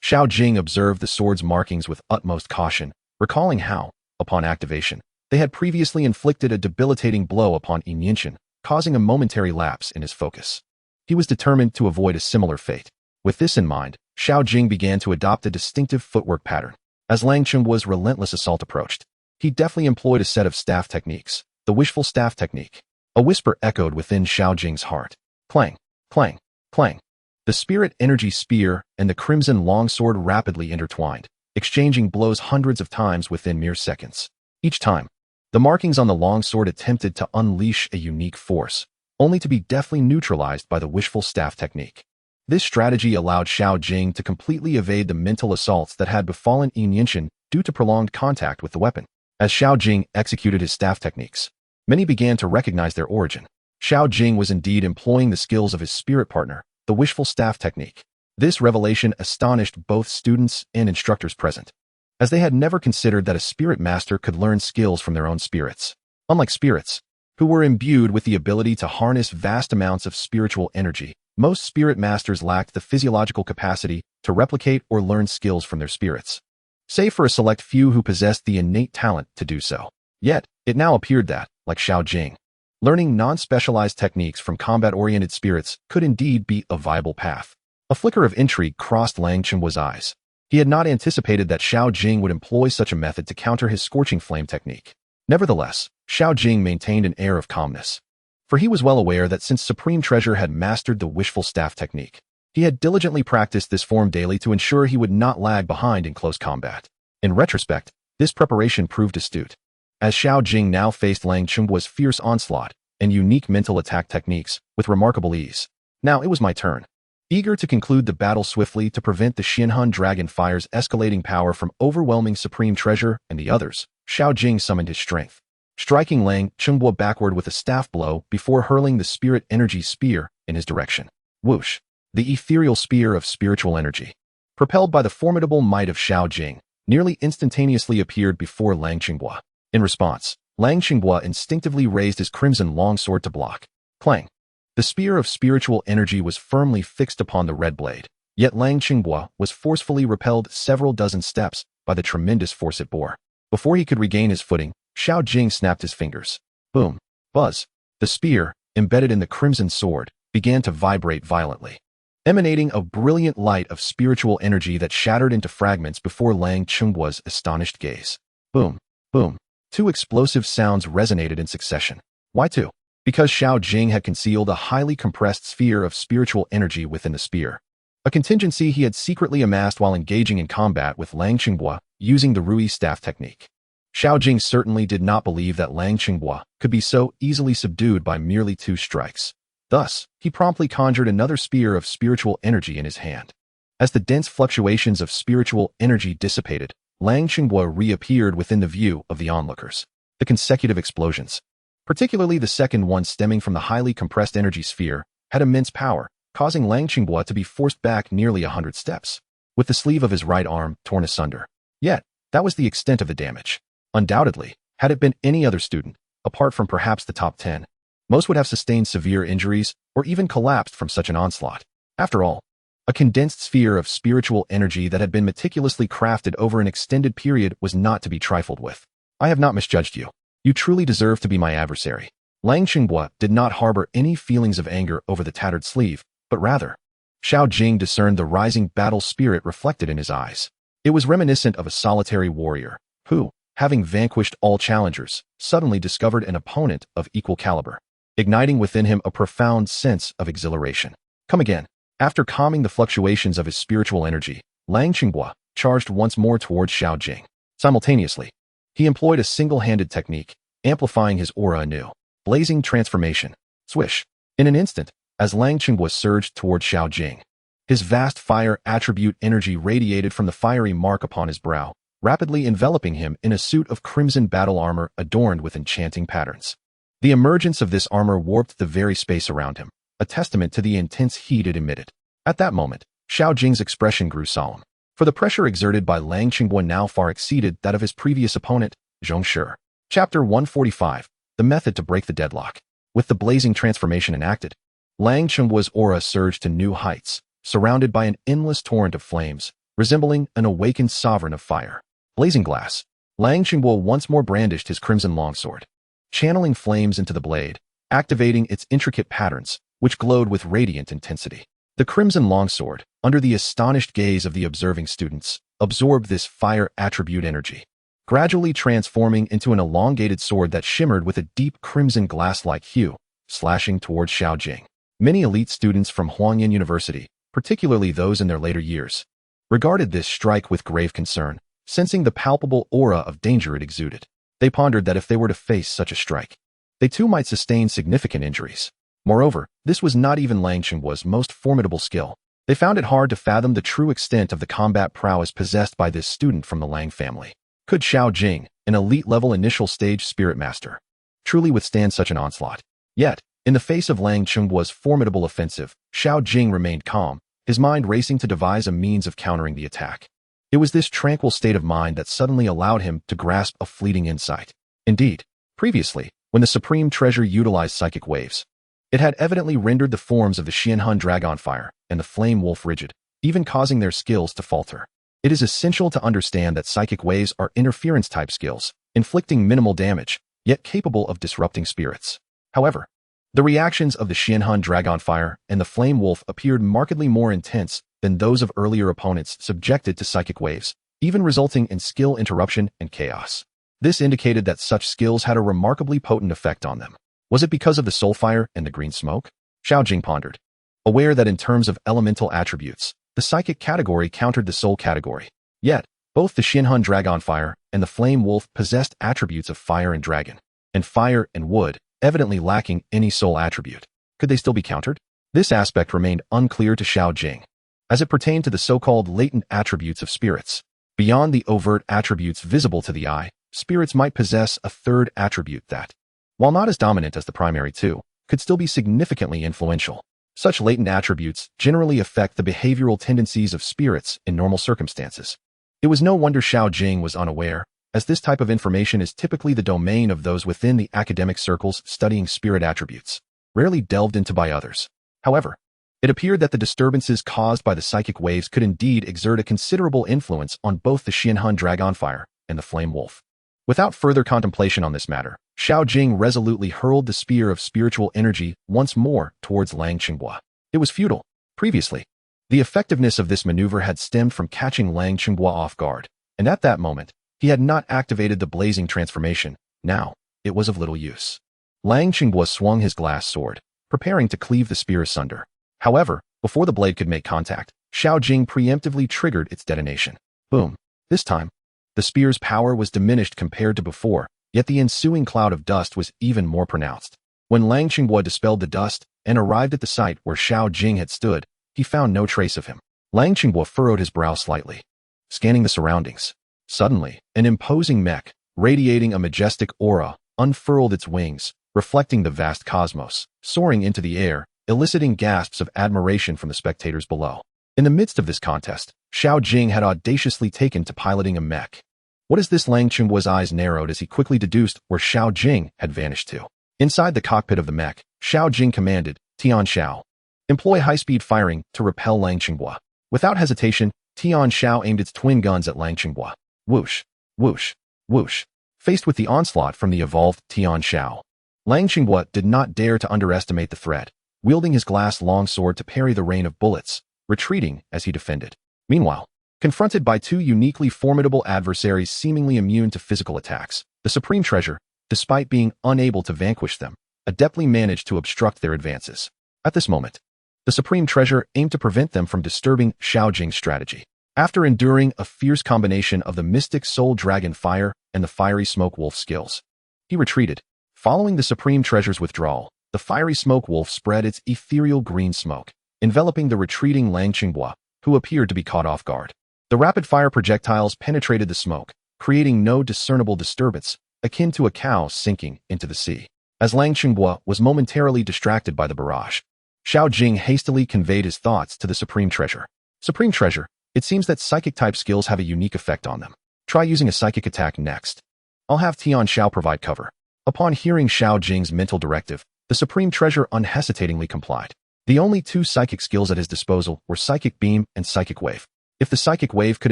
Xiao Jing observed the sword's markings with utmost caution, recalling how, upon activation, they had previously inflicted a debilitating blow upon Yinshin, causing a momentary lapse in his focus. He was determined to avoid a similar fate. With this in mind, Xiao Jing began to adopt a distinctive footwork pattern. As Lang Qinghua's relentless assault approached, he deftly employed a set of staff techniques, the wishful staff technique. A whisper echoed within Xiao Jing's heart. Clang, clang, clang. The spirit energy spear and the crimson longsword rapidly intertwined, exchanging blows hundreds of times within mere seconds. Each time, the markings on the longsword attempted to unleash a unique force, only to be deftly neutralized by the wishful staff technique. This strategy allowed Xiao Jing to completely evade the mental assaults that had befallen Yinshin due to prolonged contact with the weapon. As Xiao Jing executed his staff techniques, many began to recognize their origin. Xiao Jing was indeed employing the skills of his spirit partner, the wishful staff technique. This revelation astonished both students and instructors present, as they had never considered that a spirit master could learn skills from their own spirits. Unlike spirits, who were imbued with the ability to harness vast amounts of spiritual energy, most spirit masters lacked the physiological capacity to replicate or learn skills from their spirits, save for a select few who possessed the innate talent to do so. Yet, it now appeared that, like Xiao Jing, learning non-specialized techniques from combat-oriented spirits could indeed be a viable path. A flicker of intrigue crossed Lang Qinghua's eyes. He had not anticipated that Xiao Jing would employ such a method to counter his scorching flame technique. Nevertheless, Xiao Jing maintained an air of calmness, for he was well aware that since Supreme Treasure had mastered the wishful staff technique, he had diligently practiced this form daily to ensure he would not lag behind in close combat. In retrospect, this preparation proved astute, as Xiao Jing now faced Lang Qinghua's fierce onslaught and unique mental attack techniques with remarkable ease. Now it was my turn. Eager to conclude the battle swiftly to prevent the Xianhun Dragon Fire's escalating power from overwhelming Supreme Treasure and the others, Xiao Jing summoned his strength, striking Lang Qinghua backward with a staff blow before hurling the Spirit Energy Spear in his direction. Whoosh! The ethereal spear of spiritual energy, propelled by the formidable might of Xiao Jing, nearly instantaneously appeared before Lang Qinghua. In response, Lang Qinghua instinctively raised his crimson longsword to block. Clang! The spear of spiritual energy was firmly fixed upon the red blade, yet Lang Qinghua was forcefully repelled several dozen steps by the tremendous force it bore. Before he could regain his footing, Xiao Jing snapped his fingers. Boom! Buzz! The spear, embedded in the crimson sword, began to vibrate violently, emanating a brilliant light of spiritual energy that shattered into fragments before Lang Qinghua's astonished gaze. Boom! Boom! Two explosive sounds resonated in succession. Why two? Because Xiao Jing had concealed a highly compressed sphere of spiritual energy within the spear, a contingency he had secretly amassed while engaging in combat with Lang Qinghua using the Rui staff technique. Xiao Jing certainly did not believe that Lang Qinghua could be so easily subdued by merely two strikes. Thus, he promptly conjured another spear of spiritual energy in his hand. As the dense fluctuations of spiritual energy dissipated, Lang Qinghua reappeared within the view of the onlookers. The consecutive explosions, particularly the second one stemming from the highly compressed energy sphere, had immense power, causing Lang Qinghua to be forced back nearly 100 steps, with the sleeve of his right arm torn asunder. Yet, that was the extent of the damage. Undoubtedly, had it been any other student, apart from perhaps the top 10, most would have sustained severe injuries or even collapsed from such an onslaught. After all, a condensed sphere of spiritual energy that had been meticulously crafted over an extended period was not to be trifled with. I have not misjudged you. You truly deserve to be my adversary. Lang Qinghua did not harbor any feelings of anger over the tattered sleeve, but rather, Xiao Jing discerned the rising battle spirit reflected in his eyes. It was reminiscent of a solitary warrior, who, having vanquished all challengers, suddenly discovered an opponent of equal caliber, igniting within him a profound sense of exhilaration. Come again. After calming the fluctuations of his spiritual energy, Lang Qinghua charged once more towards Xiao Jing. Simultaneously, he employed a single-handed technique, amplifying his aura anew. Blazing transformation. Swish. In an instant, as Lang Qinghua surged toward Xiao Jing, his vast fire attribute energy radiated from the fiery mark upon his brow, rapidly enveloping him in a suit of crimson battle armor adorned with enchanting patterns. The emergence of this armor warped the very space around him, a testament to the intense heat it emitted. At that moment, Xiao Jing's expression grew solemn, for the pressure exerted by Lang Qingbo now far exceeded that of his previous opponent, Zhong Shi. Chapter 145, The Method to Break the Deadlock. With the blazing transformation enacted, Lang Qingbo's aura surged to new heights, surrounded by an endless torrent of flames, resembling an awakened sovereign of fire. Blazing glass, Lang Qingbo once more brandished his crimson longsword, channeling flames into the blade, activating its intricate patterns, which glowed with radiant intensity. The crimson longsword, under the astonished gaze of the observing students, absorbed this fire attribute energy, gradually transforming into an elongated sword that shimmered with a deep crimson glass-like hue, slashing towards Xiao Jing. Many elite students from Huangyan University, particularly those in their later years, regarded this strike with grave concern, sensing the palpable aura of danger it exuded. They pondered that if they were to face such a strike, they too might sustain significant injuries. Moreover, this was not even Lang Qingbo's most formidable skill. They found it hard to fathom the true extent of the combat prowess possessed by this student from the Lang family. Could Xiao Jing, an elite-level initial stage spirit master, truly withstand such an onslaught? Yet, in the face of Lang Qingbo's formidable offensive, Xiao Jing remained calm, his mind racing to devise a means of countering the attack. It was this tranquil state of mind that suddenly allowed him to grasp a fleeting insight. Indeed, previously, when the Supreme Treasure utilized psychic waves, it had evidently rendered the forms of the Xianhun Dragonfire and the Flame Wolf rigid, even causing their skills to falter. It is essential to understand that psychic waves are interference-type skills, inflicting minimal damage, yet capable of disrupting spirits. However, the reactions of the Xianhun Dragonfire and the Flame Wolf appeared markedly more intense than those of earlier opponents subjected to psychic waves, even resulting in skill interruption and chaos. This indicated that such skills had a remarkably potent effect on them. Was it because of the soul fire and the green smoke? Xiao Jing pondered, aware that in terms of elemental attributes, the psychic category countered the soul category. Yet, both the Xianhun Dragonfire and the Flame Wolf possessed attributes of fire and dragon, and fire and wood, evidently lacking any soul attribute. Could they still be countered? This aspect remained unclear to Xiao Jing, as it pertained to the so-called latent attributes of spirits. Beyond the overt attributes visible to the eye, spirits might possess a third attribute that, while not as dominant as the primary two, could still be significantly influential. Such latent attributes generally affect the behavioral tendencies of spirits in normal circumstances. It was no wonder Xiao Jing was unaware, as this type of information is typically the domain of those within the academic circles studying spirit attributes, rarely delved into by others. However, it appeared that the disturbances caused by the psychic waves could indeed exert a considerable influence on both the Xianhun Dragonfire and the Flame Wolf. Without further contemplation on this matter, Xiao Jing resolutely hurled the spear of spiritual energy once more towards Lang Qingbo. It was futile. Previously, the effectiveness of this maneuver had stemmed from catching Lang Qingbo off guard, and at that moment, he had not activated the blazing transformation. Now, it was of little use. Lang Qingbo swung his glass sword, preparing to cleave the spear asunder. However, before the blade could make contact, Xiao Jing preemptively triggered its detonation. Boom. This time, the spear's power was diminished compared to before, yet the ensuing cloud of dust was even more pronounced. When Lang Qingbo dispelled the dust and arrived at the site where Xiao Jing had stood, he found no trace of him. Lang Qingbo furrowed his brow slightly, scanning the surroundings. Suddenly, an imposing mech, radiating a majestic aura, unfurled its wings, reflecting the vast cosmos, soaring into the air, eliciting gasps of admiration from the spectators below. In the midst of this contest, Xiao Jing had audaciously taken to piloting a mech. What is this? Lang Qingbo's eyes narrowed as he quickly deduced where Xiao Jing had vanished to. Inside the cockpit of the mech, Xiao Jing commanded, Tian Xiao, employ high-speed firing to repel Lang Qingbo. Without hesitation, Tian Xiao aimed its twin guns at Lang Qingbo. Whoosh, whoosh, whoosh. Faced with the onslaught from the evolved Tian Xiao, Lang Qingbo did not dare to underestimate the threat, wielding his glass longsword to parry the rain of bullets, retreating as he defended. Meanwhile, confronted by two uniquely formidable adversaries seemingly immune to physical attacks, the Supreme Treasure, despite being unable to vanquish them, adeptly managed to obstruct their advances. At this moment, the Supreme Treasure aimed to prevent them from disturbing Xiao Jing's strategy. After enduring a fierce combination of the Mystic Soul Dragon Fire and the Fiery Smoke Wolf skills, he retreated. Following the Supreme Treasure's withdrawal, the Fiery Smoke Wolf spread its ethereal green smoke, enveloping the retreating Lang Qingbo, who appeared to be caught off guard. The rapid-fire projectiles penetrated the smoke, creating no discernible disturbance, akin to a cow sinking into the sea. As Lang Qinghua was momentarily distracted by the barrage, Xiao Jing hastily conveyed his thoughts to the Supreme Treasure. Supreme Treasure, it seems that psychic-type skills have a unique effect on them. Try using a psychic attack next. I'll have Tian Xiao provide cover. Upon hearing Xiao Jing's mental directive, the Supreme Treasure unhesitatingly complied. The only two psychic skills at his disposal were Psychic Beam and Psychic Wave. If the Psychic Wave could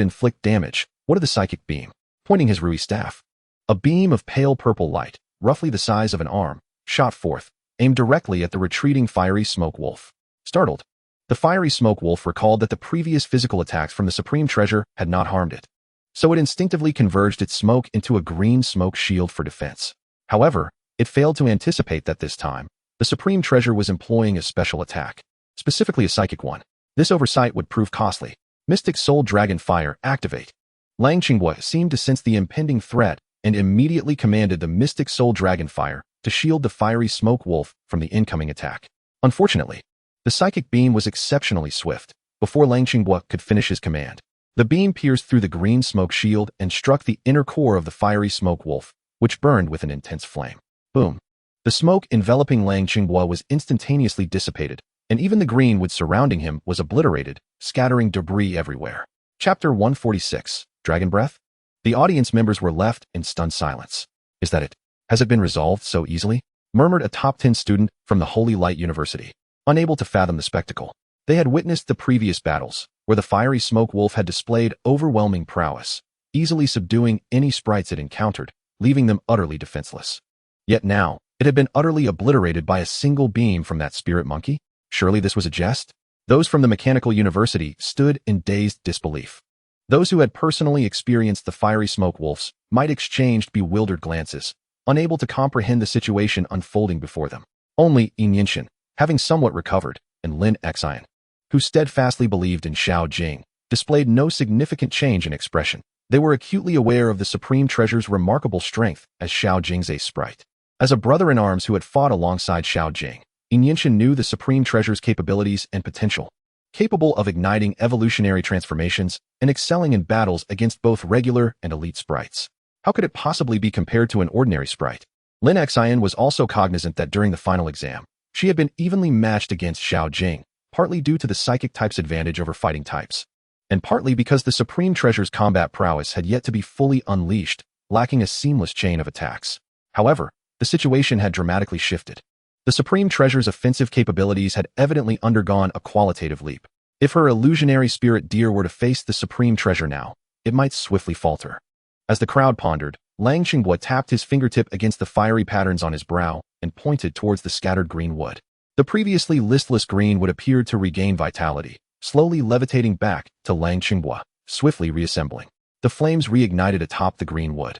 inflict damage, what of the Psychic Beam? Pointing his Rui staff. A beam of pale purple light, roughly the size of an arm, shot forth, aimed directly at the retreating fiery smoke wolf. Startled, the fiery smoke wolf recalled that the previous physical attacks from the Supreme Treasure had not harmed it. So it instinctively converged its smoke into a green smoke shield for defense. However, it failed to anticipate that this time, the Supreme Treasure was employing a special attack, specifically a psychic one. This oversight would prove costly. Mystic Soul Dragon Fire activate. Lang Qinghua seemed to sense the impending threat and immediately commanded the Mystic Soul Dragon Fire to shield the fiery smoke wolf from the incoming attack. Unfortunately, the psychic beam was exceptionally swift. Before Lang Qinghua could finish his command, the beam pierced through the green smoke shield and struck the inner core of the fiery smoke wolf, which burned with an intense flame. Boom. The smoke enveloping Lang Qinghua was instantaneously dissipated, and even the greenwood surrounding him was obliterated, scattering debris everywhere. Chapter 146, Dragon Breath? The audience members were left in stunned silence. Is that it? Has it been resolved so easily? Murmured a top 10 student from the Holy Light University, unable to fathom the spectacle. They had witnessed the previous battles, where the fiery smoke wolf had displayed overwhelming prowess, easily subduing any sprites it encountered, leaving them utterly defenseless. Yet now, it had been utterly obliterated by a single beam from that spirit monkey? Surely this was a jest? Those from the Mechanical University stood in dazed disbelief. Those who had personally experienced the fiery smoke wolves might exchange bewildered glances, unable to comprehend the situation unfolding before them. Only Yin Yinshan, having somewhat recovered, and Lin Xian, who steadfastly believed in Xiao Jing, displayed no significant change in expression. They were acutely aware of the Supreme Treasure's remarkable strength as Xiao Jing's ace sprite. As a brother-in-arms who had fought alongside Xiao Jing, Yin Yinshan knew the Supreme Treasure's capabilities and potential, capable of igniting evolutionary transformations and excelling in battles against both regular and elite sprites. How could it possibly be compared to an ordinary sprite? Lin Xian was also cognizant that during the final exam, she had been evenly matched against Xiao Jing, partly due to the psychic type's advantage over fighting types, and partly because the Supreme Treasure's combat prowess had yet to be fully unleashed, lacking a seamless chain of attacks. However, the situation had dramatically shifted. The Supreme Treasure's offensive capabilities had evidently undergone a qualitative leap. If her illusionary spirit deer were to face the Supreme Treasure now, it might swiftly falter. As the crowd pondered, Lang Qinghua tapped his fingertip against the fiery patterns on his brow and pointed towards the scattered green wood. The previously listless green wood appeared to regain vitality, slowly levitating back to Lang Qinghua, swiftly reassembling. The flames reignited atop the green wood,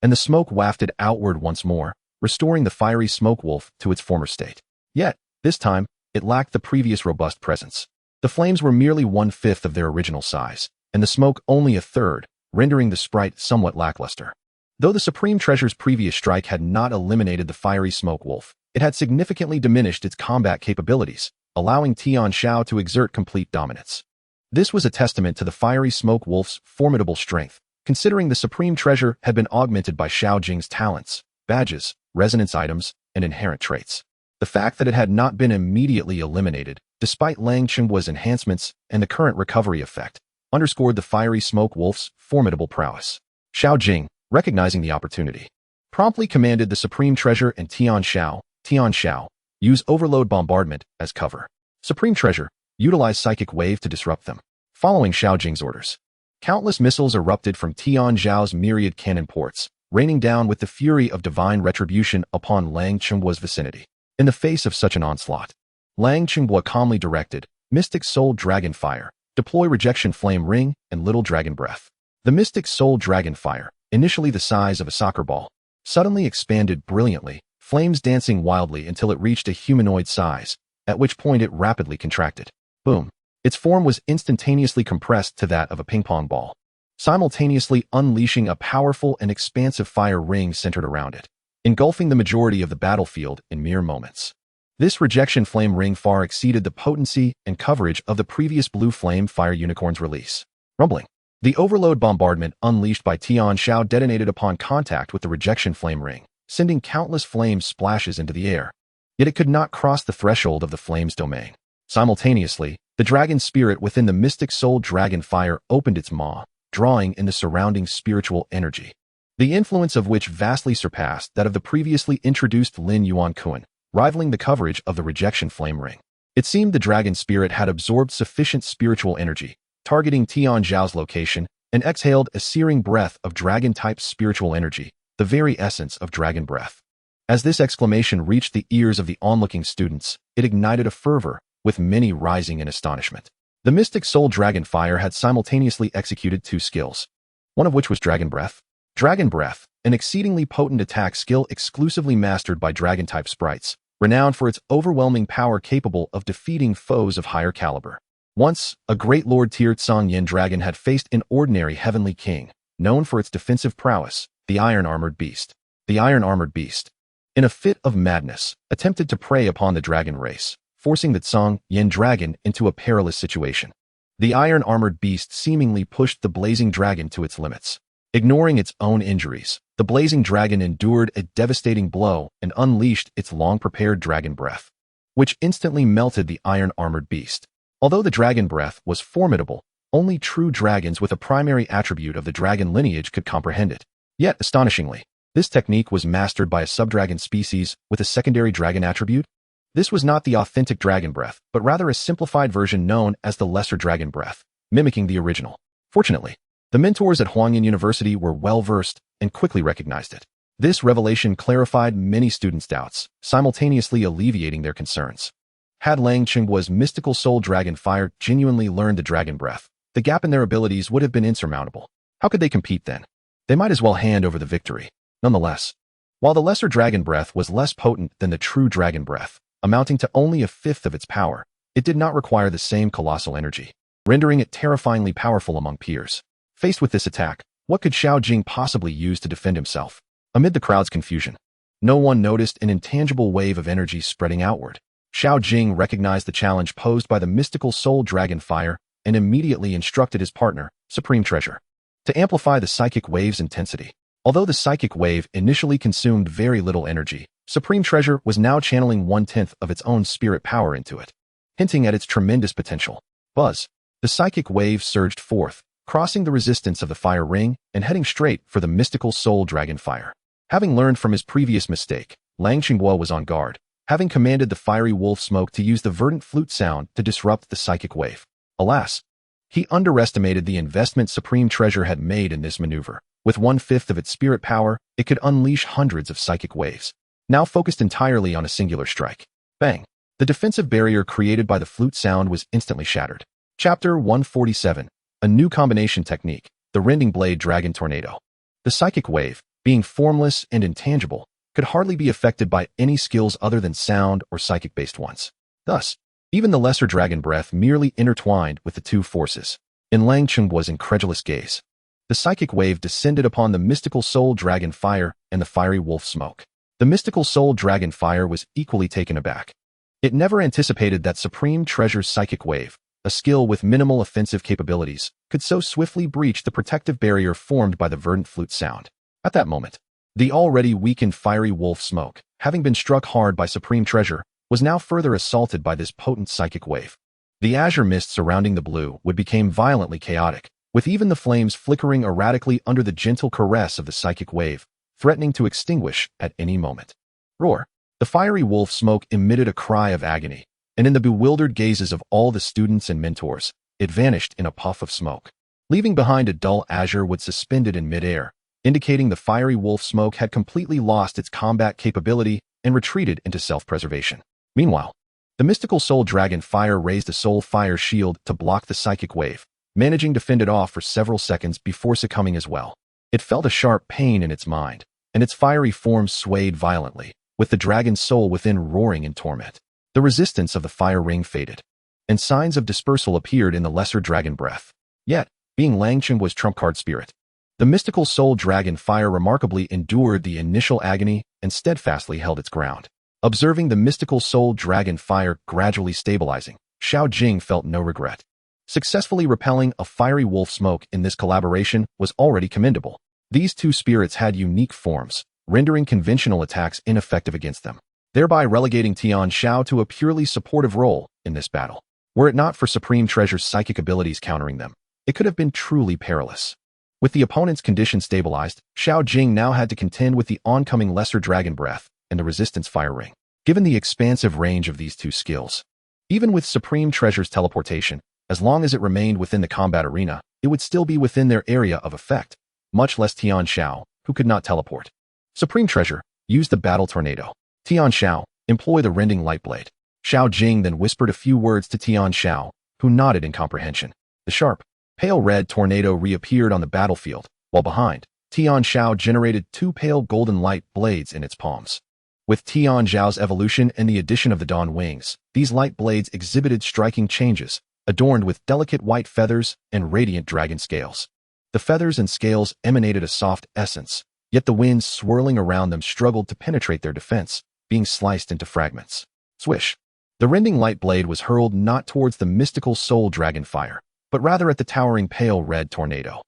and the smoke wafted outward once more, restoring the fiery smoke wolf to its former state. Yet, this time, it lacked the previous robust presence. The flames were merely 1/5 of their original size, and the smoke only 1/3, rendering the sprite somewhat lackluster. Though the Supreme Treasure's previous strike had not eliminated the fiery smoke wolf, it had significantly diminished its combat capabilities, allowing Tian Xiao to exert complete dominance. This was a testament to the fiery smoke wolf's formidable strength, considering the Supreme Treasure had been augmented by Xiao Jing's talents, badges, resonance items, and inherent traits. The fact that it had not been immediately eliminated, despite Lang Qinghua's enhancements and the current recovery effect, underscored the fiery smoke wolf's formidable prowess. Xiao Jing, recognizing the opportunity, promptly commanded the Supreme Treasure and Tian Xiao, use overload bombardment as cover. Supreme Treasure, utilize Psychic Wave to disrupt them. Following Xiao Jing's orders, countless missiles erupted from Tian Xiao's myriad cannon ports, raining down with the fury of divine retribution upon Lang Qinghua's vicinity. In the face of such an onslaught, Lang Qinghua calmly directed, Mystic Soul Dragon Fire, deploy Rejection Flame Ring and Little Dragon Breath. The Mystic Soul Dragon Fire, initially the size of a soccer ball, suddenly expanded brilliantly, flames dancing wildly until it reached a humanoid size, at which point it rapidly contracted. Boom. Its form was instantaneously compressed to that of a ping-pong ball, simultaneously unleashing a powerful and expansive fire ring centered around it, engulfing the majority of the battlefield in mere moments. This Rejection Flame Ring far exceeded the potency and coverage of the previous Blue Flame Fire Unicorn's release. Rumbling. The overload bombardment unleashed by Tian Xiao detonated upon contact with the rejection flame ring, sending countless flame splashes into the air. Yet it could not cross the threshold of the flame's domain. Simultaneously, the dragon spirit within the mystic soul dragon fire opened its maw, drawing in the surrounding spiritual energy, the influence of which vastly surpassed that of the previously introduced Lin Yuan Kuan, rivaling the coverage of the rejection flame ring. It seemed the dragon spirit had absorbed sufficient spiritual energy, targeting Tian Zhao's location, and exhaled a searing breath of dragon-type spiritual energy, the very essence of dragon breath. As this exclamation reached the ears of the onlooking students, it ignited a fervor, with many rising in astonishment. The mystic soul dragon fire had simultaneously executed two skills, one of which was dragon breath. Dragon breath, an exceedingly potent attack skill exclusively mastered by dragon-type sprites, renowned for its overwhelming power capable of defeating foes of higher caliber. Once, a great Lord Tier Tsang Yin dragon had faced an ordinary heavenly king, known for its defensive prowess, the iron-armored beast. The iron-armored beast, in a fit of madness, attempted to prey upon the dragon race, forcing the Tsang Yin dragon into a perilous situation. The iron-armored beast seemingly pushed the blazing dragon to its limits. Ignoring its own injuries, the blazing dragon endured a devastating blow and unleashed its long-prepared dragon breath, which instantly melted the iron-armored beast. Although the dragon breath was formidable, only true dragons with a primary attribute of the dragon lineage could comprehend it. Yet, astonishingly, this technique was mastered by a subdragon species with a secondary dragon attribute. This was not the authentic dragon breath, but rather a simplified version known as the lesser dragon breath, mimicking the original. Fortunately, the mentors at Huangyan University were well-versed and quickly recognized it. This revelation clarified many students' doubts, simultaneously alleviating their concerns. Had Lang Qingguo's mystical soul dragon fire genuinely learned the dragon breath, the gap in their abilities would have been insurmountable. How could they compete then? They might as well hand over the victory. Nonetheless, while the lesser dragon breath was less potent than the true dragon breath, amounting to only a fifth of its power, it did not require the same colossal energy, rendering it terrifyingly powerful among peers. Faced with this attack, what could Xiao Jing possibly use to defend himself? Amid the crowd's confusion, no one noticed an intangible wave of energy spreading outward. Xiao Jing recognized the challenge posed by the mystical soul dragon fire and immediately instructed his partner, Supreme Treasure, to amplify the psychic wave's intensity. Although the psychic wave initially consumed very little energy, Supreme Treasure was now channeling 1/10 of its own spirit power into it, hinting at its tremendous potential. Buzz! The psychic wave surged forth, crossing the resistance of the fire ring and heading straight for the mystical soul dragon fire. Having learned from his previous mistake, Lang Qingguo was on guard, having commanded the fiery wolf smoke to use the verdant flute sound to disrupt the psychic wave. Alas, he underestimated the investment Supreme Treasure had made in this maneuver. With 1/5 of its spirit power, it could unleash hundreds of psychic waves, now focused entirely on a singular strike. Bang! The defensive barrier created by the flute sound was instantly shattered. Chapter 147. A new combination technique, the Rending Blade Dragon Tornado. The psychic wave, being formless and intangible, could hardly be affected by any skills other than sound or psychic-based ones. Thus, even the lesser dragon breath merely intertwined with the two forces. In Lang Qingguo's incredulous gaze, the psychic wave descended upon the mystical soul dragon fire and the fiery wolf smoke. The mystical soul dragon fire was equally taken aback. It never anticipated that Supreme Treasure's psychic wave, a skill with minimal offensive capabilities, could so swiftly breach the protective barrier formed by the verdant flute sound. At that moment, the already weakened fiery wolf smoke, having been struck hard by Supreme Treasure, was now further assaulted by this potent psychic wave. The azure mist surrounding the blue wood became violently chaotic, with even the flames flickering erratically under the gentle caress of the psychic wave, threatening to extinguish at any moment. Roar! The fiery wolf smoke emitted a cry of agony, and in the bewildered gazes of all the students and mentors, it vanished in a puff of smoke, leaving behind a dull azure wood suspended in midair, indicating the fiery wolf smoke had completely lost its combat capability and retreated into self-preservation. Meanwhile, the mystical soul dragon fire raised a soul fire shield to block the psychic wave, managing to fend it off for several seconds before succumbing as well. It felt a sharp pain in its mind, and its fiery form swayed violently, with the dragon's soul within roaring in torment. The resistance of the fire ring faded, and signs of dispersal appeared in the lesser dragon breath. Yet, being Lang Qingguo's trump card spirit, the mystical soul dragon fire remarkably endured the initial agony and steadfastly held its ground. Observing the mystical soul dragon fire gradually stabilizing, Xiao Jing felt no regret. Successfully repelling a fiery wolf smoke in this collaboration was already commendable. These two spirits had unique forms, rendering conventional attacks ineffective against them, thereby relegating Tian Xiao to a purely supportive role in this battle. Were it not for Supreme Treasure's psychic abilities countering them, it could have been truly perilous. With the opponent's condition stabilized, Xiao Jing now had to contend with the oncoming Lesser Dragon Breath and the Resistance Fire Ring. Given the expansive range of these two skills, even with Supreme Treasure's teleportation, as long as it remained within the combat arena, it would still be within their area of effect, much less Tian Xiao, who could not teleport. Supreme Treasure used the Battle Tornado. Tian Xiao, employ the Rending Light Blade. Xiao Jing then whispered a few words to Tian Xiao, who nodded in comprehension. The sharp, pale red tornado reappeared on the battlefield, while behind, Tian Xiao generated two pale golden light blades in its palms. With Tian Xiao's evolution and the addition of the Dawn Wings, these light blades exhibited striking changes, adorned with delicate white feathers and radiant dragon scales. The feathers and scales emanated a soft essence, yet the winds swirling around them struggled to penetrate their defense, being sliced into fragments. Swish! The rending light blade was hurled not towards the mystical soul dragon fire, but rather at the towering pale red tornado.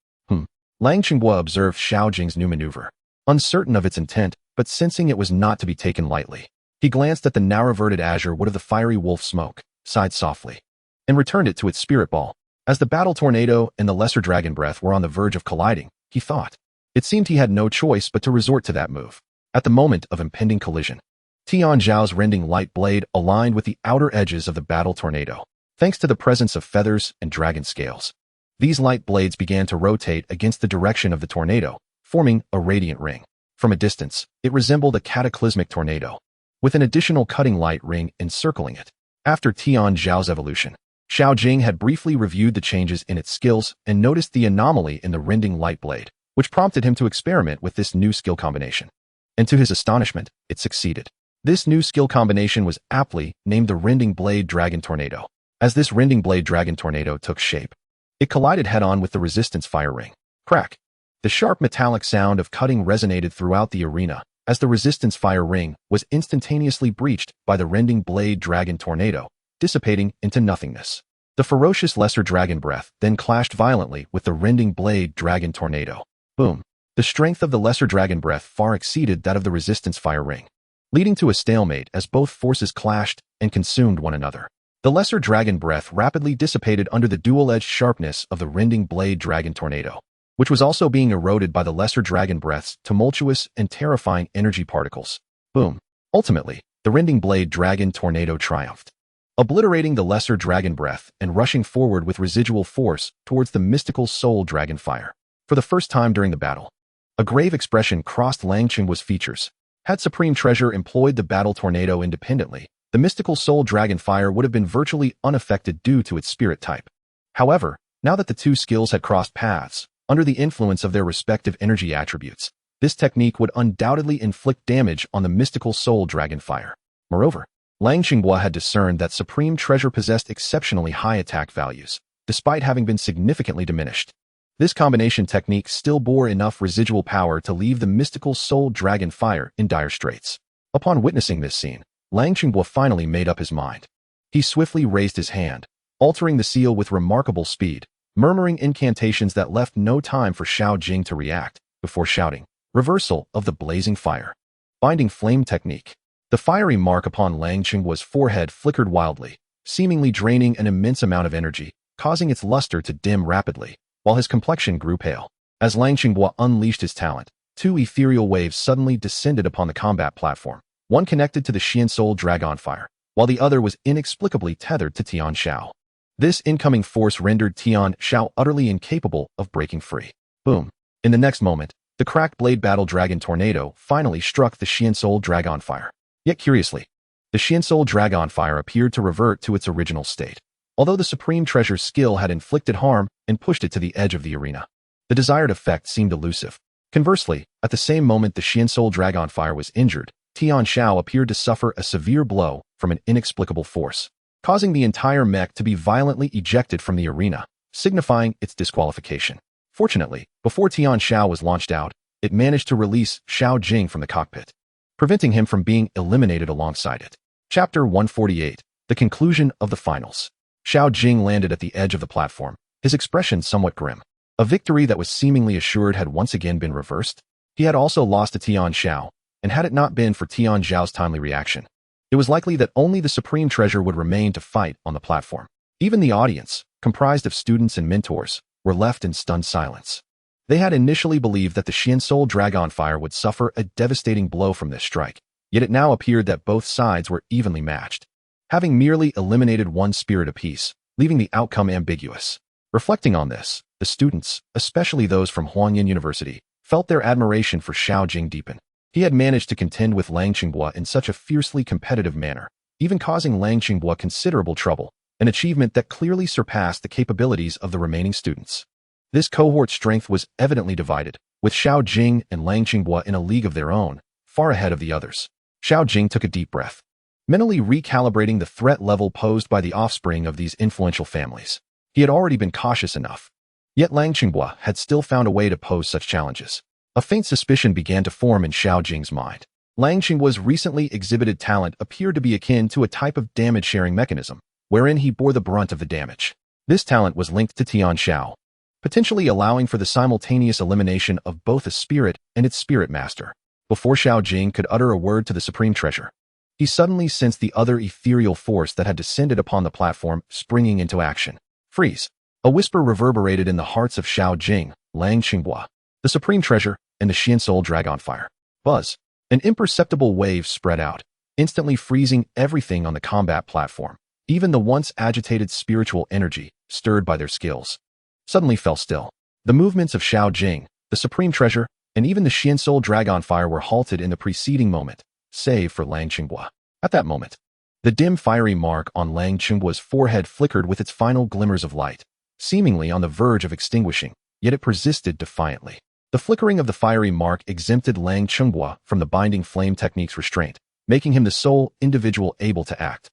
Lang Qinghua observed Xiao Jing's new maneuver, uncertain of its intent, but sensing it was not to be taken lightly. He glanced at the now reverted azure wood of the fiery wolf smoke, sighed softly, and returned it to its spirit ball. As the battle tornado and the lesser dragon breath were on the verge of colliding, he thought. It seemed he had no choice but to resort to that move. At the moment of impending collision, Tian Zhao's rending light blade aligned with the outer edges of the battle tornado, thanks to the presence of feathers and dragon scales. These light blades began to rotate against the direction of the tornado, forming a radiant ring. From a distance, it resembled a cataclysmic tornado, with an additional cutting light ring encircling it. After Tian Zhao's evolution, Xiao Jing had briefly reviewed the changes in its skills and noticed the anomaly in the rending light blade, which prompted him to experiment with this new skill combination. And to his astonishment, it succeeded. This new skill combination was aptly named the Rending Blade Dragon Tornado. As this Rending Blade Dragon Tornado took shape, it collided head-on with the Resistance Fire Ring. Crack! The sharp metallic sound of cutting resonated throughout the arena, as the Resistance Fire Ring was instantaneously breached by the Rending Blade Dragon Tornado, dissipating into nothingness. The ferocious Lesser Dragon Breath then clashed violently with the Rending Blade Dragon Tornado. Boom! The strength of the Lesser Dragon Breath far exceeded that of the Resistance Fire Ring, leading to a stalemate as both forces clashed and consumed one another. The Lesser Dragon Breath rapidly dissipated under the dual-edged sharpness of the Rending Blade Dragon Tornado, which was also being eroded by the Lesser Dragon Breath's tumultuous and terrifying energy particles. Boom! Ultimately, the Rending Blade Dragon Tornado triumphed, obliterating the Lesser Dragon Breath and rushing forward with residual force towards the mystical Soul Dragon Fire. For the first time during the battle, a grave expression crossed Lang Qinghua's features. Had Supreme Treasure employed the Battle Tornado independently, the mystical Soul Dragon Fire would have been virtually unaffected due to its spirit type. However, now that the two skills had crossed paths, under the influence of their respective energy attributes, this technique would undoubtedly inflict damage on the mystical Soul Dragon Fire. Moreover, Lang Qinghua had discerned that Supreme Treasure possessed exceptionally high attack values, despite having been significantly diminished. This combination technique still bore enough residual power to leave the mystical Soul Dragon Fire in dire straits. Upon witnessing this scene, Lang Qinghua finally made up his mind. He swiftly raised his hand, altering the seal with remarkable speed, murmuring incantations that left no time for Xiao Jing to react, before shouting, "Reversal of the blazing fire." Binding flame technique. The fiery mark upon Lang Qinghua's forehead flickered wildly, seemingly draining an immense amount of energy, causing its luster to dim rapidly, while his complexion grew pale. As Lang Qinghua unleashed his talent, two ethereal waves suddenly descended upon the combat platform, one connected to the Xian Soul Dragon Fire, while the other was inexplicably tethered to Tian Xiao. This incoming force rendered Tian Xiao utterly incapable of breaking free. Boom! In the next moment, the cracked blade battle dragon tornado finally struck the Xian Soul Dragon Fire. Yet curiously, the Xian Soul Dragon Fire appeared to revert to its original state, although the Supreme Treasure's skill had inflicted harm and pushed it to the edge of the arena. The desired effect seemed elusive. Conversely, at the same moment the Xian Soul Dragon Fire was injured, Tian Xiao appeared to suffer a severe blow from an inexplicable force, causing the entire mech to be violently ejected from the arena, signifying its disqualification. Fortunately, before Tian Xiao was launched out, it managed to release Xiao Jing from the cockpit, preventing him from being eliminated alongside it. Chapter 148, The Conclusion of the Finals. Xiao Jing landed at the edge of the platform, his expression somewhat grim. A victory that was seemingly assured had once again been reversed. He had also lost to Tian Xiao, and had it not been for Tian Zhao's timely reaction, it was likely that only the Supreme Treasure would remain to fight on the platform. Even the audience, comprised of students and mentors, were left in stunned silence. They had initially believed that the Xiansoul Dragon Fire would suffer a devastating blow from this strike, yet it now appeared that both sides were evenly matched, having merely eliminated one spirit apiece, leaving the outcome ambiguous. Reflecting on this, the students, especially those from Huangyan University, felt their admiration for Xiao Jing deepen. He had managed to contend with Lang Qinghua in such a fiercely competitive manner, even causing Lang Qinghua considerable trouble, an achievement that clearly surpassed the capabilities of the remaining students. This cohort's strength was evidently divided, with Xiao Jing and Lang Qinghua in a league of their own, far ahead of the others. Xiao Jing took a deep breath, mentally recalibrating the threat level posed by the offspring of these influential families. He had already been cautious enough. Yet Lang Qinghua had still found a way to pose such challenges. A faint suspicion began to form in Xiao Jing's mind. Lang Qinghua's recently exhibited talent appeared to be akin to a type of damage-sharing mechanism, wherein he bore the brunt of the damage. This talent was linked to Tian Xiao, potentially allowing for the simultaneous elimination of both a spirit and its spirit master. Before Xiao Jing could utter a word to the Supreme Treasure, he suddenly sensed the other ethereal force that had descended upon the platform springing into action. Freeze! A whisper reverberated in the hearts of Xiao Jing, Lang Qinghua, the Supreme Treasure, and the Xiansoul Dragon Fire. Buzz! An imperceptible wave spread out, instantly freezing everything on the combat platform. Even the once agitated spiritual energy, stirred by their skills, suddenly fell still. The movements of Xiao Jing, the Supreme Treasure, and even the Xiansoul Dragon Fire were halted in the preceding moment, save for Lang Qinghua. At that moment, the dim fiery mark on Lang Qinghua's forehead flickered with its final glimmers of light, seemingly on the verge of extinguishing, yet it persisted defiantly. The flickering of the fiery mark exempted Lang Qinghua from the binding flame technique's restraint, making him the sole individual able to act.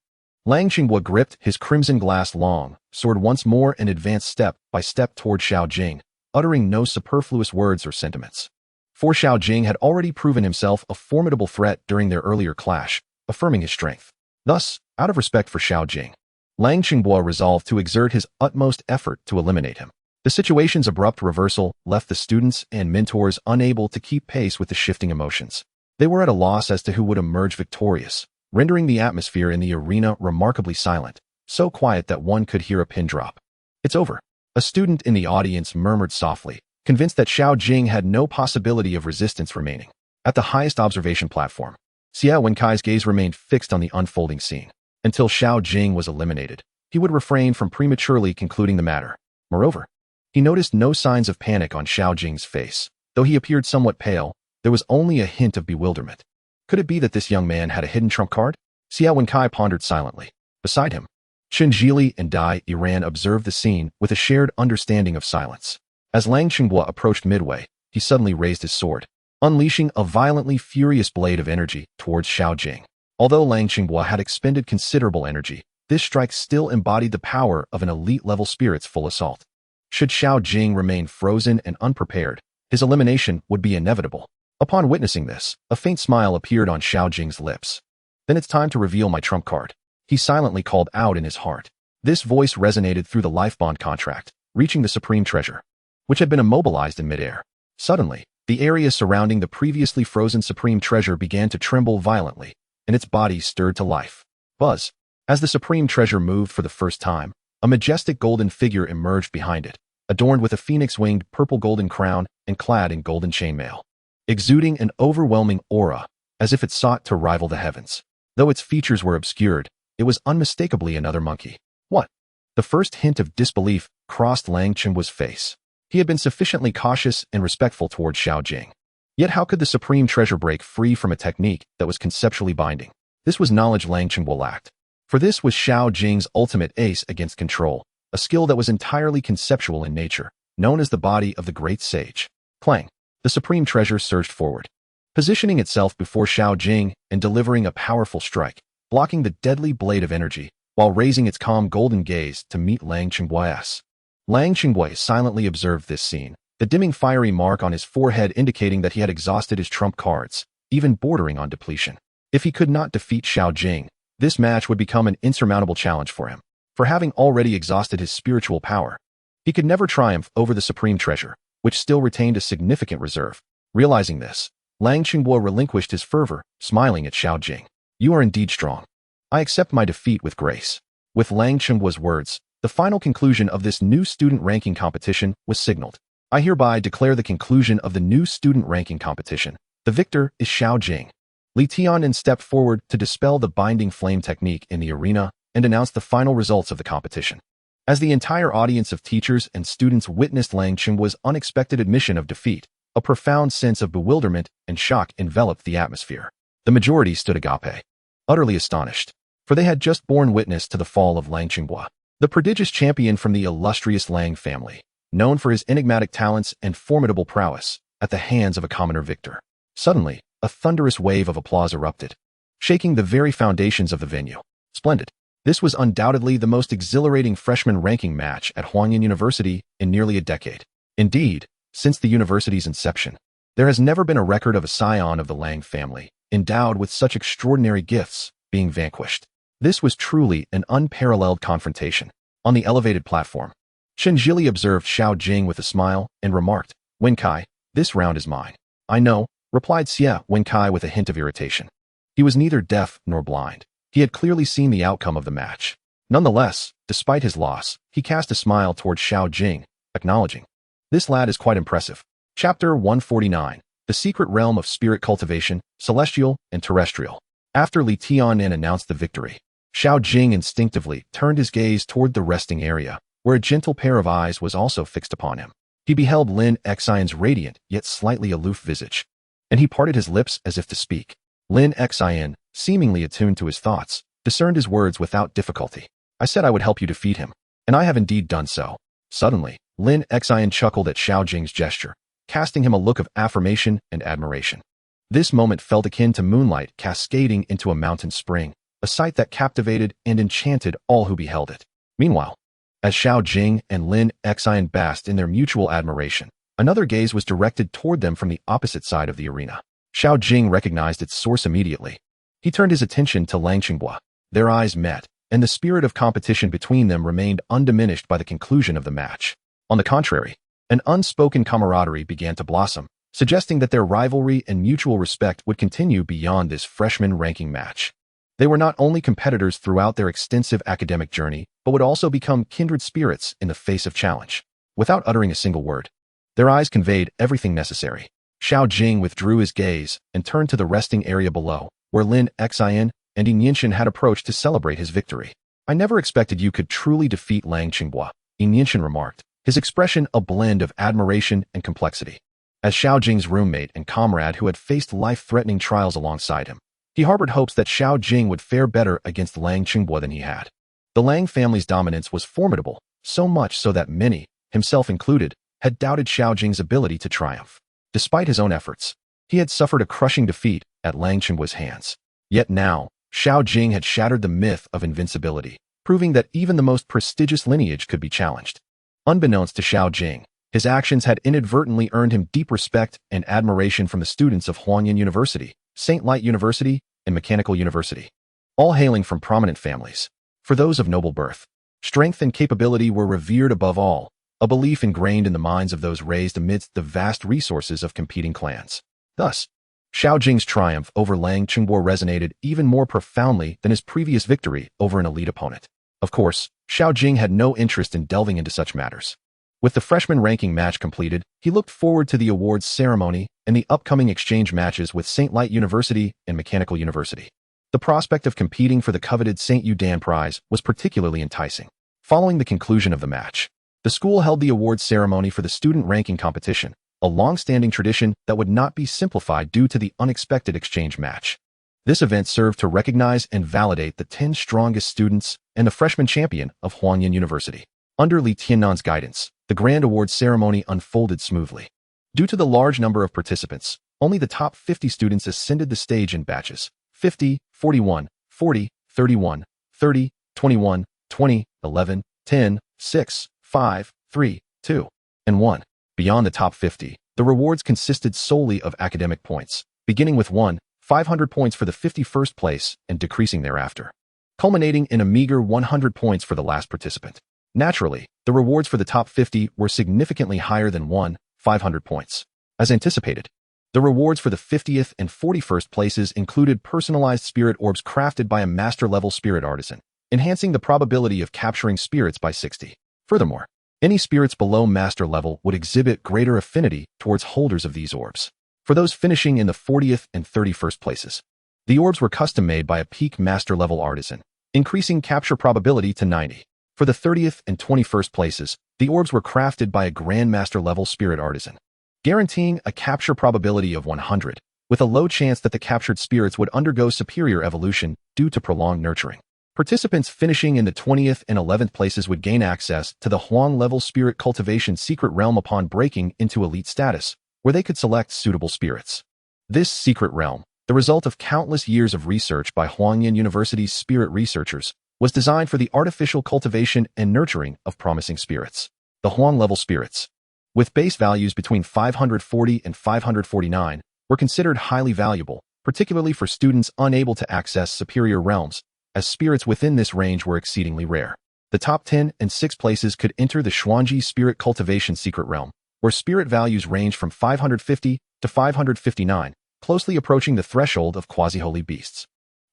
Lang Qinghua gripped his crimson glass long sword once more and advanced step by step toward Xiao Jing, uttering no superfluous words or sentiments. For Xiao Jing had already proven himself a formidable threat during their earlier clash, affirming his strength. Thus, out of respect for Xiao Jing, Lang Qinghua resolved to exert his utmost effort to eliminate him. The situation's abrupt reversal left the students and mentors unable to keep pace with the shifting emotions. They were at a loss as to who would emerge victorious, rendering the atmosphere in the arena remarkably silent, so quiet that one could hear a pin drop. "It's over," a student in the audience murmured softly, convinced that Xiao Jing had no possibility of resistance remaining. At the highest observation platform, Xia Wenkai's gaze remained fixed on the unfolding scene. Until Xiao Jing was eliminated, he would refrain from prematurely concluding the matter. Moreover, he noticed no signs of panic on Xiao Jing's face. Though he appeared somewhat pale, there was only a hint of bewilderment. Could it be that this young man had a hidden trump card? Xia Wenkai pondered silently. Beside him, Chen Zhili and Dai Iran observed the scene with a shared understanding of silence. As Lang Qinghua approached midway, he suddenly raised his sword, unleashing a violently furious blade of energy towards Xiao Jing. Although Lang Qinghua had expended considerable energy, this strike still embodied the power of an elite-level spirit's full assault. Should Xiao Jing remain frozen and unprepared, his elimination would be inevitable. Upon witnessing this, a faint smile appeared on Xiao Jing's lips. "Then it's time to reveal my trump card," he silently called out in his heart. This voice resonated through the life bond contract, reaching the Supreme Treasure, which had been immobilized in midair. Suddenly, the area surrounding the previously frozen Supreme Treasure began to tremble violently, and its body stirred to life. Buzz! As the Supreme Treasure moved for the first time, a majestic golden figure emerged behind it, adorned with a phoenix-winged purple-golden crown and clad in golden chainmail, exuding an overwhelming aura, as if it sought to rival the heavens. Though its features were obscured, it was unmistakably another monkey. What? The first hint of disbelief crossed Lang Qinhua's face. He had been sufficiently cautious and respectful toward Xiao Jing. Yet how could the Supreme Treasure break free from a technique that was conceptually binding? This was knowledge Lang Qinghua lacked. For this was Xiao Jing's ultimate ace against control, a skill that was entirely conceptual in nature, known as the body of the great sage. Clang! The Supreme Treasure surged forward, positioning itself before Xiao Jing and delivering a powerful strike, blocking the deadly blade of energy, while raising its calm golden gaze to meet Lang Qinghua's. Lang Qinghua silently observed this scene, the dimming fiery mark on his forehead indicating that he had exhausted his trump cards, even bordering on depletion. If he could not defeat Xiao Jing, this match would become an insurmountable challenge for him. for having already exhausted his spiritual power. He could never triumph over the supreme treasure, which still retained a significant reserve. Realizing this, Lang Qingbo relinquished his fervor, smiling at Xiao Jing. You are indeed strong. I accept my defeat with grace. With Lang Qingbo's words, the final conclusion of this new student ranking competition was signaled. I hereby declare the conclusion of the new student ranking competition. The victor is Xiao Jing. Li Tianen stepped forward to dispel the binding flame technique in the arena and announce the final results of the competition. As the entire audience of teachers and students witnessed Lang Qingbo's unexpected admission of defeat, a profound sense of bewilderment and shock enveloped the atmosphere. The majority stood agape, utterly astonished, for they had just borne witness to the fall of Lang Qingbo, the prodigious champion from the illustrious Lang family, known for his enigmatic talents and formidable prowess, at the hands of a commoner victor. Suddenly, a thunderous wave of applause erupted, shaking the very foundations of the venue. Splendid. This was undoubtedly the most exhilarating freshman ranking match at Huangyan University in nearly a decade. Indeed, since the university's inception, there has never been a record of a scion of the Lang family, endowed with such extraordinary gifts, being vanquished. This was truly an unparalleled confrontation. On the elevated platform, Chen Zhili observed Xiao Jing with a smile and remarked, Wen Kai, this round is mine. I know, replied Xie Wen Kai with a hint of irritation. He was neither deaf nor blind. He had clearly seen the outcome of the match. Nonetheless, despite his loss, he cast a smile towards Xiao Jing, acknowledging, this lad is quite impressive. Chapter 149, The Secret Realm of Spirit Cultivation, Celestial and Terrestrial. After Li Tianen announced the victory, Xiao Jing instinctively turned his gaze toward the resting area, where a gentle pair of eyes was also fixed upon him. He beheld Lin Xian's radiant yet slightly aloof visage, and he parted his lips as if to speak. Lin Xian, seemingly attuned to his thoughts, discerned his words without difficulty. I said I would help you defeat him, and I have indeed done so. Suddenly, Lin Xian chuckled at Xiao Jing's gesture, casting him a look of affirmation and admiration. This moment felt akin to moonlight cascading into a mountain spring, a sight that captivated and enchanted all who beheld it. Meanwhile, as Xiao Jing and Lin Xian basked in their mutual admiration, another gaze was directed toward them from the opposite side of the arena. Xiao Jing recognized its source immediately. He turned his attention to Lang Qingbo. Their eyes met, and the spirit of competition between them remained undiminished by the conclusion of the match. On the contrary, an unspoken camaraderie began to blossom, suggesting that their rivalry and mutual respect would continue beyond this freshman ranking match. They were not only competitors throughout their extensive academic journey, but would also become kindred spirits in the face of challenge. Without uttering a single word, their eyes conveyed everything necessary. Xiao Jing withdrew his gaze and turned to the resting area below, where Lin Xian and Yin Yinshan had approached to celebrate his victory. I never expected you could truly defeat Lang Qingbo, Yin Yinshan remarked, his expression a blend of admiration and complexity. As Xiao Jing's roommate and comrade who had faced life-threatening trials alongside him, he harbored hopes that Xiao Jing would fare better against Lang Qingbo than he had. The Lang family's dominance was formidable, so much so that many, himself included, had doubted Xiao Jing's ability to triumph. Despite his own efforts, he had suffered a crushing defeat at Lang Qingbo's hands. Yet now, Xiao Jing had shattered the myth of invincibility, proving that even the most prestigious lineage could be challenged. Unbeknownst to Xiao Jing, his actions had inadvertently earned him deep respect and admiration from the students of Huangyan University, St. Light University, and Mechanical University, all hailing from prominent families. For those of noble birth, strength and capability were revered above all, a belief ingrained in the minds of those raised amidst the vast resources of competing clans. Thus, Xiao Jing's triumph over Lang Qingbo resonated even more profoundly than his previous victory over an elite opponent. Of course, Xiao Jing had no interest in delving into such matters. With the freshman ranking match completed, he looked forward to the awards ceremony and the upcoming exchange matches with St. Light University and Mechanical University. The prospect of competing for the coveted St. Yudan Prize was particularly enticing. Following the conclusion of the match, the school held the awards ceremony for the student ranking competition, a long-standing tradition that would not be simplified due to the unexpected exchange match. This event served to recognize and validate the 10 strongest students and the freshman champion of Huangyan University. Under Li Tiannan's guidance, the grand awards ceremony unfolded smoothly. Due to the large number of participants, only the top 50 students ascended the stage in batches: 50, 41, 40, 31, 30, 21, 20, 11, 10, 6, 5, 3, 2, and 1. Beyond the top 50, the rewards consisted solely of academic points, beginning with 500 points for the 51st place and decreasing thereafter. culminating in a meager 100 points for the last participant. Naturally, the rewards for the top 50 were significantly higher than 500 points. As anticipated, the rewards for the 50th and 41st places included personalized spirit orbs crafted by a master-level spirit artisan, enhancing the probability of capturing spirits by 60. Furthermore, any spirits below master level would exhibit greater affinity towards holders of these orbs. For those finishing in the 40th and 31st places, the orbs were custom-made by a peak master-level artisan, increasing capture probability to 90. For the 30th and 21st places, the orbs were crafted by a Grandmaster-level spirit artisan, guaranteeing a capture probability of 100, with a low chance that the captured spirits would undergo superior evolution due to prolonged nurturing. Participants finishing in the 20th and 11th places would gain access to the Huang-level Spirit Cultivation Secret Realm upon breaking into Elite status, where they could select suitable spirits. This secret realm, the result of countless years of research by Huangyan University's spirit researchers, was designed for the artificial cultivation and nurturing of promising spirits. The Huang-level spirits, with base values between 540 and 549, were considered highly valuable, particularly for students unable to access superior realms, as spirits within this range were exceedingly rare. The top 10 and 6 places could enter the Xuanji Spirit Cultivation Secret Realm, where spirit values range from 550 to 559, closely approaching the threshold of quasi-holy beasts.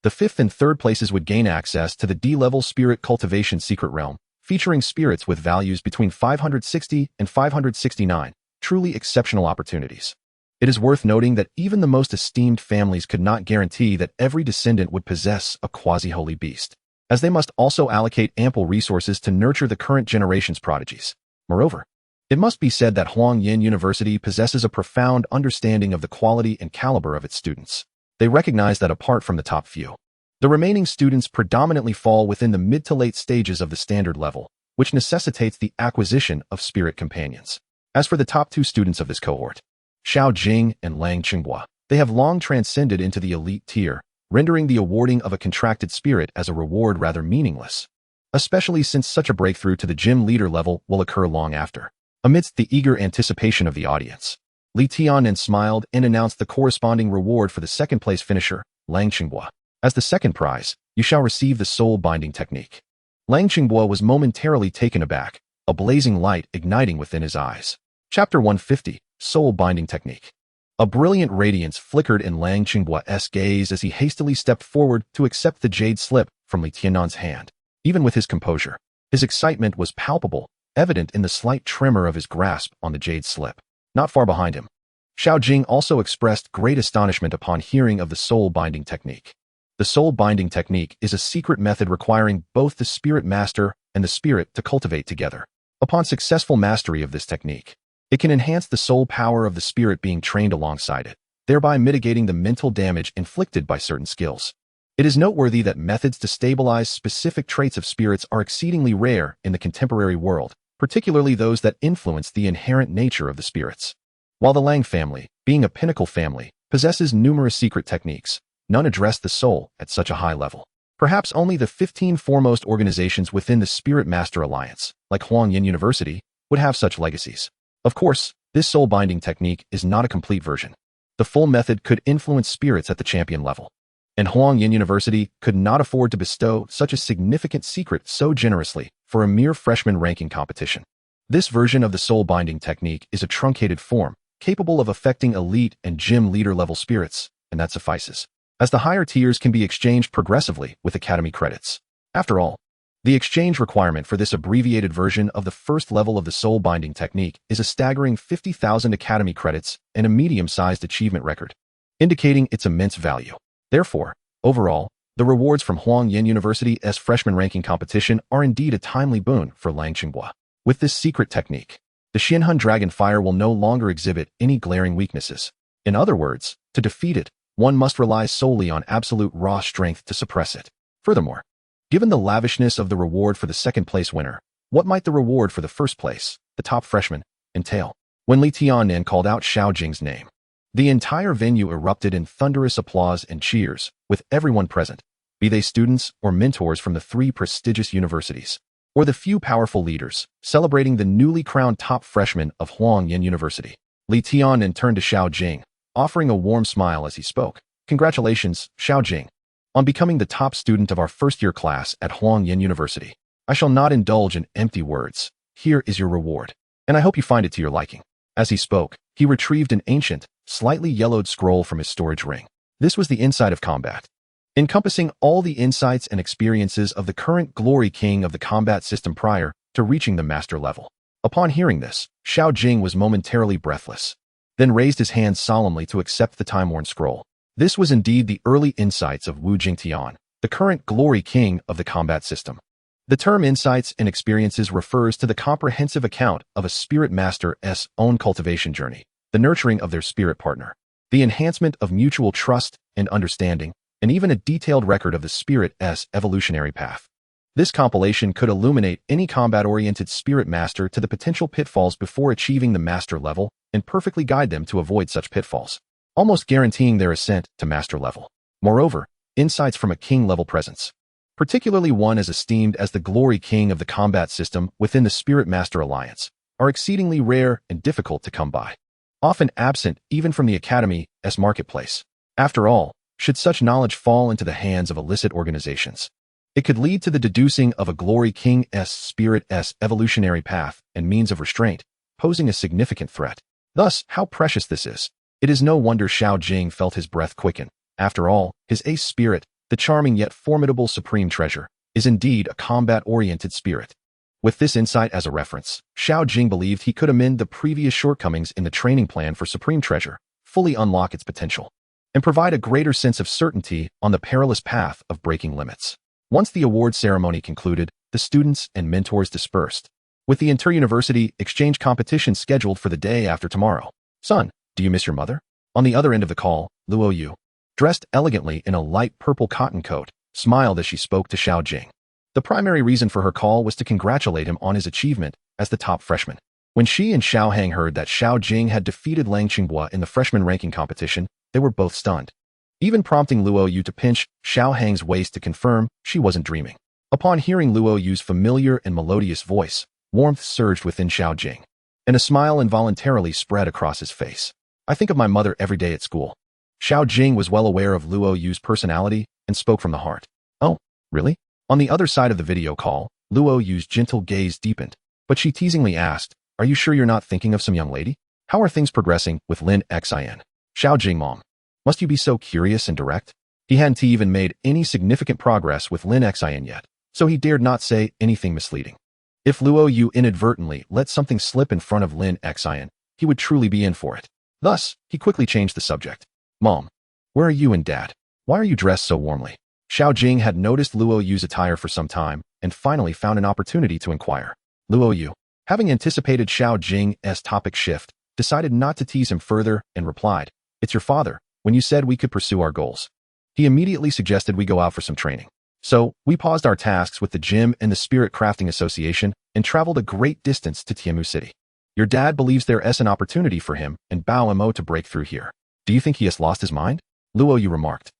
The 5th and 3rd places would gain access to the D-level Spirit Cultivation Secret Realm, featuring spirits with values between 560 and 569, truly exceptional opportunities. It is worth noting that even the most esteemed families could not guarantee that every descendant would possess a quasi-holy beast, as they must also allocate ample resources to nurture the current generation's prodigies. Moreover, it must be said that Huangyan University possesses a profound understanding of the quality and caliber of its students. They recognize that apart from the top few, the remaining students predominantly fall within the mid to late stages of the standard level, which necessitates the acquisition of spirit companions. As for the top 2 students of this cohort, Xiao Jing and Lang Qinghua, they have long transcended into the elite tier, rendering the awarding of a contracted spirit as a reward rather meaningless, especially since such a breakthrough to the gym leader level will occur long after. Amidst the eager anticipation of the audience, Li Tianen smiled and announced the corresponding reward for the second-place finisher, Lang Qinghua. As the second prize, you shall receive the soul binding technique. Lang Qinghua was momentarily taken aback, a blazing light igniting within his eyes. Chapter 150, Soul Binding Technique. A brilliant radiance flickered in Lang Qinghua's gaze as he hastily stepped forward to accept the jade slip from Li Tianan's hand. Even with his composure, his excitement was palpable, evident in the slight tremor of his grasp on the jade slip. Not far behind him, Xiao Jing also expressed great astonishment upon hearing of the soul binding technique. The soul binding technique is a secret method requiring both the spirit master and the spirit to cultivate together. Upon successful mastery of this technique, it can enhance the soul power of the spirit being trained alongside it, thereby mitigating the mental damage inflicted by certain skills. It is noteworthy that methods to stabilize specific traits of spirits are exceedingly rare in the contemporary world, particularly those that influence the inherent nature of the spirits. While the Lang family, being a pinnacle family, possesses numerous secret techniques, none address the soul at such a high level. Perhaps only the 15 foremost organizations within the Spirit Master Alliance, like Huangyan University, would have such legacies. Of course, this soul binding technique is not a complete version. The full method could influence spirits at the champion level, and Huangyan University could not afford to bestow such a significant secret so generously for a mere freshman ranking competition. This version of the soul binding technique is a truncated form, capable of affecting elite and gym leader level spirits, and that suffices, as the higher tiers can be exchanged progressively with academy credits. After all, the exchange requirement for this abbreviated version of the first level of the soul binding technique is a staggering 50,000 academy credits and a medium-sized achievement record, indicating its immense value. Therefore, overall, the rewards from Huangyan University's freshman ranking competition are indeed a timely boon for Lang Qinghua. With this secret technique, the Xianhun Dragon Fire will no longer exhibit any glaring weaknesses. In other words, to defeat it, one must rely solely on absolute raw strength to suppress it. Furthermore, given the lavishness of the reward for the second-place winner, what might the reward for the first place, the top freshman, entail? When Li Tianen called out Xiao Jing's name, the entire venue erupted in thunderous applause and cheers, with everyone present, be they students or mentors from the 3 prestigious universities, or the few powerful leaders, celebrating the newly crowned top freshman of Huangyan University. Li Tianen turned to Xiao Jing, offering a warm smile as he spoke. Congratulations, Xiao Jing. on becoming the top student of our first-year class at Huangyan University. I shall not indulge in empty words. Here is your reward, and I hope you find it to your liking." As he spoke, he retrieved an ancient, slightly yellowed scroll from his storage ring. This was the Insight of Combat, encompassing all the insights and experiences of the current Glory King of the combat system prior to reaching the master level. Upon hearing this, Xiao Jing was momentarily breathless, then raised his hand solemnly to accept the time-worn scroll. This was indeed the early insights of Wu Jingtian, the current Glory King of the combat system. The term insights and experiences refers to the comprehensive account of a spirit master's own cultivation journey, the nurturing of their spirit partner, the enhancement of mutual trust and understanding, and even a detailed record of the spirit's evolutionary path. This compilation could illuminate any combat-oriented spirit master to the potential pitfalls before achieving the master level and perfectly guide them to avoid such pitfalls, almost guaranteeing their ascent to master level. Moreover, insights from a king-level presence, particularly one as esteemed as the Glory King of the combat system within the Spirit Master Alliance, are exceedingly rare and difficult to come by, often absent even from the Academy's marketplace. After all, should such knowledge fall into the hands of illicit organizations, it could lead to the deducing of a Glory King's spirit's evolutionary path and means of restraint, posing a significant threat. Thus, how precious this is. It is no wonder Xiao Jing felt his breath quicken. After all, his ace spirit, the charming yet formidable supreme treasure, is indeed a combat-oriented spirit. With this insight as a reference, Xiao Jing believed he could amend the previous shortcomings in the training plan for Supreme Treasure, fully unlock its potential, and provide a greater sense of certainty on the perilous path of breaking limits. Once the award ceremony concluded, the students and mentors dispersed, with the inter-university exchange competition scheduled for the day after tomorrow. "Son, do you miss your mother?" On the other end of the call, Luo Yu, dressed elegantly in a light purple cotton coat, smiled as she spoke to Xiao Jing. The primary reason for her call was to congratulate him on his achievement as the top freshman. When she and Xiao Hang heard that Xiao Jing had defeated Lang Qinghua in the freshman ranking competition, they were both stunned, even prompting Luo Yu to pinch Xiao Hang's waist to confirm she wasn't dreaming. Upon hearing Luo Yu's familiar and melodious voice, warmth surged within Xiao Jing, and a smile involuntarily spread across his face. "I think of my mother every day at school." Xiao Jing was well aware of Luo Yu's personality and spoke from the heart. "Oh, really?" On the other side of the video call, Luo Yu's gentle gaze deepened, but she teasingly asked, "Are you sure you're not thinking of some young lady? How are things progressing with Lin Xin?" "Xiao Jing, mom. Must you be so curious and direct?" He hadn't even made any significant progress with Lin Xin yet, so he dared not say anything misleading. If Luo Yu inadvertently let something slip in front of Lin Xin, he would truly be in for it. Thus, he quickly changed the subject. "Mom, where are you and Dad? Why are you dressed so warmly?" Xiao Jing had noticed Luo Yu's attire for some time and finally found an opportunity to inquire. Luo Yu, having anticipated Xiao Jing's topic shift, decided not to tease him further and replied, "It's your father, when you said we could pursue our goals. He immediately suggested we go out for some training. So, we paused our tasks with the gym and the Spirit Crafting Association and traveled a great distance to Tianmu City. Your dad believes there is an opportunity for him and Bao Mo to break through here. Do you think he has lost his mind?" Luo Yu remarked.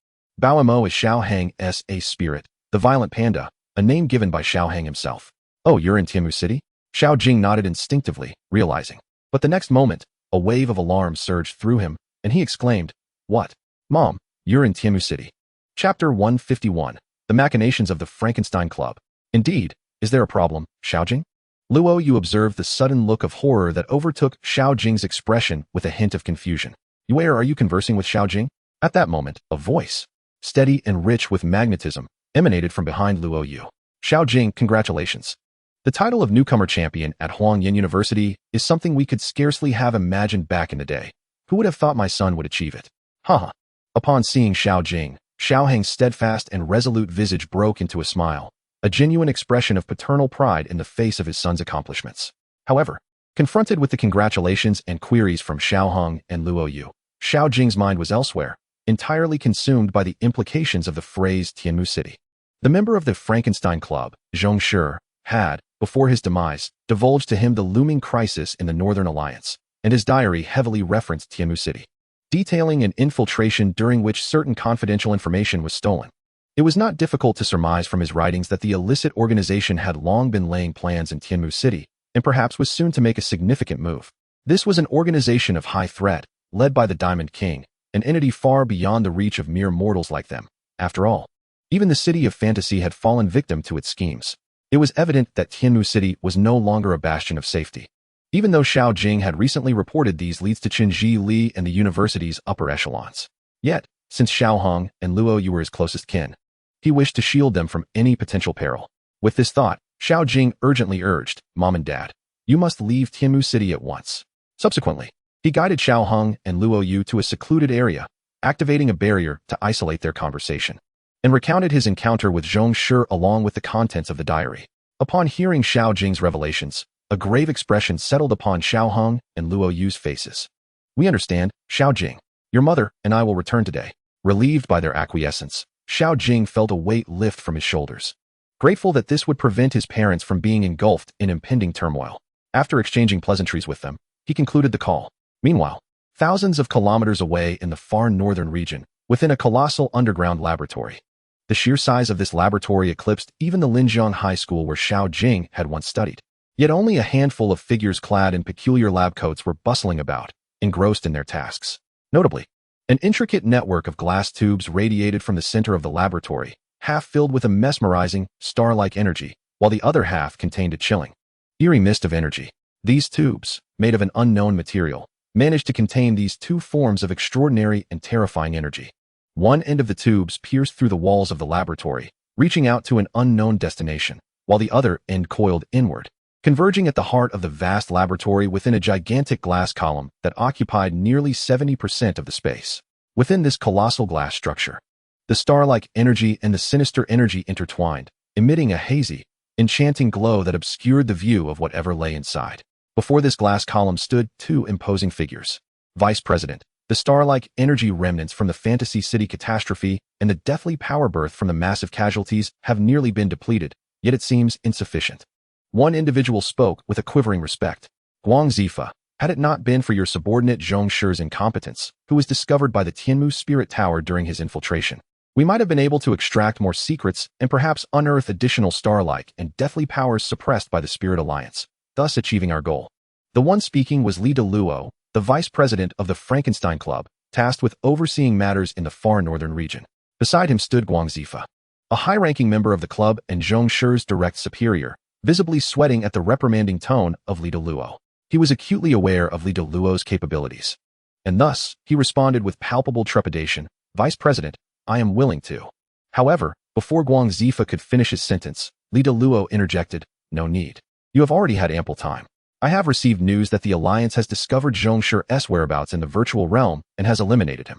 Bao Mo is Xiao Hang's ace spirit, the violent panda, a name given by Xiao Hang himself. "Oh, you're in Tianmu City?" Xiao Jing nodded instinctively, realizing. But the next moment, a wave of alarm surged through him, and he exclaimed, "What? Mom, you're in Tianmu City." Chapter 151. The Machinations of the Frankenstein Club. "Indeed, is there a problem, Xiao Jing?" Luo Yu observed the sudden look of horror that overtook Xiao Jing's expression with a hint of confusion. "Where are you conversing with Xiao Jing?" At that moment, a voice, steady and rich with magnetism, emanated from behind Luo Yu. "Xiao Jing, congratulations. The title of newcomer champion at Huangyan University is something we could scarcely have imagined back in the day. Who would have thought my son would achieve it?" Haha. Upon seeing Xiao Jing, Xiao Hang's steadfast and resolute visage broke into a smile, a genuine expression of paternal pride in the face of his son's accomplishments. However, confronted with the congratulations and queries from Xiao Hong and Luo Yu, Xiao Jing's mind was elsewhere, entirely consumed by the implications of the phrase Tianmu City. The member of the Frankenstein Club, Zhong Shi, had, before his demise, divulged to him the looming crisis in the Northern Alliance, and his diary heavily referenced Tianmu City, detailing an infiltration during which certain confidential information was stolen. It was not difficult to surmise from his writings that the illicit organization had long been laying plans in Tianmu City, and perhaps was soon to make a significant move. This was an organization of high threat, led by the Diamond King, an entity far beyond the reach of mere mortals like them. After all, Even the city of fantasy had fallen victim to its schemes. It was evident that Tianmu City was no longer a bastion of safety. Even though Xiao Jing had recently reported these leads to Qinji Li and the university's upper echelons. Yet, since Xiao Hong and Luo Yu were his closest kin, he wished to shield them from any potential peril. With this thought, Xiao Jing urgently urged, "Mom and Dad, you must leave Tianmu City at once." Subsequently, he guided Xiao Hong and Luo Yu to a secluded area, activating a barrier to isolate their conversation, and recounted his encounter with Zhong Shi along with the contents of the diary. Upon hearing Xiao Jing's revelations, a grave expression settled upon Xiao Hong and Luo Yu's faces. "We understand, Xiao Jing. Your mother and I will return today." Relieved by their acquiescence, Xiao Jing felt a weight lift from his shoulders. Grateful that this would prevent his parents from being engulfed in impending turmoil. After exchanging pleasantries with them, he concluded the call. Meanwhile, thousands of kilometers away in the far northern region, within a colossal underground laboratory. The sheer size of this laboratory eclipsed even the Linjiang High School where Xiao Jing had once studied. Yet only a handful of figures clad in peculiar lab coats were bustling about, engrossed in their tasks. Notably, an intricate network of glass tubes radiated from the center of the laboratory, half filled with a mesmerizing, star-like energy, while the other half contained a chilling, eerie mist of energy. These tubes, made of an unknown material, managed to contain these two forms of extraordinary and terrifying energy. One end of the tubes pierced through the walls of the laboratory, reaching out to an unknown destination, while the other end coiled inward, converging at the heart of the vast laboratory within a gigantic glass column that occupied nearly 70% of the space. Within this colossal glass structure, the star-like energy and the sinister energy intertwined, emitting a hazy, enchanting glow that obscured the view of whatever lay inside. Before this glass column stood two imposing figures. Vice President, the star-like energy remnants from the Fantasy City catastrophe and the deathly power birth from the massive casualties have nearly been depleted, yet it seems insufficient. One individual spoke with a quivering respect. "Guang Zifa, had it not been for your subordinate Zhong Shi's incompetence, who was discovered by the Tianmu Spirit Tower during his infiltration, we might have been able to extract more secrets and perhaps unearth additional star-like and deathly powers suppressed by the Spirit Alliance, thus achieving our goal." The one speaking was Li Luo, the vice president of the Frankenstein Club, tasked with overseeing matters in the far northern region. Beside him stood Guang Zifa, a high-ranking member of the club and Zhong Shi's direct superior, visibly sweating at the reprimanding tone of Li Luo. He was acutely aware of Li Luo's capabilities, and thus he responded with palpable trepidation, "Vice President, I am willing to." However, before Guang Zifa could finish his sentence, Li Luo interjected, "No need. You have already had ample time. I have received news that the Alliance has discovered Zhong Shi's whereabouts in the virtual realm and has eliminated him.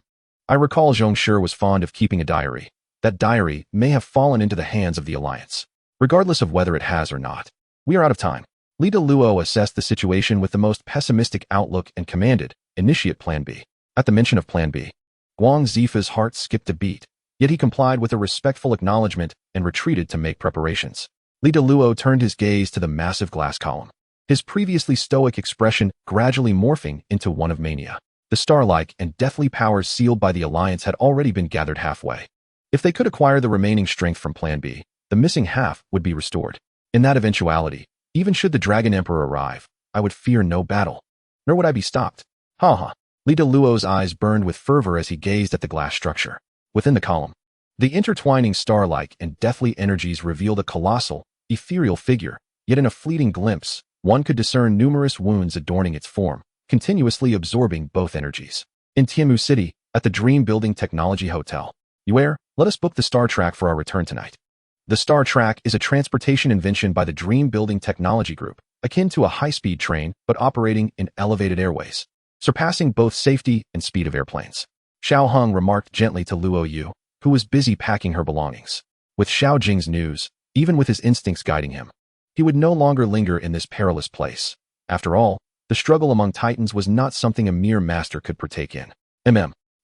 I recall Zhong Shi was fond of keeping a diary. That diary may have fallen into the hands of the Alliance. Regardless of whether it has or not, we are out of time." Li Luo assessed the situation with the most pessimistic outlook and commanded, "Initiate Plan B." At the mention of Plan B, Guang Zifa's heart skipped a beat, yet he complied with a respectful acknowledgement and retreated to make preparations. Li Luo turned his gaze to the massive glass column, his previously stoic expression gradually morphing into one of mania. The star-like and deathly powers sealed by the Alliance had already been gathered halfway. If they could acquire the remaining strength from Plan B, the missing half would be restored. In that eventuality, even should the Dragon Emperor arrive, I would fear no battle, nor would I be stopped. Ha ha. Li Luo's eyes burned with fervor as he gazed at the glass structure. Within the column, the intertwining star-like and deathly energies revealed a colossal, ethereal figure, yet in a fleeting glimpse, one could discern numerous wounds adorning its form, continuously absorbing both energies. In Tianmu City, at the Dream Building Technology Hotel. "Yuer, let us book the Star Track for our return tonight." The Star Track is a transportation invention by the Dream Building Technology Group, akin to a high-speed train but operating in elevated airways, surpassing both safety and speed of airplanes. Xiao Hong remarked gently to Luo Yu, who was busy packing her belongings. With Xiao Jing's news, even with his instincts guiding him, he would no longer linger in this perilous place. After all, the struggle among titans was not something a mere master could partake in.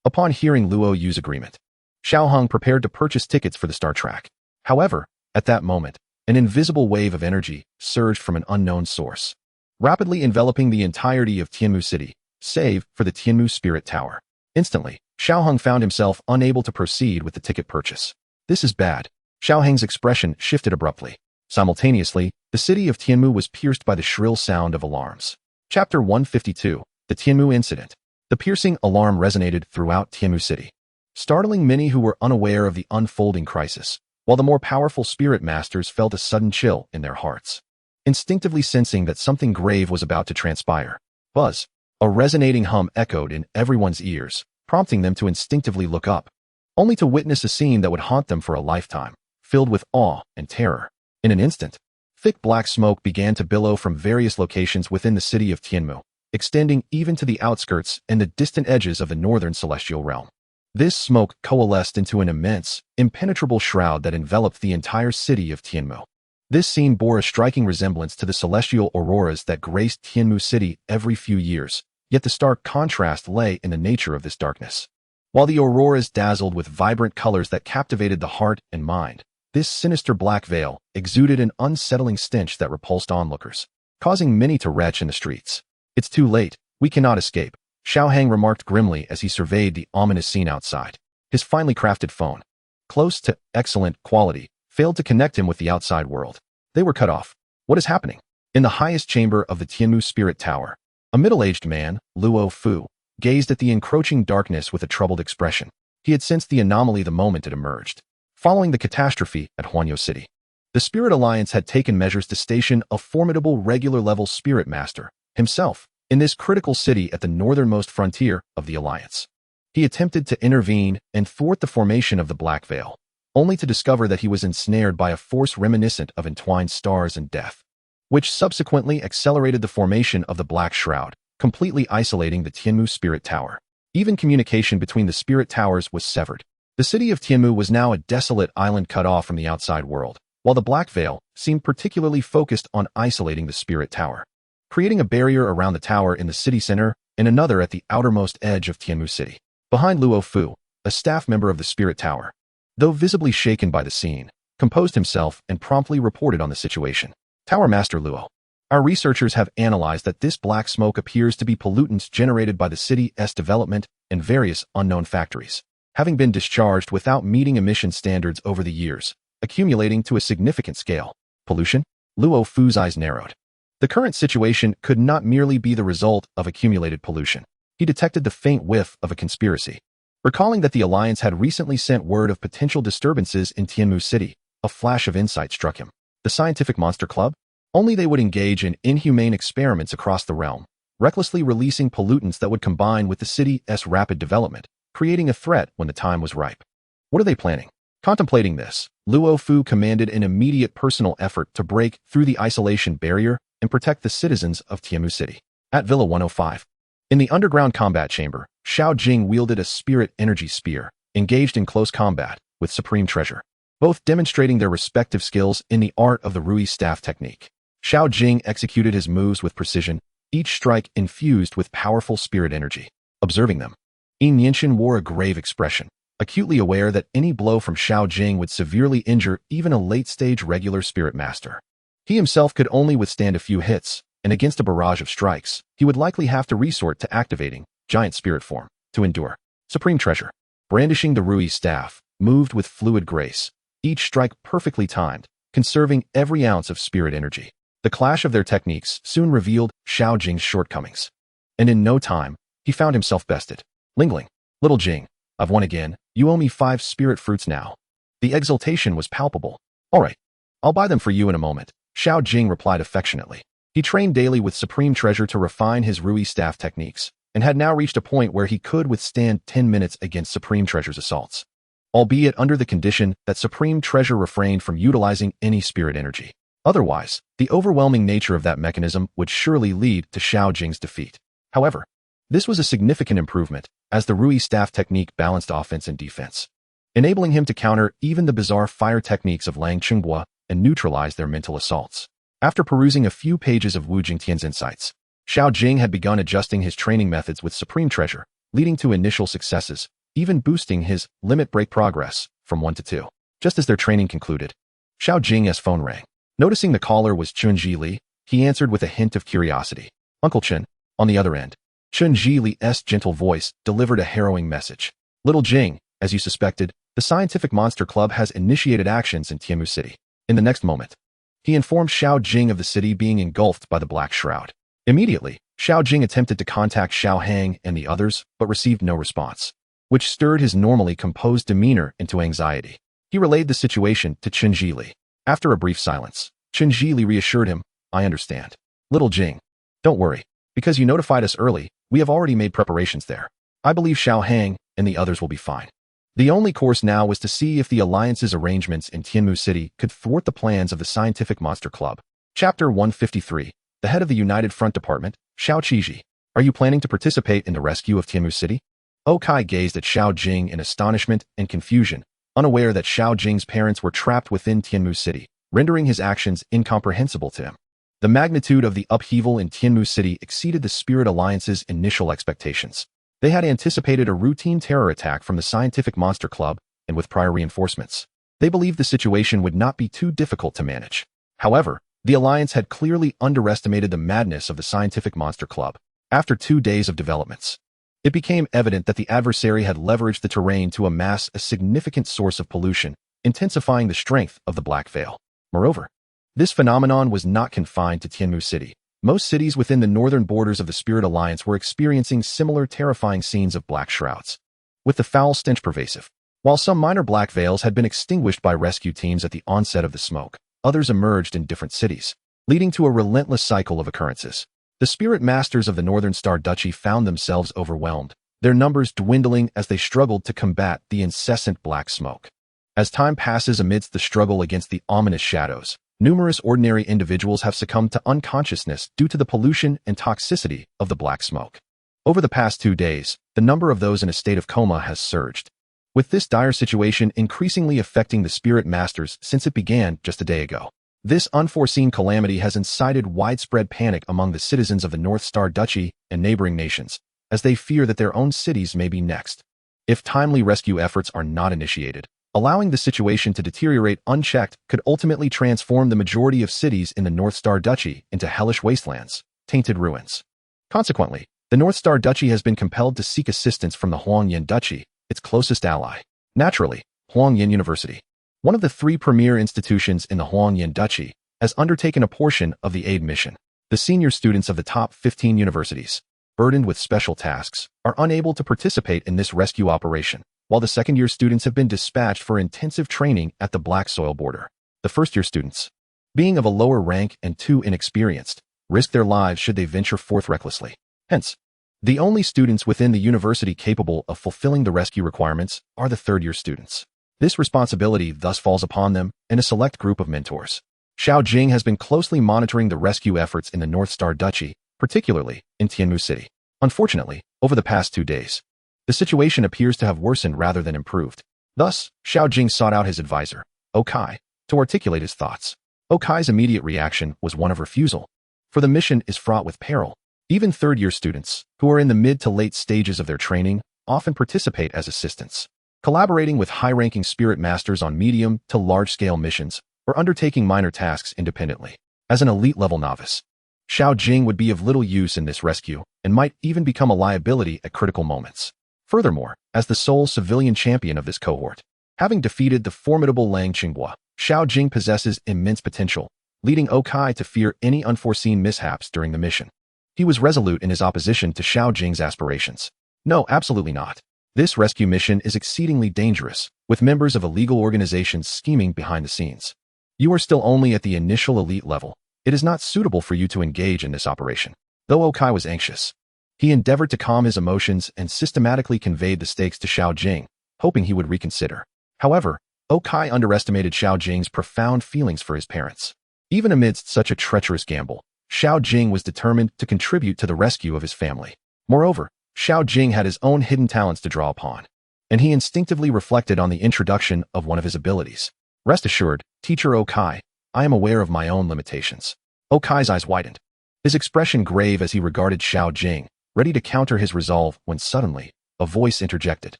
Upon hearing Luo Yu's agreement, Xiao Hong prepared to purchase tickets for the Star Track. However, at that moment, an invisible wave of energy surged from an unknown source, rapidly enveloping the entirety of Tianmu City, save for the Tianmu Spirit Tower. Instantly, Xiao Hong found himself unable to proceed with the ticket purchase. "This is bad." Xiao Hong's expression shifted abruptly. Simultaneously, the city of Tianmu was pierced by the shrill sound of alarms. Chapter 152, The Tianmu Incident. The piercing alarm resonated throughout Tianmu City. startling many who were unaware of the unfolding crisis, while the more powerful spirit masters felt a sudden chill in their hearts, instinctively sensing that something grave was about to transpire. Buzz! A resonating hum echoed in everyone's ears, prompting them to instinctively look up, only to witness a scene that would haunt them for a lifetime, filled with awe and terror. In an instant, thick black smoke began to billow from various locations within the city of Tianmu, extending even to the outskirts and the distant edges of the northern celestial realm. This smoke coalesced into an immense, impenetrable shroud that enveloped the entire city of Tianmu. This scene bore a striking resemblance to the celestial auroras that graced Tianmu City every few years, yet the stark contrast lay in the nature of this darkness. While the auroras dazzled with vibrant colors that captivated the heart and mind, this sinister black veil exuded an unsettling stench that repulsed onlookers, causing many to retch in the streets. "It's too late, we cannot escape," Xiao Jing remarked grimly as he surveyed the ominous scene outside. His finely crafted phone, close to excellent quality, failed to connect him with the outside world. They were cut off. What is happening? In the highest chamber of the Tianmu Spirit Tower, a middle-aged man, Luo Fu, gazed at the encroaching darkness with a troubled expression. He had sensed the anomaly the moment it emerged. Following the catastrophe at Huanyo City, the Spirit Alliance had taken measures to station a formidable regular-level Spirit Master, himself, in this critical city at the northernmost frontier of the Alliance. He attempted to intervene and thwart the formation of the Black Veil, only to discover that he was ensnared by a force reminiscent of entwined stars and death, which subsequently accelerated the formation of the Black Shroud, completely isolating the Tianmu Spirit Tower. Even communication between the Spirit Towers was severed. The city of Tianmu was now a desolate island cut off from the outside world, while the Black Veil seemed particularly focused on isolating the Spirit Tower, creating a barrier around the tower in the city center and another at the outermost edge of Tianmu City. Behind Luo Fu, a staff member of the Spirit Tower, though visibly shaken by the scene, composed himself and promptly reported on the situation. "Tower Master Luo, our researchers have analyzed that this black smoke appears to be pollutants generated by the city's development and various unknown factories, having been discharged without meeting emission standards over the years, accumulating to a significant scale." Pollution? Luo Fu's eyes narrowed. The current situation could not merely be the result of accumulated pollution. He detected the faint whiff of a conspiracy. Recalling that the Alliance had recently sent word of potential disturbances in Tianmu City, a flash of insight struck him. The Scientific Monster Club? Only they would engage in inhumane experiments across the realm, recklessly releasing pollutants that would combine with the city's rapid development, creating a threat when the time was ripe. What are they planning? Contemplating this, Luo Fu commanded an immediate personal effort to break through the isolation barrier and protect the citizens of Tianmu City. At Villa 105, in the underground combat chamber, Xiao Jing wielded a spirit energy spear, engaged in close combat with Supreme Treasure, both demonstrating their respective skills in the art of the Rui staff technique. Xiao Jing executed his moves with precision, each strike infused with powerful spirit energy. Observing them, Yin Yinshin wore a grave expression, acutely aware that any blow from Xiao Jing would severely injure even a late-stage regular spirit master. He himself could only withstand a few hits, and against a barrage of strikes, he would likely have to resort to activating giant spirit form to endure. Supreme Treasure, brandishing the Rui staff, moved with fluid grace, each strike perfectly timed, conserving every ounce of spirit energy. The clash of their techniques soon revealed Xiao Jing's shortcomings, and in no time, he found himself bested. Lingling, "Little Jing, I've won again. You owe me 5 spirit fruits now." The exultation was palpable. "All right, I'll buy them for you in a moment," Xiao Jing replied affectionately. He trained daily with Supreme Treasure to refine his Rui staff techniques, and had now reached a point where he could withstand 10 minutes against Supreme Treasure's assaults, albeit under the condition that Supreme Treasure refrained from utilizing any spirit energy. Otherwise, the overwhelming nature of that mechanism would surely lead to Xiao Jing's defeat. However, this was a significant improvement, as the Rui staff technique balanced offense and defense, enabling him to counter even the bizarre fire techniques of Lang Qinghua and neutralize their mental assaults. After perusing a few pages of Wu Jingtian's insights, Xiao Jing had begun adjusting his training methods with Supreme Treasure, leading to initial successes, even boosting his limit break progress from 1 to 2. Just as their training concluded, Xiao Jing's phone rang. Noticing the caller was Chunji Li, he answered with a hint of curiosity. "Uncle Chen." On the other end, Chunji Li's gentle voice delivered a harrowing message. "Little Jing, as you suspected, the Scientific Monster Club has initiated actions in Tianmu City." In the next moment, he informed Xiao Jing of the city being engulfed by the Black Shroud. Immediately, Xiao Jing attempted to contact Xiao Hang and the others, but received no response. which stirred his normally composed demeanor into anxiety. He relayed the situation to Chen Zhili. After a brief silence, Chen Zhili reassured him, "I understand. Little Jing. Don't worry. Because you notified us early, we have already made preparations there. I believe Xiao Hang and the others will be fine." The only course now was to see if the Alliance's arrangements in Tianmu City could thwart the plans of the Scientific Monster Club. Chapter 153. The head of the United Front Department, Xiao Qiji. Are you planning to participate in the rescue of Tianmu City? Okai gazed at Xiao Jing in astonishment and confusion, unaware that Xiao Jing's parents were trapped within Tianmu City, rendering his actions incomprehensible to him. The magnitude of the upheaval in Tianmu City exceeded the Spirit Alliance's initial expectations. They had anticipated a routine terror attack from the Scientific Monster Club, and with prior reinforcements, they believed the situation would not be too difficult to manage. However, the Alliance had clearly underestimated the madness of the Scientific Monster Club. After 2 days of developments, it became evident that the adversary had leveraged the terrain to amass a significant source of pollution, intensifying the strength of the Black Veil. Moreover, this phenomenon was not confined to Tianmu City. Most cities within the northern borders of the Spirit Alliance were experiencing similar terrifying scenes of black shrouds, with the foul stench pervasive. While some minor black veils had been extinguished by rescue teams at the onset of the smoke, others emerged in different cities, leading to a relentless cycle of occurrences. The spirit masters of the Northern Star Duchy found themselves overwhelmed, their numbers dwindling as they struggled to combat the incessant black smoke. As time passes amidst the struggle against the ominous shadows, numerous ordinary individuals have succumbed to unconsciousness due to the pollution and toxicity of the black smoke. Over the past 2 days, the number of those in a state of coma has surged, with this dire situation increasingly affecting the spirit masters since it began just a day ago. This unforeseen calamity has incited widespread panic among the citizens of the North Star Duchy and neighboring nations, as they fear that their own cities may be next. If timely rescue efforts are not initiated, allowing the situation to deteriorate unchecked could ultimately transform the majority of cities in the North Star Duchy into hellish wastelands, tainted ruins. Consequently, the North Star Duchy has been compelled to seek assistance from the Huangyan Duchy, its closest ally. Naturally, Huangyan University, one of the 3 premier institutions in the Huangyan Duchy, has undertaken a portion of the aid mission. The senior students of the top 15 universities, burdened with special tasks, are unable to participate in this rescue operation, while the second-year students have been dispatched for intensive training at the black soil border. The first-year students, being of a lower rank and too inexperienced, risk their lives should they venture forth recklessly. Hence, the only students within the university capable of fulfilling the rescue requirements are the third-year students. This responsibility thus falls upon them and a select group of mentors. Xiao Jing has been closely monitoring the rescue efforts in the North Star Duchy, particularly in Tianmu City. Unfortunately, over the past 2 days, the situation appears to have worsened rather than improved. Thus, Xiao Jing sought out his advisor, Okai, to articulate his thoughts. Okai's immediate reaction was one of refusal, for the mission is fraught with peril. Even third-year students, who are in the mid to late stages of their training, often participate as assistants, collaborating with high-ranking spirit masters on medium to large-scale missions or undertaking minor tasks independently. As an elite-level novice, Xiao Jing would be of little use in this rescue and might even become a liability at critical moments. Furthermore, as the sole civilian champion of this cohort, having defeated the formidable Lang Qinghua, Xiao Jing possesses immense potential, leading Okai to fear any unforeseen mishaps during the mission. He was resolute in his opposition to Xiao Jing's aspirations. No, absolutely not. This rescue mission is exceedingly dangerous, with members of illegal organizations scheming behind the scenes. You are still only at the initial elite level. It is not suitable for you to engage in this operation. Though Okai was anxious, he endeavored to calm his emotions and systematically conveyed the stakes to Xiao Jing, hoping he would reconsider. However, Okai underestimated Xiao Jing's profound feelings for his parents. Even amidst such a treacherous gamble, Xiao Jing was determined to contribute to the rescue of his family. Moreover, Xiao Jing had his own hidden talents to draw upon, and he instinctively reflected on the introduction of one of his abilities. Rest assured, Teacher Okai, I am aware of my own limitations. Okai's eyes widened, his expression grave as he regarded Xiao Jing, ready to counter his resolve when suddenly, a voice interjected.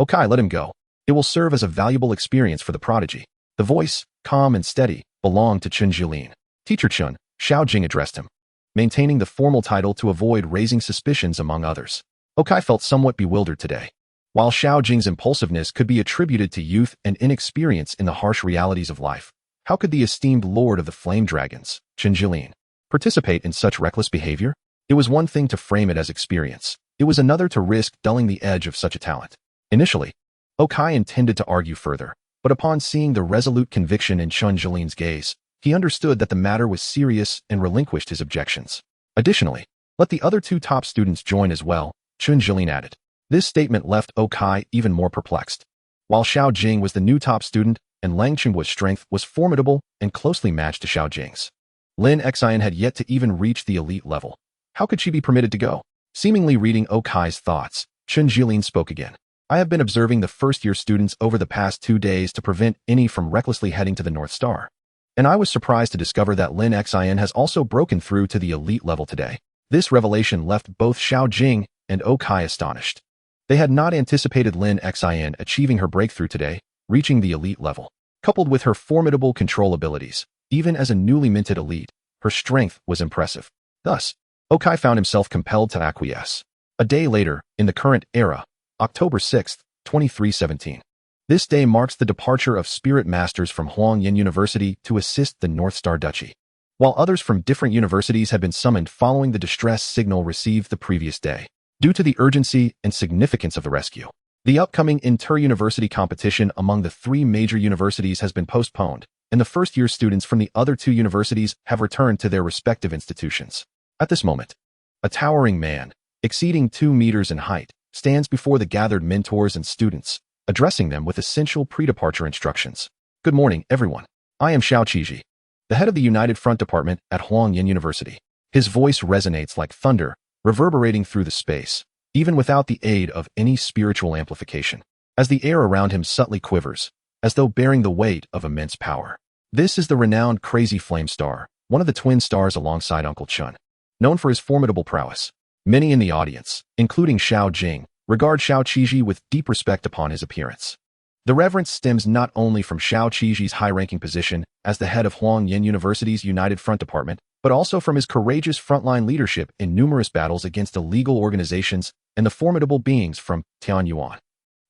Okai, let him go. It will serve as a valuable experience for the prodigy. The voice, calm and steady, belonged to Chen Zhilin. Teacher Chun, Xiao Jing addressed him, maintaining the formal title to avoid raising suspicions among others. Okai felt somewhat bewildered today. While Xiao Jing's impulsiveness could be attributed to youth and inexperience in the harsh realities of life, how could the esteemed lord of the flame dragons, Chen Zhilin, participate in such reckless behavior? It was one thing to frame it as experience. It was another to risk dulling the edge of such a talent. Initially, Okai intended to argue further, but upon seeing the resolute conviction in Chun Jilin's gaze, he understood that the matter was serious and relinquished his objections. Additionally, let the other two top students join as well, Chun Jilin added. This statement left Okai even more perplexed. While Xiao Jing was the new top student, and Lang Chengguo's strength was formidable and closely matched to Xiao Jing's, Lin Xian had yet to even reach the elite level. How could she be permitted to go? Seemingly reading Okai's thoughts, Chun Jilin spoke again. I have been observing the first-year students over the past 2 days to prevent any from recklessly heading to the North Star. And I was surprised to discover that Lin Xian has also broken through to the elite level today. This revelation left both Xiao Jing and Okai astonished. They had not anticipated Lin Xian achieving her breakthrough today, reaching the elite level. Coupled with her formidable control abilities, even as a newly minted elite, her strength was impressive. Thus, Okai found himself compelled to acquiesce. A day later, in the current era, October 6, 2317. This day marks the departure of Spirit Masters from Huangyan University to assist the North Star Duchy, while others from different universities had been summoned following the distress signal received the previous day. Due to the urgency and significance of the rescue, the upcoming inter-university competition among the 3 major universities has been postponed, and the first-year students from the other 2 universities have returned to their respective institutions. At this moment, a towering man, exceeding 2 meters in height, stands before the gathered mentors and students, addressing them with essential pre-departure instructions. Good morning, everyone. I am Xiao Qiji, the head of the United Front Department at Huangyan University. His voice resonates like thunder, reverberating through the space, even without the aid of any spiritual amplification, as the air around him subtly quivers, as though bearing the weight of immense power. This is the renowned Crazy Flame Star, one of the twin stars alongside Uncle Chun. Known for his formidable prowess, many in the audience, including Xiao Jing, regard Xiao Qiji with deep respect upon his appearance. The reverence stems not only from Xiao Qiji's high-ranking position as the head of Huangyan University's United Front Department, but also from his courageous frontline leadership in numerous battles against illegal organizations and the formidable beings from Tianyuan.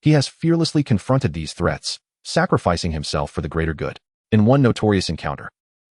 He has fearlessly confronted these threats, sacrificing himself for the greater good. In one notorious encounter,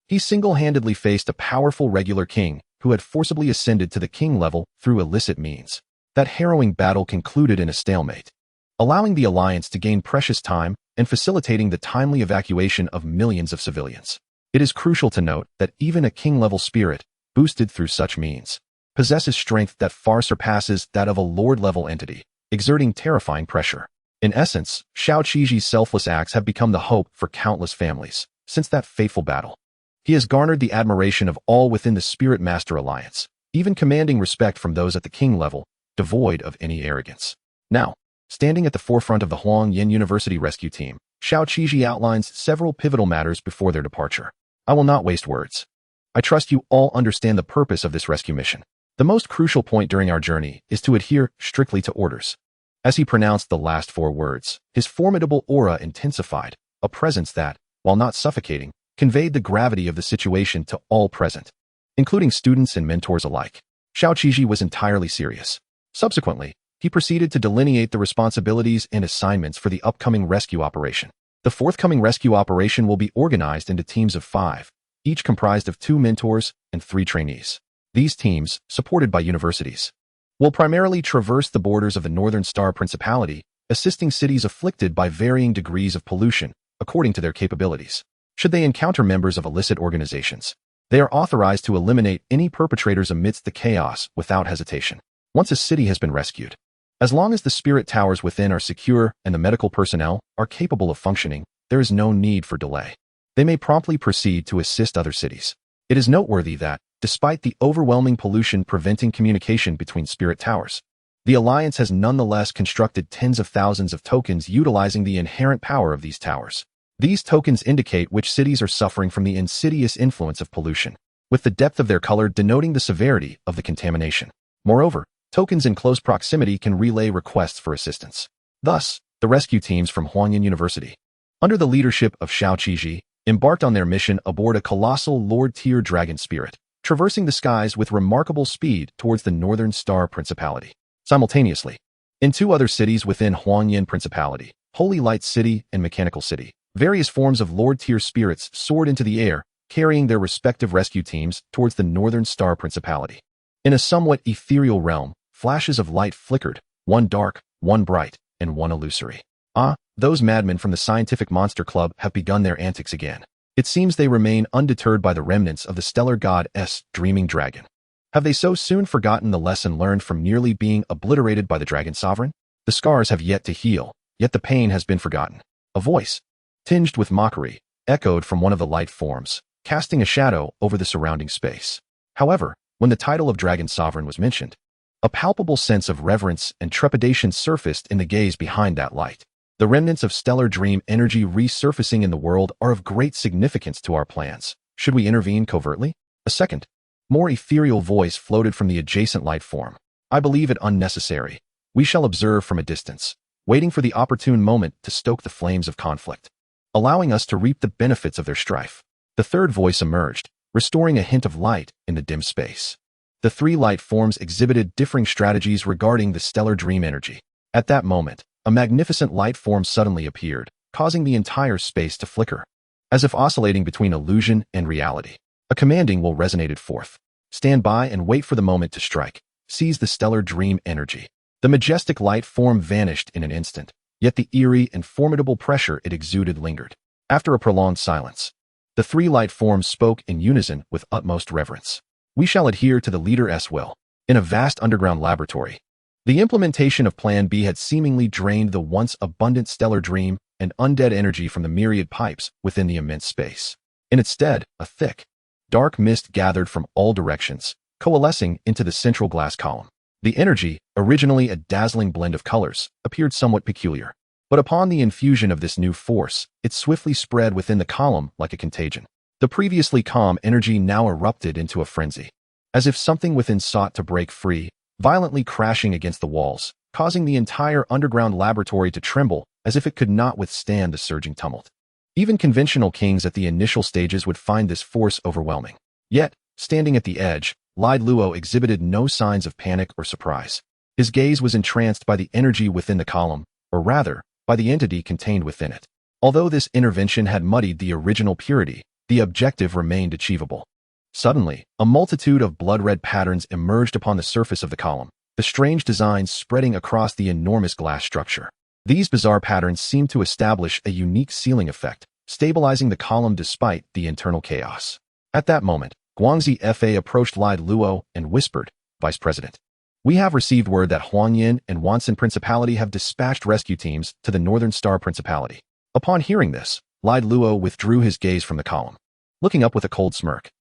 he single-handedly faced a powerful regular king who had forcibly ascended to the king level through illicit means. That harrowing battle concluded in a stalemate, allowing the alliance to gain precious time and facilitating the timely evacuation of millions of civilians. It is crucial to note that even a king-level spirit, boosted through such means, possesses strength that far surpasses that of a lord-level entity, exerting terrifying pressure. In essence, Xiao Qiji's selfless acts have become the hope for countless families. Since that fateful battle, he has garnered the admiration of all within the Spirit Master Alliance, even commanding respect from those at the king level, devoid of any arrogance. Now, standing at the forefront of the Huangyan University rescue team, Xiao Qiji outlines several pivotal matters before their departure. I will not waste words. I trust you all understand the purpose of this rescue mission. The most crucial point during our journey is to adhere strictly to orders. As he pronounced the last 4 words, his formidable aura intensified, a presence that, while not suffocating, conveyed the gravity of the situation to all present, including students and mentors alike. Xiao Qiji was entirely serious. Subsequently, he proceeded to delineate the responsibilities and assignments for the upcoming rescue operation. The forthcoming rescue operation will be organized into teams of 5, each comprised of 2 mentors and 3 trainees. These teams, supported by universities, will primarily traverse the borders of the Northern Star Principality, assisting cities afflicted by varying degrees of pollution, according to their capabilities. Should they encounter members of illicit organizations, they are authorized to eliminate any perpetrators amidst the chaos without hesitation. Once a city has been rescued, as long as the spirit towers within are secure and the medical personnel are capable of functioning, there is no need for delay. They may promptly proceed to assist other cities. It is noteworthy that, despite the overwhelming pollution preventing communication between spirit towers, the Alliance has nonetheless constructed tens of thousands of tokens utilizing the inherent power of these towers. These tokens indicate which cities are suffering from the insidious influence of pollution, with the depth of their color denoting the severity of the contamination. Moreover, tokens in close proximity can relay requests for assistance. Thus, the rescue teams from Huangyan University, under the leadership of Xiao Qiji, embarked on their mission aboard a colossal Lord-tier dragon spirit, traversing the skies with remarkable speed towards the Northern Star Principality. Simultaneously, in 2 other cities within Huangyan Principality, Holy Light City and Mechanical City, various forms of Lord-tier spirits soared into the air, carrying their respective rescue teams towards the Northern Star Principality. In a somewhat ethereal realm, flashes of light flickered, one dark, one bright, and one illusory. Ah, those madmen from the Scientific Monster Club have begun their antics again. It seems they remain undeterred by the remnants of the stellar god's dreaming dragon. Have they so soon forgotten the lesson learned from nearly being obliterated by the dragon sovereign? The scars have yet to heal, yet the pain has been forgotten. A voice, tinged with mockery, echoed from one of the light forms, casting a shadow over the surrounding space. However, when the title of Dragon Sovereign was mentioned, a palpable sense of reverence and trepidation surfaced in the gaze behind that light. The remnants of stellar dream energy resurfacing in the world are of great significance to our plans. Should we intervene covertly? A second, more ethereal voice floated from the adjacent light form. I believe it unnecessary. We shall observe from a distance, waiting for the opportune moment to stoke the flames of conflict, allowing us to reap the benefits of their strife. The third voice emerged, restoring a hint of light in the dim space. The three light forms exhibited differing strategies regarding the stellar dream energy. At that moment, a magnificent light form suddenly appeared, causing the entire space to flicker, as if oscillating between illusion and reality. A commanding will resonated forth. Stand by and wait for the moment to strike. Seize the stellar dream energy. The majestic light form vanished in an instant, yet the eerie and formidable pressure it exuded lingered. After a prolonged silence, the three light forms spoke in unison with utmost reverence. We shall adhere to the leader's will. In a vast underground laboratory, the implementation of Plan B had seemingly drained the once abundant stellar dream and undead energy from the myriad pipes within the immense space. In its stead, a thick, dark mist gathered from all directions, coalescing into the central glass column. The energy, originally a dazzling blend of colors, appeared somewhat peculiar. But upon the infusion of this new force, it swiftly spread within the column like a contagion. The previously calm energy now erupted into a frenzy, as if something within sought to break free, violently crashing against the walls, causing the entire underground laboratory to tremble as if it could not withstand the surging tumult. Even conventional kings at the initial stages would find this force overwhelming. Yet, standing at the edge, Lai Luo exhibited no signs of panic or surprise. His gaze was entranced by the energy within the column, or rather, by the entity contained within it. Although this intervention had muddied the original purity, the objective remained achievable. Suddenly, a multitude of blood-red patterns emerged upon the surface of the column, the strange designs spreading across the enormous glass structure. These bizarre patterns seemed to establish a unique sealing effect, stabilizing the column despite the internal chaos. At that moment, Guangxi Fa approached Lai Luo and whispered, "Vice President, we have received word that Huangyan and Wansan Principality have dispatched rescue teams to the Northern Star Principality." Upon hearing this, Lai Luo withdrew his gaze from the column, looking up with a cold smirk.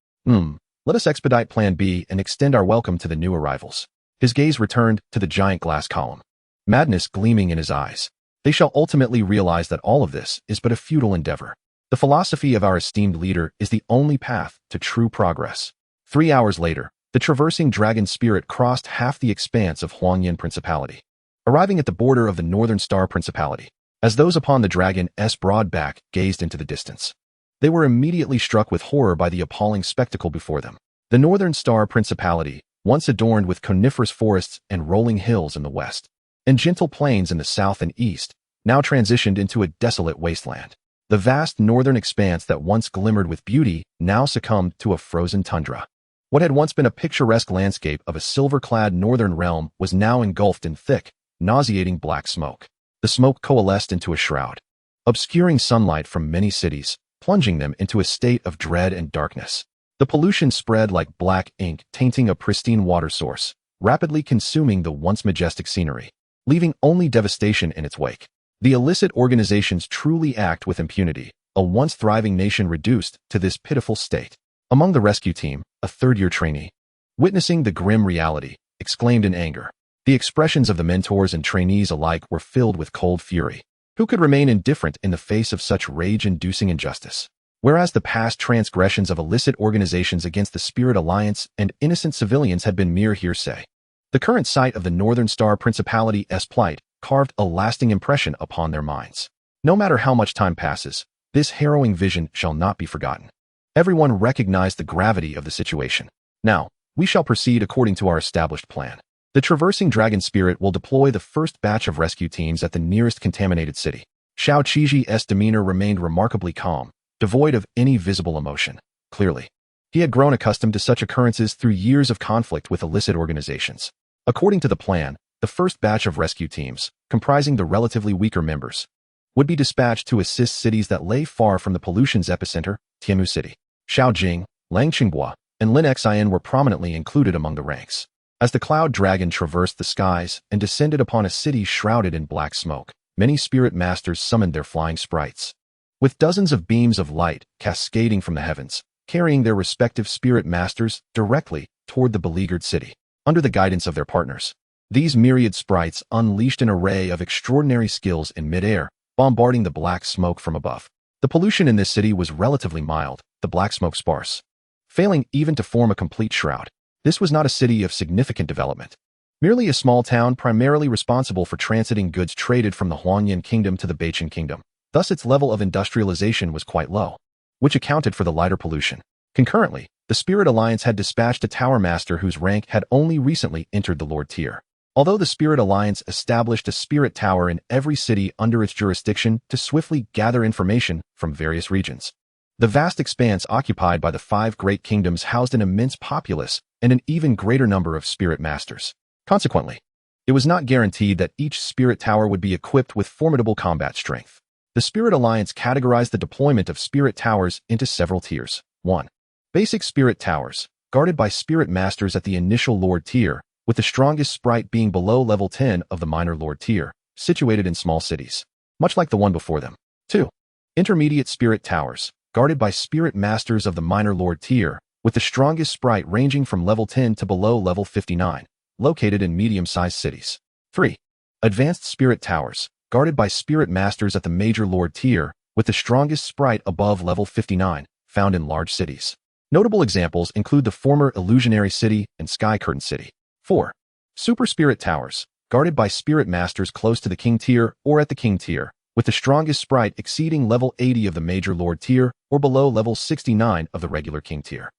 Let us expedite Plan B and extend our welcome to the new arrivals." His gaze returned to the giant glass column, madness gleaming in his eyes. They shall ultimately realize that all of this is but a futile endeavor. The philosophy of our esteemed leader is the only path to true progress. 3 hours later, the traversing dragon spirit crossed half the expanse of Huangyan Principality, arriving at the border of the Northern Star Principality. As those upon the dragon's broad back gazed into the distance, they were immediately struck with horror by the appalling spectacle before them. The Northern Star Principality, once adorned with coniferous forests and rolling hills in the west, and gentle plains in the south and east, now transitioned into a desolate wasteland. The vast northern expanse that once glimmered with beauty now succumbed to a frozen tundra. What had once been a picturesque landscape of a silver-clad northern realm was now engulfed in thick, nauseating black smoke. The smoke coalesced into a shroud, obscuring sunlight from many cities, plunging them into a state of dread and darkness. The pollution spread like black ink, tainting a pristine water source, rapidly consuming the once majestic scenery, leaving only devastation in its wake. The illicit organizations truly act with impunity, a once thriving nation reduced to this pitiful state. Among the rescue team, a third-year trainee, witnessing the grim reality, exclaimed in anger. The expressions of the mentors and trainees alike were filled with cold fury. Who could remain indifferent in the face of such rage-inducing injustice? Whereas the past transgressions of illicit organizations against the Spirit Alliance and innocent civilians had been mere hearsay, the current sight of the Northern Star Principality's plight carved a lasting impression upon their minds. No matter how much time passes, this harrowing vision shall not be forgotten. Everyone recognized the gravity of the situation. Now, we shall proceed according to our established plan. The traversing dragon spirit will deploy the first batch of rescue teams at the nearest contaminated city. Xiao Jing's demeanor remained remarkably calm, devoid of any visible emotion. Clearly, he had grown accustomed to such occurrences through years of conflict with illicit organizations. According to the plan, the first batch of rescue teams, comprising the relatively weaker members, would be dispatched to assist cities that lay far from the pollution's epicenter, Tiamu City. Xiao Jing, Lang Qinghua, and Lin Xian were prominently included among the ranks. As the cloud dragon traversed the skies and descended upon a city shrouded in black smoke, many spirit masters summoned their flying sprites. With dozens of beams of light cascading from the heavens, carrying their respective spirit masters directly toward the beleaguered city. Under the guidance of their partners, these myriad sprites unleashed an array of extraordinary skills in midair, bombarding the black smoke from above. The pollution in this city was relatively mild, the black smoke sparse, failing even to form a complete shroud. This was not a city of significant development, merely a small town primarily responsible for transiting goods traded from the Huangyan Kingdom to the Beichen Kingdom. Thus its level of industrialization was quite low, which accounted for the lighter pollution. Concurrently, the Spirit Alliance had dispatched a Tower Master whose rank had only recently entered the Lord tier. Although the Spirit Alliance established a Spirit Tower in every city under its jurisdiction to swiftly gather information from various regions, the vast expanse occupied by the 5 great kingdoms housed an immense populace and an even greater number of Spirit Masters. Consequently, it was not guaranteed that each Spirit Tower would be equipped with formidable combat strength. The Spirit Alliance categorized the deployment of Spirit Towers into several tiers. 1. Basic Spirit Towers, guarded by Spirit Masters at the initial Lord tier, with the strongest sprite being below level 10 of the minor Lord tier, situated in small cities, much like the one before them. 2. Intermediate Spirit Towers, guarded by Spirit Masters of the minor Lord tier, with the strongest sprite ranging from level 10 to below level 59, located in medium-sized cities. 3. Advanced Spirit Towers, guarded by Spirit Masters at the major Lord tier, with the strongest sprite above level 59, found in large cities. Notable examples include the former Illusionary City and Sky Curtain City. 4. Super Spirit Towers, guarded by Spirit Masters close to the King tier or at the King tier, with the strongest sprite exceeding level 80 of the major Lord tier or below level 69 of the regular King tier.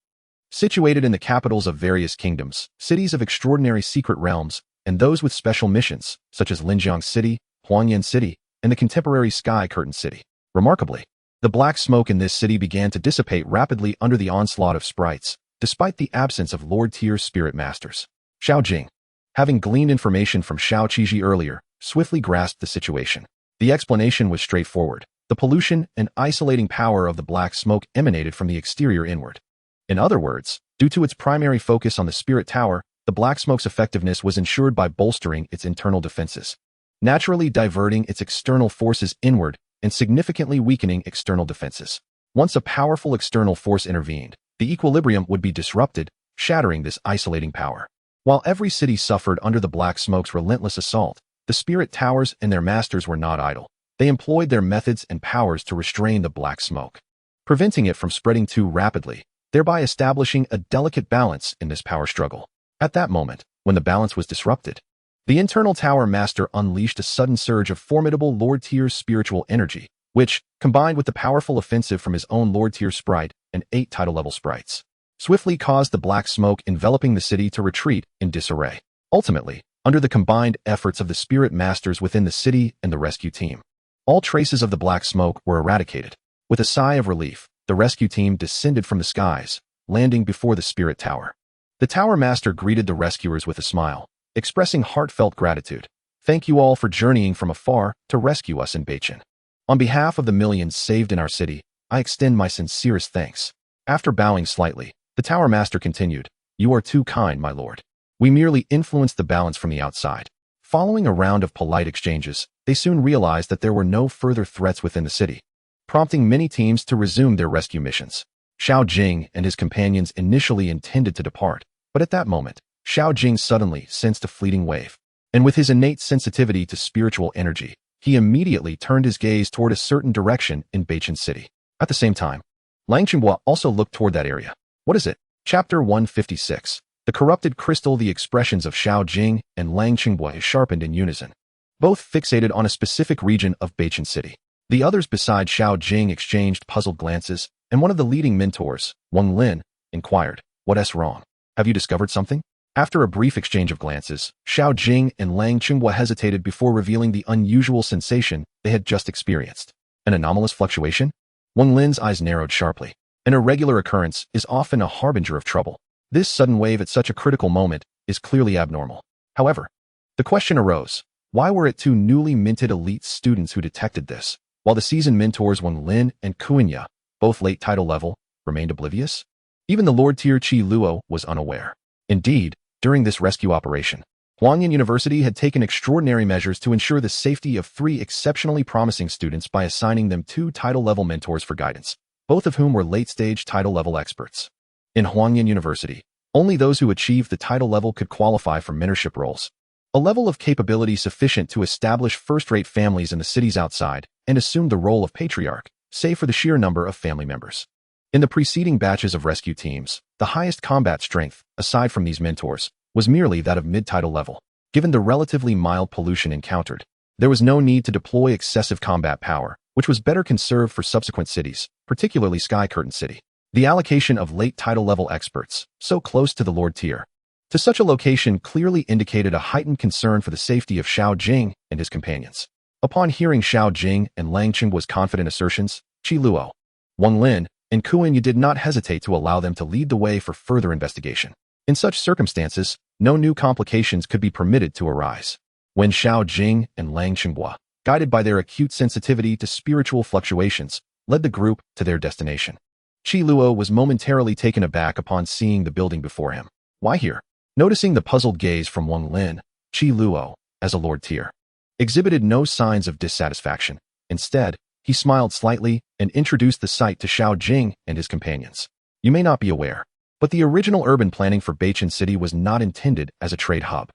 Situated in the capitals of various kingdoms, cities of extraordinary secret realms, and those with special missions, such as Linjiang City, Huangyan City, and the contemporary Sky Curtain City. Remarkably, the black smoke in this city began to dissipate rapidly under the onslaught of sprites, despite the absence of Lord-tier Spirit Masters. Xiao Jing, having gleaned information from Xiao Qiji earlier, swiftly grasped the situation. The explanation was straightforward. The pollution and isolating power of the black smoke emanated from the exterior inward. In other words, due to its primary focus on the Spirit Tower, the black smoke's effectiveness was ensured by bolstering its internal defenses, naturally diverting its external forces inward and significantly weakening external defenses. Once a powerful external force intervened, the equilibrium would be disrupted, shattering this isolating power. While every city suffered under the black smoke's relentless assault, the Spirit Towers and their masters were not idle. They employed their methods and powers to restrain the black smoke, preventing it from spreading too rapidly, thereby establishing a delicate balance in this power struggle. At that moment, when the balance was disrupted, the internal Tower Master unleashed a sudden surge of formidable Lord-tier spiritual energy, which, combined with the powerful offensive from his own Lord-tier sprite and 8 title-level sprites, swiftly caused the black smoke enveloping the city to retreat in disarray. Ultimately, under the combined efforts of the Spirit Masters within the city and the rescue team, all traces of the black smoke were eradicated. With a sigh of relief, the rescue team descended from the skies, landing before the Spirit Tower. The Tower Master greeted the rescuers with a smile, expressing heartfelt gratitude. Thank you all for journeying from afar to rescue us in Beichen. On behalf of the millions saved in our city, I extend my sincerest thanks. After bowing slightly, the Tower Master continued, You are too kind, my lord. We merely influenced the balance from the outside. Following a round of polite exchanges, they soon realized that there were no further threats within the city, prompting many teams to resume their rescue missions. Xiao Jing and his companions initially intended to depart, but at that moment, Xiao Jing suddenly sensed a fleeting wave, and with his innate sensitivity to spiritual energy, he immediately turned his gaze toward a certain direction in Beichen City. At the same time, Lang Qinghua also looked toward that area. What is it? Chapter 156. The Corrupted Crystal. The expressions of Xiao Jing and Lang Qinghua sharpened in unison, both fixated on a specific region of Beichen City. The others beside Xiao Jing exchanged puzzled glances, and one of the leading mentors, Wang Lin, inquired, What's wrong? Have you discovered something? After a brief exchange of glances, Xiao Jing and Lang Qinghua hesitated before revealing the unusual sensation they had just experienced. An anomalous fluctuation? Wang Lin's eyes narrowed sharply. An irregular occurrence is often a harbinger of trouble. This sudden wave at such a critical moment is clearly abnormal. However, The question arose, why were it two newly minted elite students who detected this, while the seasoned mentors Wang Lin and Kuinya, both late title level, remained oblivious? Even the Lord Tier Qi Luo was unaware. Indeed, during this rescue operation, Huangyan University had taken extraordinary measures to ensure the safety of 3 exceptionally promising students by assigning them 2 title-level mentors for guidance, both of whom were late-stage title-level experts. In Huangyan University, only those who achieved the title level could qualify for mentorship roles, a level of capability sufficient to establish first-rate families in the cities outside and assume the role of patriarch, save for the sheer number of family members. In the preceding batches of rescue teams, the highest combat strength, aside from these mentors, was merely that of mid-title level. Given the relatively mild pollution encountered, there was no need to deploy excessive combat power, which was better conserved for subsequent cities, particularly Sky Curtain City. The allocation of late title level experts, so close to the Lord tier, to such a location clearly indicated a heightened concern for the safety of Xiao Jing and his companions. Upon hearing Xiao Jing and Lang Qingguo's confident assertions, Qi Luo, Wang Lin, and Kuinya did not hesitate to allow them to lead the way for further investigation. In such circumstances, no new complications could be permitted to arise. When Xiao Jing and Lang Qingguo, guided by their acute sensitivity to spiritual fluctuations, led the group to their destination, Qi Luo was momentarily taken aback upon seeing the building before him. Why here? Noticing the puzzled gaze from Wang Lin, Qi Luo, as a Lord tier, exhibited no signs of dissatisfaction. Instead, he smiled slightly and introduced the site to Xiao Jing and his companions. You may not be aware, but the original urban planning for Beichen City was not intended as a trade hub.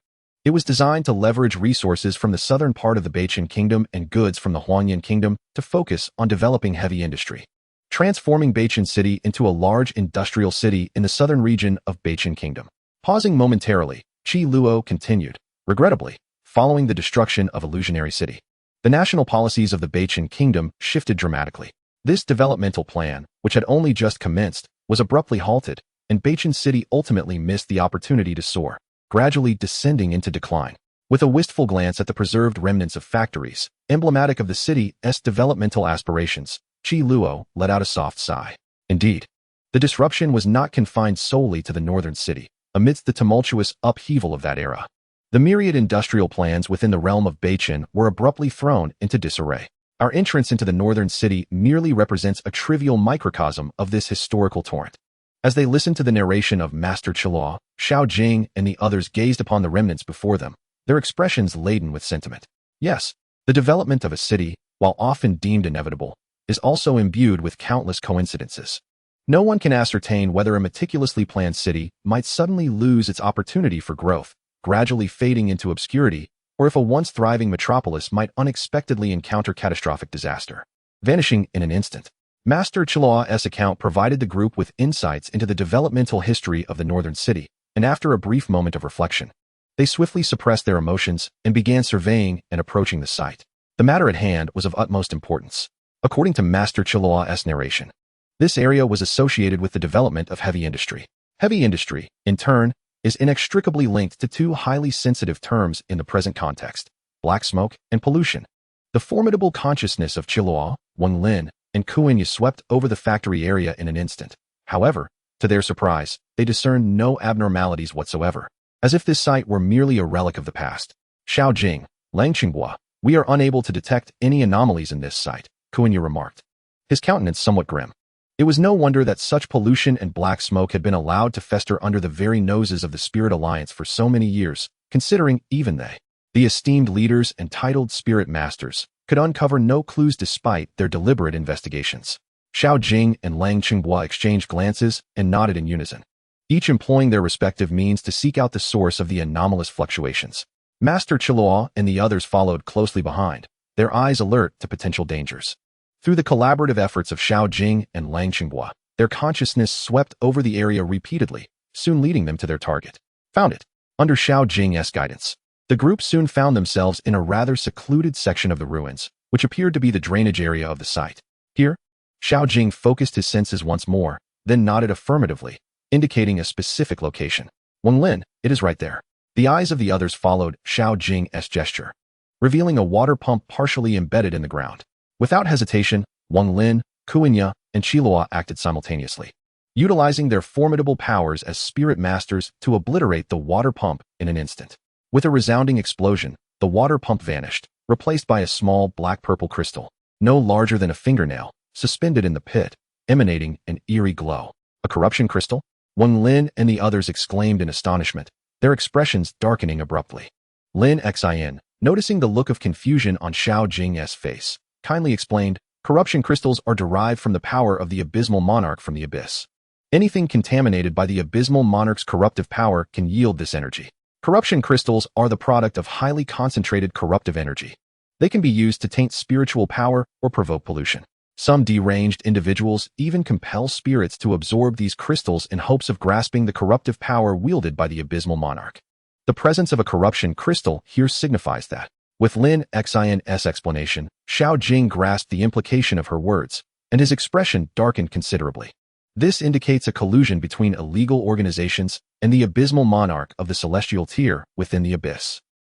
It was designed to leverage resources from the southern part of the Beichen Kingdom and goods from the Huangyan Kingdom to focus on developing heavy industry, transforming Beichen City into a large industrial city in the southern region of Beichen Kingdom. Pausing momentarily, Qi Luo continued, regrettably, following the destruction of Illusionary City, the national policies of the Beichen Kingdom shifted dramatically. This developmental plan, which had only just commenced, was abruptly halted, and Beichen City ultimately missed the opportunity to soar, gradually descending into decline. With a wistful glance at the preserved remnants of factories, emblematic of the city's developmental aspirations, Qi Luo let out a soft sigh. Indeed, the disruption was not confined solely to the northern city. Amidst the tumultuous upheaval of that era, the myriad industrial plans within the realm of Beichen were abruptly thrown into disarray. Our entrance into the northern city merely represents a trivial microcosm of this historical torrent. As they listened to the narration of Master Qilua, Xiao Jing and the others gazed upon the remnants before them, their expressions laden with sentiment. Yes, the development of a city, while often deemed inevitable, is also imbued with countless coincidences. No one can ascertain whether a meticulously planned city might suddenly lose its opportunity for growth, gradually fading into obscurity, or if a once thriving metropolis might unexpectedly encounter catastrophic disaster, vanishing in an instant. Master Qilua's account provided the group with insights into the developmental history of the northern city, and after a brief moment of reflection, they swiftly suppressed their emotions and began surveying and approaching the site. The matter at hand was of utmost importance. According to Master Qilua's narration, this area was associated with the development of heavy industry. Heavy industry, in turn, is inextricably linked to 2 highly sensitive terms in the present context: black smoke and pollution. The formidable consciousness of Qilua, Wang Lin, and Kuinya swept over the factory area in an instant. However, to their surprise, they discerned no abnormalities whatsoever, as if this site were merely a relic of the past. Xiao Jing, Lang Qingguo, we are unable to detect any anomalies in this site, Kuinya remarked, his countenance somewhat grim. It was no wonder that such pollution and black smoke had been allowed to fester under the very noses of the Spirit Alliance for so many years, considering even they, the esteemed leaders and titled Spirit Masters, could uncover no clues despite their deliberate investigations. Xiao Jing and Lang Qingguo exchanged glances and nodded in unison, each employing their respective means to seek out the source of the anomalous fluctuations. Master Qilua and the others followed closely behind, their eyes alert to potential dangers. Through the collaborative efforts of Xiao Jing and Lang Qingguo, their consciousness swept over the area repeatedly, soon leading them to their target. Found it. Under Xiao Jing's guidance, the group soon found themselves in a rather secluded section of the ruins, which appeared to be the drainage area of the site. Here, Xiao Jing focused his senses once more, then nodded affirmatively, indicating a specific location. Wang Lin, it is right there. The eyes of the others followed Xiao Jing's gesture, revealing a water pump partially embedded in the ground. Without hesitation, Wang Lin, Kuinya, and Qilua acted simultaneously, utilizing their formidable powers as spirit masters to obliterate the water pump in an instant. With a resounding explosion, the water pump vanished, replaced by a small black-purple crystal, no larger than a fingernail, suspended in the pit, emanating an eerie glow. A corruption crystal? Wang Lin and the others exclaimed in astonishment, their expressions darkening abruptly. Lin Xin, noticing the look of confusion on Xiao Jing's face, kindly explained, corruption crystals are derived from the power of the abysmal monarch from the abyss. Anything contaminated by the abysmal monarch's corruptive power can yield this energy. Corruption crystals are the product of highly concentrated corruptive energy. They can be used to taint spiritual power or provoke pollution. Some deranged individuals even compel spirits to absorb these crystals in hopes of grasping the corruptive power wielded by the abysmal monarch. The presence of a corruption crystal here signifies that. With Lin Xin's explanation, Xiao Jing grasped the implication of her words, and his expression darkened considerably. This indicates a collusion between illegal organizations and the abysmal monarch of the celestial tier within the abyss.